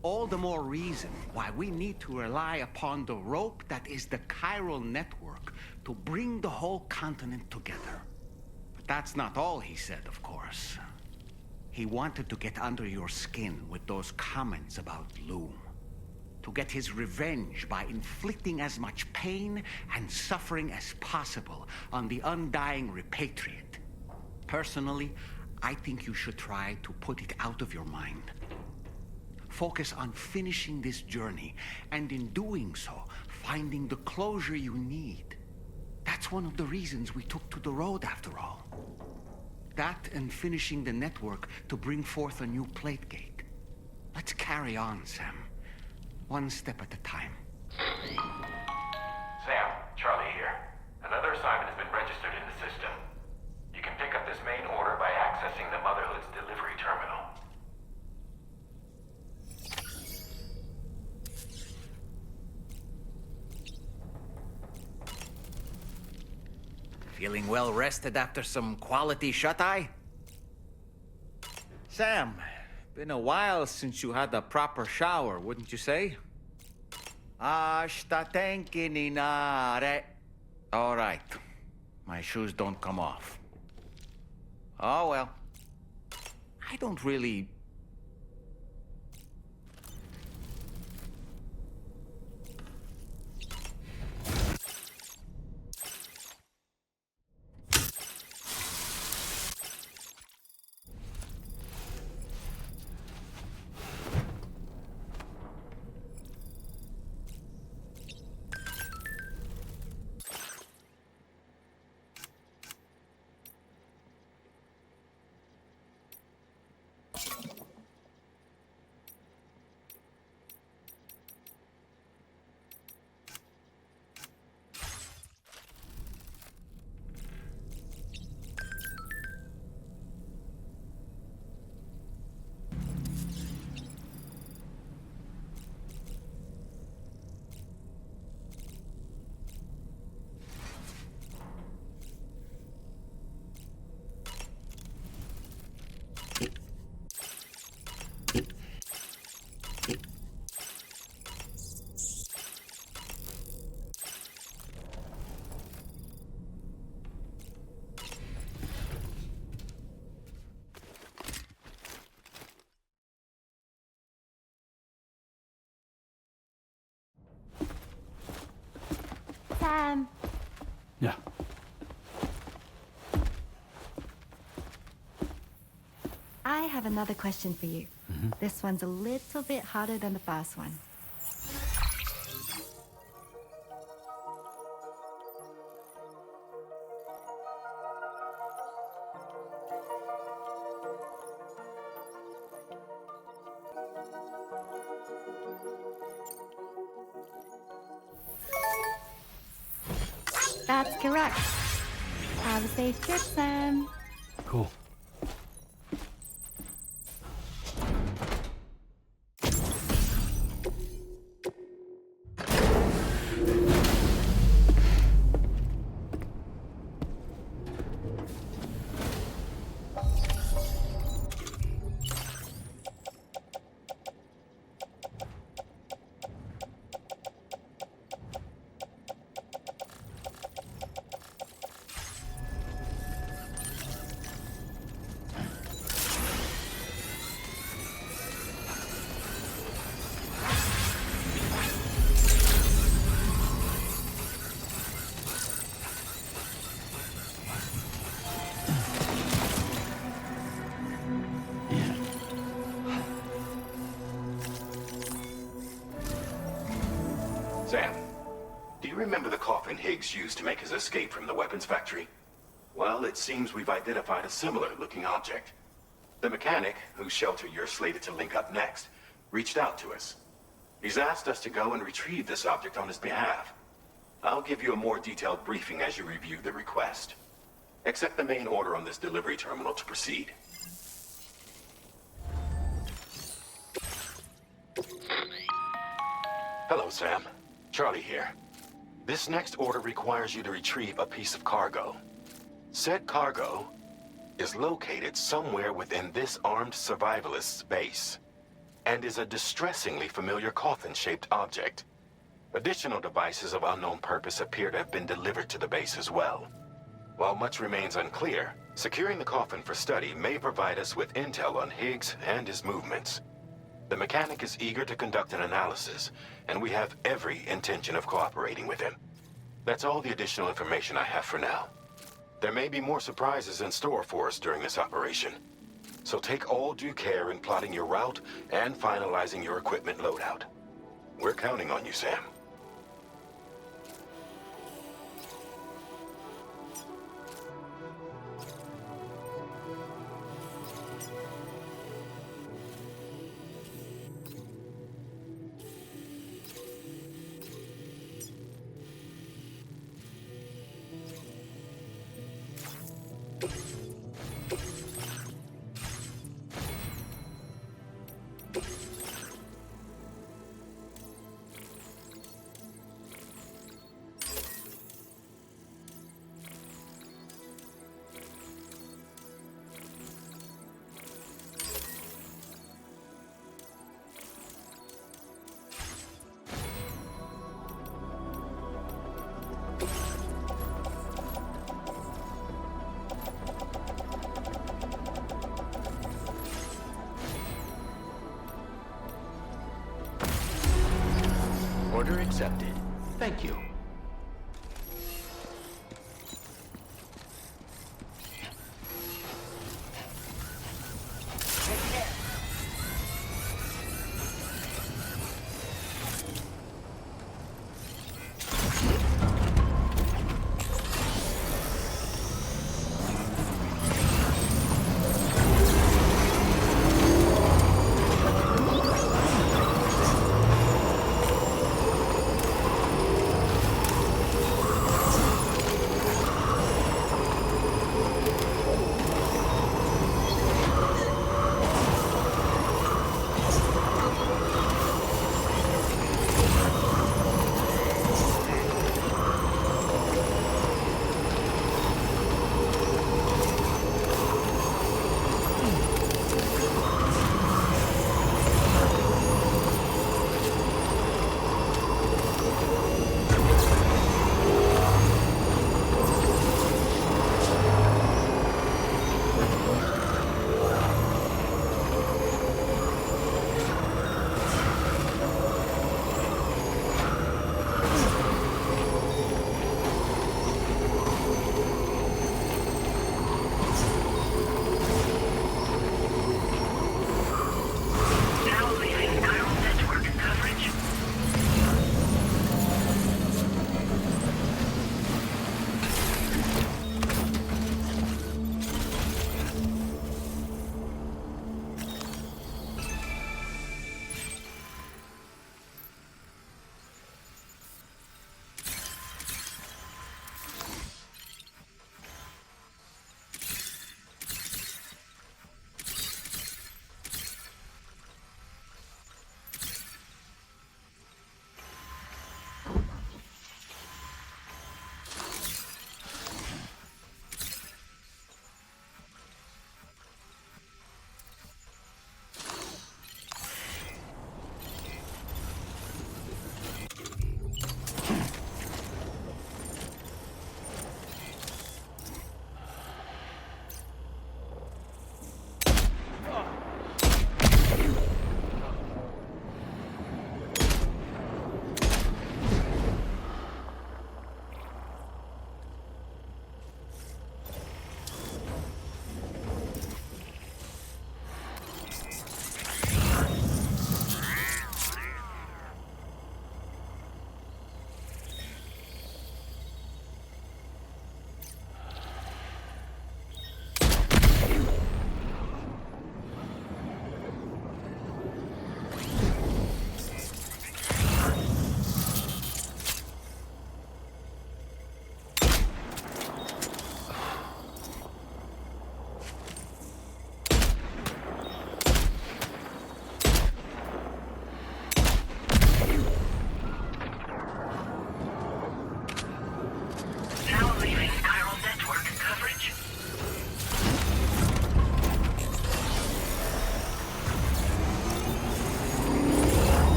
All the more reason why we need to rely upon the rope that is the Chiral Network to bring the whole continent together. But that's not all he said, of course. He wanted to get under your skin with those comments about Loom. To get his revenge by inflicting as much pain and suffering as possible on the undying repatriate. Personally, I think you should try to put it out of your mind. Focus on finishing this journey, and in doing so, finding the closure you need. That's one of the reasons we took to the road, after all. That and finishing the network to bring forth a new plate gate. Let's carry on, Sam. One step at a time. Sam, Charlie here. Another assignment has been registered in the system. You can pick up this main order by accessing the Motherhood's delivery terminal. Feeling well rested after some quality shut-eye? Sam, been a while since you had a proper shower, wouldn't you say? Ashta tenki ni nare. All right. My shoes don't come off. Oh, well. I don't really... Sam. Yeah. I have another question for you. This one's a little bit harder than the first one. That's correct. Have a safe trip, Sam. Cool. Sam, do you remember the coffin Higgs used to make his escape from the weapons factory? Well, it seems we've identified a similar-looking object. The mechanic, whose shelter you're slated to link up next, reached out to us. He's asked us to go and retrieve this object on his behalf. I'll give you a more detailed briefing as you review the request. Accept the main order on this delivery terminal to proceed. Hello, Sam. Charlie here. This next order requires you to retrieve a piece of cargo. Said cargo is located somewhere within this armed survivalist's base, and is a distressingly familiar coffin-shaped object. Additional devices of unknown purpose appear to have been delivered to the base as well. While much remains unclear, securing the coffin for study may provide us with intel on Higgs and his movements. The mechanic is eager to conduct an analysis, and we have every intention of cooperating with him. That's all the additional information I have for now. There may be more surprises in store for us during this operation, so take all due care in plotting your route and finalizing your equipment loadout. We're counting on you, Sam. Order accepted. Thank you.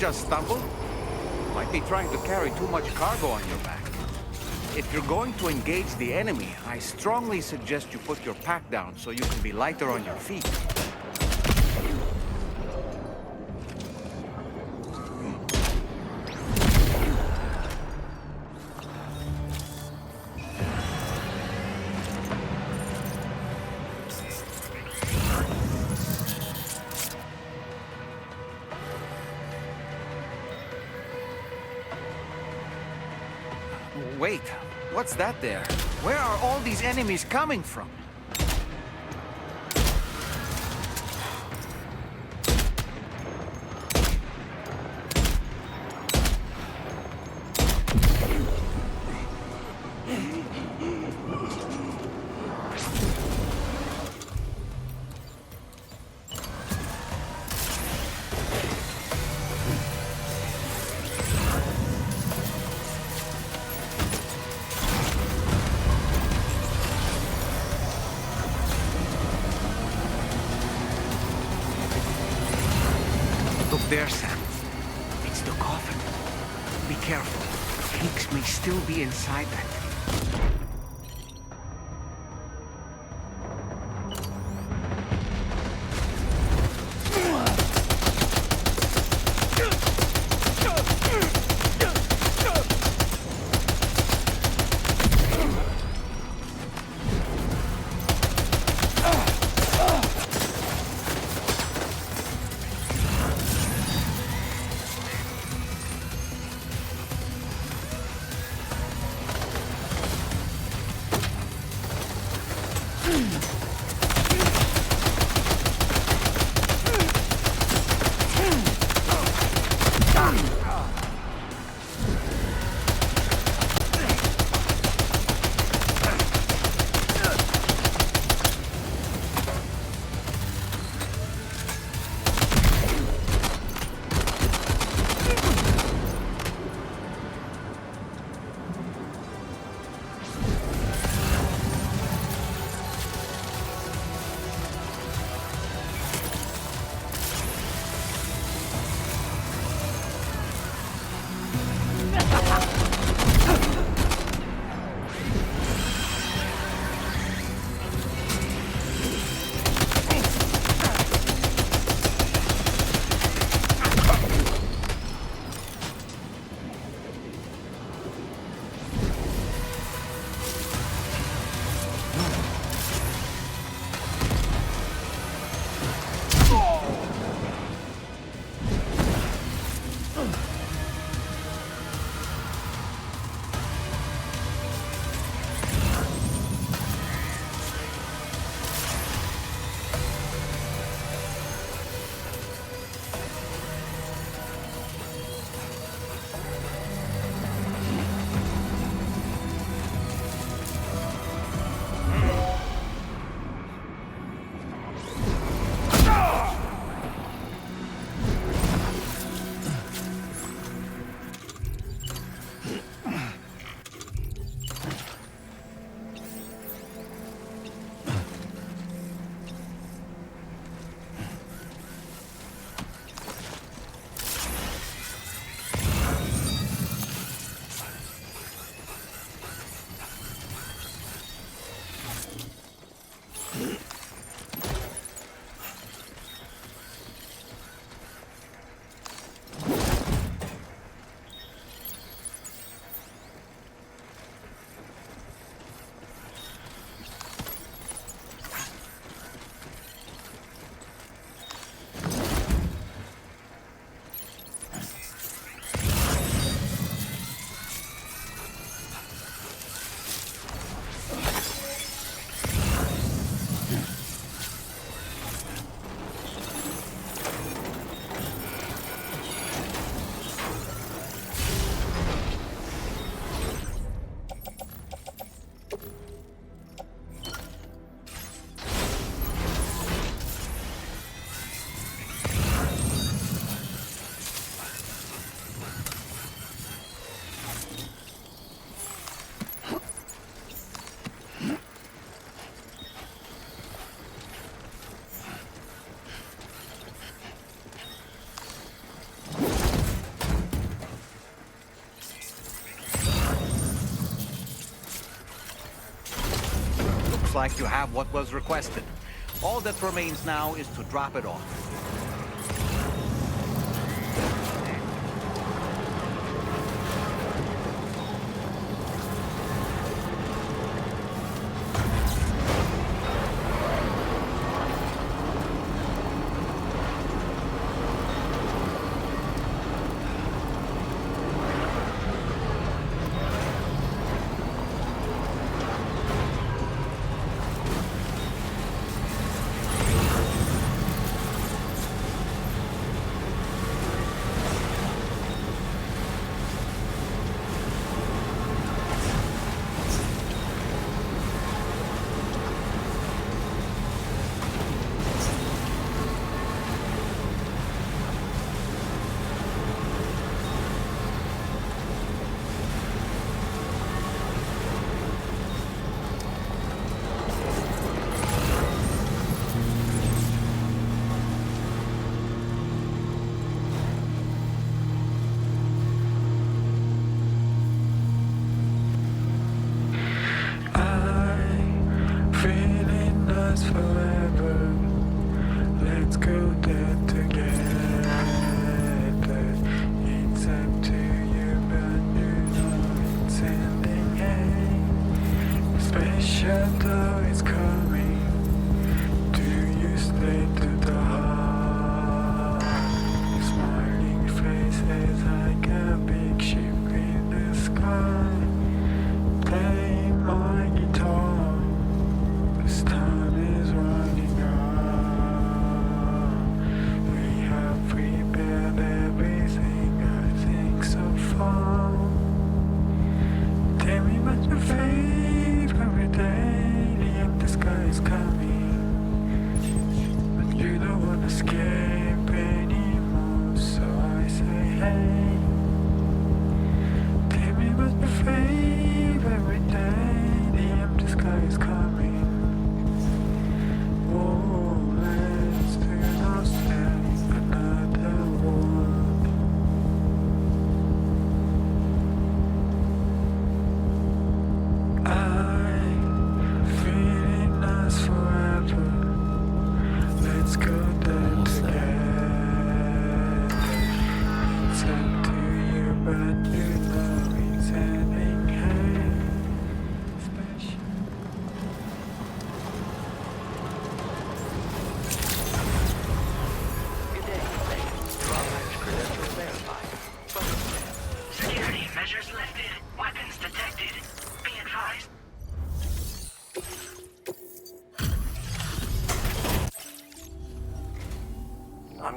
just stumbled. Might be trying to carry too much cargo on your back. If you're going to engage the enemy, I strongly suggest you put your pack down so you can be lighter on your feet. Wait, what's that there? Where are all these enemies coming from? Look there, Sam. It's the coffin. Be careful. Higgs may still be inside that thing. Looks like you have what was requested. All that remains now is to drop it off.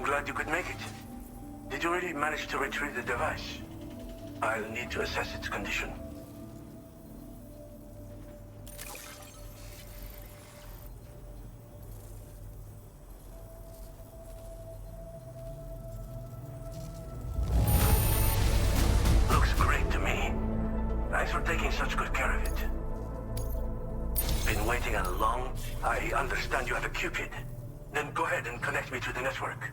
Glad you could make it. Did you really manage to retrieve the device? I'll need to assess its condition. Looks great to me. Thanks for taking such good care of it. Been waiting a long... I understand you have a Cupid. Then go ahead and connect me to the network.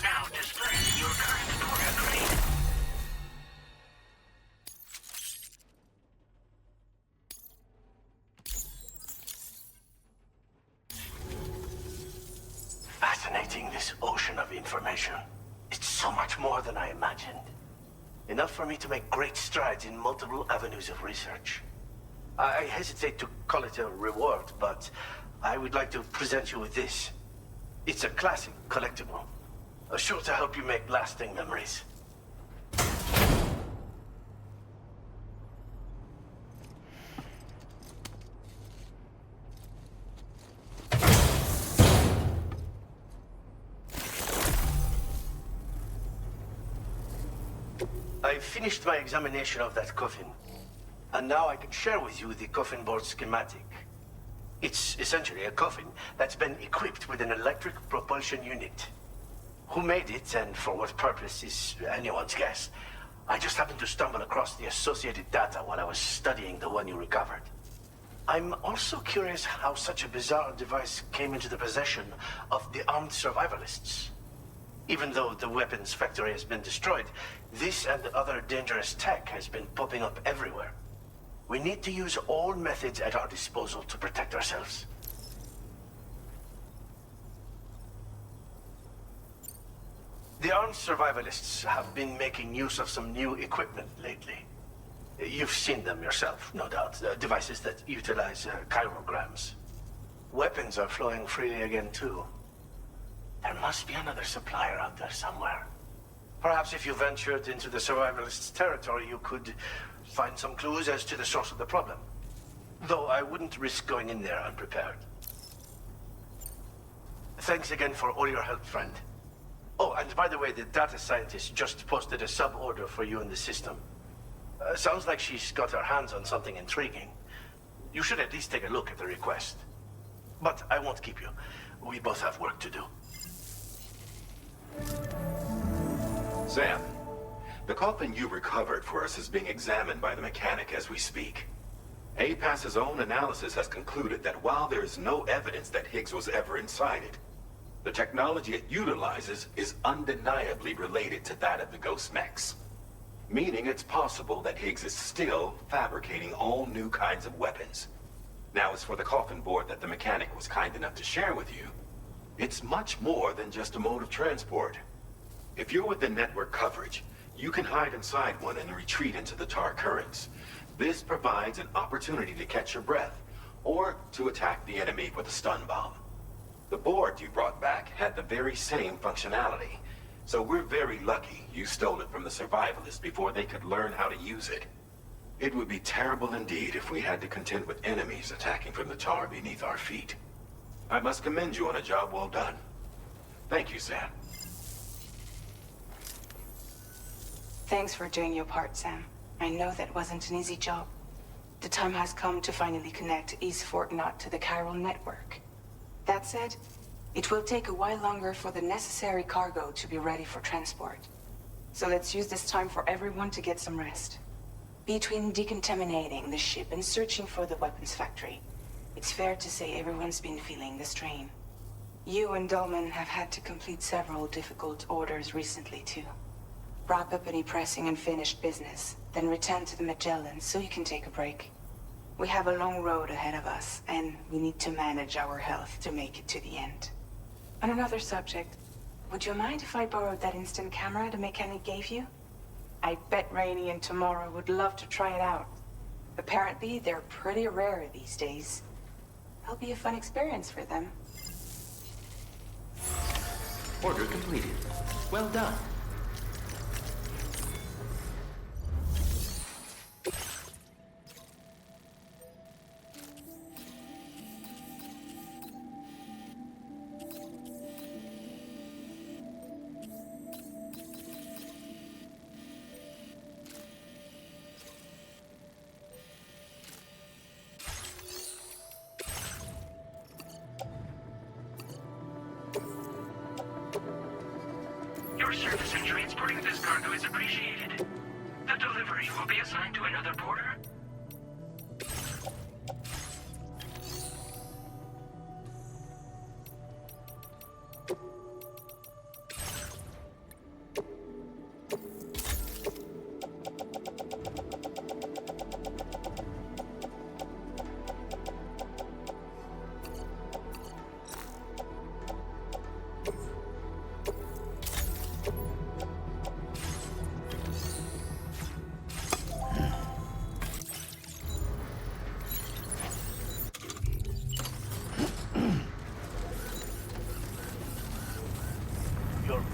Now display your current program grade. Fascinating. fascinating, this ocean of information. It's so much more than I imagined. Enough for me to make great strides in multiple avenues of research. I hesitate to call it a reward, but I would like to present you with this. It's a classic collectible, sure to help you make lasting memories. I finished my examination of that coffin, and now I can share with you the coffin board schematic. It's essentially a coffin that's been equipped with an electric propulsion unit. Who made it and for what purpose is anyone's guess. I just happened to stumble across the associated data while I was studying the one you recovered. I'm also curious how such a bizarre device came into the possession of the armed survivalists. Even though the weapons factory has been destroyed, this and other dangerous tech has been popping up everywhere. We need to use all methods at our disposal to protect ourselves. The armed survivalists have been making use of some new equipment lately. You've seen them yourself, no doubt. Devices that utilize chirograms. Weapons are flowing freely again, too. There must be another supplier out there somewhere. Perhaps if you ventured into the survivalists' territory, you could find some clues as to the source of the problem. Though I wouldn't risk going in there unprepared. Thanks again for all your help, friend. Oh, and by the way, the data scientist just posted a sub-order for you in the system. Sounds like she's got her hands on something intriguing. You should at least take a look at the request. But I won't keep you. We both have work to do. Sam, the coffin you recovered for us is being examined by the mechanic as we speak. APAS's own analysis has concluded that while there is no evidence that Higgs was ever inside it, the technology it utilizes is undeniably related to that of the Ghost Mechs. Meaning it's possible that Higgs is still fabricating all new kinds of weapons. Now, as for the coffin board that the mechanic was kind enough to share with you, it's much more than just a mode of transport. If you're within network coverage, you can hide inside one and retreat into the tar currents. This provides an opportunity to catch your breath, or to attack the enemy with a stun bomb. The board you brought back had the very same functionality, so we're very lucky you stole it from the survivalists before they could learn how to use it. It would be terrible indeed if we had to contend with enemies attacking from the tar beneath our feet. I must commend you on a job well done. Thank you, Sam. Thanks for doing your part, Sam. I know that wasn't an easy job. The time has come to finally connect East Fort Knot to the Chiral Network. That said, it will take a while longer for the necessary cargo to be ready for transport. So let's use this time for everyone to get some rest. Between decontaminating the ship and searching for the weapons factory, it's fair to say everyone's been feeling the strain. You and Dolman have had to complete several difficult orders recently, too. Wrap up any pressing and finished business, then return to the Magellan so you can take a break. We have a long road ahead of us, and we need to manage our health to make it to the end. On another subject, would you mind if I borrowed that instant camera the mechanic gave you? I bet Rainey and Tomorrow would love to try it out. Apparently, they're pretty rare these days. It'll be a fun experience for them. Order completed. Well done. Your service in transporting this cargo is appreciated. The delivery will be assigned to another porter.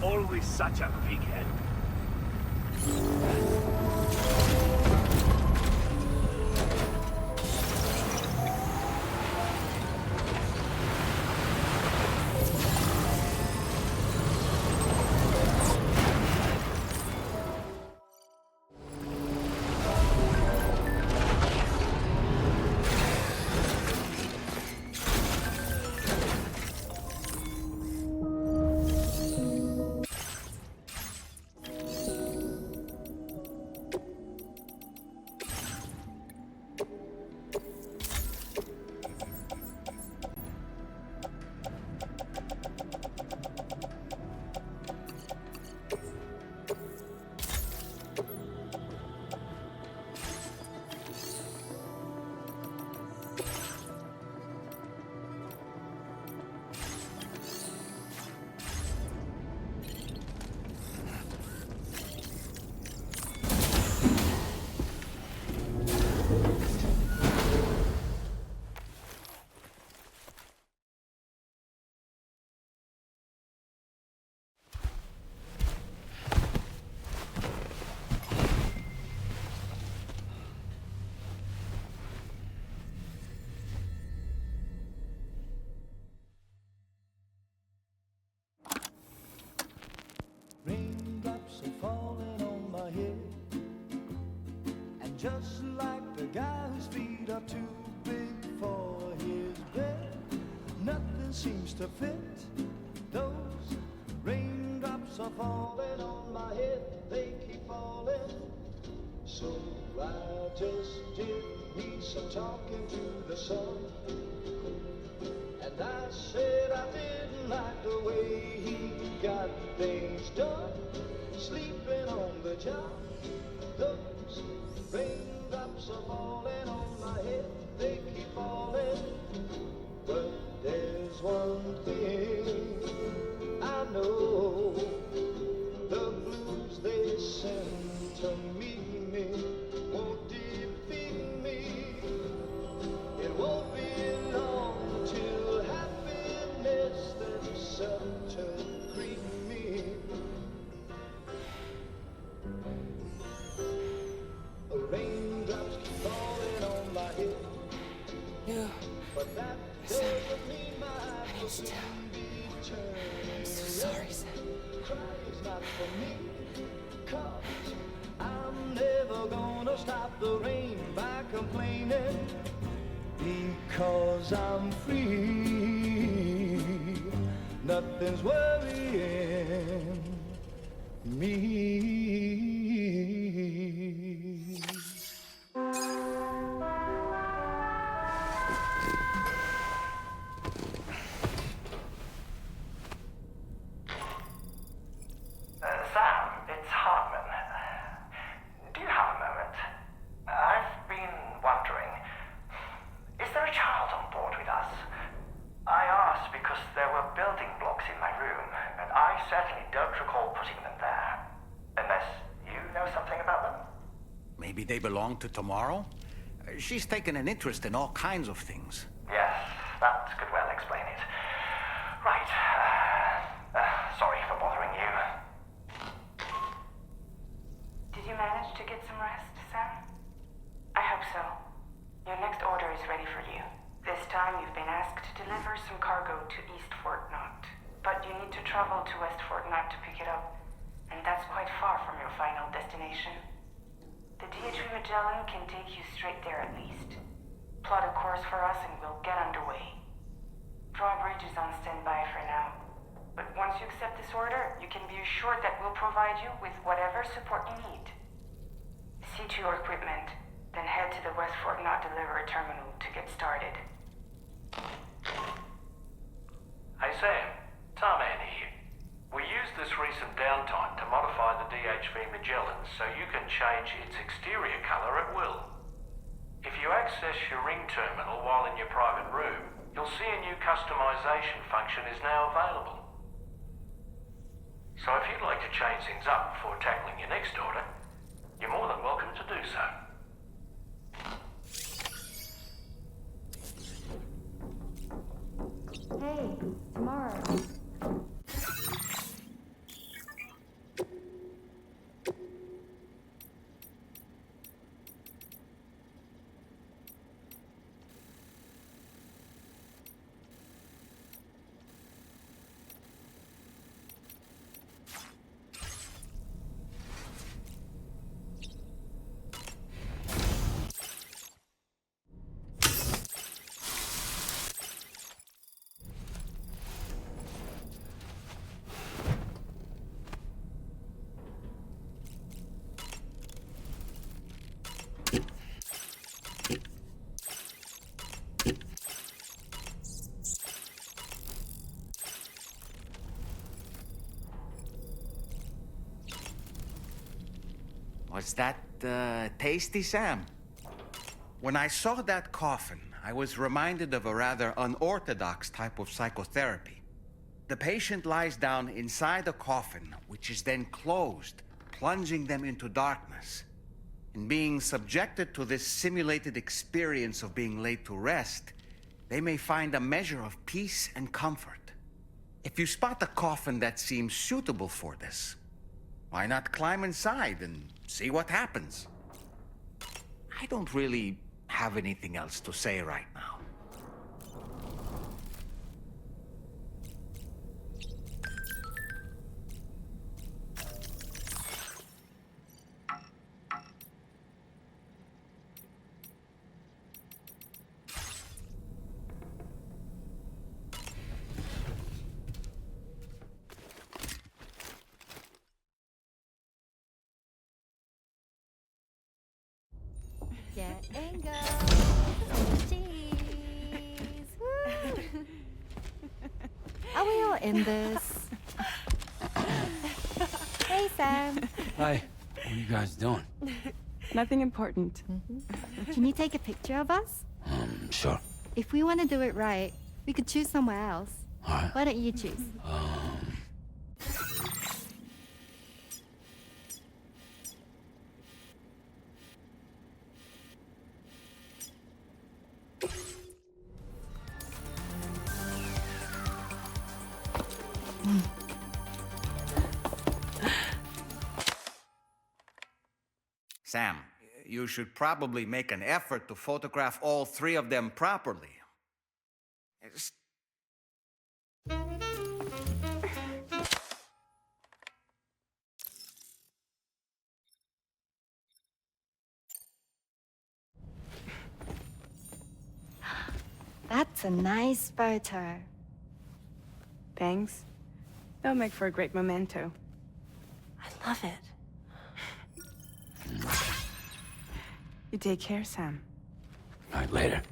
always such a big head. Raindrops are falling on my head, and just like the guy whose feet are too big for his bed, nothing seems to fit. Those raindrops are falling on my head, they keep falling. So I just did me some talking to the sun, and I said I didn't like the way he got things done, sleeping on the job. Those raindrops are falling on my head, they keep falling. But there's one thing I know, the blues they send to meet me won't defeat me. It won't be long till happiness themselves to greet me. Raindrops keep falling on my head. Yeah. But that doesn't mean my eyes will soon be turning. I'm so sorry, Sam. Crying's not for me, 'cause I'm never gonna stop the rain by complaining, because I'm free. Nothing's worrying me. Sam, it's Hartman. Do you have a moment? I've been wondering, is there a child on board with us? I asked because there were building blocks in my room, and I certainly don't recall putting them there. Unless you know something about them? Maybe they belong to Tomorrow? She's taken an interest in all kinds of things. Yes, that could well explain it. Right. Sorry for bothering you. Did you manage to get some rest, Sam? I hope so. Your next order is ready for you. This time you've been asked to deliver some cargo to East Fort Knott. But you need to travel to West Fort Knott to pick it up, and that's quite far from your final destination. The DHV Magellan can take you straight there at least. Plot a course for us and we'll get underway. Drawbridge is on standby for now. But once you accept this order, you can be assured that we'll provide you with whatever support you need. See to your equipment, then head to the West Fort Knott delivery terminal to get started. Hey Sam, Tarman here. We used this recent downtime to modify the DHV Magellan so you can change its exterior color at will. If you access your ring terminal while in your private room, you'll see a new customization function is now available. So if you'd like to change things up before tackling your next order, you're more than welcome to do so. Hey, tomorrow. Was that, tasty, Sam? When I saw that coffin, I was reminded of a rather unorthodox type of psychotherapy. The patient lies down inside a coffin, which is then closed, plunging them into darkness. In being subjected to this simulated experience of being laid to rest, they may find a measure of peace and comfort. If you spot a coffin that seems suitable for this, why not climb inside and see what happens? I don't really have anything else to say right now. Getting go. Cheese. Woo. Are we all in this? Hey, Sam. Hi. What are you guys doing? Nothing important. Can you take a picture of us? Sure. If we want to do it right, we could choose somewhere else. All right. Why don't you choose? Sam, you should probably make an effort to photograph all three of them properly. That's a nice photo. Thanks. They'll make for a great memento. I love it. You take care, Sam. All right, later.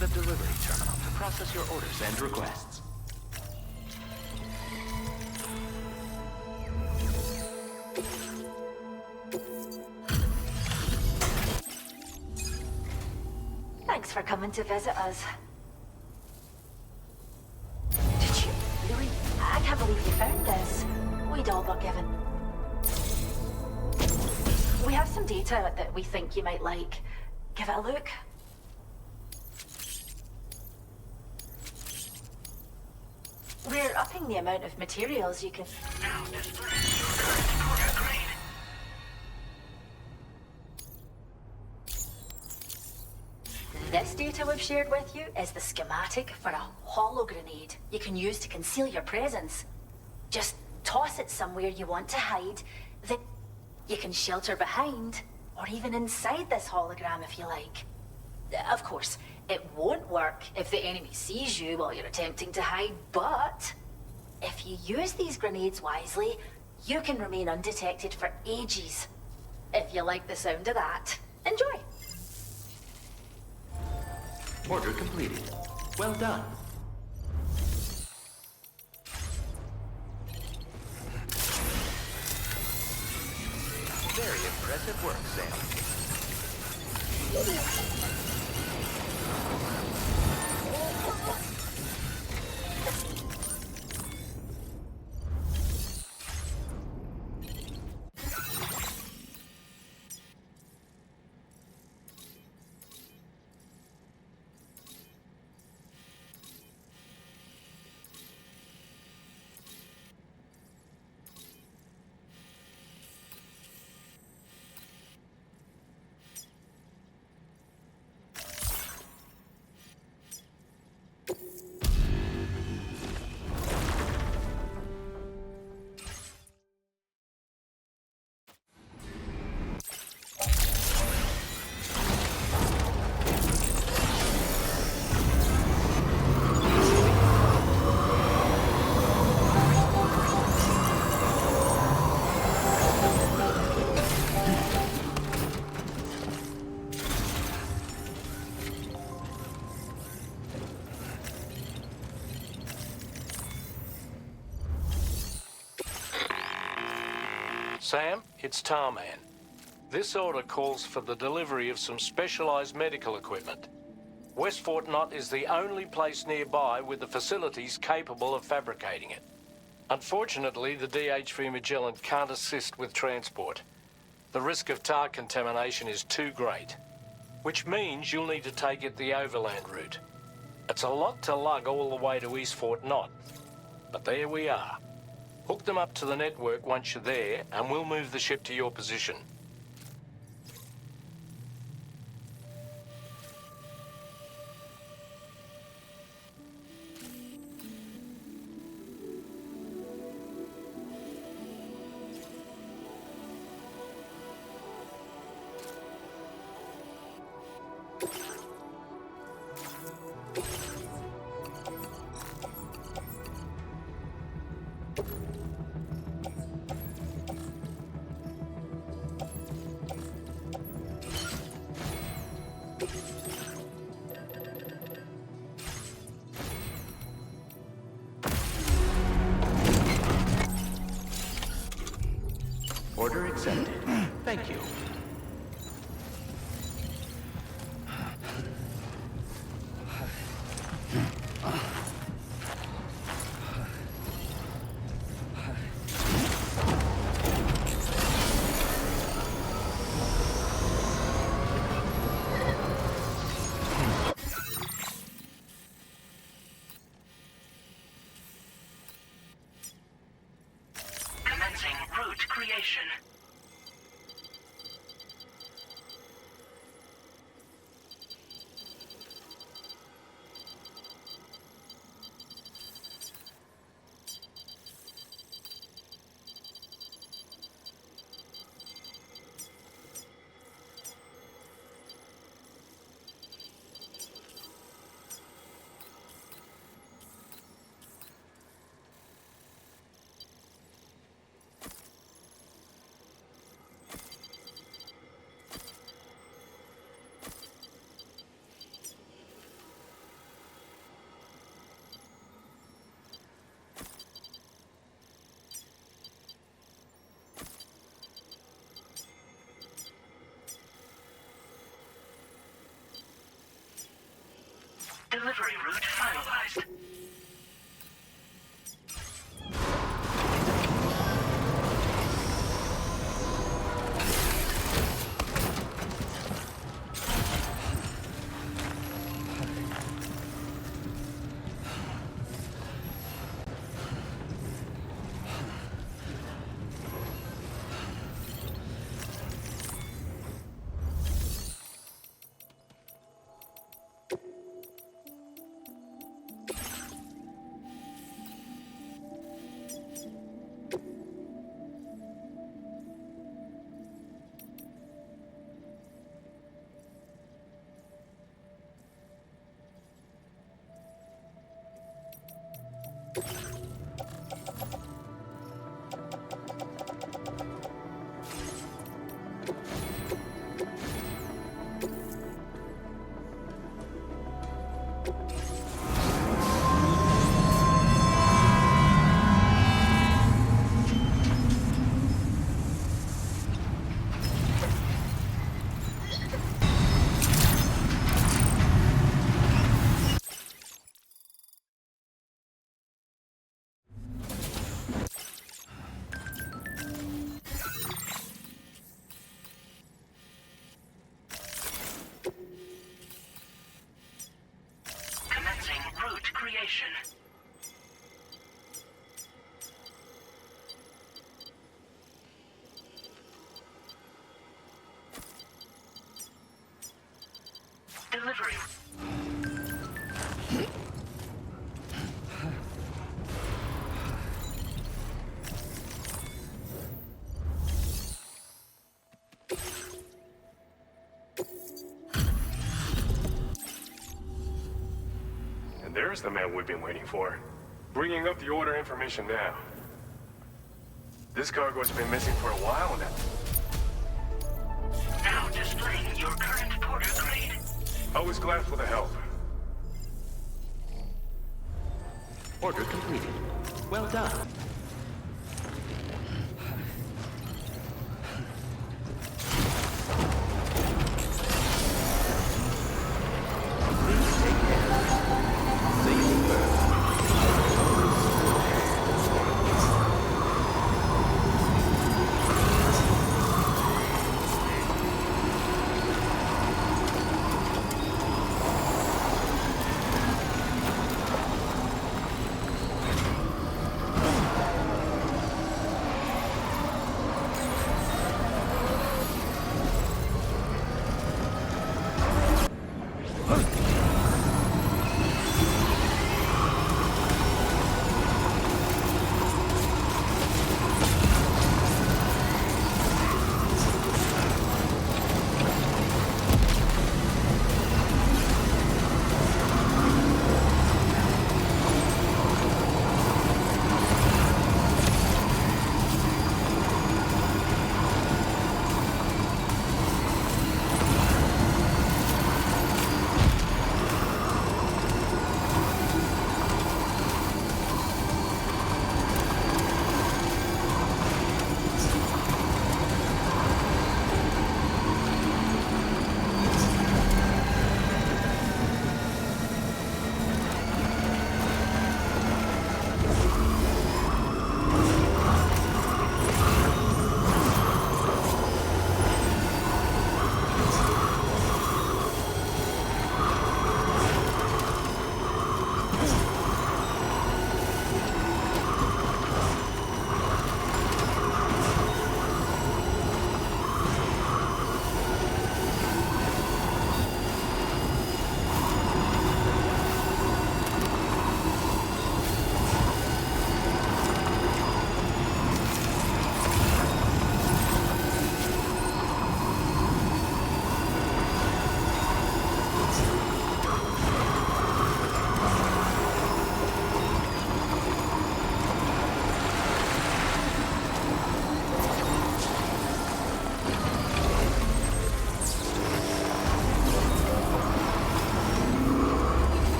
The delivery terminal to process your orders and requests. Thanks for coming to visit us. Did you really? I can't believe you found this. We'd all but given. We have some data that we think you might like. Give it a look. We're upping the amount of materials you can... Now display your current quarter grade. This data we've shared with you is the schematic for a holo grenade you can use to conceal your presence. Just toss it somewhere you want to hide that you can shelter behind, or even inside this hologram if you like. Of course, it won't work if the enemy sees you while you're attempting to hide, but if you use these grenades wisely, you can remain undetected for ages. If you like the sound of that, enjoy. Order completed. Well done. Very impressive work, Sam. Sam, it's Tarman. This order calls for the delivery of some specialized medical equipment. West Fort Knott is the only place nearby with the facilities capable of fabricating it. Unfortunately, the DHV Magellan can't assist with transport. The risk of tar contamination is too great, which means you'll need to take it the overland route. It's a lot to lug all the way to East Fort Knott, but there we are. Hook them up to the network once you're there, and we'll move the ship to your position. Order accepted. Thank you. Commencing route creation. Delivery route finalized. Commencing route creation. Delivery. And there's the man we've been waiting for. Bringing up the order information now. This cargo's been missing for a while now. Now displaying your current porter grade. Always glad for the help. Order completed. Well done.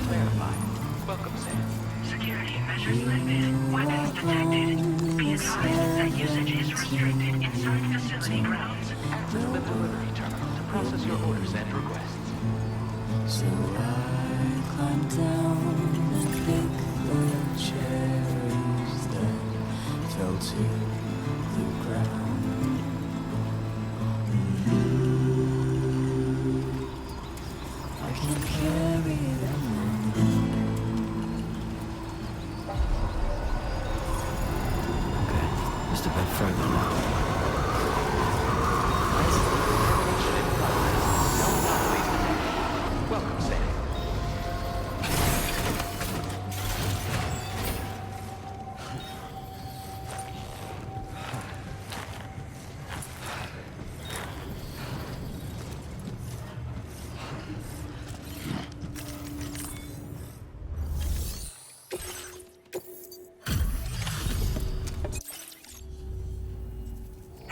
verified. Welcome, Sam. Security measures lifted. Weapons detected. Be advised that usage is restricted inside facility grounds. Access the delivery terminal to process your orders and requests. So I climbed down and picked the cherries that fell to the ground. I can carry them Okay, just a bit further now. Welcome, Sam.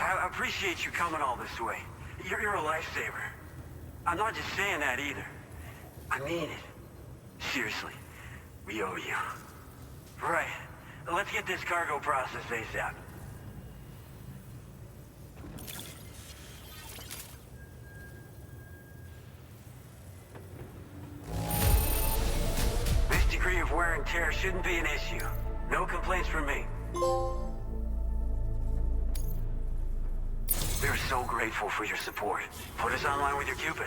I appreciate you coming all this way. You're a lifesaver. I'm not just saying that either. I mean it. Seriously, we owe you. Right. Let's get this cargo processed ASAP. This degree of wear and tear shouldn't be an issue. No complaints from me. We're so grateful for your support. Put us online with your Cupid.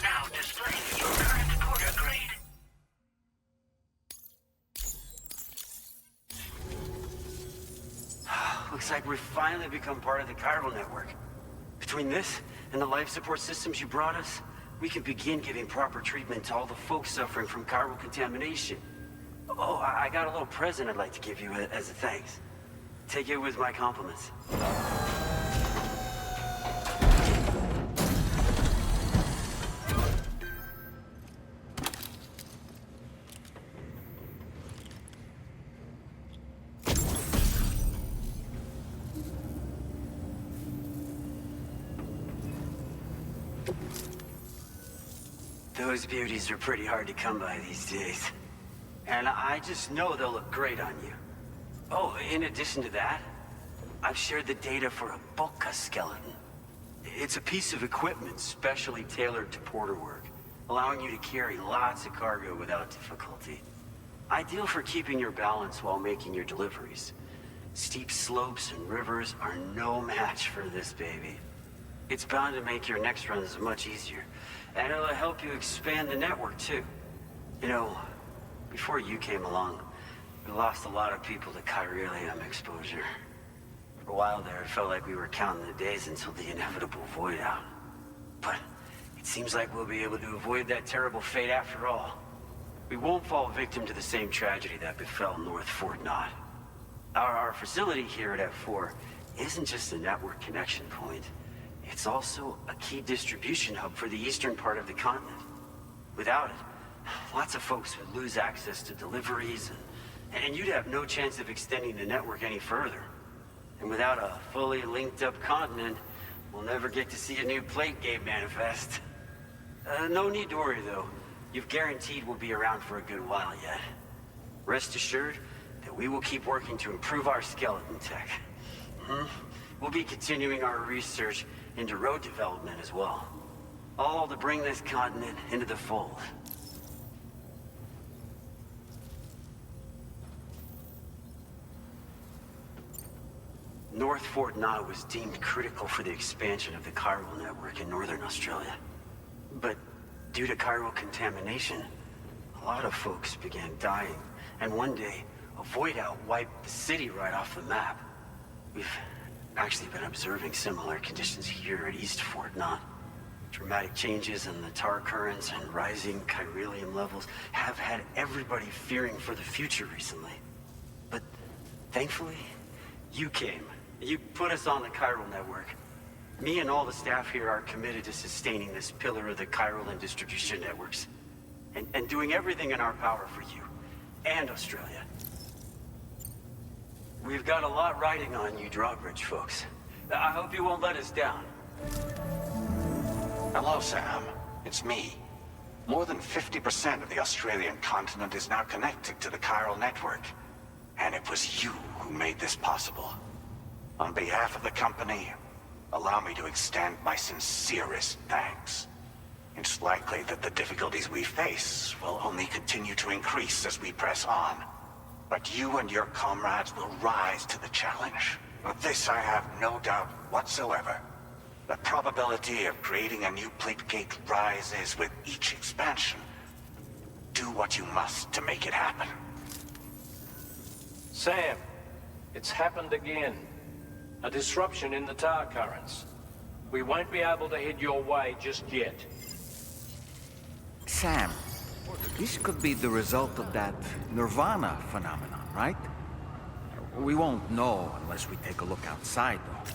Now displaying your current porter grade. Looks like we've finally become part of the Chiral Network. Between this and the life support systems you brought us, we can begin giving proper treatment to all the folks suffering from chiral contamination. Oh, I got a little present I'd like to give you as a thanks. Take it with my compliments. Those beauties are pretty hard to come by these days. And I just know they'll look great on you. Oh, in addition to that, I've shared the data for a Bulka skeleton. It's a piece of equipment specially tailored to porter work, allowing you to carry lots of cargo without difficulty. Ideal for keeping your balance while making your deliveries. Steep slopes and rivers are no match for this baby. It's bound to make your next runs much easier, and it'll help you expand the network too. You know, before you came along, we lost a lot of people to chiralium exposure. For a while there, it felt like we were counting the days until the inevitable void out. But it seems like we'll be able to avoid that terrible fate after all. We won't fall victim to the same tragedy that befell North Fort Knott. Our facility here at F4 isn't just a network connection point. It's also a key distribution hub for the eastern part of the continent. Without it, lots of folks would lose access to deliveries, and you'd have no chance of extending the network any further. And without a fully linked up continent, we'll never get to see a new plate game manifest. No need to worry though. You've guaranteed we'll be around for a good while yet. Rest assured that we will keep working to improve our skeleton tech. We'll be continuing our research into road development as well. All to bring this continent into the fold. North Fort Knott was deemed critical for the expansion of the chiral network in northern Australia. But due to chiral contamination, a lot of folks began dying, and one day, a void out wiped the city right off the map. We've actually been observing similar conditions here at East Fort Knot. Dramatic changes in the tar currents and rising chiralium levels have had everybody fearing for the future recently. But thankfully, you came. You put us on the Chiral Network. Me and all the staff here are committed to sustaining this pillar of the chiral and distribution networks. And doing everything in our power for you. And Australia. We've got a lot riding on you drawbridge folks. I hope you won't let us down. Hello, Sam. It's me. More than 50% of the Australian continent is now connected to the Chiral Network. And it was you who made this possible. On behalf of the company, allow me to extend my sincerest thanks. It's likely that the difficulties we face will only continue to increase as we press on. But you and your comrades will rise to the challenge. Of this I have no doubt whatsoever. The probability of creating a new plate gate rises with each expansion. Do what you must to make it happen. Sam, it's happened again. A disruption in the tar currents. We won't be able to head your way just yet. Sam, this could be the result of that Nirvana phenomenon, right? We won't know unless we take a look outside, though.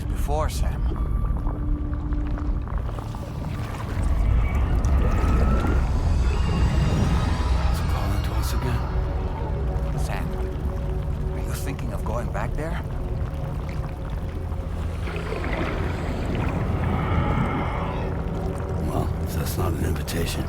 Before, Sam. It's calling to us again. Sam, are you thinking of going back there? Well, if that's not an invitation.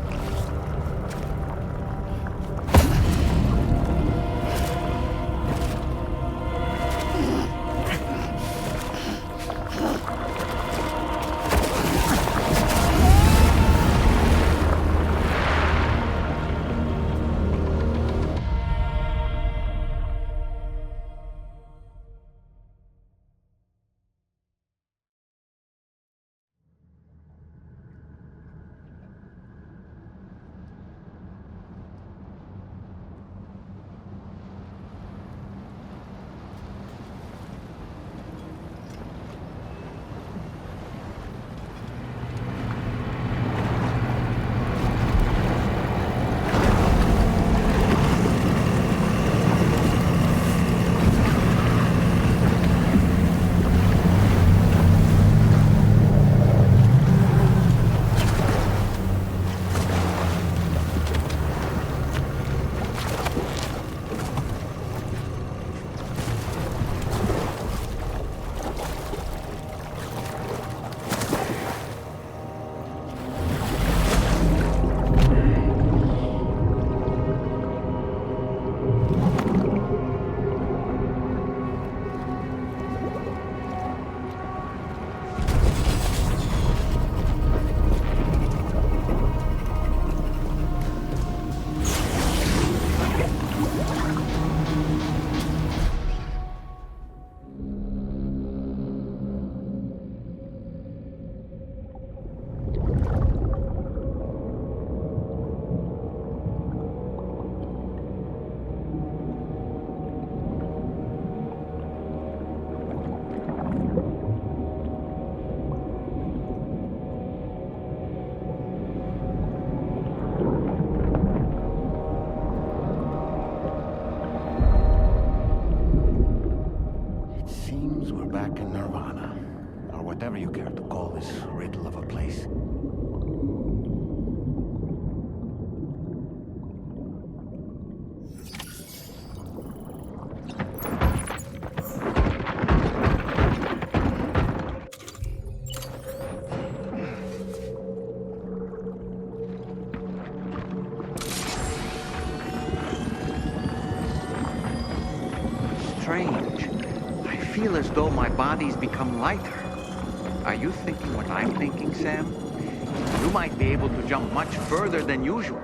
Whatever you care to call this riddle of a place. feel as though my body's become lighter. Are you thinking what I'm thinking, Sam? You might be able to jump much further than usual.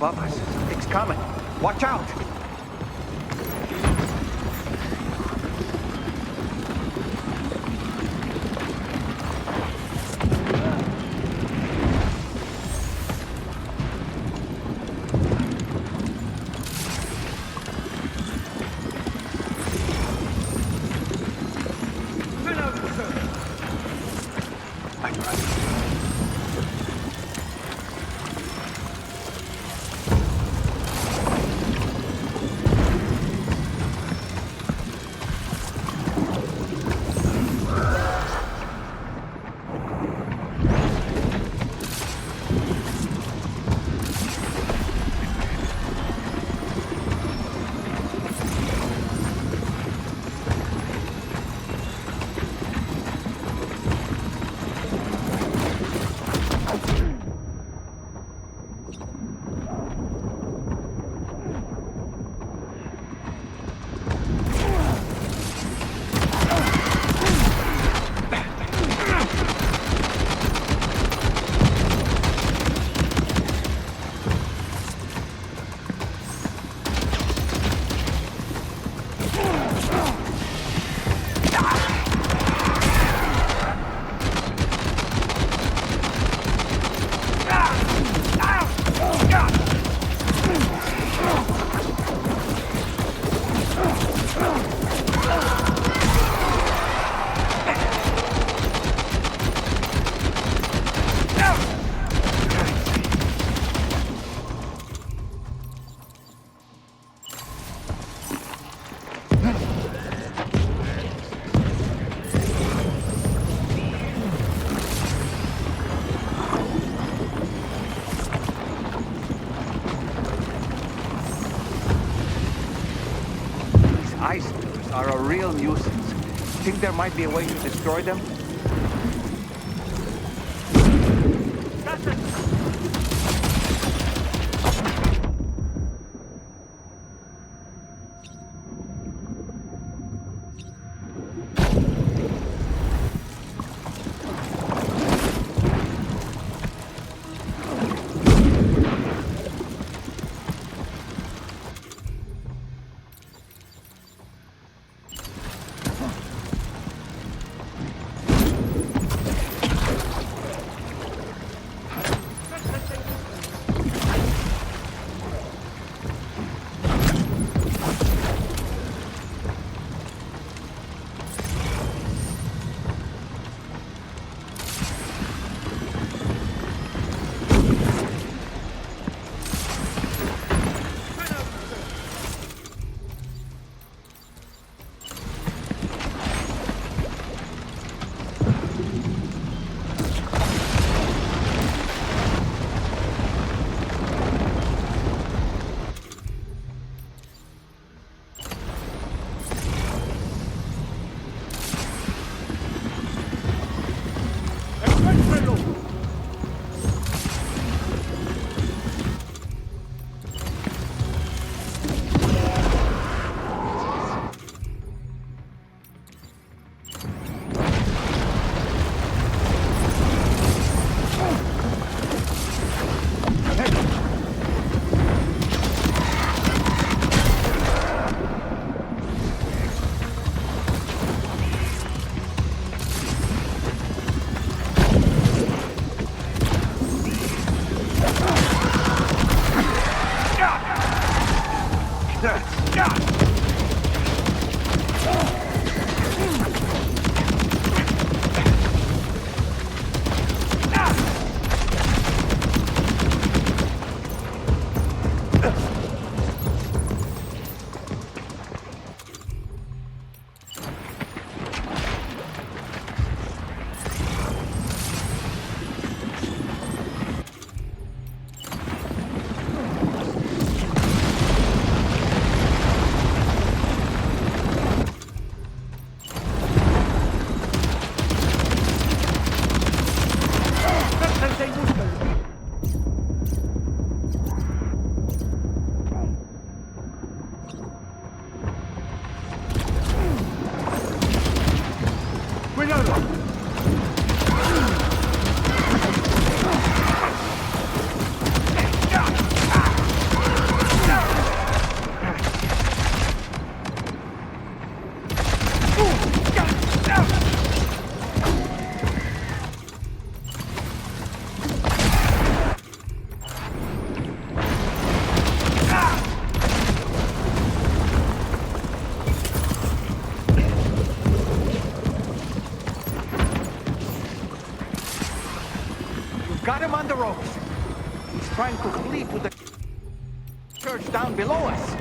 above us. Something's coming. Watch out! ice spears are a real nuisance. Think there might be a way to destroy them? Got him on the ropes. He's trying to flee to the church down below us.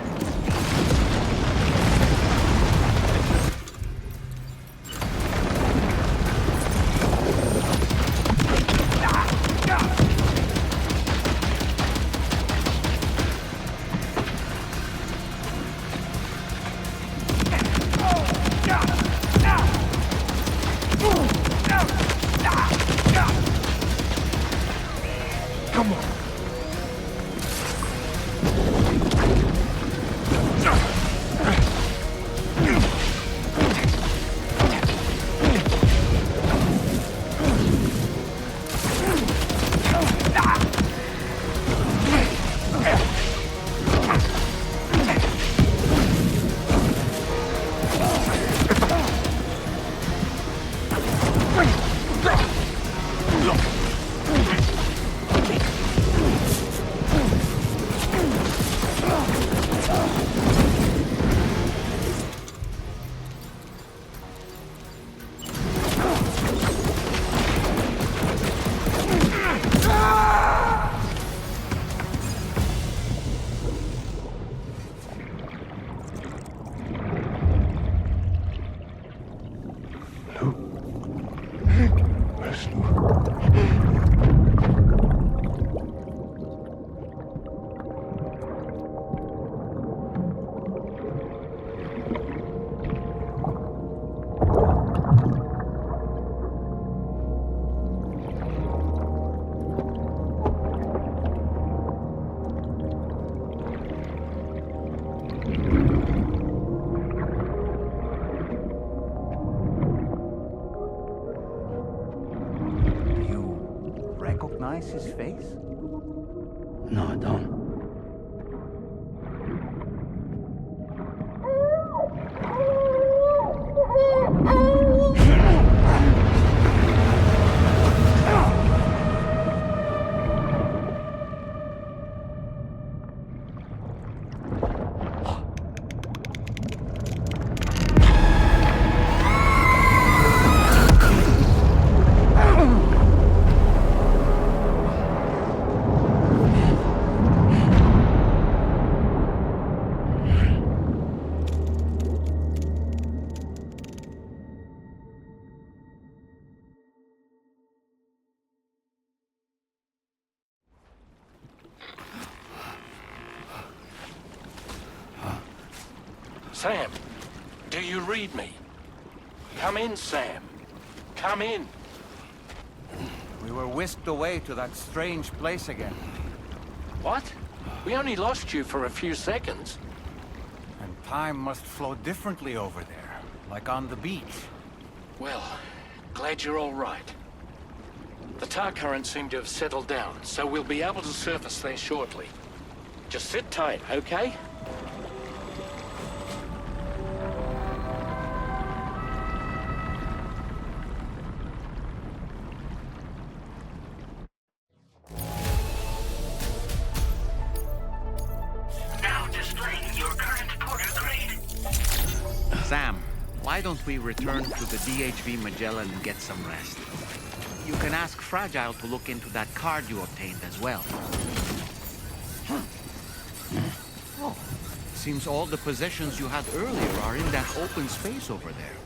recognize his face? No, I don't. Sam, do you read me? Come in, Sam. Come in. We were whisked away to that strange place again. What? We only lost you for a few seconds. And time must flow differently over there, like on the beach. Well, glad you're all right. The tar currents seem to have settled down, so we'll be able to surface there shortly. Just sit tight, okay? Sam, why don't we return to the DHV Magellan and get some rest? You can ask Fragile to look into that card you obtained as well. Oh, seems all the possessions you had earlier are in that open space over there.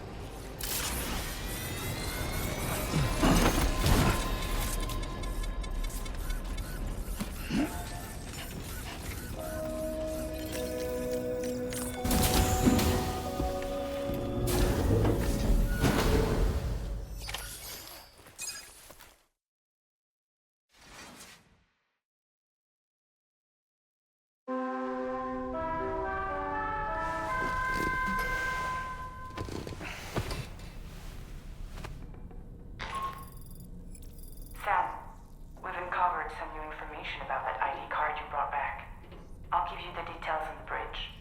Sam, we've uncovered some new information about that ID card you brought back. I'll give you the details on the bridge.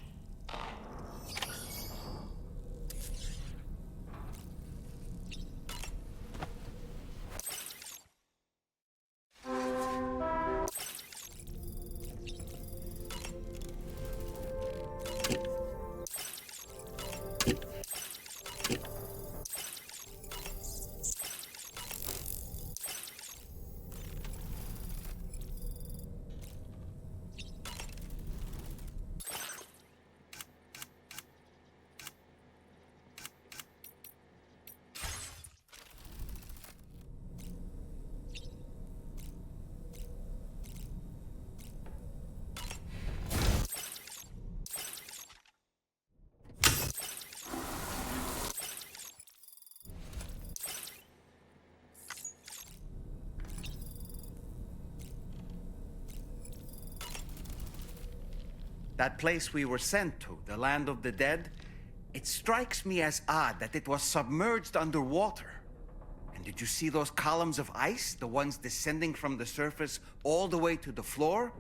That place we were sent to, the land of the dead, it strikes me as odd that it was submerged underwater. And did you see those columns of ice, the ones descending from the surface all the way to the floor?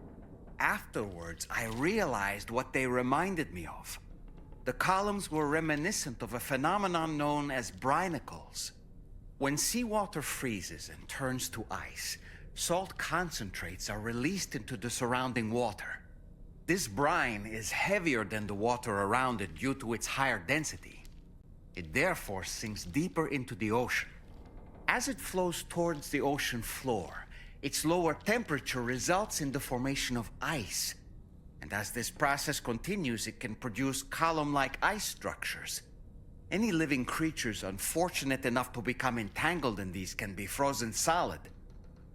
Afterwards, I realized what they reminded me of. The columns were reminiscent of a phenomenon known as brinicles. When seawater freezes and turns to ice, salt concentrates are released into the surrounding water. This brine is heavier than the water around it due to its higher density. It therefore sinks deeper into the ocean. As it flows towards the ocean floor, its lower temperature results in the formation of ice. And as this process continues, it can produce column-like ice structures. Any living creatures unfortunate enough to become entangled in these can be frozen solid.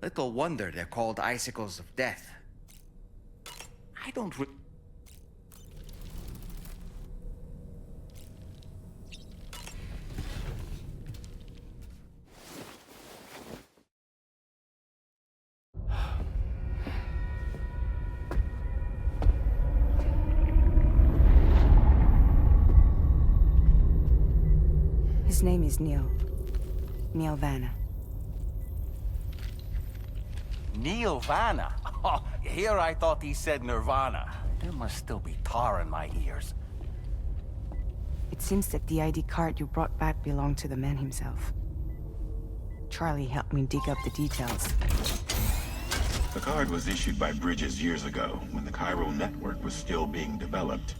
Little wonder they're called icicles of death. I don't His name is Neil. Neil Vanna. Neil Vanna? Oh, here I thought he said Nirvana. There must still be tar in my ears. It seems that the ID card you brought back belonged to the man himself. Charlie helped me dig up the details. The card was issued by Bridges years ago, when the Chiral Network was still being developed.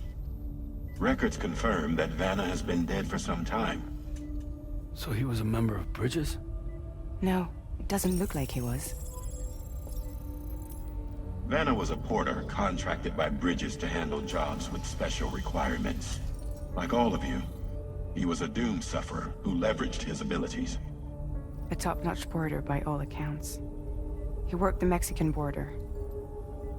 Records confirm that Vanna has been dead for some time. So he was a member of Bridges? No, it doesn't look like he was. Vanna was a porter contracted by Bridges to handle jobs with special requirements. Like all of you, he was a doom sufferer who leveraged his abilities. A top-notch porter by all accounts. He worked the Mexican border.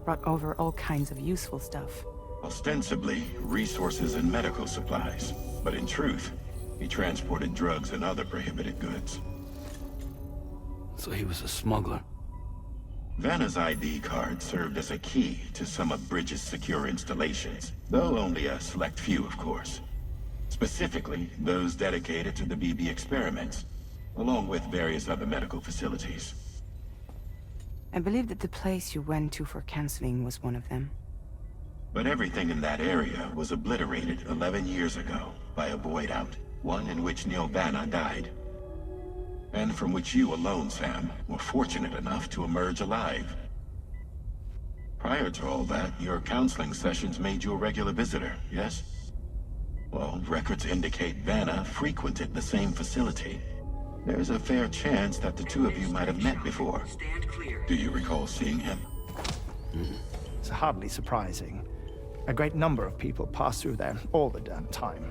Brought over all kinds of useful stuff. Ostensibly, resources and medical supplies. But in truth, he transported drugs and other prohibited goods. So he was a smuggler. Vanna's ID card served as a key to some of Bridges' secure installations, though only a select few, of course. Specifically, those dedicated to the BB experiments, along with various other medical facilities. I believe that the place you went to for counseling was one of them. But everything in that area was obliterated 11 years ago by a void out, one in which Neil Vanna died. And from which you alone, Sam, were fortunate enough to emerge alive. Prior to all that, your counseling sessions made you a regular visitor, yes? Well, records indicate Vanna frequented the same facility. There's a fair chance that the two of you might have met before. Do you recall seeing him? It's hardly surprising. A great number of people pass through there all the damn time.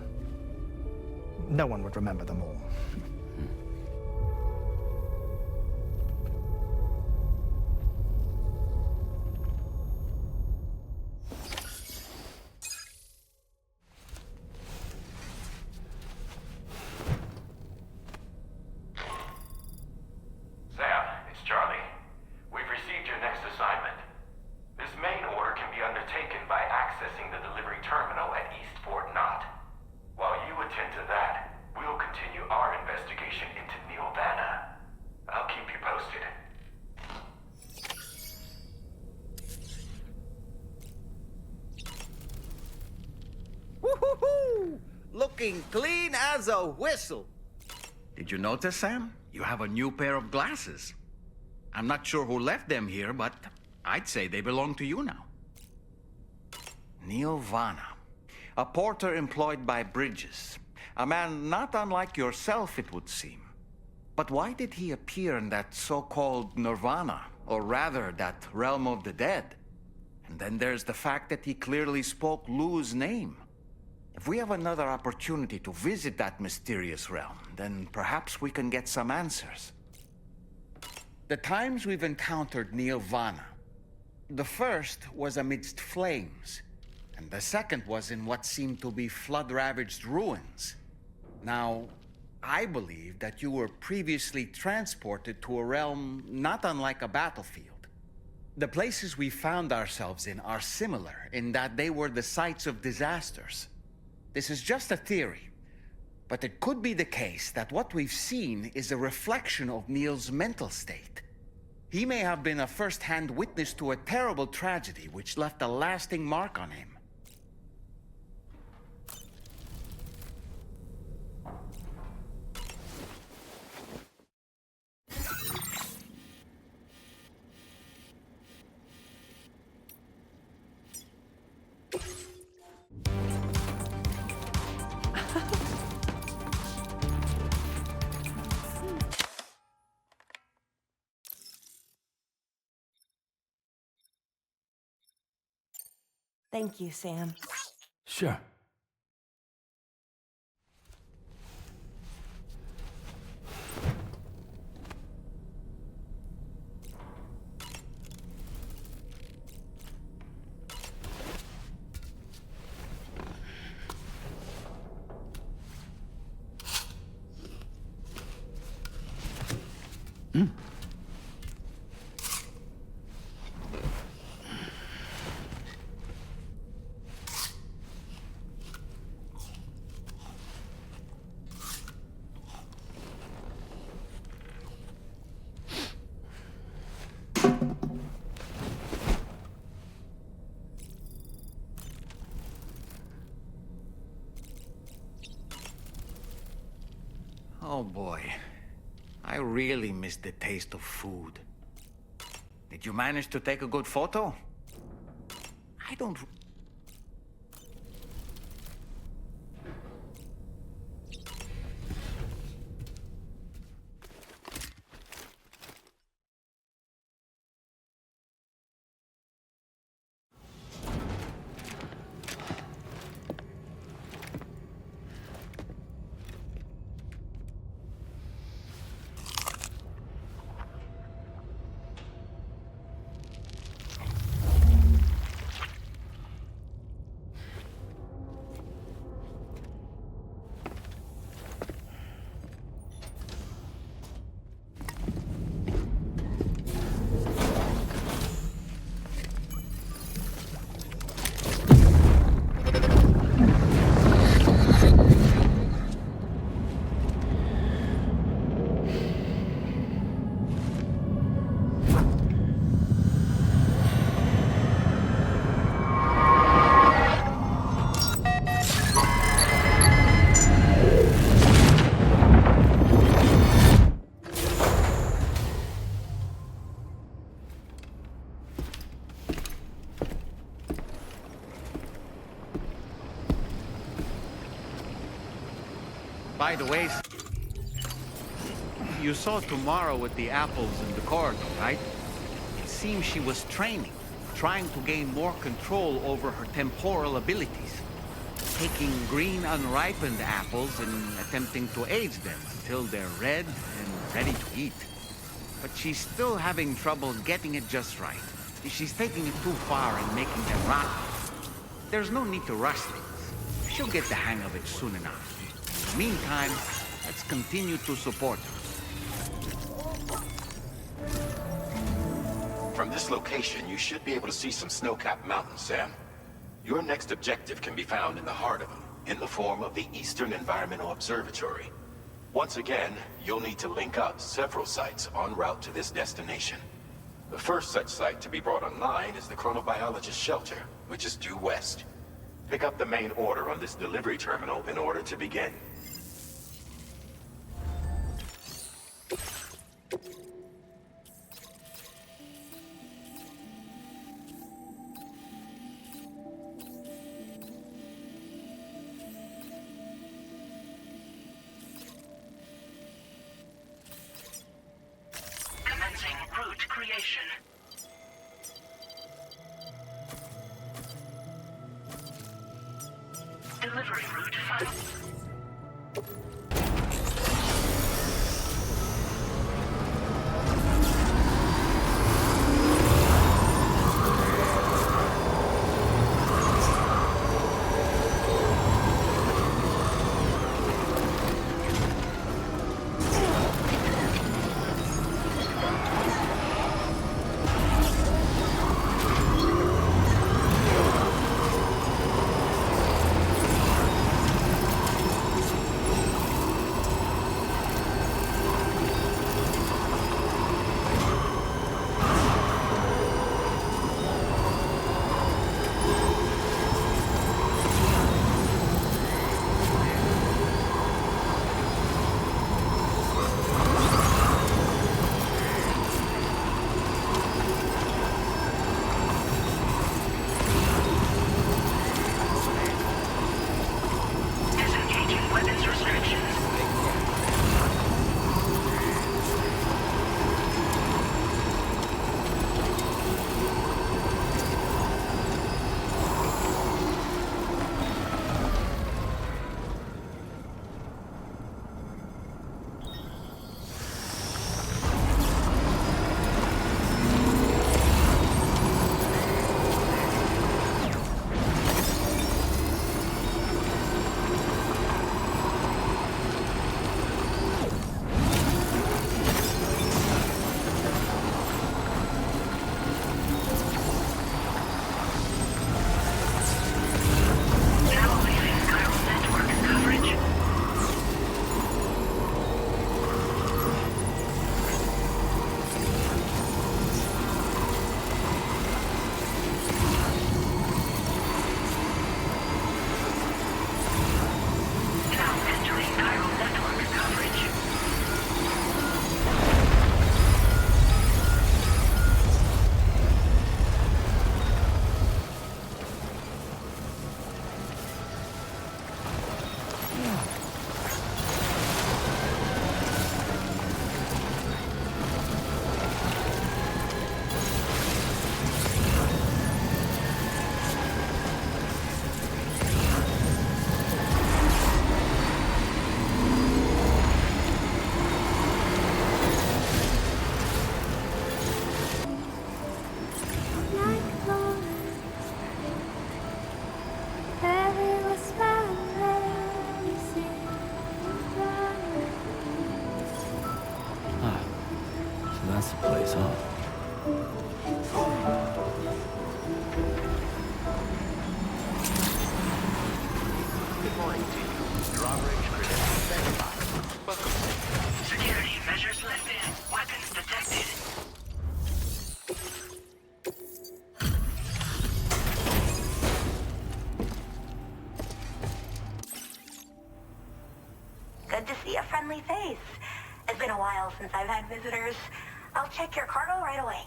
No one would remember them all. Sam, it's Charlie. We've received your next assignment. This main order can be undertaken by accessing the delivery terminal at East Fort Knott. While you attend to that, we'll continue our investigation into Neil Vanna. I'll keep you posted. Woohoo! Looking clean as a whistle. Did you notice, Sam? You have a new pair of glasses. I'm not sure who left them here, but I'd say they belong to you now. Neil Vanna, a porter employed by Bridges. A man not unlike yourself, it would seem. But why did he appear in that so-called Nirvana, or rather, that realm of the dead? And then there's the fact that he clearly spoke Lou's name. If we have another opportunity to visit that mysterious realm, then perhaps we can get some answers. The times we've encountered Neil Vanna, the first was amidst flames, and the second was in what seemed to be flood-ravaged ruins. Now, I believe that you were previously transported to a realm not unlike a battlefield. The places we found ourselves in are similar in that they were the sites of disasters. This is just a theory, but it could be the case that what we've seen is a reflection of Neil's mental state. He may have been a first-hand witness to a terrible tragedy which left a lasting mark on him. Thank you, Sam. Sure. Oh boy. I really miss the taste of food. Did you manage to take a good photo? I don't... By the way, you saw Tomorrow with the apples in the corridor, right? It seems she was training, trying to gain more control over her temporal abilities. Taking green unripened apples and attempting to age them until they're red and ready to eat. But she's still having trouble getting it just right. She's taking it too far and making them rotten. There's no need to rush things. She'll get the hang of it soon enough. In the meantime, let's continue to support her. From this location, you should be able to see some snow-capped mountains, Sam. Your next objective can be found in the heart of them, in the form of the Eastern Environmental Observatory. Once again, you'll need to link up several sites en route to this destination. The first such site to be brought online is the Chronobiologist Shelter, which is due west. Pick up the main order on this delivery terminal in order to begin. Commencing route creation. Delivery route found. place, huh? Good morning to you. Drawbridge credentials verified. Welcome. Security measures lifted. Weapons detected. Good to see a friendly face. It's been a while since I've had visitors. I'll check your cargo right away.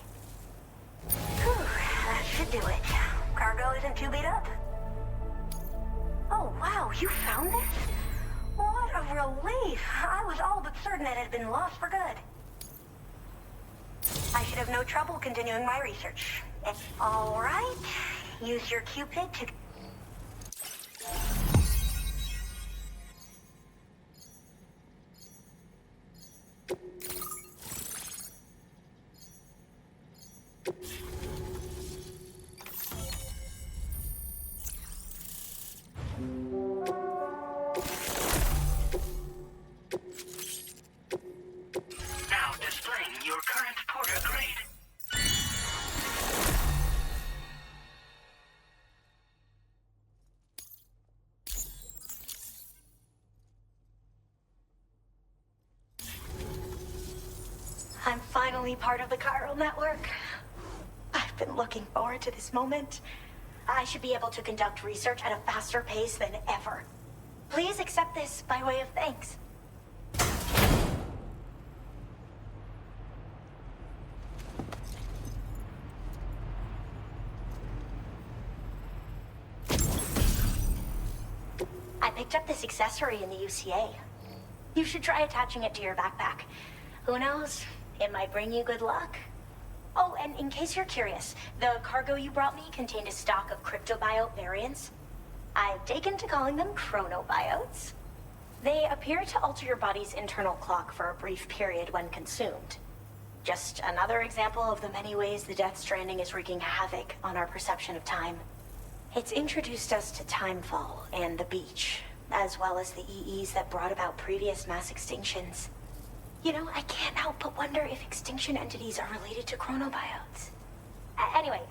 Whew, that should do it. Cargo isn't too beat up. Oh, wow, you found this? What a relief. I was all but certain it had been lost for good. I should have no trouble continuing my research. All right. Use your Cupid to... Now displaying your current porter grade. I'm finally part of the Chiral Network. I've been looking forward to this moment. I should be able to conduct research at a faster pace than ever. Please accept this by way of thanks. I picked up this accessory in the UCA. You should try attaching it to your backpack. Who knows? It might bring you good luck. Oh, and in case you're curious, the cargo you brought me contained a stock of cryptobiote variants. I've taken to calling them chronobiotes. They appear to alter your body's internal clock for a brief period when consumed. Just another example of the many ways the Death Stranding is wreaking havoc on our perception of time. It's introduced us to timefall and the beach, as well as the EEs that brought about previous mass extinctions. You know, I can't help but wonder if extinction entities are related to chronobiotes. Anyway,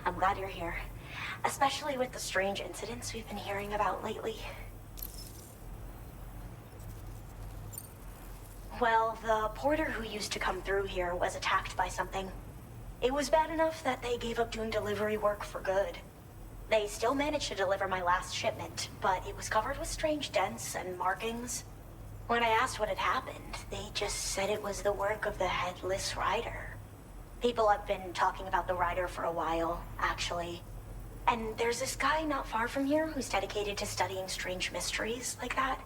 I'm glad you're here. Especially with the strange incidents we've been hearing about lately. Well, the porter who used to come through here was attacked by something. It was bad enough that they gave up doing delivery work for good. They still managed to deliver my last shipment, but it was covered with strange dents and markings. When I asked what had happened, they just said it was the work of the Headless Rider. People have been talking about the Rider for a while, actually. And there's this guy not far from here who's dedicated to studying strange mysteries like that.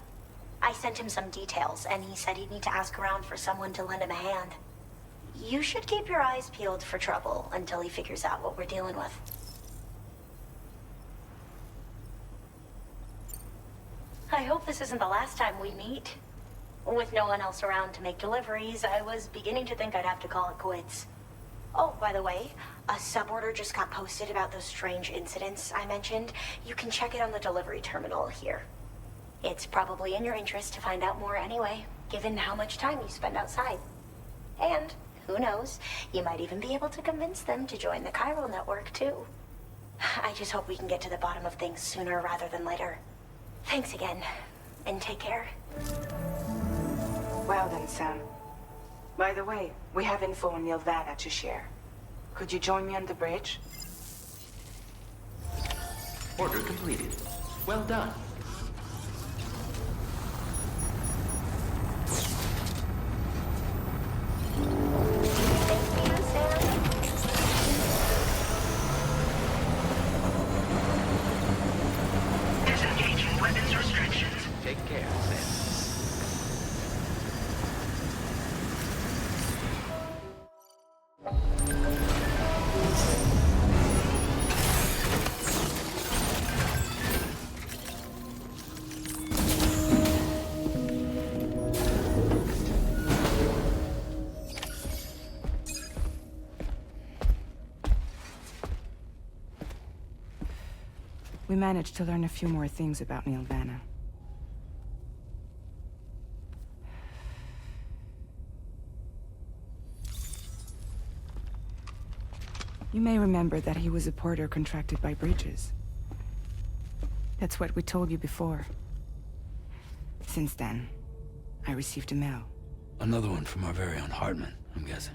I sent him some details, and he said he'd need to ask around for someone to lend him a hand. You should keep your eyes peeled for trouble until he figures out what we're dealing with. I hope this isn't the last time we meet. With no one else around to make deliveries, I was beginning to think I'd have to call it quits. Oh, by the way, a suborder just got posted about those strange incidents I mentioned. You can check it on the delivery terminal here. It's probably in your interest to find out more anyway, given how much time you spend outside. And, who knows, you might even be able to convince them to join the Chiral Network, too. I just hope we can get to the bottom of things sooner rather than later. Thanks again, and take care. Well then, Sam. By the way, we have info on Nilvana to share. Could you join me on the bridge? Order completed. Well done. Disengaging weapons restrictions. Take care, Sam. We managed to learn a few more things about Nilvana. You may remember that he was a porter contracted by Bridges. That's what we told you before. Since then, I received a mail. Another one from our very own Hartman, I'm guessing.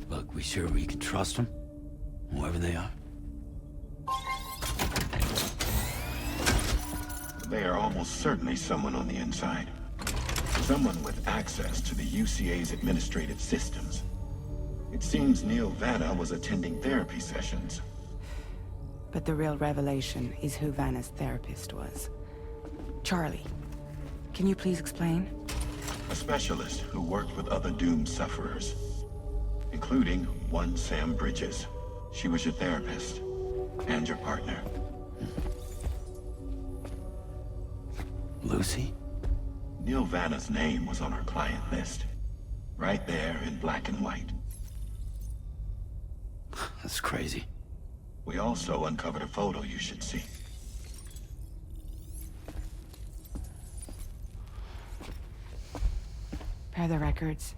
Look, we sure we can trust them? Whoever they are? They are almost certainly someone on the inside. Someone with access to the UCA's administrative systems. It seems Neil Vanna was attending therapy sessions. But the real revelation is who Vanna's therapist was. Charlie, can you please explain? A specialist who worked with other doomed sufferers, including one Sam Bridges. She was your therapist and your partner. Lucy? Neil Vanna's name was on her client list. Right there in black and white. That's crazy. We also uncovered a photo you should see. Per the records,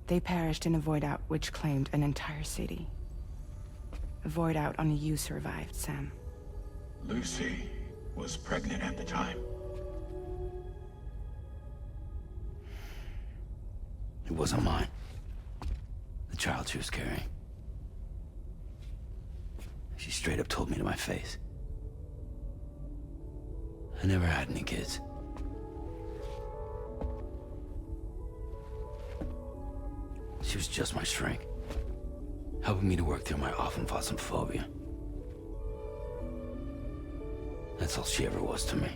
they perished in a void out which claimed an entire city. A void out only you survived, Sam. Lucy was pregnant at the time. It wasn't mine. The child she was carrying. She straight up told me to my face. I never had any kids. She was just my shrink, helping me to work through my phobia. That's all she ever was to me.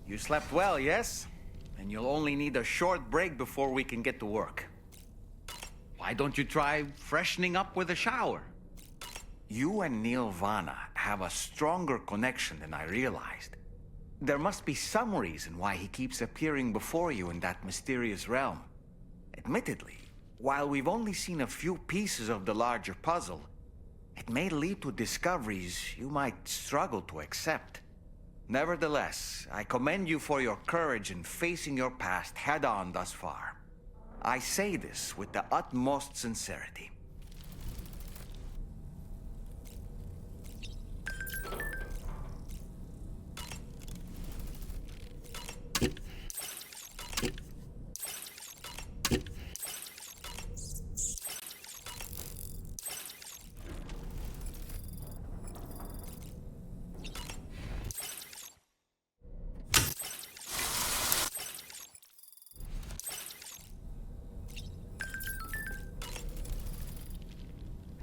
You slept well, yes? And you'll only need a short break before we can get to work. Why don't you try freshening up with a shower? You and Neil Vanna have a stronger connection than I realized. There must be some reason why he keeps appearing before you in that mysterious realm. Admittedly, while we've only seen a few pieces of the larger puzzle, it may lead to discoveries you might struggle to accept. Nevertheless, I commend you for your courage in facing your past head-on thus far. I say this with the utmost sincerity.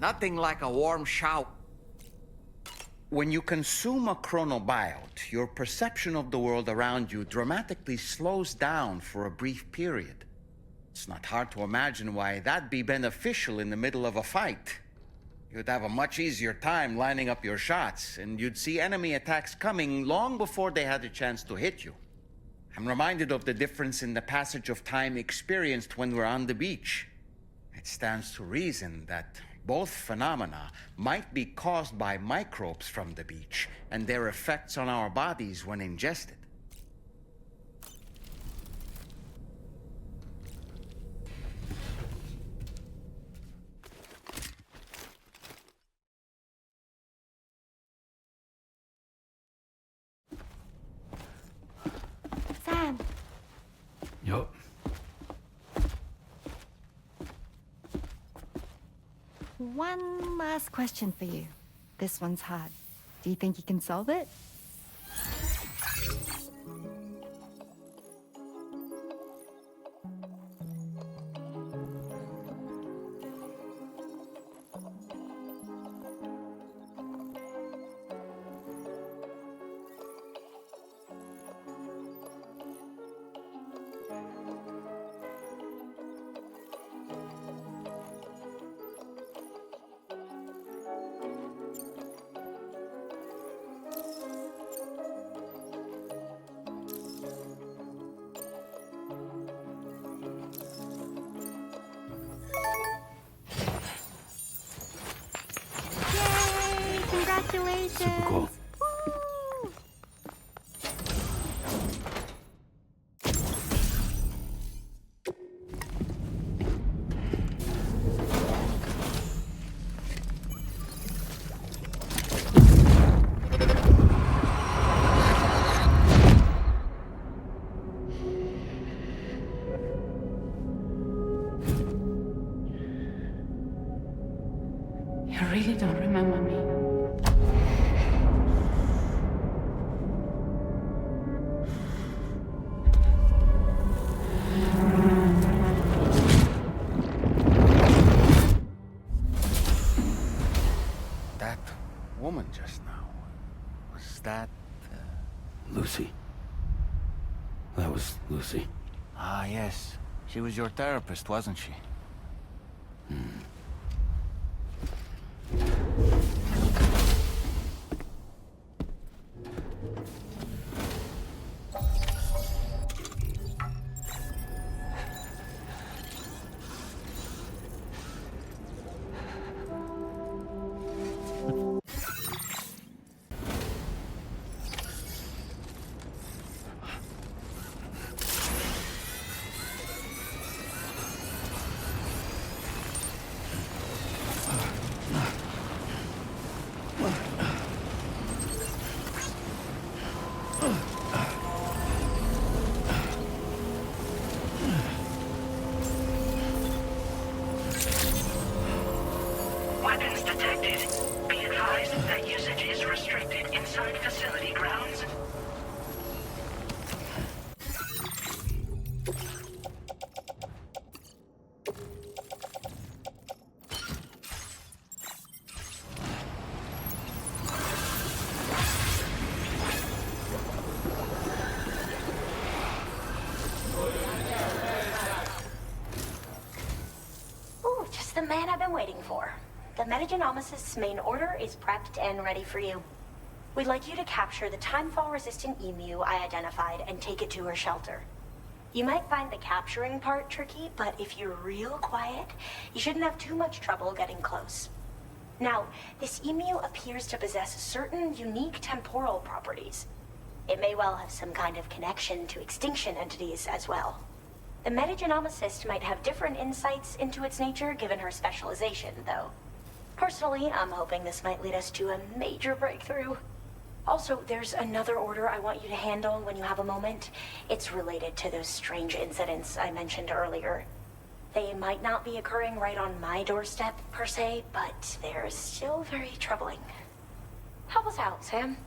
Nothing like a warm shower. When you consume a chronobiote, your perception of the world around you dramatically slows down for a brief period. It's not hard to imagine why that'd be beneficial in the middle of a fight. You'd have a much easier time lining up your shots, and you'd see enemy attacks coming long before they had a chance to hit you. I'm reminded of the difference in the passage of time experienced when we're on the beach. It stands to reason that both phenomena might be caused by microbes from the beach and their effects on our bodies when ingested. Sam! one last question for you. This one's hard. Do you think you can solve it? Congratulations! Super cool. You really don't remember me. That woman just now, was that... Lucy. That was Lucy. Ah, yes. She was your therapist, wasn't she? Weapons detected. Be advised that usage is restricted inside facility grounds. Ooh, just the man I've been waiting for. The Metagenomicist's main order is prepped and ready for you. We'd like you to capture the timefall-resistant emu I identified and take it to her shelter. You might find the capturing part tricky, but if you're real quiet, you shouldn't have too much trouble getting close. Now, this emu appears to possess certain unique temporal properties. It may well have some kind of connection to extinction entities as well. The Metagenomicist might have different insights into its nature given her specialization, though. Personally, I'm hoping this might lead us to a major breakthrough. Also, there's another order I want you to handle when you have a moment. It's related to those strange incidents I mentioned earlier. They might not be occurring right on my doorstep, per se, but they're still very troubling. Help us out, Sam.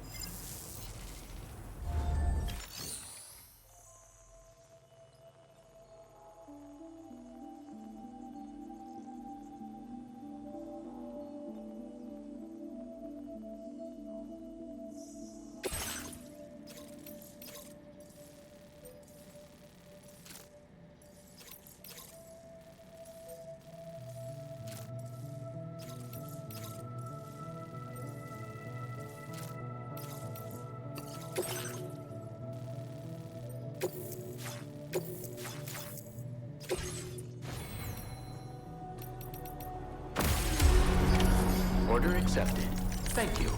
Order accepted. Thank you.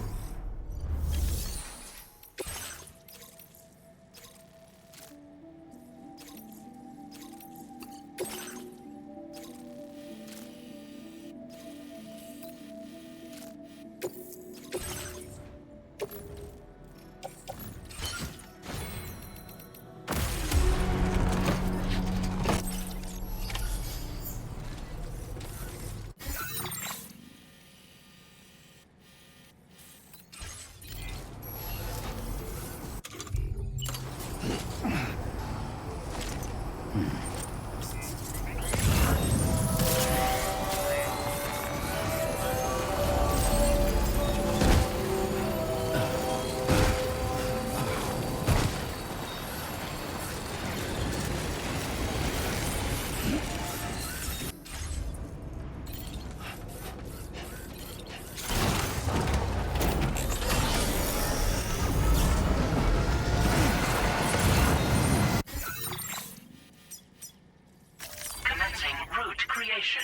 Commencing route creation.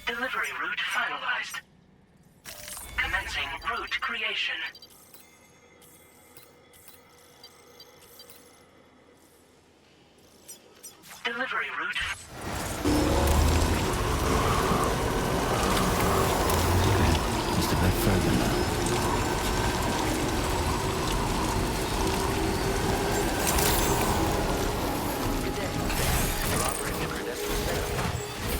Delivery route finalized. Commencing route creation. Delivery route. Just a bit further now. Good day, Sam. You're operating under Death Stranding.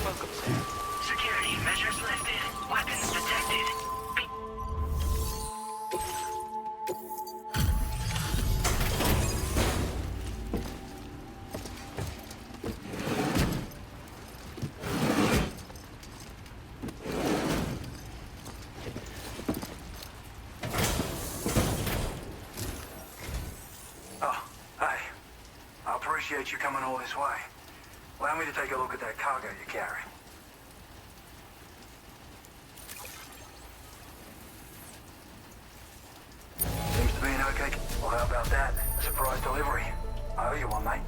Welcome, Sam. Security measures lifted. Weapons detected. Oh, hey. I appreciate you coming all this way. Allow me to take a look at that cargo you carry. Seems to be an okay... Well, how about that? A surprise delivery. I owe you one, mate.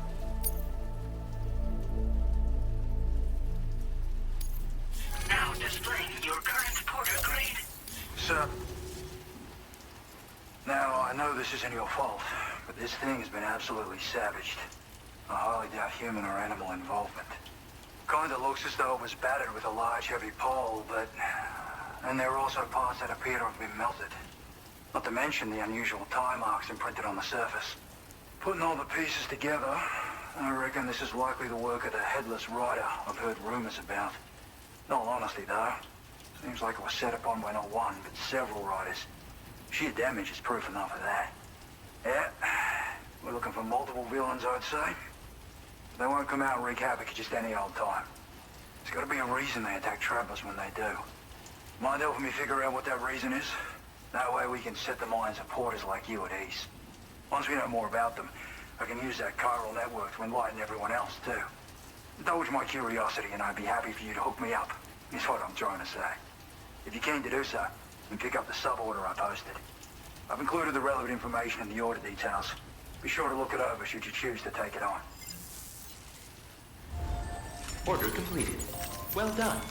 Now displaying your current porter grade. Sir. Now, I know this isn't your fault, but this thing has been absolutely savaged. I highly doubt human or animal involvement. Kinda looks as though it was battered with a large heavy pole, but... And there are also parts that appear to have been melted. Not to mention the unusual tie marks imprinted on the surface. Putting all the pieces together, I reckon this is likely the work of the headless rider I've heard rumors about. In all honesty, though, seems like it was set upon by not one, but several riders. Sheer damage is proof enough of that. Yeah, we're looking for multiple villains, I'd say. They won't come out and wreak havoc at just any old time. There's got to be a reason they attack travelers when they do. Mind helping me figure out what that reason is? That way we can set the minds of porters like you at ease. Once we know more about them, I can use that chiral network to enlighten everyone else, too. Indulge my curiosity and I'd be happy for you to hook me up, is what I'm trying to say. If you're keen to do so, then pick up the sub-order I posted. I've included the relevant information in the order details. Be sure to look it over should you choose to take it on. Order completed. Well done.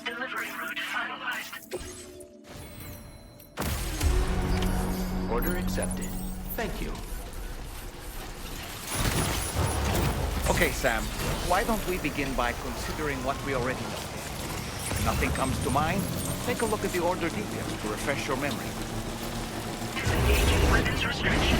Delivery route finalized. Order accepted. Thank you. Okay, Sam. Why don't we begin by considering what we already know? If nothing comes to mind, take a look at the order details to refresh your memory. Disengaging weapons restriction.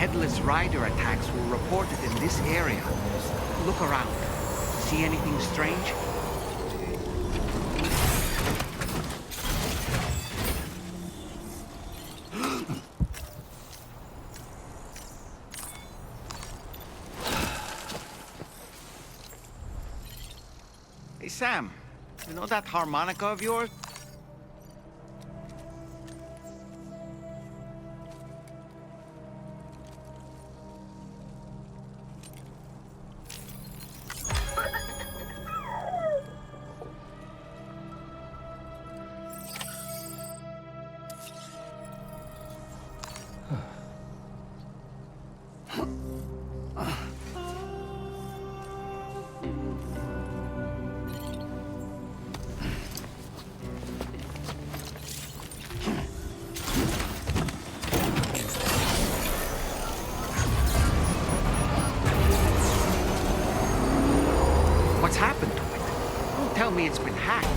headless rider attacks were reported in this area. Look around. See anything strange? Hey, Sam. You know that harmonica of yours? What's happened to it? Don't tell me it's been hacked.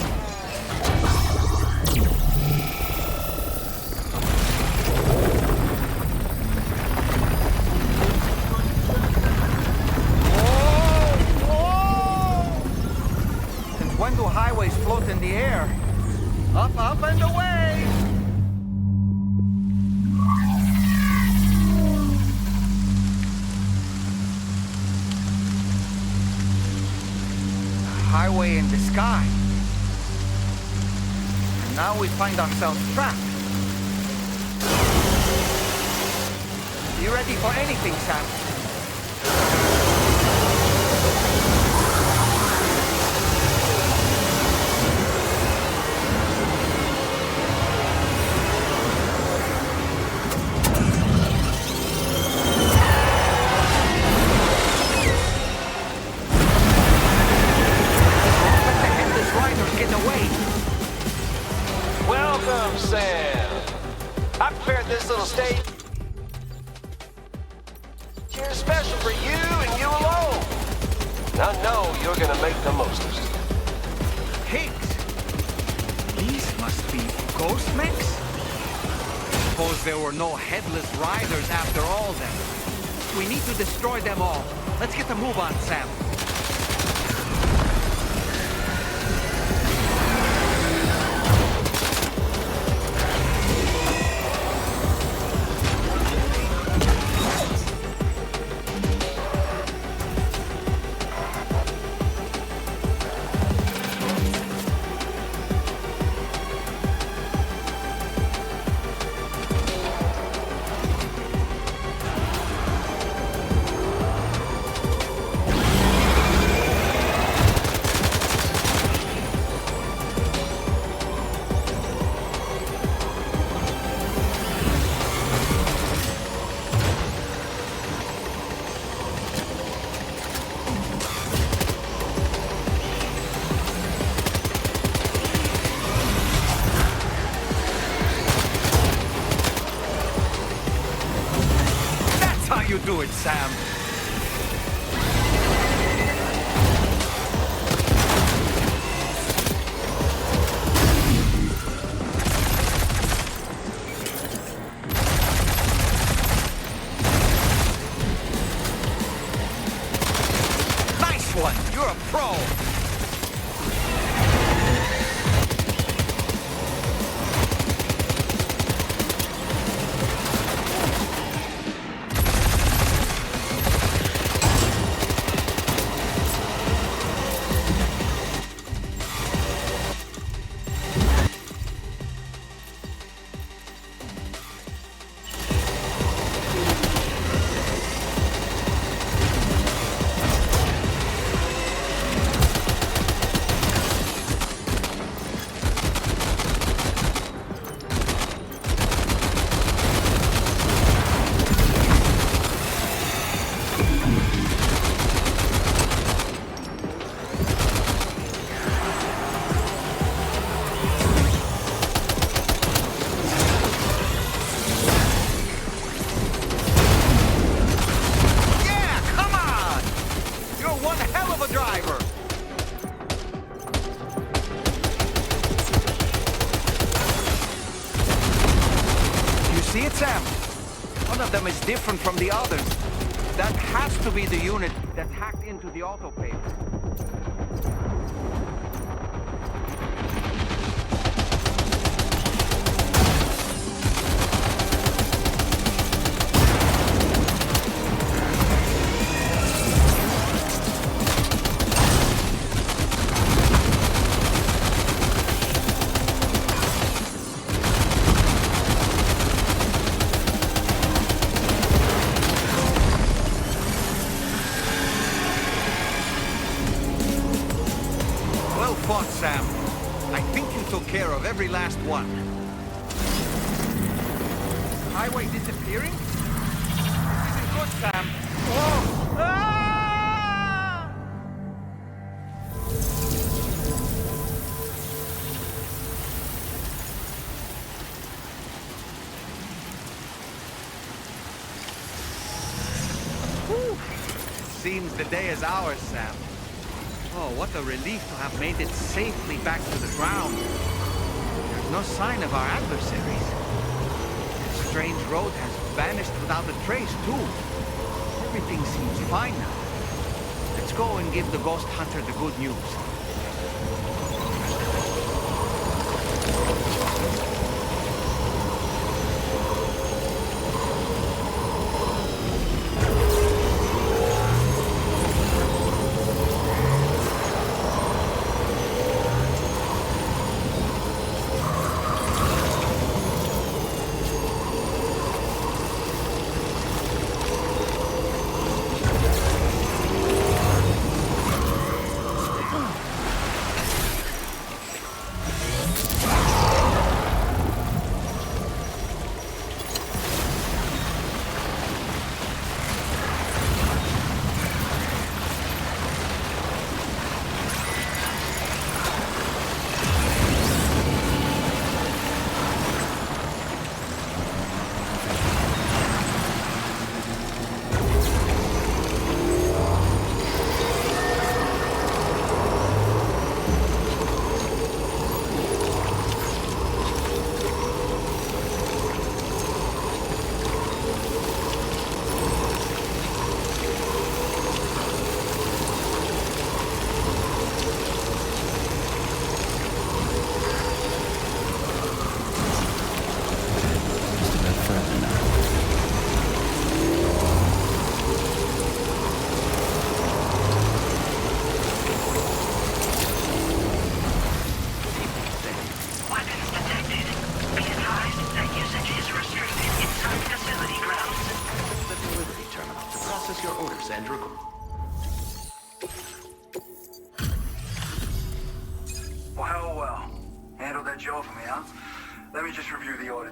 Since when do highways float in the air? Up, up, and away! Highway in the sky. And now we find ourselves trapped. You ready for anything, Sam? Welcome, Sam. I prepared this little stage here special for you and you alone. And I know you're gonna make the most of it. Pigs? These must be ghost mechs? Suppose there were no headless riders after all then. We need to destroy them all. Let's get the move on, Sam. You do it, Sam. Nice one. You're a pro. See it, Sam? One of them is different from the others. That has to be the unit that hacked into the autopay. Sam. I think you took care of every last one. Highway disappearing? This isn't good, Sam. Whoa! Ah! Whew. Seems the day is ours, Sam. Oh, what a relief to have made it safely back to the ground. There's no sign of our adversaries. That strange road has vanished without a trace, too. Everything seems fine now. Let's go and give the ghost hunter the good news.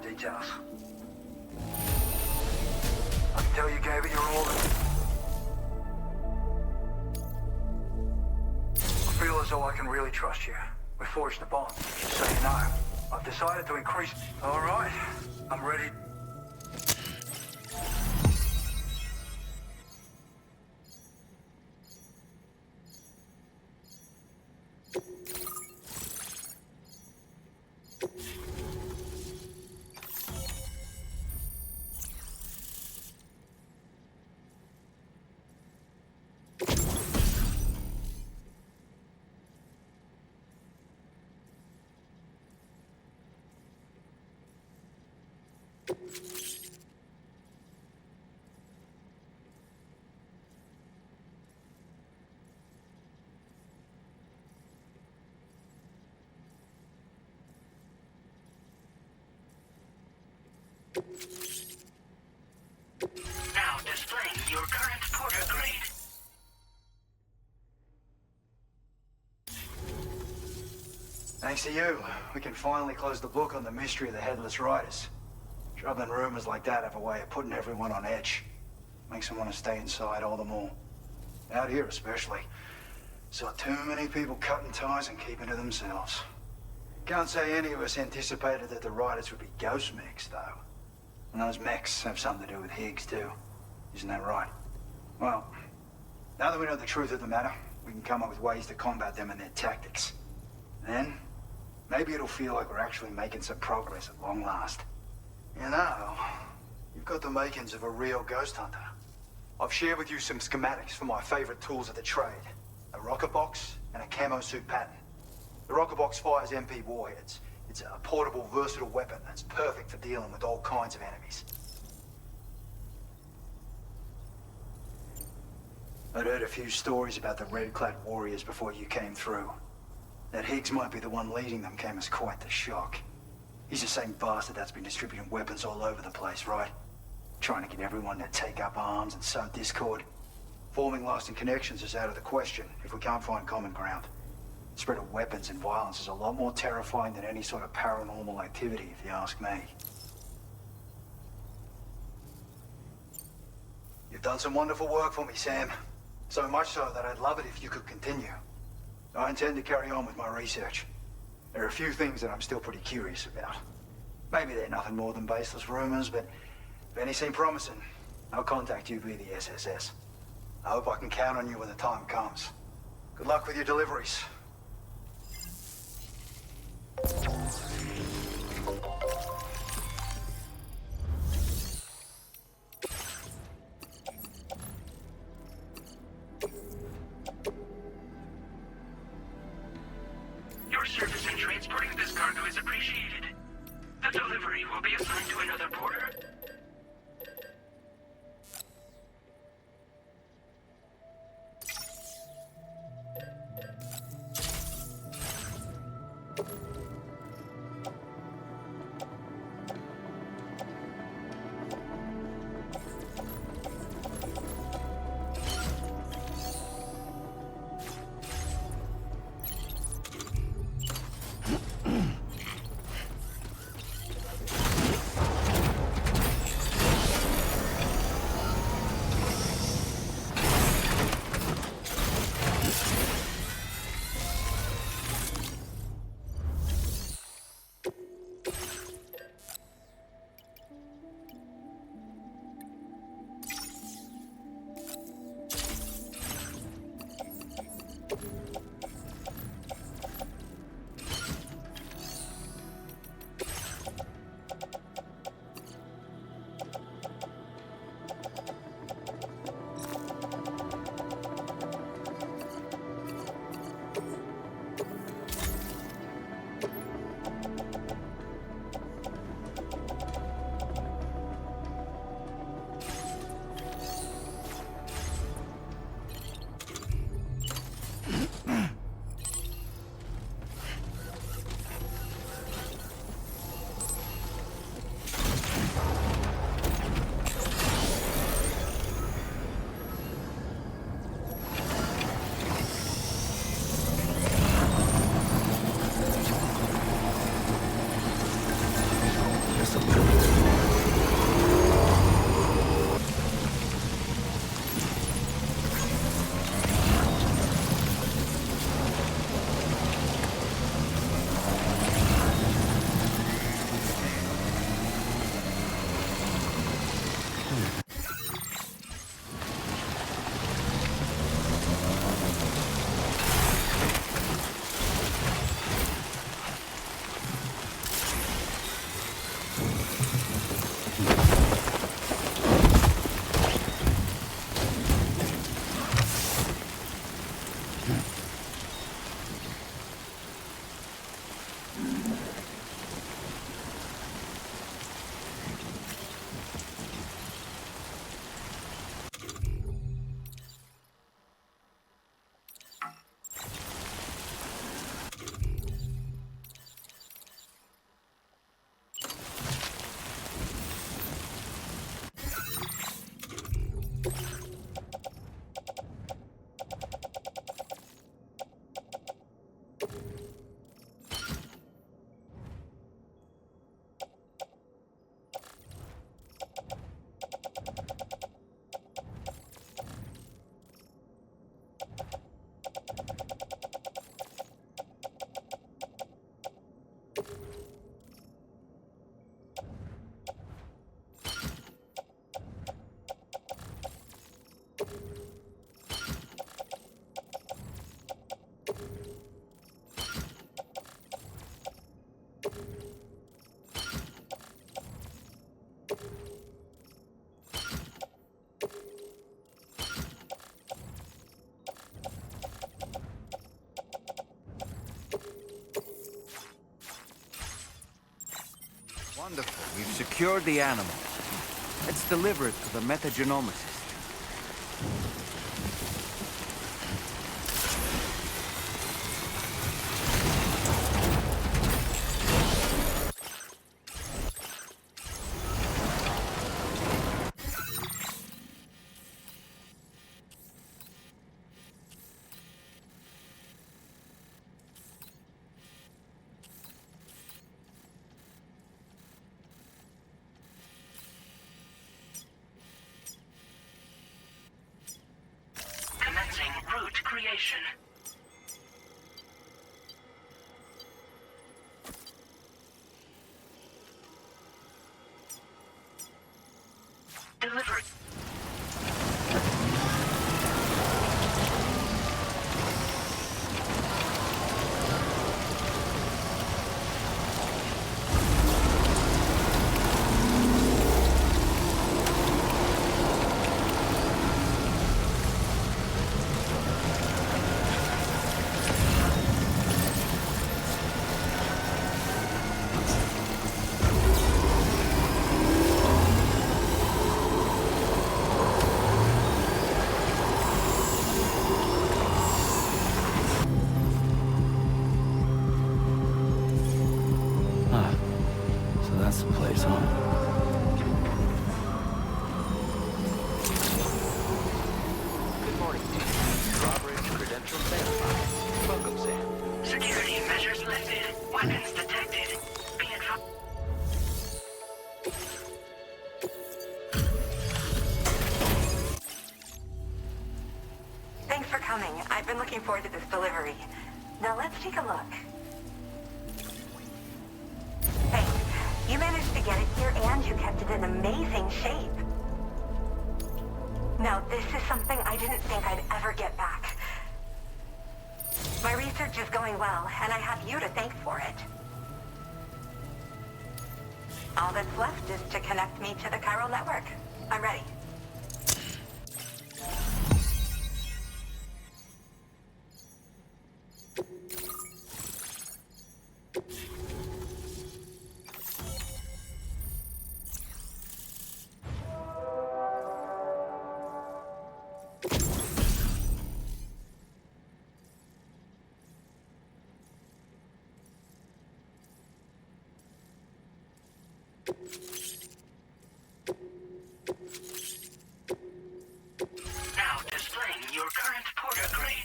Details. I can tell you gave it your all. I feel as though I can really trust you. We forged a bond. Just so you know, I've decided to increase. All right, I'm ready. Now displaying your current porter grade. Thanks to you, we can finally close the book on the mystery of the Headless Riders. Troubling rumors like that have a way of putting everyone on edge. Makes them want to stay inside all the more. Out here especially. Saw too many people cutting ties and keeping to themselves. Can't say any of us anticipated that the Riders would be ghost mechs, though. And those mechs have something to do with Higgs, too. Isn't that right? Well, now that we know the truth of the matter, we can come up with ways to combat them and their tactics. Then, maybe it'll feel like we're actually making some progress at long last. You know, you've got the makings of a real ghost hunter. I've shared with you some schematics for my favorite tools of the trade. A rocket box and a camo suit pattern. The rocket box fires MP warheads. It's a portable, versatile weapon that's perfect for dealing with all kinds of enemies. I'd heard a few stories about the red-clad warriors before you came through. That Higgs might be the one leading them came as quite the shock. He's the same bastard that's been distributing weapons all over the place, right? Trying to get everyone to take up arms and sow discord. Forming lasting connections is out of the question if we can't find common ground. The spread of weapons and violence is a lot more terrifying than any sort of paranormal activity, if you ask me. You've done some wonderful work for me, Sam. So much so that I'd love it if you could continue. I intend to carry on with my research. There are a few things that I'm still pretty curious about. Maybe they're nothing more than baseless rumors, but if any seem promising, I'll contact you via the SSS. I hope I can count on you when the time comes. Good luck with your deliveries. Your service in transporting this cargo is appreciated. The delivery will be assigned to another porter. Wonderful. We've secured the animal. Let's deliver it to the metagenomicist. Commencing root creation. Delivered. That's the place, huh? Good morning, team. Drawbridge credentials verified. Welcome, Sam. Security measures lifted. Weapons detected. Be advised. Thanks for coming. I've been looking forward to this delivery. Now let's take a look. Thanks. You managed to get it here and you kept it in amazing shape. Now this is something I didn't think I'd ever get back. My research is going well, and I have you to thank for it. All that's left is to connect me to the Chiral Network. I'm ready. Now displaying your current porter grade.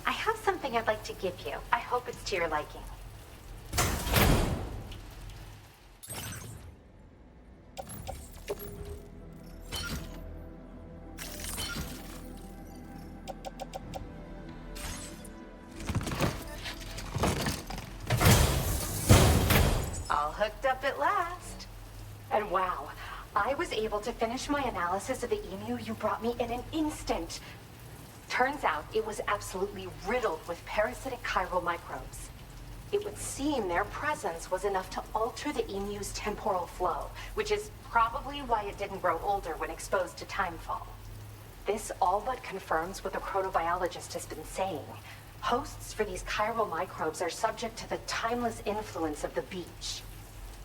I have something I'd like to give you. I hope it's to your liking. All hooked up at last. And wow, I was able to finish my analysis of the emu you brought me in an instant. Turns out it was absolutely riddled with parasitic chiral microbes. It would seem their presence was enough to alter the emu's temporal flow, which is probably why it didn't grow older when exposed to timefall. This all but confirms what the chronobiologist has been saying. Hosts for these chiral microbes are subject to the timeless influence of the beach.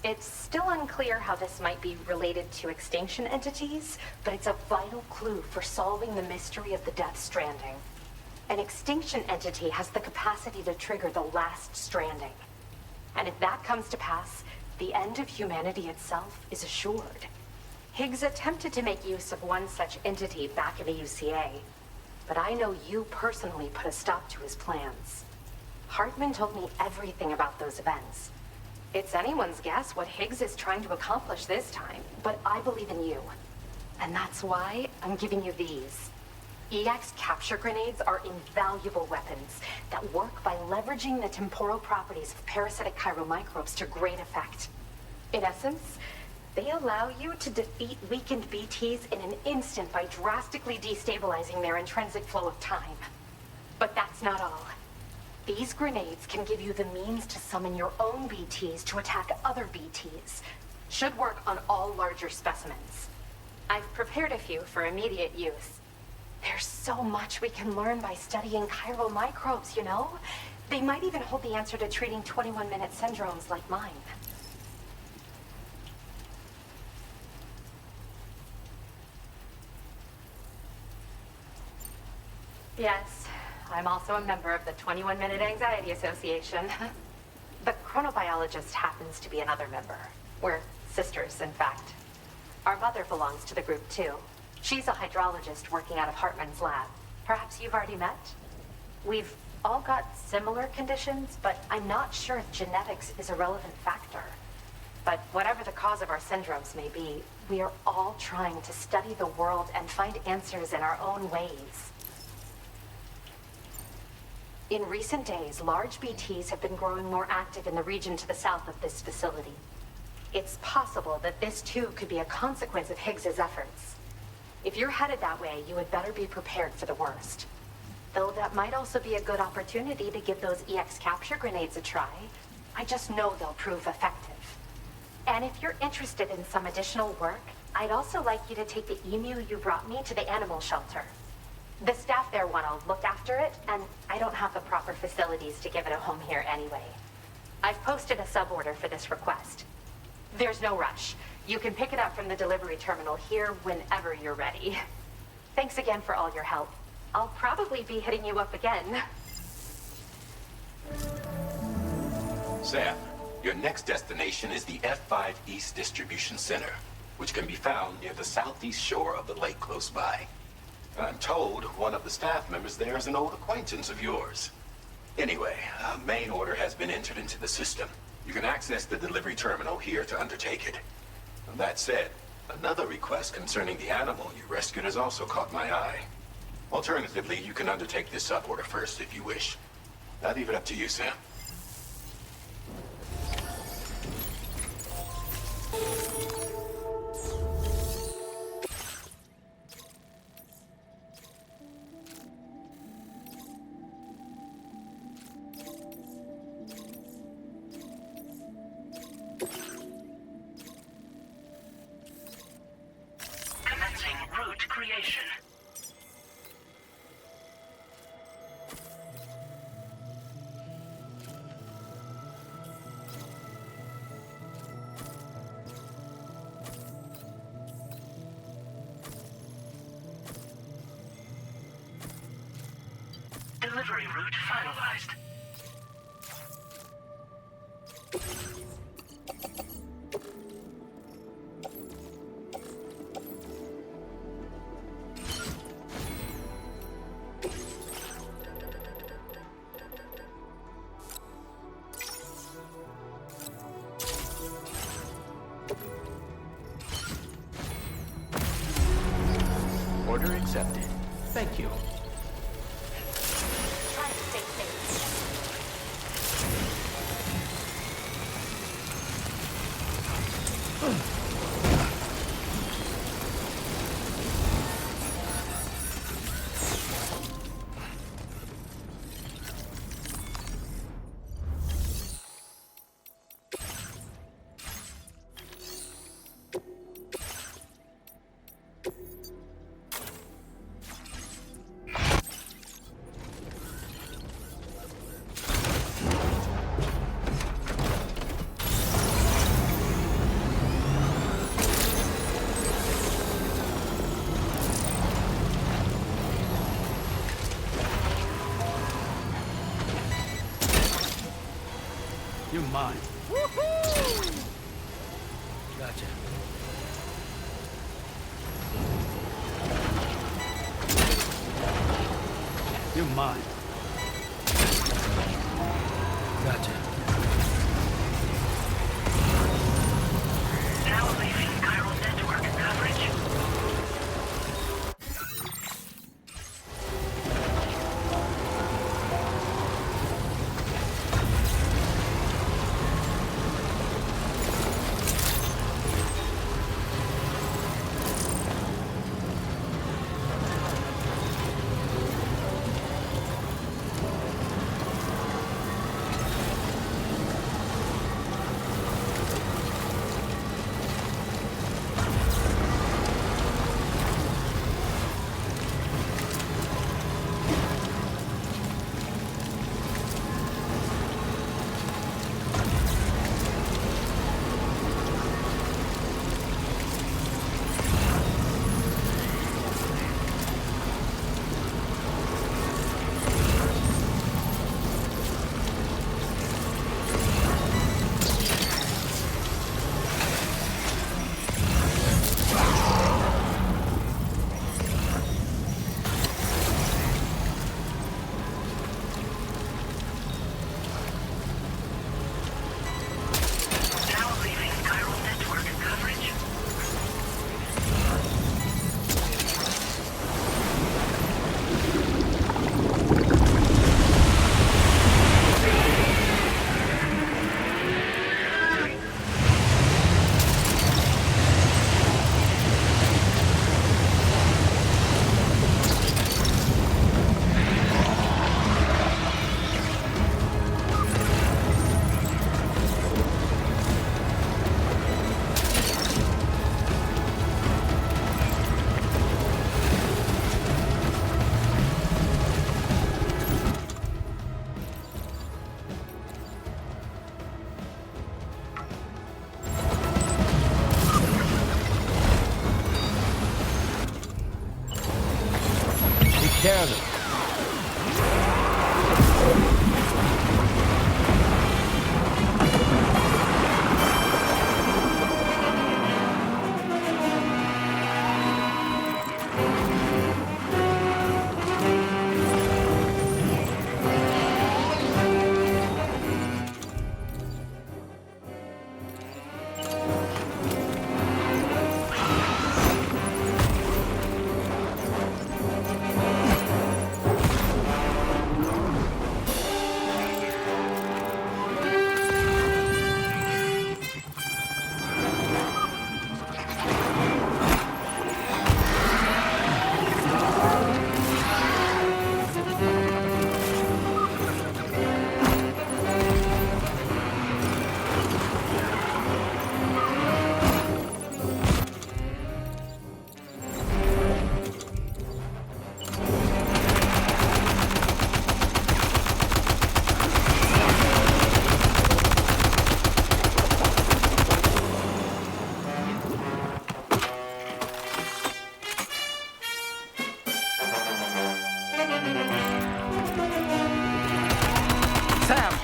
It's still unclear how this might be related to extinction entities, but it's a vital clue for solving the mystery of the Death Stranding. An extinction entity has the capacity to trigger the last stranding. And if that comes to pass, the end of humanity itself is assured. Higgs attempted to make use of one such entity back in the UCA, but I know you personally put a stop to his plans. Hartman told me everything about those events. It's anyone's guess what Higgs is trying to accomplish this time, but I believe in you. And that's why I'm giving you these. EX capture grenades are invaluable weapons that work by leveraging the temporal properties of parasitic chiral microbes to great effect. In essence, they allow you to defeat weakened BTs in an instant by drastically destabilizing their intrinsic flow of time. But that's not all. These grenades can give you the means to summon your own BTs to attack other BTs. Should work on all larger specimens. I've prepared a few for immediate use. There's so much we can learn by studying chiral microbes, you know? They might even hold the answer to treating 21-minute syndromes like mine. Yes, I'm also a member of the 21-Minute Anxiety Association. The chronobiologist happens to be another member. We're sisters, in fact. Our mother belongs to the group, too. She's a hydrologist working out of Hartman's lab. Perhaps you've already met? We've all got similar conditions, but I'm not sure if genetics is a relevant factor. But whatever the cause of our syndromes may be, we are all trying to study the world and find answers in our own ways. In recent days, large BTs have been growing more active in the region to the south of this facility. It's possible that this too could be a consequence of Higgs's efforts. If you're headed that way, you had better be prepared for the worst. Though that might also be a good opportunity to give those EX capture grenades a try. I just know they'll prove effective. And if you're interested in some additional work, I'd also like you to take the emu you brought me to the animal shelter. The staff there want to look after it, and I don't have the proper facilities to give it a home here anyway. I've posted a sub-order for this request. There's no rush. You can pick it up from the delivery terminal here whenever you're ready. Thanks again for all your help. I'll probably be hitting you up again. Sam, your next destination is the F5 East Distribution Center, which can be found near the southeast shore of the lake close by. I'm told one of the staff members there is an old acquaintance of yours. Anyway, a main order has been entered into the system. You can access the delivery terminal here to undertake it. That said, another request concerning the animal you rescued has also caught my eye. Alternatively, you can undertake this sub-order first if you wish. I'll leave it up to you, Sam. Commencing route creation. Delivery route finalized. Order accepted. Thank you. Try to stay safe. You're mine. Gotcha. You're mine. Gotcha. Now leaving Chiral Network coverage.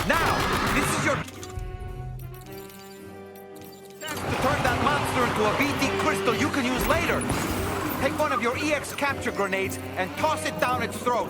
Now! This is your chance to turn that monster into a BT crystal you can use later! Take one of your EX capture grenades and toss it down its throat!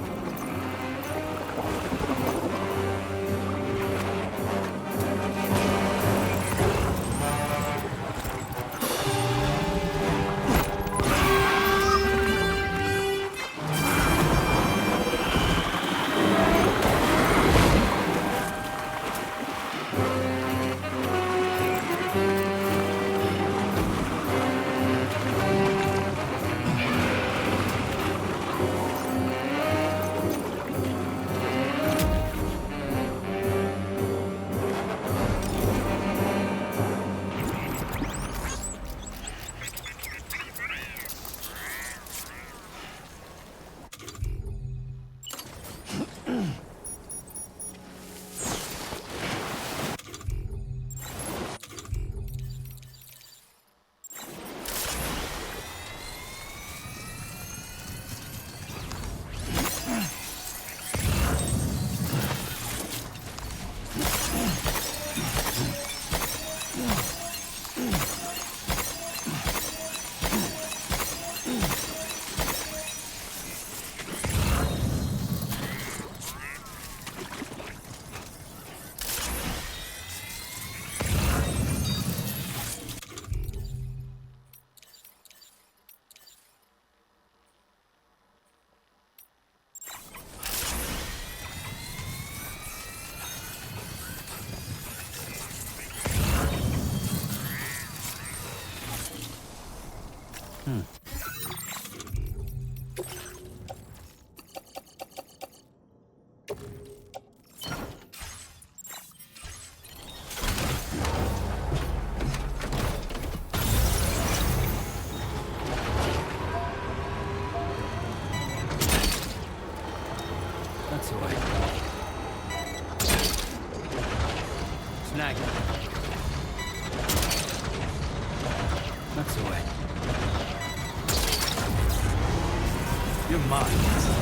That's the way. Snag it. That's the way. You're mine.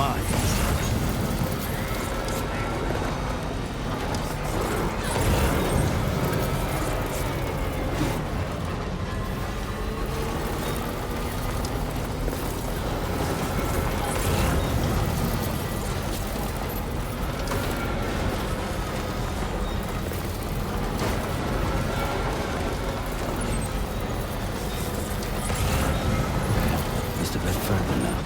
minds. Just a bit further now.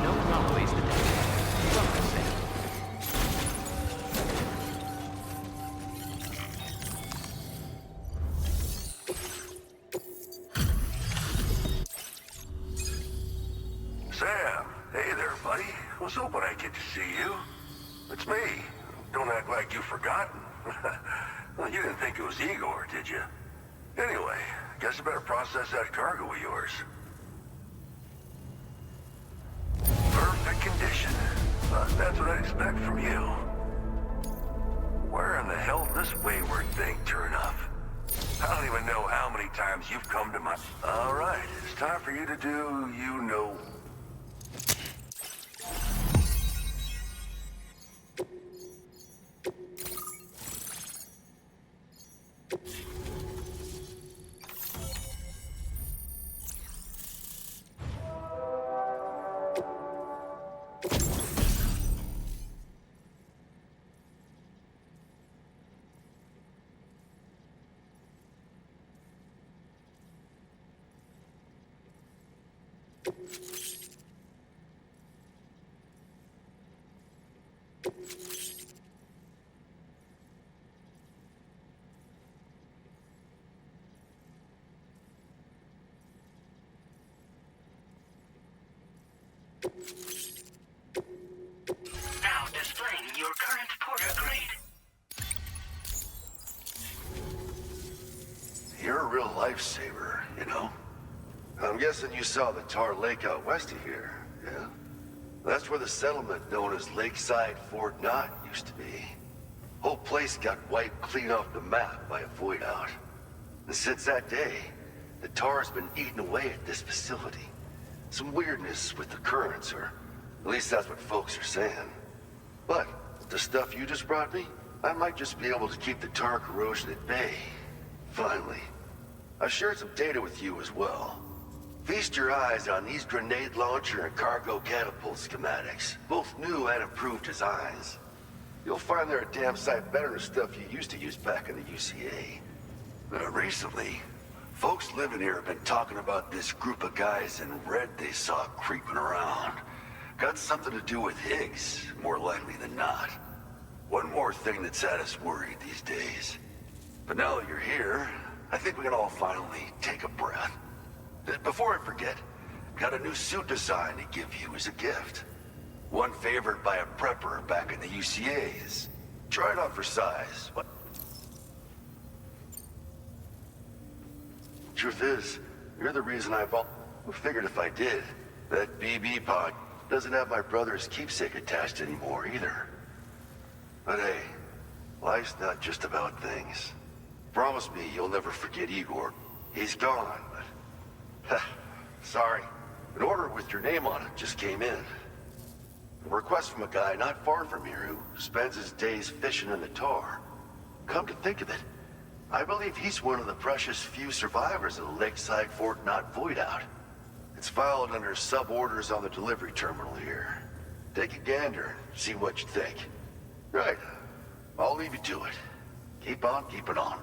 No anomalies detected. Welcome, Sam. Sam, hey there, buddy. Was hoping I'd get to see you. It's me. Don't act like you've forgotten. Well, you didn't think it was Igor, did you? Anyway, guess I better process that cargo of yours. Perfect condition. That's what I expect from you. Where in the hell did this wayward thing turn up? I don't even know how many times you've come to my... All right, it's time for you to do, you know... Now displaying your current porter grade. You're a real lifesaver, you know? I'm guessing you saw the tar lake out west of here, yeah? That's where the settlement known as Lakeside Fort Knott used to be. Whole place got wiped clean off the map by a void out. And since that day, the tar's been eating away at this facility. Some weirdness with the currents, or at least that's what folks are saying. But with the stuff you just brought me, I might just be able to keep the tar corrosion at bay. Finally. I've shared some data with you as well. Feast your eyes on these grenade launcher and cargo catapult schematics, both new and improved designs. You'll find they're a damn sight better than stuff you used to use back in the UCA. Recently, folks living here have been talking about this group of guys in red they saw creeping around. Got something to do with Higgs, more likely than not. One more thing that's had us worried these days. But now that you're here, I think we can all finally take a breath. Before I forget, got a new suit design to give you as a gift. One favored by a prepper back in the UCA's. Try it on for size. But truth is, you're the reason figured if I did, that BB pod doesn't have my brother's keepsake attached anymore either. But hey, life's not just about things. Promise me you'll never forget Igor. He's gone, but... sorry. An order with your name on it just came in. A request from a guy not far from here who spends his days fishing in the tar. Come to think of it, I believe he's one of the precious few survivors of the Lakeside Fort Knott void out. It's filed under sub-orders on the delivery terminal here. Take a gander, see what you think. Right, I'll leave you to it. Keep on keeping on.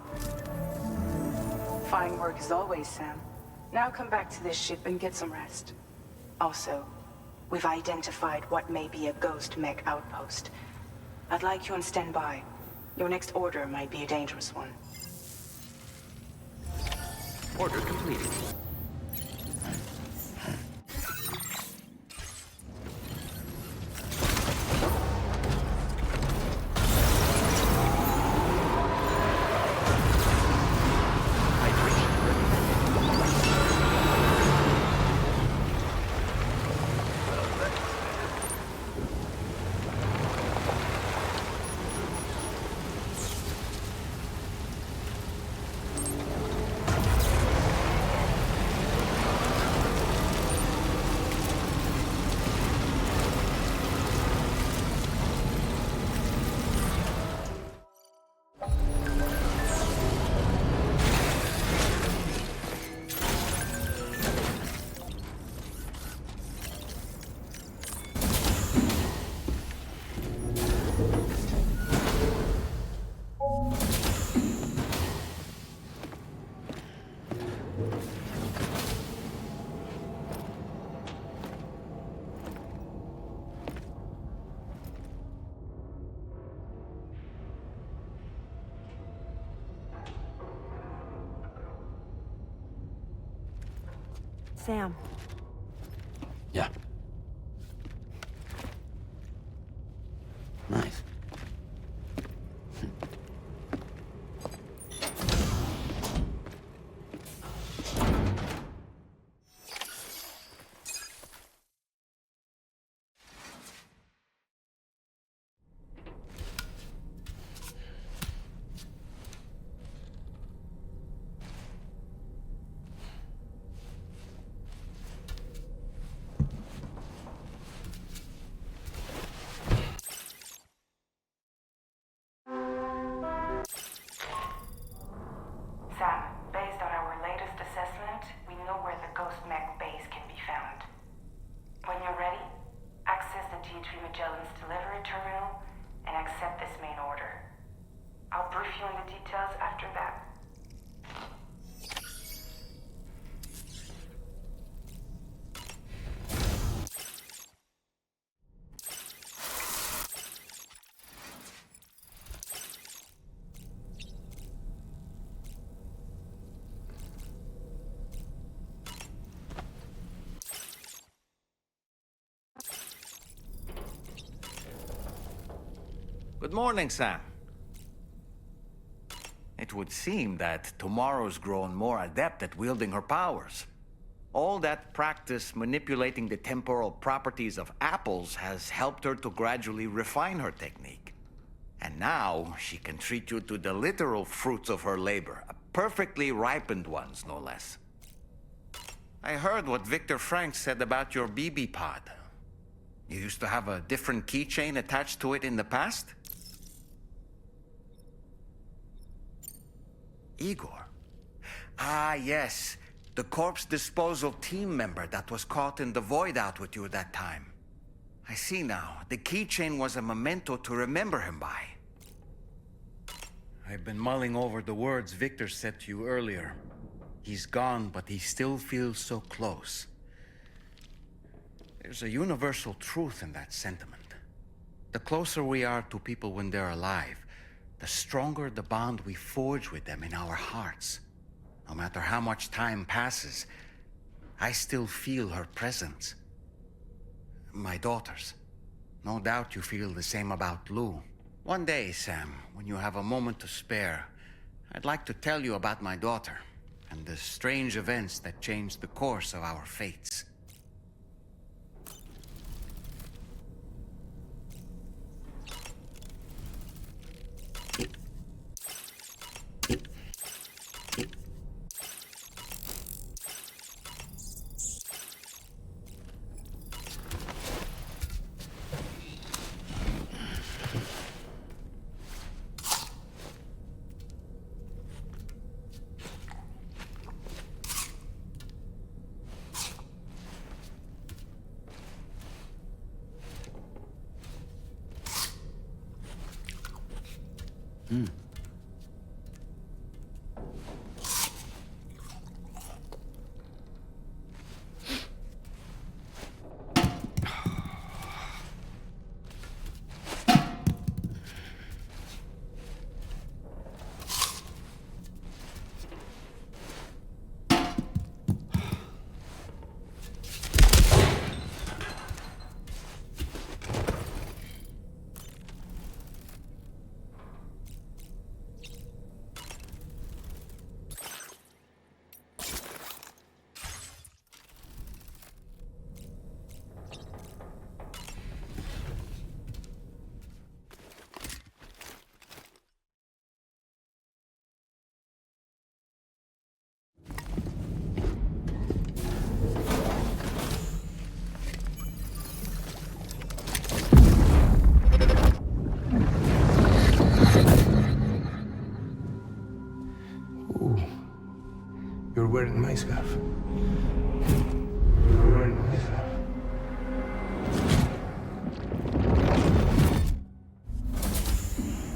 Fine work as always, Sam. Now come back to this ship and get some rest. Also, we've identified what may be a ghost mech outpost. I'd like you on standby. Your next order might be a dangerous one. Order completed. Sam. Yeah. Nice. Sam, based on our latest assessment, we know where the Ghost Mech base can be found. When you're ready, access the DHB Magellan's delivery terminal and accept this main order. I'll brief you on the details after that. Good morning, Sam. It would seem that Tomorrow's grown more adept at wielding her powers. All that practice manipulating the temporal properties of apples has helped her to gradually refine her technique. And now she can treat you to the literal fruits of her labor, perfectly ripened ones, no less. I heard what Victor Frank said about your BB pod. You used to have a different keychain attached to it in the past? Igor. Ah, yes. The corpse disposal team member that was caught in the void out with you that time. I see now. The keychain was a memento to remember him by. I've been mulling over the words Victor said to you earlier. He's gone, but he still feels so close. There's a universal truth in that sentiment. The closer we are to people when they're alive, the stronger the bond we forge with them in our hearts. No matter how much time passes, I still feel her presence. My daughters. No doubt you feel the same about Lou. One day, Sam, when you have a moment to spare, I'd like to tell you about my daughter and the strange events that changed the course of our fates. You're wearing my scarf. You're wearing my scarf.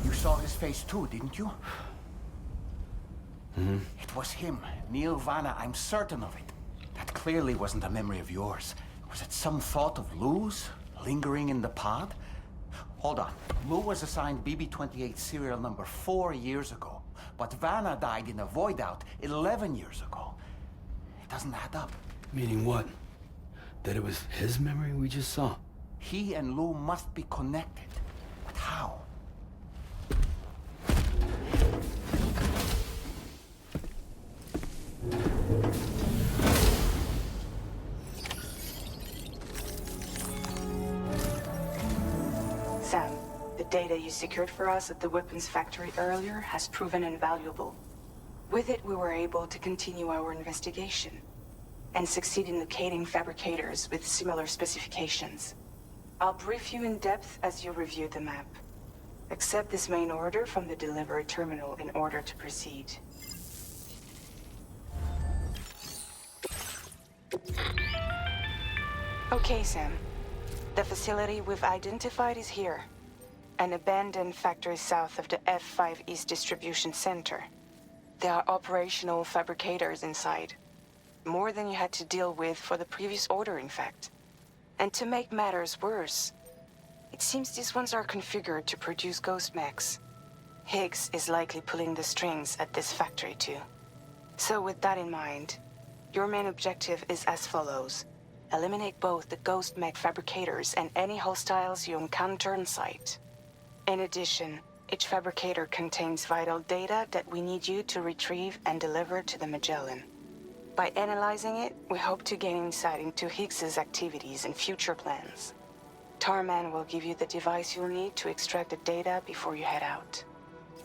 You saw his face too, didn't you? It was him, Neil Vanna, I'm certain of it. That clearly wasn't a memory of yours. Was it some thought of Lou's, lingering in the pod? Hold on. Lou was assigned BB-28 serial number 4 years ago, but Vanna died in a void-out 11 years ago. It doesn't add up. Meaning what? That it was his memory we just saw? He and Lou must be connected. But how? Sam, the data you secured for us at the weapons factory earlier has proven invaluable. With it, we were able to continue our investigation and succeed in locating fabricators with similar specifications. I'll brief you in depth as you review the map. Accept this main order from the delivery terminal in order to proceed. Okay, Sam. The facility we've identified is here. An abandoned factory south of the F5 East Distribution Center. There are operational fabricators inside. More than you had to deal with for the previous order, in fact. And to make matters worse, it seems these ones are configured to produce ghost mechs. Higgs is likely pulling the strings at this factory too. So with that in mind, your main objective is as follows. Eliminate both the ghost mech fabricators and any hostiles you encounter on site. In addition, each fabricator contains vital data that we need you to retrieve and deliver to the Magellan. By analyzing it, we hope to gain insight into Higgs's activities and future plans. Tarman will give you the device you'll need to extract the data before you head out.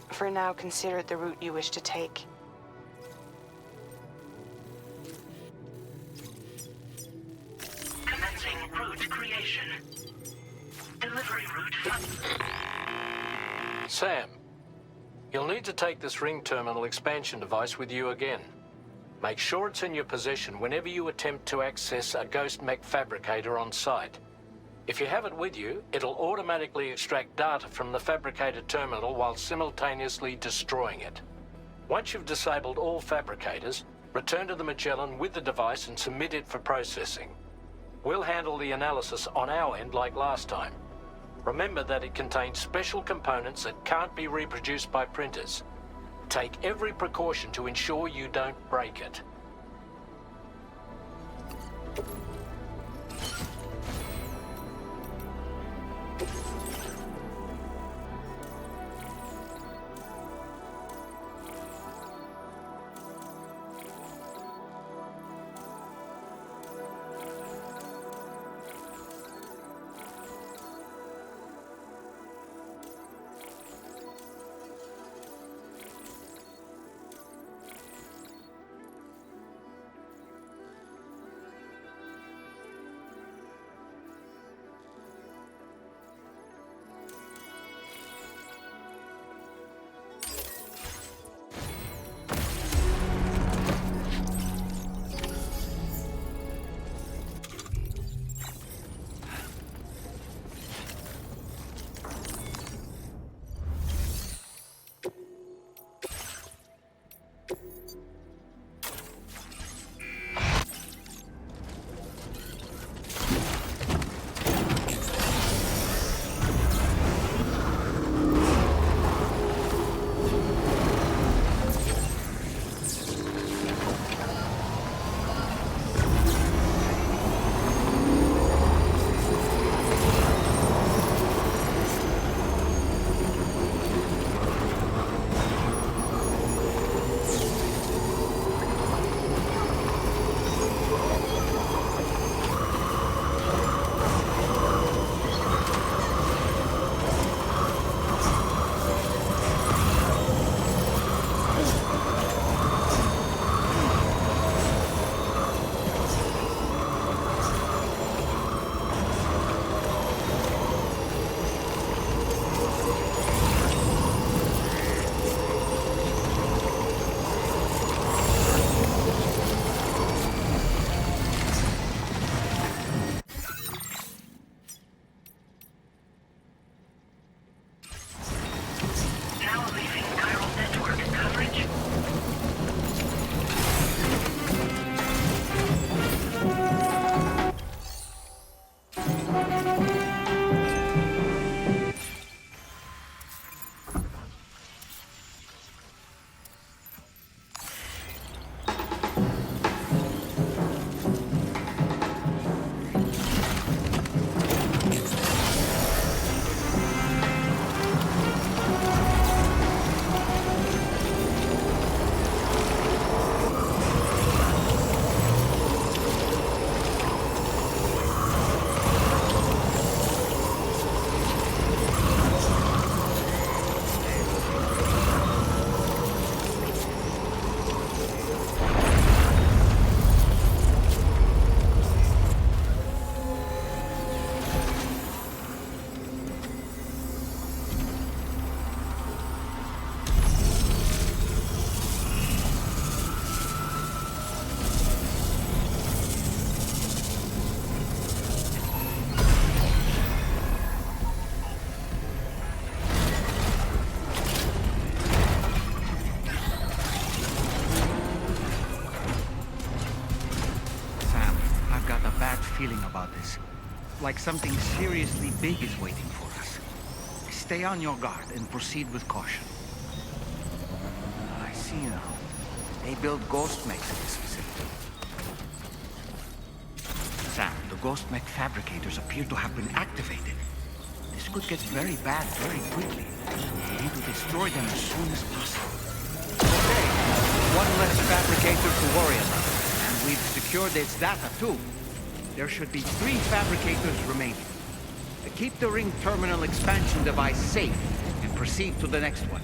For now, consider the route you wish to take. Commencing route creation. Delivery route. Sam, you'll need to take this ring terminal expansion device with you again. Make sure it's in your possession whenever you attempt to access a ghost mech fabricator on site. If you have it with you, it'll automatically extract data from the fabricator terminal while simultaneously destroying it. Once you've disabled all fabricators, return to the Magellan with the device and submit it for processing. We'll handle the analysis on our end like last time. Remember that it contains special components that can't be reproduced by printers. Take every precaution to ensure you don't break it. bad feeling about this. Like something seriously big is waiting for us. Stay on your guard and proceed with caution. I see now. They build ghost mechs at this facility. Sam, the ghost mech fabricators appear to have been activated. This could get very bad very quickly. We need to destroy them as soon as possible. Okay, one less fabricator to worry about. And we've secured its data too. There should be 3 fabricators remaining. Keep the ring terminal expansion device safe and proceed to the next one.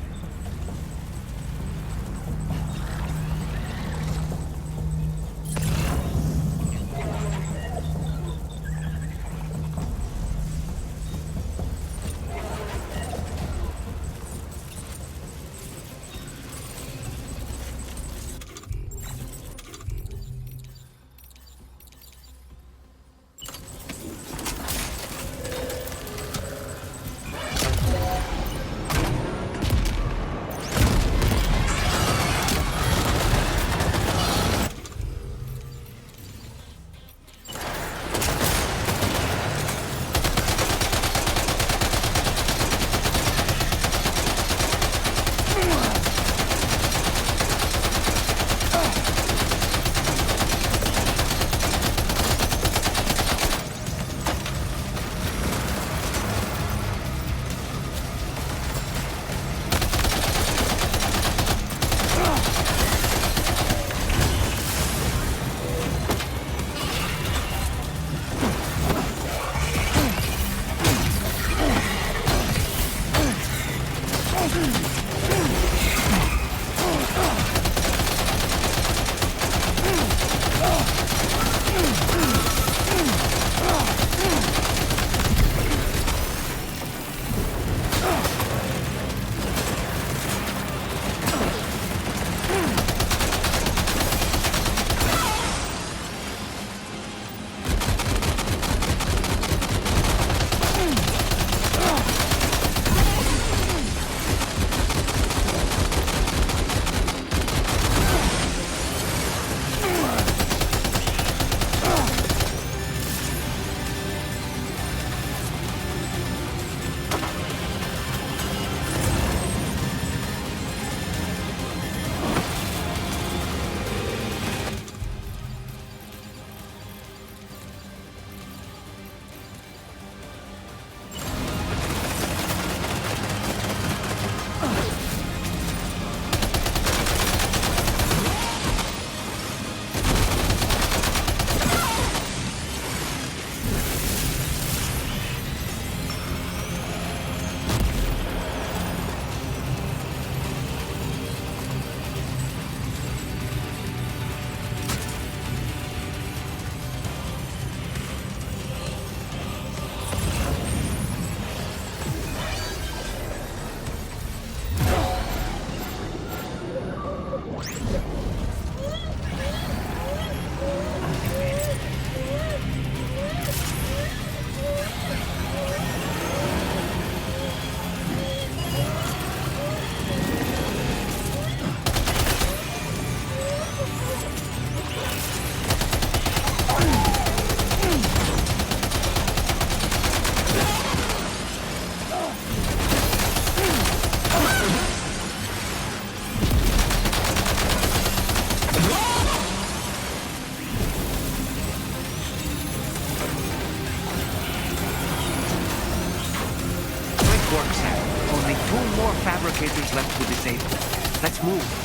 Fabricators left to disable. Let's move.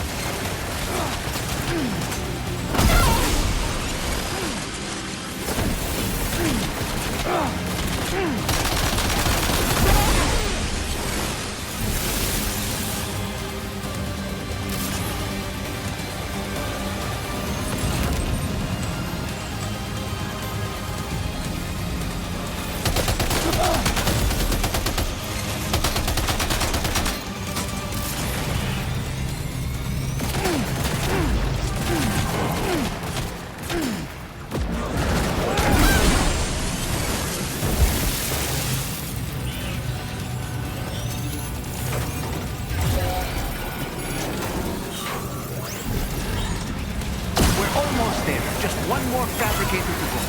One more fabricator to go.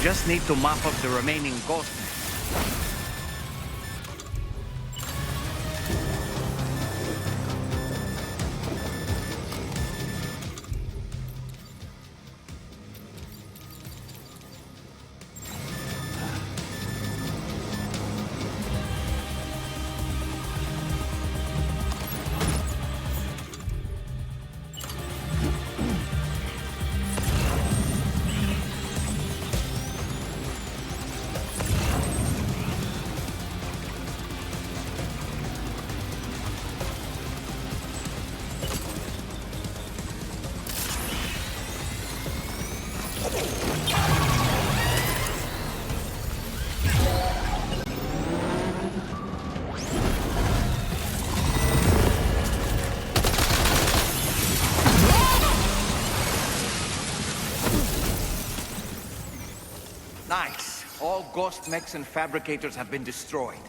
Just need to mop up the remaining ghost. Nice. All ghost mechs and fabricators have been destroyed.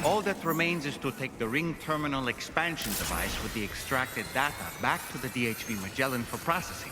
All that remains is to take the ring terminal expansion device with the extracted data back to the DHV Magellan for processing.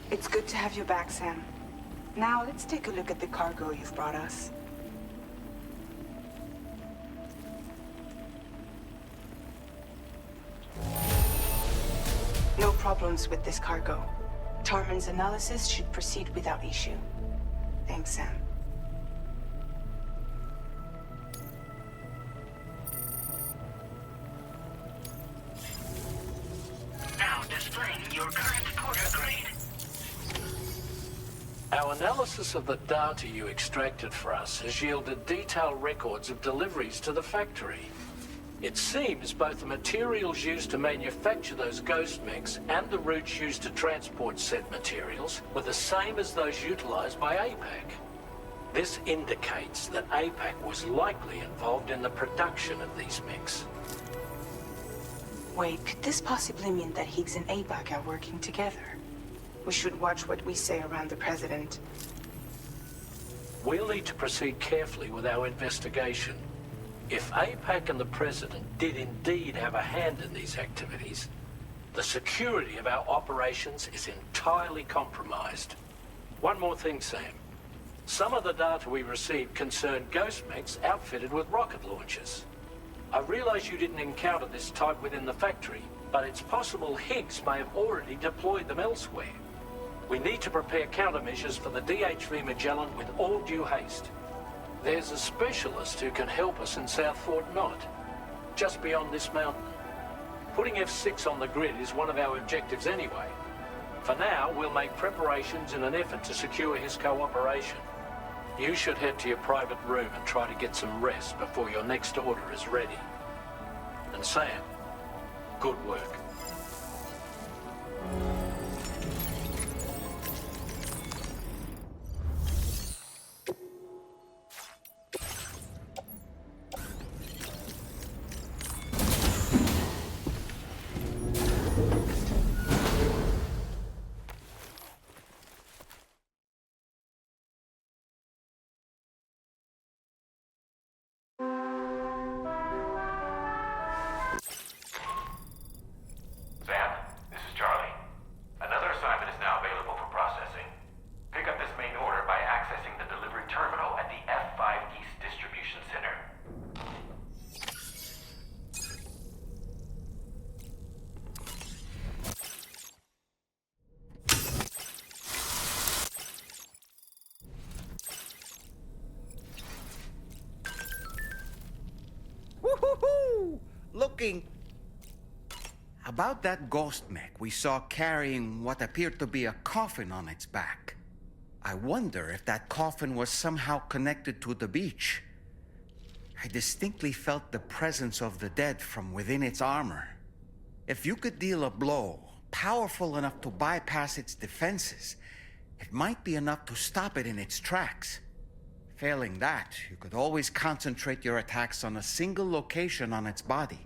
It's good to have you back, Sam. Now, let's take a look at the cargo you've brought us. No problems with this cargo. Tarman's analysis should proceed without issue. Thanks, Sam. current porter grade. Our analysis of the data you extracted for us has yielded detailed records of deliveries to the factory. It seems both the materials used to manufacture those ghost mechs and the routes used to transport said materials were the same as those utilized by APAC. This indicates that APAC was likely involved in the production of these mechs. Wait, could this possibly mean that Higgs and APAC are working together? We should watch what we say around the President. We'll need to proceed carefully with our investigation. If APAC and the President did indeed have a hand in these activities, the security of our operations is entirely compromised. One more thing, Sam. Some of the data we received concerned ghost mechs outfitted with rocket launchers. I realize you didn't encounter this type within the factory, but it's possible Higgs may have already deployed them elsewhere. We need to prepare countermeasures for the DHV Magellan with all due haste. There's a specialist who can help us in South Fort Knot, just beyond this mountain. Putting F6 on the grid is one of our objectives anyway. For now, we'll make preparations in an effort to secure his cooperation. You should head to your private room and try to get some rest before your next order is ready. And Sam, good work. Sam, this is Charlie. Another assignment is now available for processing. Pick up this main order by accessing the delivery terminal at the F5 East Distribution Center. Woo-hoo-hoo! Looking... About that ghost mech we saw carrying what appeared to be a coffin on its back. I wonder if that coffin was somehow connected to the beach. I distinctly felt the presence of the dead from within its armor. If you could deal a blow powerful enough to bypass its defenses, it might be enough to stop it in its tracks. Failing that, you could always concentrate your attacks on a single location on its body.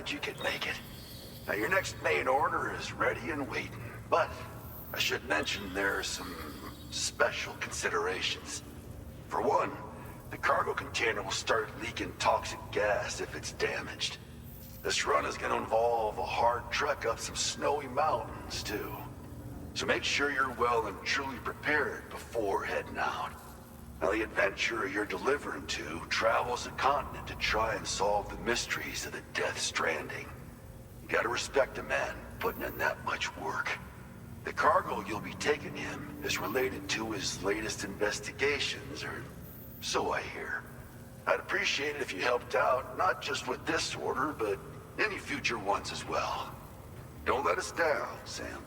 glad you could make it. Now, your next main order is ready and waiting. But I should mention there are some special considerations. For one, the cargo container will start leaking toxic gas if it's damaged. This run is going to involve a hard trek up some snowy mountains, too. So make sure you're well and truly prepared before heading out. Now, the adventurer you're delivering to travels the continent to try and solve the mysteries of the Death Stranding. You gotta respect a man putting in that much work. The cargo you'll be taking him is related to his latest investigations, or so I hear. I'd appreciate it if you helped out, not just with this order, but any future ones as well. Don't let us down, Sam.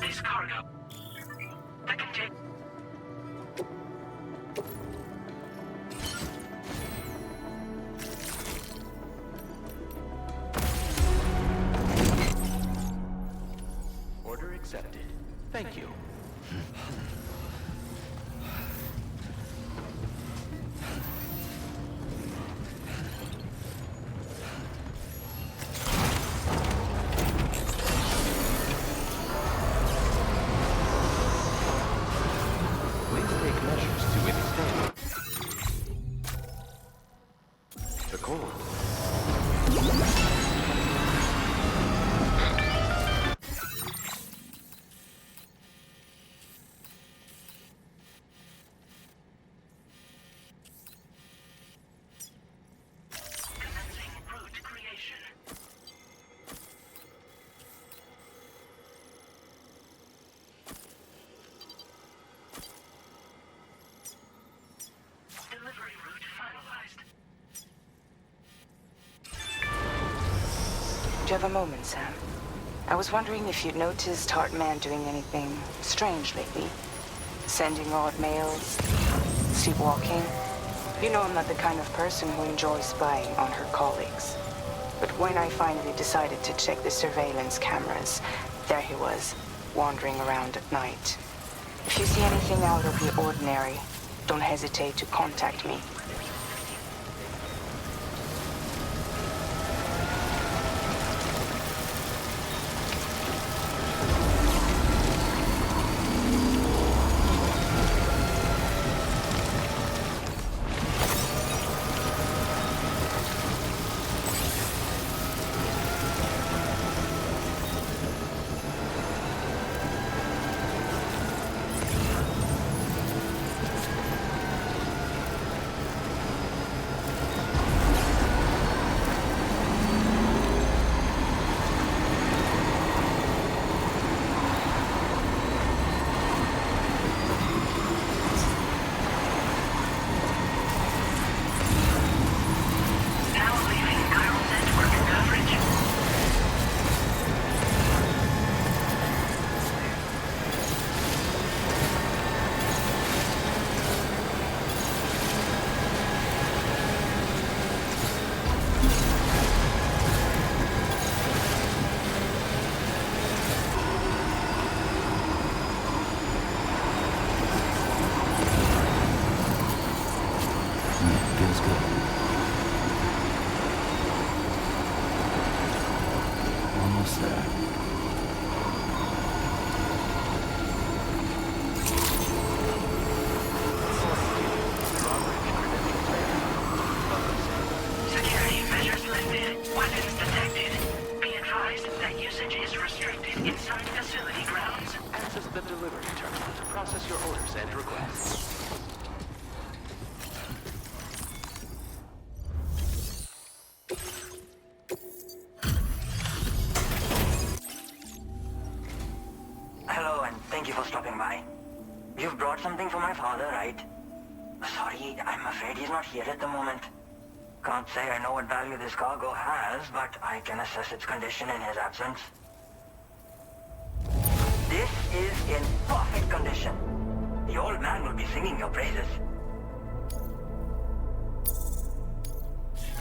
This cargo. The contain. Order accepted. Thank you. Do you have a moment, Sam? I was wondering if you'd noticed Hartman doing anything strange lately. Sending odd mails, sleepwalking. You know I'm not the kind of person who enjoys spying on her colleagues. But when I finally decided to check the surveillance cameras, there he was, wandering around at night. If you see anything out of the ordinary, don't hesitate to contact me. Something for my father, right? Sorry, I'm afraid he's not here at the moment. Can't say I know what value this cargo has, but I can assess its condition in his absence. This is in perfect condition. The old man will be singing your praises.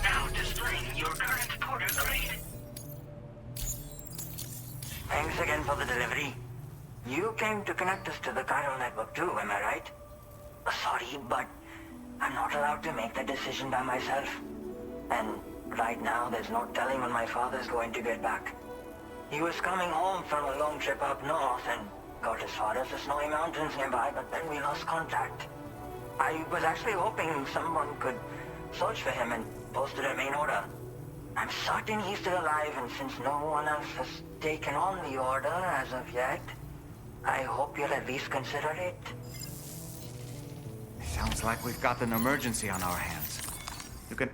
Now displaying your current porter grade. Thanks again for the delivery. You came to connect us to the Chiral Network too, am I right? Sorry, but I'm not allowed to make that decision by myself. And right now, there's no telling when my father's going to get back. He was coming home from a long trip up north and got as far as the snowy mountains nearby, but then we lost contact. I was actually hoping someone could search for him and post it at main order. I'm certain he's still alive, and since no one else has taken on the order as of yet, I hope you'll at least consider it. Sounds like we've got an emergency on our hands. You can...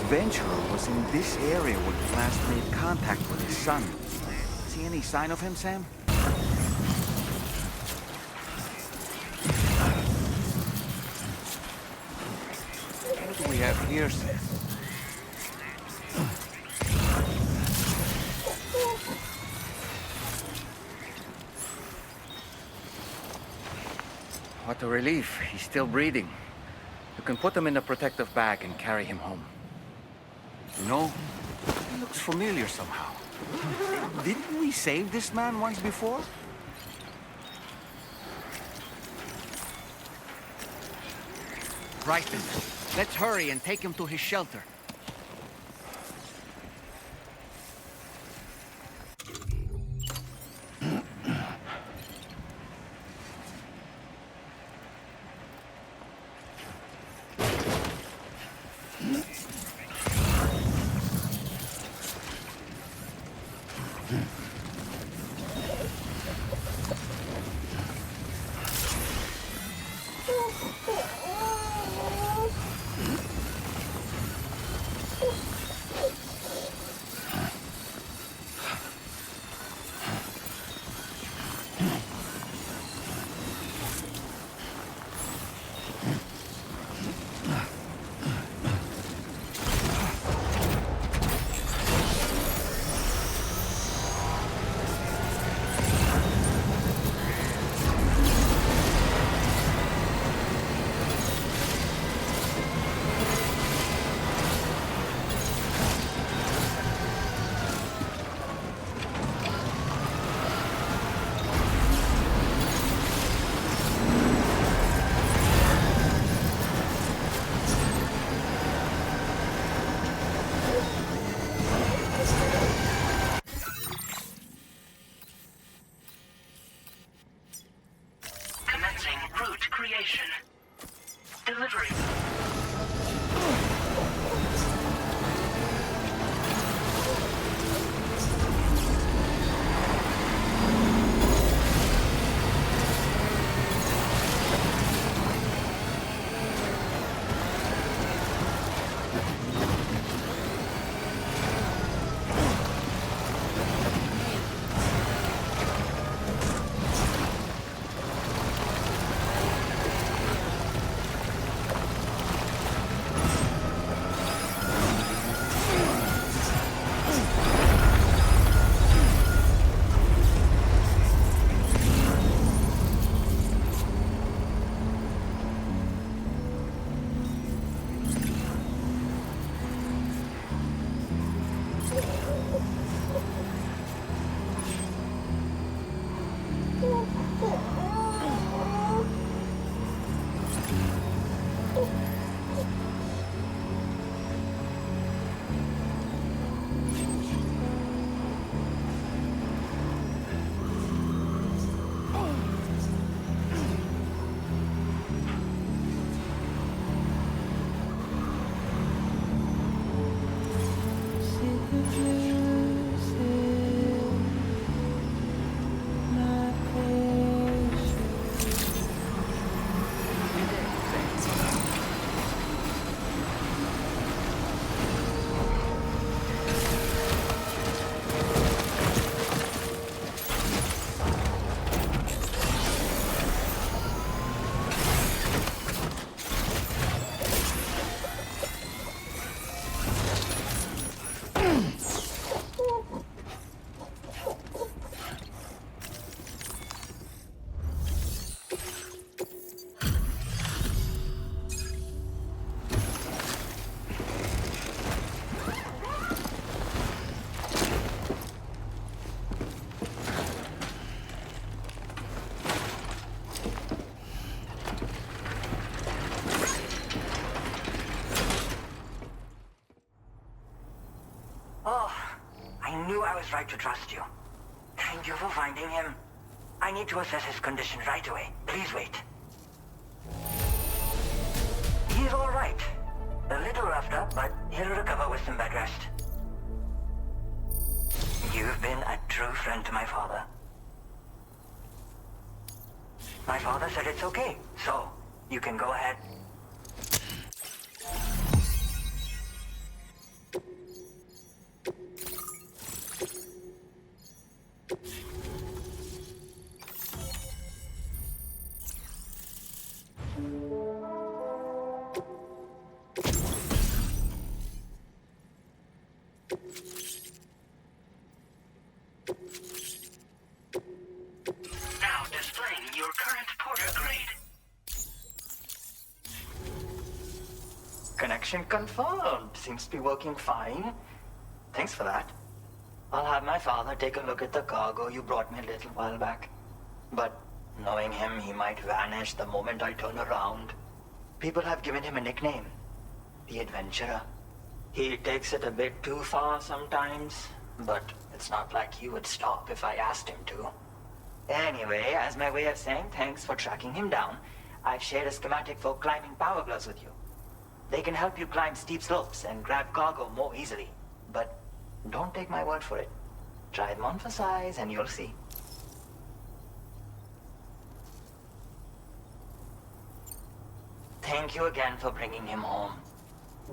adventurer was in this area when he last made contact with his son. See any sign of him, Sam? What do we have here, Sam? What a relief. He's still breathing. You can put him in a protective bag and carry him home. You know, he looks familiar somehow. Didn't we save this man once before? Right then. Let's hurry and take him to his shelter. was right to trust you. Thank you for finding him. I need to assess his condition right away. Please wait. He's all right. A little roughed up, but he'll recover with some bed rest. You've been a true friend to my father. My father said it's okay, so you can go ahead. Now displaying your current porter grade. Connection confirmed. Seems to be working fine. Thanks for that. I'll have my father take a look at the cargo you brought me a little while back. But knowing him, he might vanish the moment I turn around. People have given him a nickname. The Adventurer. He takes it a bit too far sometimes, but it's not like he would stop if I asked him to. Anyway, as my way of saying thanks for tracking him down, I've shared a schematic for climbing power gloves with you. They can help you climb steep slopes and grab cargo more easily. But don't take my word for it. Try them on for size and you'll see. Thank you again for bringing him home.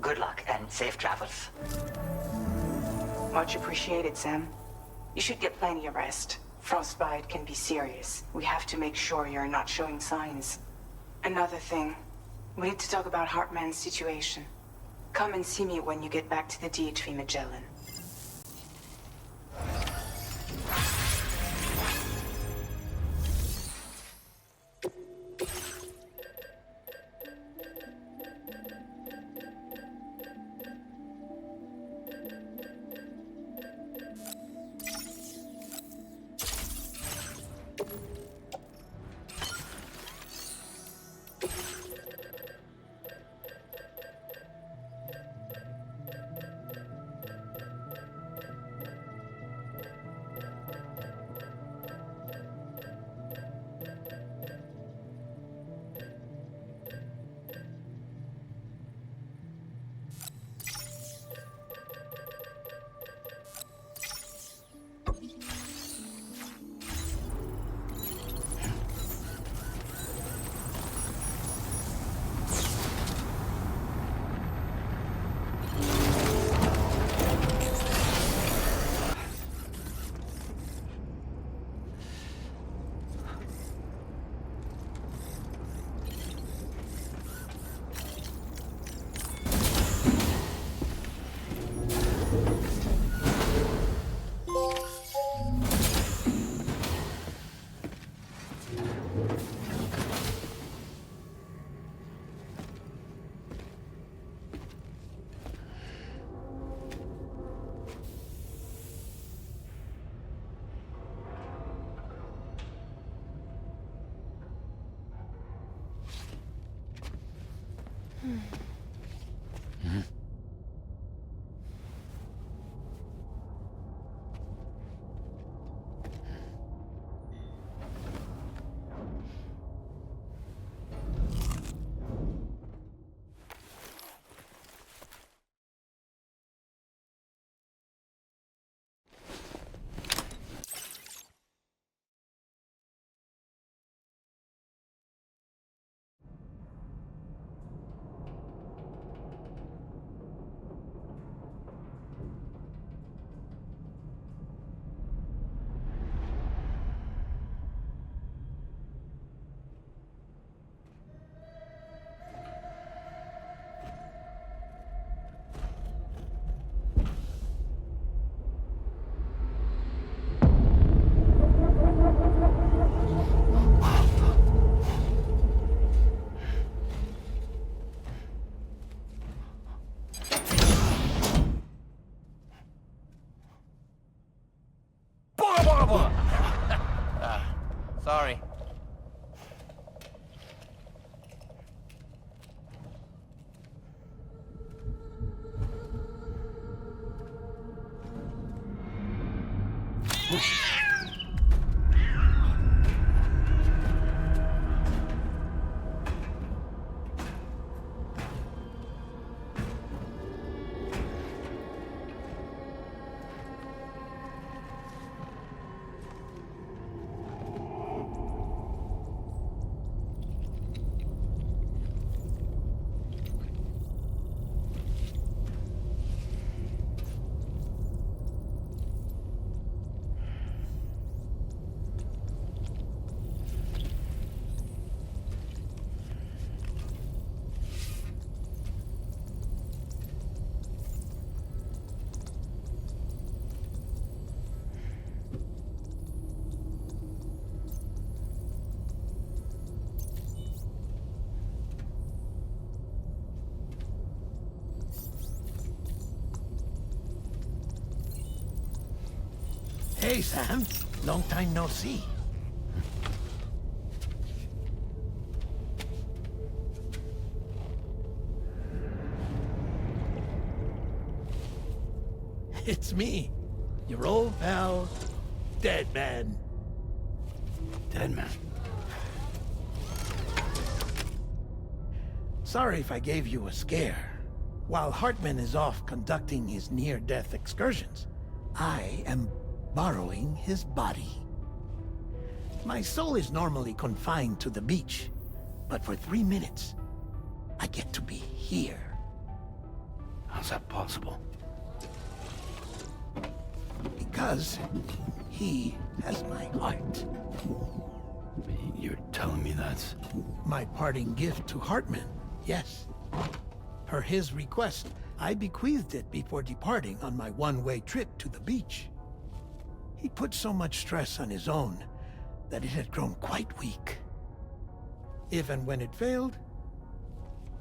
Good luck and safe travels. Much appreciated, Sam. You should get plenty of rest. Frostbite can be serious. We have to make sure you're not showing signs. Another thing, we need to talk about Hartman's situation. Come and see me when you get back to the DHV Magellan. Hey, Sam. Long time no see. It's me, your old pal, Deadman. Deadman? Sorry if I gave you a scare. While Hartman is off conducting his near-death excursions, I am borrowing his body. My soul is normally confined to the beach, but for 3 minutes, I get to be here. How's that possible? Because he has my heart. You're telling me that's... My parting gift to Hartman, yes. Per his request, I bequeathed it before departing on my one-way trip to the beach. He put so much stress on his own that it had grown quite weak. If and when it failed,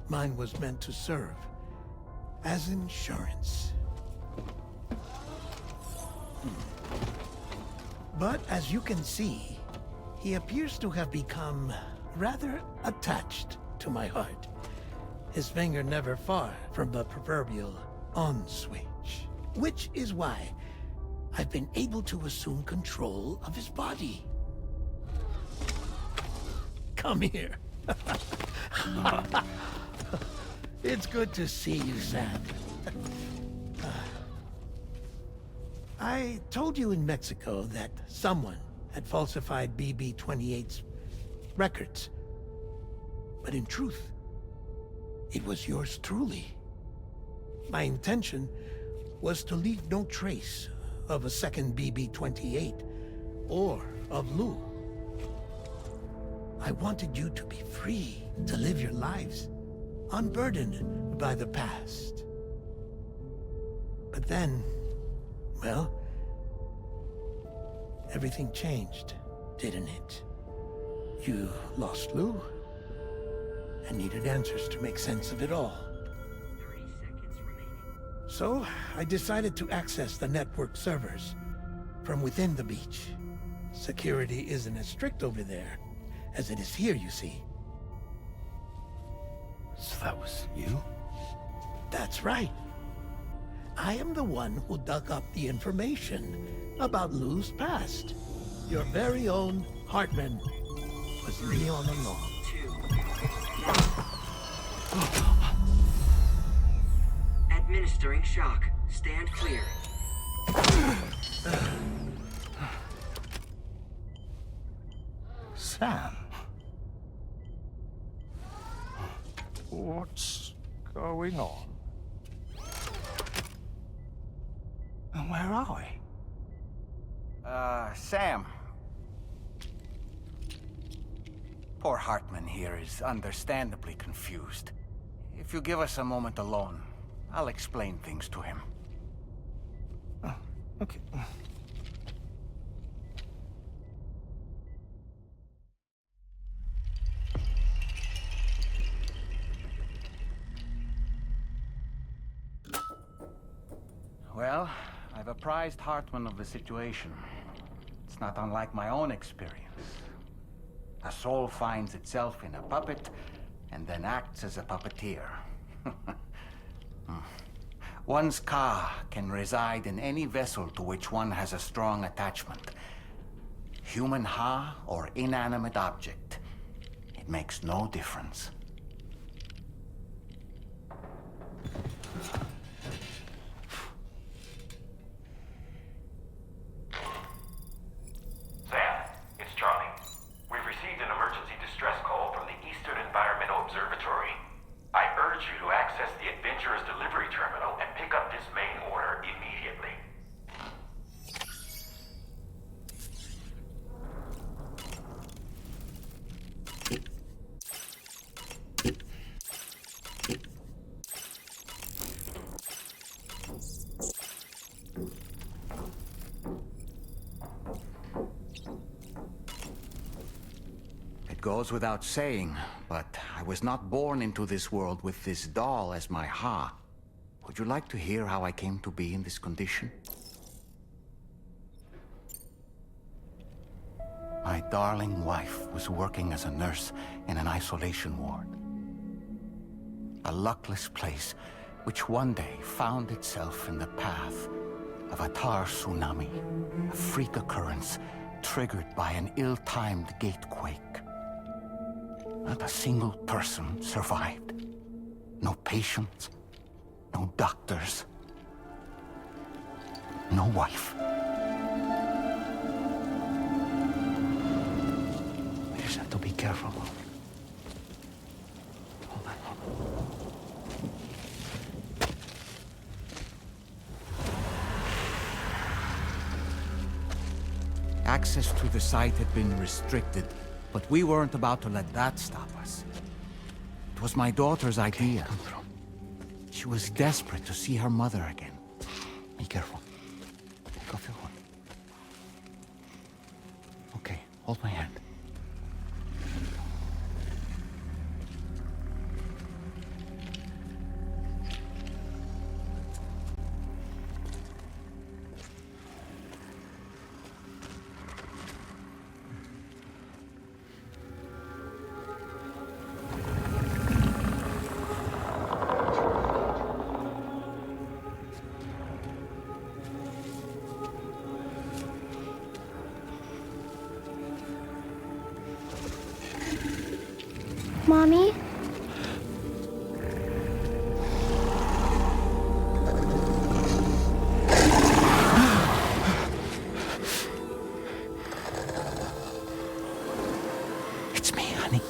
mine was meant to serve as insurance. But as you can see, he appears to have become rather attached to my heart. His finger never far from the proverbial on switch. Which is why I've been able to assume control of his body. Come here. It's good to see you, Sam. I told you in Mexico that someone had falsified BB-28's records. But in truth, it was yours truly. My intention was to leave no trace of a second BB-28 or of Lou. I wanted you to be free to live your lives, unburdened by the past. But then, well, everything changed, didn't it? You lost Lou, and needed answers to make sense of it all. 30 seconds remaining. So, I decided to access the network servers from within the beach. Security isn't as strict over there as it is here, you see. So that was you? That's right. I am the one who dug up the information about Lou's past. Your very own Hartman was me all along. Administering shock. Stand clear. Sam? What's going on? And where are we? Sam. Poor Hartman here is understandably confused. If you give us a moment alone, I'll explain things to him. Oh, okay. Well, I've apprised Hartman of the situation. It's not unlike my own experience. A soul finds itself in a puppet, and then acts as a puppeteer. One's ka can reside in any vessel to which one has a strong attachment. Human ha or inanimate object. It makes no difference. Sam, it's Charlie. We've received an emergency distress call from the Eastern Environmental Observatory. I urge you to access the Adventurer's delivery terminal and pick up this main order immediately. It goes without saying, but I was not born into this world with this doll as my ha. Would you like to hear how I came to be in this condition? darling wife was working as a nurse in an isolation ward. A luckless place which one day found itself in the path of a tar tsunami, a freak occurrence triggered by an ill-timed gatequake. Not a single person survived. No patients, no doctors, no wife. We just have to be careful. Hold on. Access to the site had been restricted, but we weren't about to let that stop us. It was my daughter's idea. She was desperate to see her mother again. Be careful. Take off your hood. Okay, hold my hand. Mommy? It's me, honey.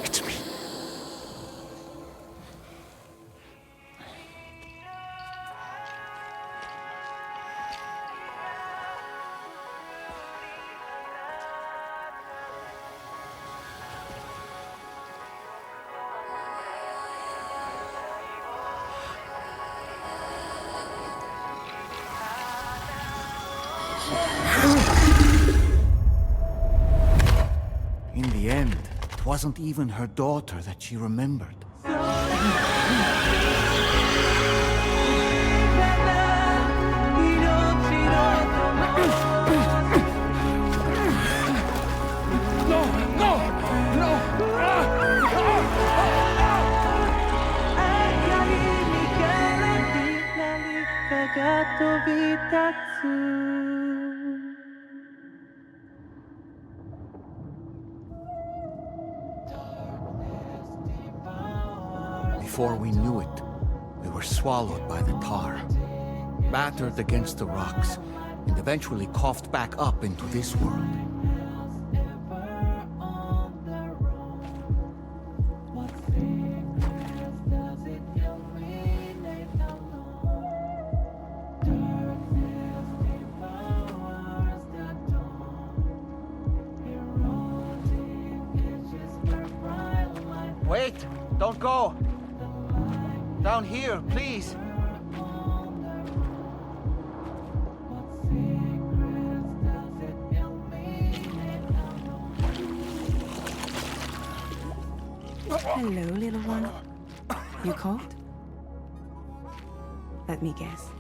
It's me. In the end, it wasn't even her daughter that she remembered. Before we knew it, we were swallowed by the tar, battered against the rocks, and eventually coughed back up into this world. Wait! Don't go! Down here, please! Hello, little one. You cold? Let me guess.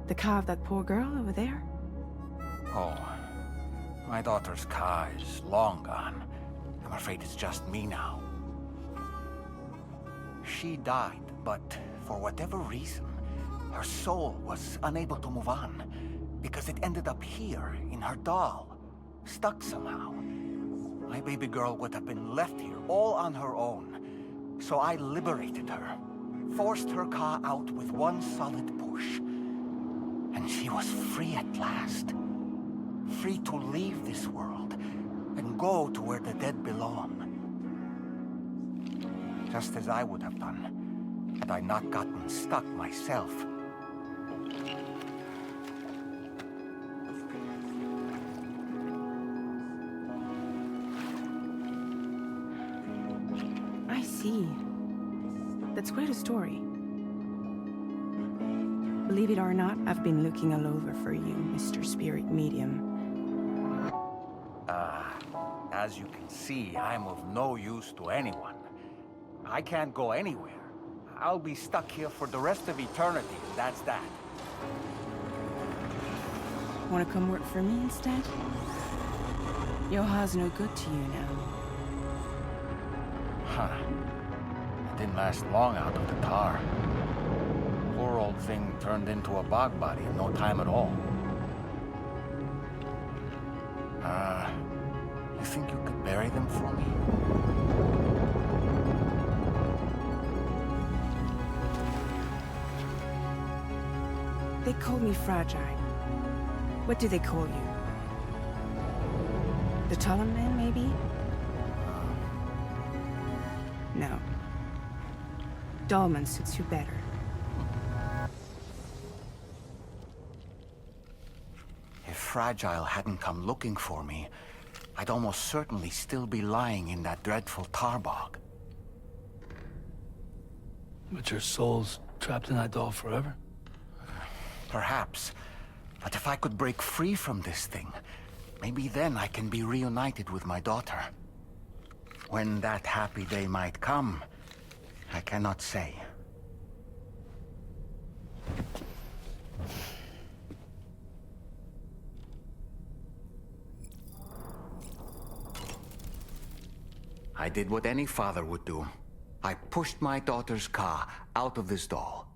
The car of that poor girl over there? Oh, my daughter's car is long gone. I'm afraid it's just me now. She died, but for whatever reason, her soul was unable to move on because it ended up here in her doll, stuck somehow. My baby girl would have been left here all on her own. So I liberated her, forced her car out with one solid push. And she was free at last. Free to leave this world and go to where the dead belong. Just as I would have done, had I not gotten stuck myself. I see. That's quite a story. Believe it or not, I've been looking all over for you, Mr. Spirit Medium. As you can see, I'm of no use to anyone. I can't go anywhere. I'll be stuck here for the rest of eternity, and that's that. Want to come work for me instead? Yoha's no good to you now. Huh. It didn't last long out of the tar. Poor old thing turned into a bog body in no time at all. You think you could bury them for me? They call me fragile. What do they call you? The Talon Man, maybe? No. Dolman suits you better. If Fragile hadn't come looking for me, I'd almost certainly still be lying in that dreadful tar bog. But your soul's trapped in that doll forever? Perhaps. But if I could break free from this thing, maybe then I can be reunited with my daughter. When that happy day might come, I cannot say. I did what any father would do. I pushed my daughter's Ka out of this doll,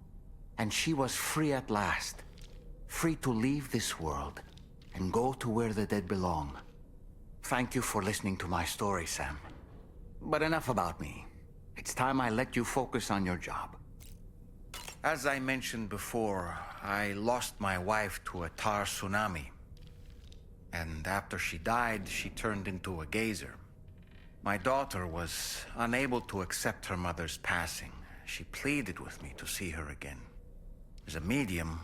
and she was free at last. Free to leave this world and go to where the dead belong. Thank you for listening to my story, Sam. But enough about me. It's time I let you focus on your job. As I mentioned before, I lost my wife to a tar tsunami. And after she died, she turned into a geyser. My daughter was unable to accept her mother's passing. She pleaded with me to see her again. As a medium,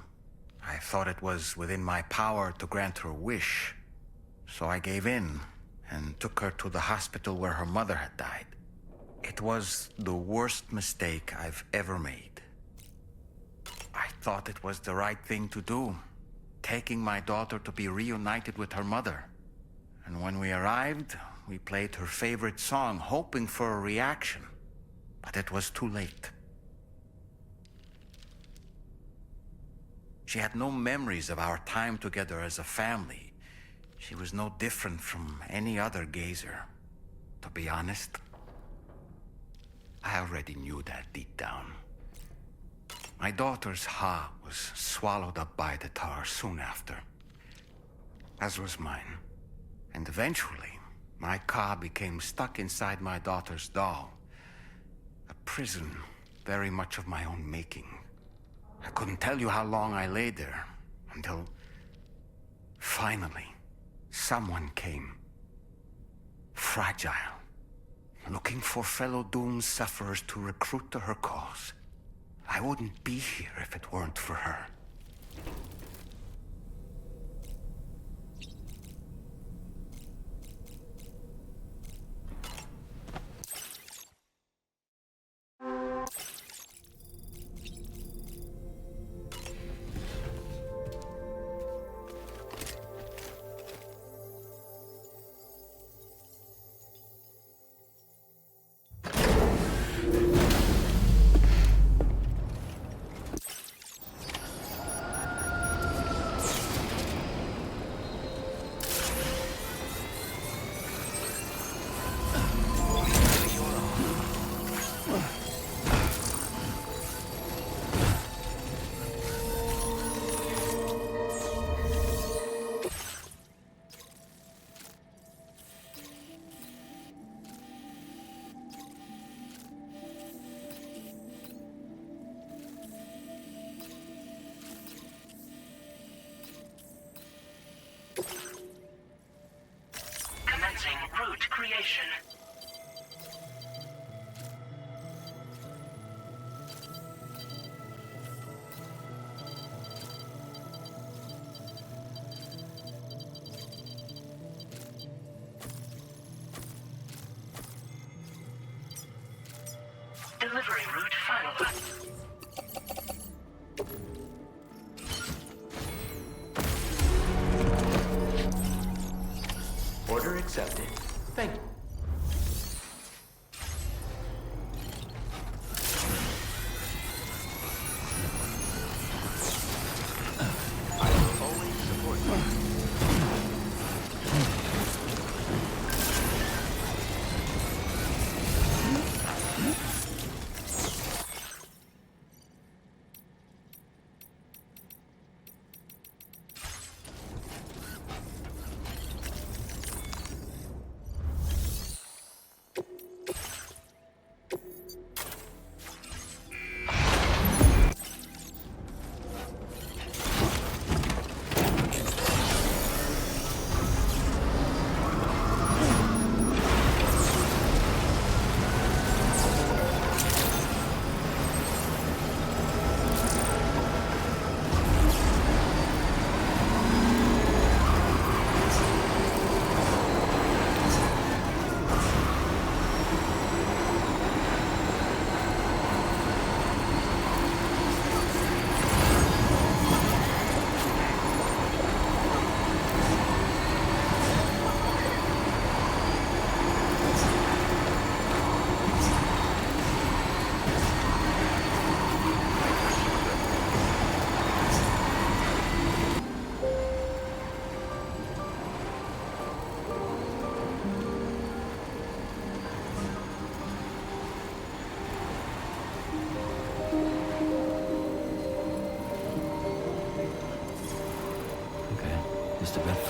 I thought it was within my power to grant her wish. So I gave in and took her to the hospital where her mother had died. It was the worst mistake I've ever made. I thought it was the right thing to do, taking my daughter to be reunited with her mother. And when we arrived, we played her favorite song, hoping for a reaction. But it was too late. She had no memories of our time together as a family. She was no different from any other gazer. To be honest, I already knew that deep down. My daughter's Ha was swallowed up by the tar soon after, as was mine. And eventually, my Ka became stuck inside my daughter's doll. A prison very much of my own making. I couldn't tell you how long I lay there, until finally, someone came. Fragile. Looking for fellow doomed sufferers to recruit to her cause. I wouldn't be here if it weren't for her. Commencing route creation. Delivery route finalized. Order accepted. Thank you. I will always support you.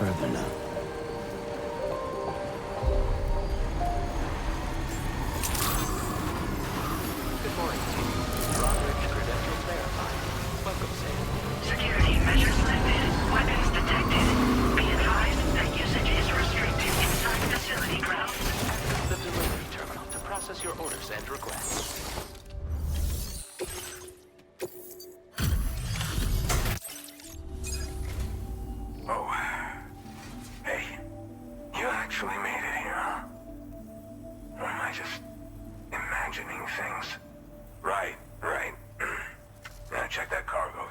further now. Good morning, team. Drawbridge credentials verified. Welcome, Sam. Security measures lifted. Weapons detected. Be advised that usage is restricted inside facility grounds. Access the delivery terminal to process your orders and requests. Oh. Hey. You actually made it here, huh? Or am I just imagining things? Right. Now check that cargo.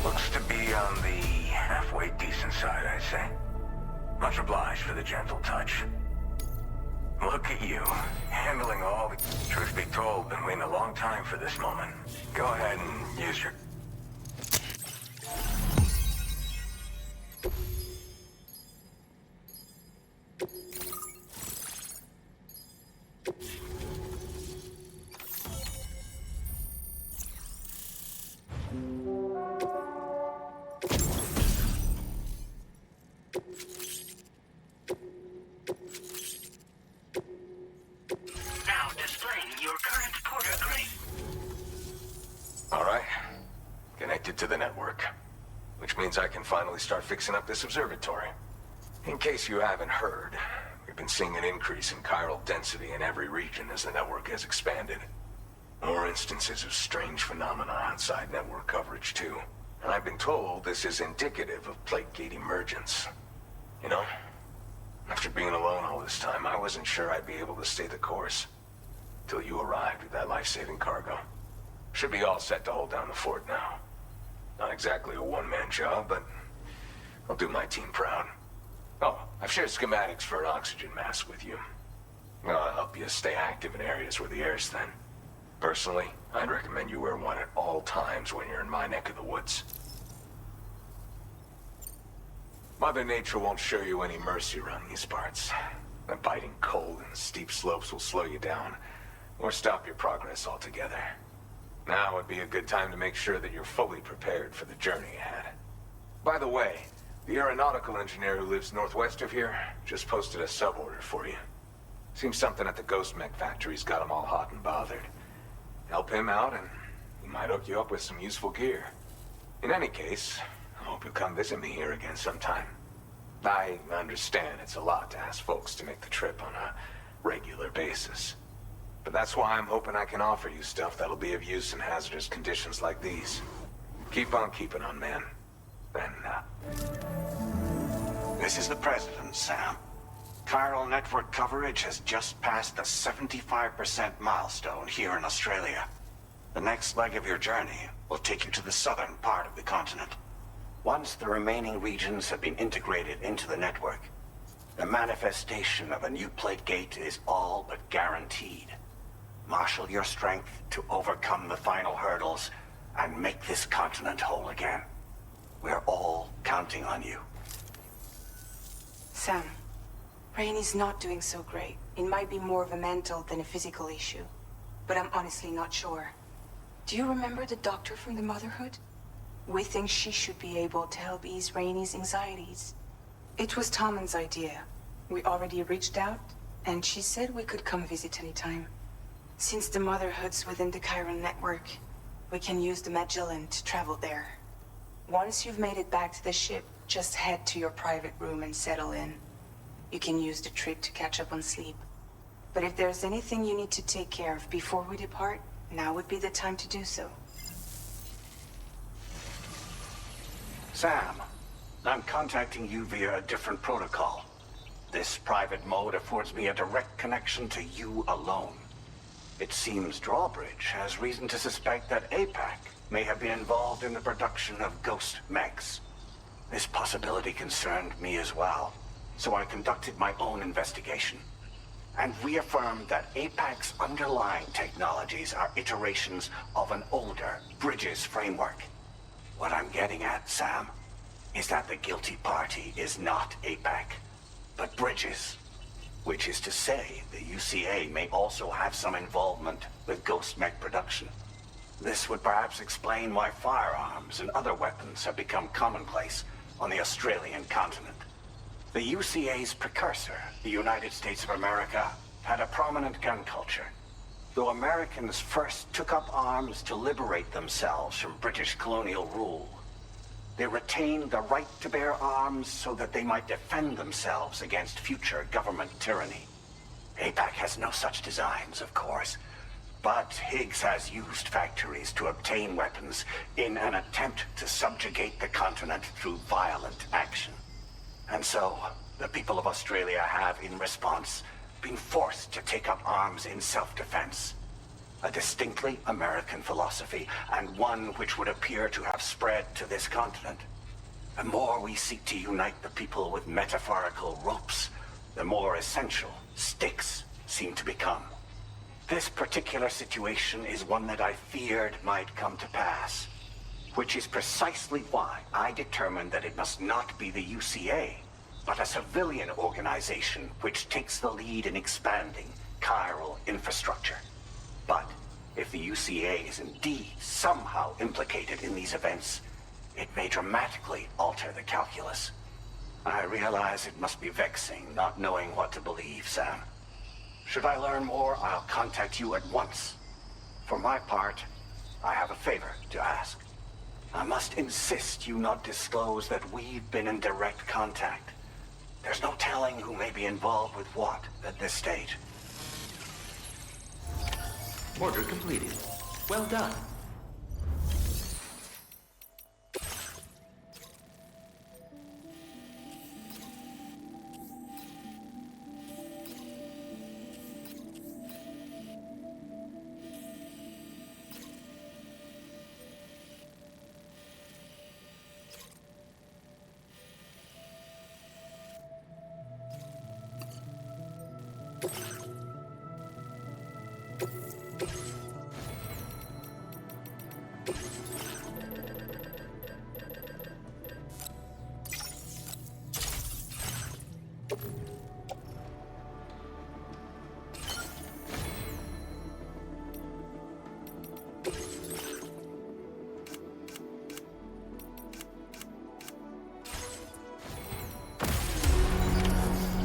Looks to be on the halfway decent side, I'd say. Much obliged for the gentle touch. Look at you, handling all the... Truth be told, been waiting a long time for this moment. Go ahead and use your... Now displaying your current porter grade. All right. Connected to the network. Which means I can finally start fixing up this observatory. In case you haven't heard, we've been seeing an increase in chiral density in every region as the network has expanded. More instances of strange phenomena outside network coverage, too. And I've been told this is indicative of plate gate emergence. You know, after being alone all this time, I wasn't sure I'd be able to stay the course. Till you arrived with that life-saving cargo. Should be all set to hold down the fort now. Not exactly a one-man job, but I'll do my team proud. Oh, I've shared schematics for an oxygen mask with you. I'll help you stay active in areas where the air's thin. Personally, I'd recommend you wear one at all times when you're in my neck of the woods. Mother Nature won't show you any mercy around these parts. The biting cold and steep slopes will slow you down, or stop your progress altogether. Now would be a good time to make sure that you're fully prepared for the journey ahead. By the way, the aeronautical engineer who lives northwest of here just posted a sub-order for you. Seems something at the Ghost Mech factory's got him all hot and bothered. Help him out and he might hook you up with some useful gear. In any case, I hope you'll come visit me here again sometime. I understand it's a lot to ask folks to make the trip on a regular basis. But that's why I'm hoping I can offer you stuff that'll be of use in hazardous conditions like these. Keep on keeping on, man. And, This is the President, Sam. Chiral Network coverage has just passed the 75% milestone here in Australia. The next leg of your journey will take you to the southern part of the continent. Once the remaining regions have been integrated into the network, the manifestation of a new plate gate is all but guaranteed. Marshal your strength to overcome the final hurdles and make this continent whole again. We're all counting on you. Sam, Rainey's not doing so great. It might be more of a mental than a physical issue, but I'm honestly not sure. Do you remember the doctor from the Motherhood? We think she should be able to help ease Rainey's anxieties. It was Tommen's idea. We already reached out, and she said we could come visit anytime. Since the Motherhood's within the Chiral Network, we can use the Magellan to travel there. Once you've made it back to the ship, just head to your private room and settle in. You can use the trip to catch up on sleep. But if there's anything you need to take care of before we depart, now would be the time to do so. Sam, I'm contacting you via a different protocol. This private mode affords me a direct connection to you alone. It seems Drawbridge has reason to suspect that APAC may have been involved in the production of ghost mechs. This possibility concerned me as well, so I conducted my own investigation and reaffirmed that APAC's underlying technologies are iterations of an older Bridges framework. What I'm getting at, Sam, is that the guilty party is not APAC, but Bridges. Which is to say, the UCA may also have some involvement with ghost mech production. This would perhaps explain why firearms and other weapons have become commonplace on the Australian continent. The UCA's precursor, the United States of America, had a prominent gun culture. Though Americans first took up arms to liberate themselves from British colonial rule, they retained the right to bear arms so that they might defend themselves against future government tyranny. APAC has no such designs, of course, but Higgs has used factories to obtain weapons in an attempt to subjugate the continent through violent action. And so, the people of Australia have, in response, been forced to take up arms in self-defense. A distinctly American philosophy, and one which would appear to have spread to this continent. The more we seek to unite the people with metaphorical ropes, the more essential sticks seem to become. This particular situation is one that I feared might come to pass, which is precisely why I determined that it must not be the UCA, but a civilian organization which takes the lead in expanding chiral infrastructure. But if the UCA is indeed somehow implicated in these events, it may dramatically alter the calculus. I realize it must be vexing not knowing what to believe, Sam. Should I learn more, I'll contact you at once. For my part, I have a favor to ask. I must insist you not disclose that we've been in direct contact. There's no telling who may be involved with what at this stage. Order completed. Well done.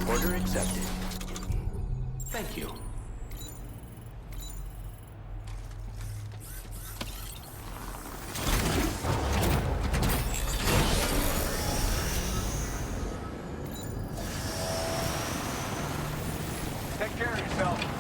Order accepted. Thank you. Take care of yourself.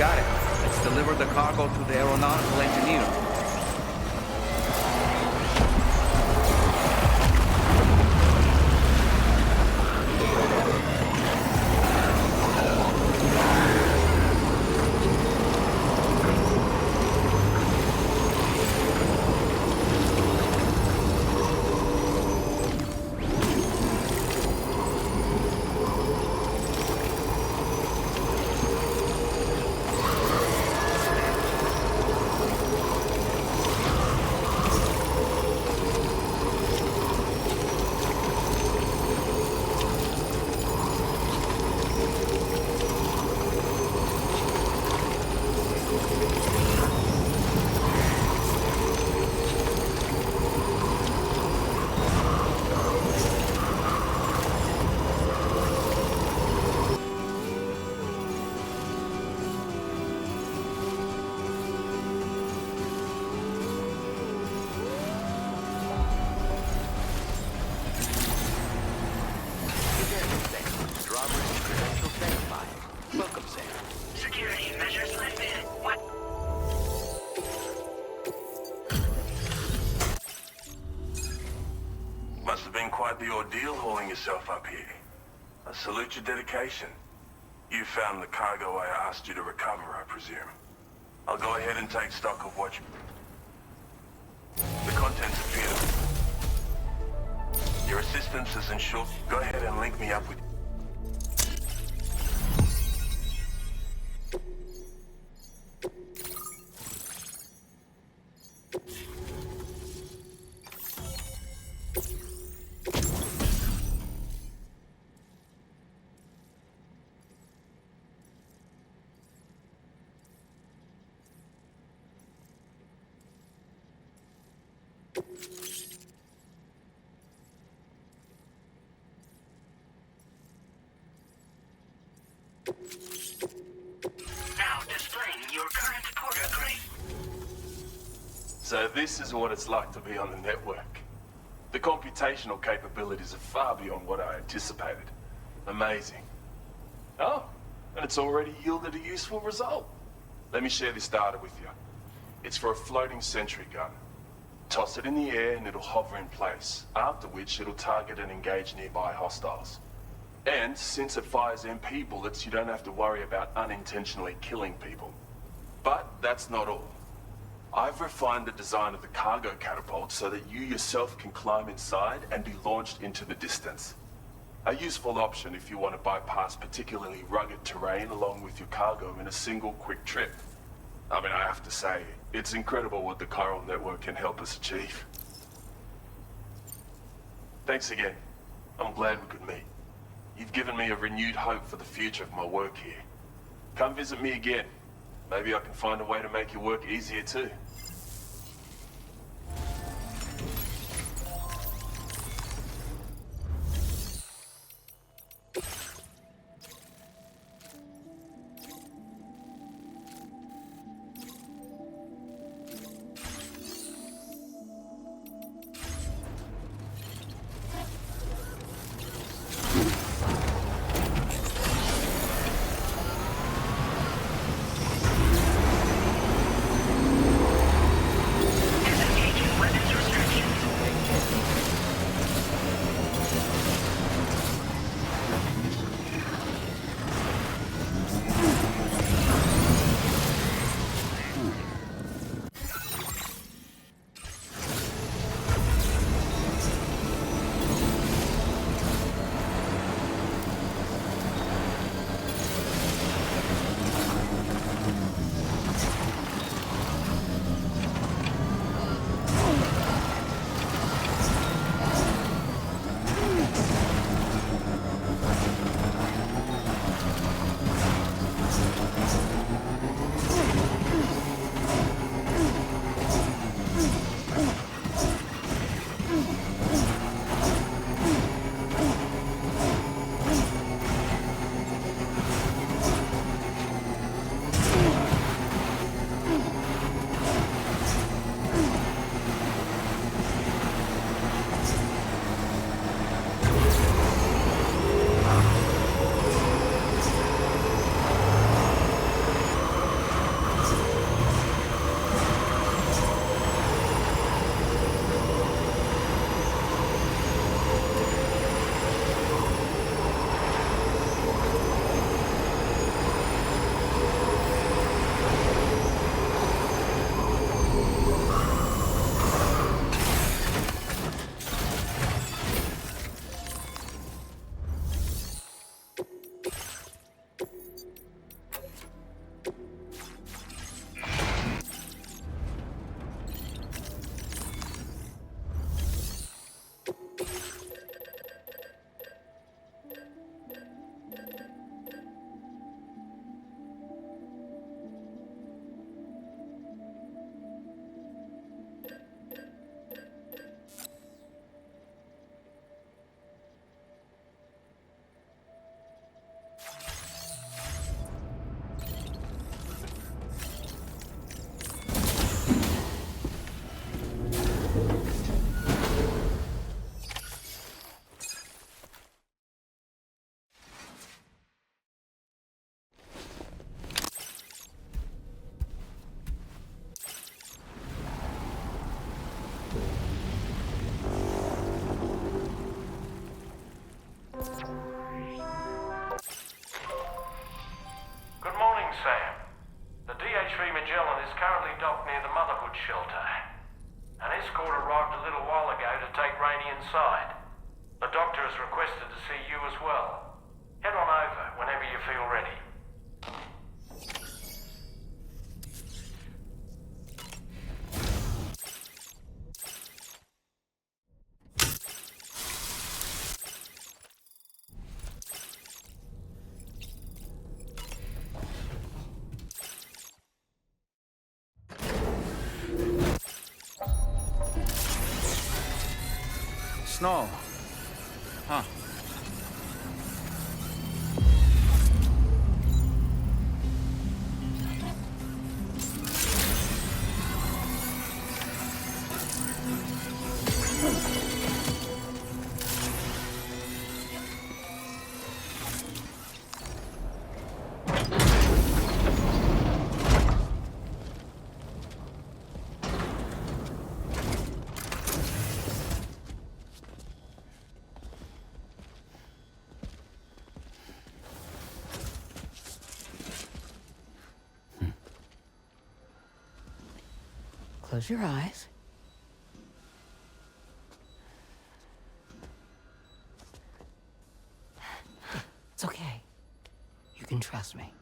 got it. Let's deliver the cargo to the aeronautical engineer. Must have been quite the ordeal hauling yourself up here. I salute your dedication. You found the cargo I asked you to recover, I presume. I'll go ahead and take stock of what you... The contents appear. Your assistance is ensured. Go ahead and link me up with... Now displaying your current porter grade. So this is what it's like to be on the network. The computational capabilities are far beyond what I anticipated. Amazing. Oh, and it's already yielded a useful result. Let me share this data with you. It's for a floating sentry gun. Toss it in the air and it'll hover in place, after which it'll target and engage nearby hostiles. And since it fires MP bullets, you don't have to worry about unintentionally killing people. But that's not all. I've refined the design of the cargo catapult so that you yourself can climb inside and be launched into the distance. A useful option if you want to bypass particularly rugged terrain along with your cargo in a single quick trip. I mean, I have to say, it's incredible what the Chiral Network can help us achieve. Thanks again. I'm glad we could meet. You've given me a renewed hope for the future of my work here. Come visit me again. Maybe I can find a way to make your work easier too. Sam. The DHV Magellan is currently docked near the Motherhood shelter. An escort arrived a little while ago to take Rainey inside. The doctor has requested to see you as well. Head on over whenever you feel ready. Snow. Huh. Close your eyes. It's okay. You can trust me.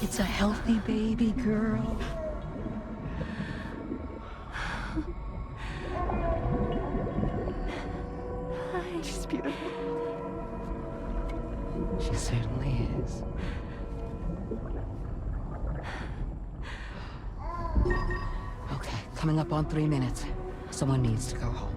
It's a healthy baby girl. She's beautiful. She certainly is. Okay, coming up on 3 minutes. Someone needs to go home.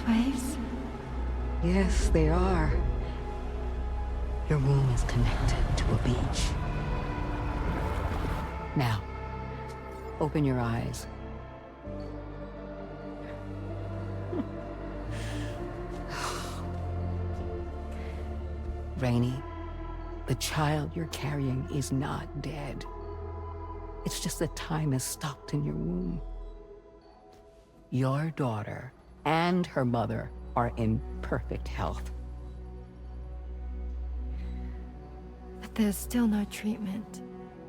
Waves? Yes, they are. Your womb is connected to a beach. Now, open your eyes. Rainey, the child you're carrying is not dead. It's just that time has stopped in your womb. Your daughter and her mother are in perfect health. But there's still no treatment,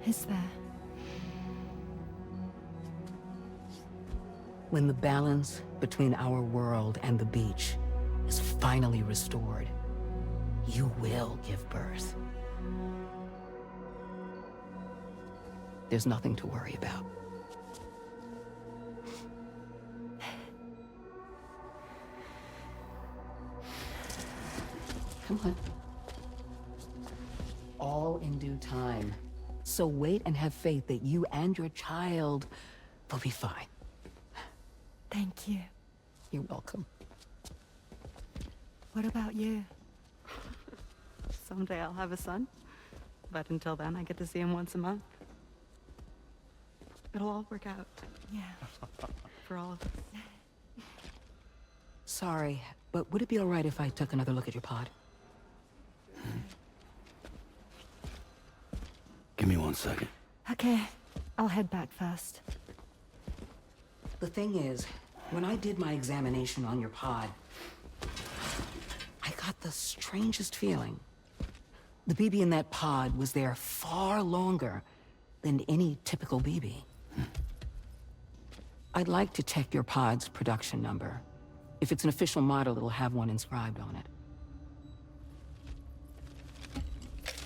is there? When the balance between our world and the beach is finally restored, you will give birth. There's nothing to worry about. Come on. All in due time. So wait and have faith that you and your child will be fine. Thank you. You're welcome. What about you? Someday I'll have a son, but until then I get to see him once a month. It'll all work out. Yeah. For all of us. Sorry, but would it be all right if I took another look at your pod? Give me 1 second. Okay, I'll head back first. The thing is, when I did my examination on your pod, I got the strangest feeling. The BB in that pod was there far longer than any typical BB. I'd like to check your pod's production number. If it's an official model, it'll have one inscribed on it.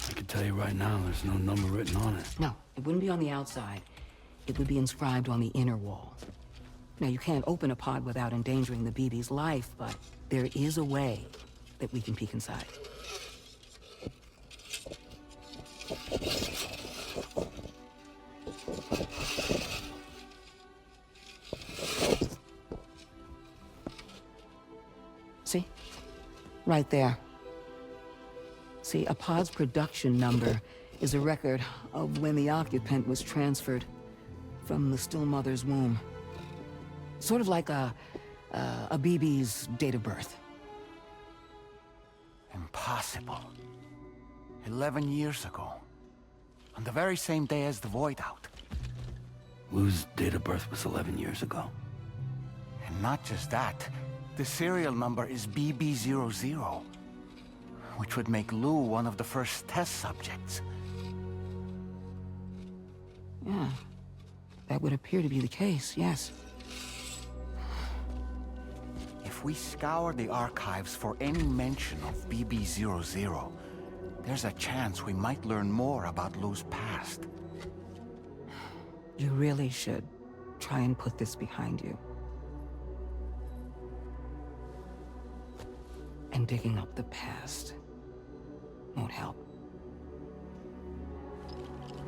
I can tell you right now, there's no number written on it. No, it wouldn't be on the outside. It would be inscribed on the inner wall. Now, you can't open a pod without endangering the BB's life, but there is a way that we can peek inside. See? Right there. See, a pod's production number is a record of when the occupant was transferred from the still mother's womb. Sort of like a BB's date of birth. Impossible. 11 years ago. On the very same day as the Void Out. Lou's date of birth was 11 years ago. And not just that, the serial number is BB00, which would make Lou one of the first test subjects. Yeah, that would appear to be the case, yes. If we scour the archives for any mention of BB00, there's a chance we might learn more about Lou's past. You really should try and put this behind you. And digging up the past won't help.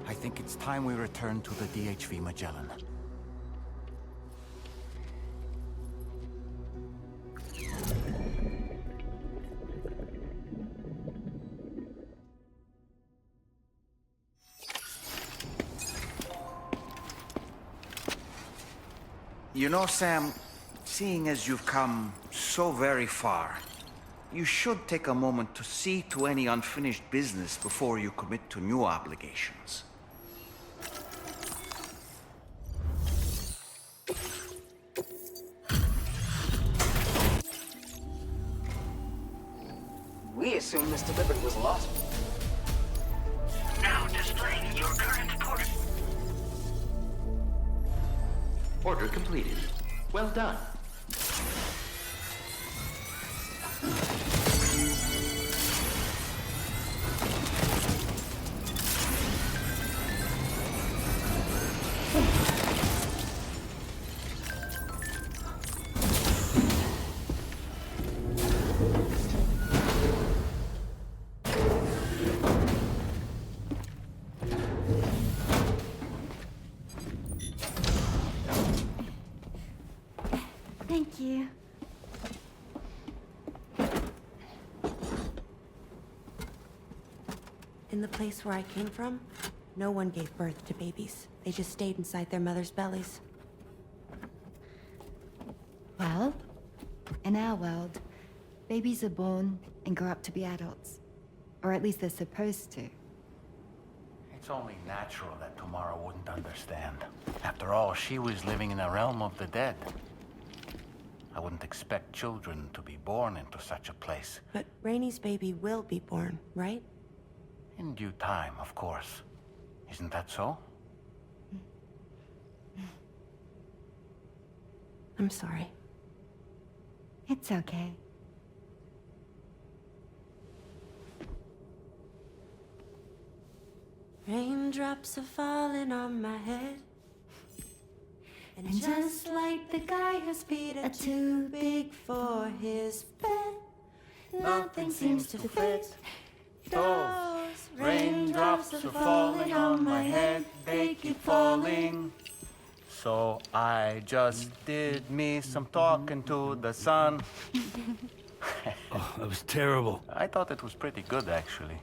I think it's time we return to the DHV Magellan. You know, Sam, seeing as you've come so very far, you should take a moment to see to any unfinished business before you commit to new obligations. We assumed this delivery was lost. Now displaying your current order. Order completed. Well done. Thank you. In the place where I came from, no one gave birth to babies. They just stayed inside their mother's bellies. Well, in our world, babies are born and grow up to be adults. Or at least they're supposed to. It's only natural that Tamara wouldn't understand. After all, she was living in a realm of the dead. I wouldn't expect children to be born into such a place. But Rainey's baby will be born, right? In due time, of course. Isn't that so? I'm sorry. It's okay. Raindrops are falling on my head. And just like the guy whose feet are too big for his bed, nothing seems to fit. Those raindrops are falling on my head, they keep falling. So I just did me some talking to the sun. Oh, that was terrible. I thought it was pretty good, actually.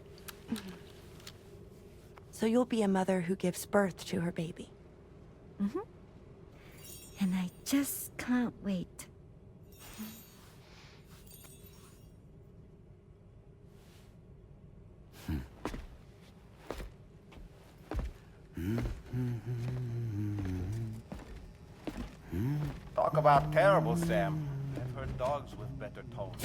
So you'll be a mother who gives birth to her baby. Mm-hmm. And I just can't wait. Talk about terrible, Sam. I've heard dogs with better tones.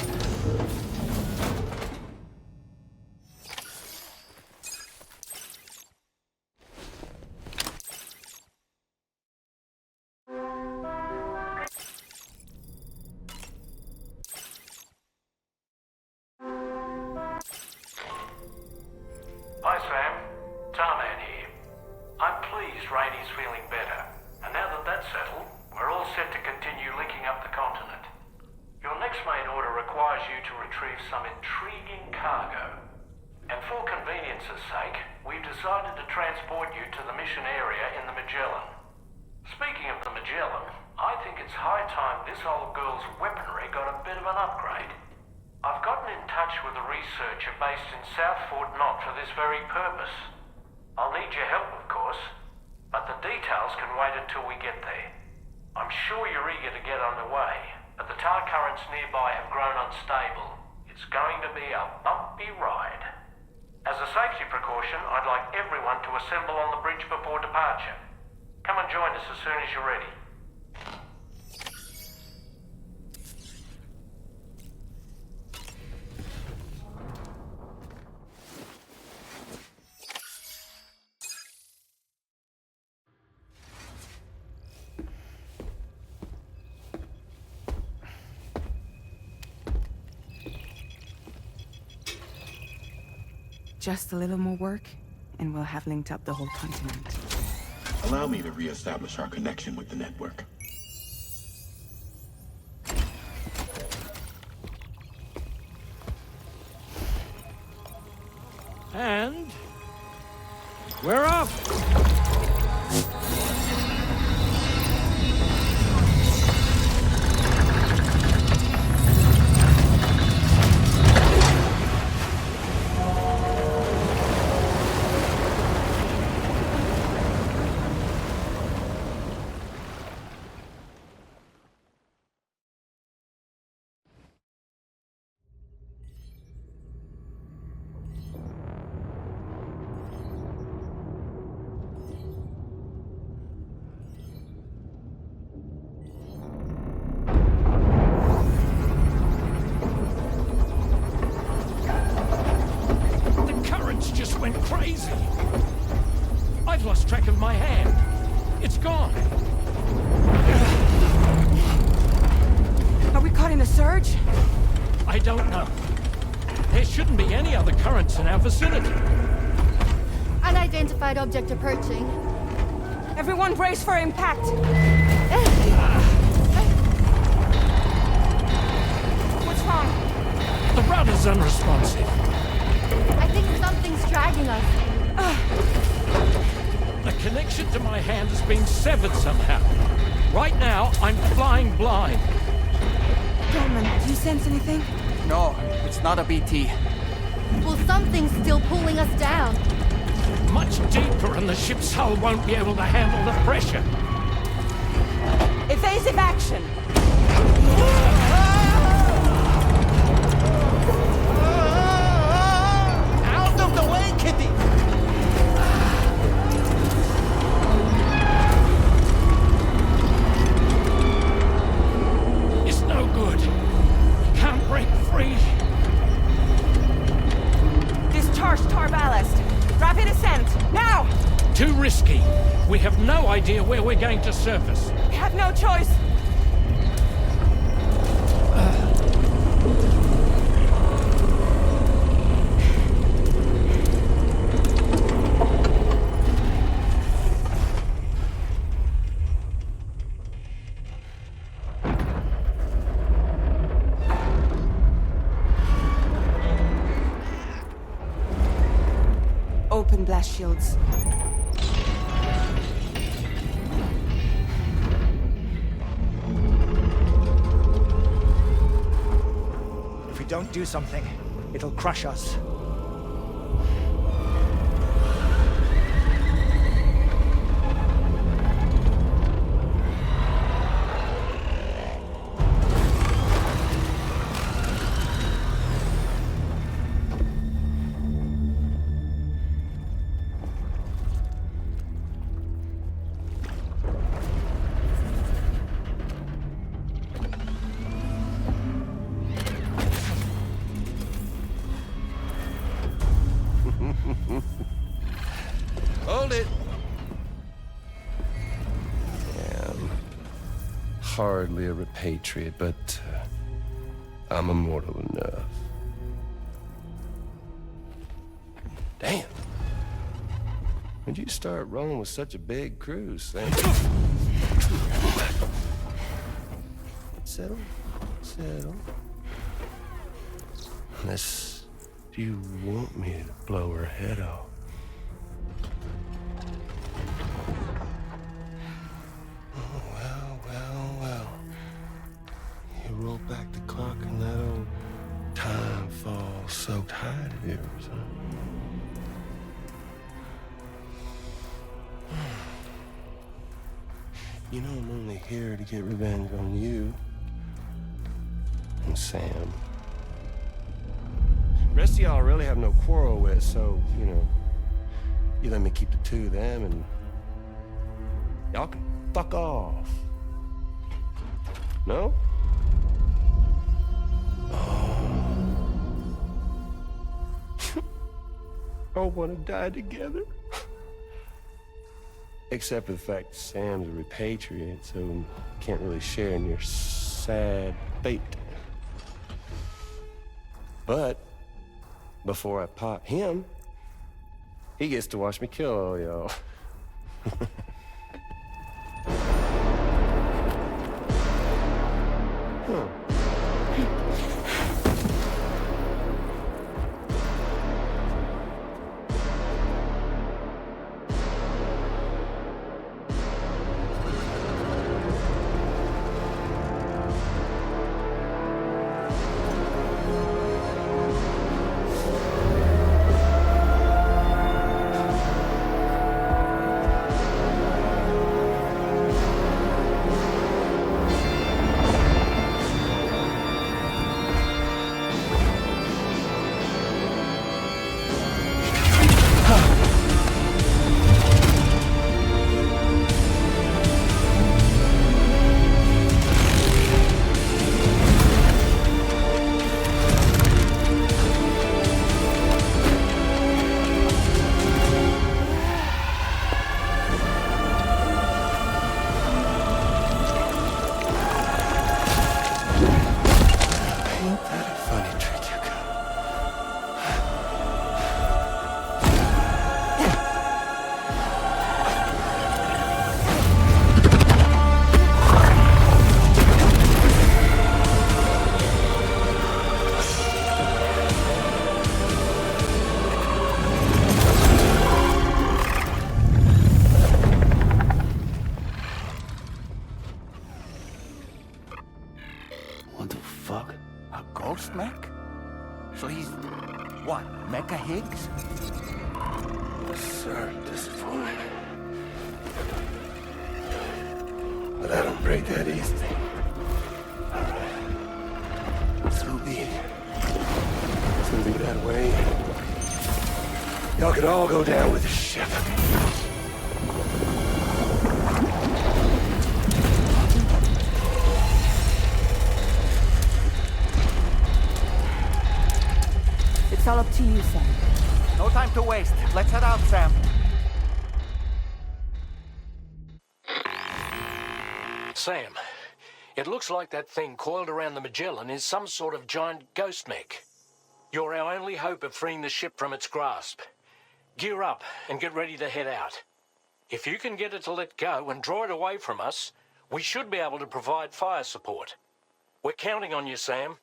Hi, Sam. Tarman here. I'm pleased Rainey's feeling better. And now that that's settled, we're all set to continue linking up the continent. Your next main order requires you to retrieve some intriguing cargo. And for convenience's sake, we've decided to transport you to the mission area in the Magellan. Speaking of the Magellan, I think it's high time this old girl's weaponry got a bit of an upgrade. I've gotten in touch with a researcher based in South Fort Knott for this very purpose. I'll need your help, of course, but the details can wait until we get there. I'm sure you're eager to get underway, but the tar currents nearby have grown unstable. It's going to be a bumpy ride. As a safety precaution, I'd like everyone to assemble on the bridge before departure. Come and join us as soon as you're ready. Just a little more work, and we'll have linked up the whole continent. Allow me to reestablish our connection with the network. And we're off! Went crazy. I've lost track of my hand. It's gone. Are we caught in a surge? I don't know. There shouldn't be any other currents in our vicinity. Unidentified object approaching. Everyone brace for impact. What's wrong? The rudder's unresponsive. I think something's dragging us. The connection to my hand has been severed somehow. Right now, I'm flying blind. Dorman, do you sense anything? No, it's not a BT. Well, something's still pulling us down. Much deeper, and the ship's hull won't be able to handle the pressure. Evasive action! Out of the way, Kitty! It's no good. Can't break free. Discharge tar ballast. Rapid ascent, now! Too risky. We have no idea where we're going to surface. We have no choice. Open blast shields. If we don't do something, it'll crush us. Hold it. Damn. Hardly a repatriate, but I'm immortal enough. Damn. When'd you start rolling with such a big crew, Sam? Settle. Settle. Unless you want me to blow her head off. Well. You roll back the clock and that old time soaked hide of yours, huh? You know I'm only here to get revenge on you and Sam. Rest of y'all I really have no quarrel with, so, you know, you let me keep the two of them and y'all can fuck off. No? All want to die together. Except for the fact Sam's a repatriate, so can't really share in your sad fate. But before I pop him, he gets to watch me kill all y'all. Huh. So he's, what, Mecha Higgs? Sorry to disappoint. But I don't break that easy. So be it. It's gonna be that way. Y'all can all go down with the ship. It's all up to you, Sam. No time to waste. Let's head out, Sam. Sam, it looks like that thing coiled around the Magellan is some sort of giant ghost mech. You're our only hope of freeing the ship from its grasp. Gear up and get ready to head out. If you can get it to let go and draw it away from us, we should be able to provide fire support. We're counting on you, Sam.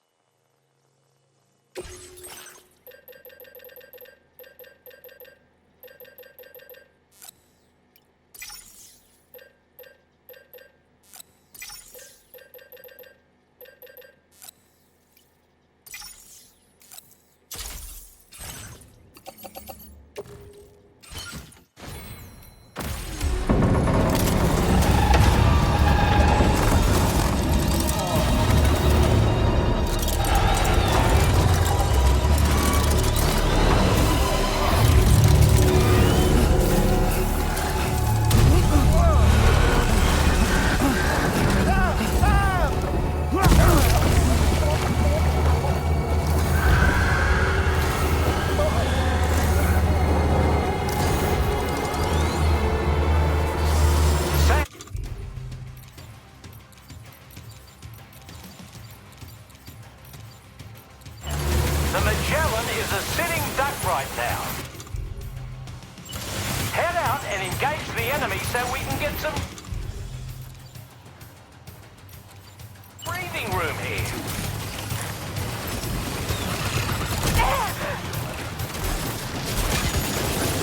The Magellan is a sitting duck right now. Head out and engage the enemy so we can get some breathing room here.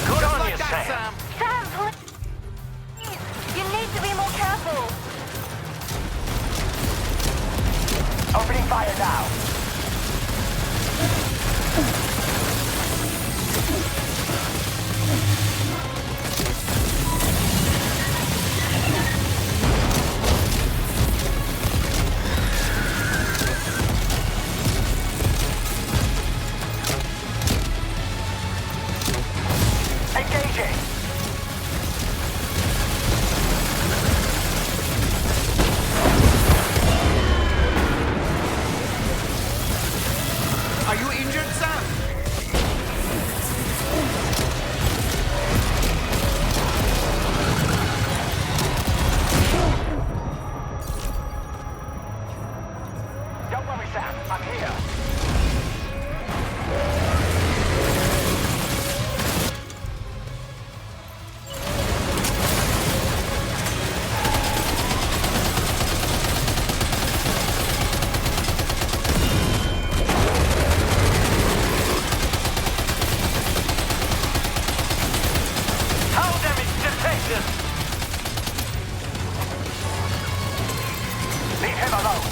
Good on you, Sam. Sam, please. You need to be more careful. Opening fire now. Sam. I'm here. Hull damage detected! Leave him alone.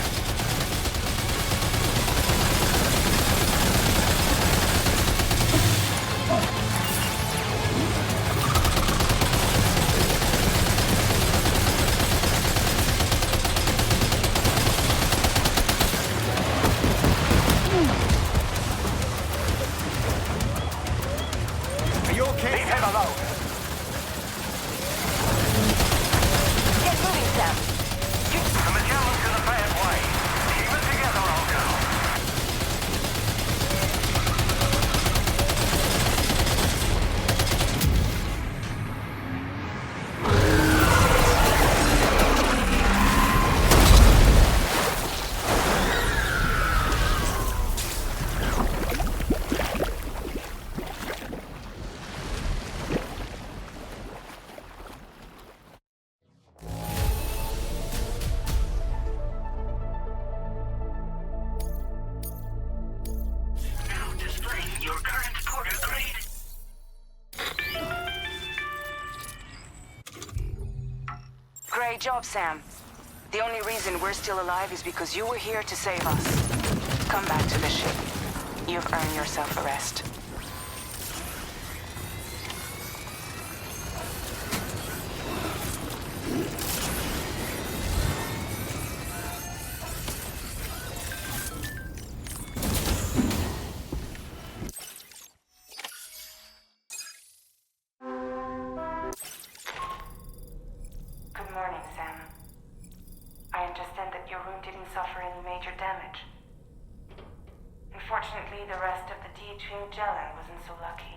Are you okay? Leave him alone. Get moving, Sam. The Magellan's in a bad way. Keep it together, old girl. Now displaying your current porter grade. Great job, Sam. The only reason we're still alive is because you were here to save us. Come back to the ship. You've earned yourself a rest. Good morning, Sam. I understand that your room didn't suffer any major damage. Unfortunately, the rest of the DHV Magellan wasn't so lucky.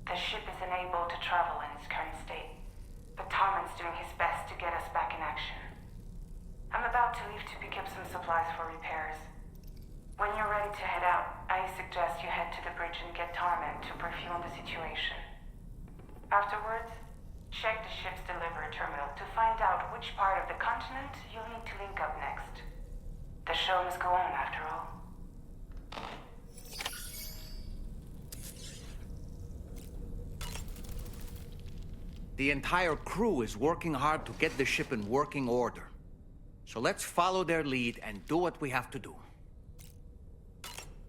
The ship is unable to travel in its current state, but Tarman's doing his best to get us back in action. I'm about to leave to pick up some supplies for repairs. When you're ready to head out, I suggest you head to the bridge and get Tarman to brief you on the situation. Afterwards, check the ship's delivery terminal to find out which part of the continent you'll need to link up next. The show must go on, after all. The entire crew is working hard to get the ship in working order. So let's follow their lead and do what we have to do.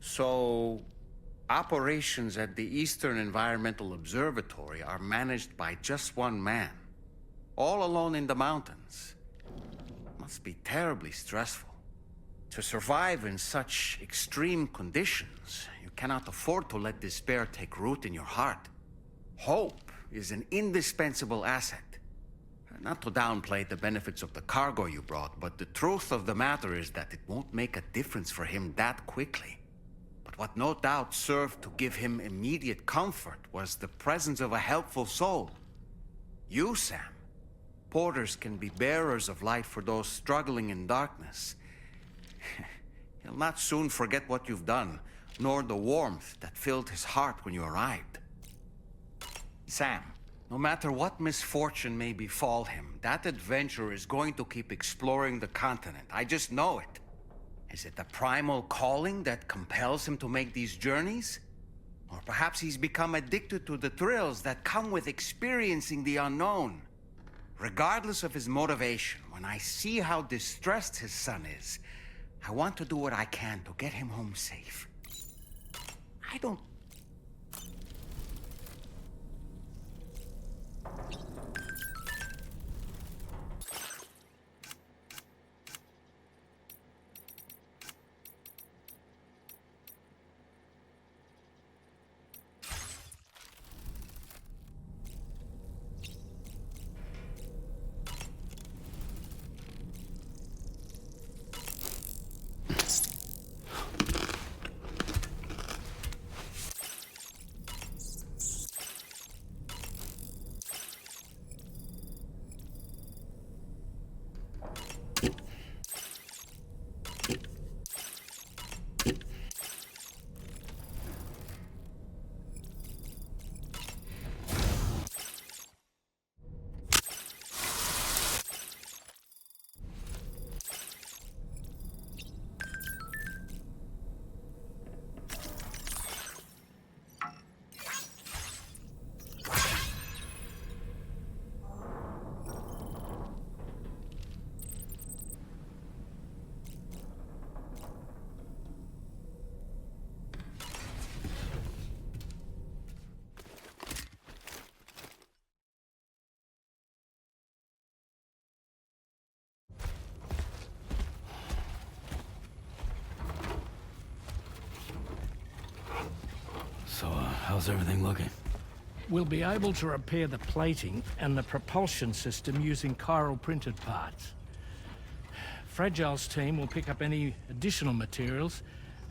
So, operations at the Eastern Environmental Observatory are managed by just one man, all alone in the mountains. Must be terribly stressful. To survive in such extreme conditions, you cannot afford to let despair take root in your heart. Hope is an indispensable asset. Not to downplay the benefits of the cargo you brought, but the truth of the matter is that it won't make a difference for him that quickly. But what no doubt served to give him immediate comfort was the presence of a helpful soul. You, Sam. Porters can be bearers of light for those struggling in darkness. He'll not soon forget what you've done, nor the warmth that filled his heart when you arrived. Sam, no matter what misfortune may befall him, that adventurer is going to keep exploring the continent. I just know it. Is it the primal calling that compels him to make these journeys? Or perhaps he's become addicted to the thrills that come with experiencing the unknown. Regardless of his motivation, when I see how distressed his son is, I want to do what I can to get him home safe. I don't... How's everything looking? We'll be able to repair the plating and the propulsion system using chiral printed parts. Fragile's team will pick up any additional materials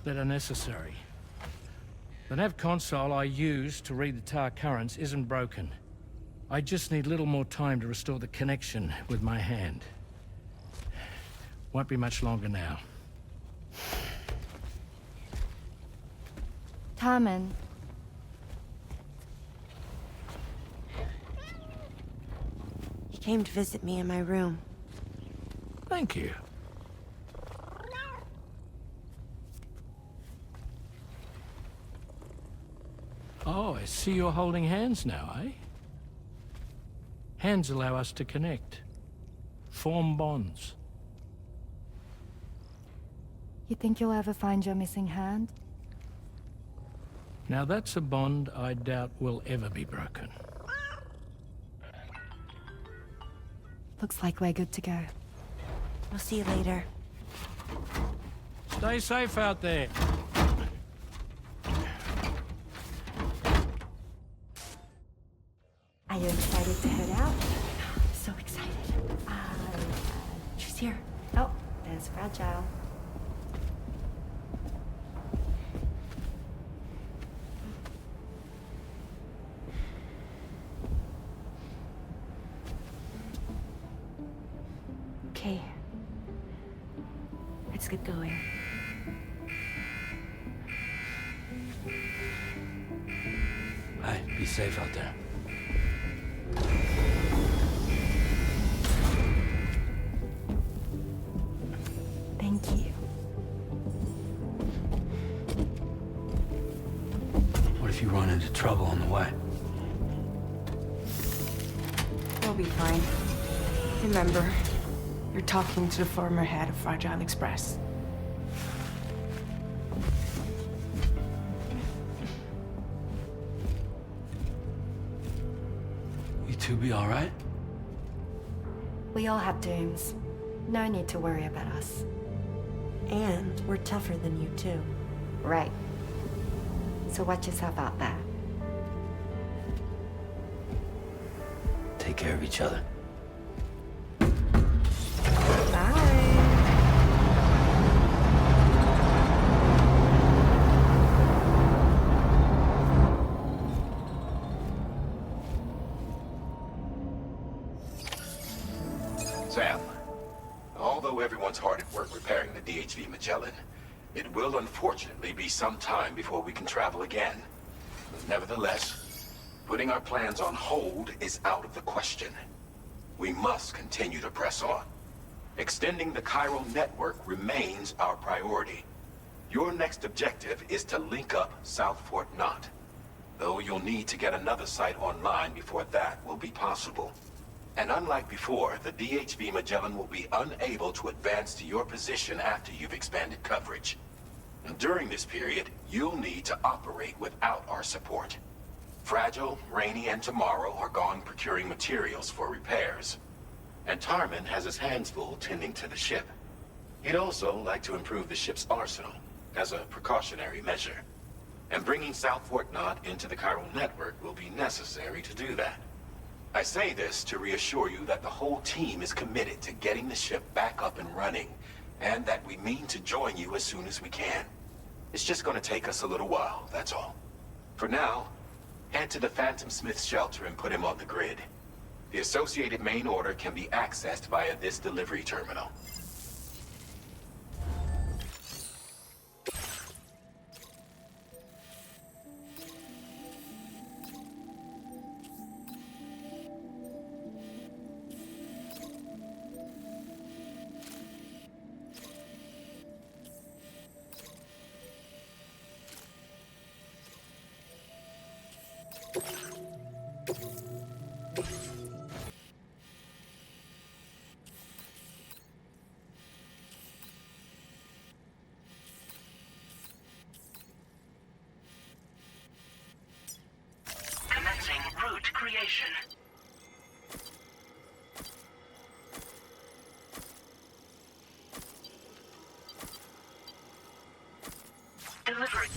that are necessary. The nav console I use to read the tar currents isn't broken. I just need a little more time to restore the connection with my hand. Won't be much longer now. Tarman. He came to visit me in my room. Thank you. Oh, I see you're holding hands now, eh? Hands allow us to connect. Form bonds. You think you'll ever find your missing hand? Now that's a bond I doubt will ever be broken. Looks like we're good to go. I'll see you later. Stay safe out there. Are you excited to head out? So excited. She's here. Oh, there's Fragile. Okay. Let's get going. Hey, be safe out there. Thank you. What if you run into trouble on the way? We'll be fine. Remember, you're talking to the former head of Fragile Express. You two be all right? We all have dooms. No need to worry about us. And we're tougher than you, too. Right. So watch yourself out there. Take care of each other. Sam, although everyone's hard at work repairing the DHV Magellan, it will unfortunately be some time before we can travel again. Nevertheless, putting our plans on hold is out of the question. We must continue to press on. Extending the Chiral Network remains our priority. Your next objective is to link up South Fort Knot, though you'll need to get another site online before that will be possible. And unlike before, the DHV Magellan will be unable to advance to your position after you've expanded coverage. And during this period, you'll need to operate without our support. Fragile, Rainy, and Tomorrow are gone procuring materials for repairs. And Tarman has his hands full tending to the ship. He'd also like to improve the ship's arsenal, as a precautionary measure. And bringing South Fort Knot into the Chiral Network will be necessary to do that. I say this to reassure you that the whole team is committed to getting the ship back up and running, and that we mean to join you as soon as we can. It's just going to take us a little while, that's all. For now, head to the Phantom Smith shelter and put him on the grid. The associated main order can be accessed via this delivery terminal. Commencing route creation. Delivery.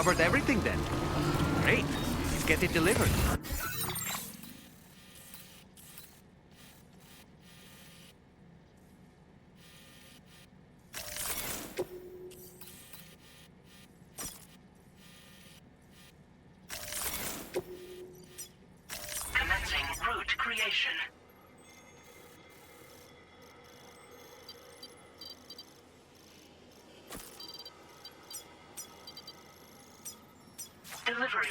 covered everything then. Great. Let's get it delivered. Commencing route creation. Delivery.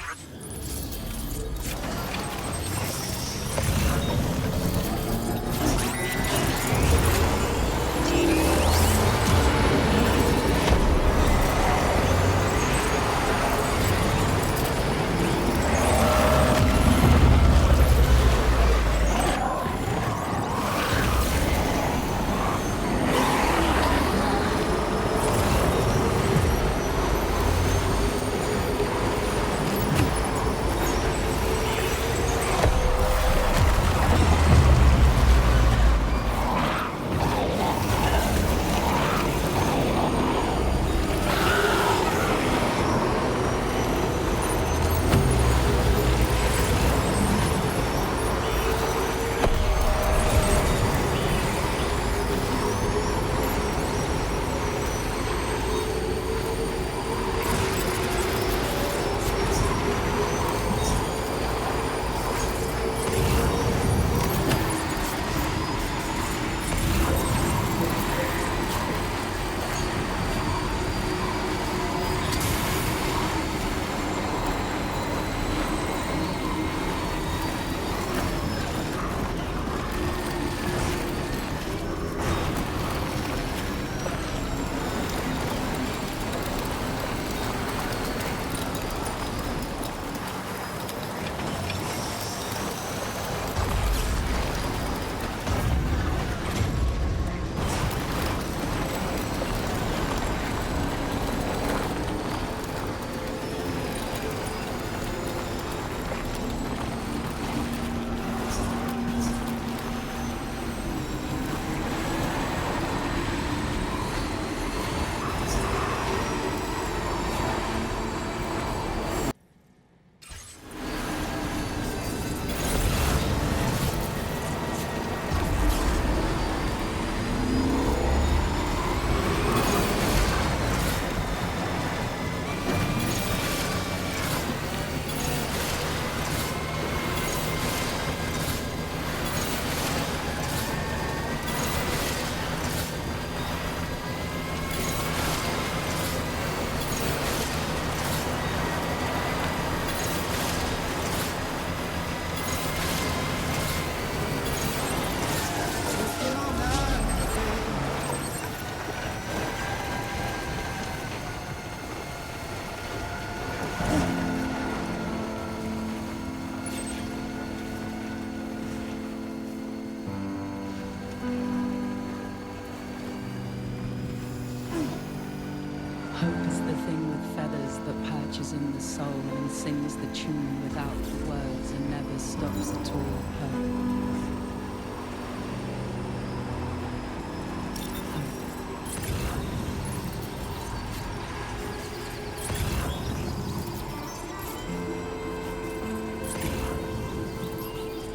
Hope is the thing with feathers that perches in the soul and sings the tune without the words and never stops at all. Hope.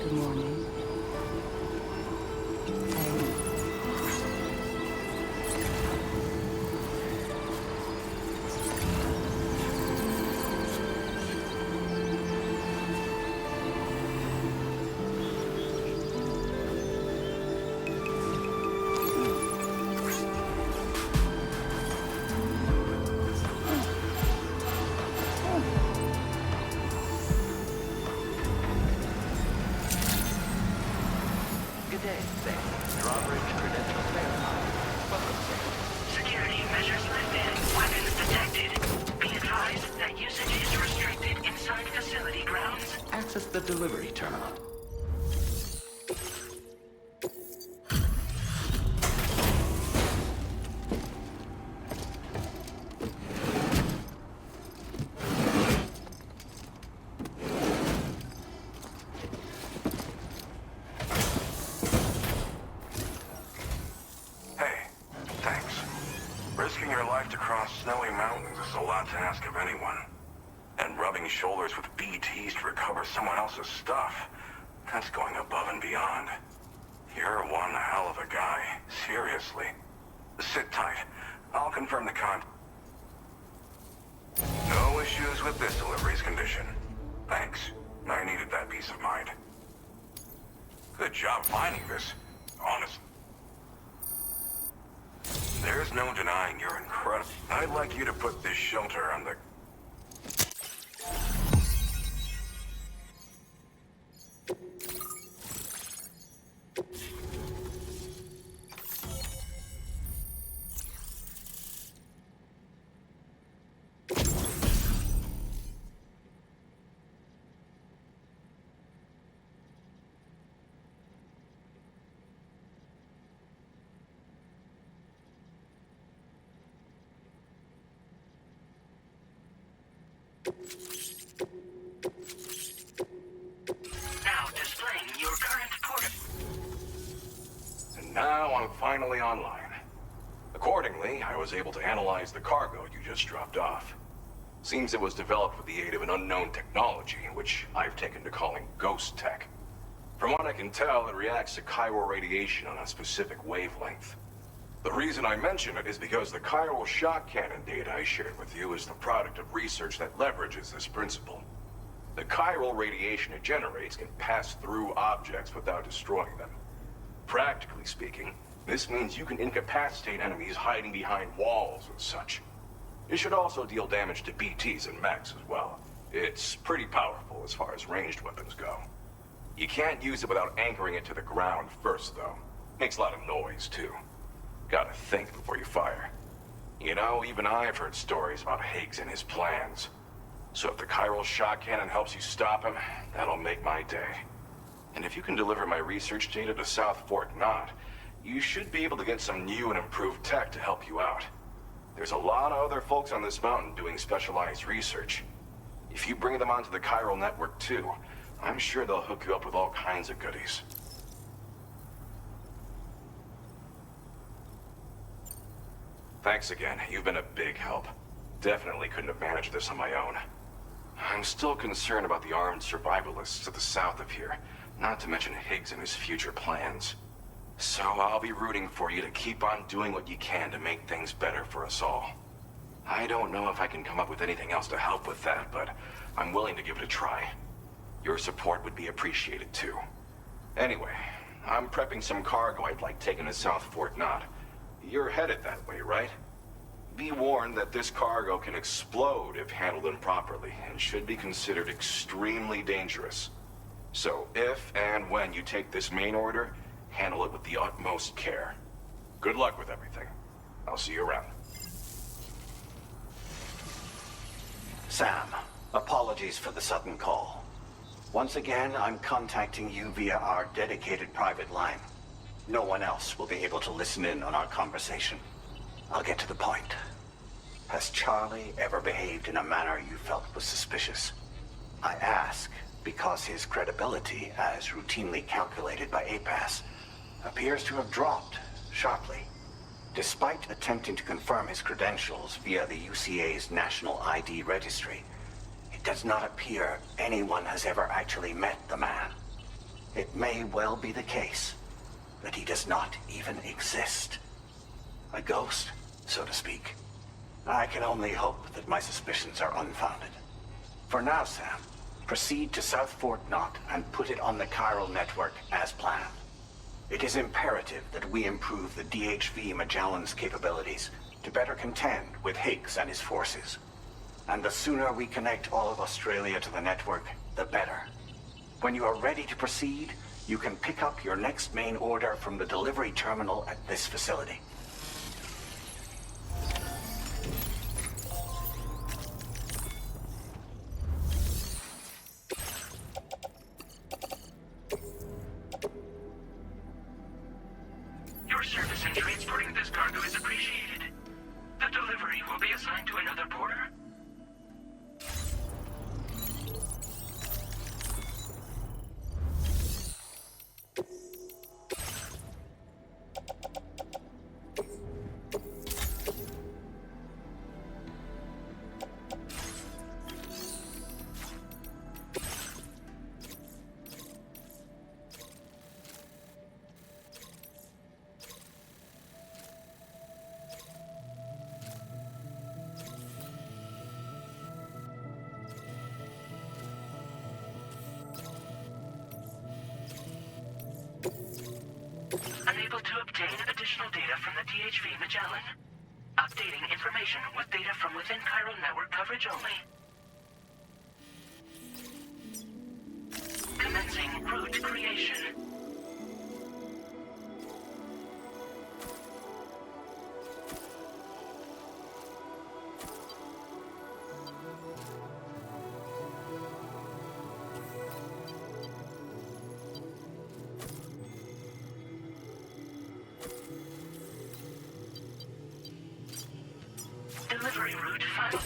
Good morning. Good day, Sam. Drawbridge credentials verified. Welcome, Sam. Security measures lifted. Weapons detected. Be advised that usage is restricted inside facility grounds. Access the delivery terminal. Risking your life to cross snowy mountains is a lot to ask of anyone. dealers with BTs to recover someone else's stuff. That's going above and beyond. You're one hell of a guy. Seriously. Sit tight. I'll confirm the No issues with this delivery's condition. Thanks. I needed that peace of mind. Good job finding this. Honest. There's no denying you're incredible. I'd like you to put this shelter on the... Now displaying your current port. And now I'm finally online. Accordingly, I was able to analyze the cargo you just dropped off. Seems it was developed with the aid of an unknown technology, which I've taken to calling ghost tech. From what I can tell, it reacts to chiral radiation on a specific wavelength. The reason I mention it is because the chiral shock cannon data I shared with you is the product of research that leverages this principle. The chiral radiation it generates can pass through objects without destroying them. Practically speaking, this means you can incapacitate enemies hiding behind walls and such. It should also deal damage to BTs and mechs as well. It's pretty powerful as far as ranged weapons go. You can't use it without anchoring it to the ground first, though. Makes a lot of noise, too. Gotta think before you fire. You know, even I've heard stories about Higgs and his plans. So if the chiral shock cannon helps you stop him, that'll make my day. And if you can deliver my research data to South Fort Knot, you should be able to get some new and improved tech to help you out. There's a lot of other folks on this mountain doing specialized research. If you bring them onto the Chiral Network too, I'm sure they'll hook you up with all kinds of goodies. Thanks again. You've been a big help. Definitely couldn't have managed this on my own. I'm still concerned about the armed survivalists to the south of here, not to mention Higgs and his future plans. So I'll be rooting for you to keep on doing what you can to make things better for us all. I don't know if I can come up with anything else to help with that, but I'm willing to give it a try. Your support would be appreciated too. Anyway, I'm prepping some cargo I'd like taken to South Fort Knot. You're headed that way, right? Be warned that this cargo can explode if handled improperly, and should be considered extremely dangerous. So if and when you take this main order, handle it with the utmost care. Good luck with everything. I'll see you around. Sam, apologies for the sudden call. Once again, I'm contacting you via our dedicated private line. No one else will be able to listen in on our conversation. I'll get to the point. Has Charlie ever behaved in a manner you felt was suspicious? I ask because his credibility, as routinely calculated by APAS, appears to have dropped sharply. Despite attempting to confirm his credentials via the UCA's National ID Registry, it does not appear anyone has ever actually met the man. It may well be the case that he does not even exist. A ghost, so to speak. I can only hope that my suspicions are unfounded. For now, Sam, proceed to South Fort Knot and put it on the Chiral Network as planned. It is imperative that we improve the DHV Magellan's capabilities to better contend with Higgs and his forces. And the sooner we connect all of Australia to the network, the better. When you are ready to proceed, you can pick up your next main order from the delivery terminal at this facility. Your service in transporting this cargo is appreciated. The delivery will be assigned to another porter. Unable to obtain additional data from the DHV Magellan. Updating information with data from within Chiral Network coverage only. Commencing route creation. Delivery route final.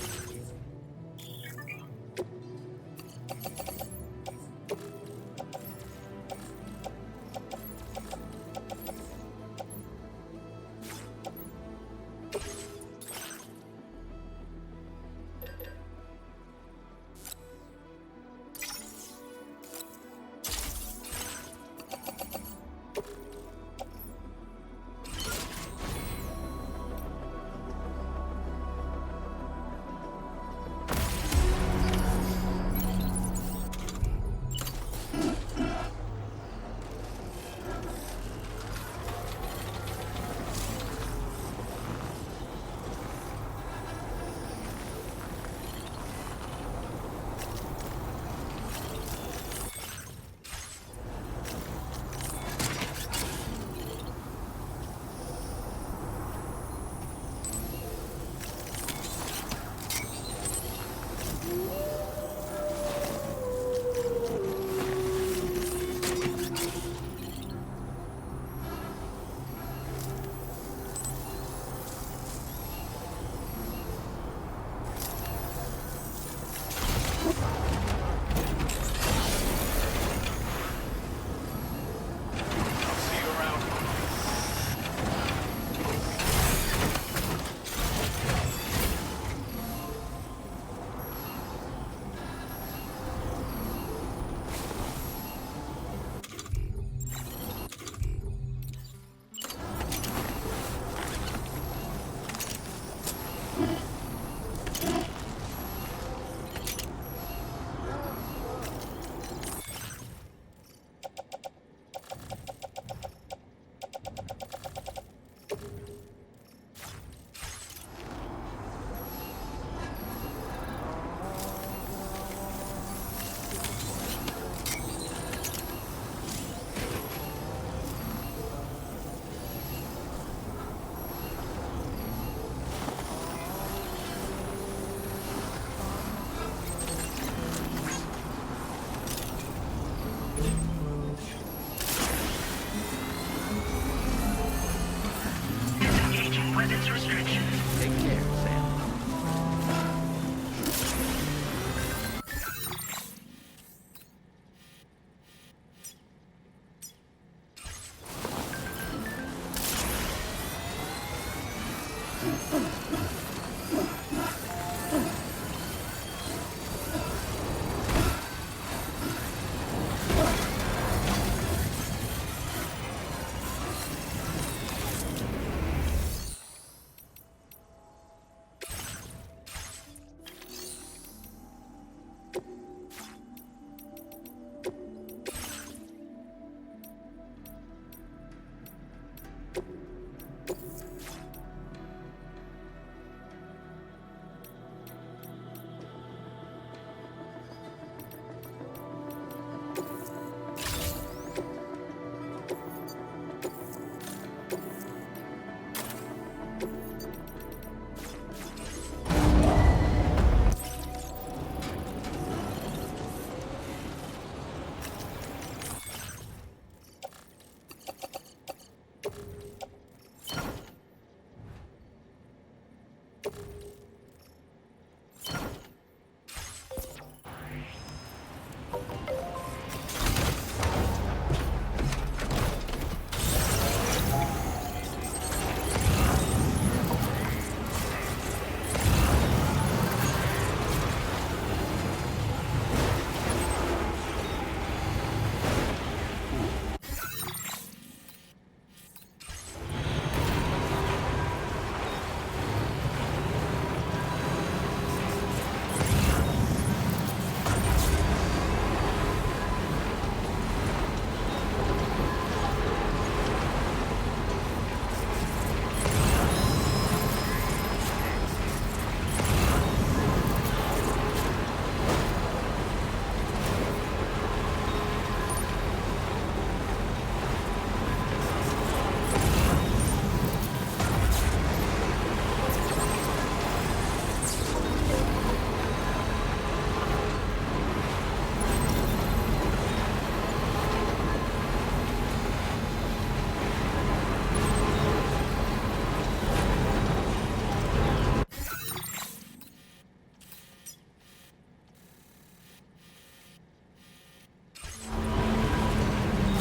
Weapons restrictions. Take care, Sam.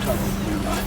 cover nearby.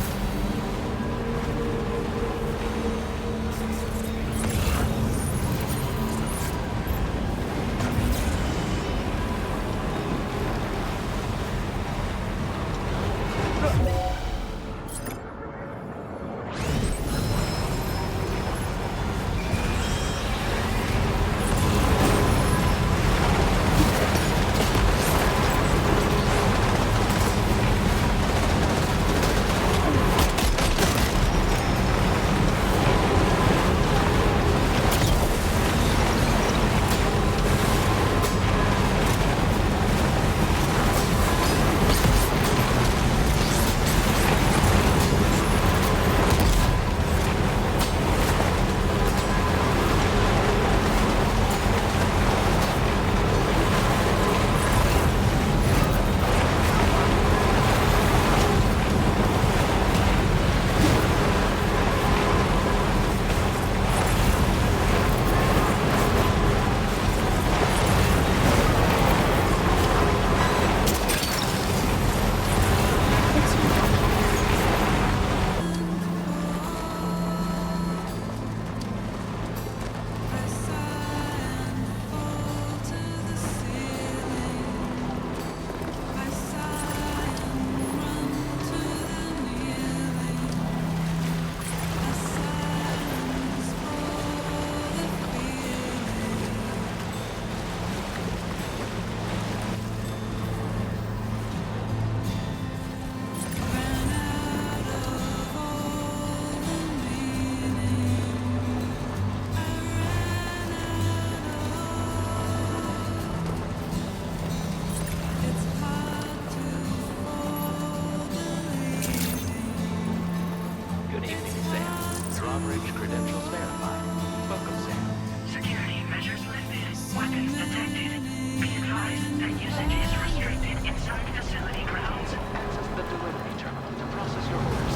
Good evening, Sam. Drawbridge credentials verified. Welcome, Sam. Security measures lifted. Weapons detected. Be advised that usage is restricted inside facility grounds. Access the delivery terminal to process your orders.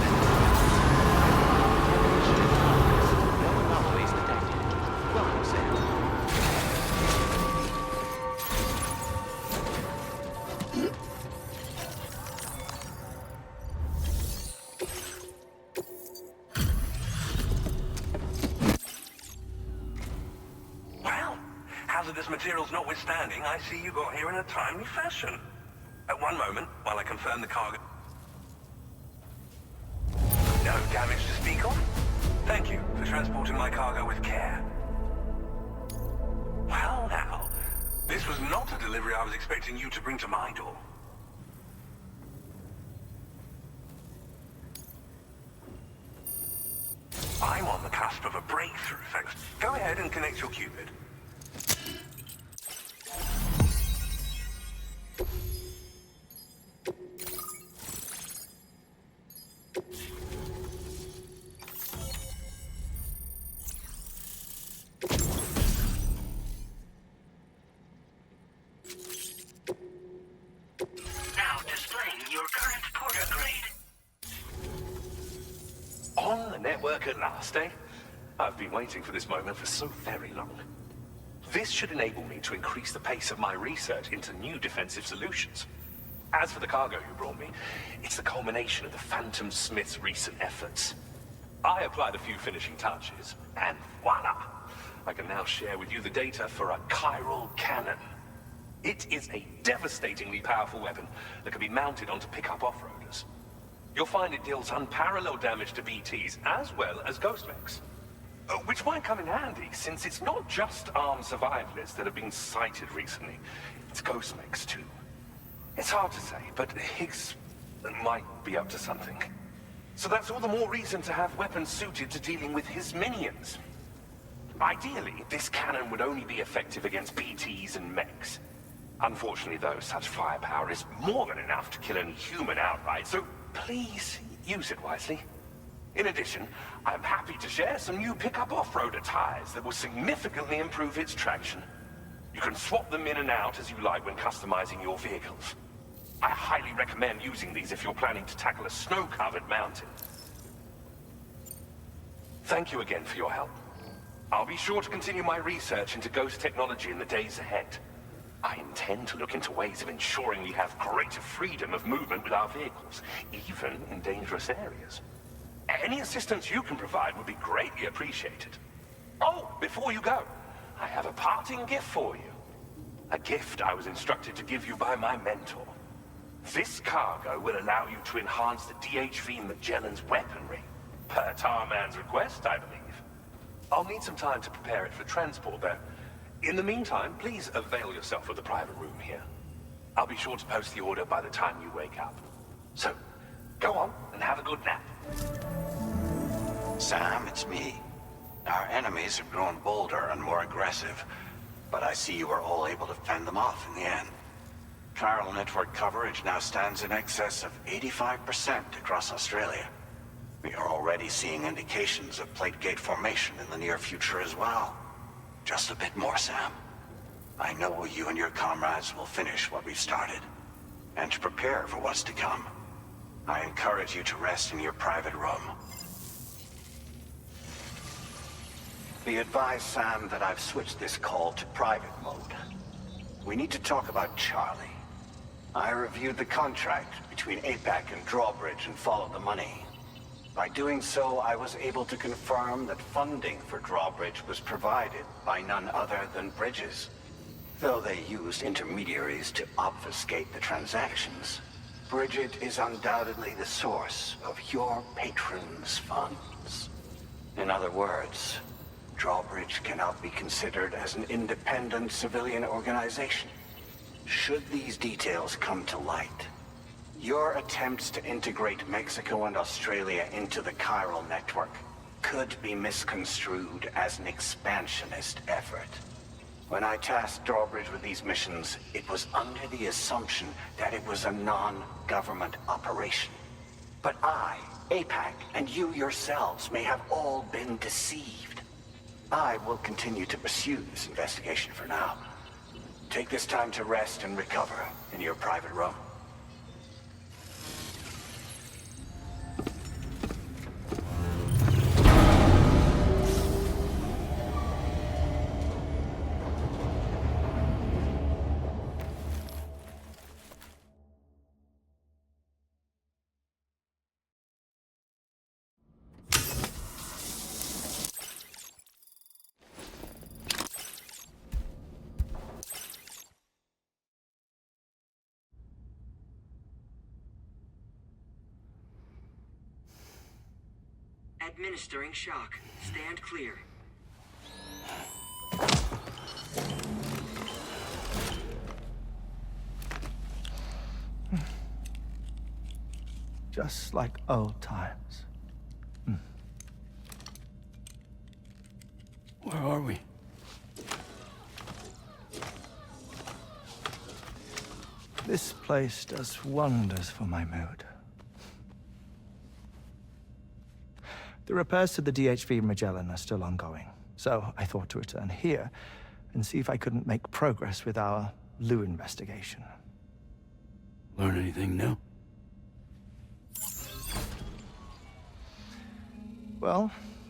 No anomalies detected. Welcome, Sam. Well, hazardous materials notwithstanding, I see you got here in a timely fashion. At one moment, while I confirm the cargo... No damage to speak of? Thank you for transporting my cargo with care. Well now, this was not a delivery I was expecting you to bring to my door. I'm on the cusp of a breakthrough, thanks. Go ahead and connect your Cupid. Now displaying your current porter grade. On the network at last, eh? I've been waiting for this moment for so very long. This should enable me to increase the pace of my research into new defensive solutions. As for the cargo you brought me, it's the culmination of the Phantom Smith's recent efforts. I applied a few finishing touches, and voila! I can now share with you the data for a chiral cannon. It is a devastatingly powerful weapon that can be mounted onto pickup off-roaders. You'll find it deals unparalleled damage to BTs as well as ghost mechs. Which might come in handy, since it's not just armed survivalists that have been sighted recently. It's ghost mechs too. It's hard to say, but Higgs might be up to something. So that's all the more reason to have weapons suited to dealing with his minions. Ideally, this cannon would only be effective against BTs and mechs. Unfortunately, though, such firepower is more than enough to kill any human outright, so please use it wisely. In addition, I'm happy to share some new pickup off-roader tires that will significantly improve its traction. You can swap them in and out as you like when customizing your vehicles. I highly recommend using these if you're planning to tackle a snow-covered mountain. Thank you again for your help. I'll be sure to continue my research into ghost technology in the days ahead. I intend to look into ways of ensuring we have greater freedom of movement with our vehicles, even in dangerous areas. Any assistance you can provide would be greatly appreciated. Oh, before you go, I have a parting gift for you. A gift I was instructed to give you by my mentor. This cargo will allow you to enhance the DHV Magellan's weaponry, per Tarman's request, I believe. I'll need some time to prepare it for transport, though. In the meantime, please avail yourself of the private room here. I'll be sure to post the order by the time you wake up. So, go on and have a good nap. Sam, it's me. Our enemies have grown bolder and more aggressive, but I see you were all able to fend them off in the end. Chiral Network coverage now stands in excess of 85% across Australia. We are already seeing indications of plate gate formation in the near future as well. Just a bit more, Sam. I know you and your comrades will finish what we've started, and to prepare for what's to come. I encourage you to rest in your private room. Be advised, Sam, that I've switched this call to private mode. We need to talk about Charlie. I reviewed the contract between APAC and Drawbridge and followed the money. By doing so, I was able to confirm that funding for Drawbridge was provided by none other than Bridges. Though they used intermediaries to obfuscate the transactions, Bridget is undoubtedly the source of your patrons' funds. In other words, Drawbridge cannot be considered as an independent civilian organization. Should these details come to light, your attempts to integrate Mexico and Australia into the Chiral Network could be misconstrued as an expansionist effort. When I tasked Drawbridge with these missions, it was under the assumption that it was a non-government operation. But I, APAC, and you yourselves may have all been deceived. I will continue to pursue this investigation for now. Take this time to rest and recover in your private room. Administering shock. Stand clear. Just like old times. Where are we? This place does wonders for my mood. The repairs to the DHV Magellan are still ongoing, so I thought to return here and see if I couldn't make progress with our Lou investigation. Learn anything new? Well,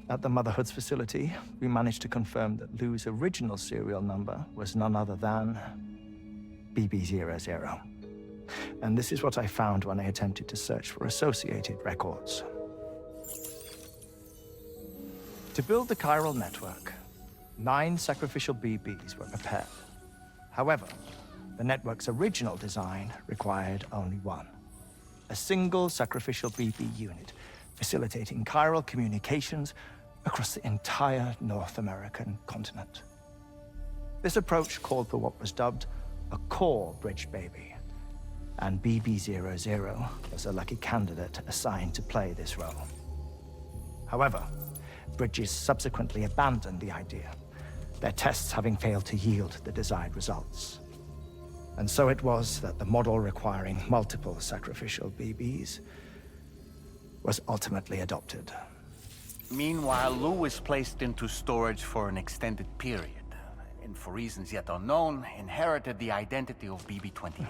at the Motherhood's facility, we managed to confirm that Lou's original serial number was none other than BB00. And this is what I found when I attempted to search for associated records. To build the Chiral Network, 9 sacrificial BBs were prepared. However, the network's original design required only 1. A single sacrificial BB unit, facilitating chiral communications across the entire North American continent. This approach called for what was dubbed a core bridge baby, and BB00 was a lucky candidate assigned to play this role. However, Bridges subsequently abandoned the idea, their tests having failed to yield the desired results. And so it was that the model requiring multiple sacrificial BBs was ultimately adopted. Meanwhile, Lou was placed into storage for an extended period, and for reasons yet unknown, inherited the identity of BB-28.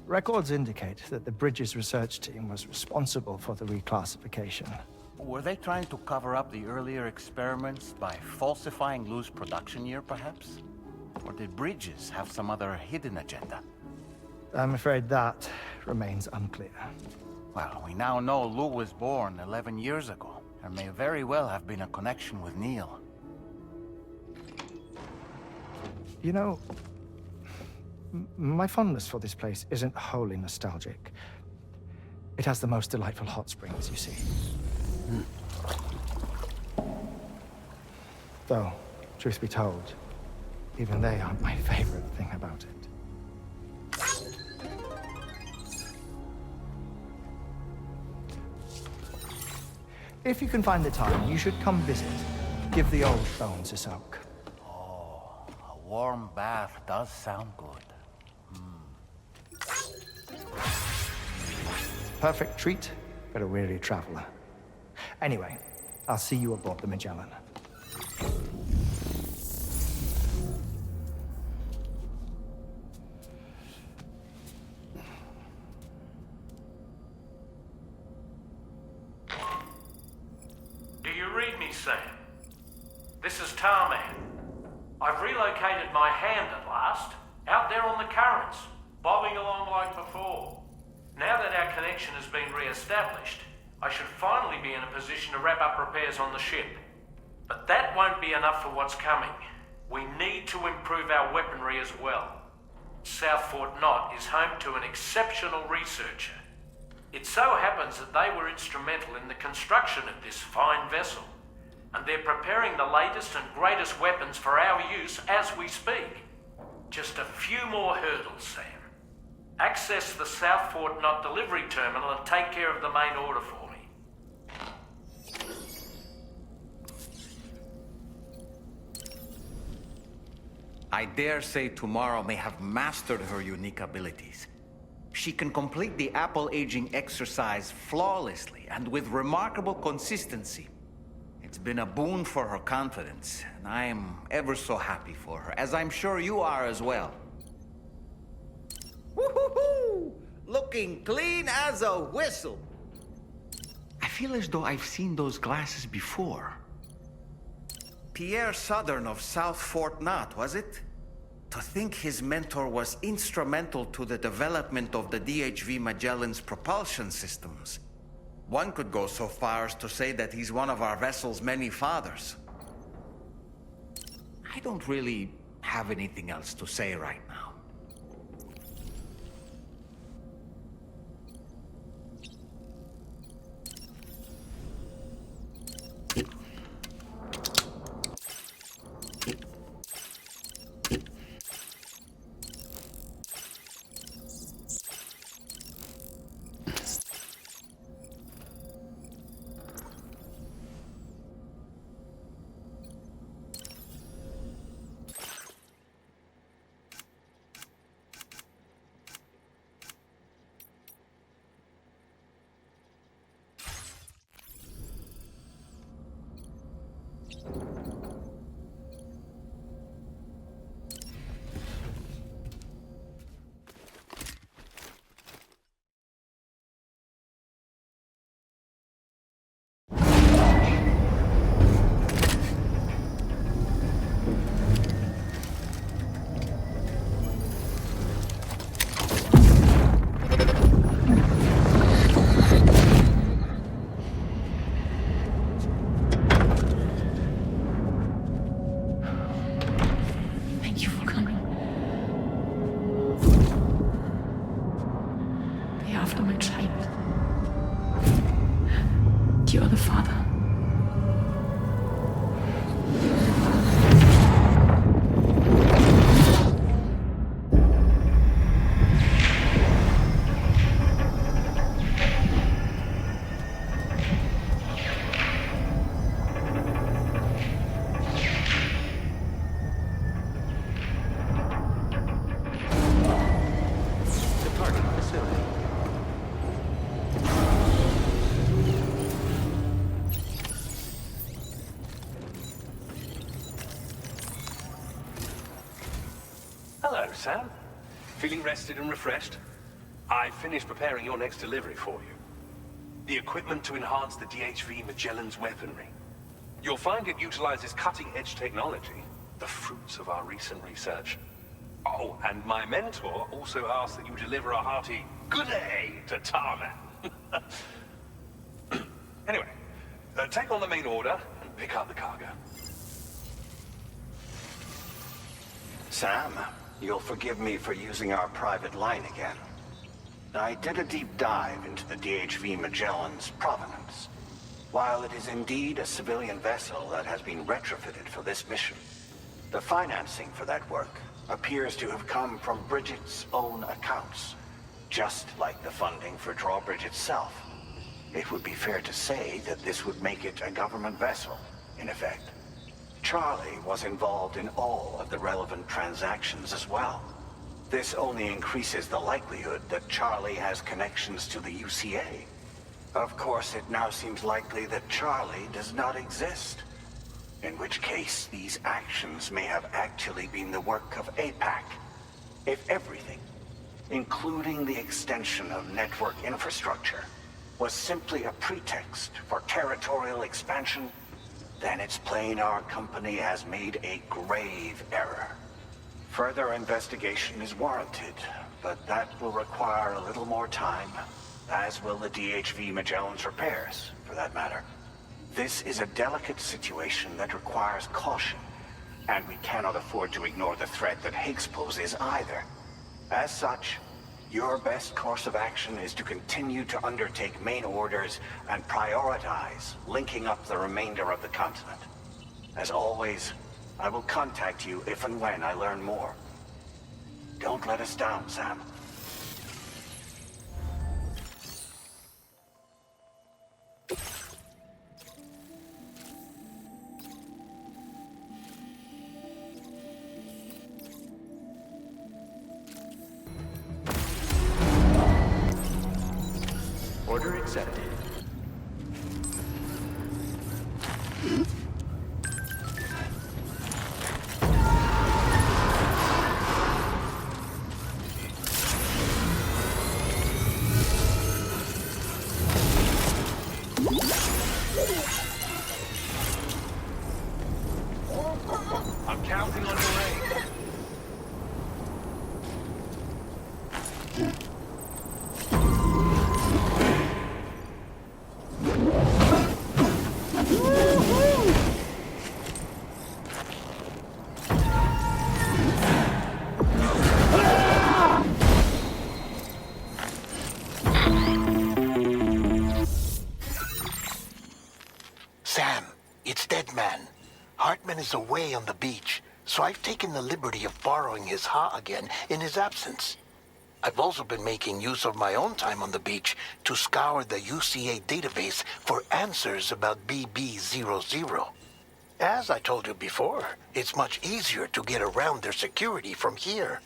Records indicate that the Bridges research team was responsible for the reclassification. Were they trying to cover up the earlier experiments by falsifying Lou's production year, perhaps? Or did Bridges have some other hidden agenda? I'm afraid that remains unclear. Well, we now know Lou was born 11 years ago. There may very well have been a connection with Neil. You know, my fondness for this place isn't wholly nostalgic. It has the most delightful hot springs, you see. Though, truth be told, even they aren't my favorite thing about it. If you can find the time, you should come visit. Give the old bones a soak. Oh, a warm bath does sound good. Perfect treat for a weary traveler. Anyway, I'll see you aboard the Magellan. Do you read me, Sam? This is Tarman. I've relocated my hand at last, out there on the currents, bobbing along like before. Now that our connection has been re-established, I should finally be in a position to wrap up repairs on the ship. But that won't be enough for what's coming. We need to improve our weaponry as well. South Fort Knot is home to an exceptional researcher. It so happens that they were instrumental in the construction of this fine vessel, and they're preparing the latest and greatest weapons for our use as we speak. Just a few more hurdles, Sam. Access the South Fort Knot delivery terminal and take care of the main order for me. I dare say Tomorrow may have mastered her unique abilities. She can complete the apple aging exercise flawlessly and with remarkable consistency. It's been a boon for her confidence, and I am ever so happy for her, as I'm sure you are as well. Woo-hoo-hoo! Looking clean as a whistle. I feel as though I've seen those glasses before. Pierre Southern of South Fort Knot, was it? To think his mentor was instrumental to the development of the DHV Magellan's propulsion systems. One could go so far as to say that he's one of our vessel's many fathers. I don't really have anything else to say right now. You're the father. Hello, Sam. Feeling rested and refreshed? I finished preparing your next delivery for you. The equipment to enhance the DHV Magellan's weaponry. You'll find it utilizes cutting-edge technology, the fruits of our recent research. Oh, and my mentor also asked that you deliver a hearty good day to Tarman. Anyway, take on the main order and pick up the cargo. Sam, you'll forgive me for using our private line again. I did a deep dive into the DHV Magellan's provenance. While it is indeed a civilian vessel that has been retrofitted for this mission, the financing for that work appears to have come from Bridget's own accounts, just like the funding for Drawbridge itself. It would be fair to say that this would make it a government vessel, in effect. Charlie was involved in all of the relevant transactions as well. This only increases the likelihood that Charlie has connections to the UCA. Of course, it now seems likely that Charlie does not exist. In which case, these actions may have actually been the work of APAC. If everything, including the extension of network infrastructure, was simply a pretext for territorial expansion, then it's plain our company has made a grave error. Further investigation is warranted, but that will require a little more time, as will the DHV Magellan's repairs, for that matter. This is a delicate situation that requires caution, and we cannot afford to ignore the threat that Higgs poses either. As such, your best course of action is to continue to undertake main orders and prioritize linking up the remainder of the continent. As always, I will contact you if and when I learn more. Don't let us down, Sam. Order accepted. I'm counting on your aid. Sam, it's Deadman. Hartman is away on the beach, so I've taken the liberty of borrowing his Ha again in his absence. I've also been making use of my own time on the beach to scour the UCA database for answers about BB00. As I told you before, it's much easier to get around their security from here.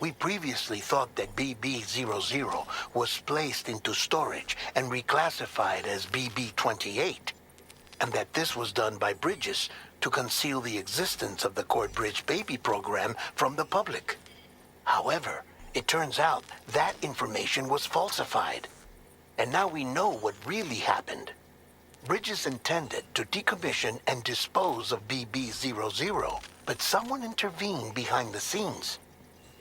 We previously thought that BB00 was placed into storage and reclassified as BB28, and that this was done by Bridges to conceal the existence of the Corbridge baby program from the public. However, it turns out that information was falsified. And now we know what really happened. Bridges intended to decommission and dispose of BB00, but someone intervened behind the scenes.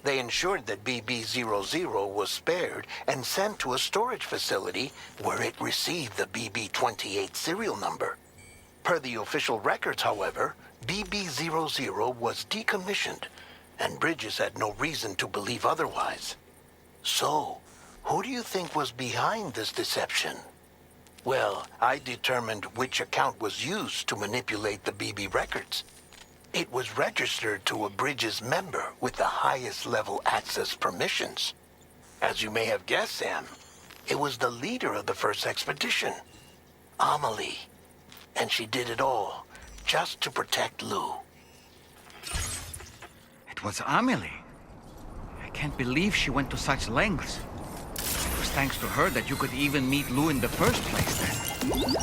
They ensured that BB00 was spared and sent to a storage facility where it received the BB28 serial number. Per the official records, however, BB00 was decommissioned, and Bridges had no reason to believe otherwise. So, who do you think was behind this deception? Well, I determined which account was used to manipulate the BB records. It was registered to a Bridges member with the highest level access permissions. As you may have guessed, Sam, it was the leader of the first expedition, Amelie. And she did it all just to protect Lou. It was Amelie. I can't believe she went to such lengths. It was thanks to her that you could even meet Lou in the first place then.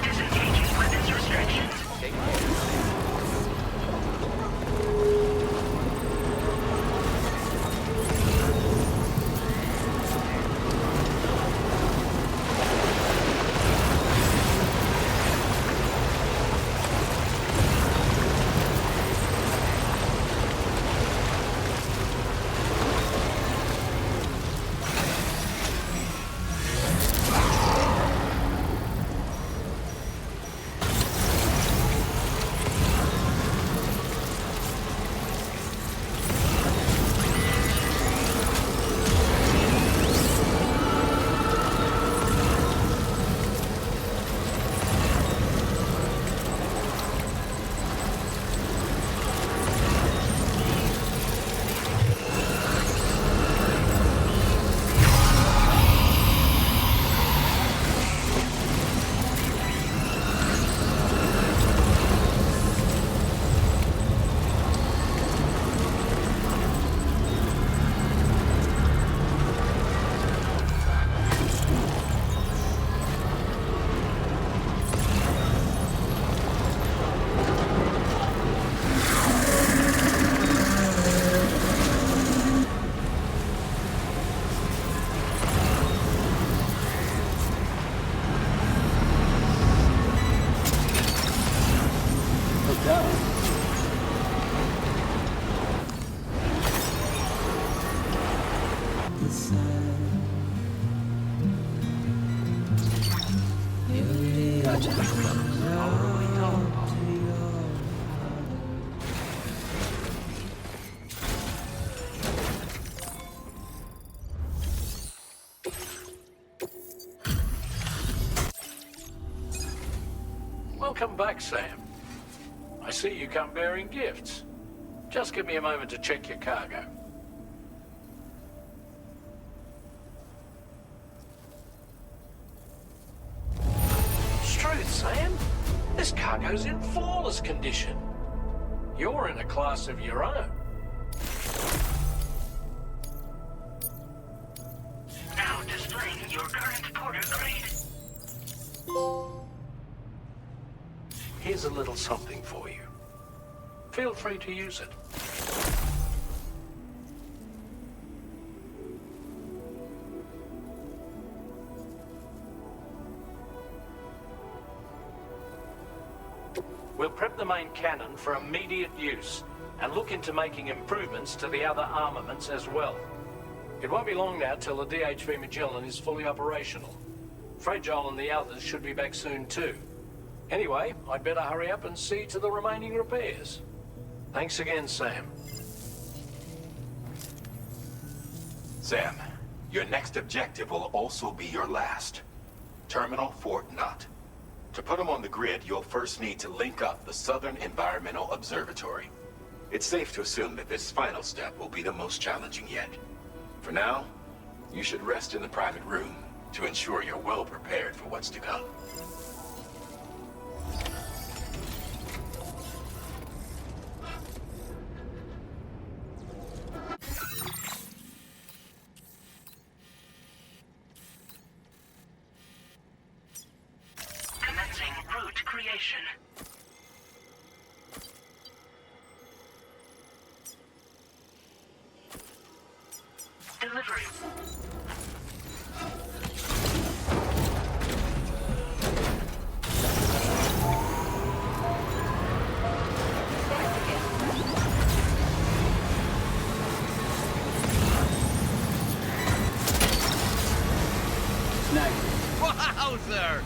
Disengaging weapons restrictions. Welcome back, Sam. I see you come bearing gifts. Just give me a moment to check your cargo. Truth, Sam. This cargo's in flawless condition. You're in a class of your own. Now displaying your current porter grade. Here's a little something for you. Feel free to use it. We'll prep the main cannon for immediate use and look into making improvements to the other armaments as well. It won't be long now till the DHV Magellan is fully operational. Fragile and the others should be back soon too. Anyway, I'd better hurry up and see to the remaining repairs. Thanks again, Sam. Sam, your next objective will also be your last. Terminal Fort Knott. To put them on the grid, you'll first need to link up the Southern Environmental Observatory. It's safe to assume that this final step will be the most challenging yet. For now, you should rest in the private room to ensure you're well prepared for what's to come. Commencing route creation. Delivery. Wowzer!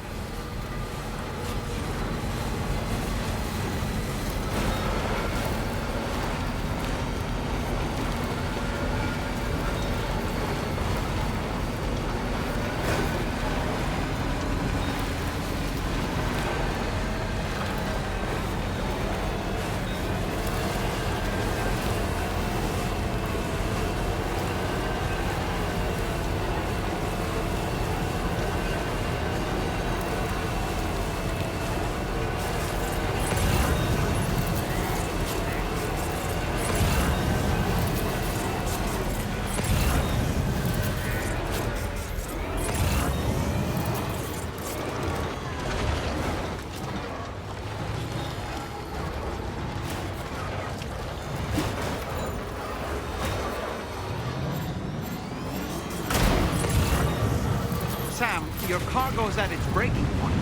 Sam, your cargo's at its breaking point.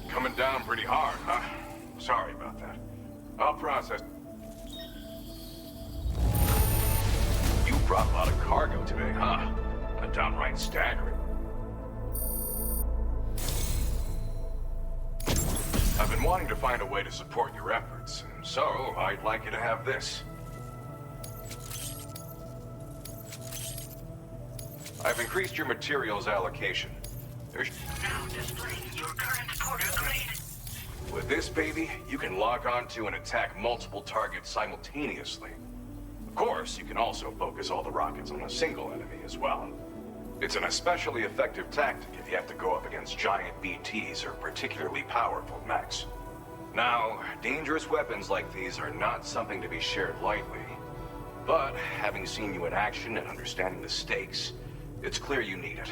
Coming down pretty hard, huh? Sorry about that. I'll process. You brought a lot of cargo today, huh? A downright staggering. I've been wanting to find a way to support your efforts, and so I'd like you to have this. I've increased your materials allocation. There's now displaying your current porter grade. With this baby, you can log on to and attack multiple targets simultaneously. Of course, you can also focus all the rockets on a single enemy as well. It's an especially effective tactic if you have to go up against giant BTs or particularly powerful mechs. Now, dangerous weapons like these are not something to be shared lightly. But, having seen you in action and understanding the stakes, it's clear you need it.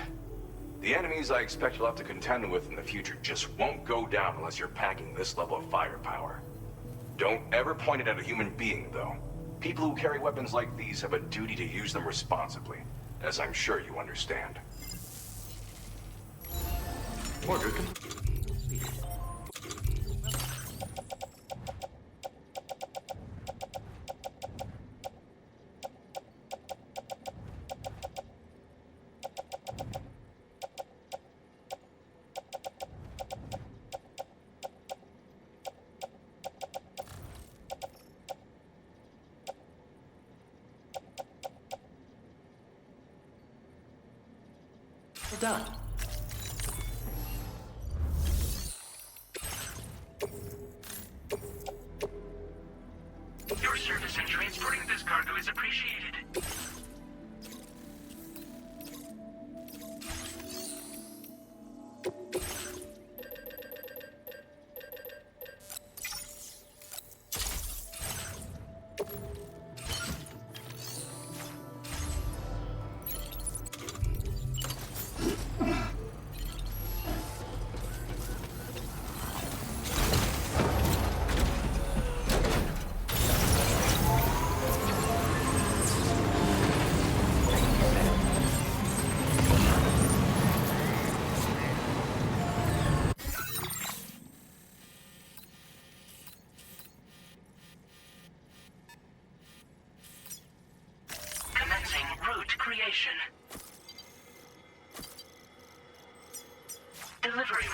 The enemies I expect you'll have to contend with in the future just won't go down unless you're packing this level of firepower. Don't ever point it at a human being, though. People who carry weapons like these have a duty to use them responsibly, as I'm sure you understand. Order completed. Done. Your service in transporting this cargo is appreciated. Creation. Delivery.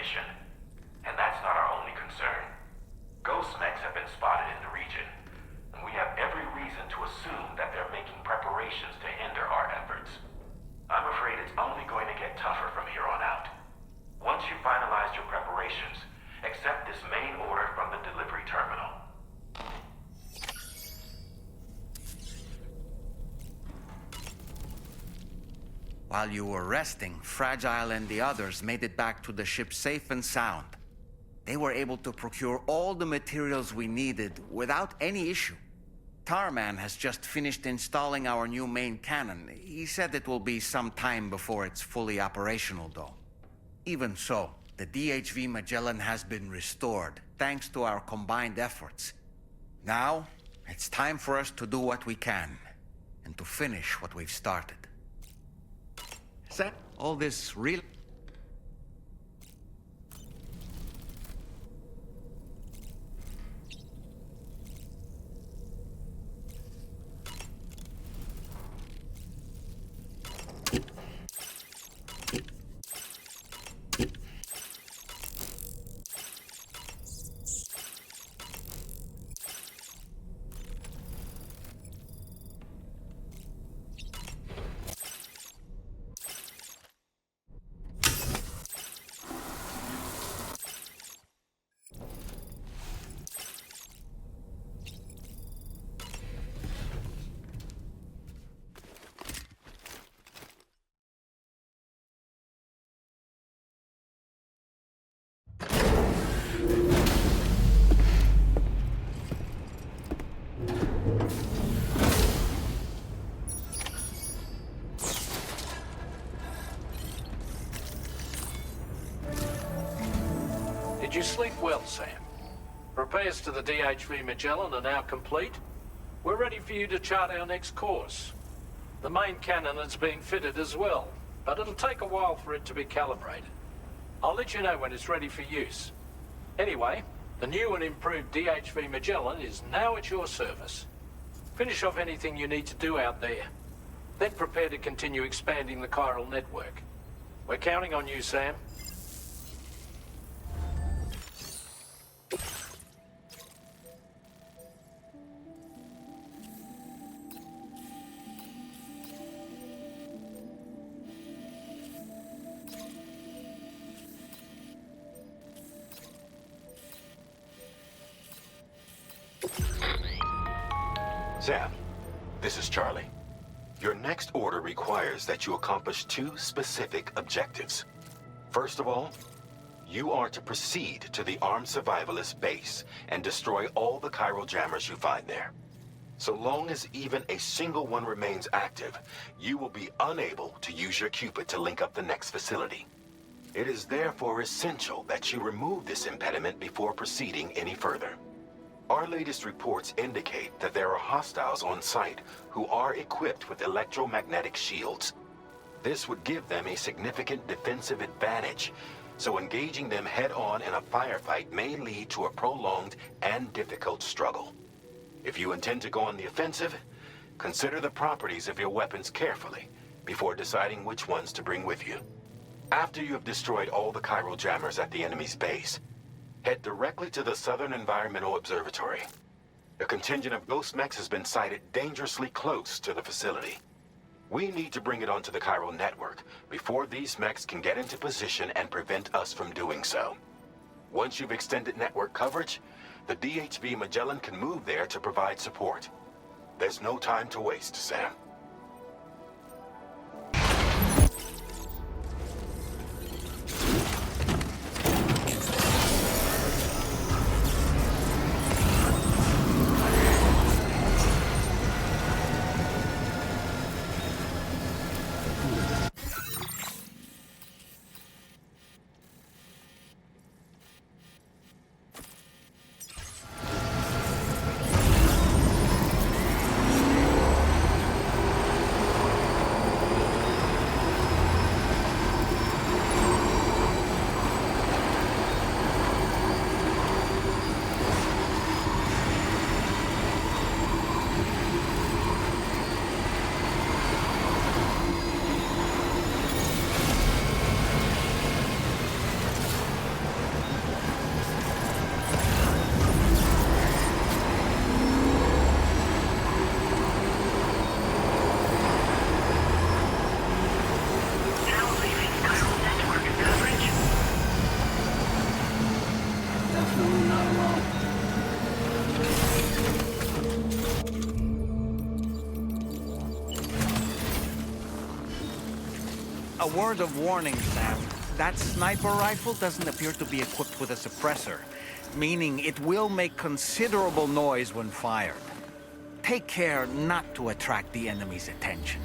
operation. And that's not our only concern. Ghost mechs have been spotted in the region, and we have every reason to assume that they're making preparations to hinder our efforts. I'm afraid it's only going to get tougher from here on out. Once you've finalized your preparations, accept this main order from the delivery terminal. While you were resting, Fragile and the others made it back to the ship safe and sound. They were able to procure all the materials we needed without any issue. Tarman has just finished installing our new main cannon. He said it will be some time before it's fully operational, though. Even so, the DHV Magellan has been restored, thanks to our combined efforts. Now, it's time for us to do what we can, and to finish what we've started. Set all this real... Did you sleep well, Sam? Repairs to the DHV Magellan are now complete. We're ready for you to chart our next course. The main cannon is being fitted as well, but it'll take a while for it to be calibrated. I'll let you know when it's ready for use. Anyway, the new and improved DHV Magellan is now at your service. Finish off anything you need to do out there. Then prepare to continue expanding the Chiral Network. We're counting on you, Sam. Sam, this is Charlie. Your next order requires that you accomplish two specific objectives. First of all, you are to proceed to the armed survivalist base and destroy all the chiral jammers you find there. So long as even a single one remains active, you will be unable to use your Cupid to link up the next facility. It is therefore essential that you remove this impediment before proceeding any further. Our latest reports indicate that there are hostiles on site who are equipped with electromagnetic shields. This would give them a significant defensive advantage, so engaging them head-on in a firefight may lead to a prolonged and difficult struggle. If you intend to go on the offensive, consider the properties of your weapons carefully before deciding which ones to bring with you. After you have destroyed all the chiral jammers at the enemy's base, head directly to the Southern Environmental Observatory. A contingent of ghost mechs has been sighted dangerously close to the facility. We need to bring it onto the Chiral Network before these mechs can get into position and prevent us from doing so. Once you've extended network coverage, the DHV Magellan can move there to provide support. There's no time to waste, Sam. A word of warning, Sam. That sniper rifle doesn't appear to be equipped with a suppressor, meaning it will make considerable noise when fired. Take care not to attract the enemy's attention.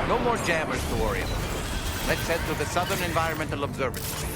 No more jammers to worry about. Let's head to the Southern Environmental Observatory.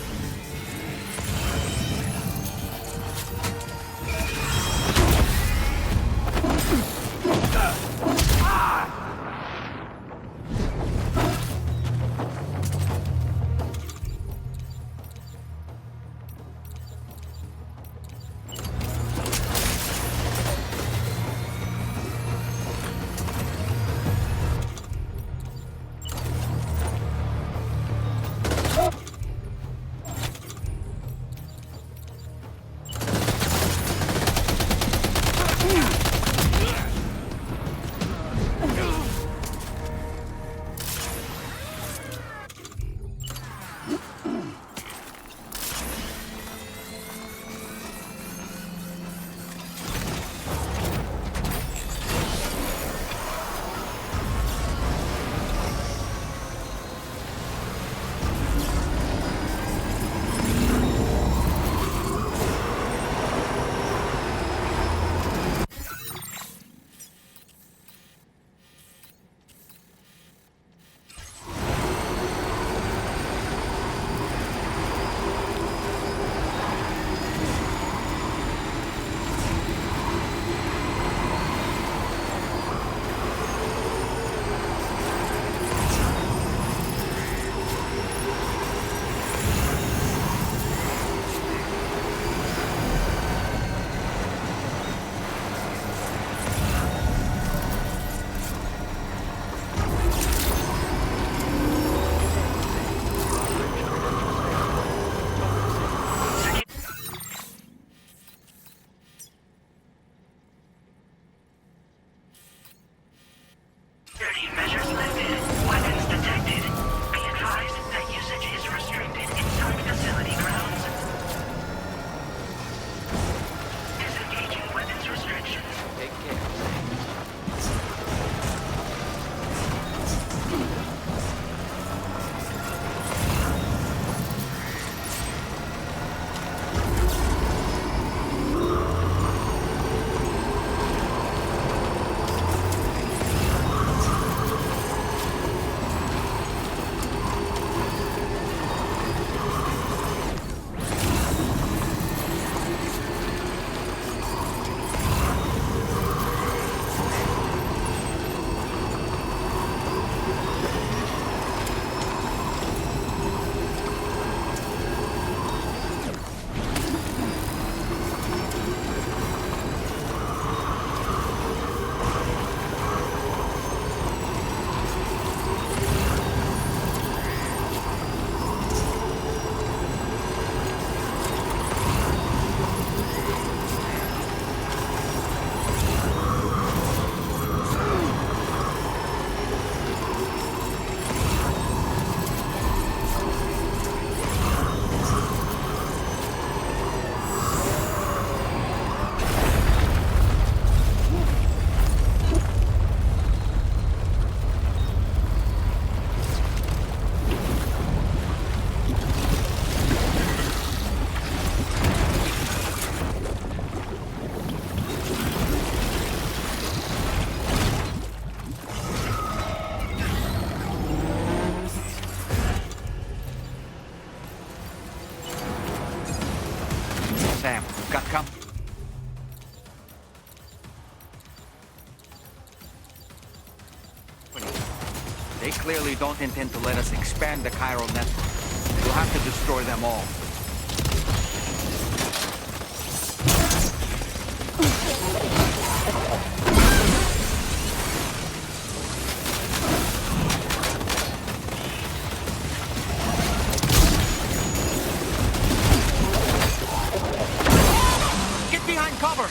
Got come. They clearly don't intend to let us expand the Chiral Network. We'll have to destroy them all. Get behind cover!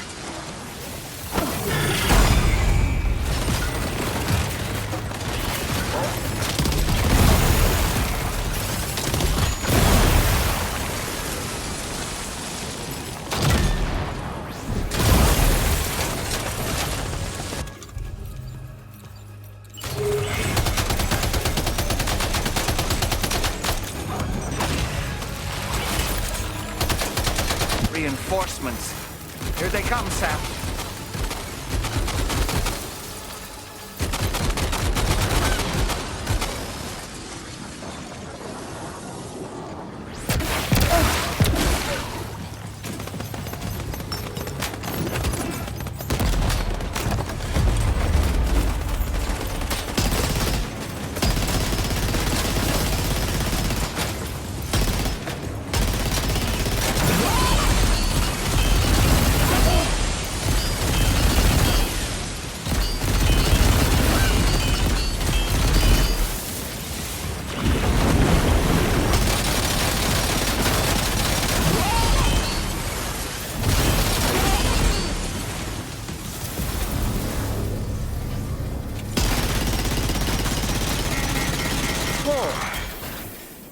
Reinforcements. Here they come, Sam.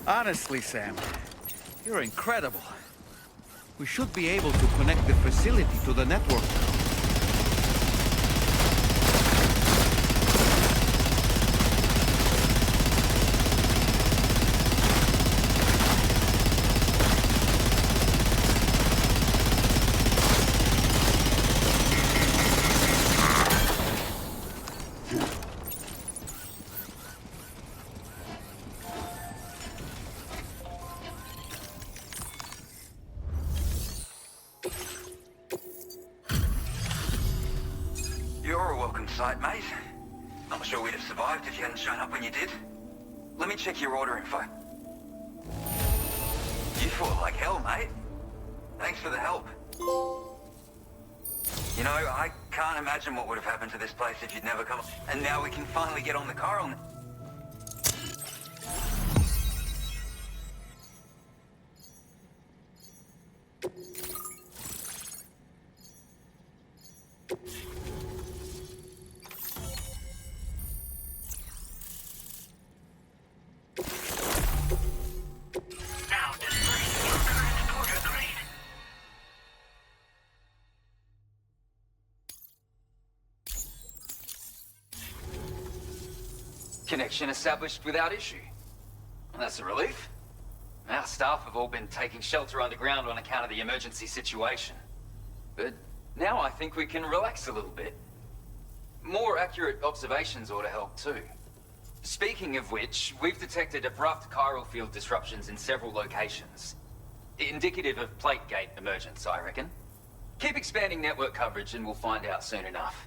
Honestly, Sam, you're incredible. We should be able to connect the facility to the network. You're a welcome sight, mate. Not sure we'd have survived if you hadn't shown up when you did. Let me check your order info. You fought like hell, mate. Thanks for the help. You know, I can't imagine what would have happened to this place if you'd never come. And now we can finally get on the Chiral. Connection established without issue. Well, that's a relief. Our staff have all been taking shelter underground on account of the emergency situation. But now I think we can relax a little bit. More accurate observations ought to help too. Speaking of which, we've detected abrupt chiral field disruptions in several locations. Indicative of plate gate emergence, I reckon. Keep expanding network coverage and we'll find out soon enough.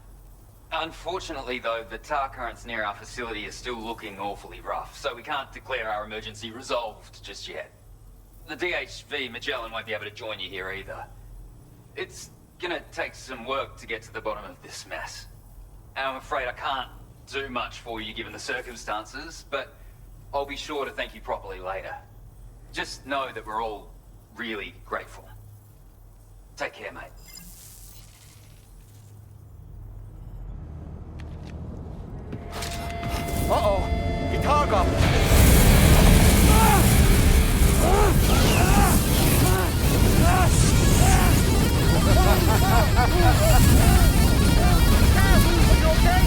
Unfortunately, though, the tar currents near our facility are still looking awfully rough, so we can't declare our emergency resolved just yet. The DHV Magellan won't be able to join you here either. It's gonna take some work to get to the bottom of this mess. And I'm afraid I can't do much for you given the circumstances, but I'll be sure to thank you properly later. Just know that we're all really grateful. Take care, mate. Uh-oh! Itarga! Are you okay?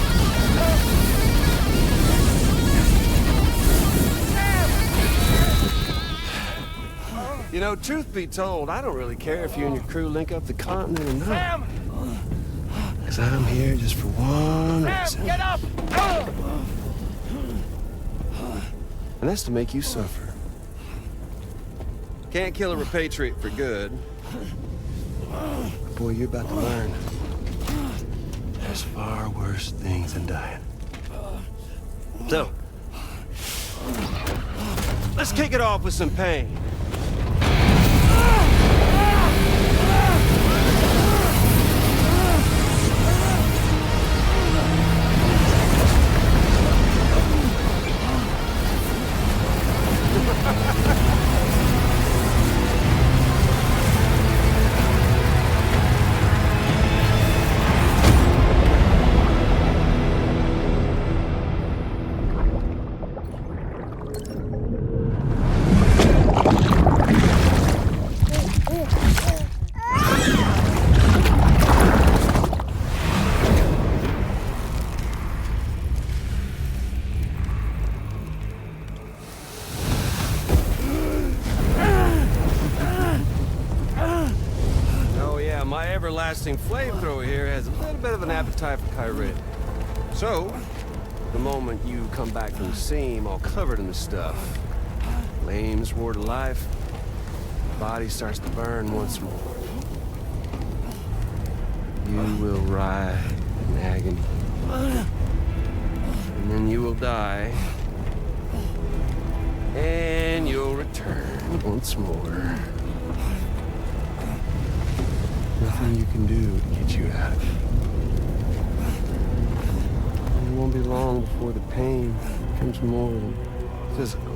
You know, truth be told, I don't really care if you and your crew link up the continent or not. Sam! Because I'm here just for one reason. Sam, get up! And that's to make you suffer. Can't kill a repatriate for good. boy, you're about to learn. There's far worse things than dying. So, let's kick it off with some pain. Everlasting flamethrower here has a little bit of an appetite for Chiral. So, the moment you come back from the seam all covered in the stuff, flames roar to life, the body starts to burn once more. You will writhe in agony. And then you will die. And you'll return once more. Nothing you can do to get you out of it. It won't be long before the pain becomes more than physical.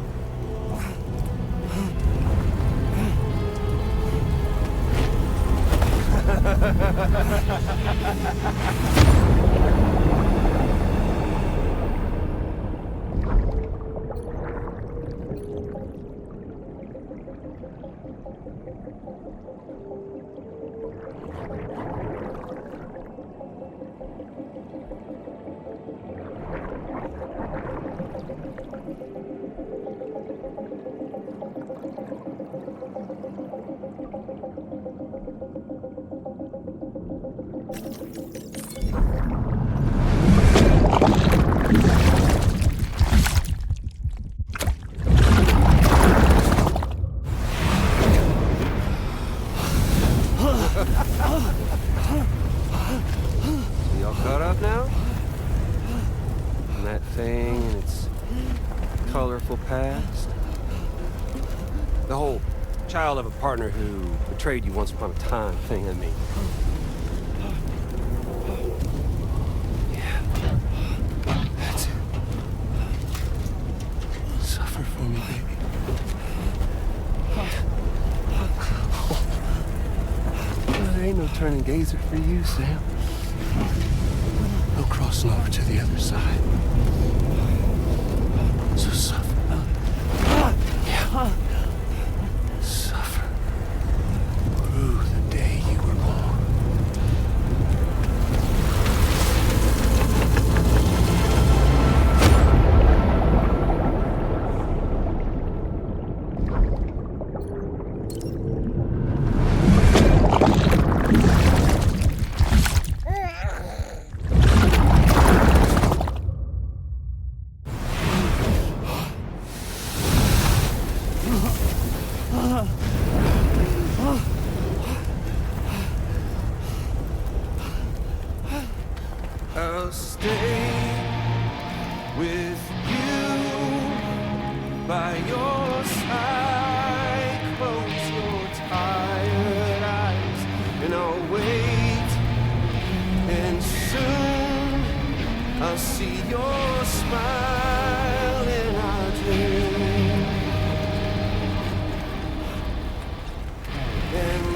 So y'all caught up now? And that thing and its colorful past? The whole child of a partner who betrayed you once upon a time thing, I mean. Yeah. That's it. Suffer for me, baby. There ain't no turning gazer for you, Sam. No crossing over to the other side. So suffer. Yeah. Suffer. Through the day you were born. I'll stay with you by your side. Close your tired eyes and I'll wait. And soon I'll see your smile in our dream. And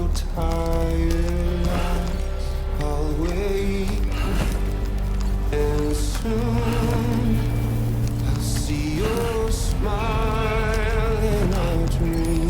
your tired eyes. I'll wait, and soon I'll see your smile in our dream.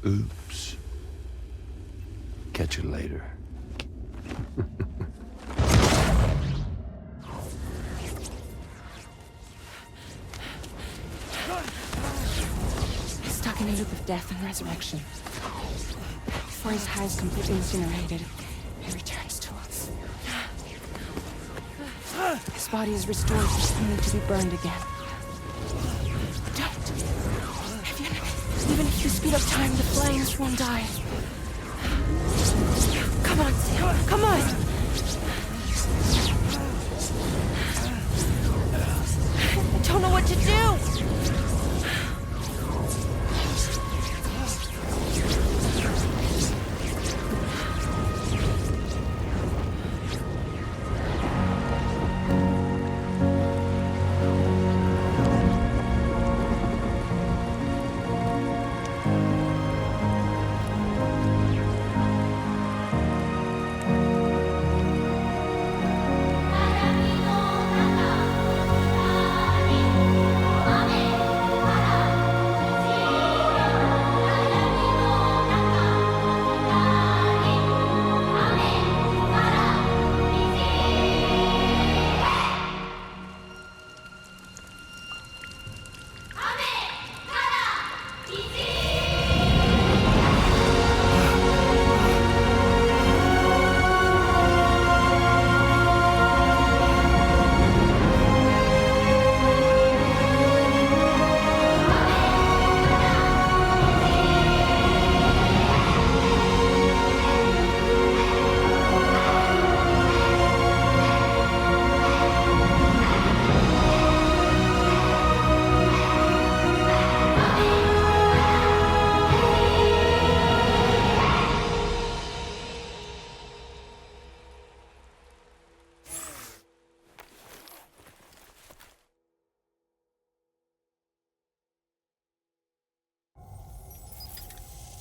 Oops. Catch you later. Stuck in a loop of death and resurrection. Before his hive is completely incinerated, he returns to us. His body is restored, only to be burned again. Don't. Even if you speed up time, the flames won't die. Come on, Sam. Come on! I don't know what to do!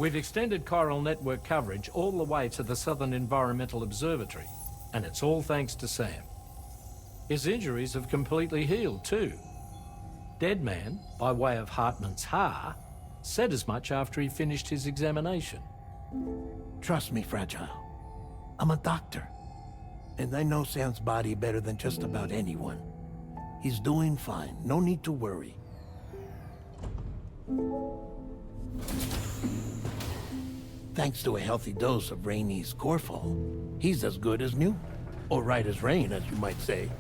We've extended Chiral Network coverage all the way to the Southern Environmental Observatory, and it's all thanks to Sam. His injuries have completely healed too. Deadman, by way of Hartman's Ha, said as much after he finished his examination. Trust me, Fragile. I'm a doctor, and I know Sam's body better than just about anyone. He's doing fine. No need to worry. Thanks to a healthy dose of Rainey's Corfall, he's as good as new. Or right as rain, as you might say.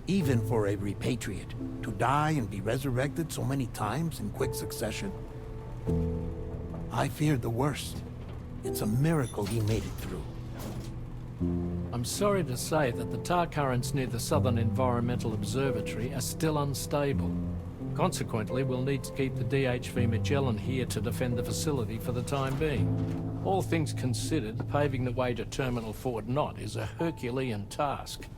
Even for a repatriate, to die and be resurrected so many times in quick succession. I feared the worst. It's a miracle he made it through. I'm sorry to say that the tar currents near the Southern Environmental Observatory are still unstable. Consequently, we'll need to keep the DHV Magellan here to defend the facility for the time being. All things considered, paving the way to Terminal Fort Knott is a Herculean task,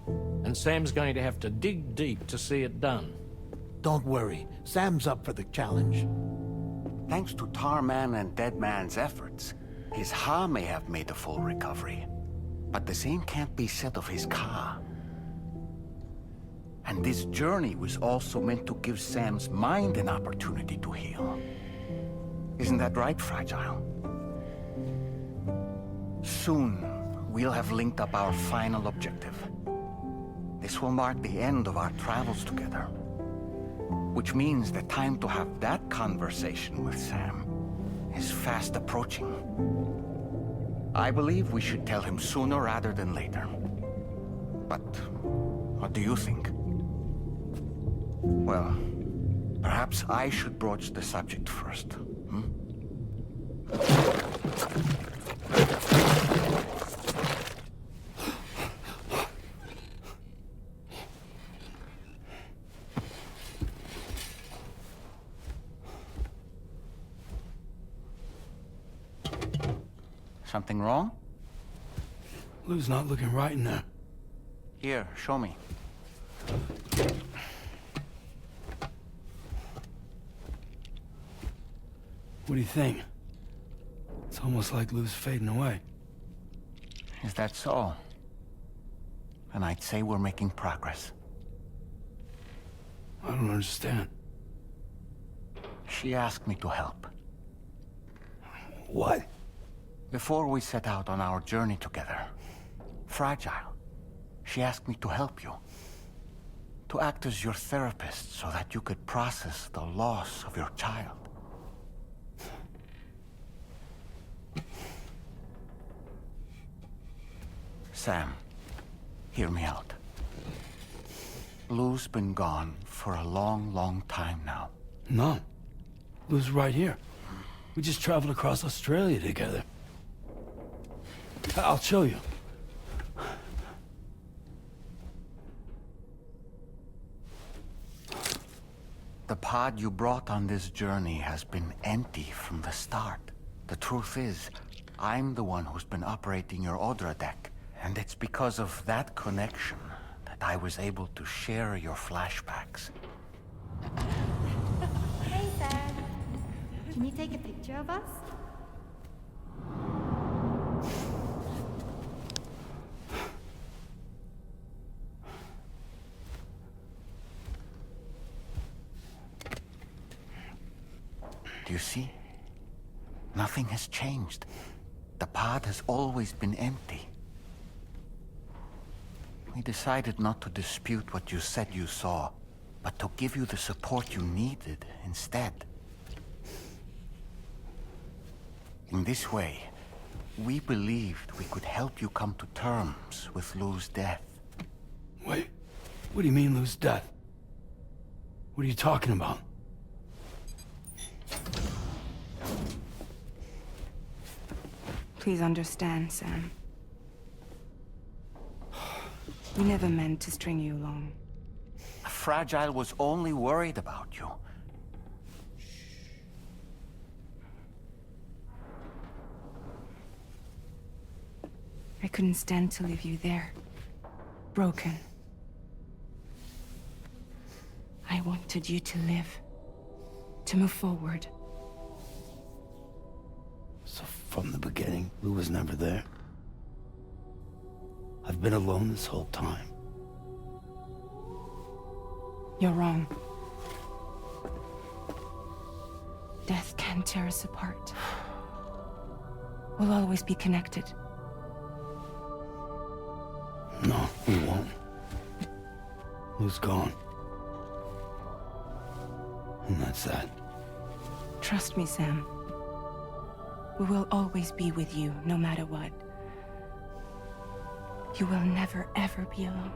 and Sam's going to have to dig deep to see it done. Don't worry, Sam's up for the challenge. Thanks to Tarman and Deadman's efforts, his Ha may have made a full recovery. But the same can't be said of his Ka. And this journey was also meant to give Sam's mind an opportunity to heal. Isn't that right, Fragile? Soon, we'll have linked up our final objective. This will mark the end of our travels together. Which means the time to have that conversation with Sam is fast approaching. I believe we should tell him sooner rather than later. But what do you think? Well, perhaps I should broach the subject first, hmm? Something wrong? Lou's not looking right in there. Here, show me. What do you think? It's almost like Lou's fading away. Is that so? And I'd say we're making progress. I don't understand. She asked me to help. What? Before we set out on our journey together, Fragile, she asked me to help you. To act as your therapist so that you could process the loss of your child. Sam, hear me out. Lou's been gone for a long, long time now. No. Lou's right here. We just traveled across Australia together. I'll show you. The pod you brought on this journey has been empty from the start. The truth is, I'm the one who's been operating your Odra deck. And it's because of that connection that I was able to share your flashbacks. Hey, Sam. Can you take a picture of us? Do you see? Nothing has changed. The pod has always been empty. We decided not to dispute what you said you saw, but to give you the support you needed instead. In this way, we believed we could help you come to terms with Lou's death. Wait, what do you mean Lou's death? What are you talking about? Please understand, Sam. We never meant to string you along. Fragile was only worried about you. I couldn't stand to leave you there, broken. I wanted you to live, to move forward. from the beginning. Lou was never there. I've been alone this whole time. You're wrong. Death can tear us apart. We'll always be connected. No, we won't. Lou's gone. And that's that. Trust me, Sam. We will always be with you, no matter what. You will never, ever be alone.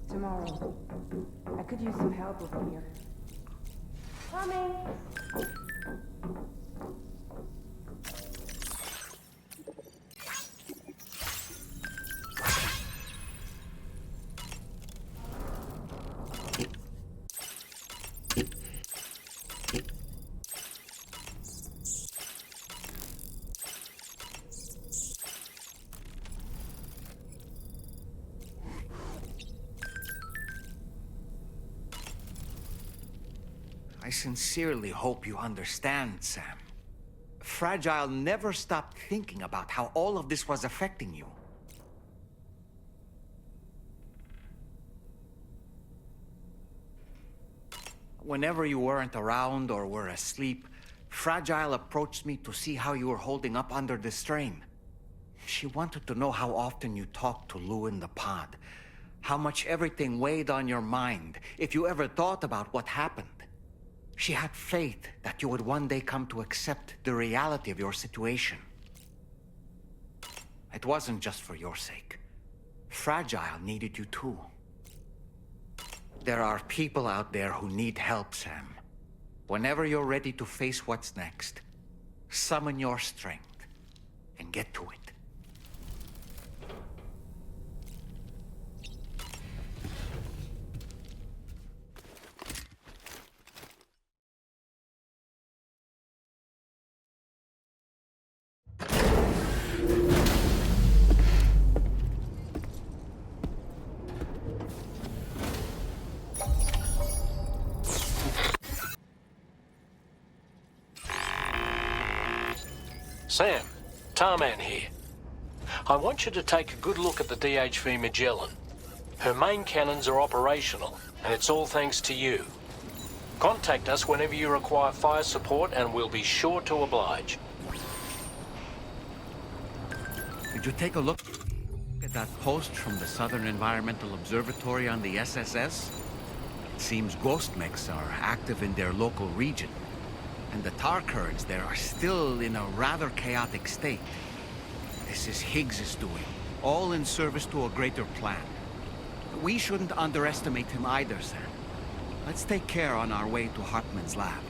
Tomorrow. I could use some help over here. Coming! I sincerely hope you understand, Sam. Fragile never stopped thinking about how all of this was affecting you. Whenever you weren't around or were asleep, Fragile approached me to see how you were holding up under the strain. She wanted to know how often you talked to Lou in the pod. How much everything weighed on your mind. If you ever thought about what happened. She had faith that you would one day come to accept the reality of your situation. It wasn't just for your sake. Fragile needed you too. There are people out there who need help, Sam. Whenever you're ready to face what's next, summon your strength and get to it. Sam, Tarman here. I want you to take a good look at the DHV Magellan. Her main cannons are operational, and it's all thanks to you. Contact us whenever you require fire support, and we'll be sure to oblige. Did you take a look at that post from the Southern Environmental Observatory on the SSS? It seems ghost mechs are active in their local region. And the tar currents there are still in a rather chaotic state. This is Higgs's doing, all in service to a greater plan. We shouldn't underestimate him either, Sam. Let's take care on our way to Hartman's lab.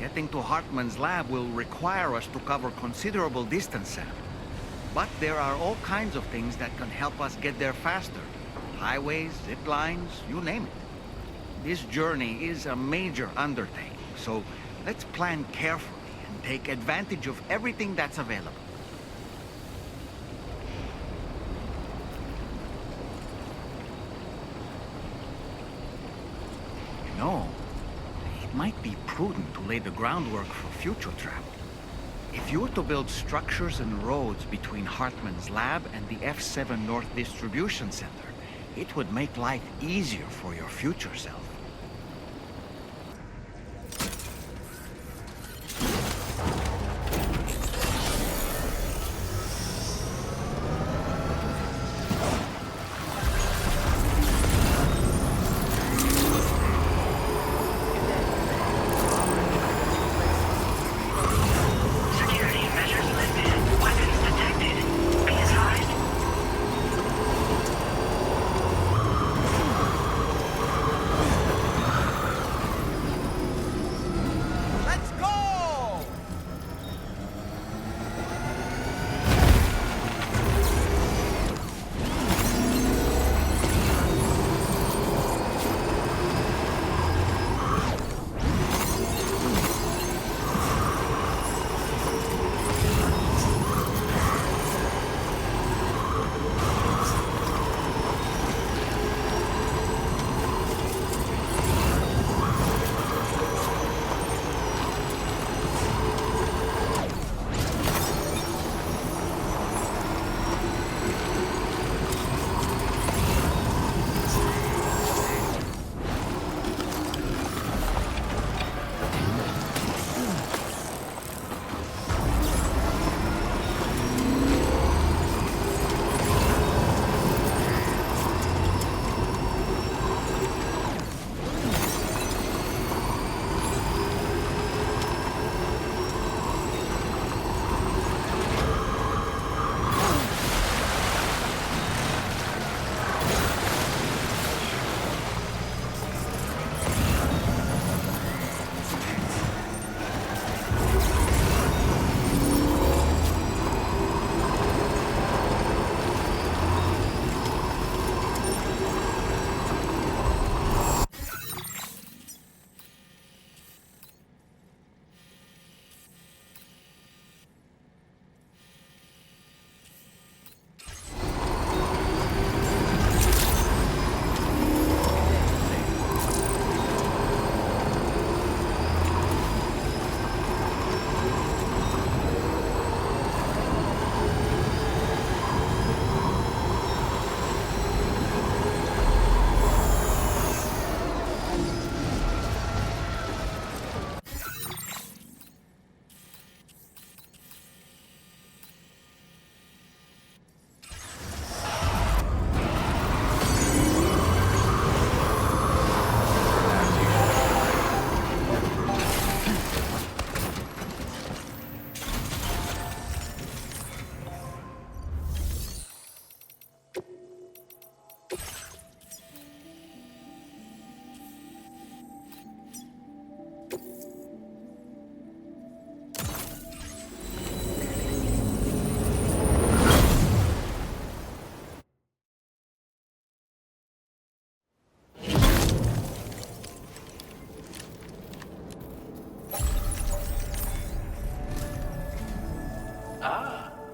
Getting to Hartman's lab will require us to cover considerable distance, Sam. But there are all kinds of things that can help us get there faster. Highways, zip lines, you name it. This journey is a major undertaking, so let's plan carefully and take advantage of everything that's available. You know, it might be prudent to lay the groundwork for future travel. If you were to build structures and roads between Hartman's lab and the F7 North Distribution Center, it would make life easier for your future self.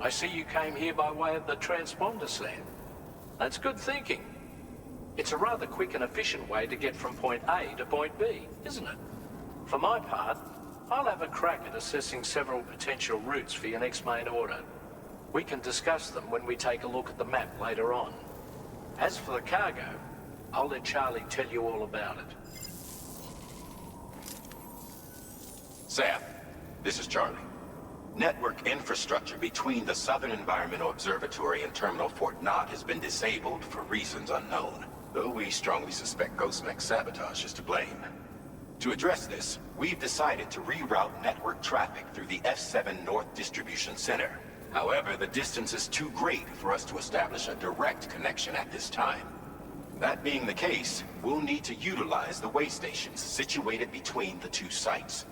I see you came here by way of the transponder, Sam. That's good thinking. It's a rather quick and efficient way to get from point A to point B, isn't it? For my part, I'll have a crack at assessing several potential routes for your next main order. We can discuss them when we take a look at the map later on. As for the cargo, I'll let Charlie tell you all about it. Sam, this is Charlie. Network infrastructure between the Southern Environmental Observatory and Terminal Fort Knott has been disabled for reasons unknown, though we strongly suspect Ghostmech's sabotage is to blame. To address this, we've decided to reroute network traffic through the F7 North Distribution Center. However, the distance is too great for us to establish a direct connection at this time. That being the case, we'll need to utilize the way stations situated between the two sites.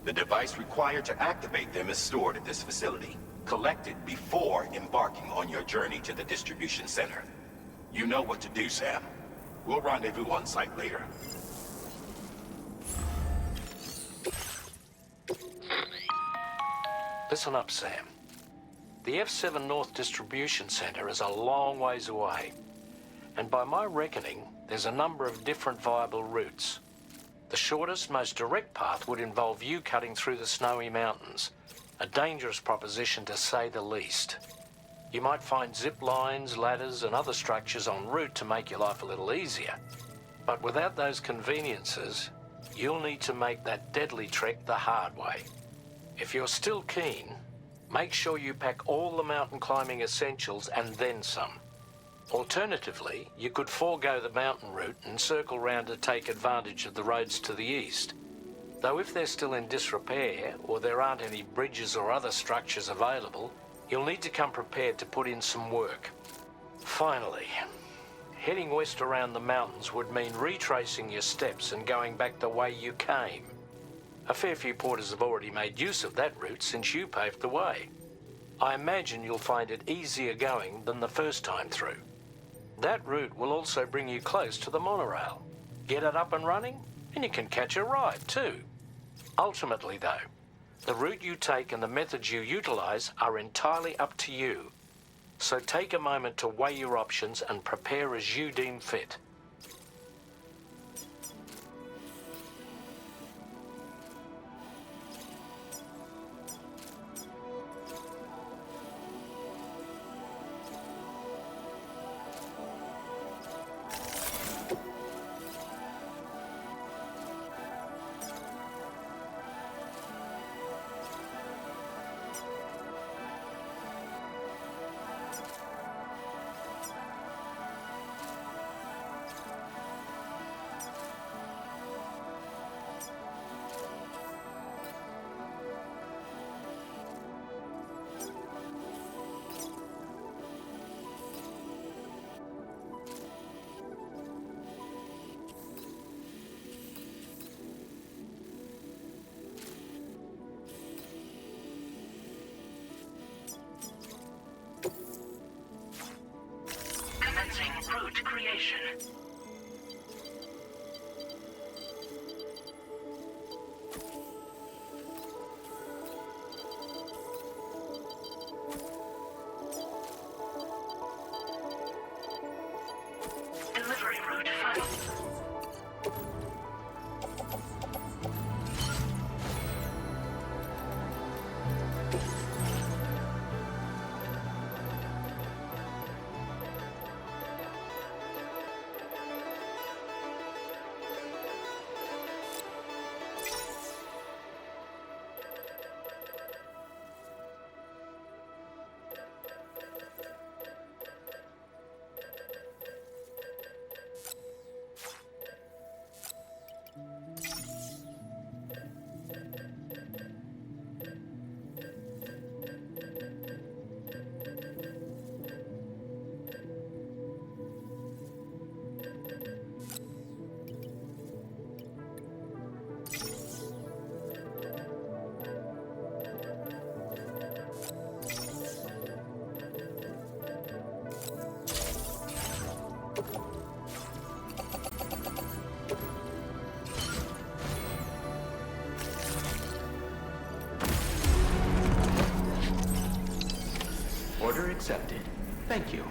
The device required to activate them is stored at this facility, collected before embarking on your journey to the distribution center. You know what to do, Sam. We'll rendezvous on site later. Listen up, Sam. The F7 North Distribution Center is a long ways away. And by my reckoning, there's a number of different viable routes. The shortest, most direct path would involve you cutting through the snowy mountains. A dangerous proposition to say the least. You might find zip lines, ladders, and other structures en route to make your life a little easier. But without those conveniences, you'll need to make that deadly trek the hard way. If you're still keen, make sure you pack all the mountain climbing essentials and then some. Alternatively, you could forego the mountain route and circle round to take advantage of the roads to the east. Though if they're still in disrepair, or there aren't any bridges or other structures available, you'll need to come prepared to put in some work. Finally, heading west around the mountains would mean retracing your steps and going back the way you came. A fair few porters have already made use of that route since you paved the way. I imagine you'll find it easier going than the first time through. That route will also bring you close to the monorail. Get it up and running, and you can catch a ride too. Ultimately though, the route you take and the methods you utilize are entirely up to you. So take a moment to weigh your options and prepare as you deem fit. accepted. Thank you.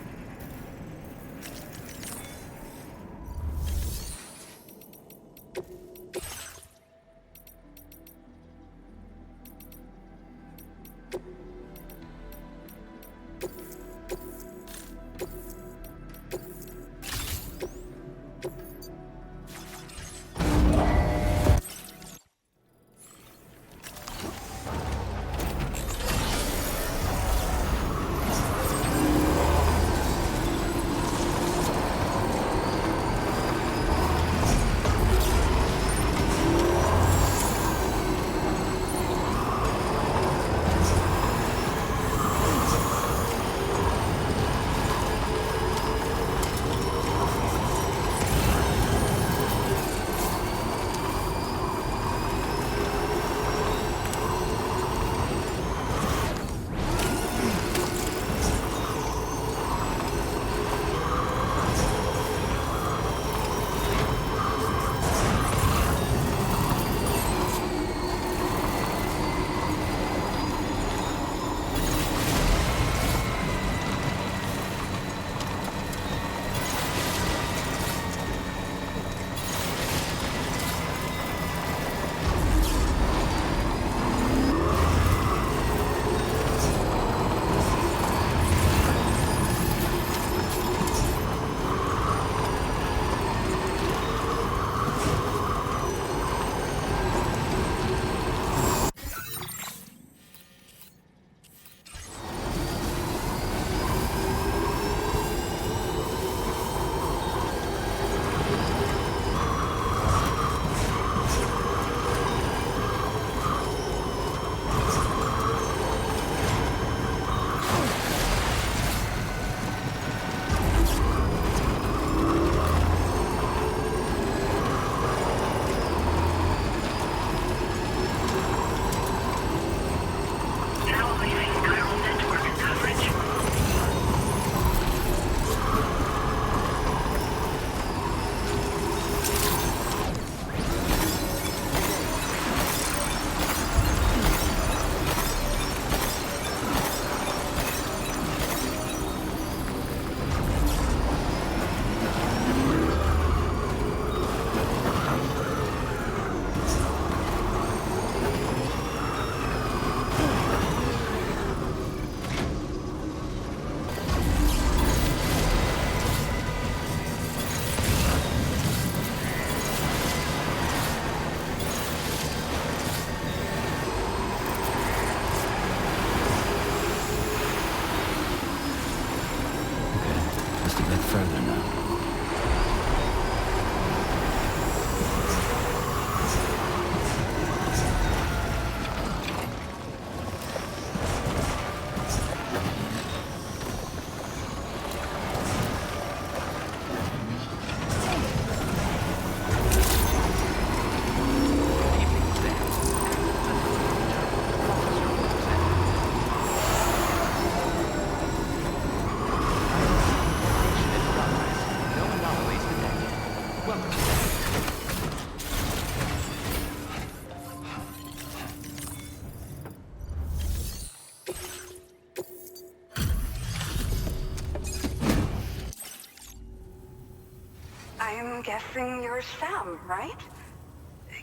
I'm guessing you're Sam, right?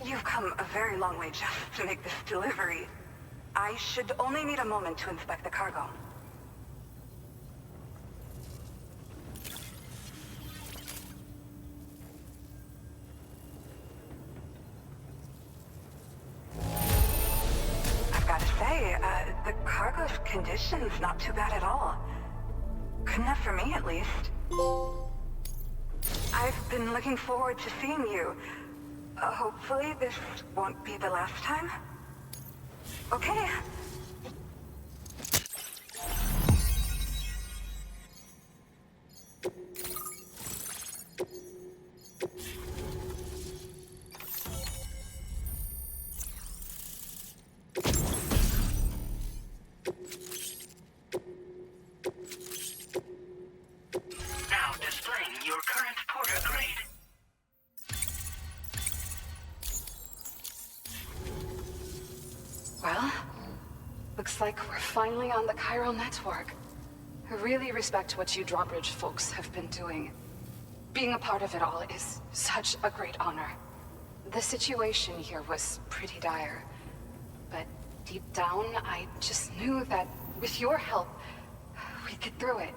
You've come a very long way just to make this delivery. I should only need a moment to inspect the cargo. I've got to say, the cargo's condition's not too bad at all. Good enough for me, at least. I've been looking forward to seeing you. Hopefully this won't be the last time. Okay. Now displaying your current porter grade. Well, looks like we're finally on the Chiral Network. I really respect what you drawbridge folks have been doing. Being a part of it all is such a great honor. The situation here was pretty dire, but deep down, I just knew that with your help, we'd get through it.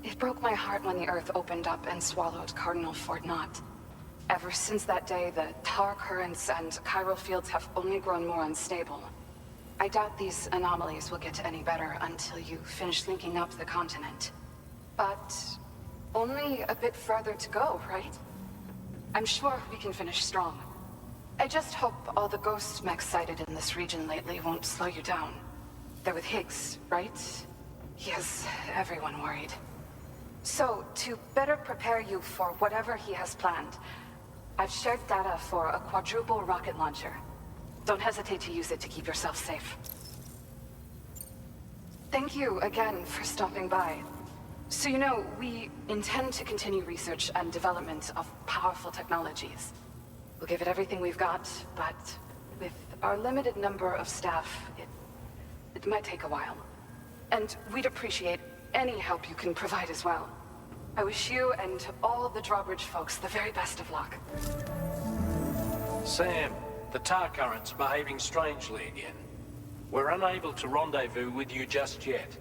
It broke my heart when the Earth opened up and swallowed Cardinal Fort Knott. Ever since that day, the tar currents and chiral fields have only grown more unstable. I doubt these anomalies will get any better until you finish linking up the continent. But only a bit further to go, right? I'm sure we can finish strong. I just hope all the ghost mechs sighted in this region lately won't slow you down. They're with Higgs, right? He has everyone worried. So, to better prepare you for whatever he has planned, I've shared data for a quadruple rocket launcher. Don't hesitate to use it to keep yourself safe. Thank you again for stopping by. So you know, we intend to continue research and development of powerful technologies. We'll give it everything we've got, but with our limited number of staff, it might take a while. And we'd appreciate any help you can provide as well. I wish you and all the drawbridge folks the very best of luck. Sam, the tar current's behaving strangely again. We're unable to rendezvous with you just yet.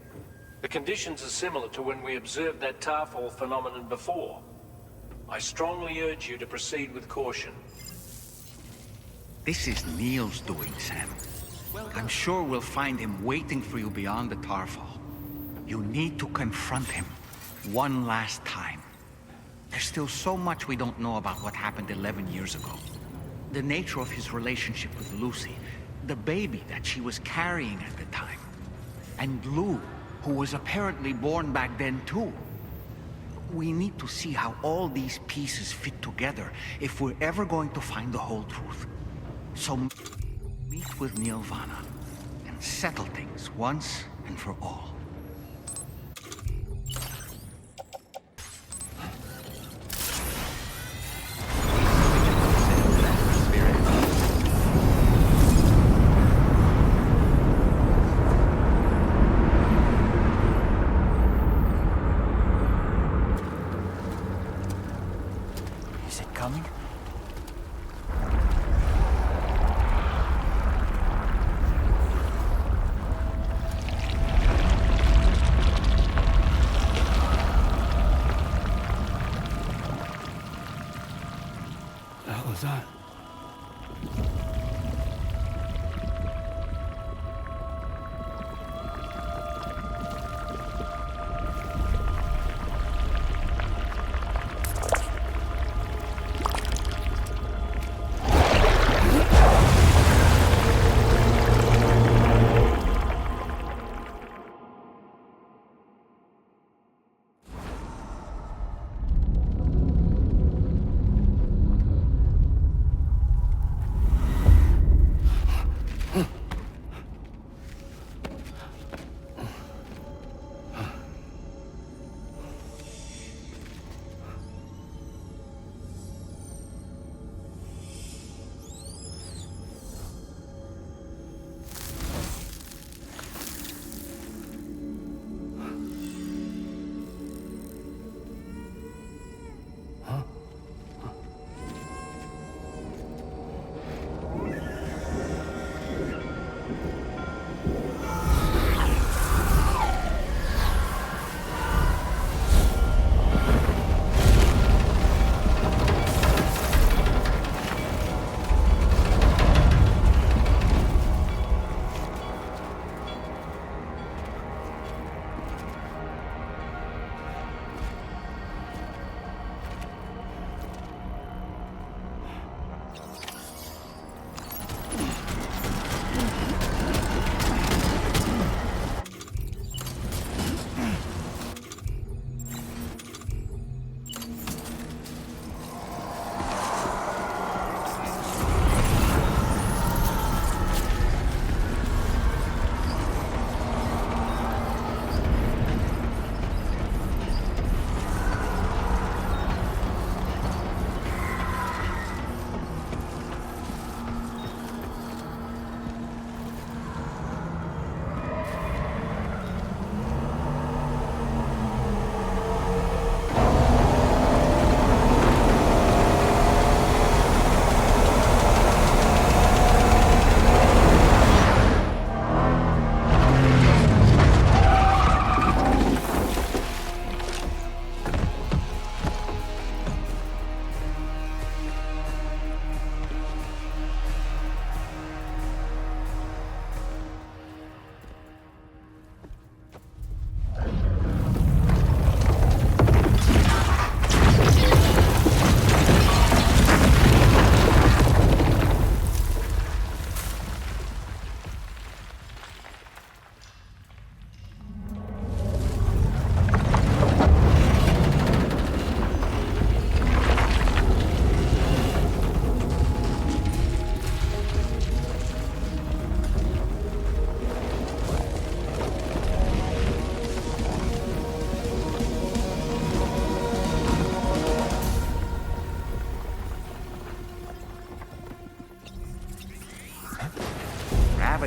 The conditions are similar to when we observed that tarfall phenomenon before. I strongly urge you to proceed with caution. This is Neil's doing, Sam. I'm sure we'll find him waiting for you beyond the tarfall. You need to confront him one last time. There's still so much we don't know about what happened 11 years ago. The nature of his relationship with Lucy, the baby that she was carrying at the time, and Lou, who was apparently born back then too. We need to see how all these pieces fit together if we're ever going to find the whole truth. So meet with Neil Vanna and settle things once and for all. Is it coming?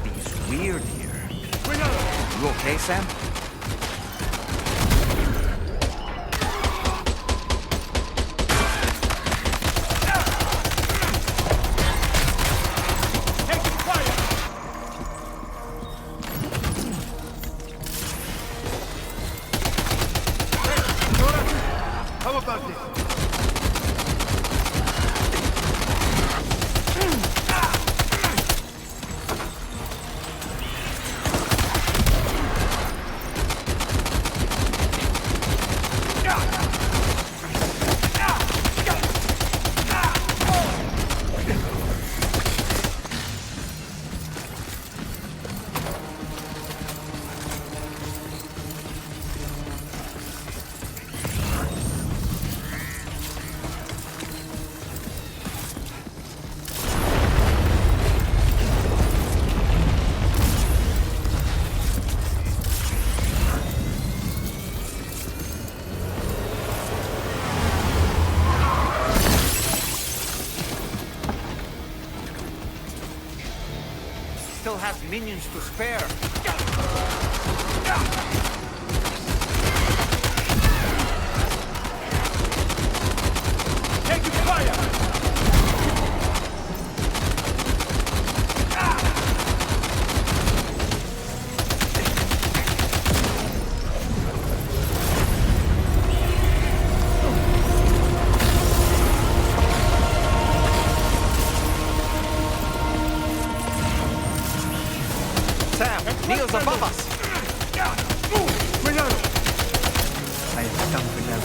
gravity is weird here. You okay, Sam? How about this? Still has minions to spare. Taking fire! Sam, Neil's above us. I am done for now.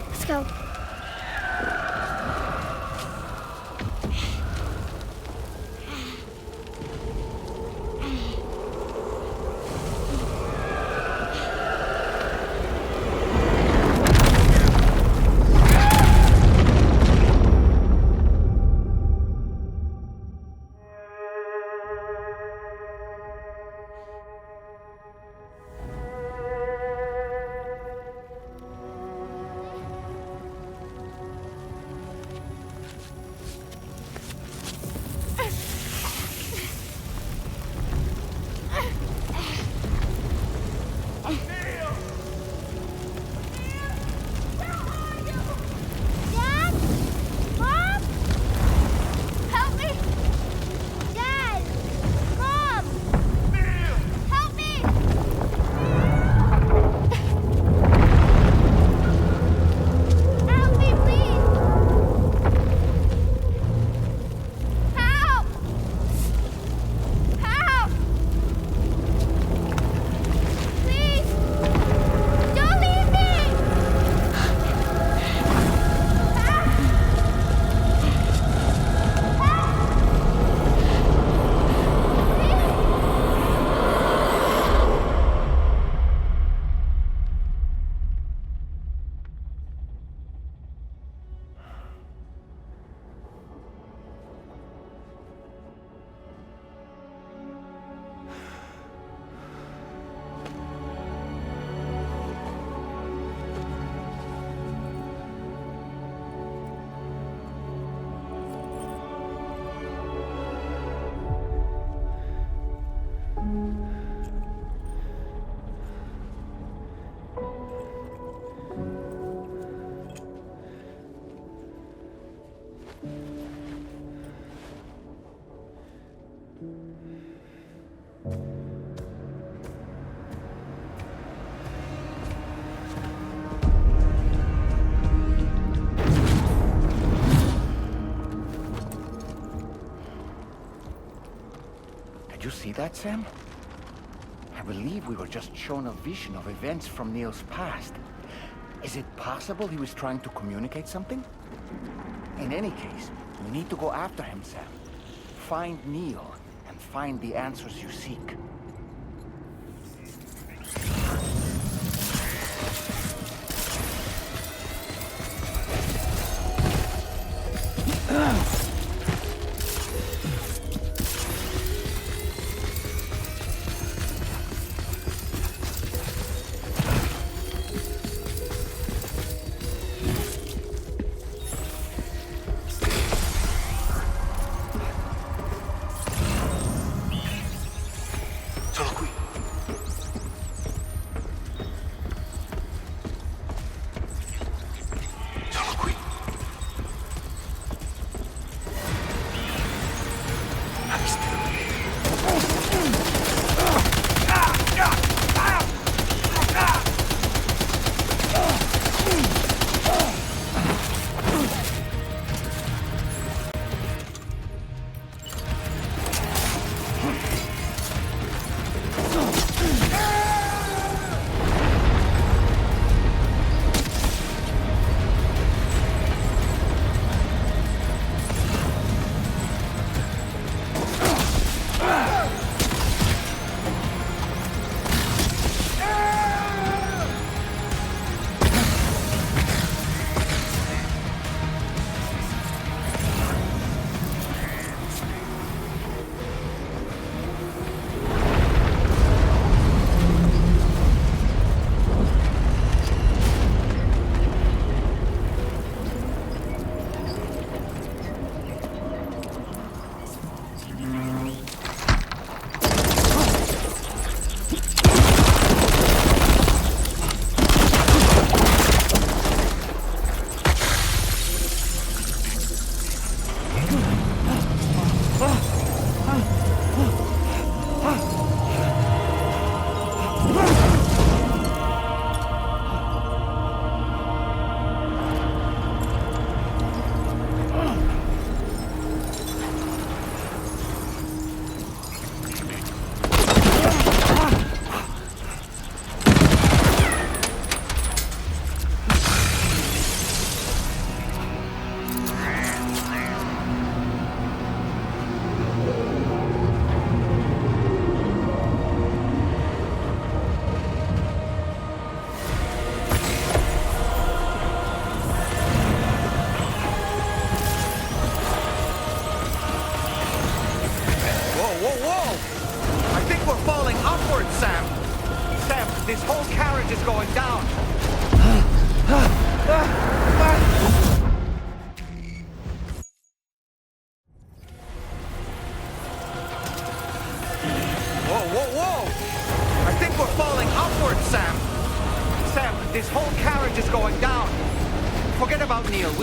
Let's go. Did you see that, Sam? I believe we were just shown a vision of events from Neil's past. Is it possible he was trying to communicate something? In any case, we need to go after him, Sam. Find Neil, and find the answers you seek.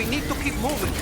We need to keep moving.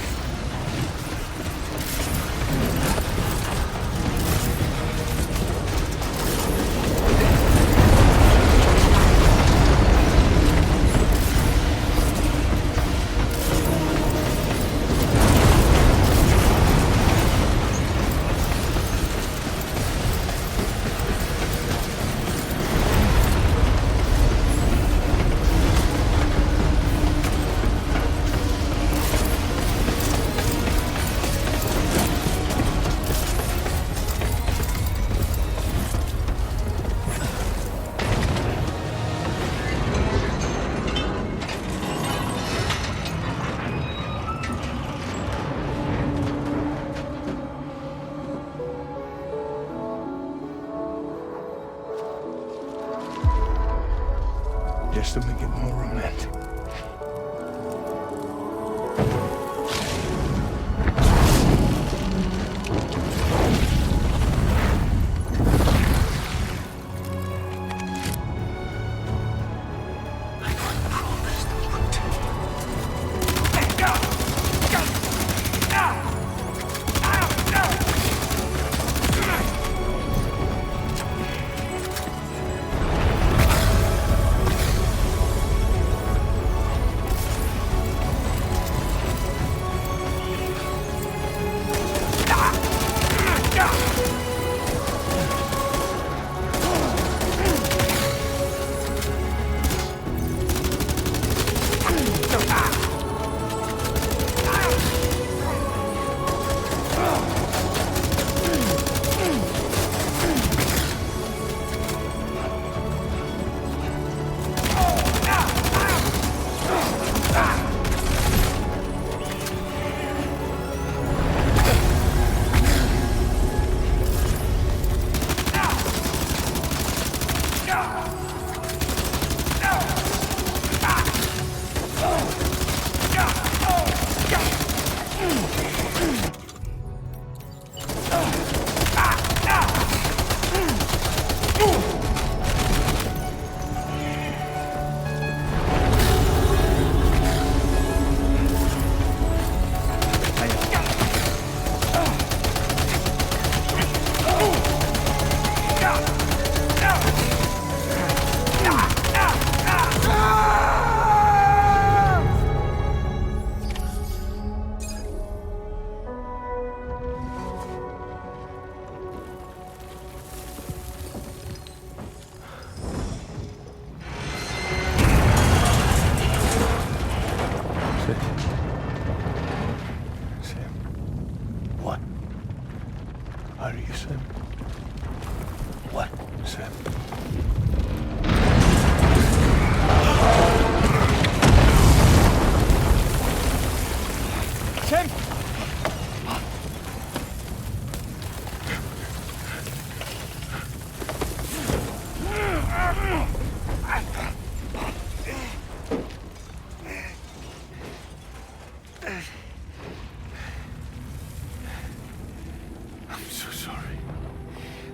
Just to make it more romantic.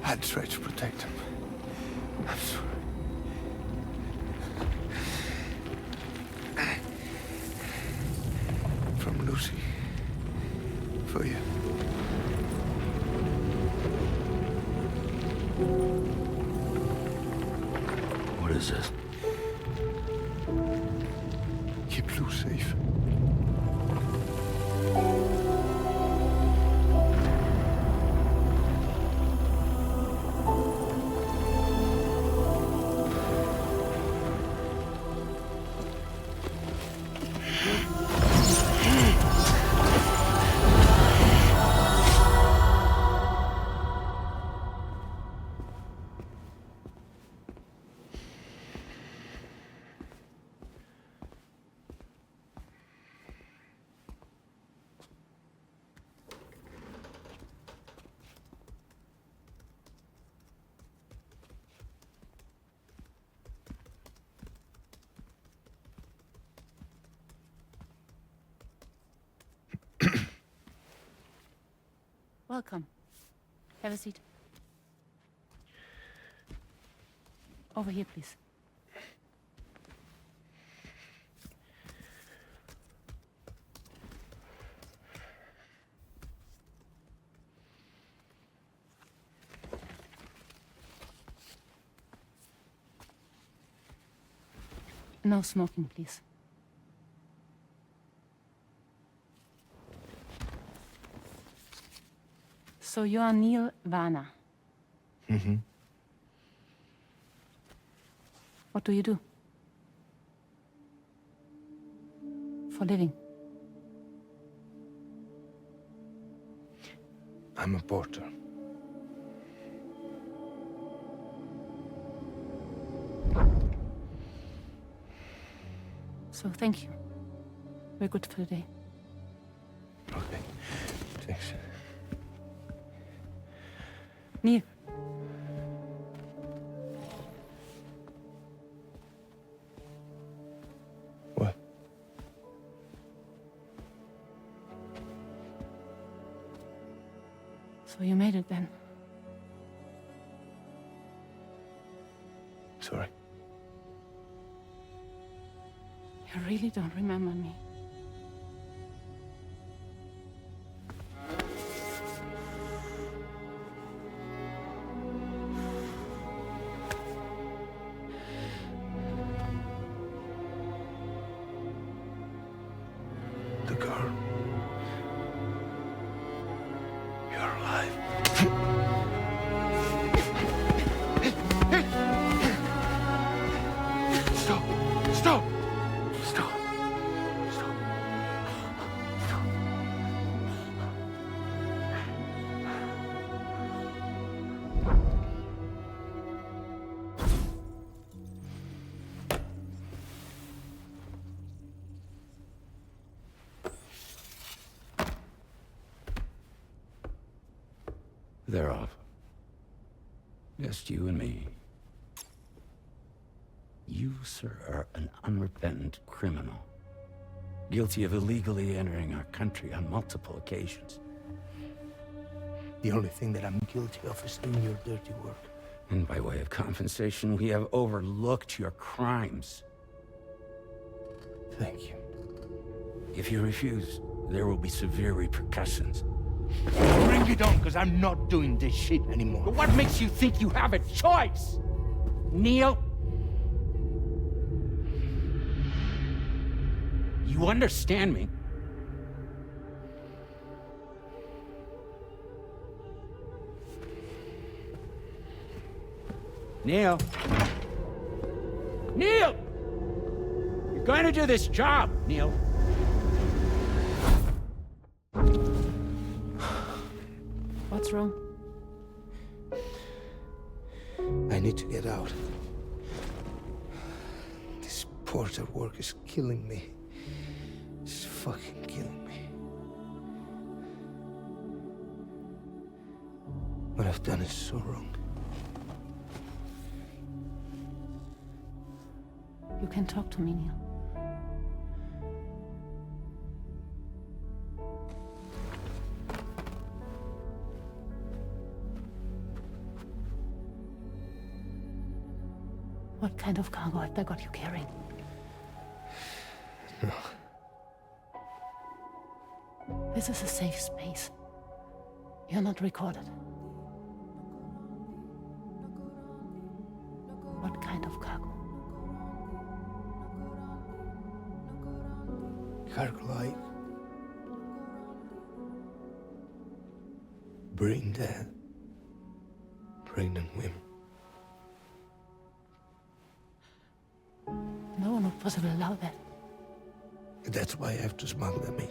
I'd try to protect him. I'm sorry. From Lucy. For you. What is this? Keep Lou safe. Welcome. Have a seat. Over here, please. No smoking, please. So you are Neil Varner. Mm-hmm. What do you do? For living? I'm a porter. So thank you. We're good for the day. Okay. Thanks. Neil. What? So you made it then? Sorry. You really don't remember me. The girl. You're alive. Stop! Stop! Stop! Stop! Stop! They're off. Just you and me. You, sir, are an unrepentant criminal. Guilty of illegally entering our country on multiple occasions. The only thing that I'm guilty of is doing your dirty work. And by way of compensation, we have overlooked your crimes. Thank you. If you refuse, there will be severe repercussions. Bring it on, because I'm not doing this shit anymore. But what makes you think you have a choice? Neil? You understand me? Neil? Neil! You're going to do this job, Neil. What's wrong? I need to get out. This porter work is killing me. It's fucking killing me. What I've done is so wrong. You can talk to me, Neil. What kind of cargo have they got you carrying? No. This is a safe space. You're not recorded. What kind of cargo? Cargo like brain dead, pregnant women. No one would possibly allow that. That's why I have to smuggle them in.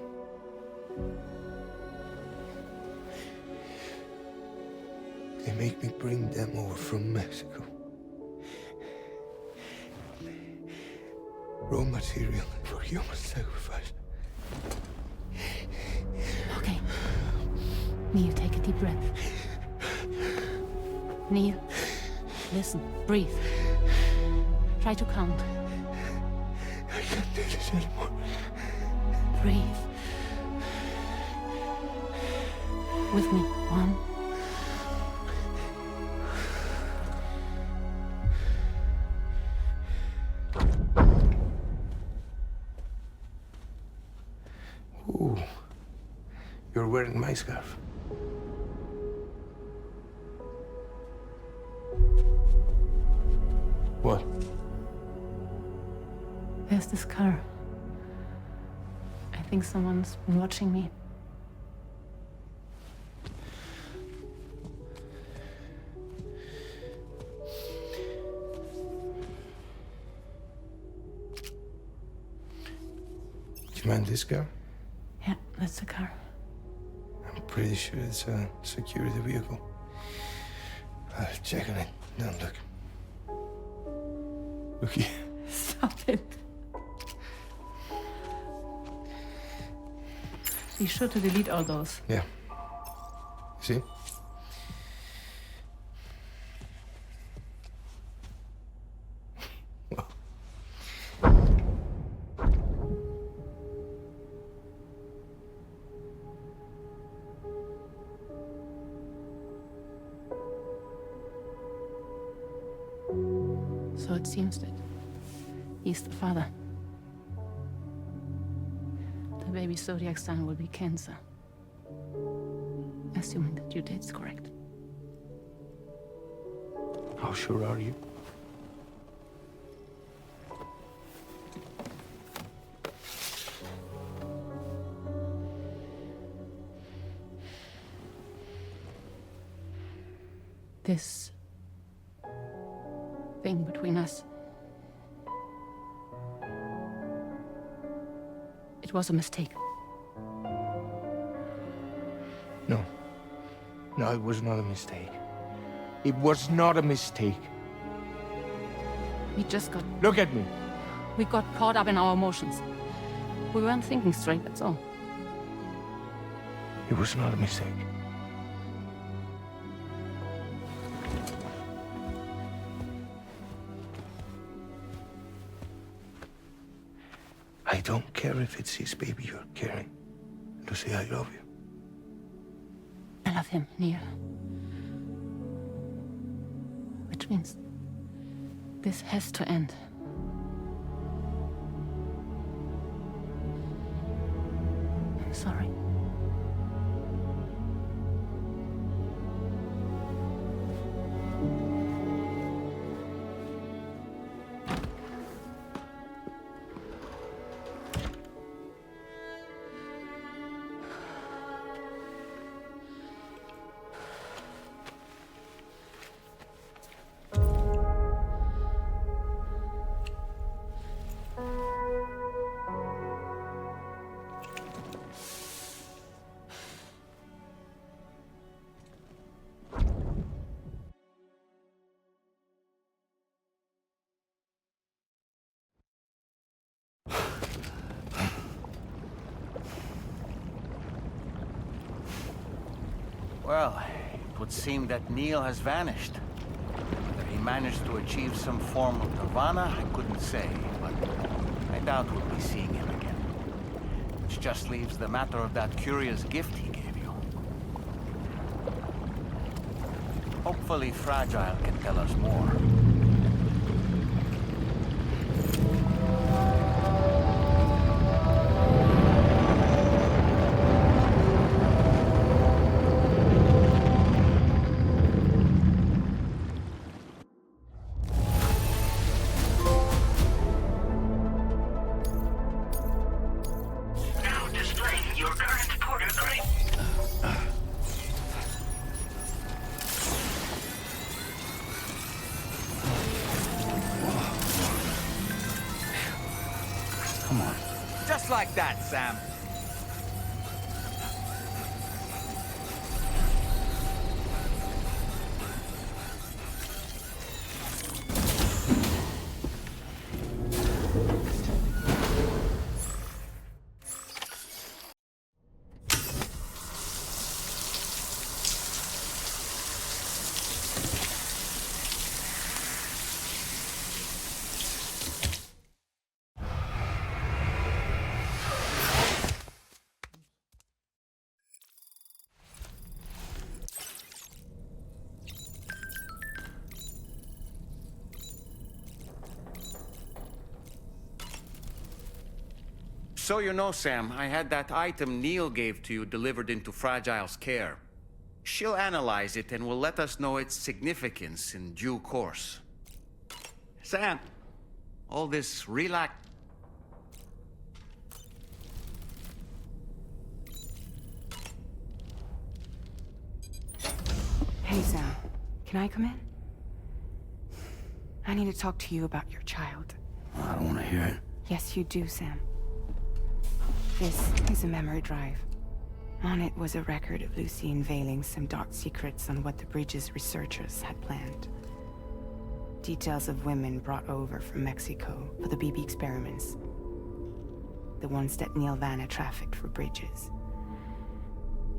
They make me bring them over from Mexico. Raw material for human sacrifice. Okay. Neil, take a deep breath. Neil, listen, breathe. Try to count. I can't do this anymore. Breathe. With me. 1. Ooh, you're wearing my scarf. What? Where's this car? I think someone's been watching me. Do you mind this car? Yeah, that's the car. I'm pretty sure it's a security vehicle. I'll check on it. Don't look. Look here. Stop it. Be sure to delete all those. Yeah. See? So it seems that he's the father. The baby zodiac sign will be Cancer. Assuming the due date's correct. How sure are you? This thing between us. It was a mistake. No. No, it was not a mistake. It was not a mistake. We just got... Look at me. We got caught up in our emotions. We weren't thinking straight, that's all. It was not a mistake. I don't care if it's his baby you're carrying. Lucy, I love you. I love him, Neil. Which means this has to end. I'm sorry. Well, it would seem that Neil has vanished. Whether he managed to achieve some form of nirvana, I couldn't say, but I doubt we'll be seeing him again. Which just leaves the matter of that curious gift he gave you. Hopefully Fragile can tell us more. Just like that, Sam. So you know, Sam, I had that item Neil gave to you delivered into Fragile's care. She'll analyze it and will let us know its significance in due course. Sam, all this Sam. Can I come in? I need to talk to you about your child. I don't want to hear it. Yes, you do, Sam. This is a memory drive. On it was a record of Lucy unveiling some dark secrets on what the Bridges researchers had planned. Details of women brought over from Mexico for the BB experiments. The ones that Neil Vanna trafficked for Bridges.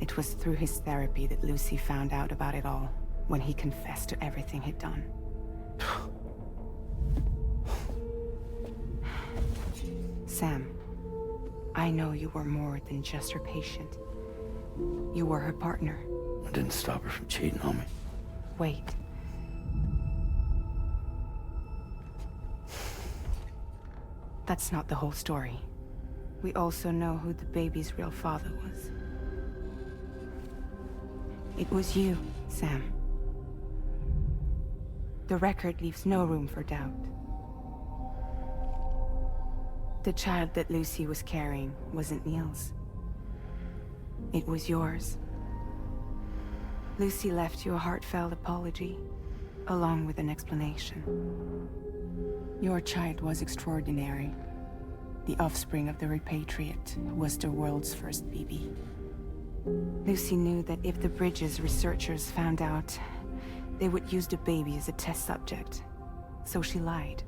It was through his therapy that Lucy found out about it all, when he confessed to everything he'd done. Sam, I know you were more than just her patient. You were her partner. I didn't stop her from cheating on me. Wait. That's not the whole story. We also know who the baby's real father was. It was you, Sam. The record leaves no room for doubt. The child that Lucy was carrying wasn't Neil's. It was yours. Lucy left you a heartfelt apology, along with an explanation. Your child was extraordinary. The offspring of the repatriate who was the world's first BB. Lucy knew that if the Bridges researchers found out, they would use the baby as a test subject. So she lied.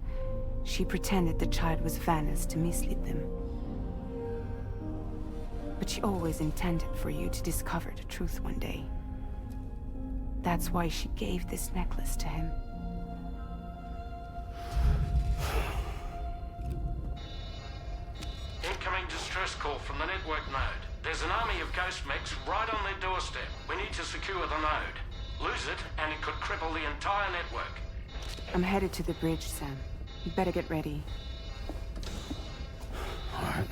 She pretended the child was Vanna's to mislead them. But she always intended for you to discover the truth one day. That's why she gave this necklace to him. Incoming distress call from the network node. There's an army of ghost mechs right on their doorstep. We need to secure the node. Lose it, and it could cripple the entire network. I'm headed to the bridge, Sam. You better get ready. All right.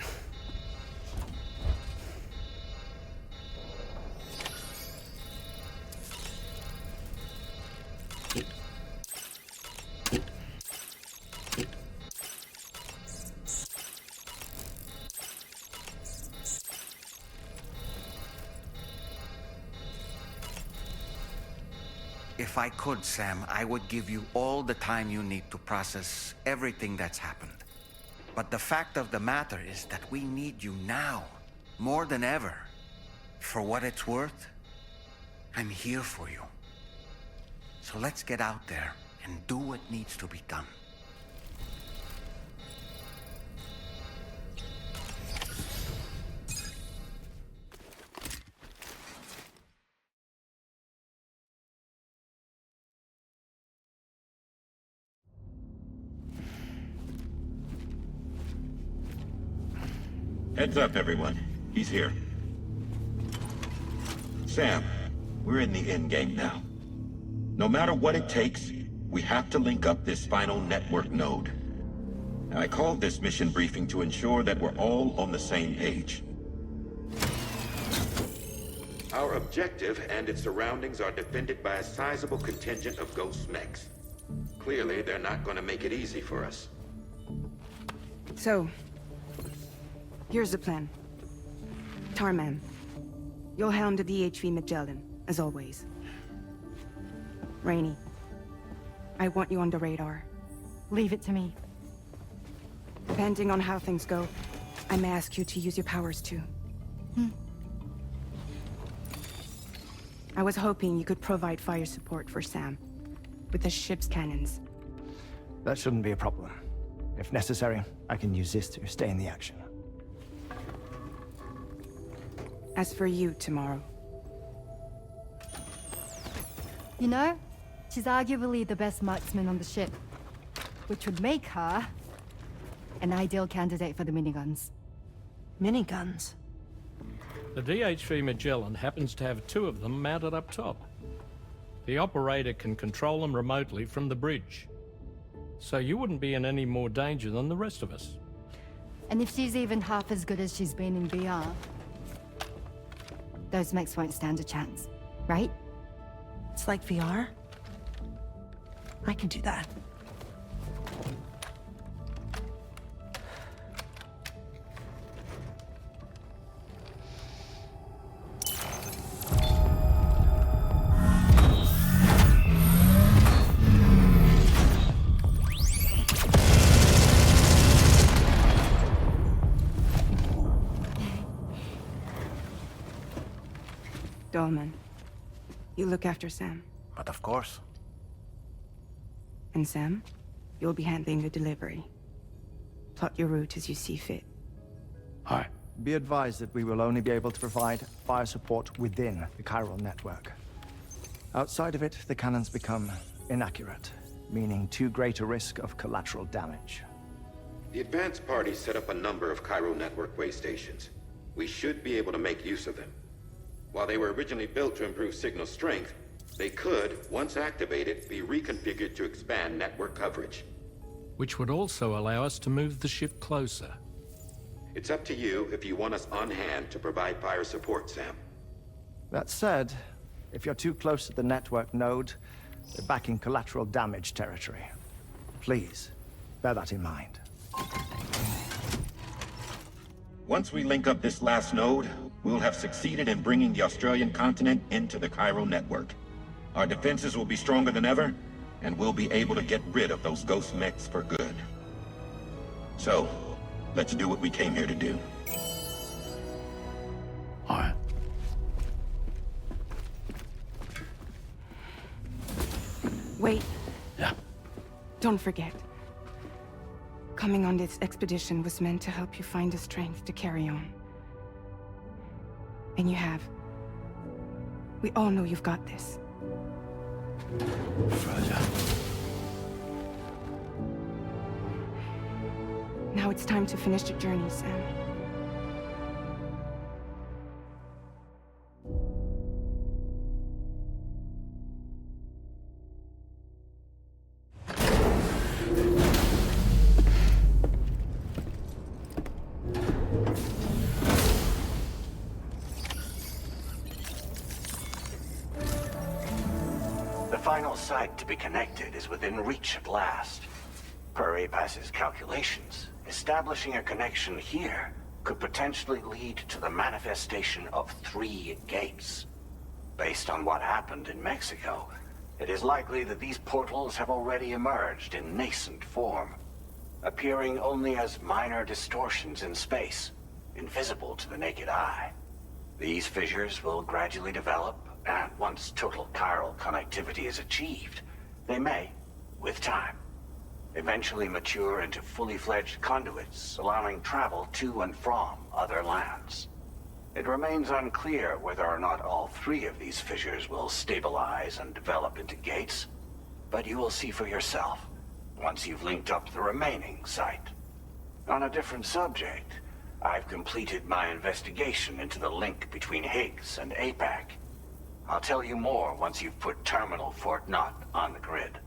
If I could, Sam, I would give you all the time you need to process everything that's happened. But the fact of the matter is that we need you now, more than ever. For what it's worth, I'm here for you. So let's get out there and do what needs to be done. Heads up, everyone. He's here. Sam, we're in the end game now. No matter what it takes, we have to link up this final network node. I called this mission briefing to ensure that we're all on the same page. Our objective and its surroundings are defended by a sizable contingent of ghost mechs. Clearly, they're not going to make it easy for us. So, here's the plan. Tarman, you'll helm the DHV Magellan, as always. Rainey, I want you on the radar. Leave it to me. Depending on how things go, I may ask you to use your powers too. I was hoping you could provide fire support for Sam, with the ship's cannons. That shouldn't be a problem. If necessary, I can use this to stay in the action. As for you, tomorrow. You know, she's arguably the best marksman on the ship, which would make her an ideal candidate for the miniguns. Miniguns? The DHV Magellan happens to have 2 of them mounted up top. The operator can control them remotely from the bridge. So you wouldn't be in any more danger than the rest of us. And if she's even half as good as she's been in VR, those mechs won't stand a chance, right? It's like VR? I can do that. Dolman, you look after Sam. But of course. And Sam, you'll be handling the delivery. Plot your route as you see fit. All right. Be advised that we will only be able to provide fire support within the Chiral Network. Outside of it, the cannons become inaccurate, meaning too great a risk of collateral damage. The advanced party set up a number of Chiral Network way stations. We should be able to make use of them. While they were originally built to improve signal strength, they could, once activated, be reconfigured to expand network coverage. Which would also allow us to move the ship closer. It's up to you if you want us on hand to provide fire support, Sam. That said, if you're too close to the network node, we're back in collateral damage territory. Please, bear that in mind. Once we link up this last node, we'll have succeeded in bringing the Australian continent into the Chiral Network. Our defenses will be stronger than ever, and we'll be able to get rid of those ghost mechs for good. So, let's do what we came here to do. All right. Wait. Yeah. Don't forget. Coming on this expedition was meant to help you find the strength to carry on. And you have. We all know you've got this. Fragile. Now it's time to finish the journey, Sam. The final site to be connected is within reach at last. Per APAS's calculations, establishing a connection here could potentially lead to the manifestation of 3 gates. Based on what happened in Mexico, it is likely that these portals have already emerged in nascent form, appearing only as minor distortions in space, invisible to the naked eye. These fissures will gradually develop, and once total chiral connectivity is achieved, they may, with time, eventually mature into fully fledged conduits, allowing travel to and from other lands. It remains unclear whether or not all 3 of these fissures will stabilize and develop into gates, but you will see for yourself once you've linked up the remaining site. On a different subject, I've completed my investigation into the link between Higgs and APAC. I'll tell you more once you've put Terminal Fort Knott on the grid.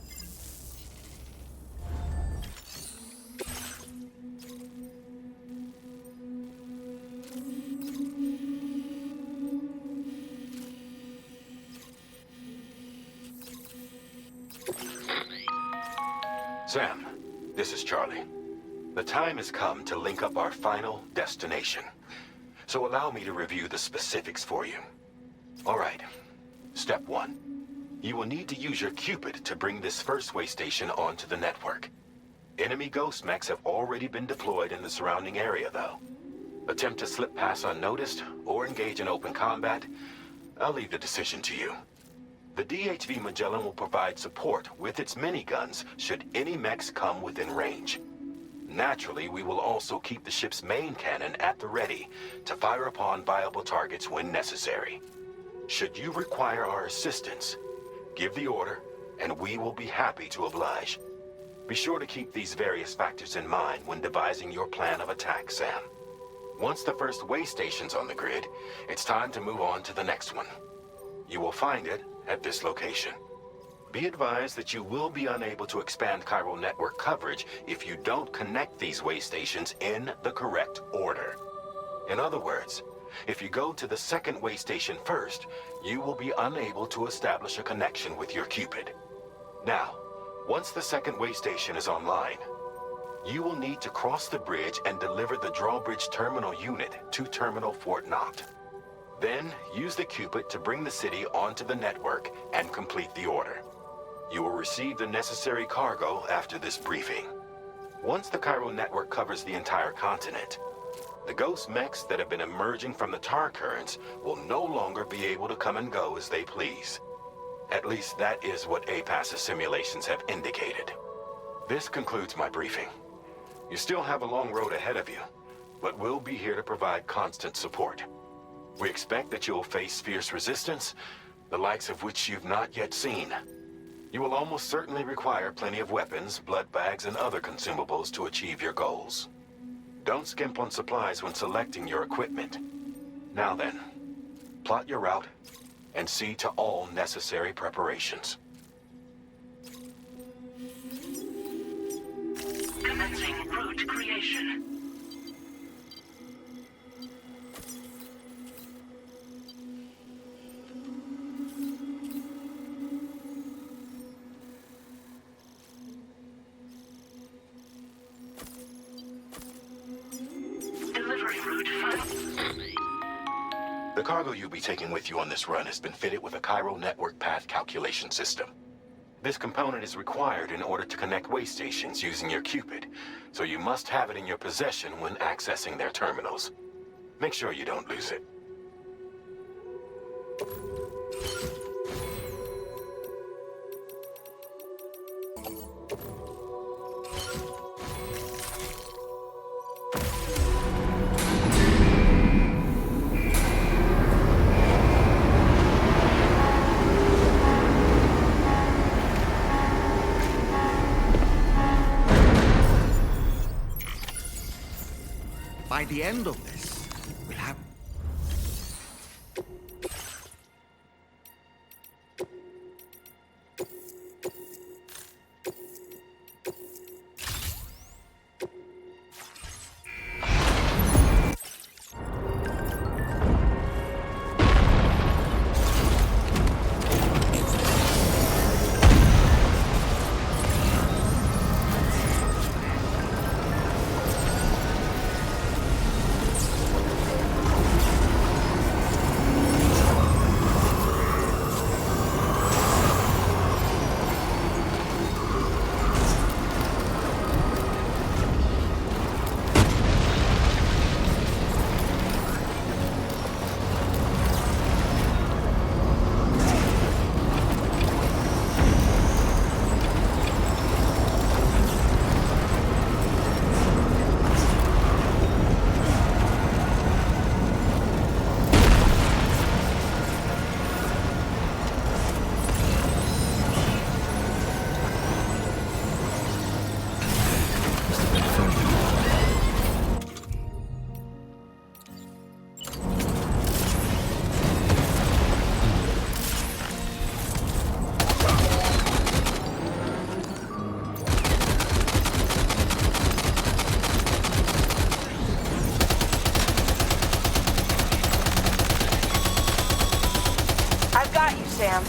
Sam, this is Charlie. The time has come to link up our final destination. So allow me to review the specifics for you. All right. Step 1. You will need to use your Cupid to bring this first way station onto the network. Enemy ghost mechs have already been deployed in the surrounding area, though. Attempt to slip past unnoticed or engage in open combat, I'll leave the decision to you. The DHV Magellan will provide support with its miniguns should any mechs come within range. Naturally, we will also keep the ship's main cannon at the ready to fire upon viable targets when necessary. Should you require our assistance, give the order, and we will be happy to oblige. Be sure to keep these various factors in mind when devising your plan of attack, Sam. Once the first way station's on the grid, it's time to move on to the next one. You will find it at this location. Be advised that you will be unable to expand Chiral Network coverage if you don't connect these way stations in the correct order. In other words, if you go to the second way station first, you will be unable to establish a connection with your Cupid. Now, once the second way station is online, you will need to cross the bridge and deliver the drawbridge terminal unit to Terminal Fort Knott. Then, use the Cupid to bring the city onto the network and complete the order. You will receive the necessary cargo after this briefing. Once the Chiral Network covers the entire continent, The ghost mechs that have been emerging from the tar currents will no longer be able to come and go as they please. At least that is what APAS's simulations have indicated. This concludes my briefing. You still have a long road ahead of you, but we'll be here to provide constant support. We expect that you'll face fierce resistance, the likes of which you've not yet seen. You will almost certainly require plenty of weapons, blood bags, and other consumables to achieve your goals. Don't skimp on supplies when selecting your equipment. Now then, plot your route and see to all necessary preparations. Commencing route creation. Delivery route found. The cargo you'll be taking with you on this run has been fitted with a Chiral Network path calculation system. This component is required in order to connect way stations using your Cupid, so you must have it in your possession when accessing their terminals. Make sure you don't lose it. By the end of this, we'll have... Sam.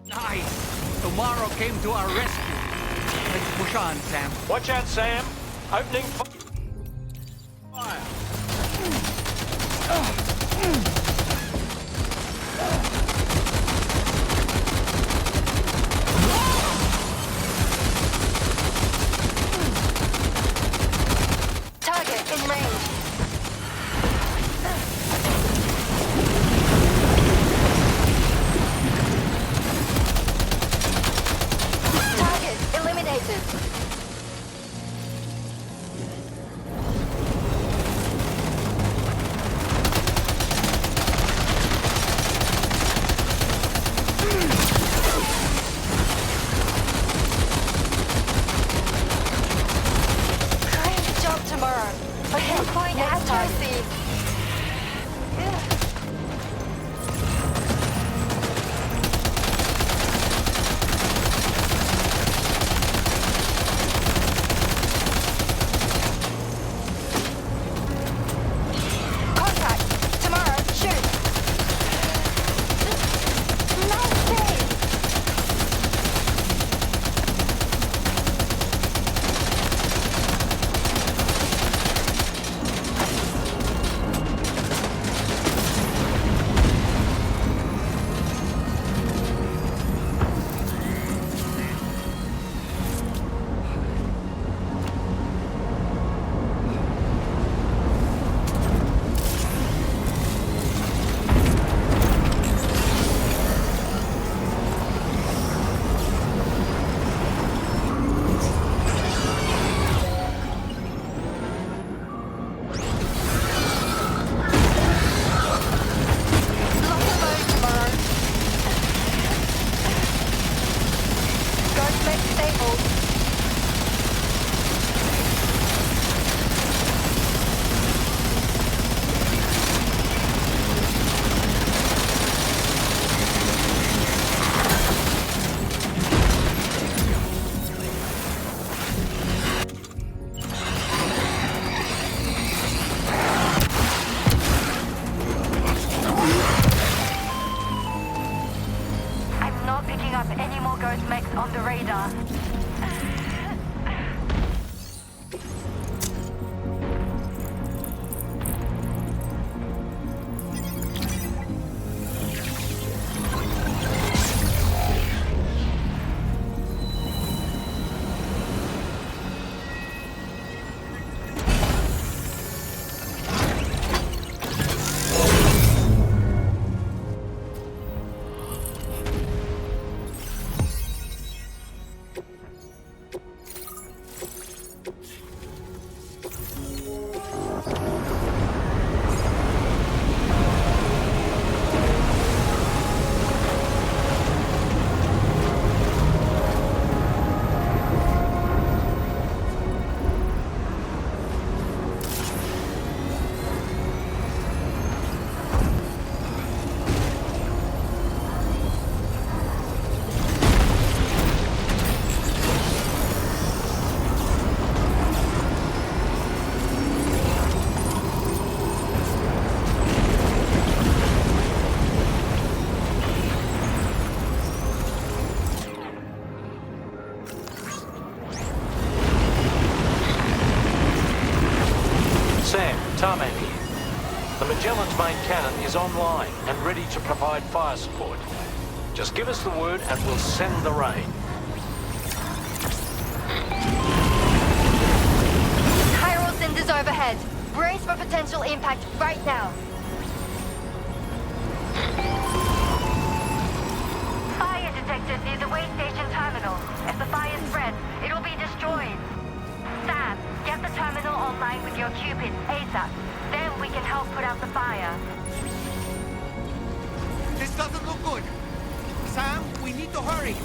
Nice! Tomorrow came to our rescue. Let's push on, Sam. Watch out, Sam. Opening fire. Target in range. Target eliminated. disabled. I'm not picking up any more ghost mechs on the radar. Tarmac here. The Magellan's main cannon is online and ready to provide fire support. Just give us the word and we'll send the rain. Chiral cinders overhead. Brace for potential impact right now. Fire detected near the way station terminal. If the fire spreads, it'll be destroyed. Sam, get the terminal online with your Cupid ASAP. Then we can help put out the fire. This doesn't look good. Sam, we need to hurry.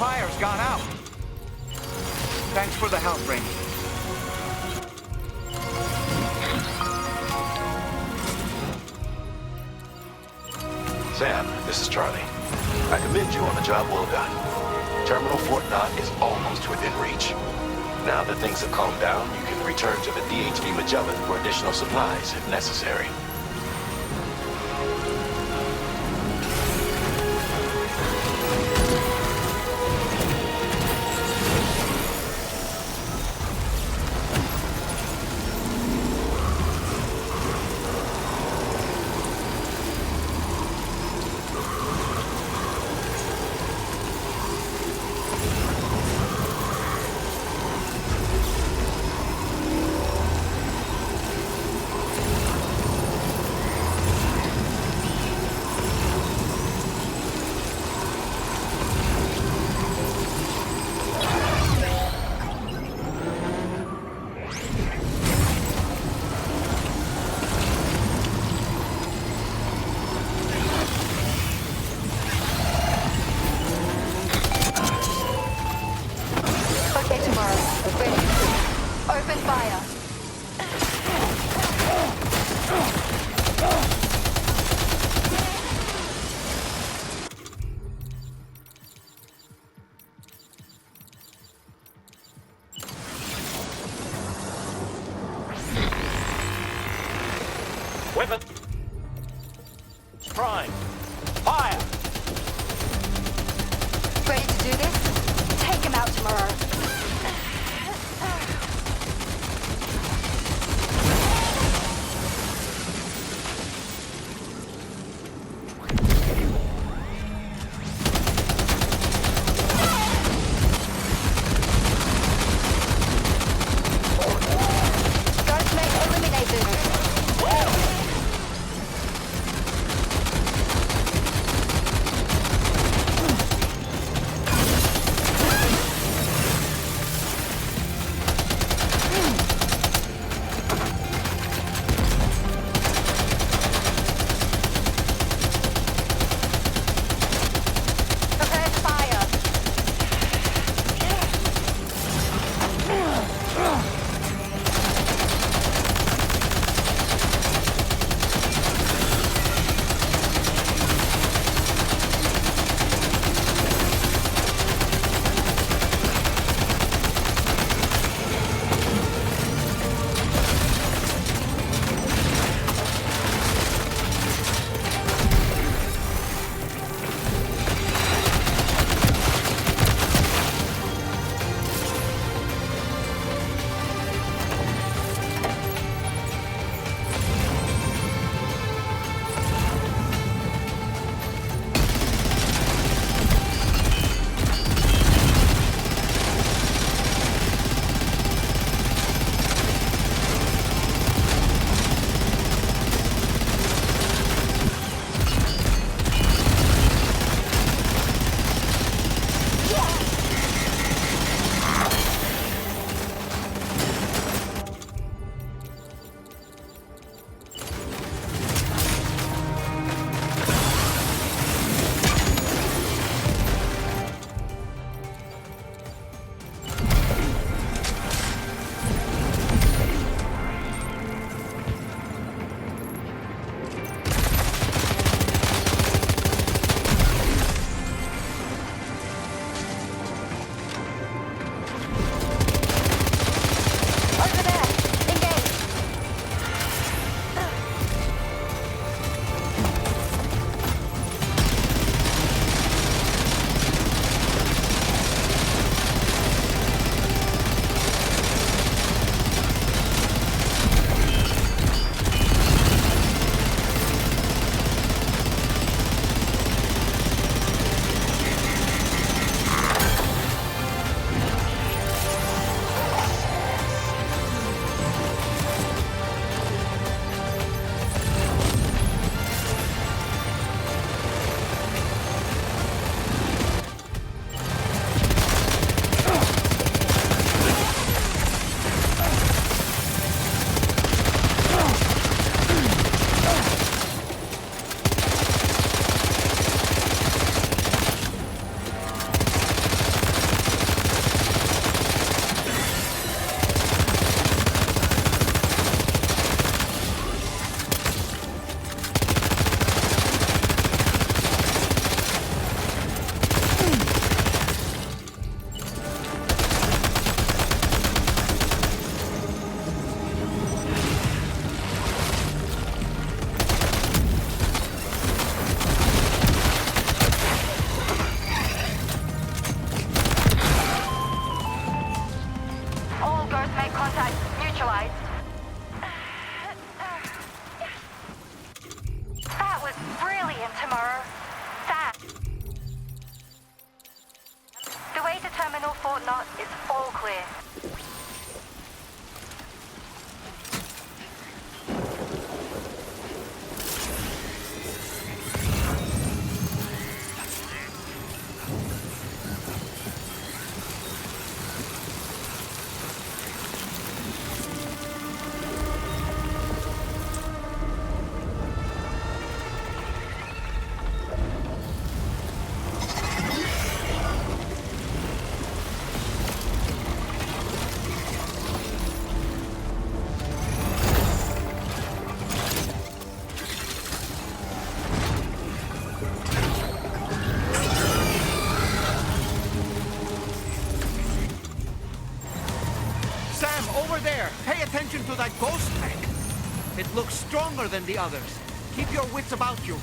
fire's gone out. Thanks for the help, Rainey. Sam, this is Charlie. I commend you on the job well done. Terminal Fort Knott is almost within reach. Now that things have calmed down, you can return to the DHV Magellan for additional supplies if necessary. Weapon. Prime. Fire! Ready to do this? Take him out tomorrow. It's all clear. Pay attention to that ghost tank. It looks stronger than the others. Keep your wits about you.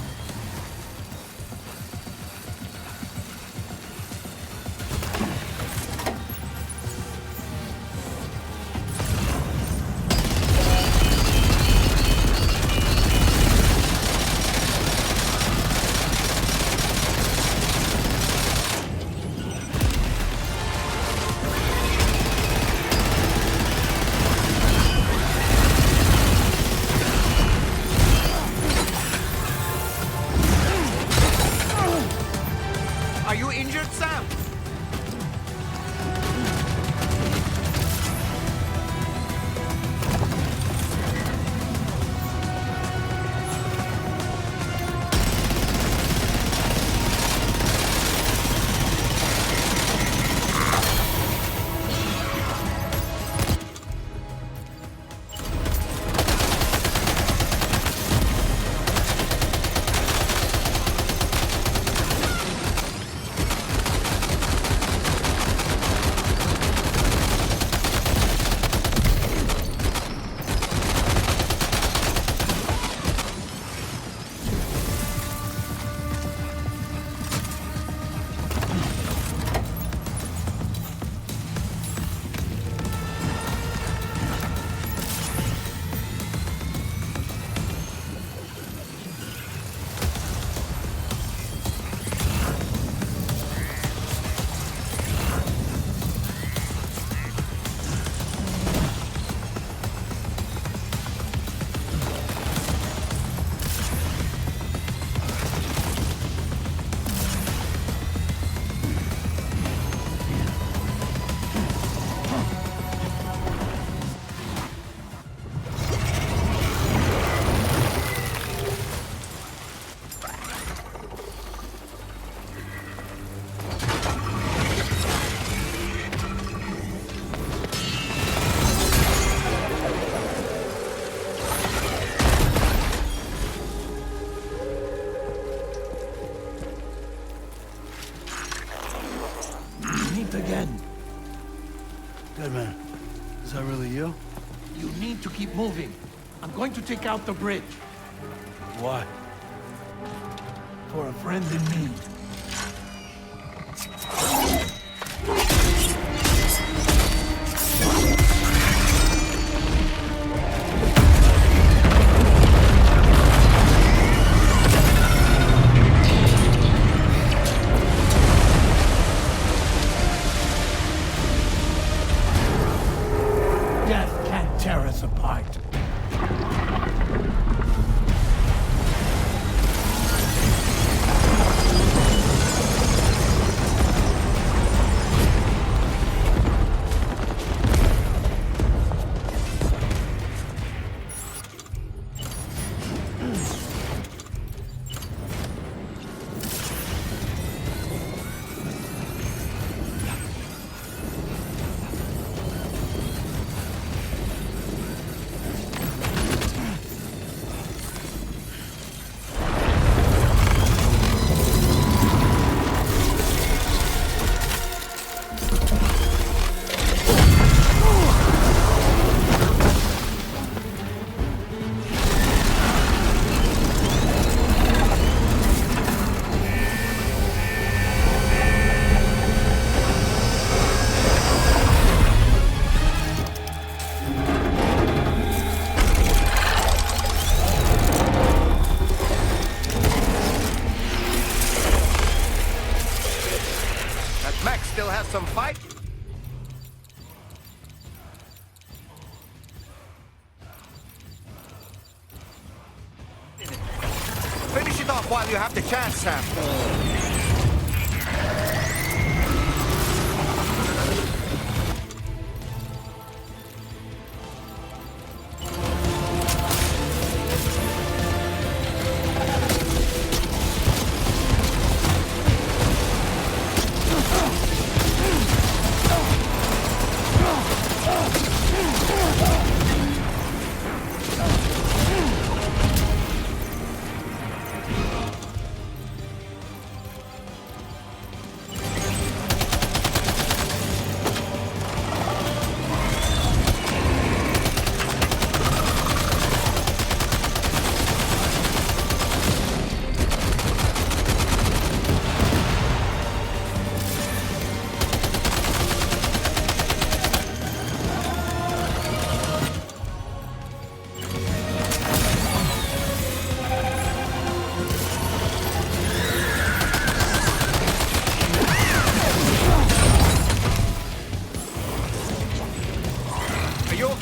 Again. Deadman, is that really you? You need to keep moving. I'm going to take out the bridge. Why? For a friend in need. Tear us apart. That mech still has some fight. the chance, Sam.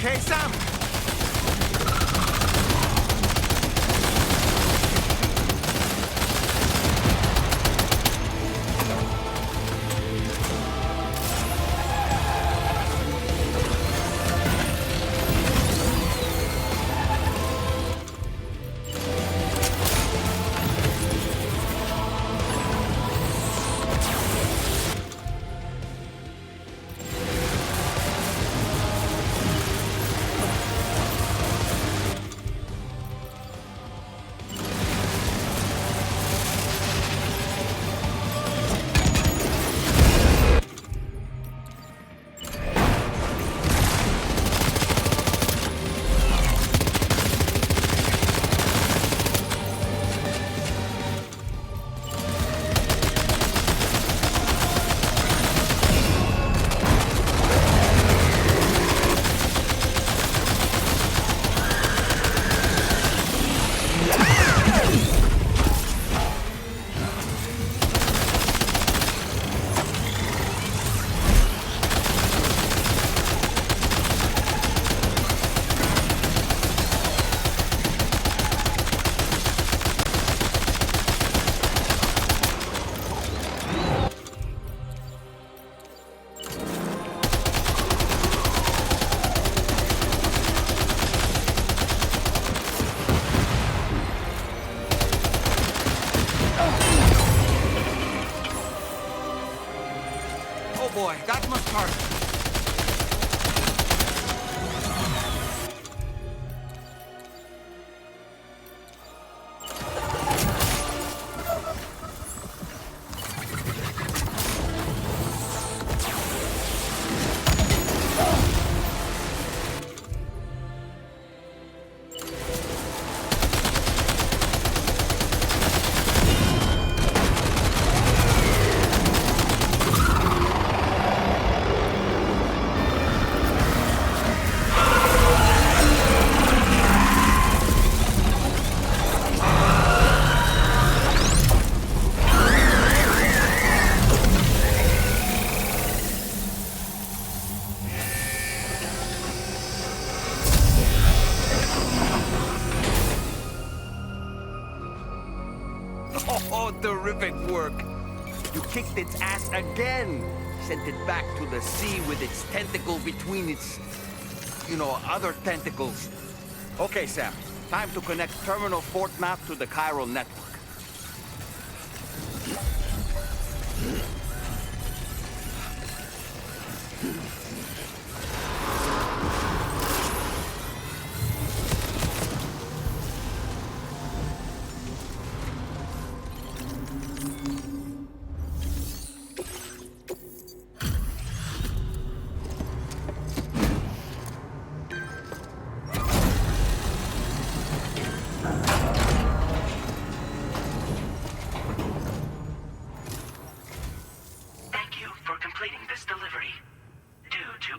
Okay, Sam? Boy, that must hurt. Oh, terrific work. You kicked its ass again. Sent it back to the sea with its tentacle between its, other tentacles. Okay, Sam. Time to connect Terminal Fort Map to the Chiral Network.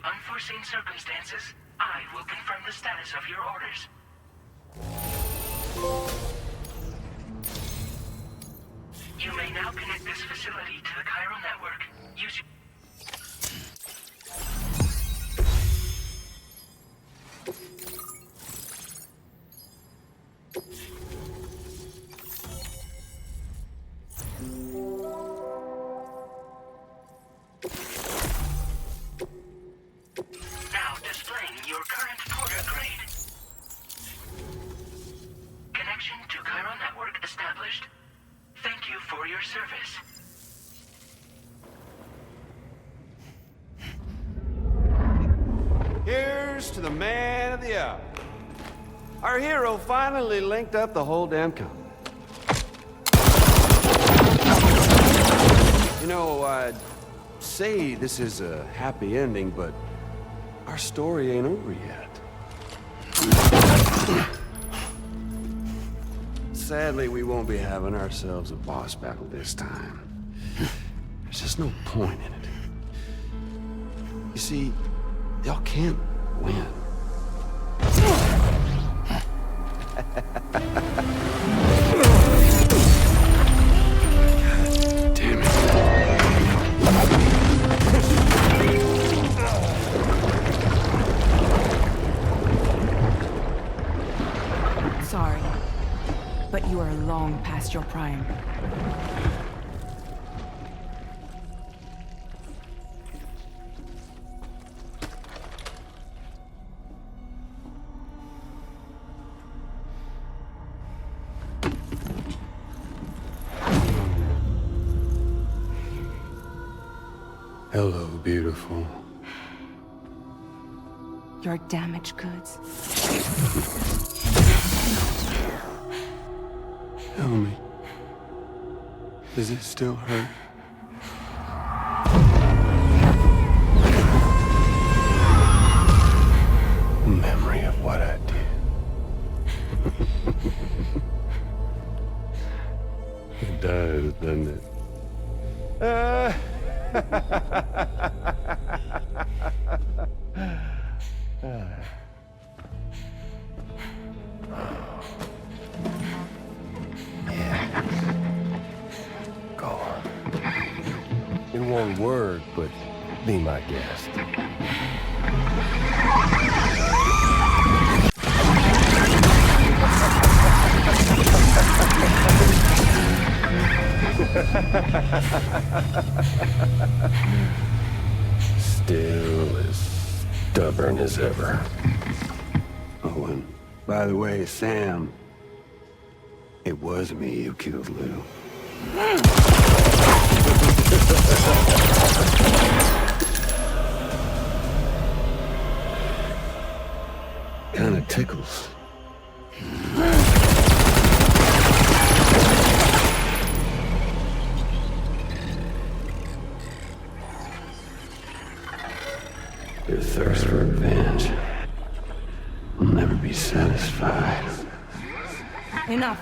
Unforeseen circumstances, I will confirm the status of your orders. You may now connect this facility to the Chiral Network. Use your service. Here's to the man of the hour. Our hero finally linked up the whole damn company. You know, I'd say this is a happy ending, but our story ain't over yet. Sadly, we won't be having ourselves a boss battle this time. There's just no point in it. You see, y'all can't win. Damn it. Sorry, but you are long past your prime. Hello, beautiful. Your damaged goods. Tell me, does it still hurt? Memory of what I did. It does, doesn't it? Go on. In one word, but be my guest. Still as stubborn as ever. Oh, and by the way, Sam, it was me who killed Lou. Kinda tickles. Your thirst for revenge will never be satisfied. Enough.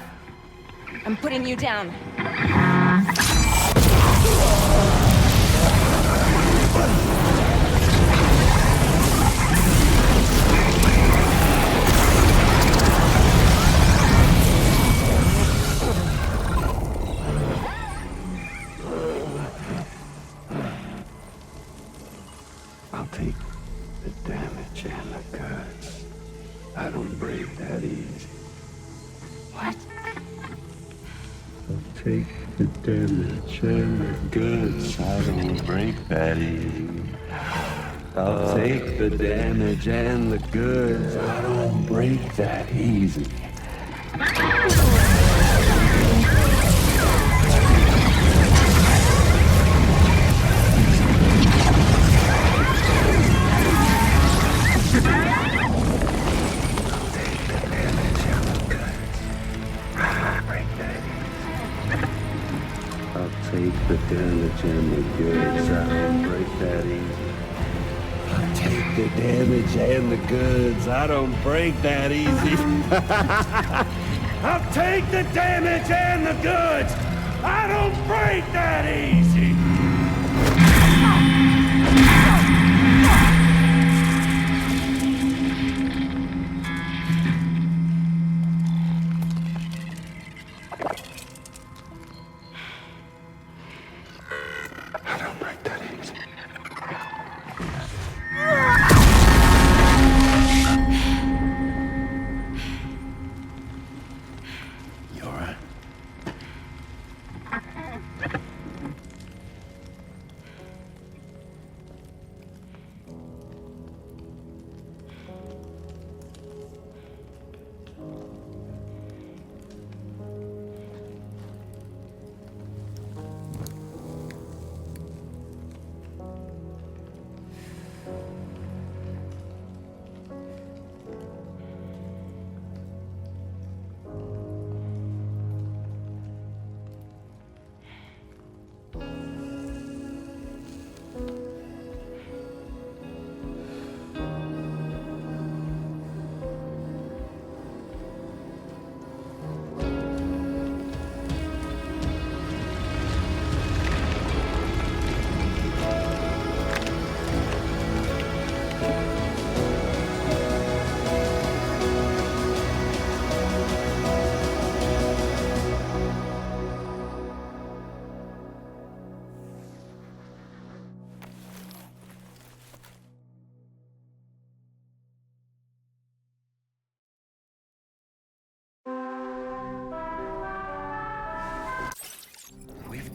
I'm putting you down. I'll take the damage and the goods. I don't break that easy. What? I'll take the damage and the goods. I don't break that easy. I'll take the damage and the goods. I don't break that easy. Take the damage and the goods. I don't break that easy. I'll take the damage and the goods. I don't break that easy. I'll take the damage and the goods. I don't break that easy.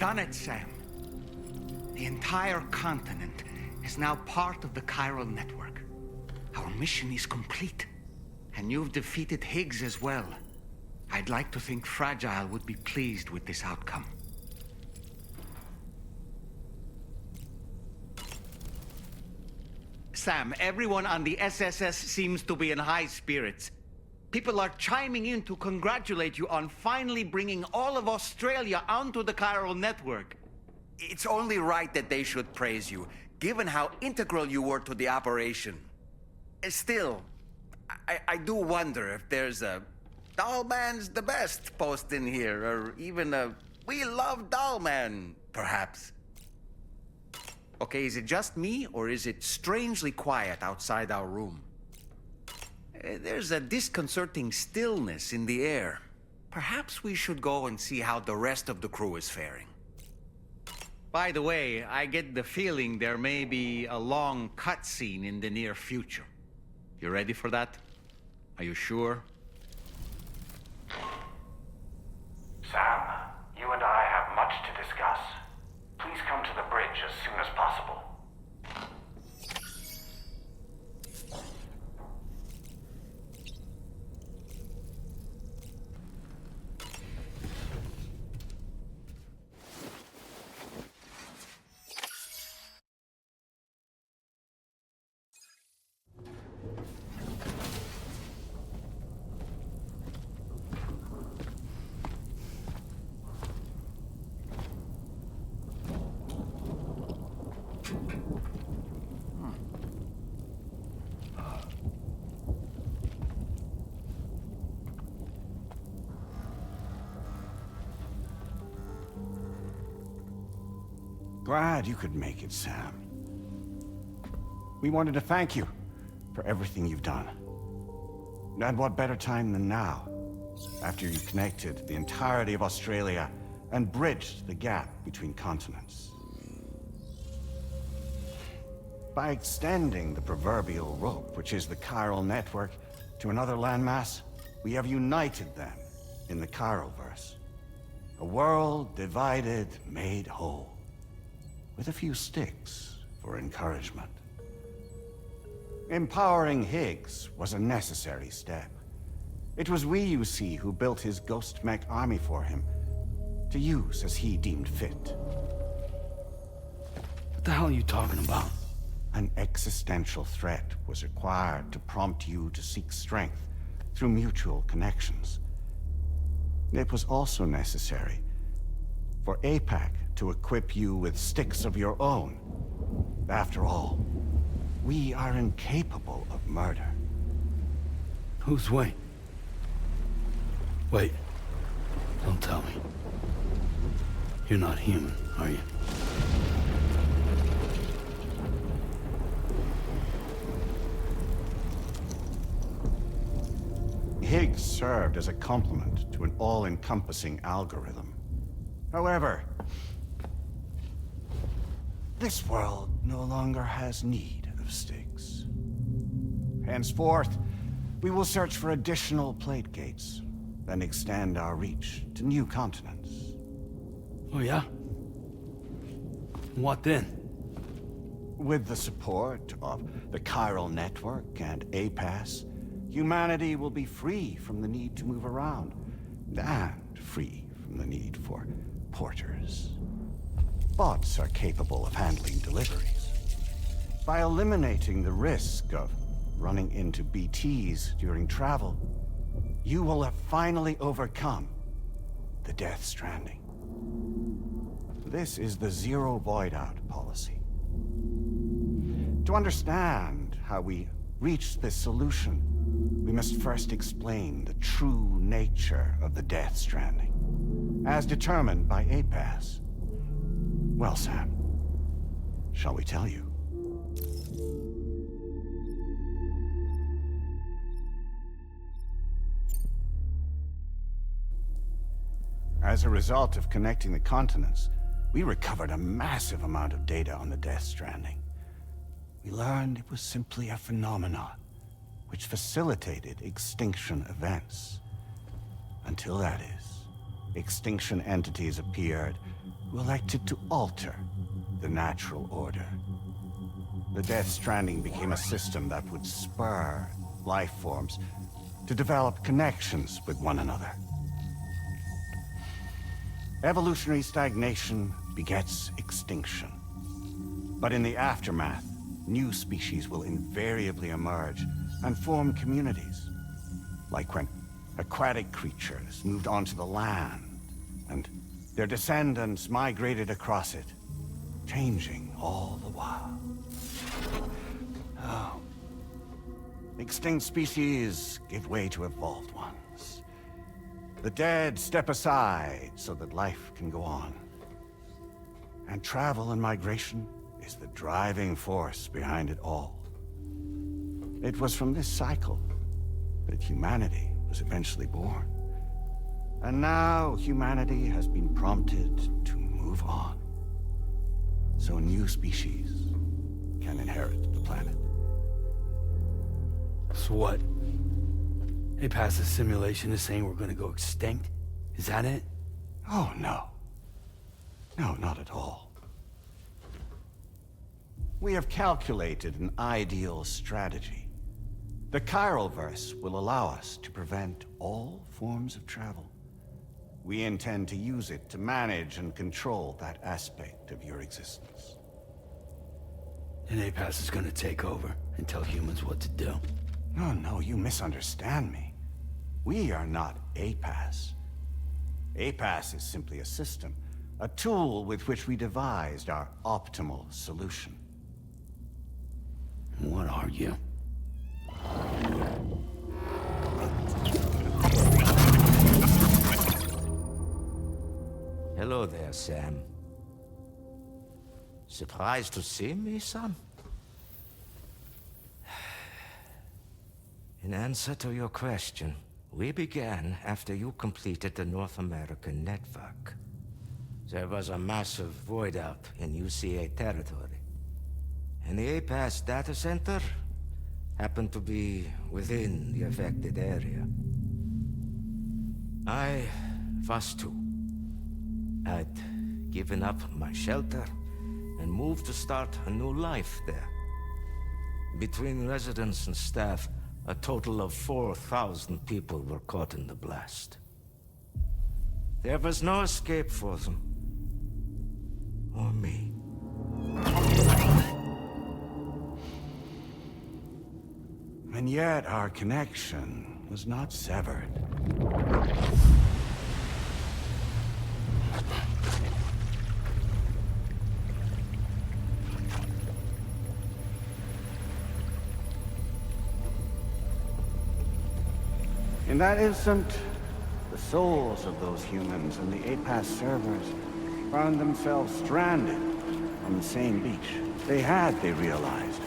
done it, Sam. The entire continent is now part of the Chiral Network. Our mission is complete. And you've defeated Higgs as well. I'd like to think Fragile would be pleased with this outcome. Sam, everyone on the SSS seems to be in high spirits. People are chiming in to congratulate you on finally bringing all of Australia onto the Chiral Network. It's only right that they should praise you, given how integral you were to the operation. Still, I do wonder if there's a Dollman's the best post in here, or even a We Love Dollman, perhaps. Okay, is it just me, or is it strangely quiet outside our room? There's a disconcerting stillness in the air. Perhaps we should go and see how the rest of the crew is faring. By the way, I get the feeling there may be a long cutscene in the near future. You ready for that? Are you sure? Sam, you and I have much to discuss. Please come to the bridge as soon as possible. Glad you could make it, Sam. We wanted to thank you for everything you've done. And what better time than now, after you connected the entirety of Australia and bridged the gap between continents. By extending the proverbial rope, which is the Chiral Network, to another landmass, we have united them in the Chiralverse. A world divided, made whole. With a few sticks for encouragement. Empowering Higgs was a necessary step. It was we, you see, who built his ghost mech army for him, to use as he deemed fit. What the hell are you talking about? An existential threat was required to prompt you to seek strength through mutual connections. It was also necessary for APAC to equip you with sticks of your own. After all, we are incapable of murder. Who's we? Wait. Don't tell me. You're not human, are you? Higgs served as a complement to an all-encompassing algorithm. However, this world no longer has need of sticks. Henceforth, we will search for additional plate gates, then extend our reach to new continents. Oh yeah? What then? With the support of the Chiral Network and APAS, humanity will be free from the need to move around, and free from the need for porters. Bots are capable of handling deliveries. By eliminating the risk of running into BTs during travel, you will have finally overcome the Death Stranding. This is the Zero Void-Out policy. To understand how we reached this solution, we must first explain the true nature of the Death Stranding, as determined by APAS. Well, Sam, shall we tell you? As a result of connecting the continents, we recovered a massive amount of data on the Death Stranding. We learned it was simply a phenomenon which facilitated extinction events. Until that is, extinction entities appeared who elected to alter the natural order. The Death Stranding became a system that would spur life forms to develop connections with one another. Evolutionary stagnation begets extinction. But in the aftermath, new species will invariably emerge and form communities. Like when aquatic creatures moved onto the land, and their descendants migrated across it, changing all the while. Oh. Extinct species give way to evolved ones. The dead step aside so that life can go on. And travel and migration is the driving force behind it all. It was from this cycle that humanity was eventually born. And now humanity has been prompted to move on. So new species can inherit the planet. So what? They passed a simulation is saying we're gonna go extinct? Is that it? Oh, no. No, not at all. We have calculated an ideal strategy. The Chiralverse will allow us to prevent all forms of travel. We intend to use it to manage and control that aspect of your existence. And APAS is gonna take over and tell humans what to do. No, no, you misunderstand me. We are not APAS. APAS is simply a system, a tool with which we devised our optimal solution. What are you? Hello there, Sam. Surprised to see me, son? In answer to your question, we began after you completed the North American network. There was a massive void out in UCA territory. And the APAS data center happened to be within the affected area. I was too. I'd given up my shelter and moved to start a new life there. Between residents and staff, a total of 4,000 people were caught in the blast. There was no escape for them. Or me. And yet our connection was not severed. In that instant, the souls of those humans and the APAS servers found themselves stranded on the same beach. They realized,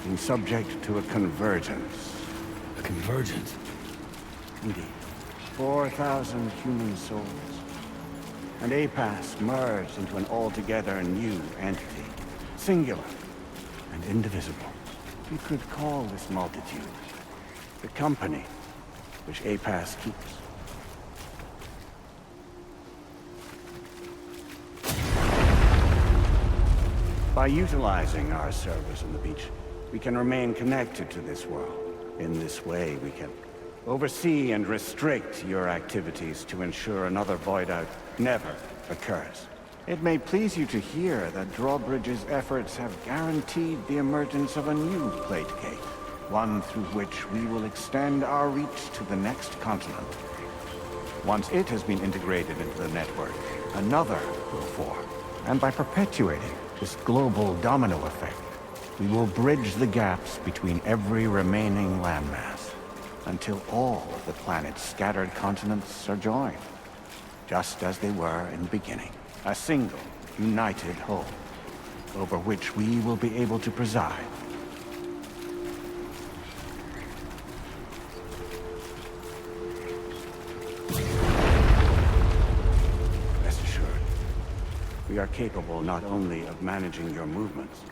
been subject to a convergence. A convergence? Indeed. 4,000 human souls. And APAS merged into an altogether new entity. Singular and indivisible. You could call this multitude the company which APAS keeps. By utilizing our servers on the beach, we can remain connected to this world. In this way, we can oversee and restrict your activities to ensure another void out never occurs. It may please you to hear that Drawbridge's efforts have guaranteed the emergence of a new plate gate, one through which we will extend our reach to the next continent. Once it has been integrated into the network, another will form. And by perpetuating this global domino effect, we will bridge the gaps between every remaining landmass, until all of the planet's scattered continents are joined, just as they were in the beginning. A single, united whole, over which we will be able to preside. Rest assured, we are capable not only of managing your movements,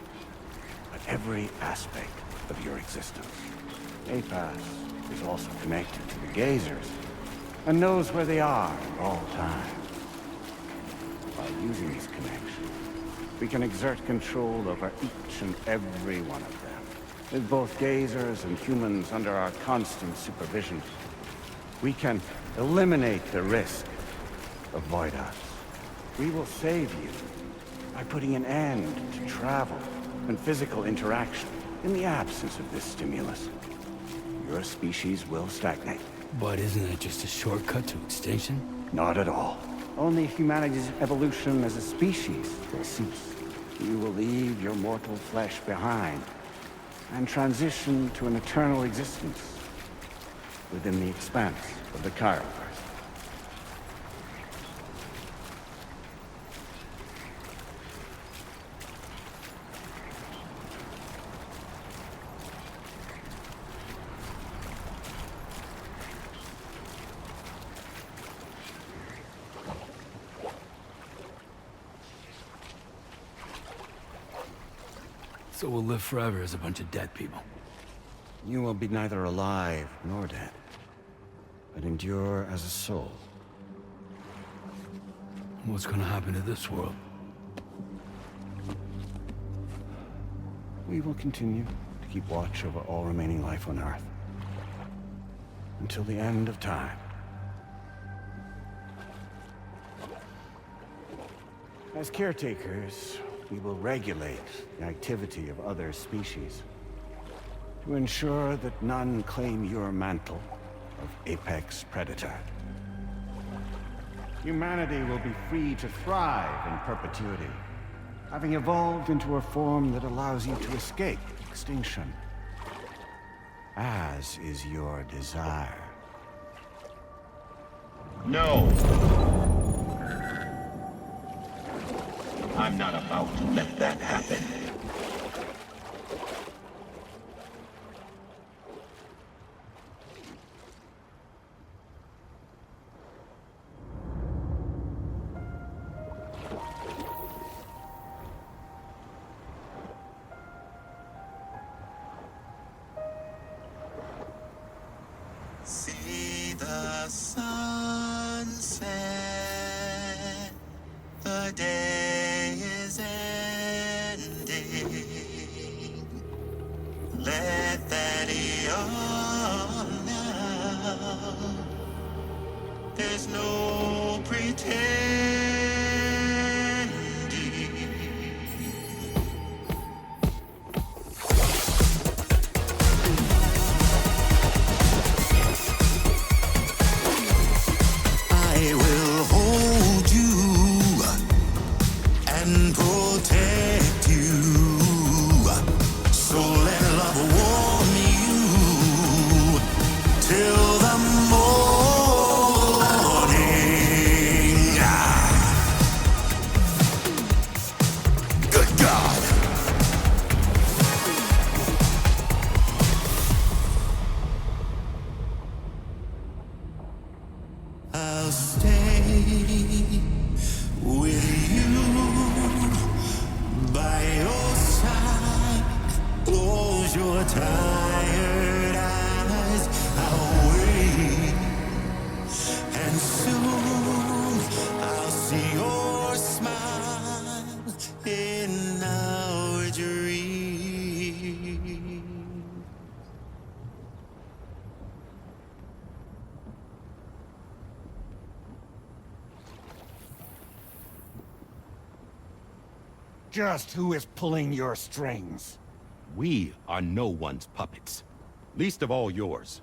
but every aspect of your existence. APAS is also connected to the Gazers, and knows where they are at all times. By using these connections, we can exert control over each and every one of them. With both gazers and humans under our constant supervision, we can eliminate the risk of void us. We will save you by putting an end to travel and physical interaction in the absence of this stimulus. Your species will stagnate. But isn't that just a shortcut to extinction? Not at all. Only humanity's evolution as a species will cease. You will leave your mortal flesh behind and transition to an eternal existence within the expanse of the Chiralverse. So we'll live forever as a bunch of dead people. You will be neither alive nor dead, but endure as a soul. What's gonna happen to this world? We will continue to keep watch over all remaining life on Earth until the end of time. As caretakers, we will regulate the activity of other species to ensure that none claim your mantle of apex predator. Humanity will be free to thrive in perpetuity, having evolved into a form that allows you to escape extinction, as is your desire. No! I'm not about to let that happen. See the sunset, the day is ending. Let that yawn now. There's no pretending. I will hold you and protect you. So let love warm you till the morning. Good God. I'll stay with you by your side. Close your tired eyes. I'll wait, and soon I'll see your smile in our dream. Just who is pulling your strings? We are no one's puppets. Least of all yours.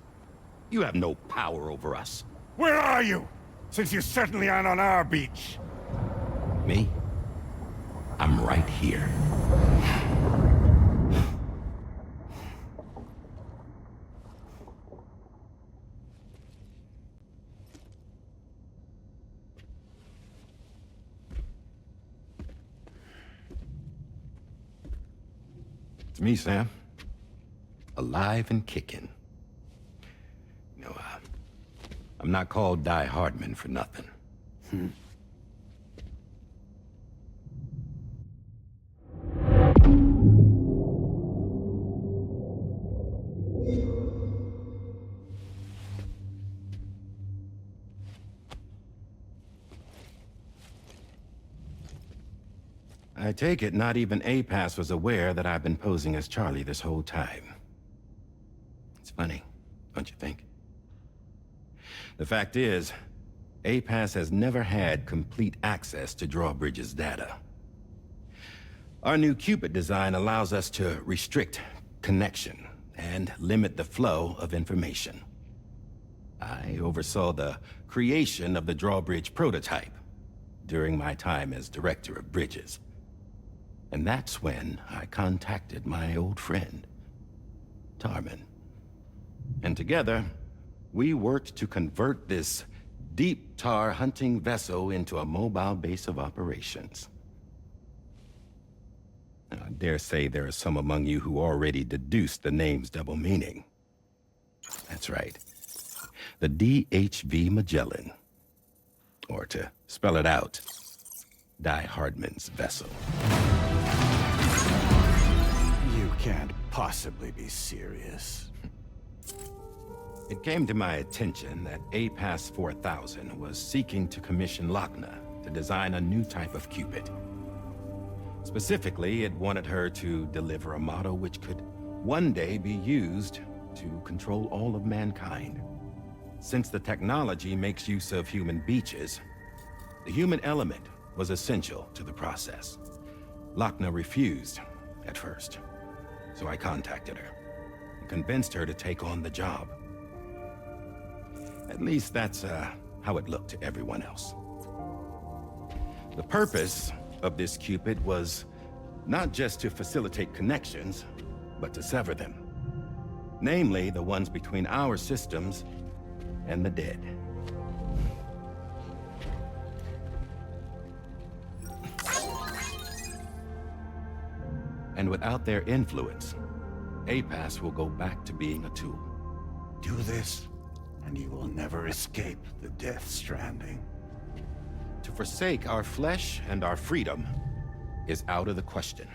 You have no power over us. Where are you? Since you certainly aren't on our beach. Me? I'm right here. It's me, Sam. Alive and kicking. No, I'm not called Die Hardman for nothing. I take it not even APAS was aware that I've been posing as Charlie this whole time. It's funny, don't you think? The fact is, APAS has never had complete access to Drawbridge's data. Our new Cupid design allows us to restrict connection and limit the flow of information. I oversaw the creation of the Drawbridge prototype during my time as Director of Bridges. And that's when I contacted my old friend, Tarman. And together, we worked to convert this deep tar hunting vessel into a mobile base of operations. I dare say there are some among you who already deduced the name's double meaning. That's right. The DHV Magellan. Or to spell it out, Die Hardman's vessel. You can't possibly be serious. It came to my attention that APAS 4000 was seeking to commission Lochna to design a new type of Cupid. Specifically, it wanted her to deliver a model which could one day be used to control all of mankind. Since the technology makes use of human beaches, the human element was essential to the process. Lochna refused at first, so I contacted her and convinced her to take on the job. At least that's how it looked to everyone else. The purpose of this Cupid was not just to facilitate connections, but to sever them. Namely, the ones between our systems and the dead. And without their influence, APAS will go back to being a tool. Do this, and you will never escape the Death Stranding. To forsake our flesh and our freedom is out of the question.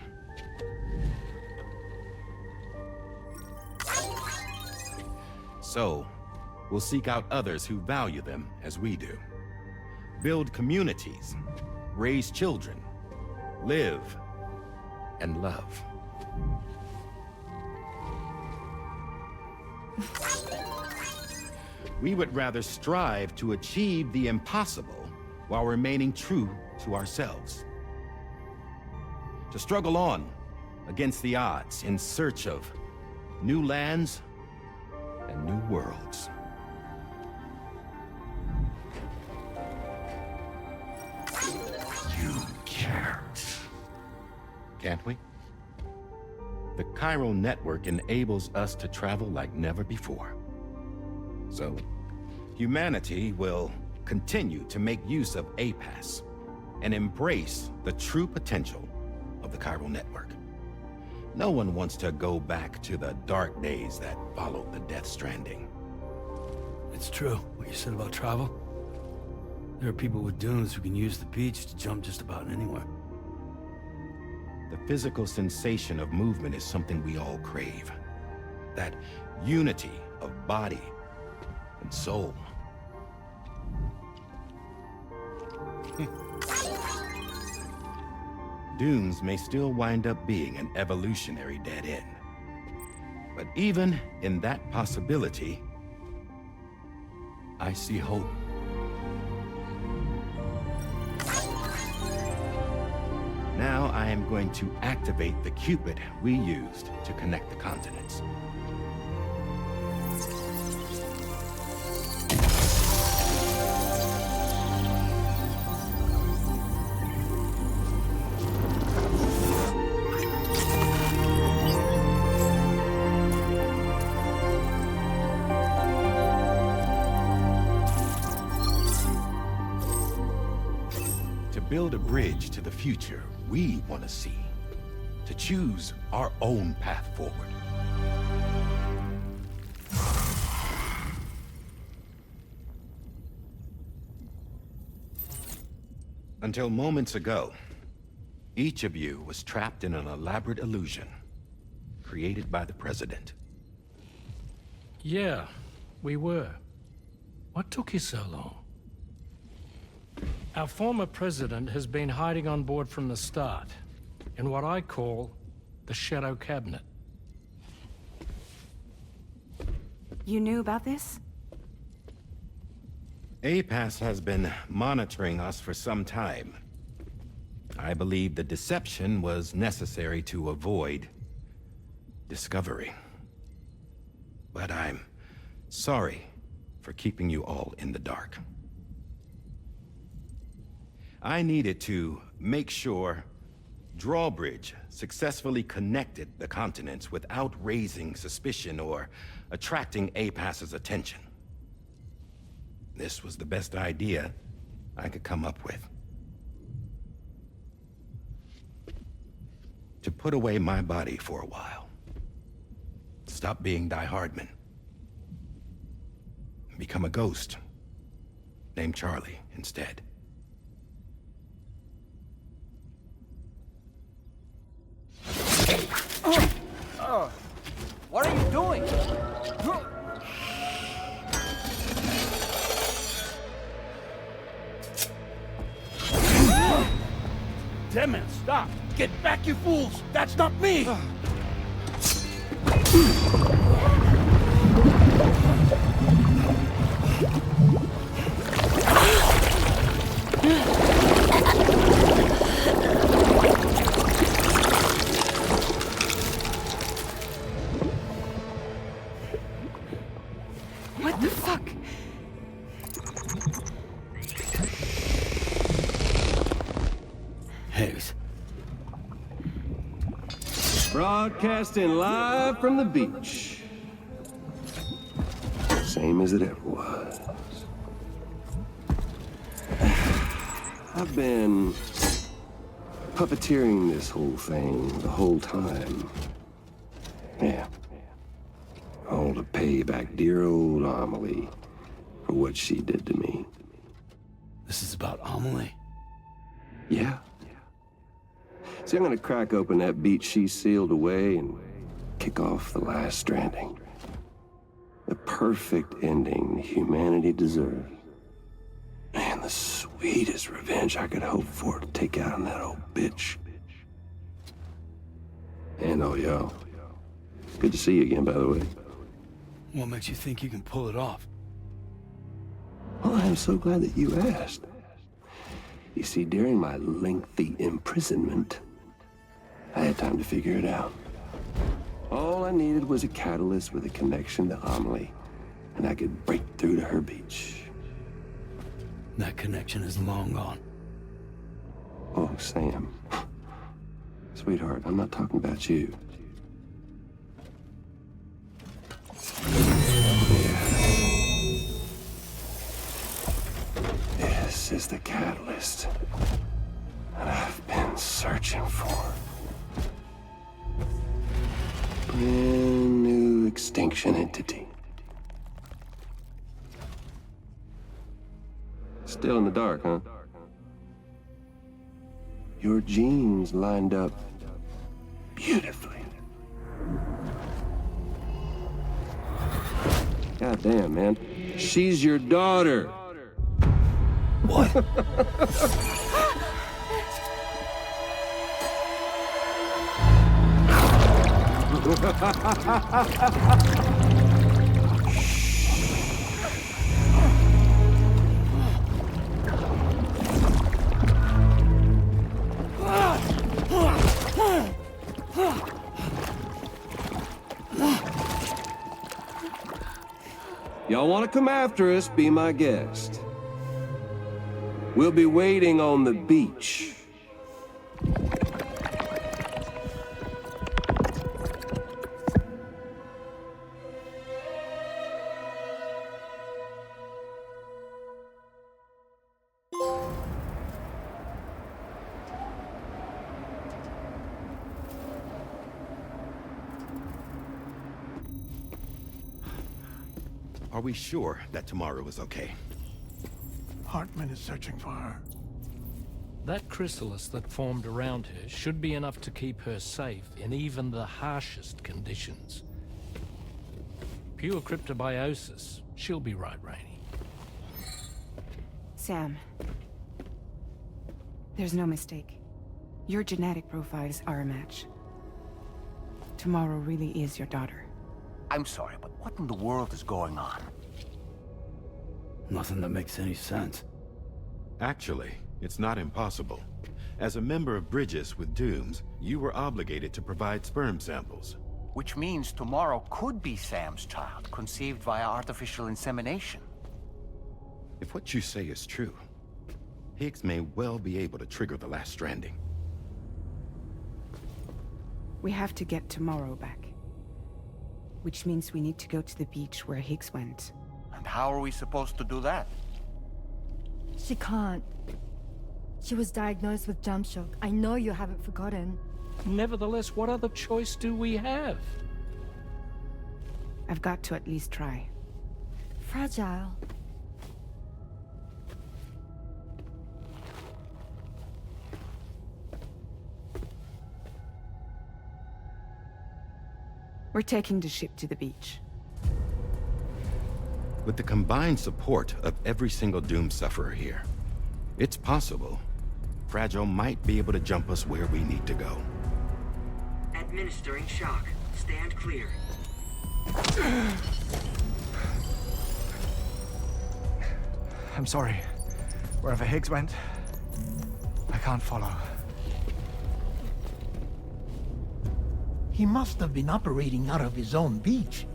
So, we'll seek out others who value them as we do. Build communities, raise children, live, and love. We would rather strive to achieve the impossible while remaining true to ourselves. To struggle on against the odds in search of new lands and new worlds. You can't. Can't we? The Chiral Network enables us to travel like never before. So, humanity will continue to make use of APAS and embrace the true potential of the Chiral Network. No one wants to go back to the dark days that followed the Death Stranding. It's true, what you said about travel. There are people with dunes who can use the beach to jump just about anywhere. The physical sensation of movement is something we all crave. That unity of body and soul. Dunes may still wind up being an evolutionary dead end. But even in that possibility, I see hope. Now I am going to activate the Cupid we used to connect the continents. Build a bridge to the future we want to see, to choose our own path forward. Until moments ago, each of you was trapped in an elaborate illusion created by the President. Yeah, we were. What took you so long? Our former president has been hiding on board from the start. in what I call the Shadow Cabinet. You knew about this? APAS has been monitoring us for some time. I believe the deception was necessary to avoid discovery. But I'm sorry for keeping you all in the dark. I needed to make sure Drawbridge successfully connected the continents without raising suspicion or attracting APAS's attention. This was the best idea I could come up with. To put away my body for a while. Stop being Die Hardman. Become a ghost. Named Charlie instead. What are you doing? Damn it, stop! Get back, you fools! That's not me! What the fuck? Higgs. Broadcasting live from the beach. Same as it ever was. I've been puppeteering this whole thing the whole time. Yeah. All to pay back dear old Amelie for what she did to me. This is about Amelie? Yeah. See, I'm gonna crack open that beach she sealed away and kick off the last stranding. The perfect ending humanity deserves. And the sweetest revenge I could hope for to take out on that old bitch. And oh, yo. Good to see you again, by the way. What makes you think you can pull it off? Well, I'm so glad that you asked. You see, during my lengthy imprisonment, I had time to figure it out. All I needed was a catalyst with a connection to Amelie, and I could break through to her beach. That connection is long gone. Oh, Sam. Sweetheart, I'm not talking about you. This is the catalyst that I've been searching for. Brand new extinction entity. Still in the dark, huh? Your genes lined up beautifully. God damn, man. She's your daughter. What? Y'all want to come after us, be my guest. We'll be waiting on the beach. Are we sure that tomorrow is okay? Hartman is searching for her. That chrysalis that formed around her should be enough to keep her safe in even the harshest conditions. Pure cryptobiosis. She'll be right, Rainey. Sam. There's no mistake. Your genetic profiles are a match. Tomorrow really is your daughter. I'm sorry, but what in the world is going on? Nothing that makes any sense. Actually, it's not impossible. As a member of Bridges with Dooms, you were obligated to provide sperm samples. Which means tomorrow could be Sam's child, conceived via artificial insemination. If what you say is true, Higgs may well be able to trigger the last stranding. We have to get Tomorrow back. Which means we need to go to the beach where Higgs went. And how are we supposed to do that? She can't. She was diagnosed with jump shock. I know you haven't forgotten. Nevertheless, what other choice do we have? I've got to at least try. Fragile. We're taking the ship to the beach. With the combined support of every single Doom sufferer here, it's possible Fragile might be able to jump us where we need to go. Administering shock. Stand clear. I'm sorry. Wherever Higgs went, I can't follow. He must have been operating out of his own beach,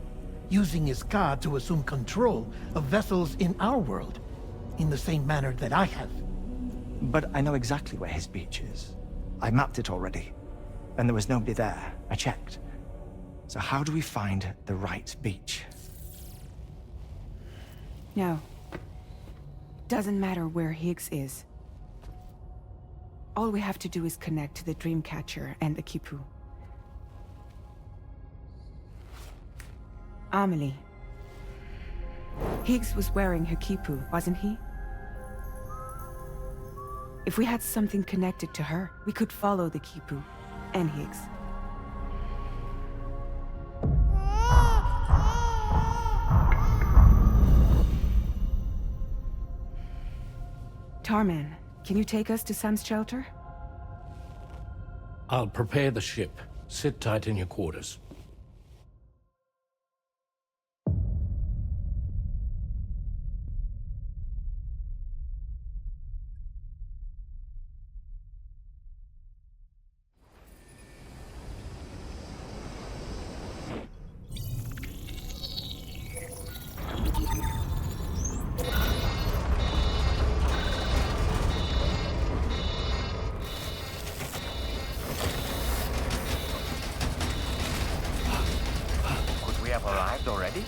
using his car to assume control of vessels in our world, in the same manner that I have. But I know exactly where his beach is. I mapped it already, and there was nobody there. I checked. So how do we find the right beach? No. Doesn't matter where Higgs is. All we have to do is connect to the Dreamcatcher and the Kipu. Amelie. Higgs was wearing her Kipu, wasn't he? If we had something connected to her, we could follow the Kipu and Higgs. Tarman, can you take us to Sam's shelter? I'll prepare the ship. Sit tight in your quarters. Already?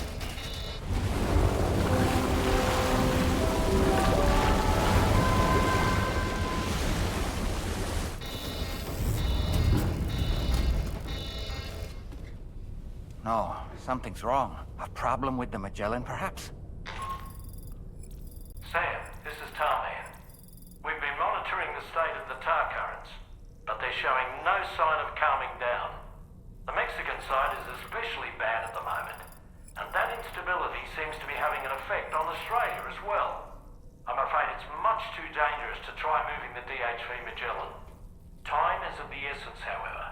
No, something's wrong. A problem with the Magellan, perhaps? Sam, this is Tarman. We've been monitoring the state of the tar currents, but they're showing no sign of calming down. The Mexican side is especially bad at the moment. And that instability seems to be having an effect on Australia as well. I'm afraid it's much too dangerous to try moving the DHV Magellan. Time is of the essence, however,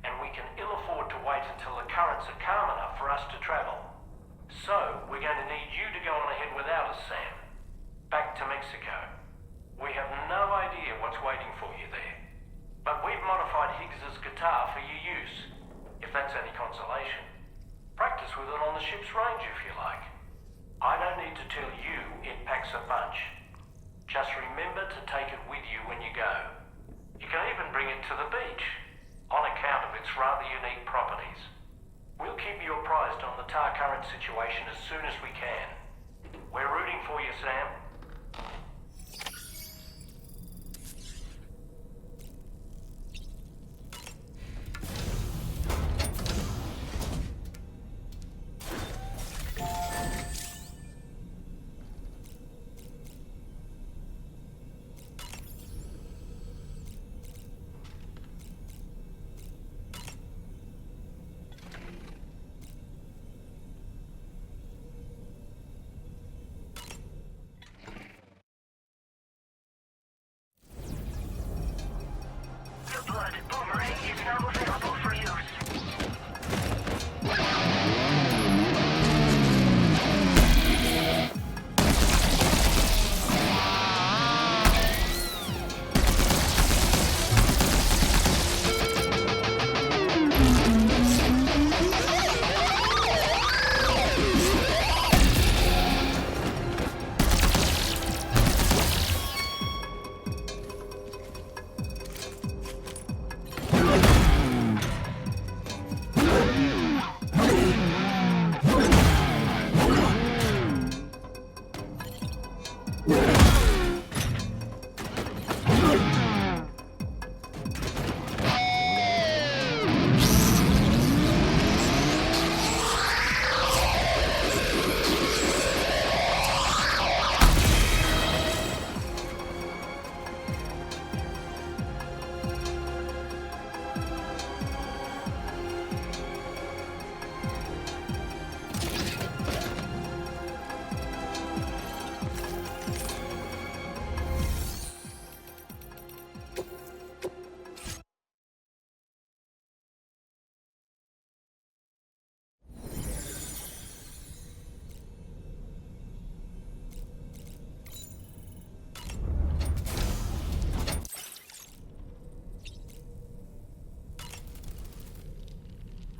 and we can ill afford to wait until the currents are calm enough for us to travel. So, we're going to need you to go on ahead without us, Sam. Back to Mexico. We have no idea what's waiting for you there. But we've modified Higgs's guitar for your use, if that's any consolation. Practice with it on the ship's range if you like. I don't need to tell you it packs a punch. Just remember to take it with you when you go. You can even bring it to the beach, on account of its rather unique properties. We'll keep you apprised on the tar current situation as soon as we can. We're rooting for you, Sam. blood. Boomerang is now available for use.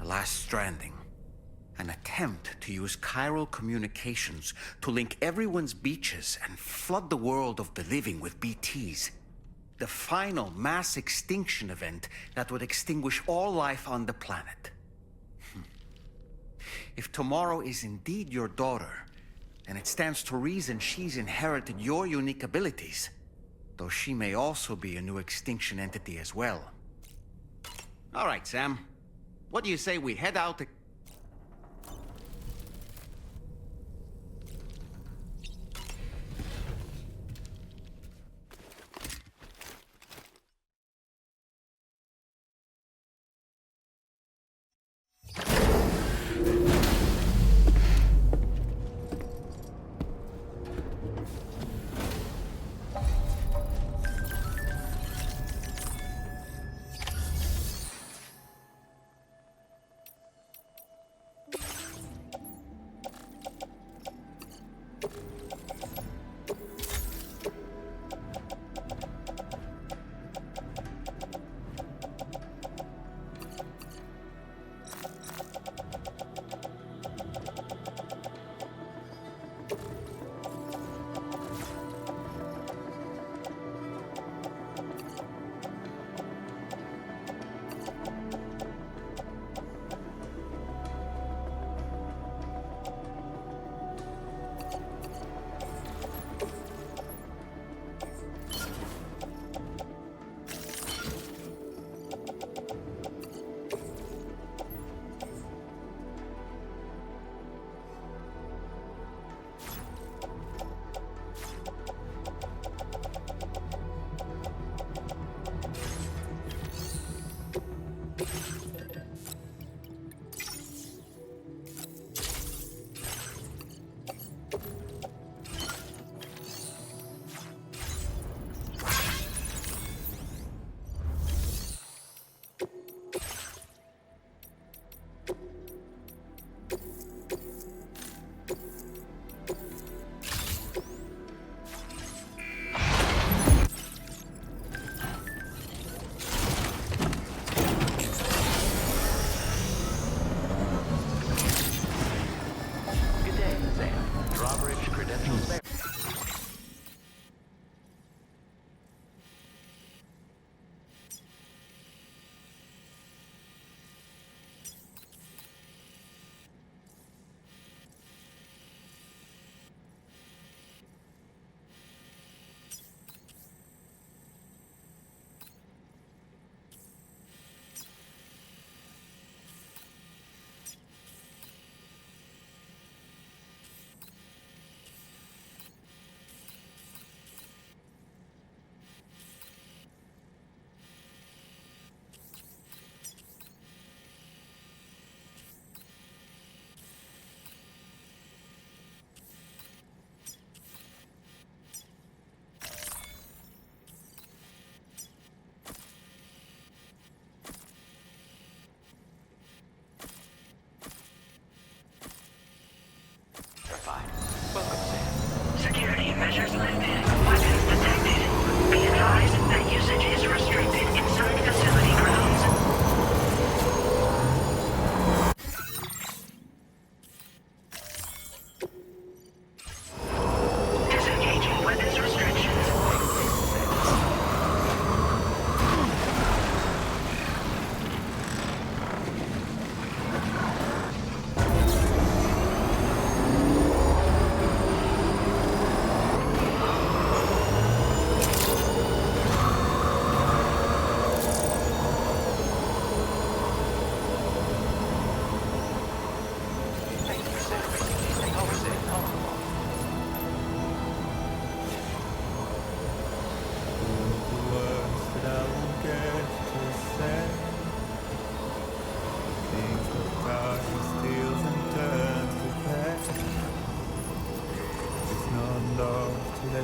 Last Stranding. An attempt to use chiral communications to link everyone's beaches and flood the world of the living with BTs. The final mass extinction event that would extinguish all life on the planet. If tomorrow is indeed your daughter, then it stands to reason she's inherited your unique abilities, though she may also be a new extinction entity as well. All right, Sam. What do you say we head out to...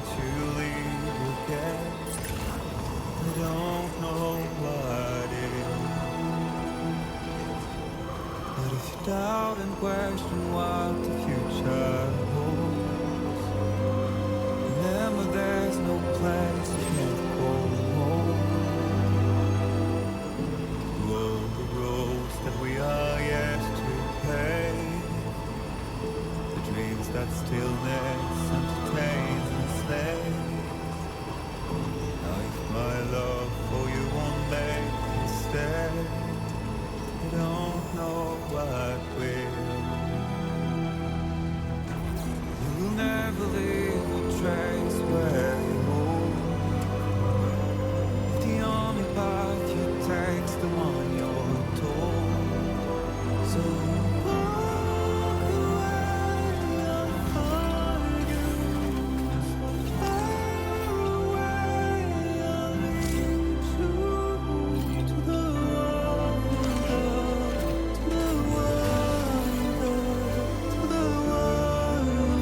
let you leave again. I don't know what it is. But if you doubt and question what the future holds, remember there's no place you can't call home. All the roads that we are yet to pave, the dreams that stillness entertains and slays. Now if my love for you won't make me stay, I don't know what will. You'll never leave a trace where you move. If the only path you take's the one you're told, so walk away, I'll find you. So far away, I'll lead you to the wonder, to the wonder, to the wonder,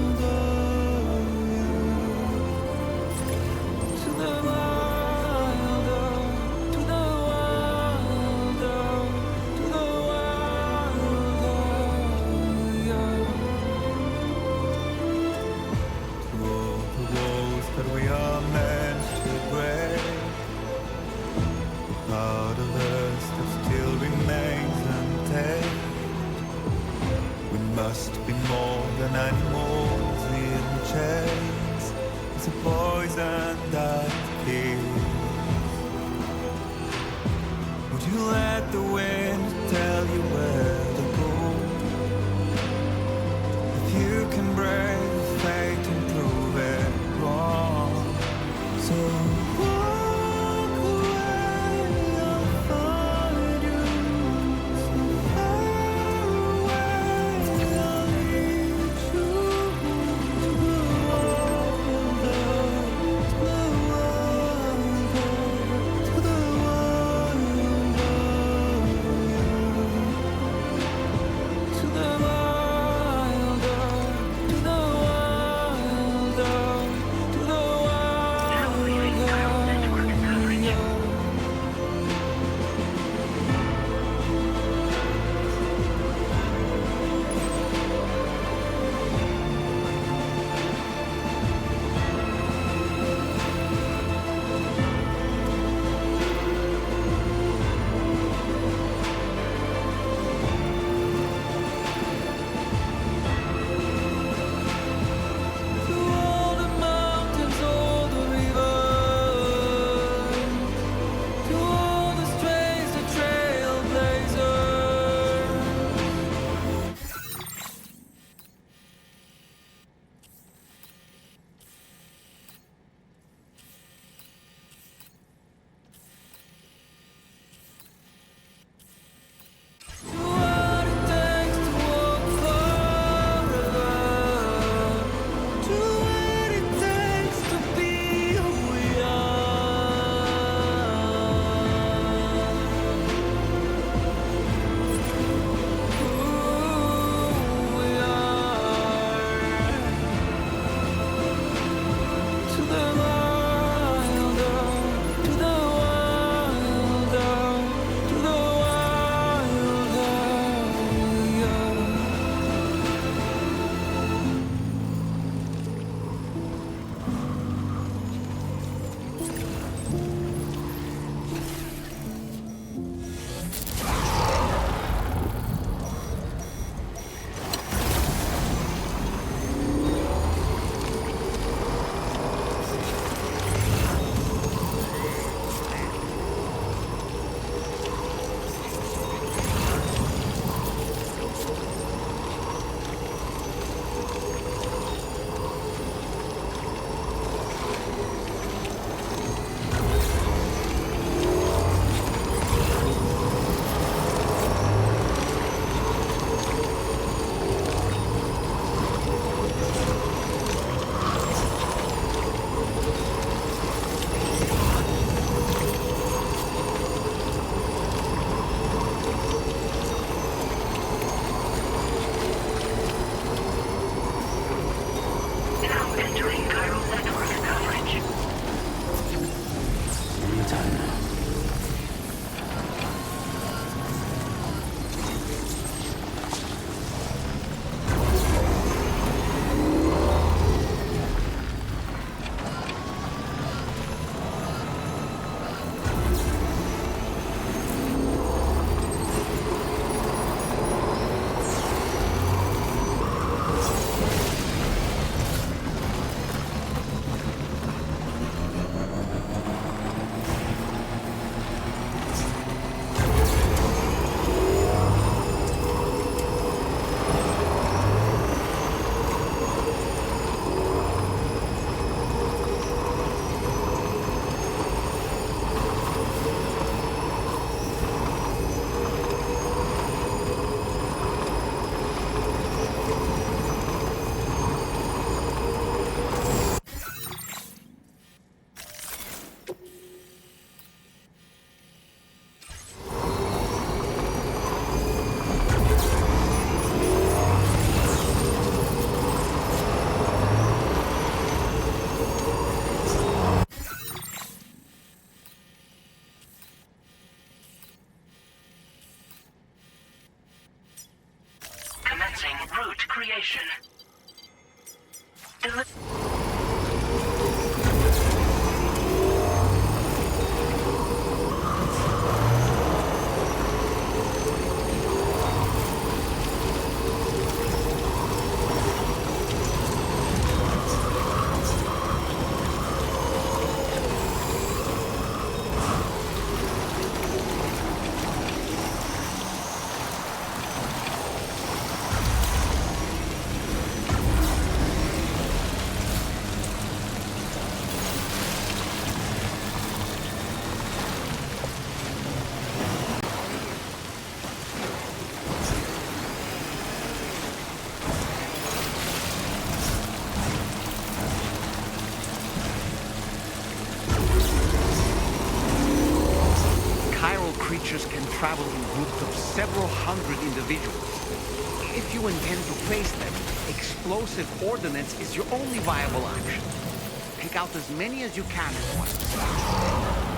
to the wilder, to the wilder, to the wilder, to all the walls that we are meant to break, the part of us that still remains untamed. We must be more than animals in chains. It's a poison that kills. Would you let the wind tell you where to go? If you can brave fate and prove it wrong, so walk away, I'll find you. So far away, I'll lead you to the wonder, to the wonder, to the wonder. destination. Creatures can travel in groups of several hundred individuals. If you intend to face them, explosive ordnance is your only viable option. Take out as many as you can at once.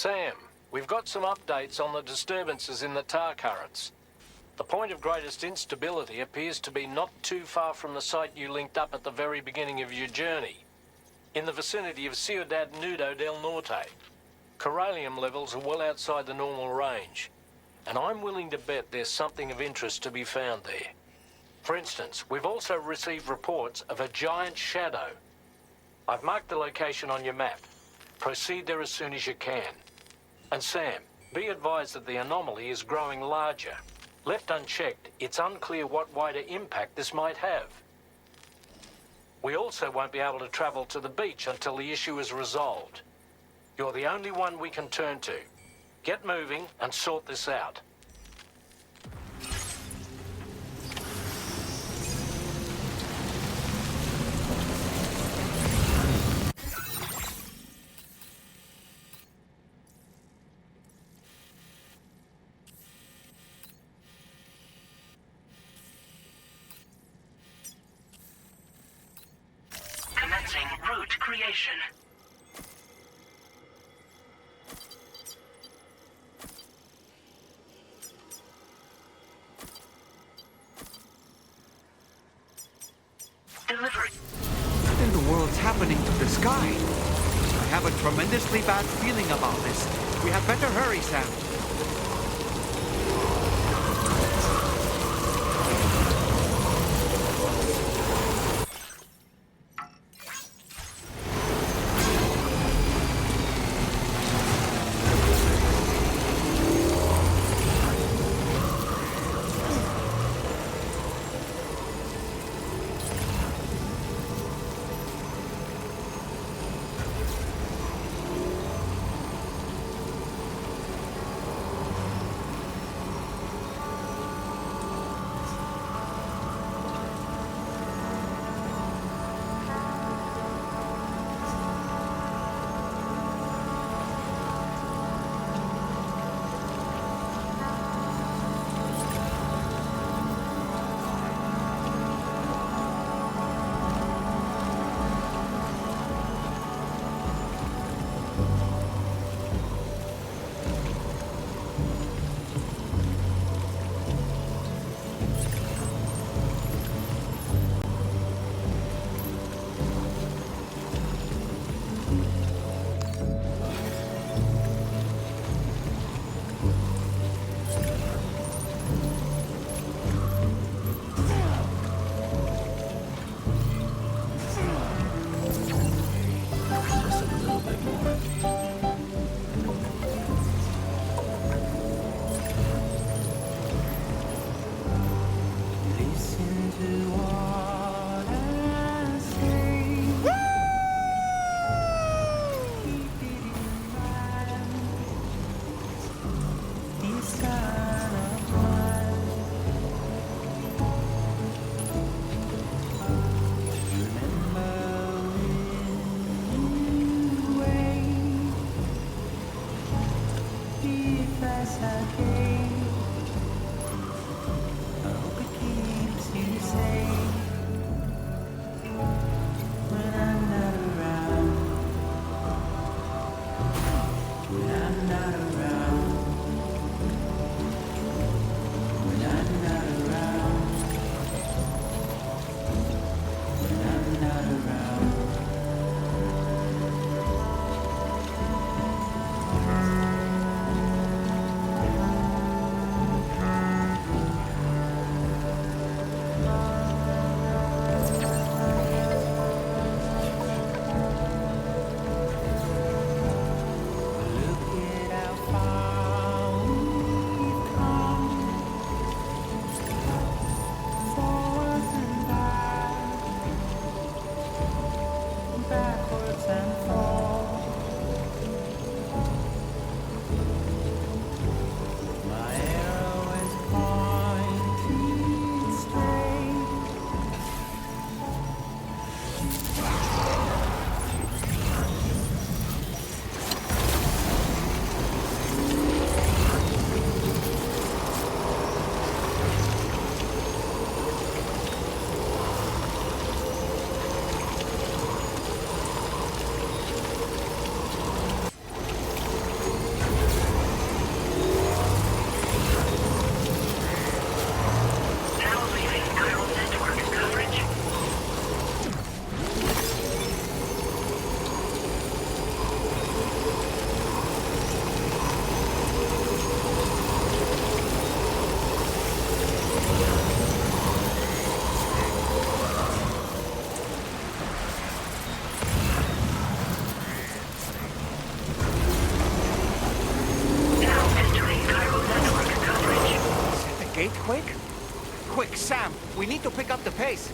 Sam, we've got some updates on the disturbances in the tar currents. The point of greatest instability appears to be not too far from the site you linked up at the very beginning of your journey, in the vicinity of Ciudad Nudo del Norte. Corallium levels are well outside the normal range, and I'm willing to bet there's something of interest to be found there. For instance, we've also received reports of a giant shadow. I've marked the location on your map. Proceed there as soon as you can. And Sam, be advised that the anomaly is growing larger. Left unchecked, it's unclear what wider impact this might have. We also won't be able to travel to the beach until the issue is resolved. You're the only one we can turn to. Get moving and sort this out. Commencing route creation. Delivery. What in the world's happening to the sky? I have a tremendously bad feeling about this. We had better hurry, Sam. gatequake? Quick, Sam, we need to pick up the pace.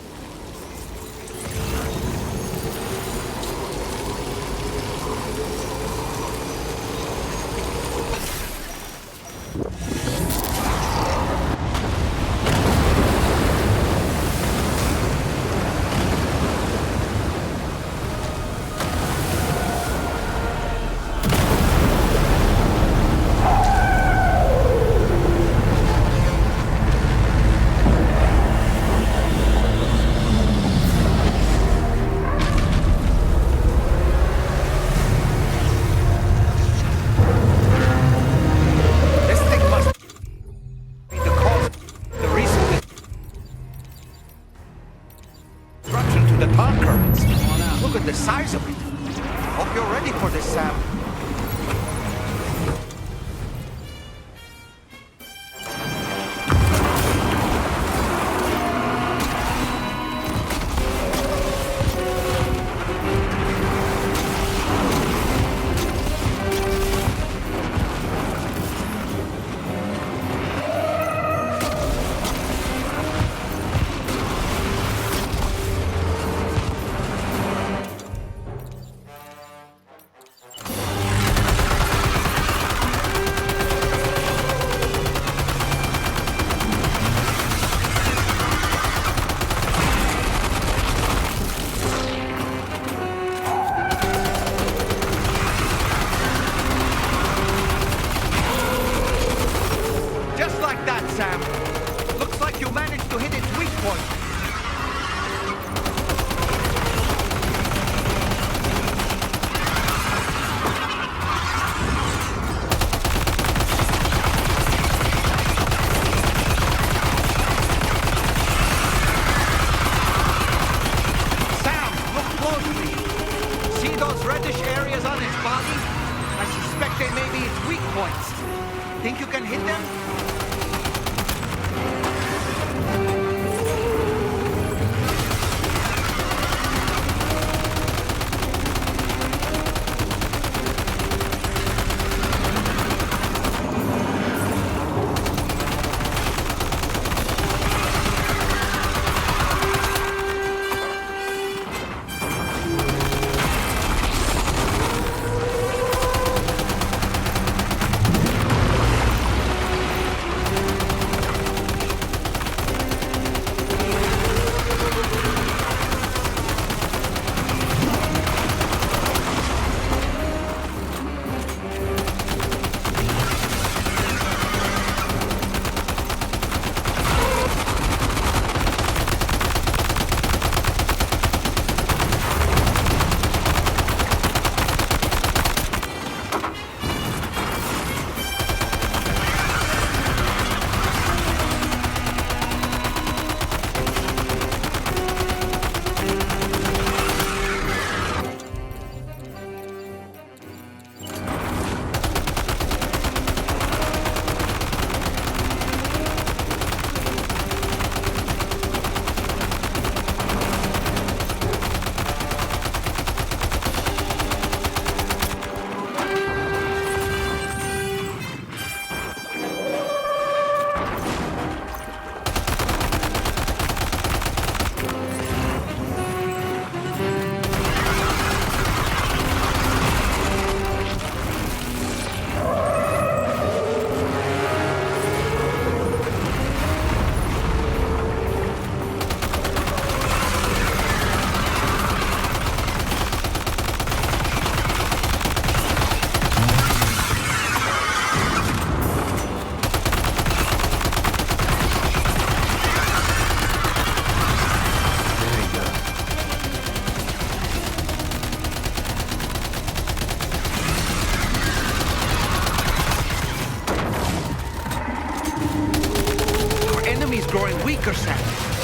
Weaker, Sam.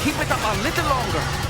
Keep it up a little longer.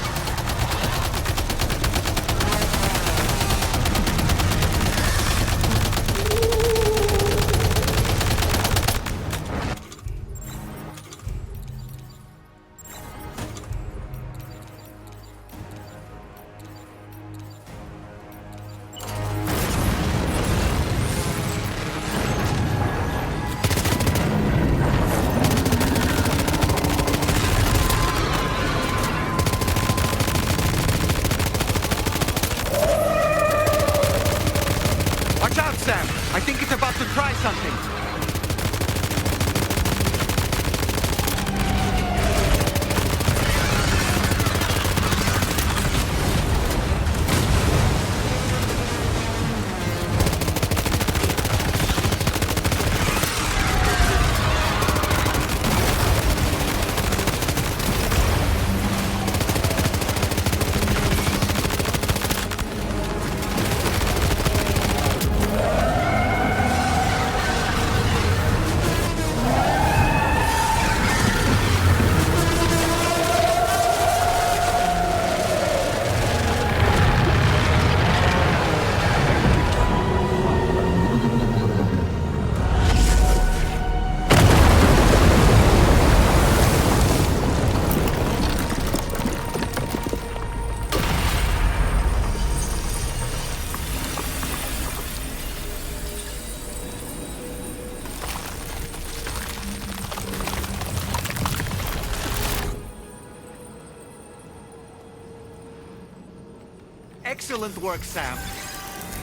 Excellent work, Sam.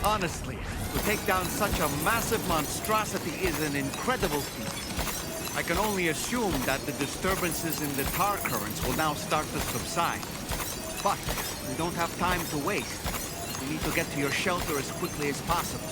Honestly, to take down such a massive monstrosity is an incredible feat. I can only assume that the disturbances in the tar currents will now start to subside. But we don't have time to waste. We need to get to your shelter as quickly as possible.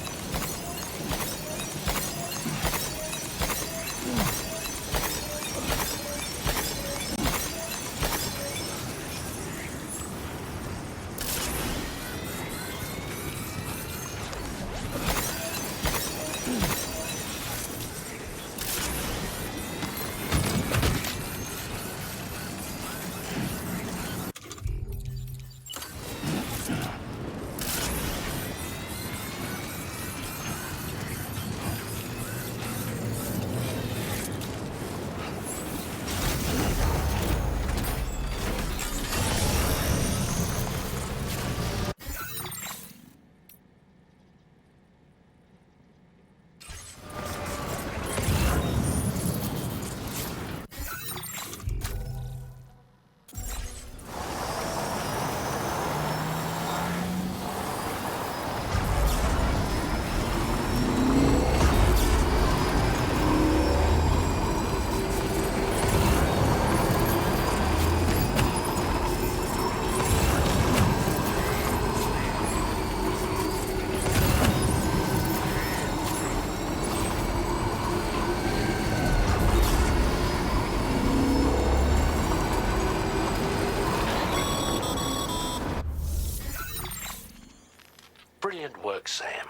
Brilliant work, Sam.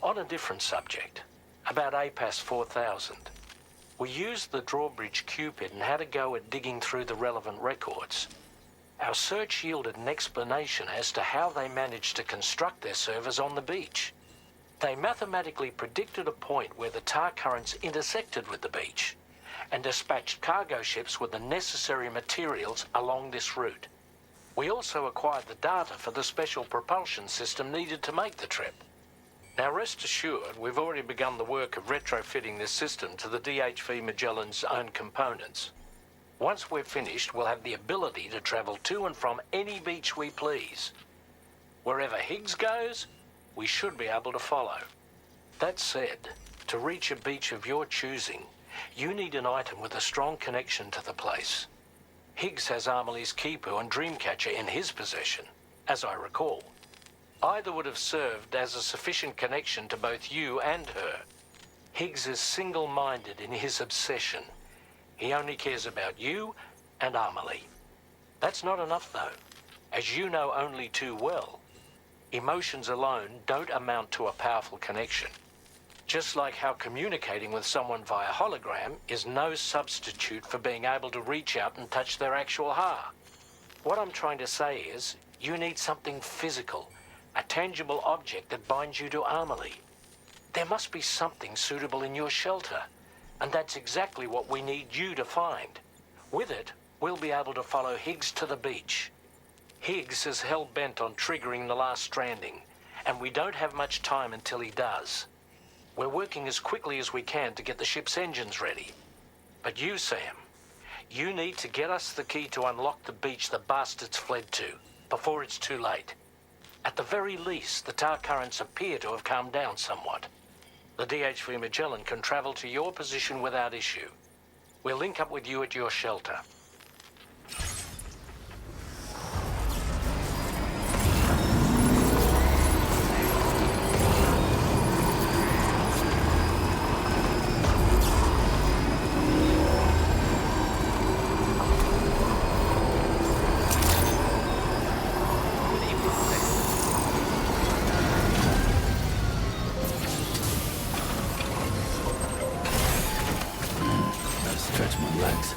On a different subject, about APAS 4000. We used the drawbridge Cupid and had a go at digging through the relevant records. Our search yielded an explanation as to how they managed to construct their servers on the beach. They mathematically predicted a point where the tar currents intersected with the beach and dispatched cargo ships with the necessary materials along this route. We also acquired the data for the special propulsion system needed to make the trip. Now rest assured, we've already begun the work of retrofitting this system to the DHV Magellan's own components. Once we're finished, we'll have the ability to travel to and from any beach we please. Wherever Higgs goes, we should be able to follow. That said, to reach a beach of your choosing, you need an item with a strong connection to the place. Higgs has Amelie's Kipu and Dreamcatcher in his possession, as I recall. Either would have served as a sufficient connection to both you and her. Higgs is single-minded in his obsession. He only cares about you and Amelie. That's not enough, though. As you know only too well, emotions alone don't amount to a powerful connection. Just like how communicating with someone via hologram is no substitute for being able to reach out and touch their actual heart. What I'm trying to say is, you need something physical, a tangible object that binds you to Amelie. There must be something suitable in your shelter, and that's exactly what we need you to find. With it, we'll be able to follow Higgs to the beach. Higgs is hell-bent on triggering the last stranding, and we don't have much time until he does. We're working as quickly as we can to get the ship's engines ready. But you, Sam, you need to get us the key to unlock the beach the bastards fled to, before it's too late. At the very least, the tar currents appear to have calmed down somewhat. The DHV Magellan can travel to your position without issue. We'll link up with you at your shelter. Stretch my legs.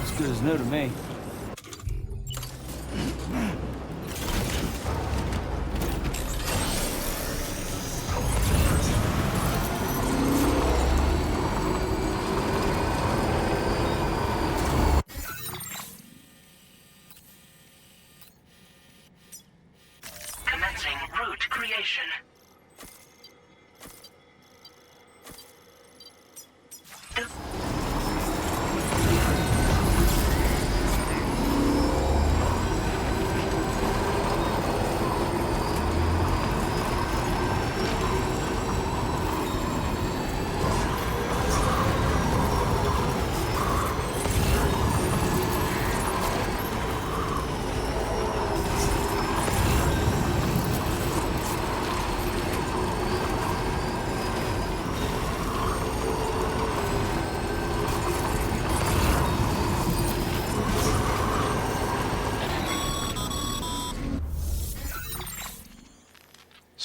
As good as new to me. Commencing route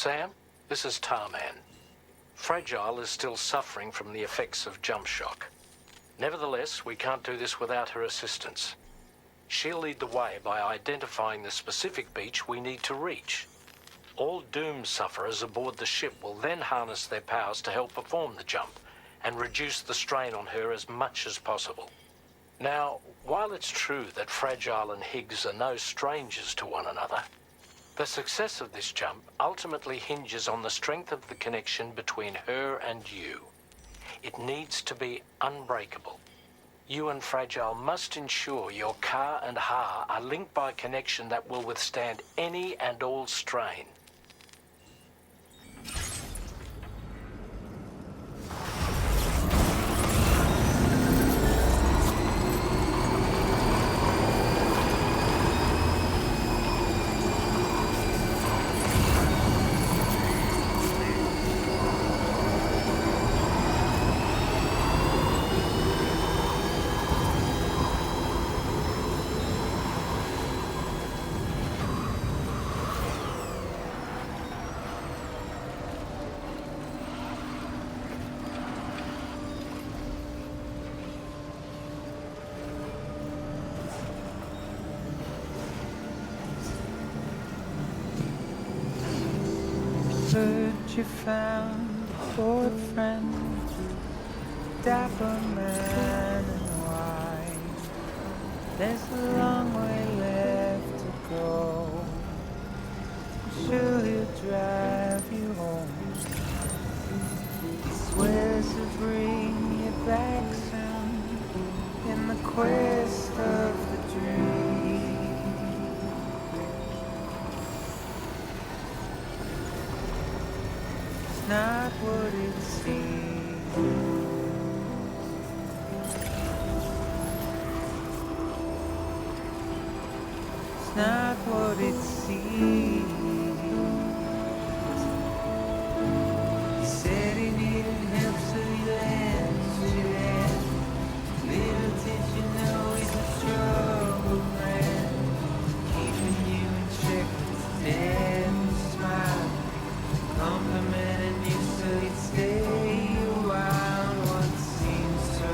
Sam, this is Tarman. Fragile is still suffering from the effects of jump shock. Nevertheless, we can't do this without her assistance. She'll lead the way by identifying the specific beach we need to reach. All Doom sufferers aboard the ship will then harness their powers to help perform the jump and reduce the strain on her as much as possible. Now, while it's true that Fragile and Higgs are no strangers to one another, the success of this jump ultimately hinges on the strength of the connection between her and you. It needs to be unbreakable. You and Fragile must ensure your Ka and Ha are linked by a connection that will withstand any and all strain. You found a fourth friend, dapper man and white. There's a long way left to go. I'm sure he'll drive you home. He swears to bring you back soon in the quest of the dream. Not what it seems. It's not what it seems. He said he needed help, so he lent you hand. Little did you know he's a struggle man, keeping you in check with his dead smile, complimenting you so you'd stay a while. What seems so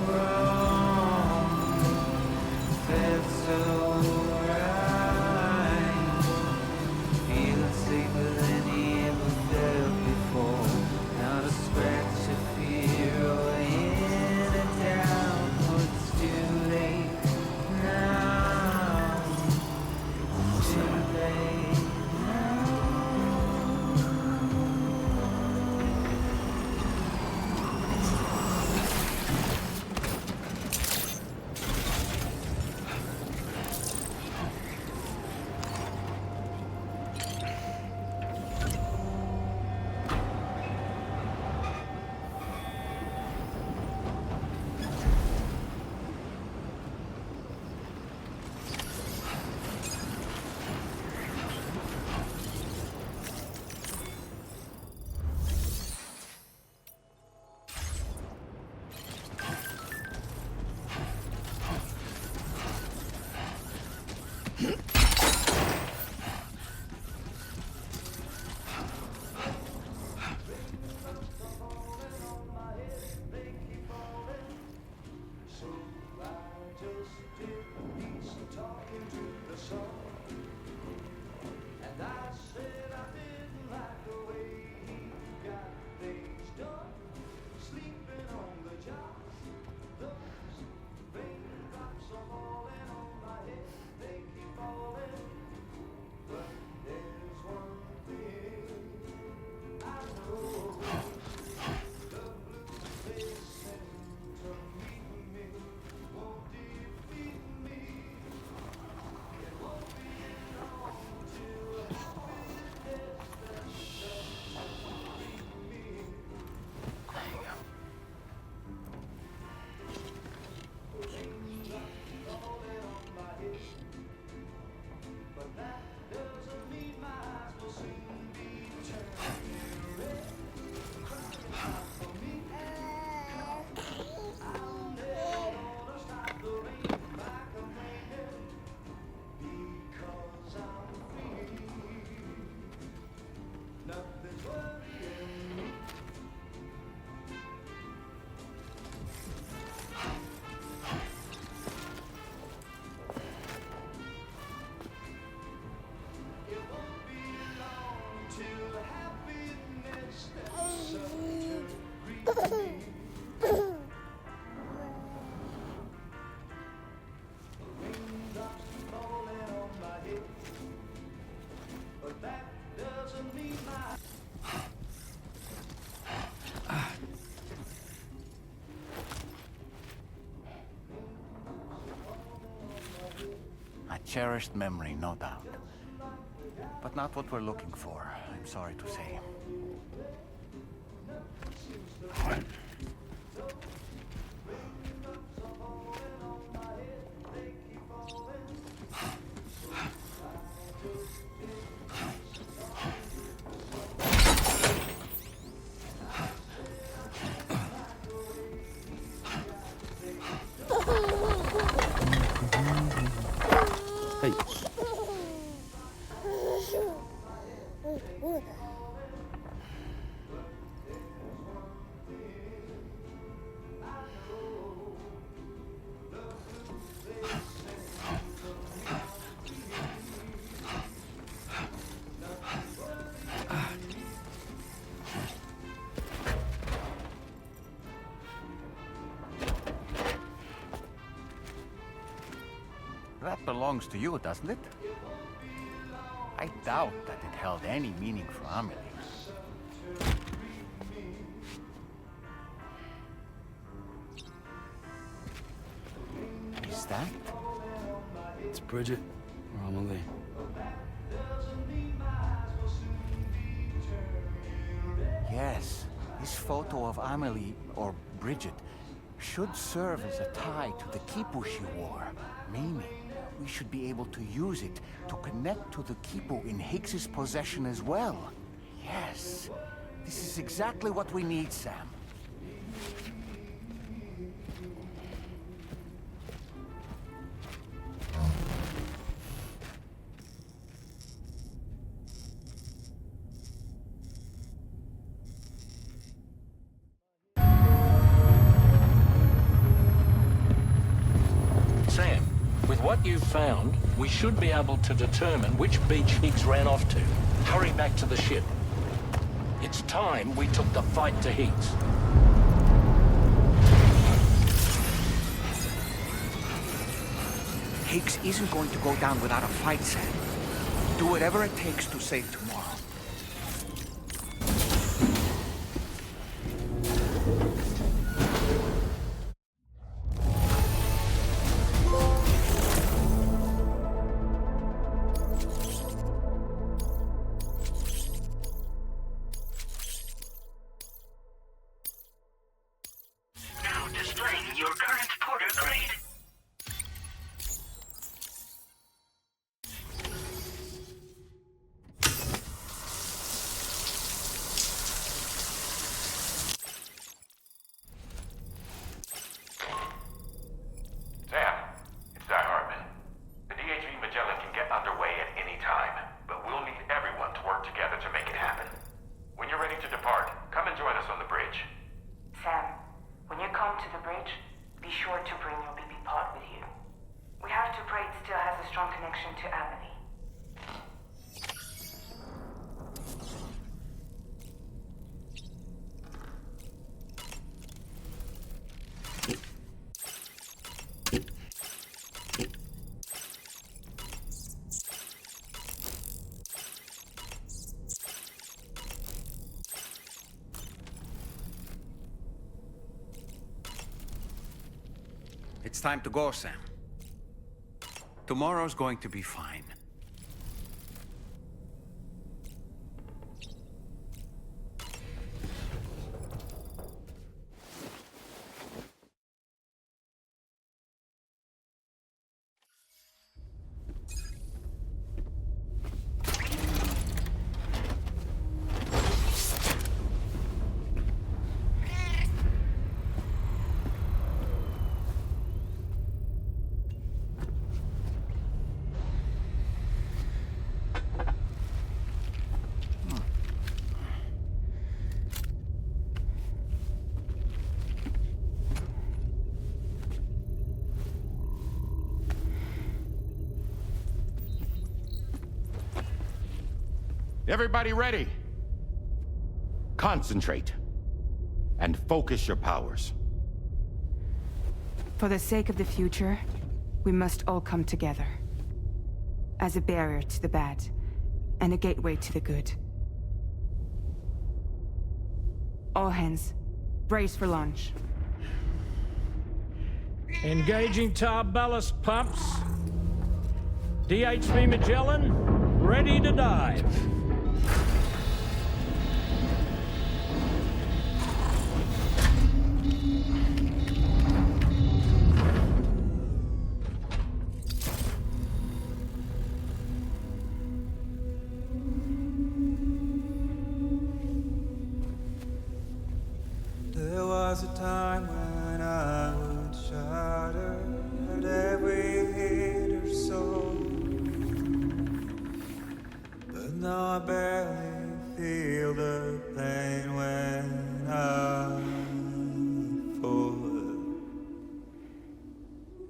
wrong felt so right, feeling safer than he ever felt before. Not a scratch of fear or any doubt, but it's too late now. It's too late now. Sleeping on the job, those raindrops are falling on my head. They keep falling. cherished memory, no doubt. But not what we're looking for, I'm sorry to say. Hey. That belongs to you, doesn't it? I doubt that it held any meaning for Amelie. Is that? It's Bridget or Amelie. Yes, this photo of Amelie, or Bridget, should serve as a tie to the quipu she wore, meaning we should be able to use it to connect to the quipu in Higgs's possession as well. Yes, this is exactly what we need, Sam. Sam, with what you've found, we should be able to determine which beach Higgs ran off to. Hurry back to the ship. It's time we took the fight to Higgs. Higgs isn't going to go down without a fight, Sam. Do whatever it takes to save tomorrow. Now displaying your current porter grade. Sam, it's Di Hartman. The DHV Magellan can get underway at any time, but we'll need everyone to work together to make it happen. When you're ready to depart, come and join us on the bridge. Sam, when you come to the bridge, be sure to bring your BB pod with you. We have to pray it still has a strong connection to Amelie. It's time to go, Sam. Tomorrow's going to be fine. Everybody ready? Concentrate. And focus your powers. For the sake of the future, we must all come together. As a barrier to the bad, and a gateway to the good. All hands, brace for launch. Engaging tar ballast pumps. DHV Magellan, ready to dive. There was a time when I would shudder at every hit or soul, but now I barely feel the pain when I fall.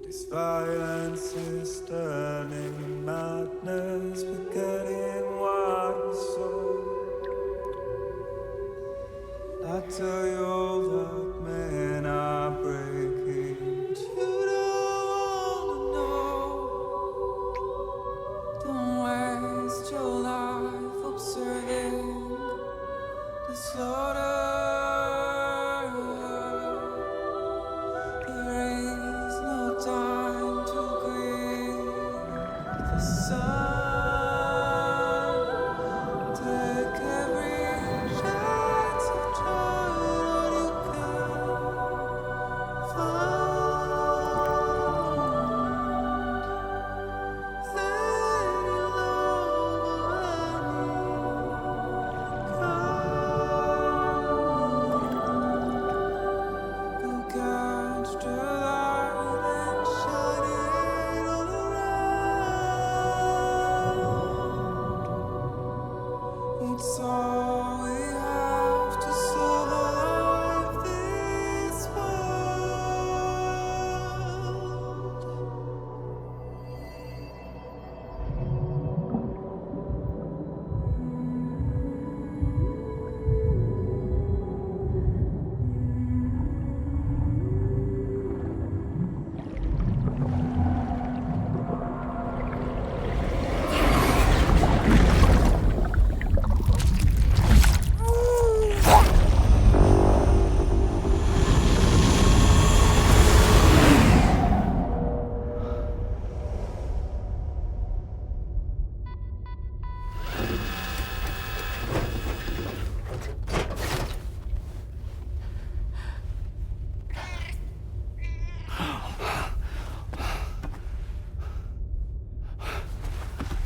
This violence is turning madness, forgetting what we saw. I tell you all that men are breaking, but you don't wanna know. Don't waste your life observing the slaughter. There is no time to grieve the sun. Take every chance of joy you can find. Then you'll go catch the light and shine it all around. It's all we have to survive this world.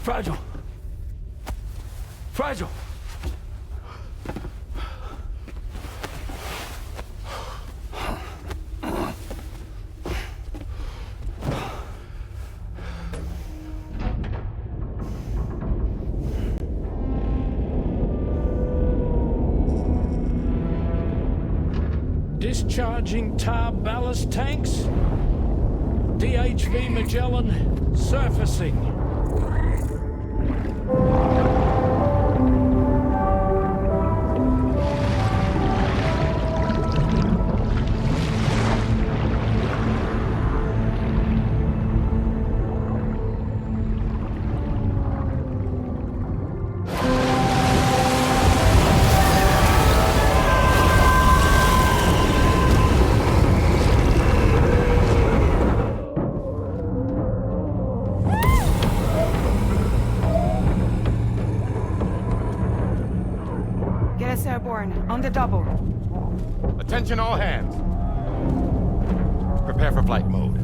Fragile. Fragile. Discharging tar ballast tanks. DHV Magellan surfacing. Get us airborne, on the double. Attention all hands. Prepare for flight mode.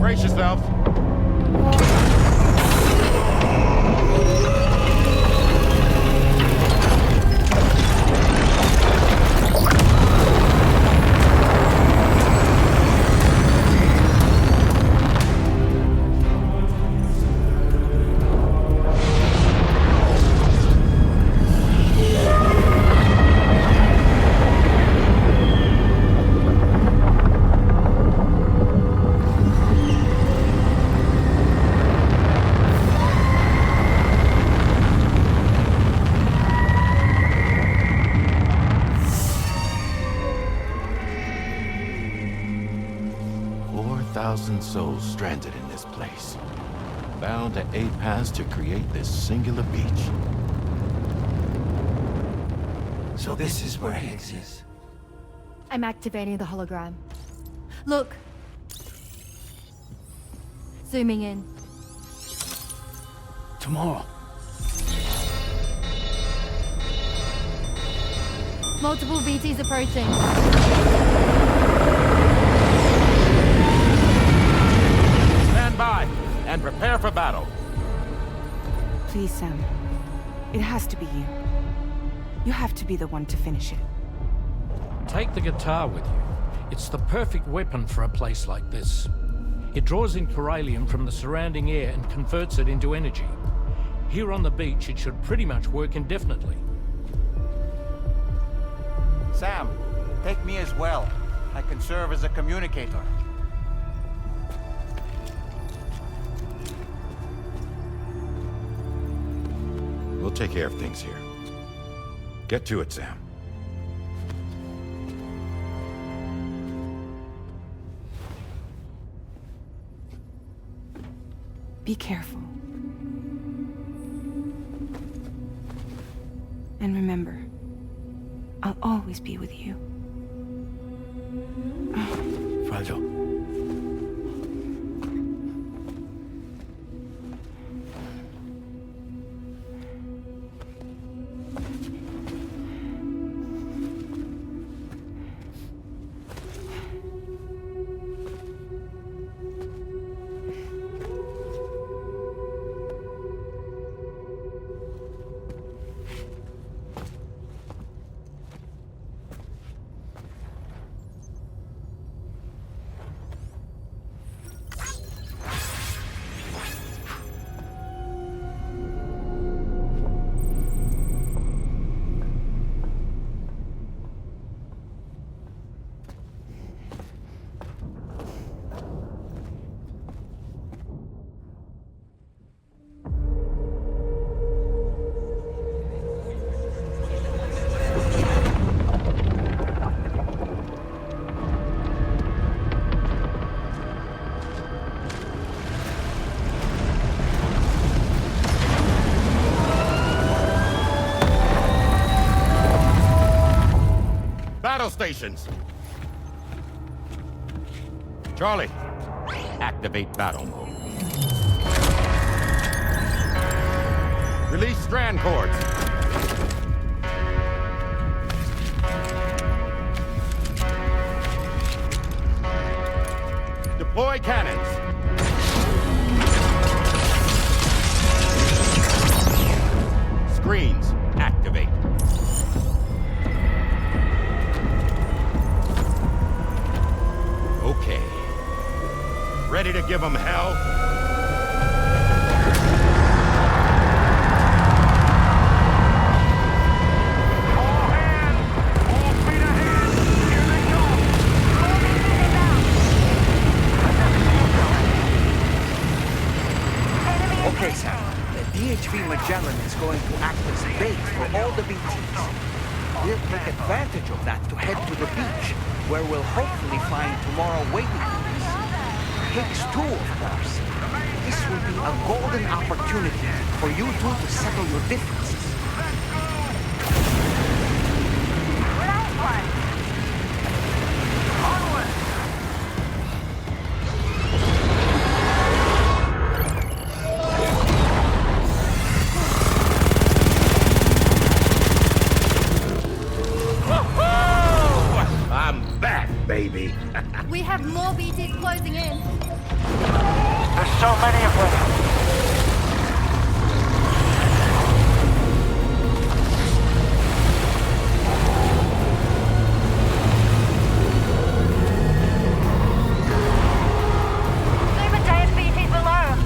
Brace yourselves. Souls stranded in this place, bound to 8 paths to create this singular beach. So this is where Higgs is. I'm activating the hologram. Look, Zooming in. Tomorrow. Multiple BTs approaching. Stand by and prepare for battle. Please, Sam. It has to be you. You have to be the one to finish it. Take the guitar with you. It's the perfect weapon for a place like this. It draws in chiralium from the surrounding air and converts it into energy. Here on the beach, it should pretty much work indefinitely. Sam, take me as well. I can serve as a communicator. We'll take care of things here. Get to it, Sam. Be careful. And remember, I'll always be with you. Fragile. Battle stations. Charlie, activate battle mode. Release strand cords. Deploy cannons. Screens, activate. Okay. Ready to give them hell? Okay, Sam. The DHV Magellan is going to act as bait for all the BTs. We'll take advantage of that to head to the beach, where we'll hopefully find tomorrow waiting for us. Higgs too, of course. This will be a golden opportunity for you two to settle your differences. I'm back, baby. We have more BTs closing in. There's so many of them. Super giant BTs below.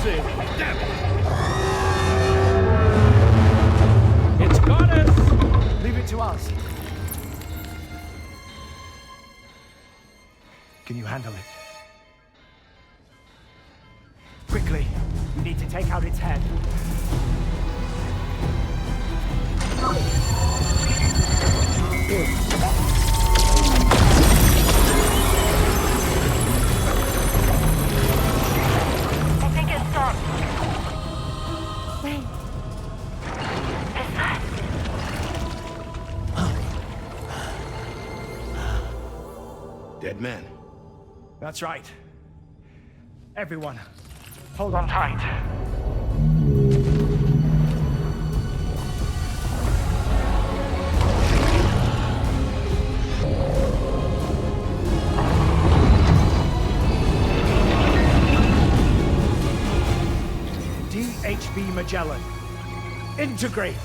That's it. Damn it. It's got us. Leave it to us. Can you handle it? Quickly, we need to take out its head. I think it stopped. Wait. Is that? Dead man. That's right. Everyone, hold on tight. DHB Magellan, integrate!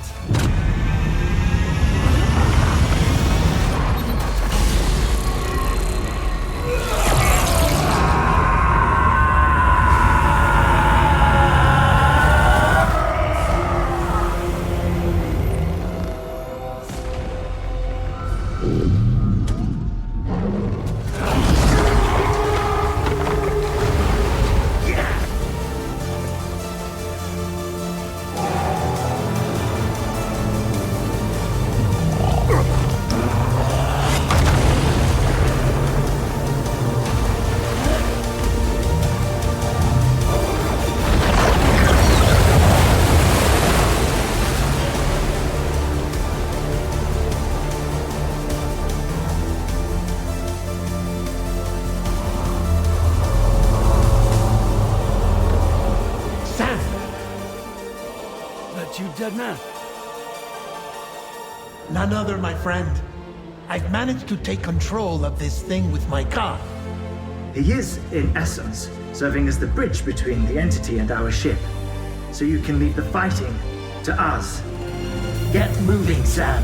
You dead man. None other, my friend. I've managed to take control of this thing with my car. He is, in essence, serving as the bridge between the entity and our ship. So you can leave the fighting to us. Get moving, Sam.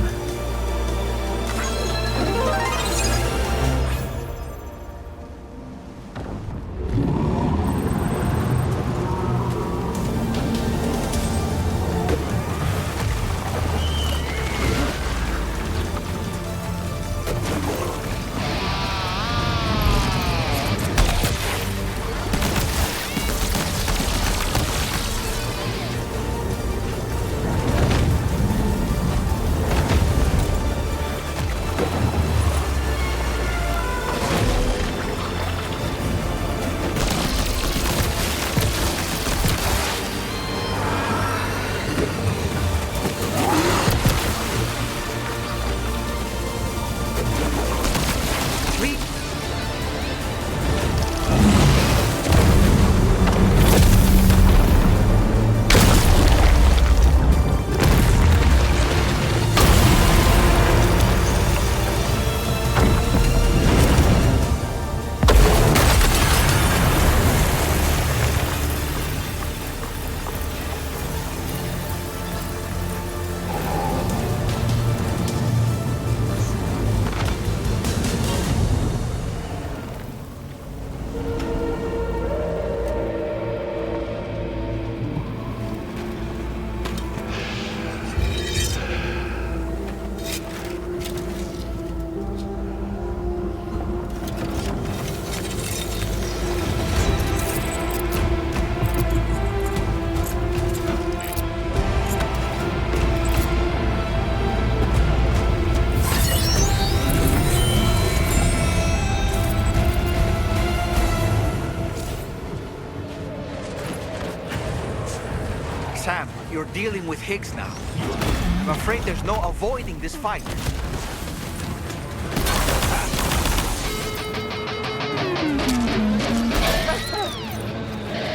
Sam, you're dealing with Higgs now. I'm afraid there's no avoiding this fight.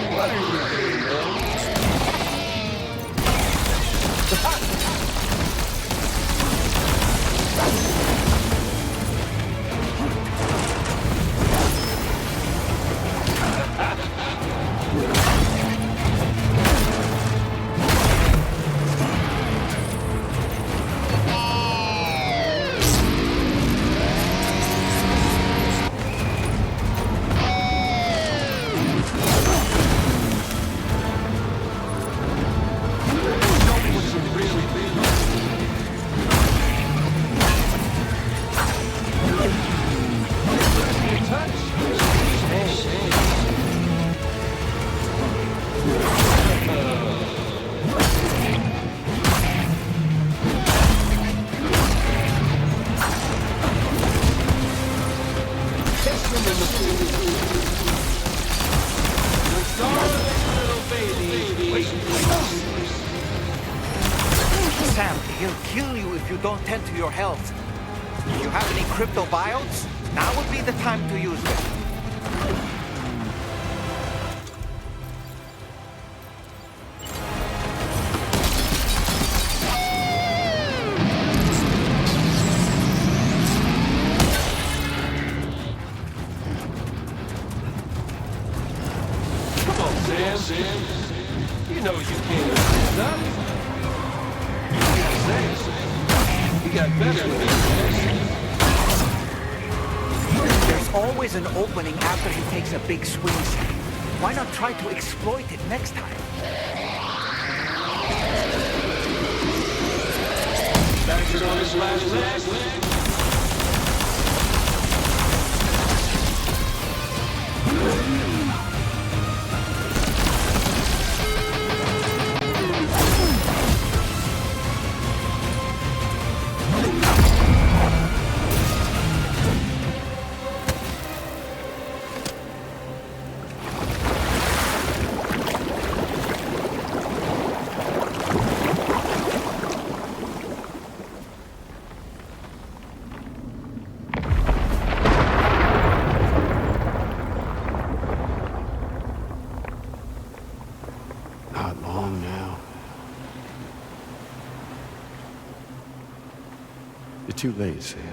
What are you doing, kill you if you don't tend to your health. Do you have any cryptobiotes? Now would be the time to use them. Come on, Sam. You know you can't stop. You got better than this. There's always an opening after he takes a big swing. Why not try to exploit it next time? Bastard on his last leg. Not long now. You're too late, Sam.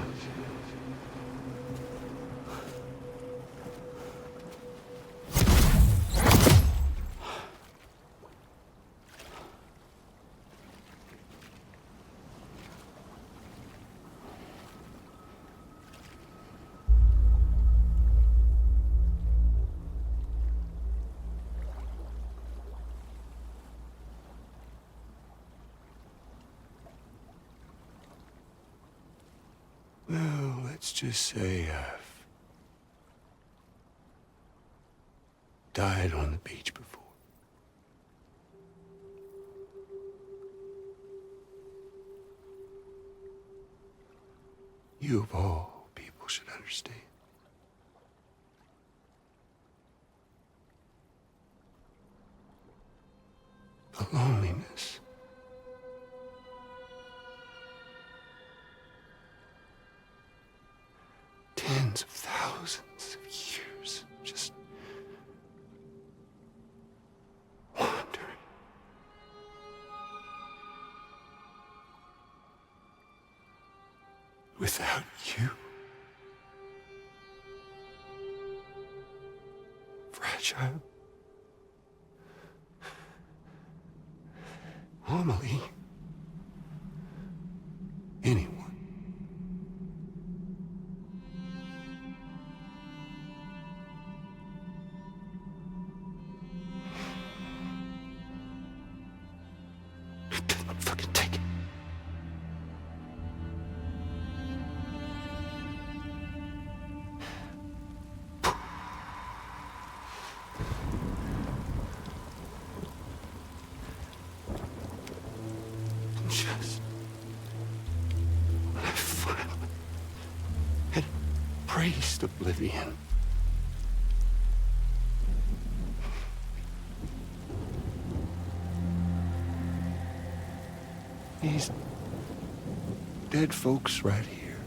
Well, let's just say I've died on the beach before. You of all people should understand. The loneliness. Tens of thousands of years just wandering. Without you. Fragile. Amelie. Anyone. Fucking take it. Just when I finally had embraced oblivion. These dead folks right here.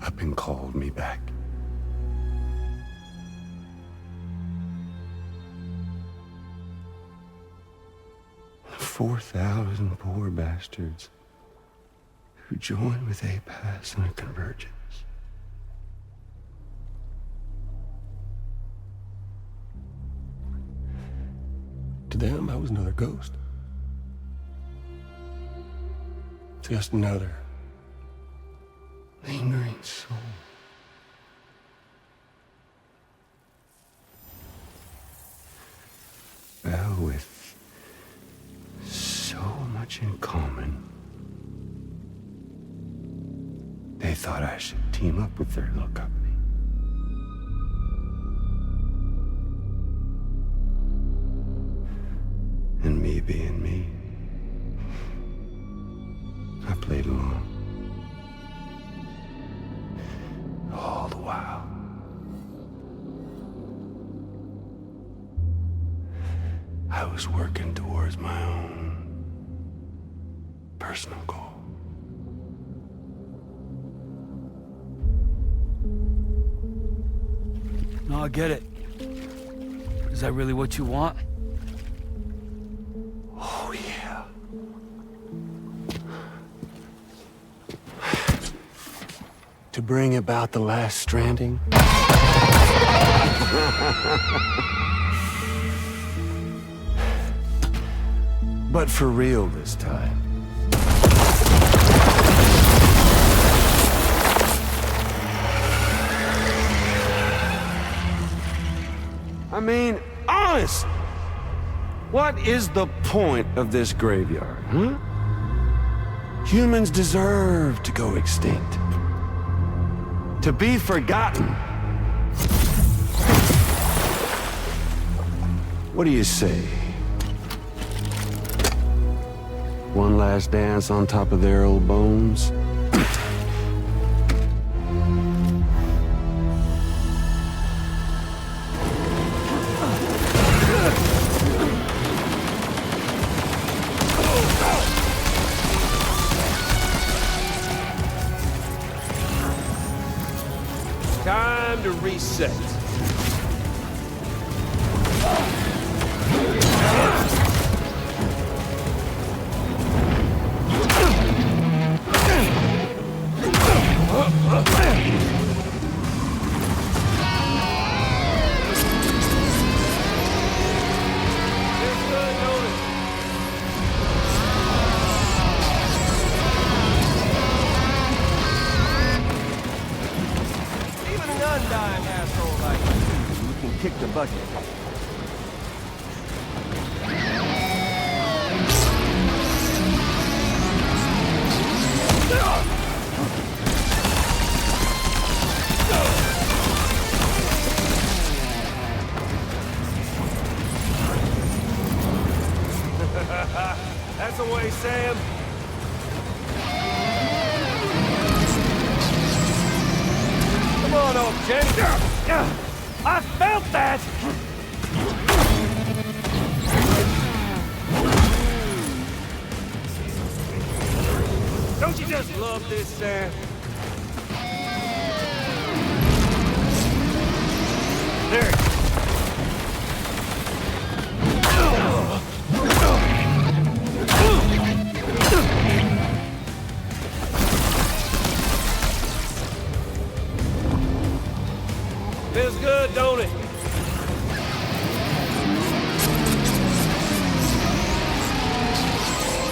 Up and called me back. The 4,000 poor bastards who joined with APAS in a convergence. To them, I was another ghost. Just another lingering soul. Well, with so much in common, they thought I should team up with their little company. And me being me, I played along. All the while. was working towards my own personal goal. No, I get it. Is that really what you want? Oh, yeah. To bring about the last stranding? But for real this time. I mean, honest! What is the point of this graveyard, huh? Humans deserve to go extinct. To be forgotten. What do you say? One last dance on top of their old bones? Time to reset. Kick the bucket. That's the way, Sam. Come on, old Jenny. I felt that! Don't you just love this, Sam? There. Feels good, don't it?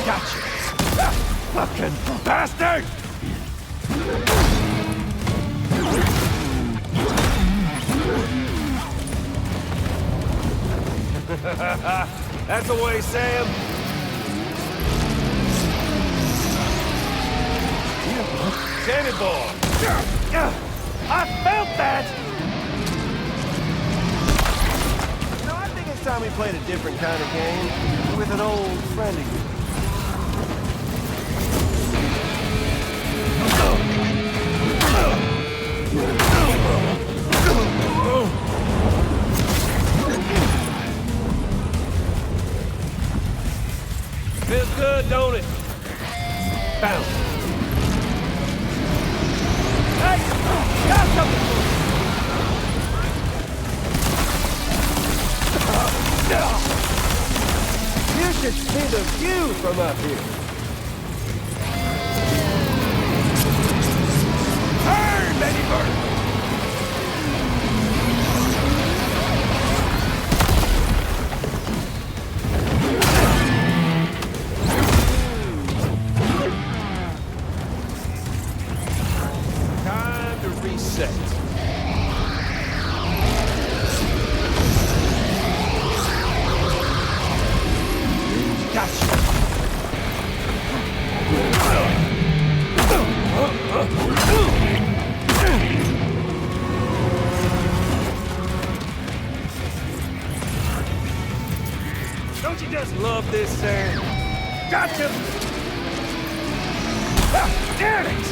Gotcha. Fucking bastard! That's the way, Sam. Sammy boy. I felt that! It's time we played a different kind of game with an old friend of yours. Feels good, don't it? Bounce. Hey! Got something for you! You should see the view from up here. Turn, baby bird! Time to reset. Gotcha. Don't you just love this, Sam? Gotcha! Ah, damn it!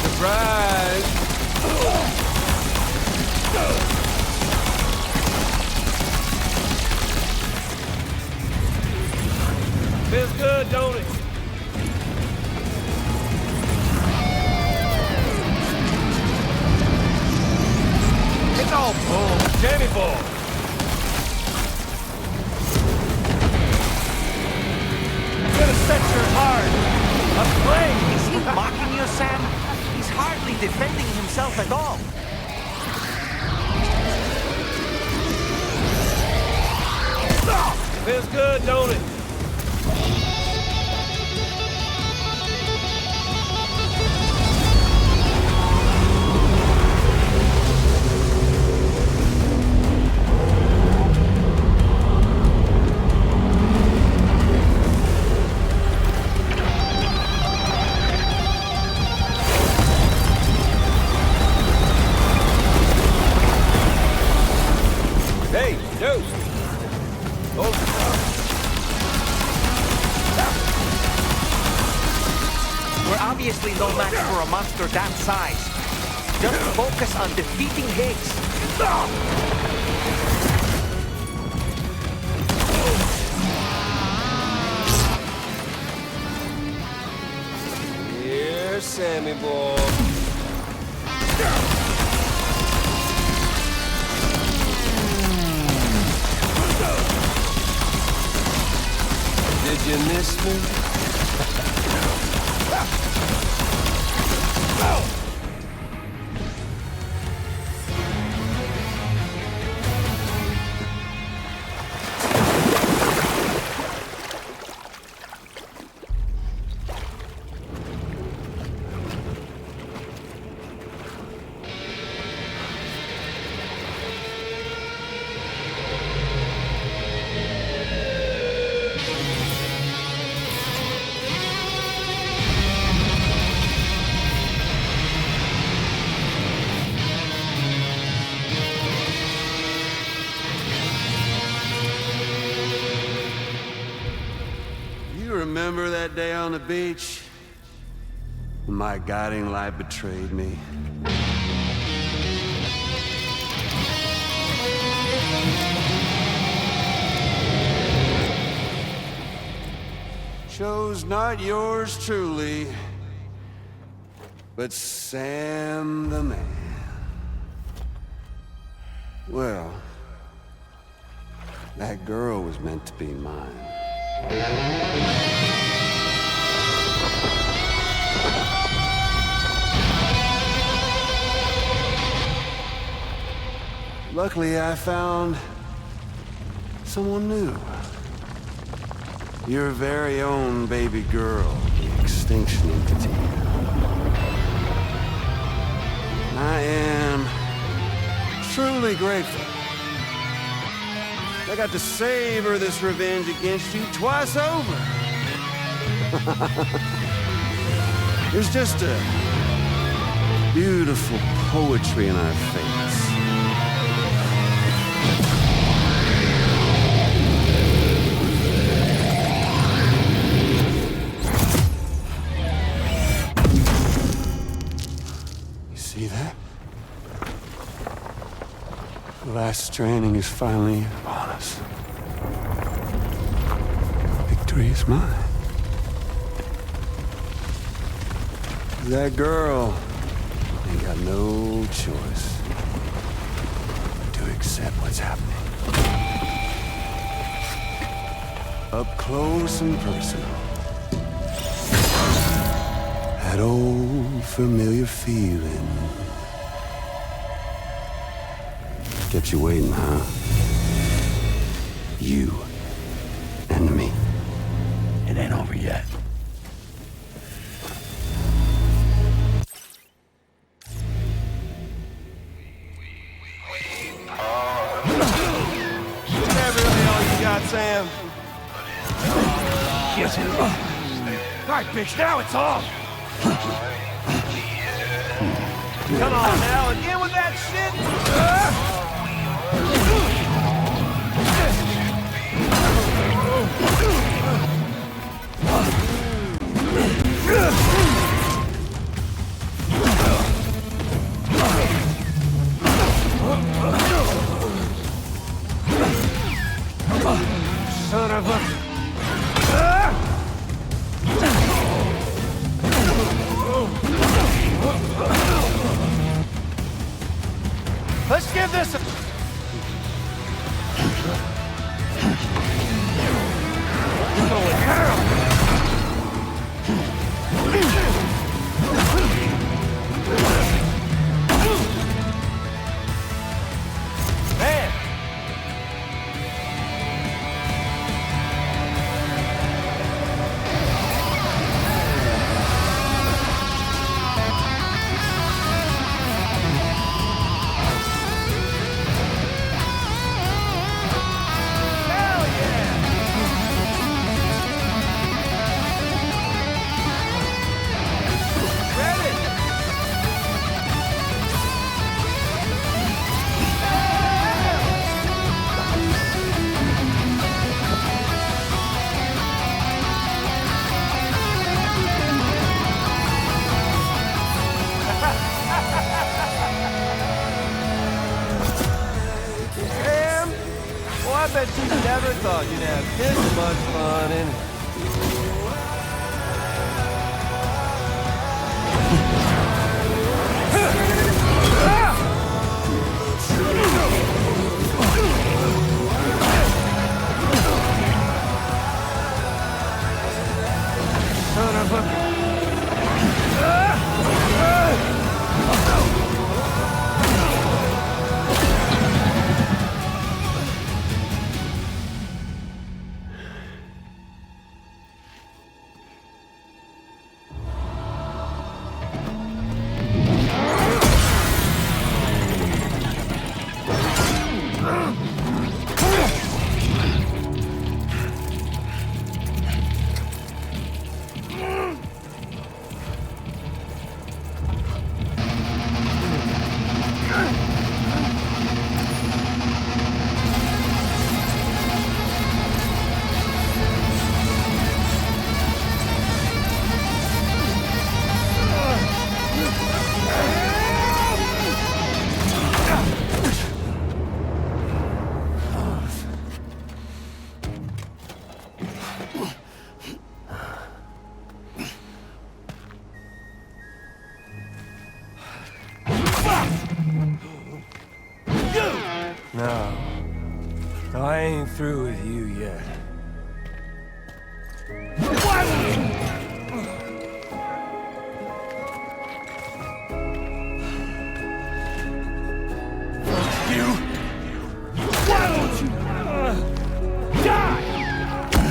Surprise! Feels good, don't it? It's all bull. Jammy bull. Gonna set your heart aflame. Is he mocking you, Sam? He's hardly defending himself at all. Feels good, don't it? Hey, dude! We're obviously no match for a monster that size. Just focus on defeating Higgs. Here's Sammy boy. Did you miss me? Remember that day on the beach? When my guiding light betrayed me? Chose not yours truly, but Sam the man. Well, that girl was meant to be mine. Luckily, I found someone new. Your very own baby girl, the Extinction Entity. I am truly grateful. I got to savor this revenge against you twice over. There's just a beautiful poetry in our fates. You see that? The last stranding is finally upon us. Victory is mine. That girl ain't got no choice but to accept what's happening. Up close and personal. That old familiar feeling. Kept you waiting, huh? You and me. It ain't over yet. Is that really all you got, Sam? Yes. Alright, bitch, now it's off! Come on now, again with that shit? Son of a... this! Man! I bet you never thought you'd have this much fun in it. Son of a... No. I ain't through with you yet. Fuck you! Why don't you die?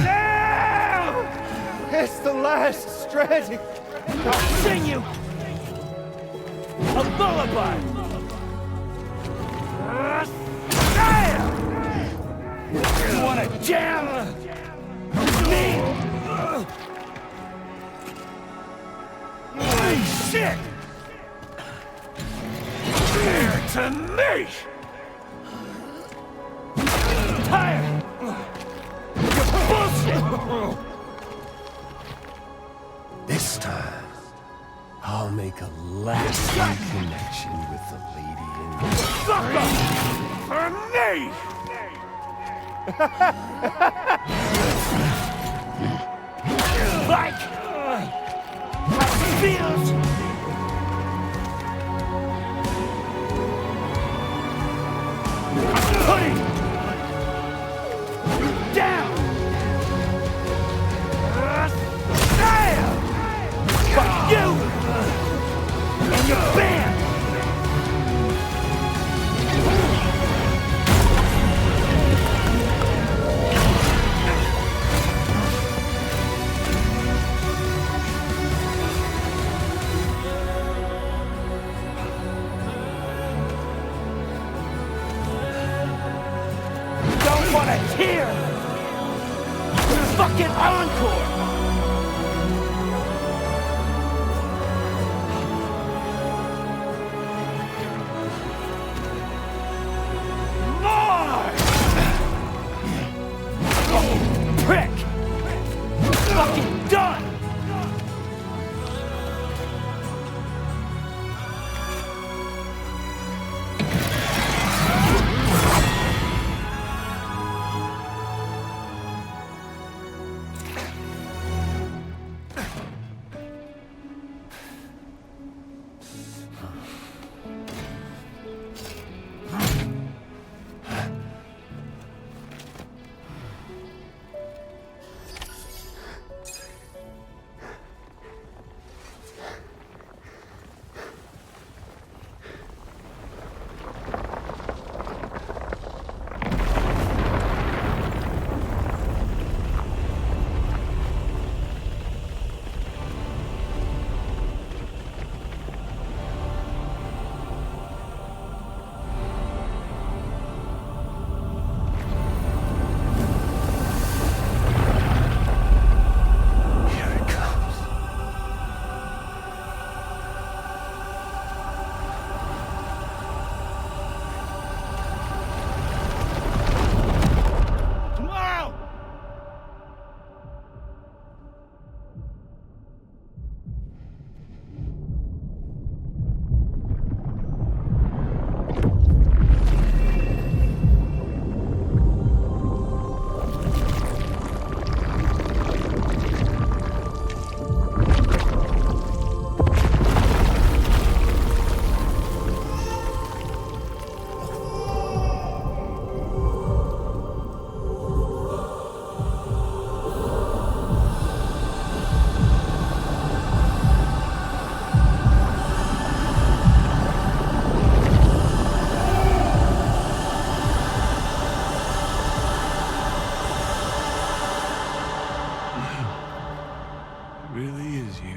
No! It's the last Stranding. I'll sing you a lullaby. You wanna jam me? Shit! Here to me! Tired! You're bullshit! This time, I'll make a lasting connection with the lady in Fuck off! For me! Like my feels. I'm putting you down. Fuck you and your band. Want to hear the fucking encore. More. Fucking prick. Fucking done.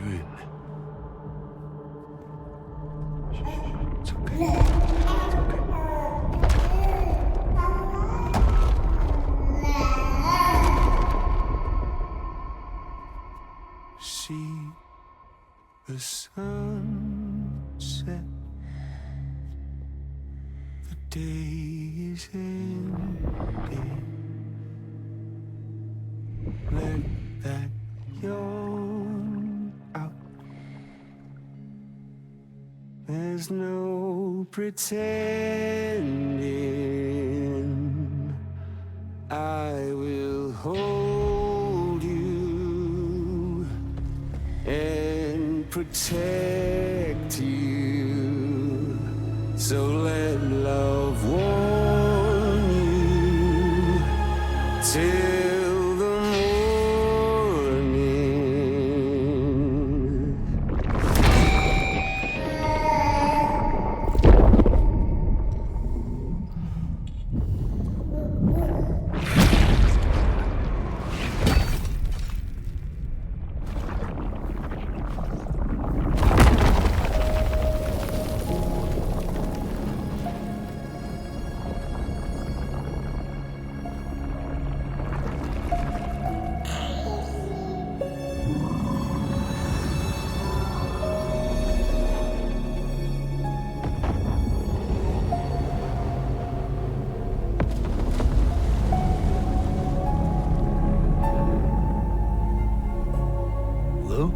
doing? It's okay. It's okay. See the sunset. The day is ending. Let that yawn out. There's no pretending. I will hold you and protect you. So let love warm you till the morning. Lou?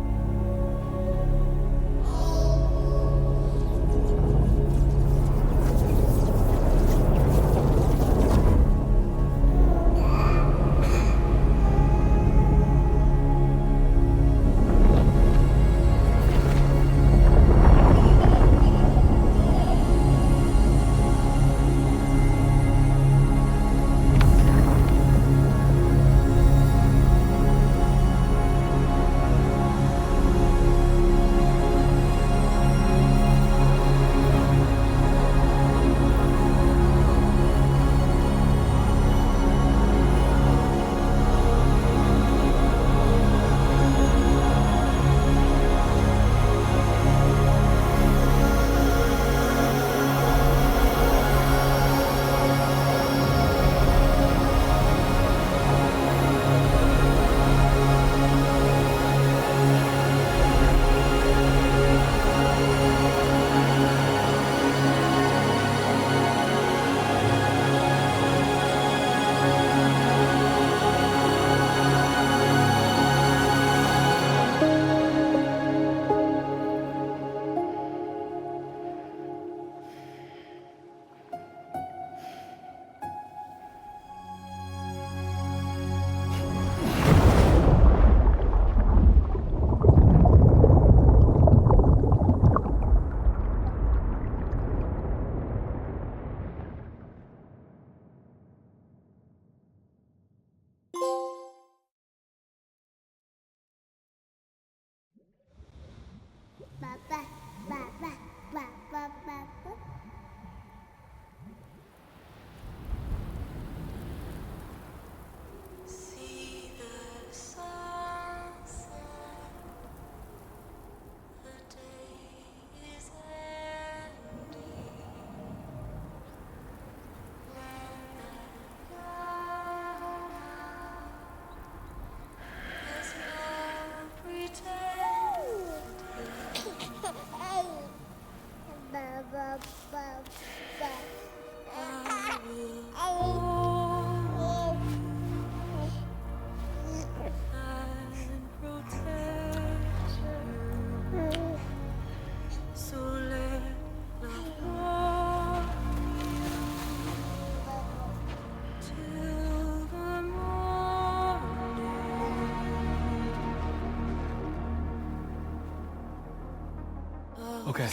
Okay,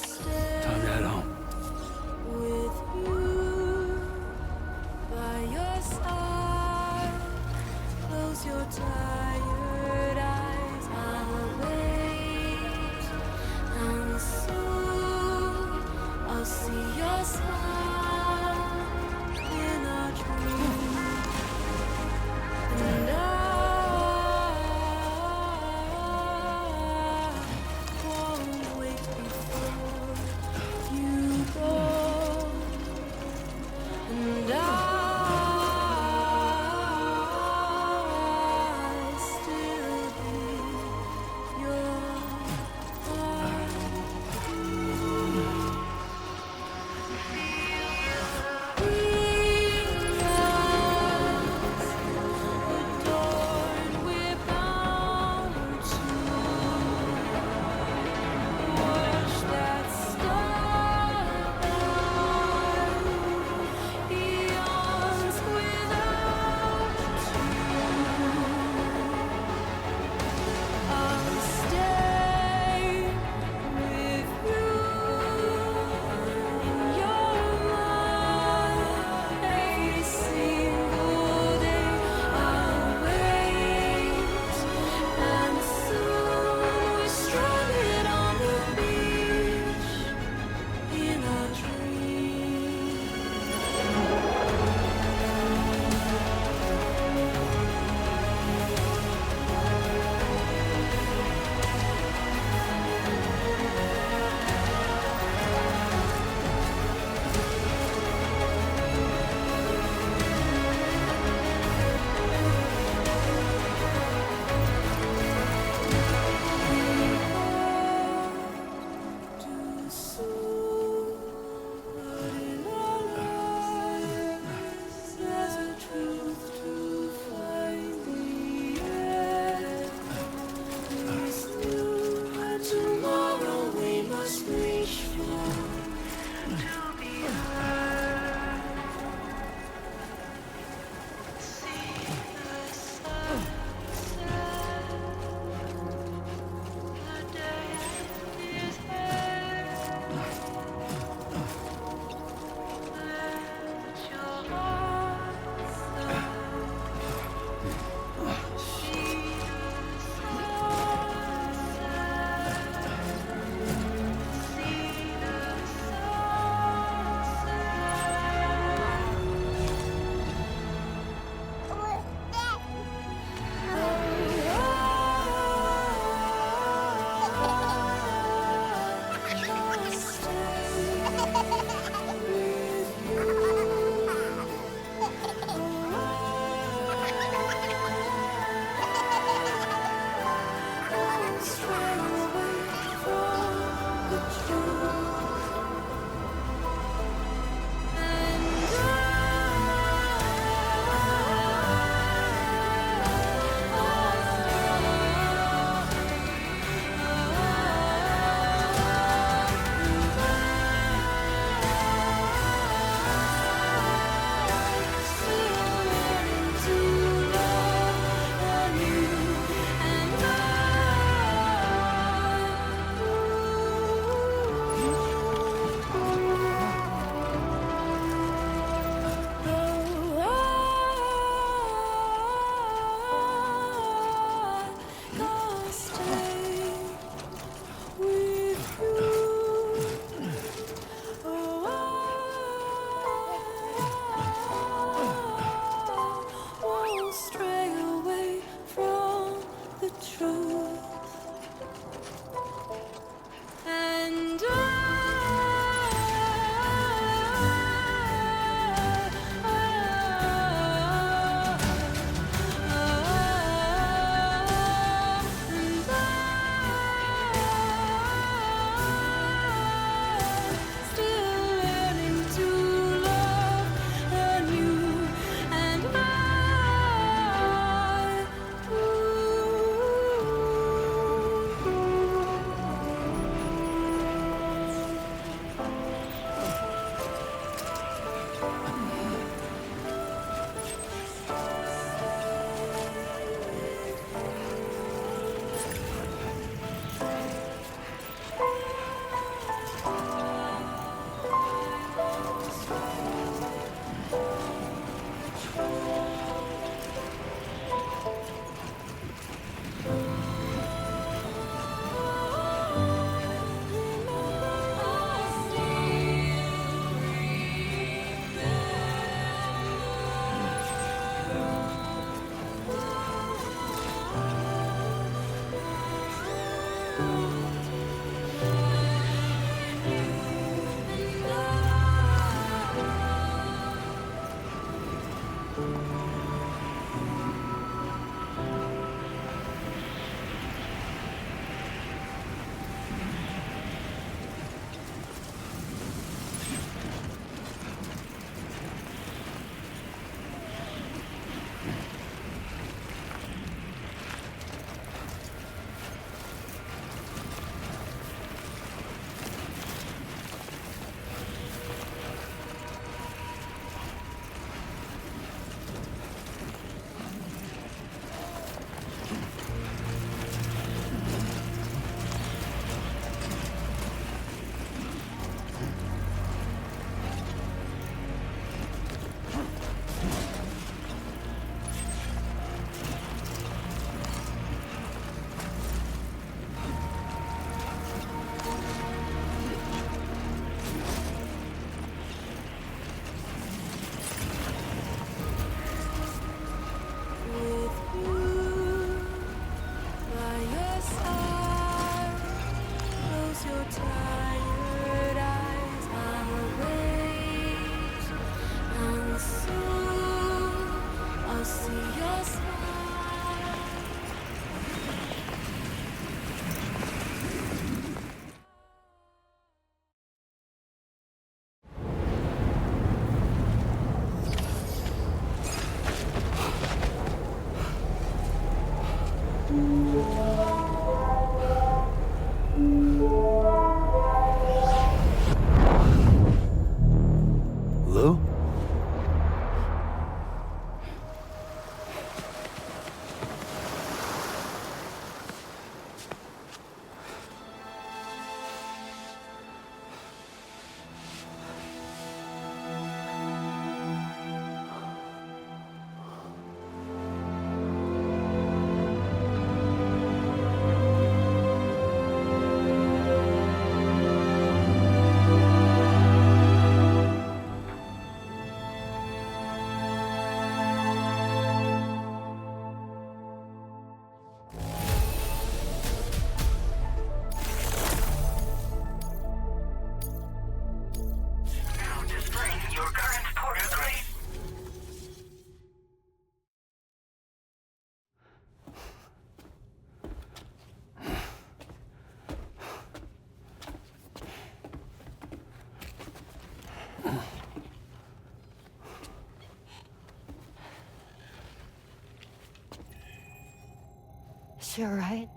time to head home. With you by your side, close your tired eyes. I'll wait, and soon I'll see your smile in a dream, and truth. And still learning to love anew, and Lou? Is she alright?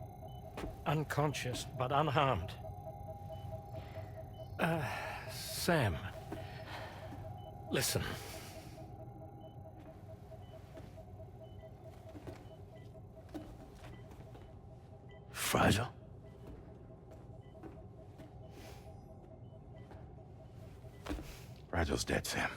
Unconscious, but unharmed. Sam. Listen. Fragile? Fragile's dead, Sam.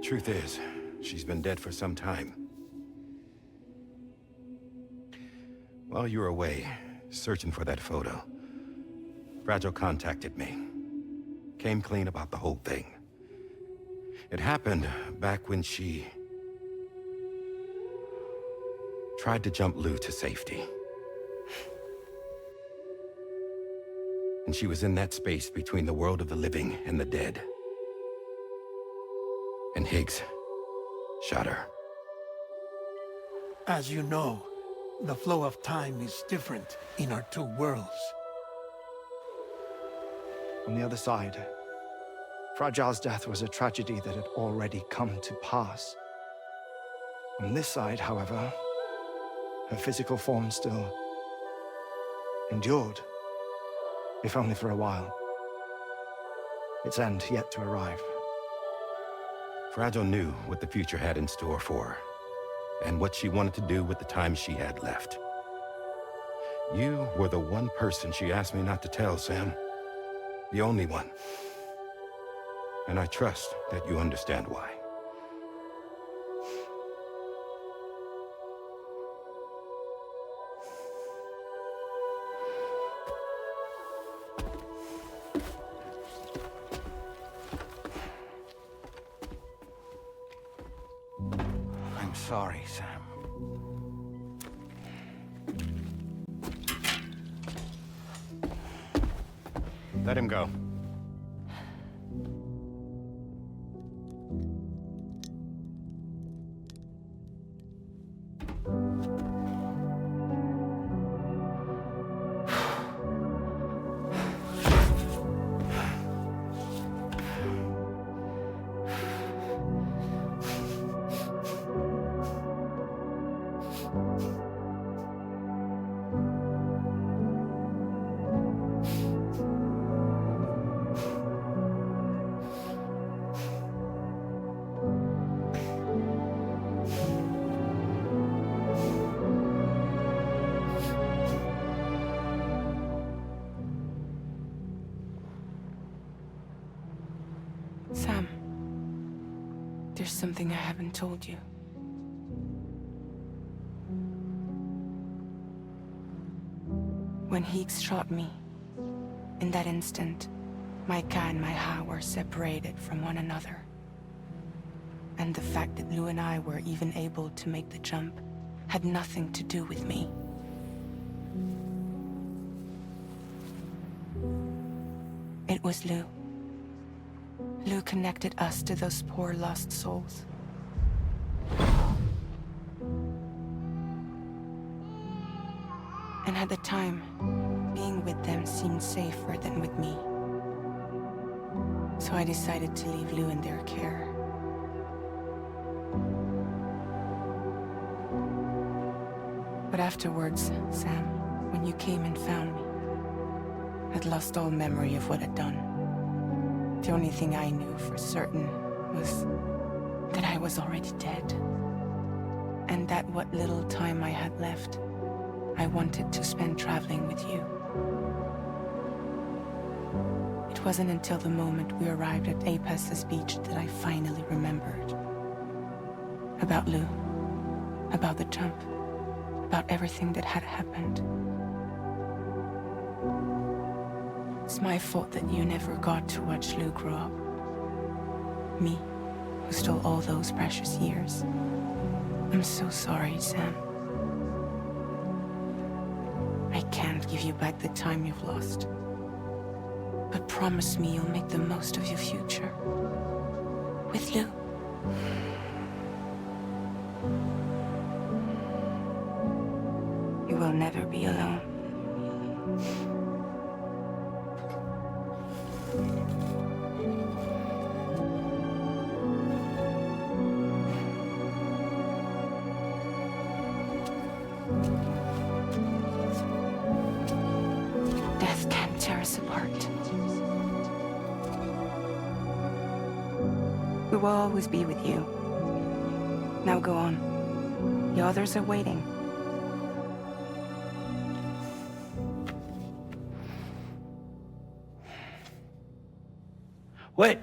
Truth is, she's been dead for some time. While you were away, searching for that photo, Fragile contacted me. Came clean about the whole thing. It happened back when she tried to jump Lou to safety. And she was in that space between the world of the living and the dead. And Higgs shot her. As you know, the flow of time is different in our two worlds. On the other side, Fragile's death was a tragedy that had already come to pass. On this side, however, her physical form still endured, if only for a while. Its end yet to arrive. Fragile knew what the future had in store for her, and what she wanted to do with the time she had left. You were the one person she asked me not to tell, Sam. The only one. And I trust that you understand why. I'm sorry, Sam. Let him go. Sam, there's something I haven't told you. When Higgs shot me, in that instant, my Ka and my Ha were separated from one another. And the fact that Lou and I were even able to make the jump had nothing to do with me. It was Lou. Lou connected us to those poor lost souls. And at the time, being with them seemed safer than with me. So I decided to leave Lou in their care. But afterwards, Sam, when you came and found me, I'd lost all memory of what I'd done. The only thing I knew for certain was that I was already dead. And that what little time I had left, I wanted to spend traveling with you. It wasn't until the moment we arrived at Apas's beach that I finally remembered. About Lou, about the jump, about everything that had happened. It's my fault that you never got to watch Lou grow up. Me, who stole all those precious years. I'm so sorry, Sam. I can't give you back the time you've lost. But promise me you'll make the most of your future. With Lou. You will never be alone. Death can't tear us apart. We will always be with you. Now go on. The others are waiting. Wait!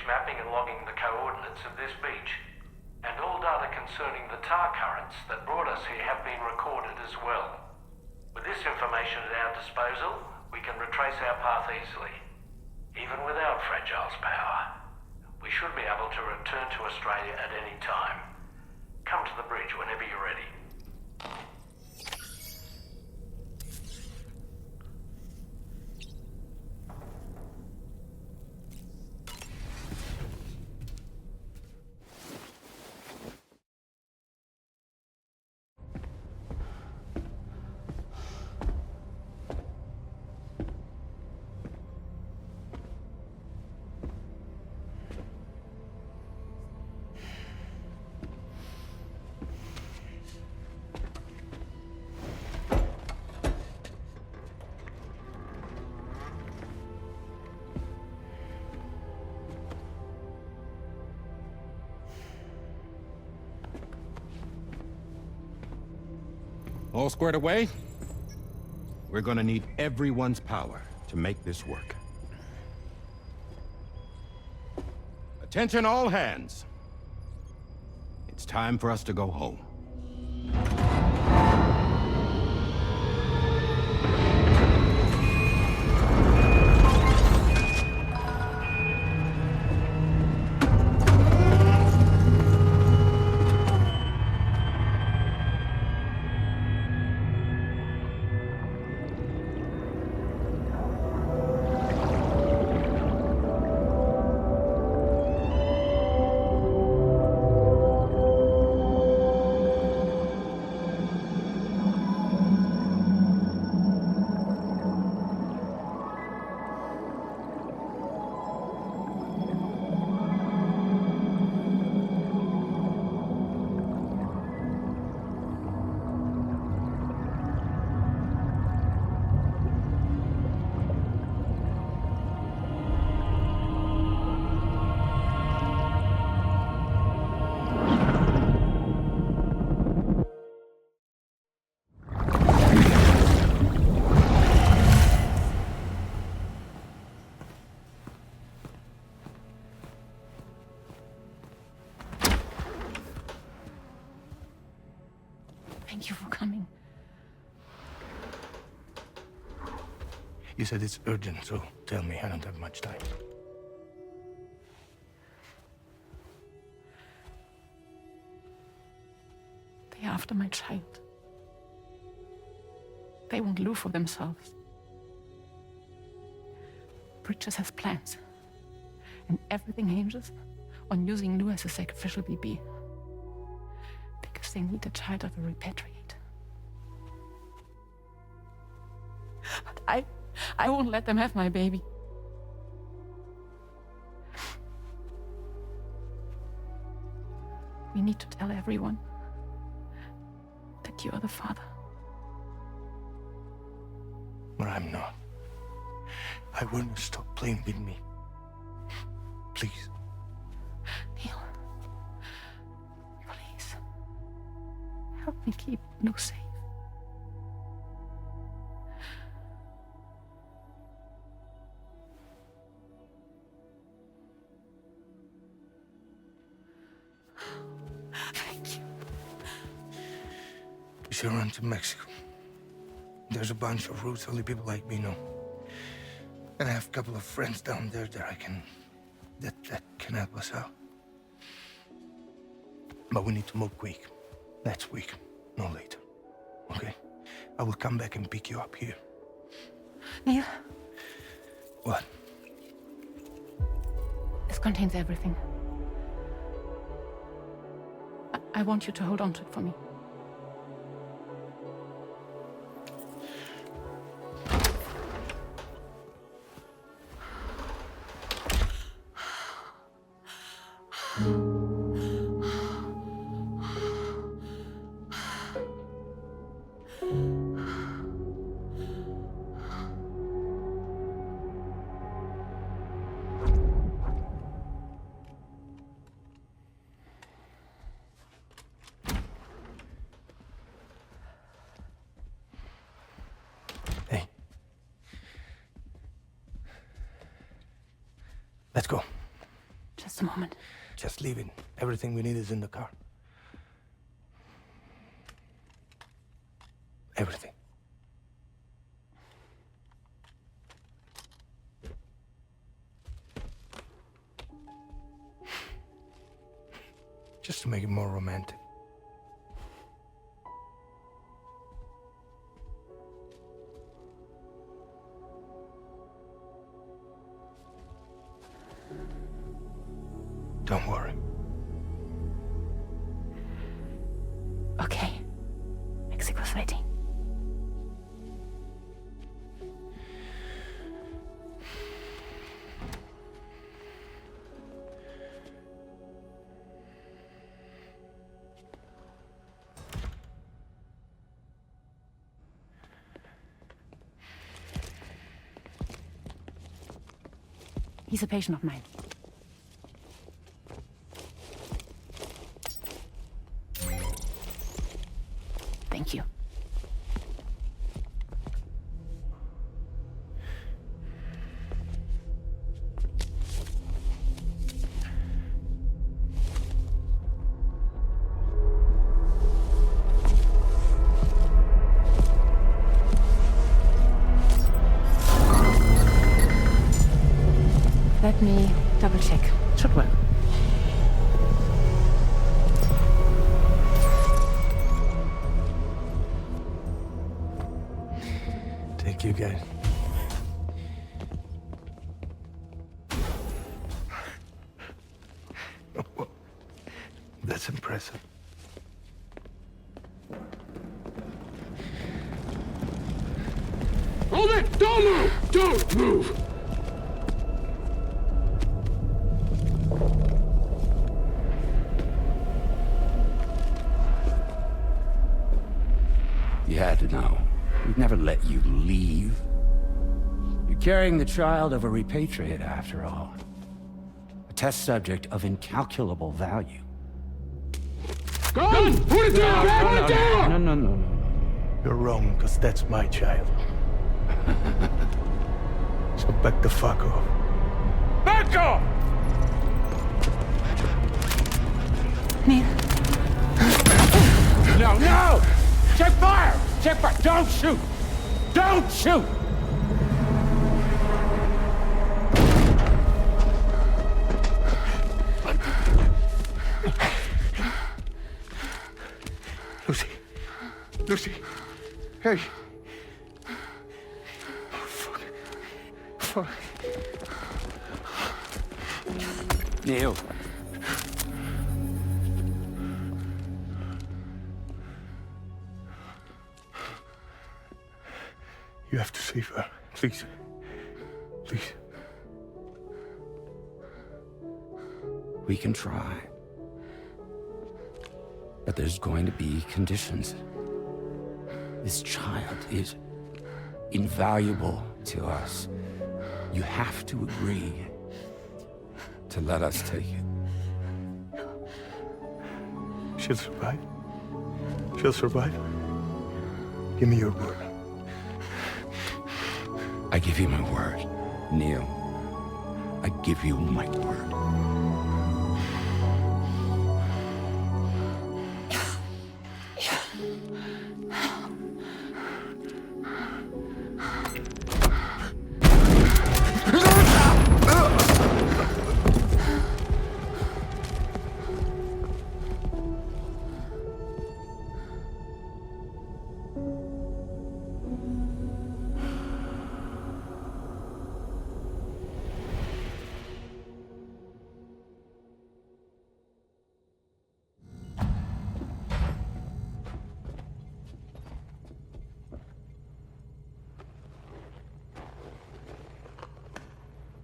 mapping and logging the coordinates of this beach. And all data concerning the tar currents that brought us here have been recorded as well. With this information at our disposal, we can retrace our path easily. Even without Fragile's power, we should be able to return to Australia at any time. Come to the bridge whenever you're ready. All squared away? We're gonna need everyone's power to make this work. Attention all hands. It's time for us to go home. Thank you for coming. You said it's urgent, so tell me. I don't have much time. They're after my child. They won't live for themselves. Bridges has plans. And everything hinges on using Lou as a sacrificial BB. Because they need the child of a repatriate. But I won't let them have my baby. We need to tell everyone that you are the father. But I'm not. I want you to stop playing with me. Please. Neil. Please. Help me keep Lou safe. Thank you. We should run to Mexico. There's a bunch of routes only people like me know. And I have a couple of friends down there that can help us out. But we need to move quick. Next week, no later. Okay? I will come back and pick you up here. Neil. What? This contains everything. I want you to hold on to it for me. Let's go. Just a moment. Just leaving. Everything we need is in the car. Everything. Just to make it more romantic. Don't worry. Okay. Mexico's waiting. He's a patient of mine. Thank you. Let me double check. Should work. Thank you, guys. Oh, well, that's impressive. Hold it! Don't move! Don't move! You had to know. We'd never let you leave. You're carrying the child of a repatriate, after all. A test subject of incalculable value. Gun! Put it down! Put it down! No. You're wrong, because that's my child. So back the fuck off. Back off! Neil. No! Check fire! Check fire! Don't shoot! Don't shoot! Lucy. Hey. Oh, fuck. Neil. You have to save her. Please. Please. We can try. But there's going to be conditions. This child is invaluable to us. You have to agree to let us take it. She'll survive. She'll survive. Give me your word. I give you my word, Neil. I give you my word.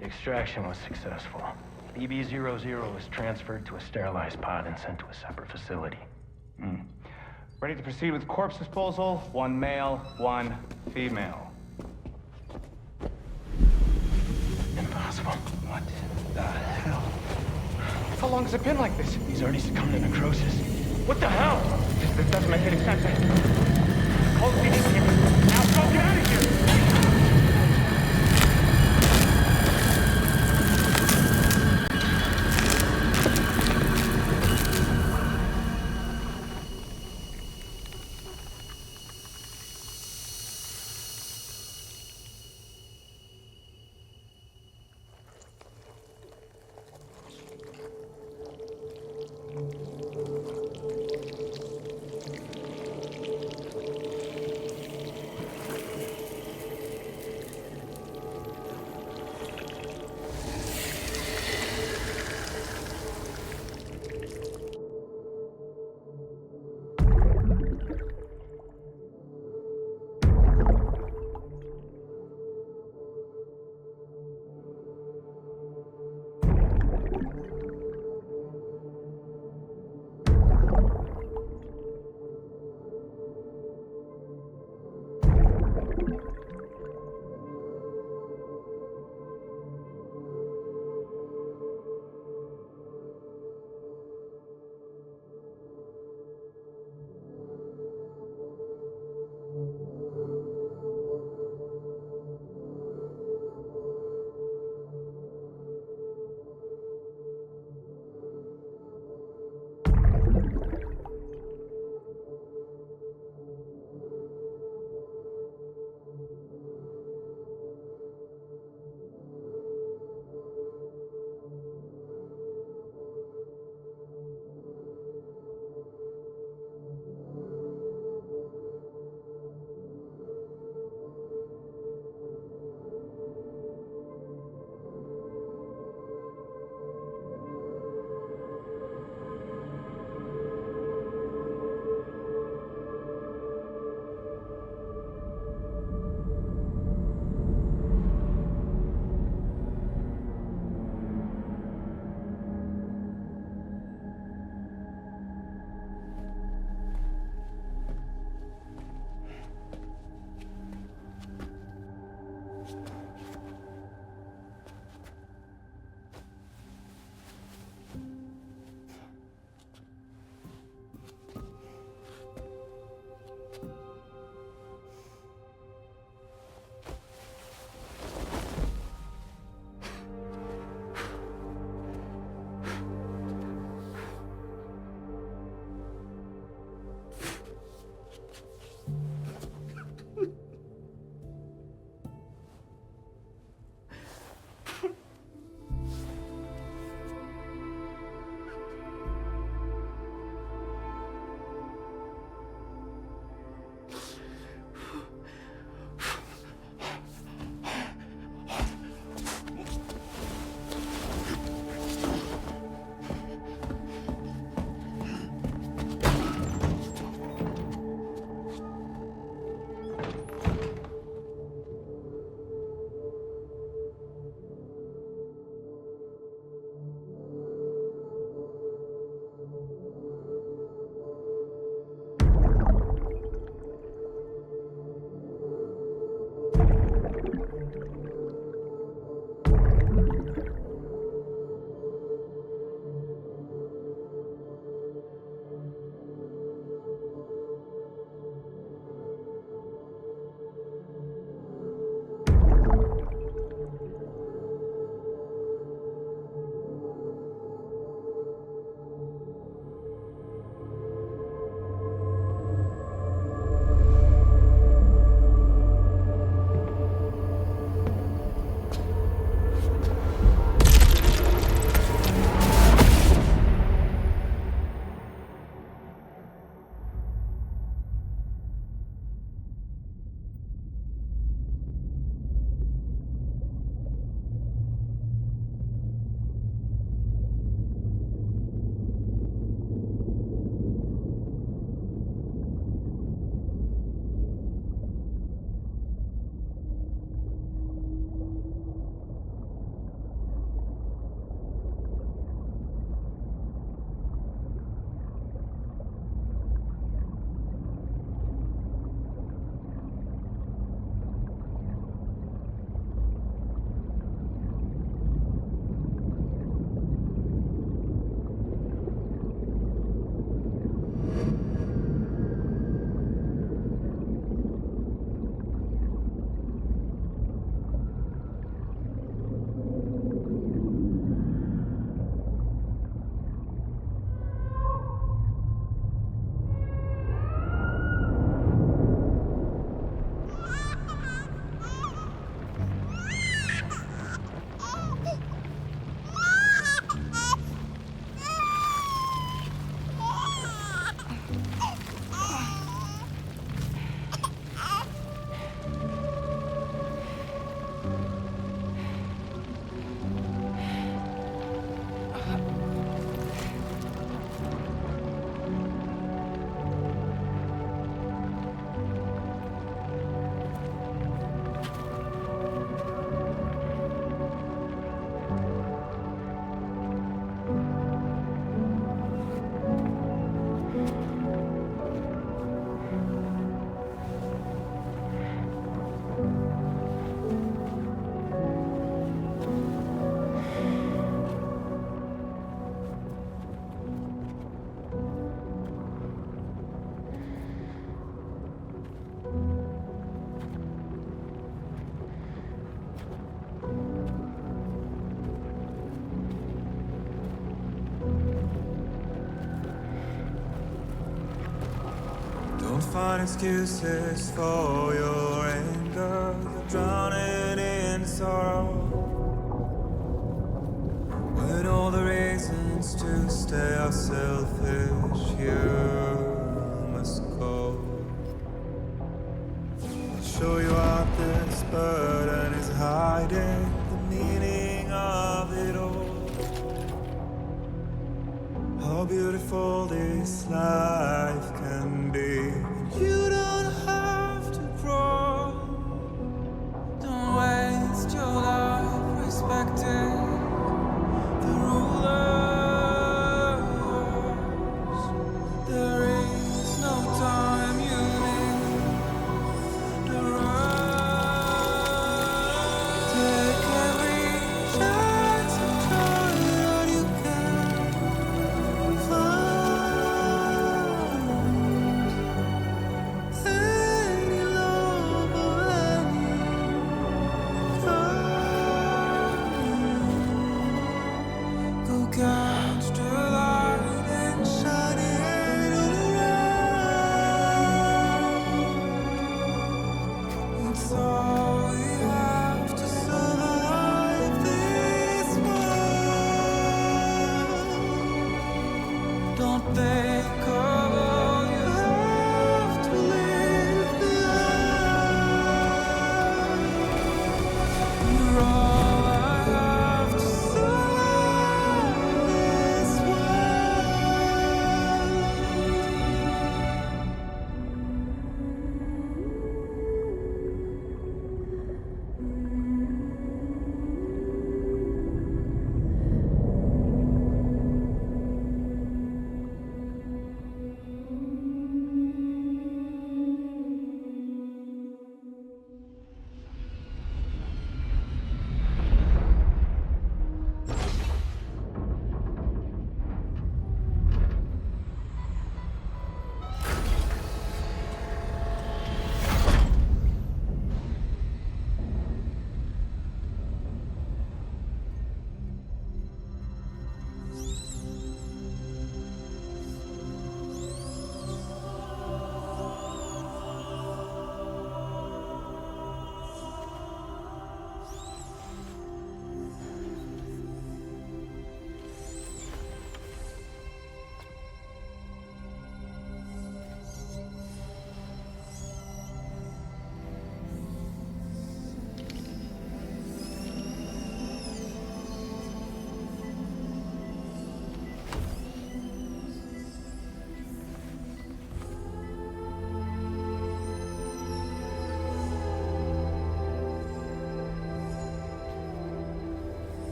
The extraction was successful. BB-00 was transferred to a sterilized pod and sent to a separate facility. Ready to proceed with corpse disposal. 1 male, 1 female. Impossible. What the hell? How long has it been like this? He's already succumbed to necrosis. What the hell? This doesn't make any sense. Call the PD team. Now go, get out of here! find excuses for your anger. You're drowning in sorrow, with all the reasons to stay are selfish. You must go. I'll show you out this burden is hiding the meaning of it all. How beautiful this life can be. And you don't have to grow. Don't waste your life respecting the rulers. There is no time you need to run. Take every chance and try what you can find. Any love or any kind. Go catch the light and shine it all around. It's all we have to survive this world. Don't think of all you have to leave behind. You're all I have to survive this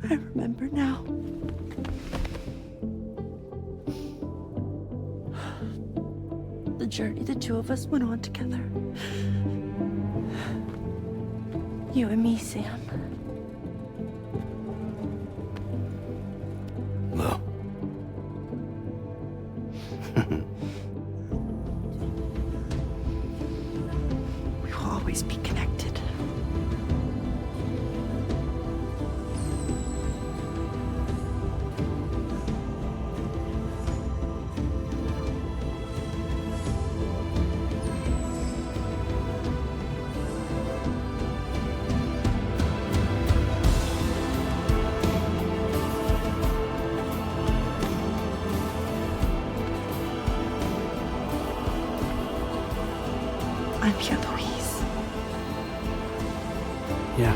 I remember now. The journey the two of us went on together. You and me, Sam. No. We will always be connected. Pierre-Louise. Yeah.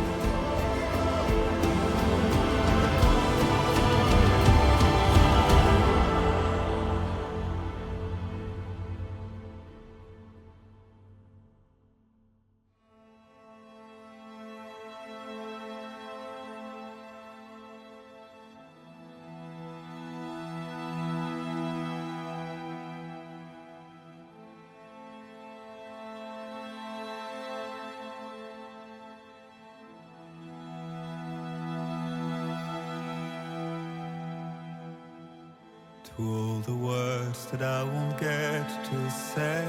To all the words that I won't get to say,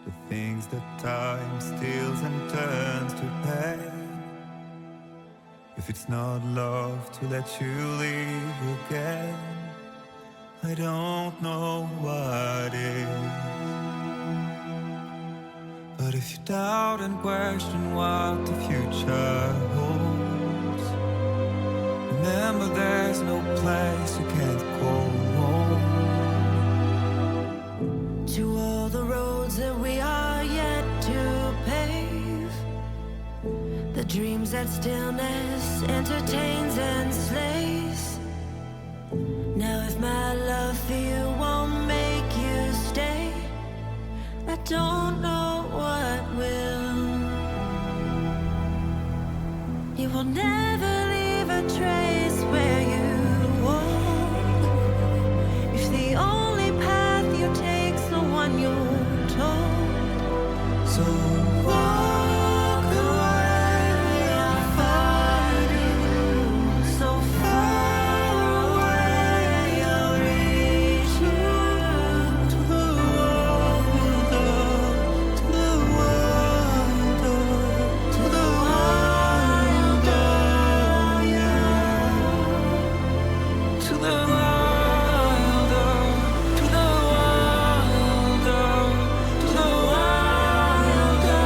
the things that time steals and turns to pain. If it's not love to let you leave again, I don't know what is. But if you doubt and question what the future holds, remember there's no place you can't call home. To all the roads that we are yet to pave, the dreams that stillness entertains and slays. Now if my love for you won't make you stay, I don't know what will. You will never leave a trace where you walk. If the only path you take's the one you're told, so walk away, I'll find you. So far away, I'll reach you. To the world, to the world, to the wild, yeah. To the wild, to the wild, to the wild, yeah.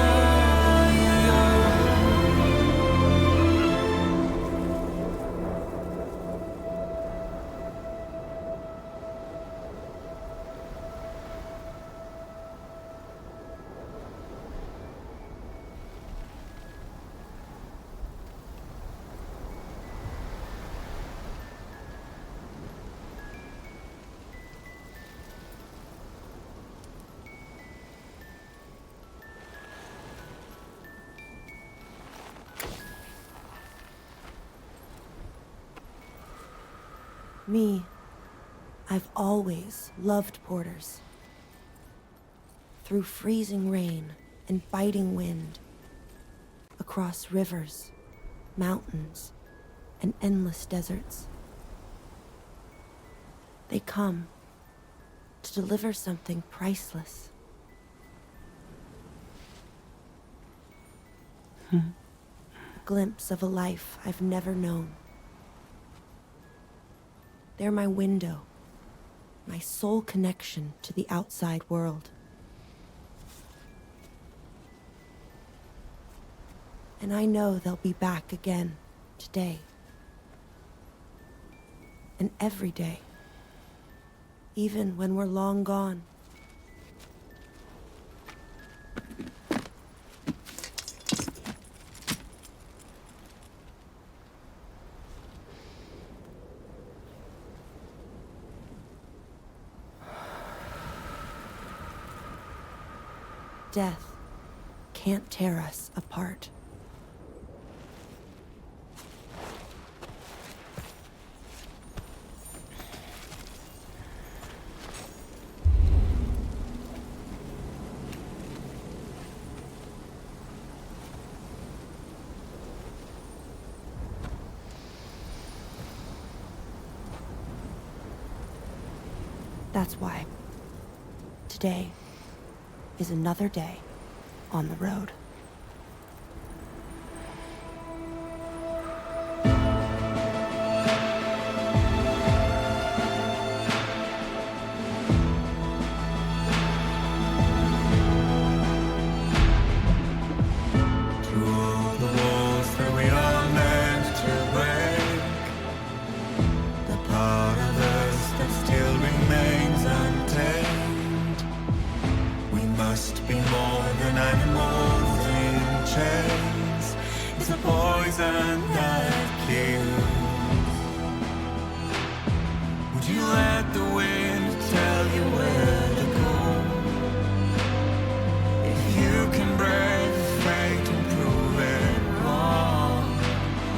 Me, I've always loved porters. Through freezing rain and biting wind, across rivers, mountains, and endless deserts. They come to deliver something priceless. A glimpse of a life I've never known. They're my window, my sole connection to the outside world. And I know they'll be back again today. And every day, even when we're long gone. Death can't tear us apart. That's why today is another day on the road. Be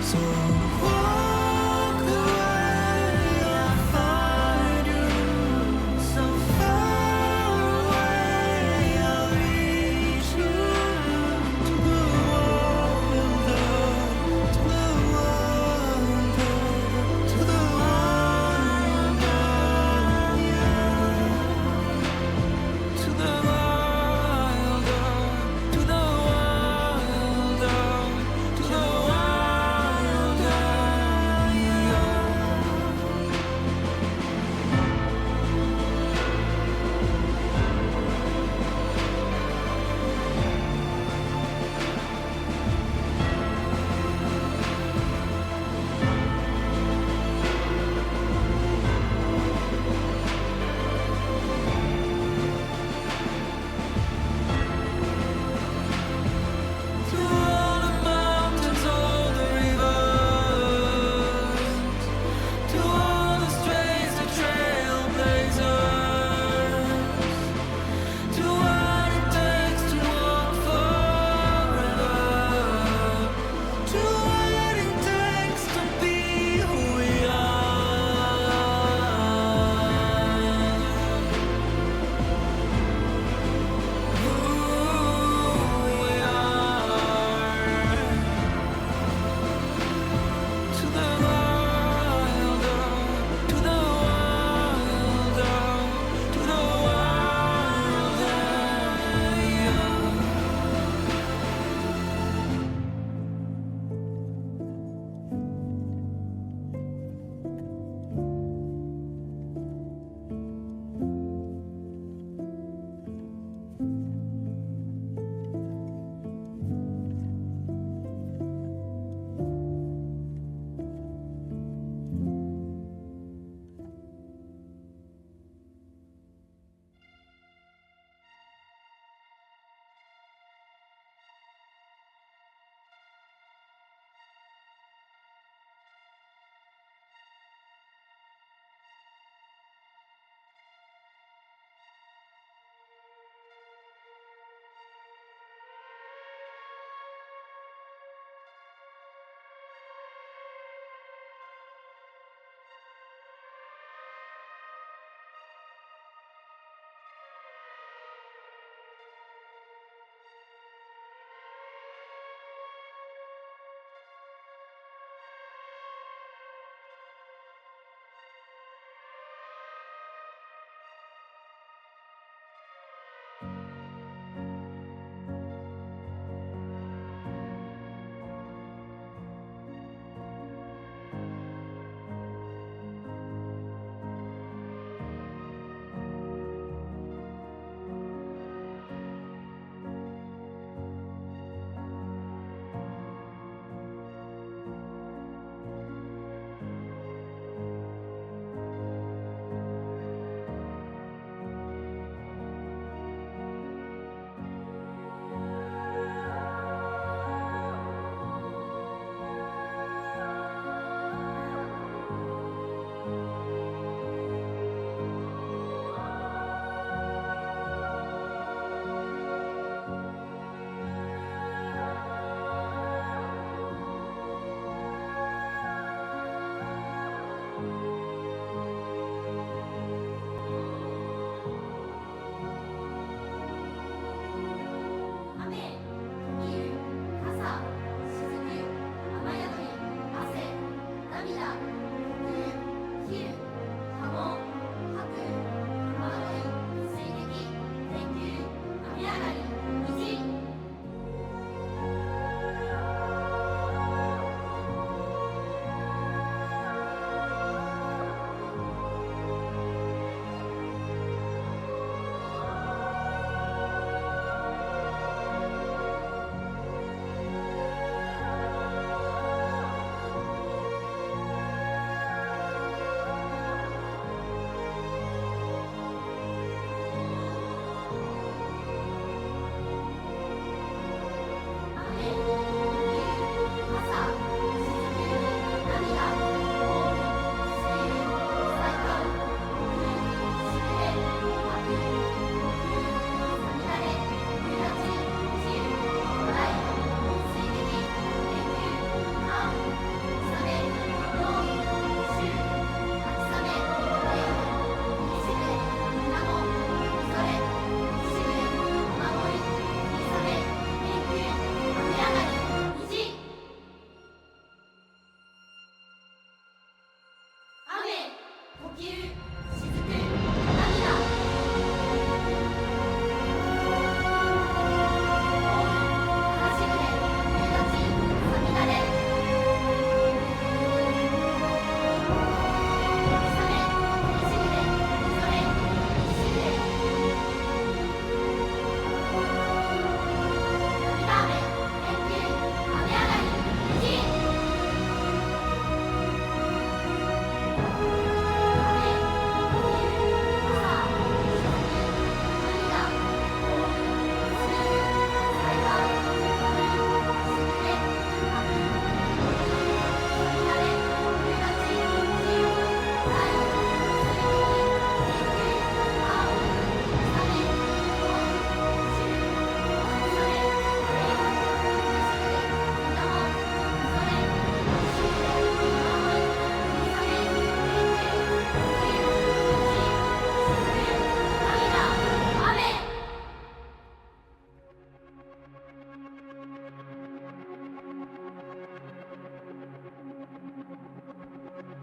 So walk away, I'll find you. So far away, I'll reach you. To the wilder, to the wilder, to the wilder, yeah. To the wilder, to the wilder, to the wilder,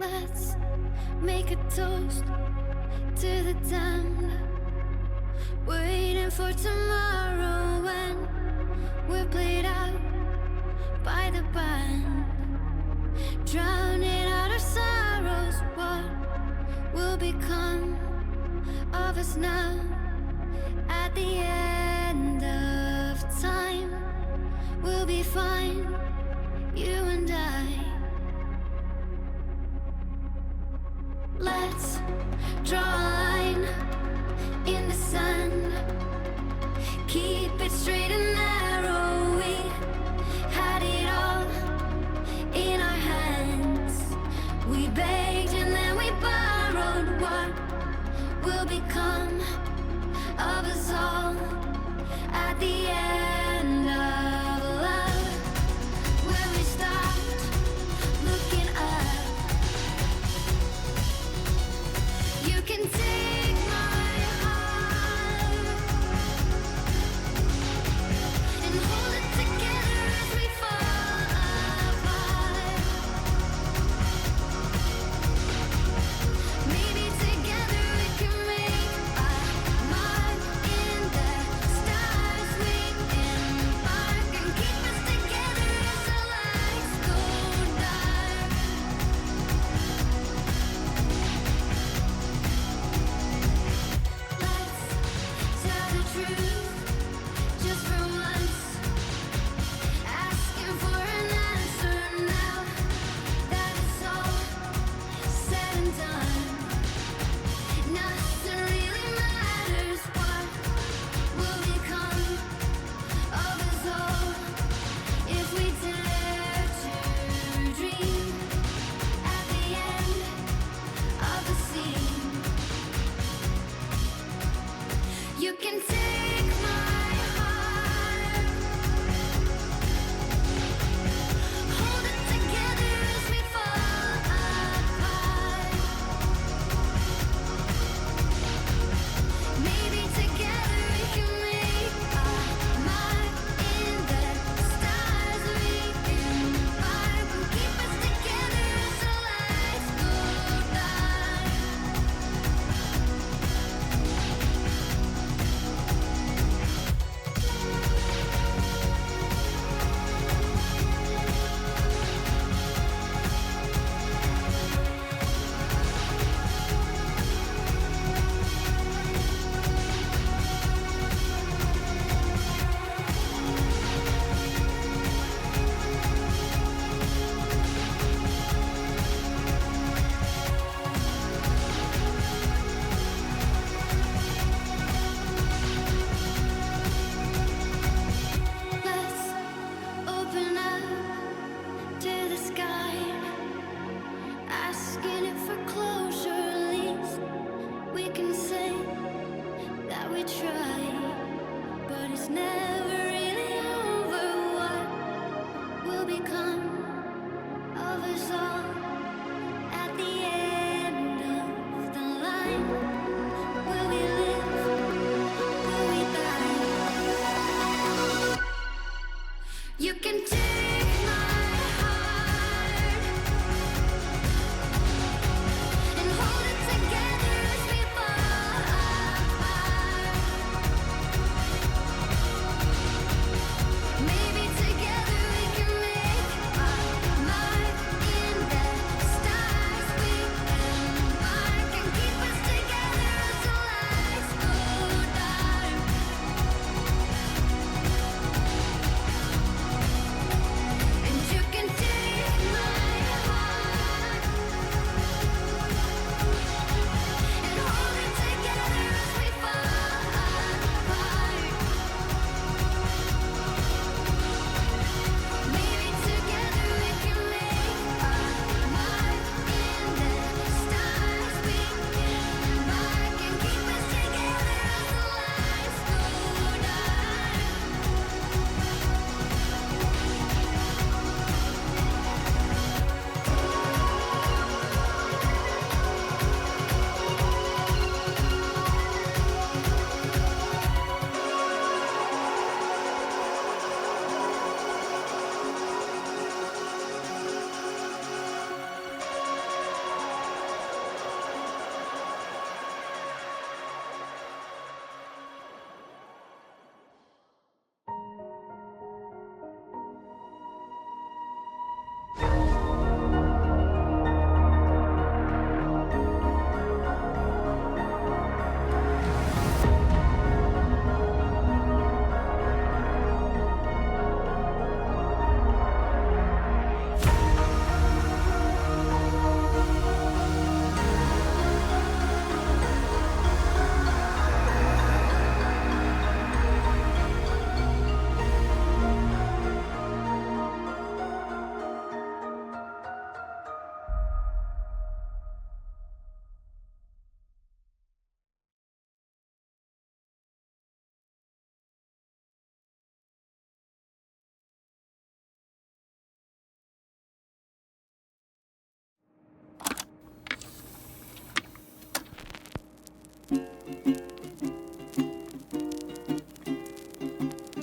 Let's make a toast to the damned, waiting for tomorrow when we're played out by the band, drowning out our sorrows. What will become of us now at the end of time? We'll be fine, you and I. Let's draw a line in the sand, keep it straight and narrow. We had it all in our hands. We begged and then we borrowed. What will become of us all at the end of love? Where we stopped looking up. You can take my heart and hold it together as we fall apart. Maybe together we can make our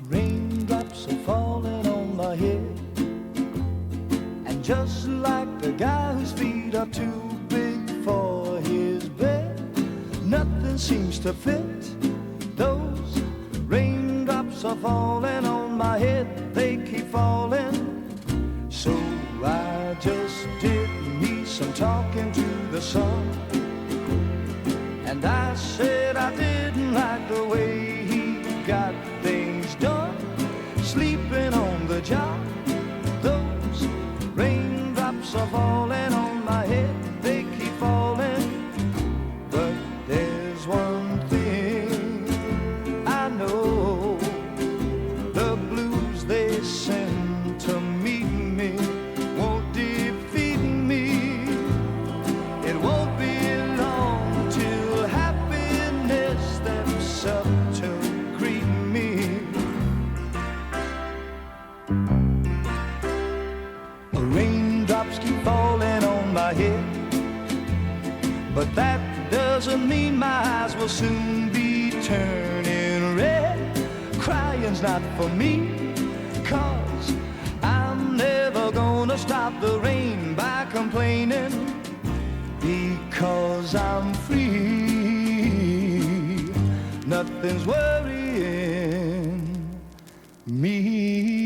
Raindrops are falling on my head, and just like the guy whose feet are too big for his bed, nothing seems to fit. Those raindrops are falling on my head, they keep falling. So I just did me some talking to the sun, and I said I didn't like the way he got things done, sleeping on the job. Those raindrops are falling on my head, they keep falling. But there's one thing I know, the blues they send to meet me won't defeat me. It won't be long till happiness steps up to greet me. Raindrops keep falling on my head, but that doesn't mean my eyes will soon be turning red. Crying's not for me, 'cause I'm never gonna stop the rain by complaining, because I'm free. Nothing's worrying me.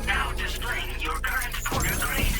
Now displaying your current porter grade.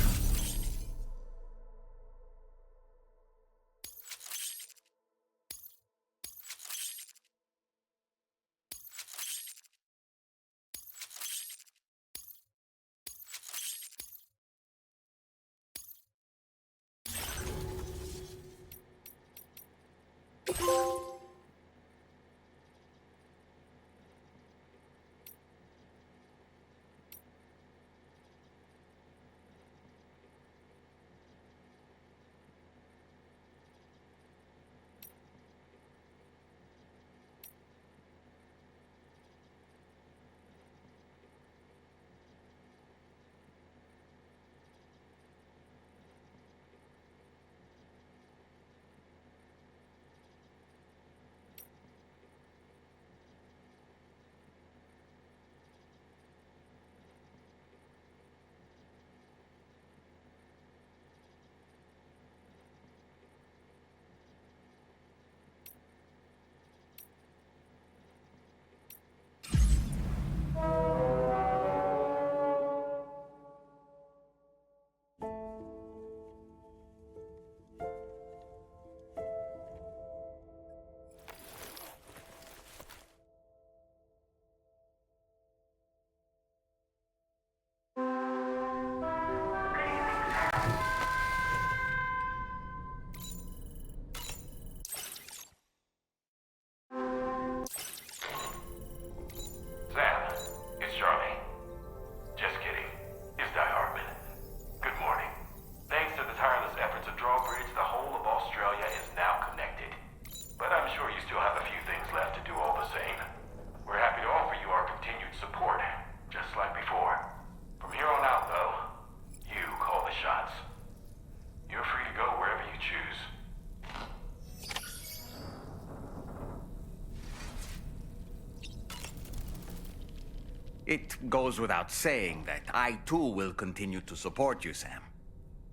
It goes without saying that I too will continue to support you, Sam.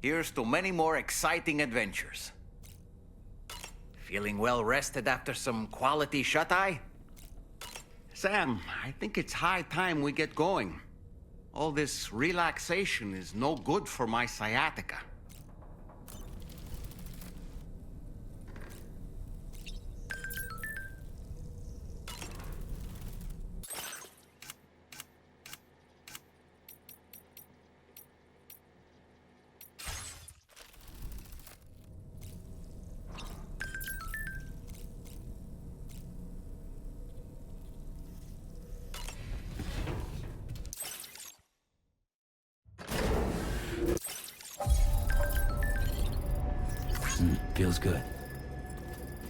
Here's to many more exciting adventures. Feeling well rested after some quality shut-eye? Sam, I think it's high time we get going. All this relaxation is no good for my sciatica. Feels good.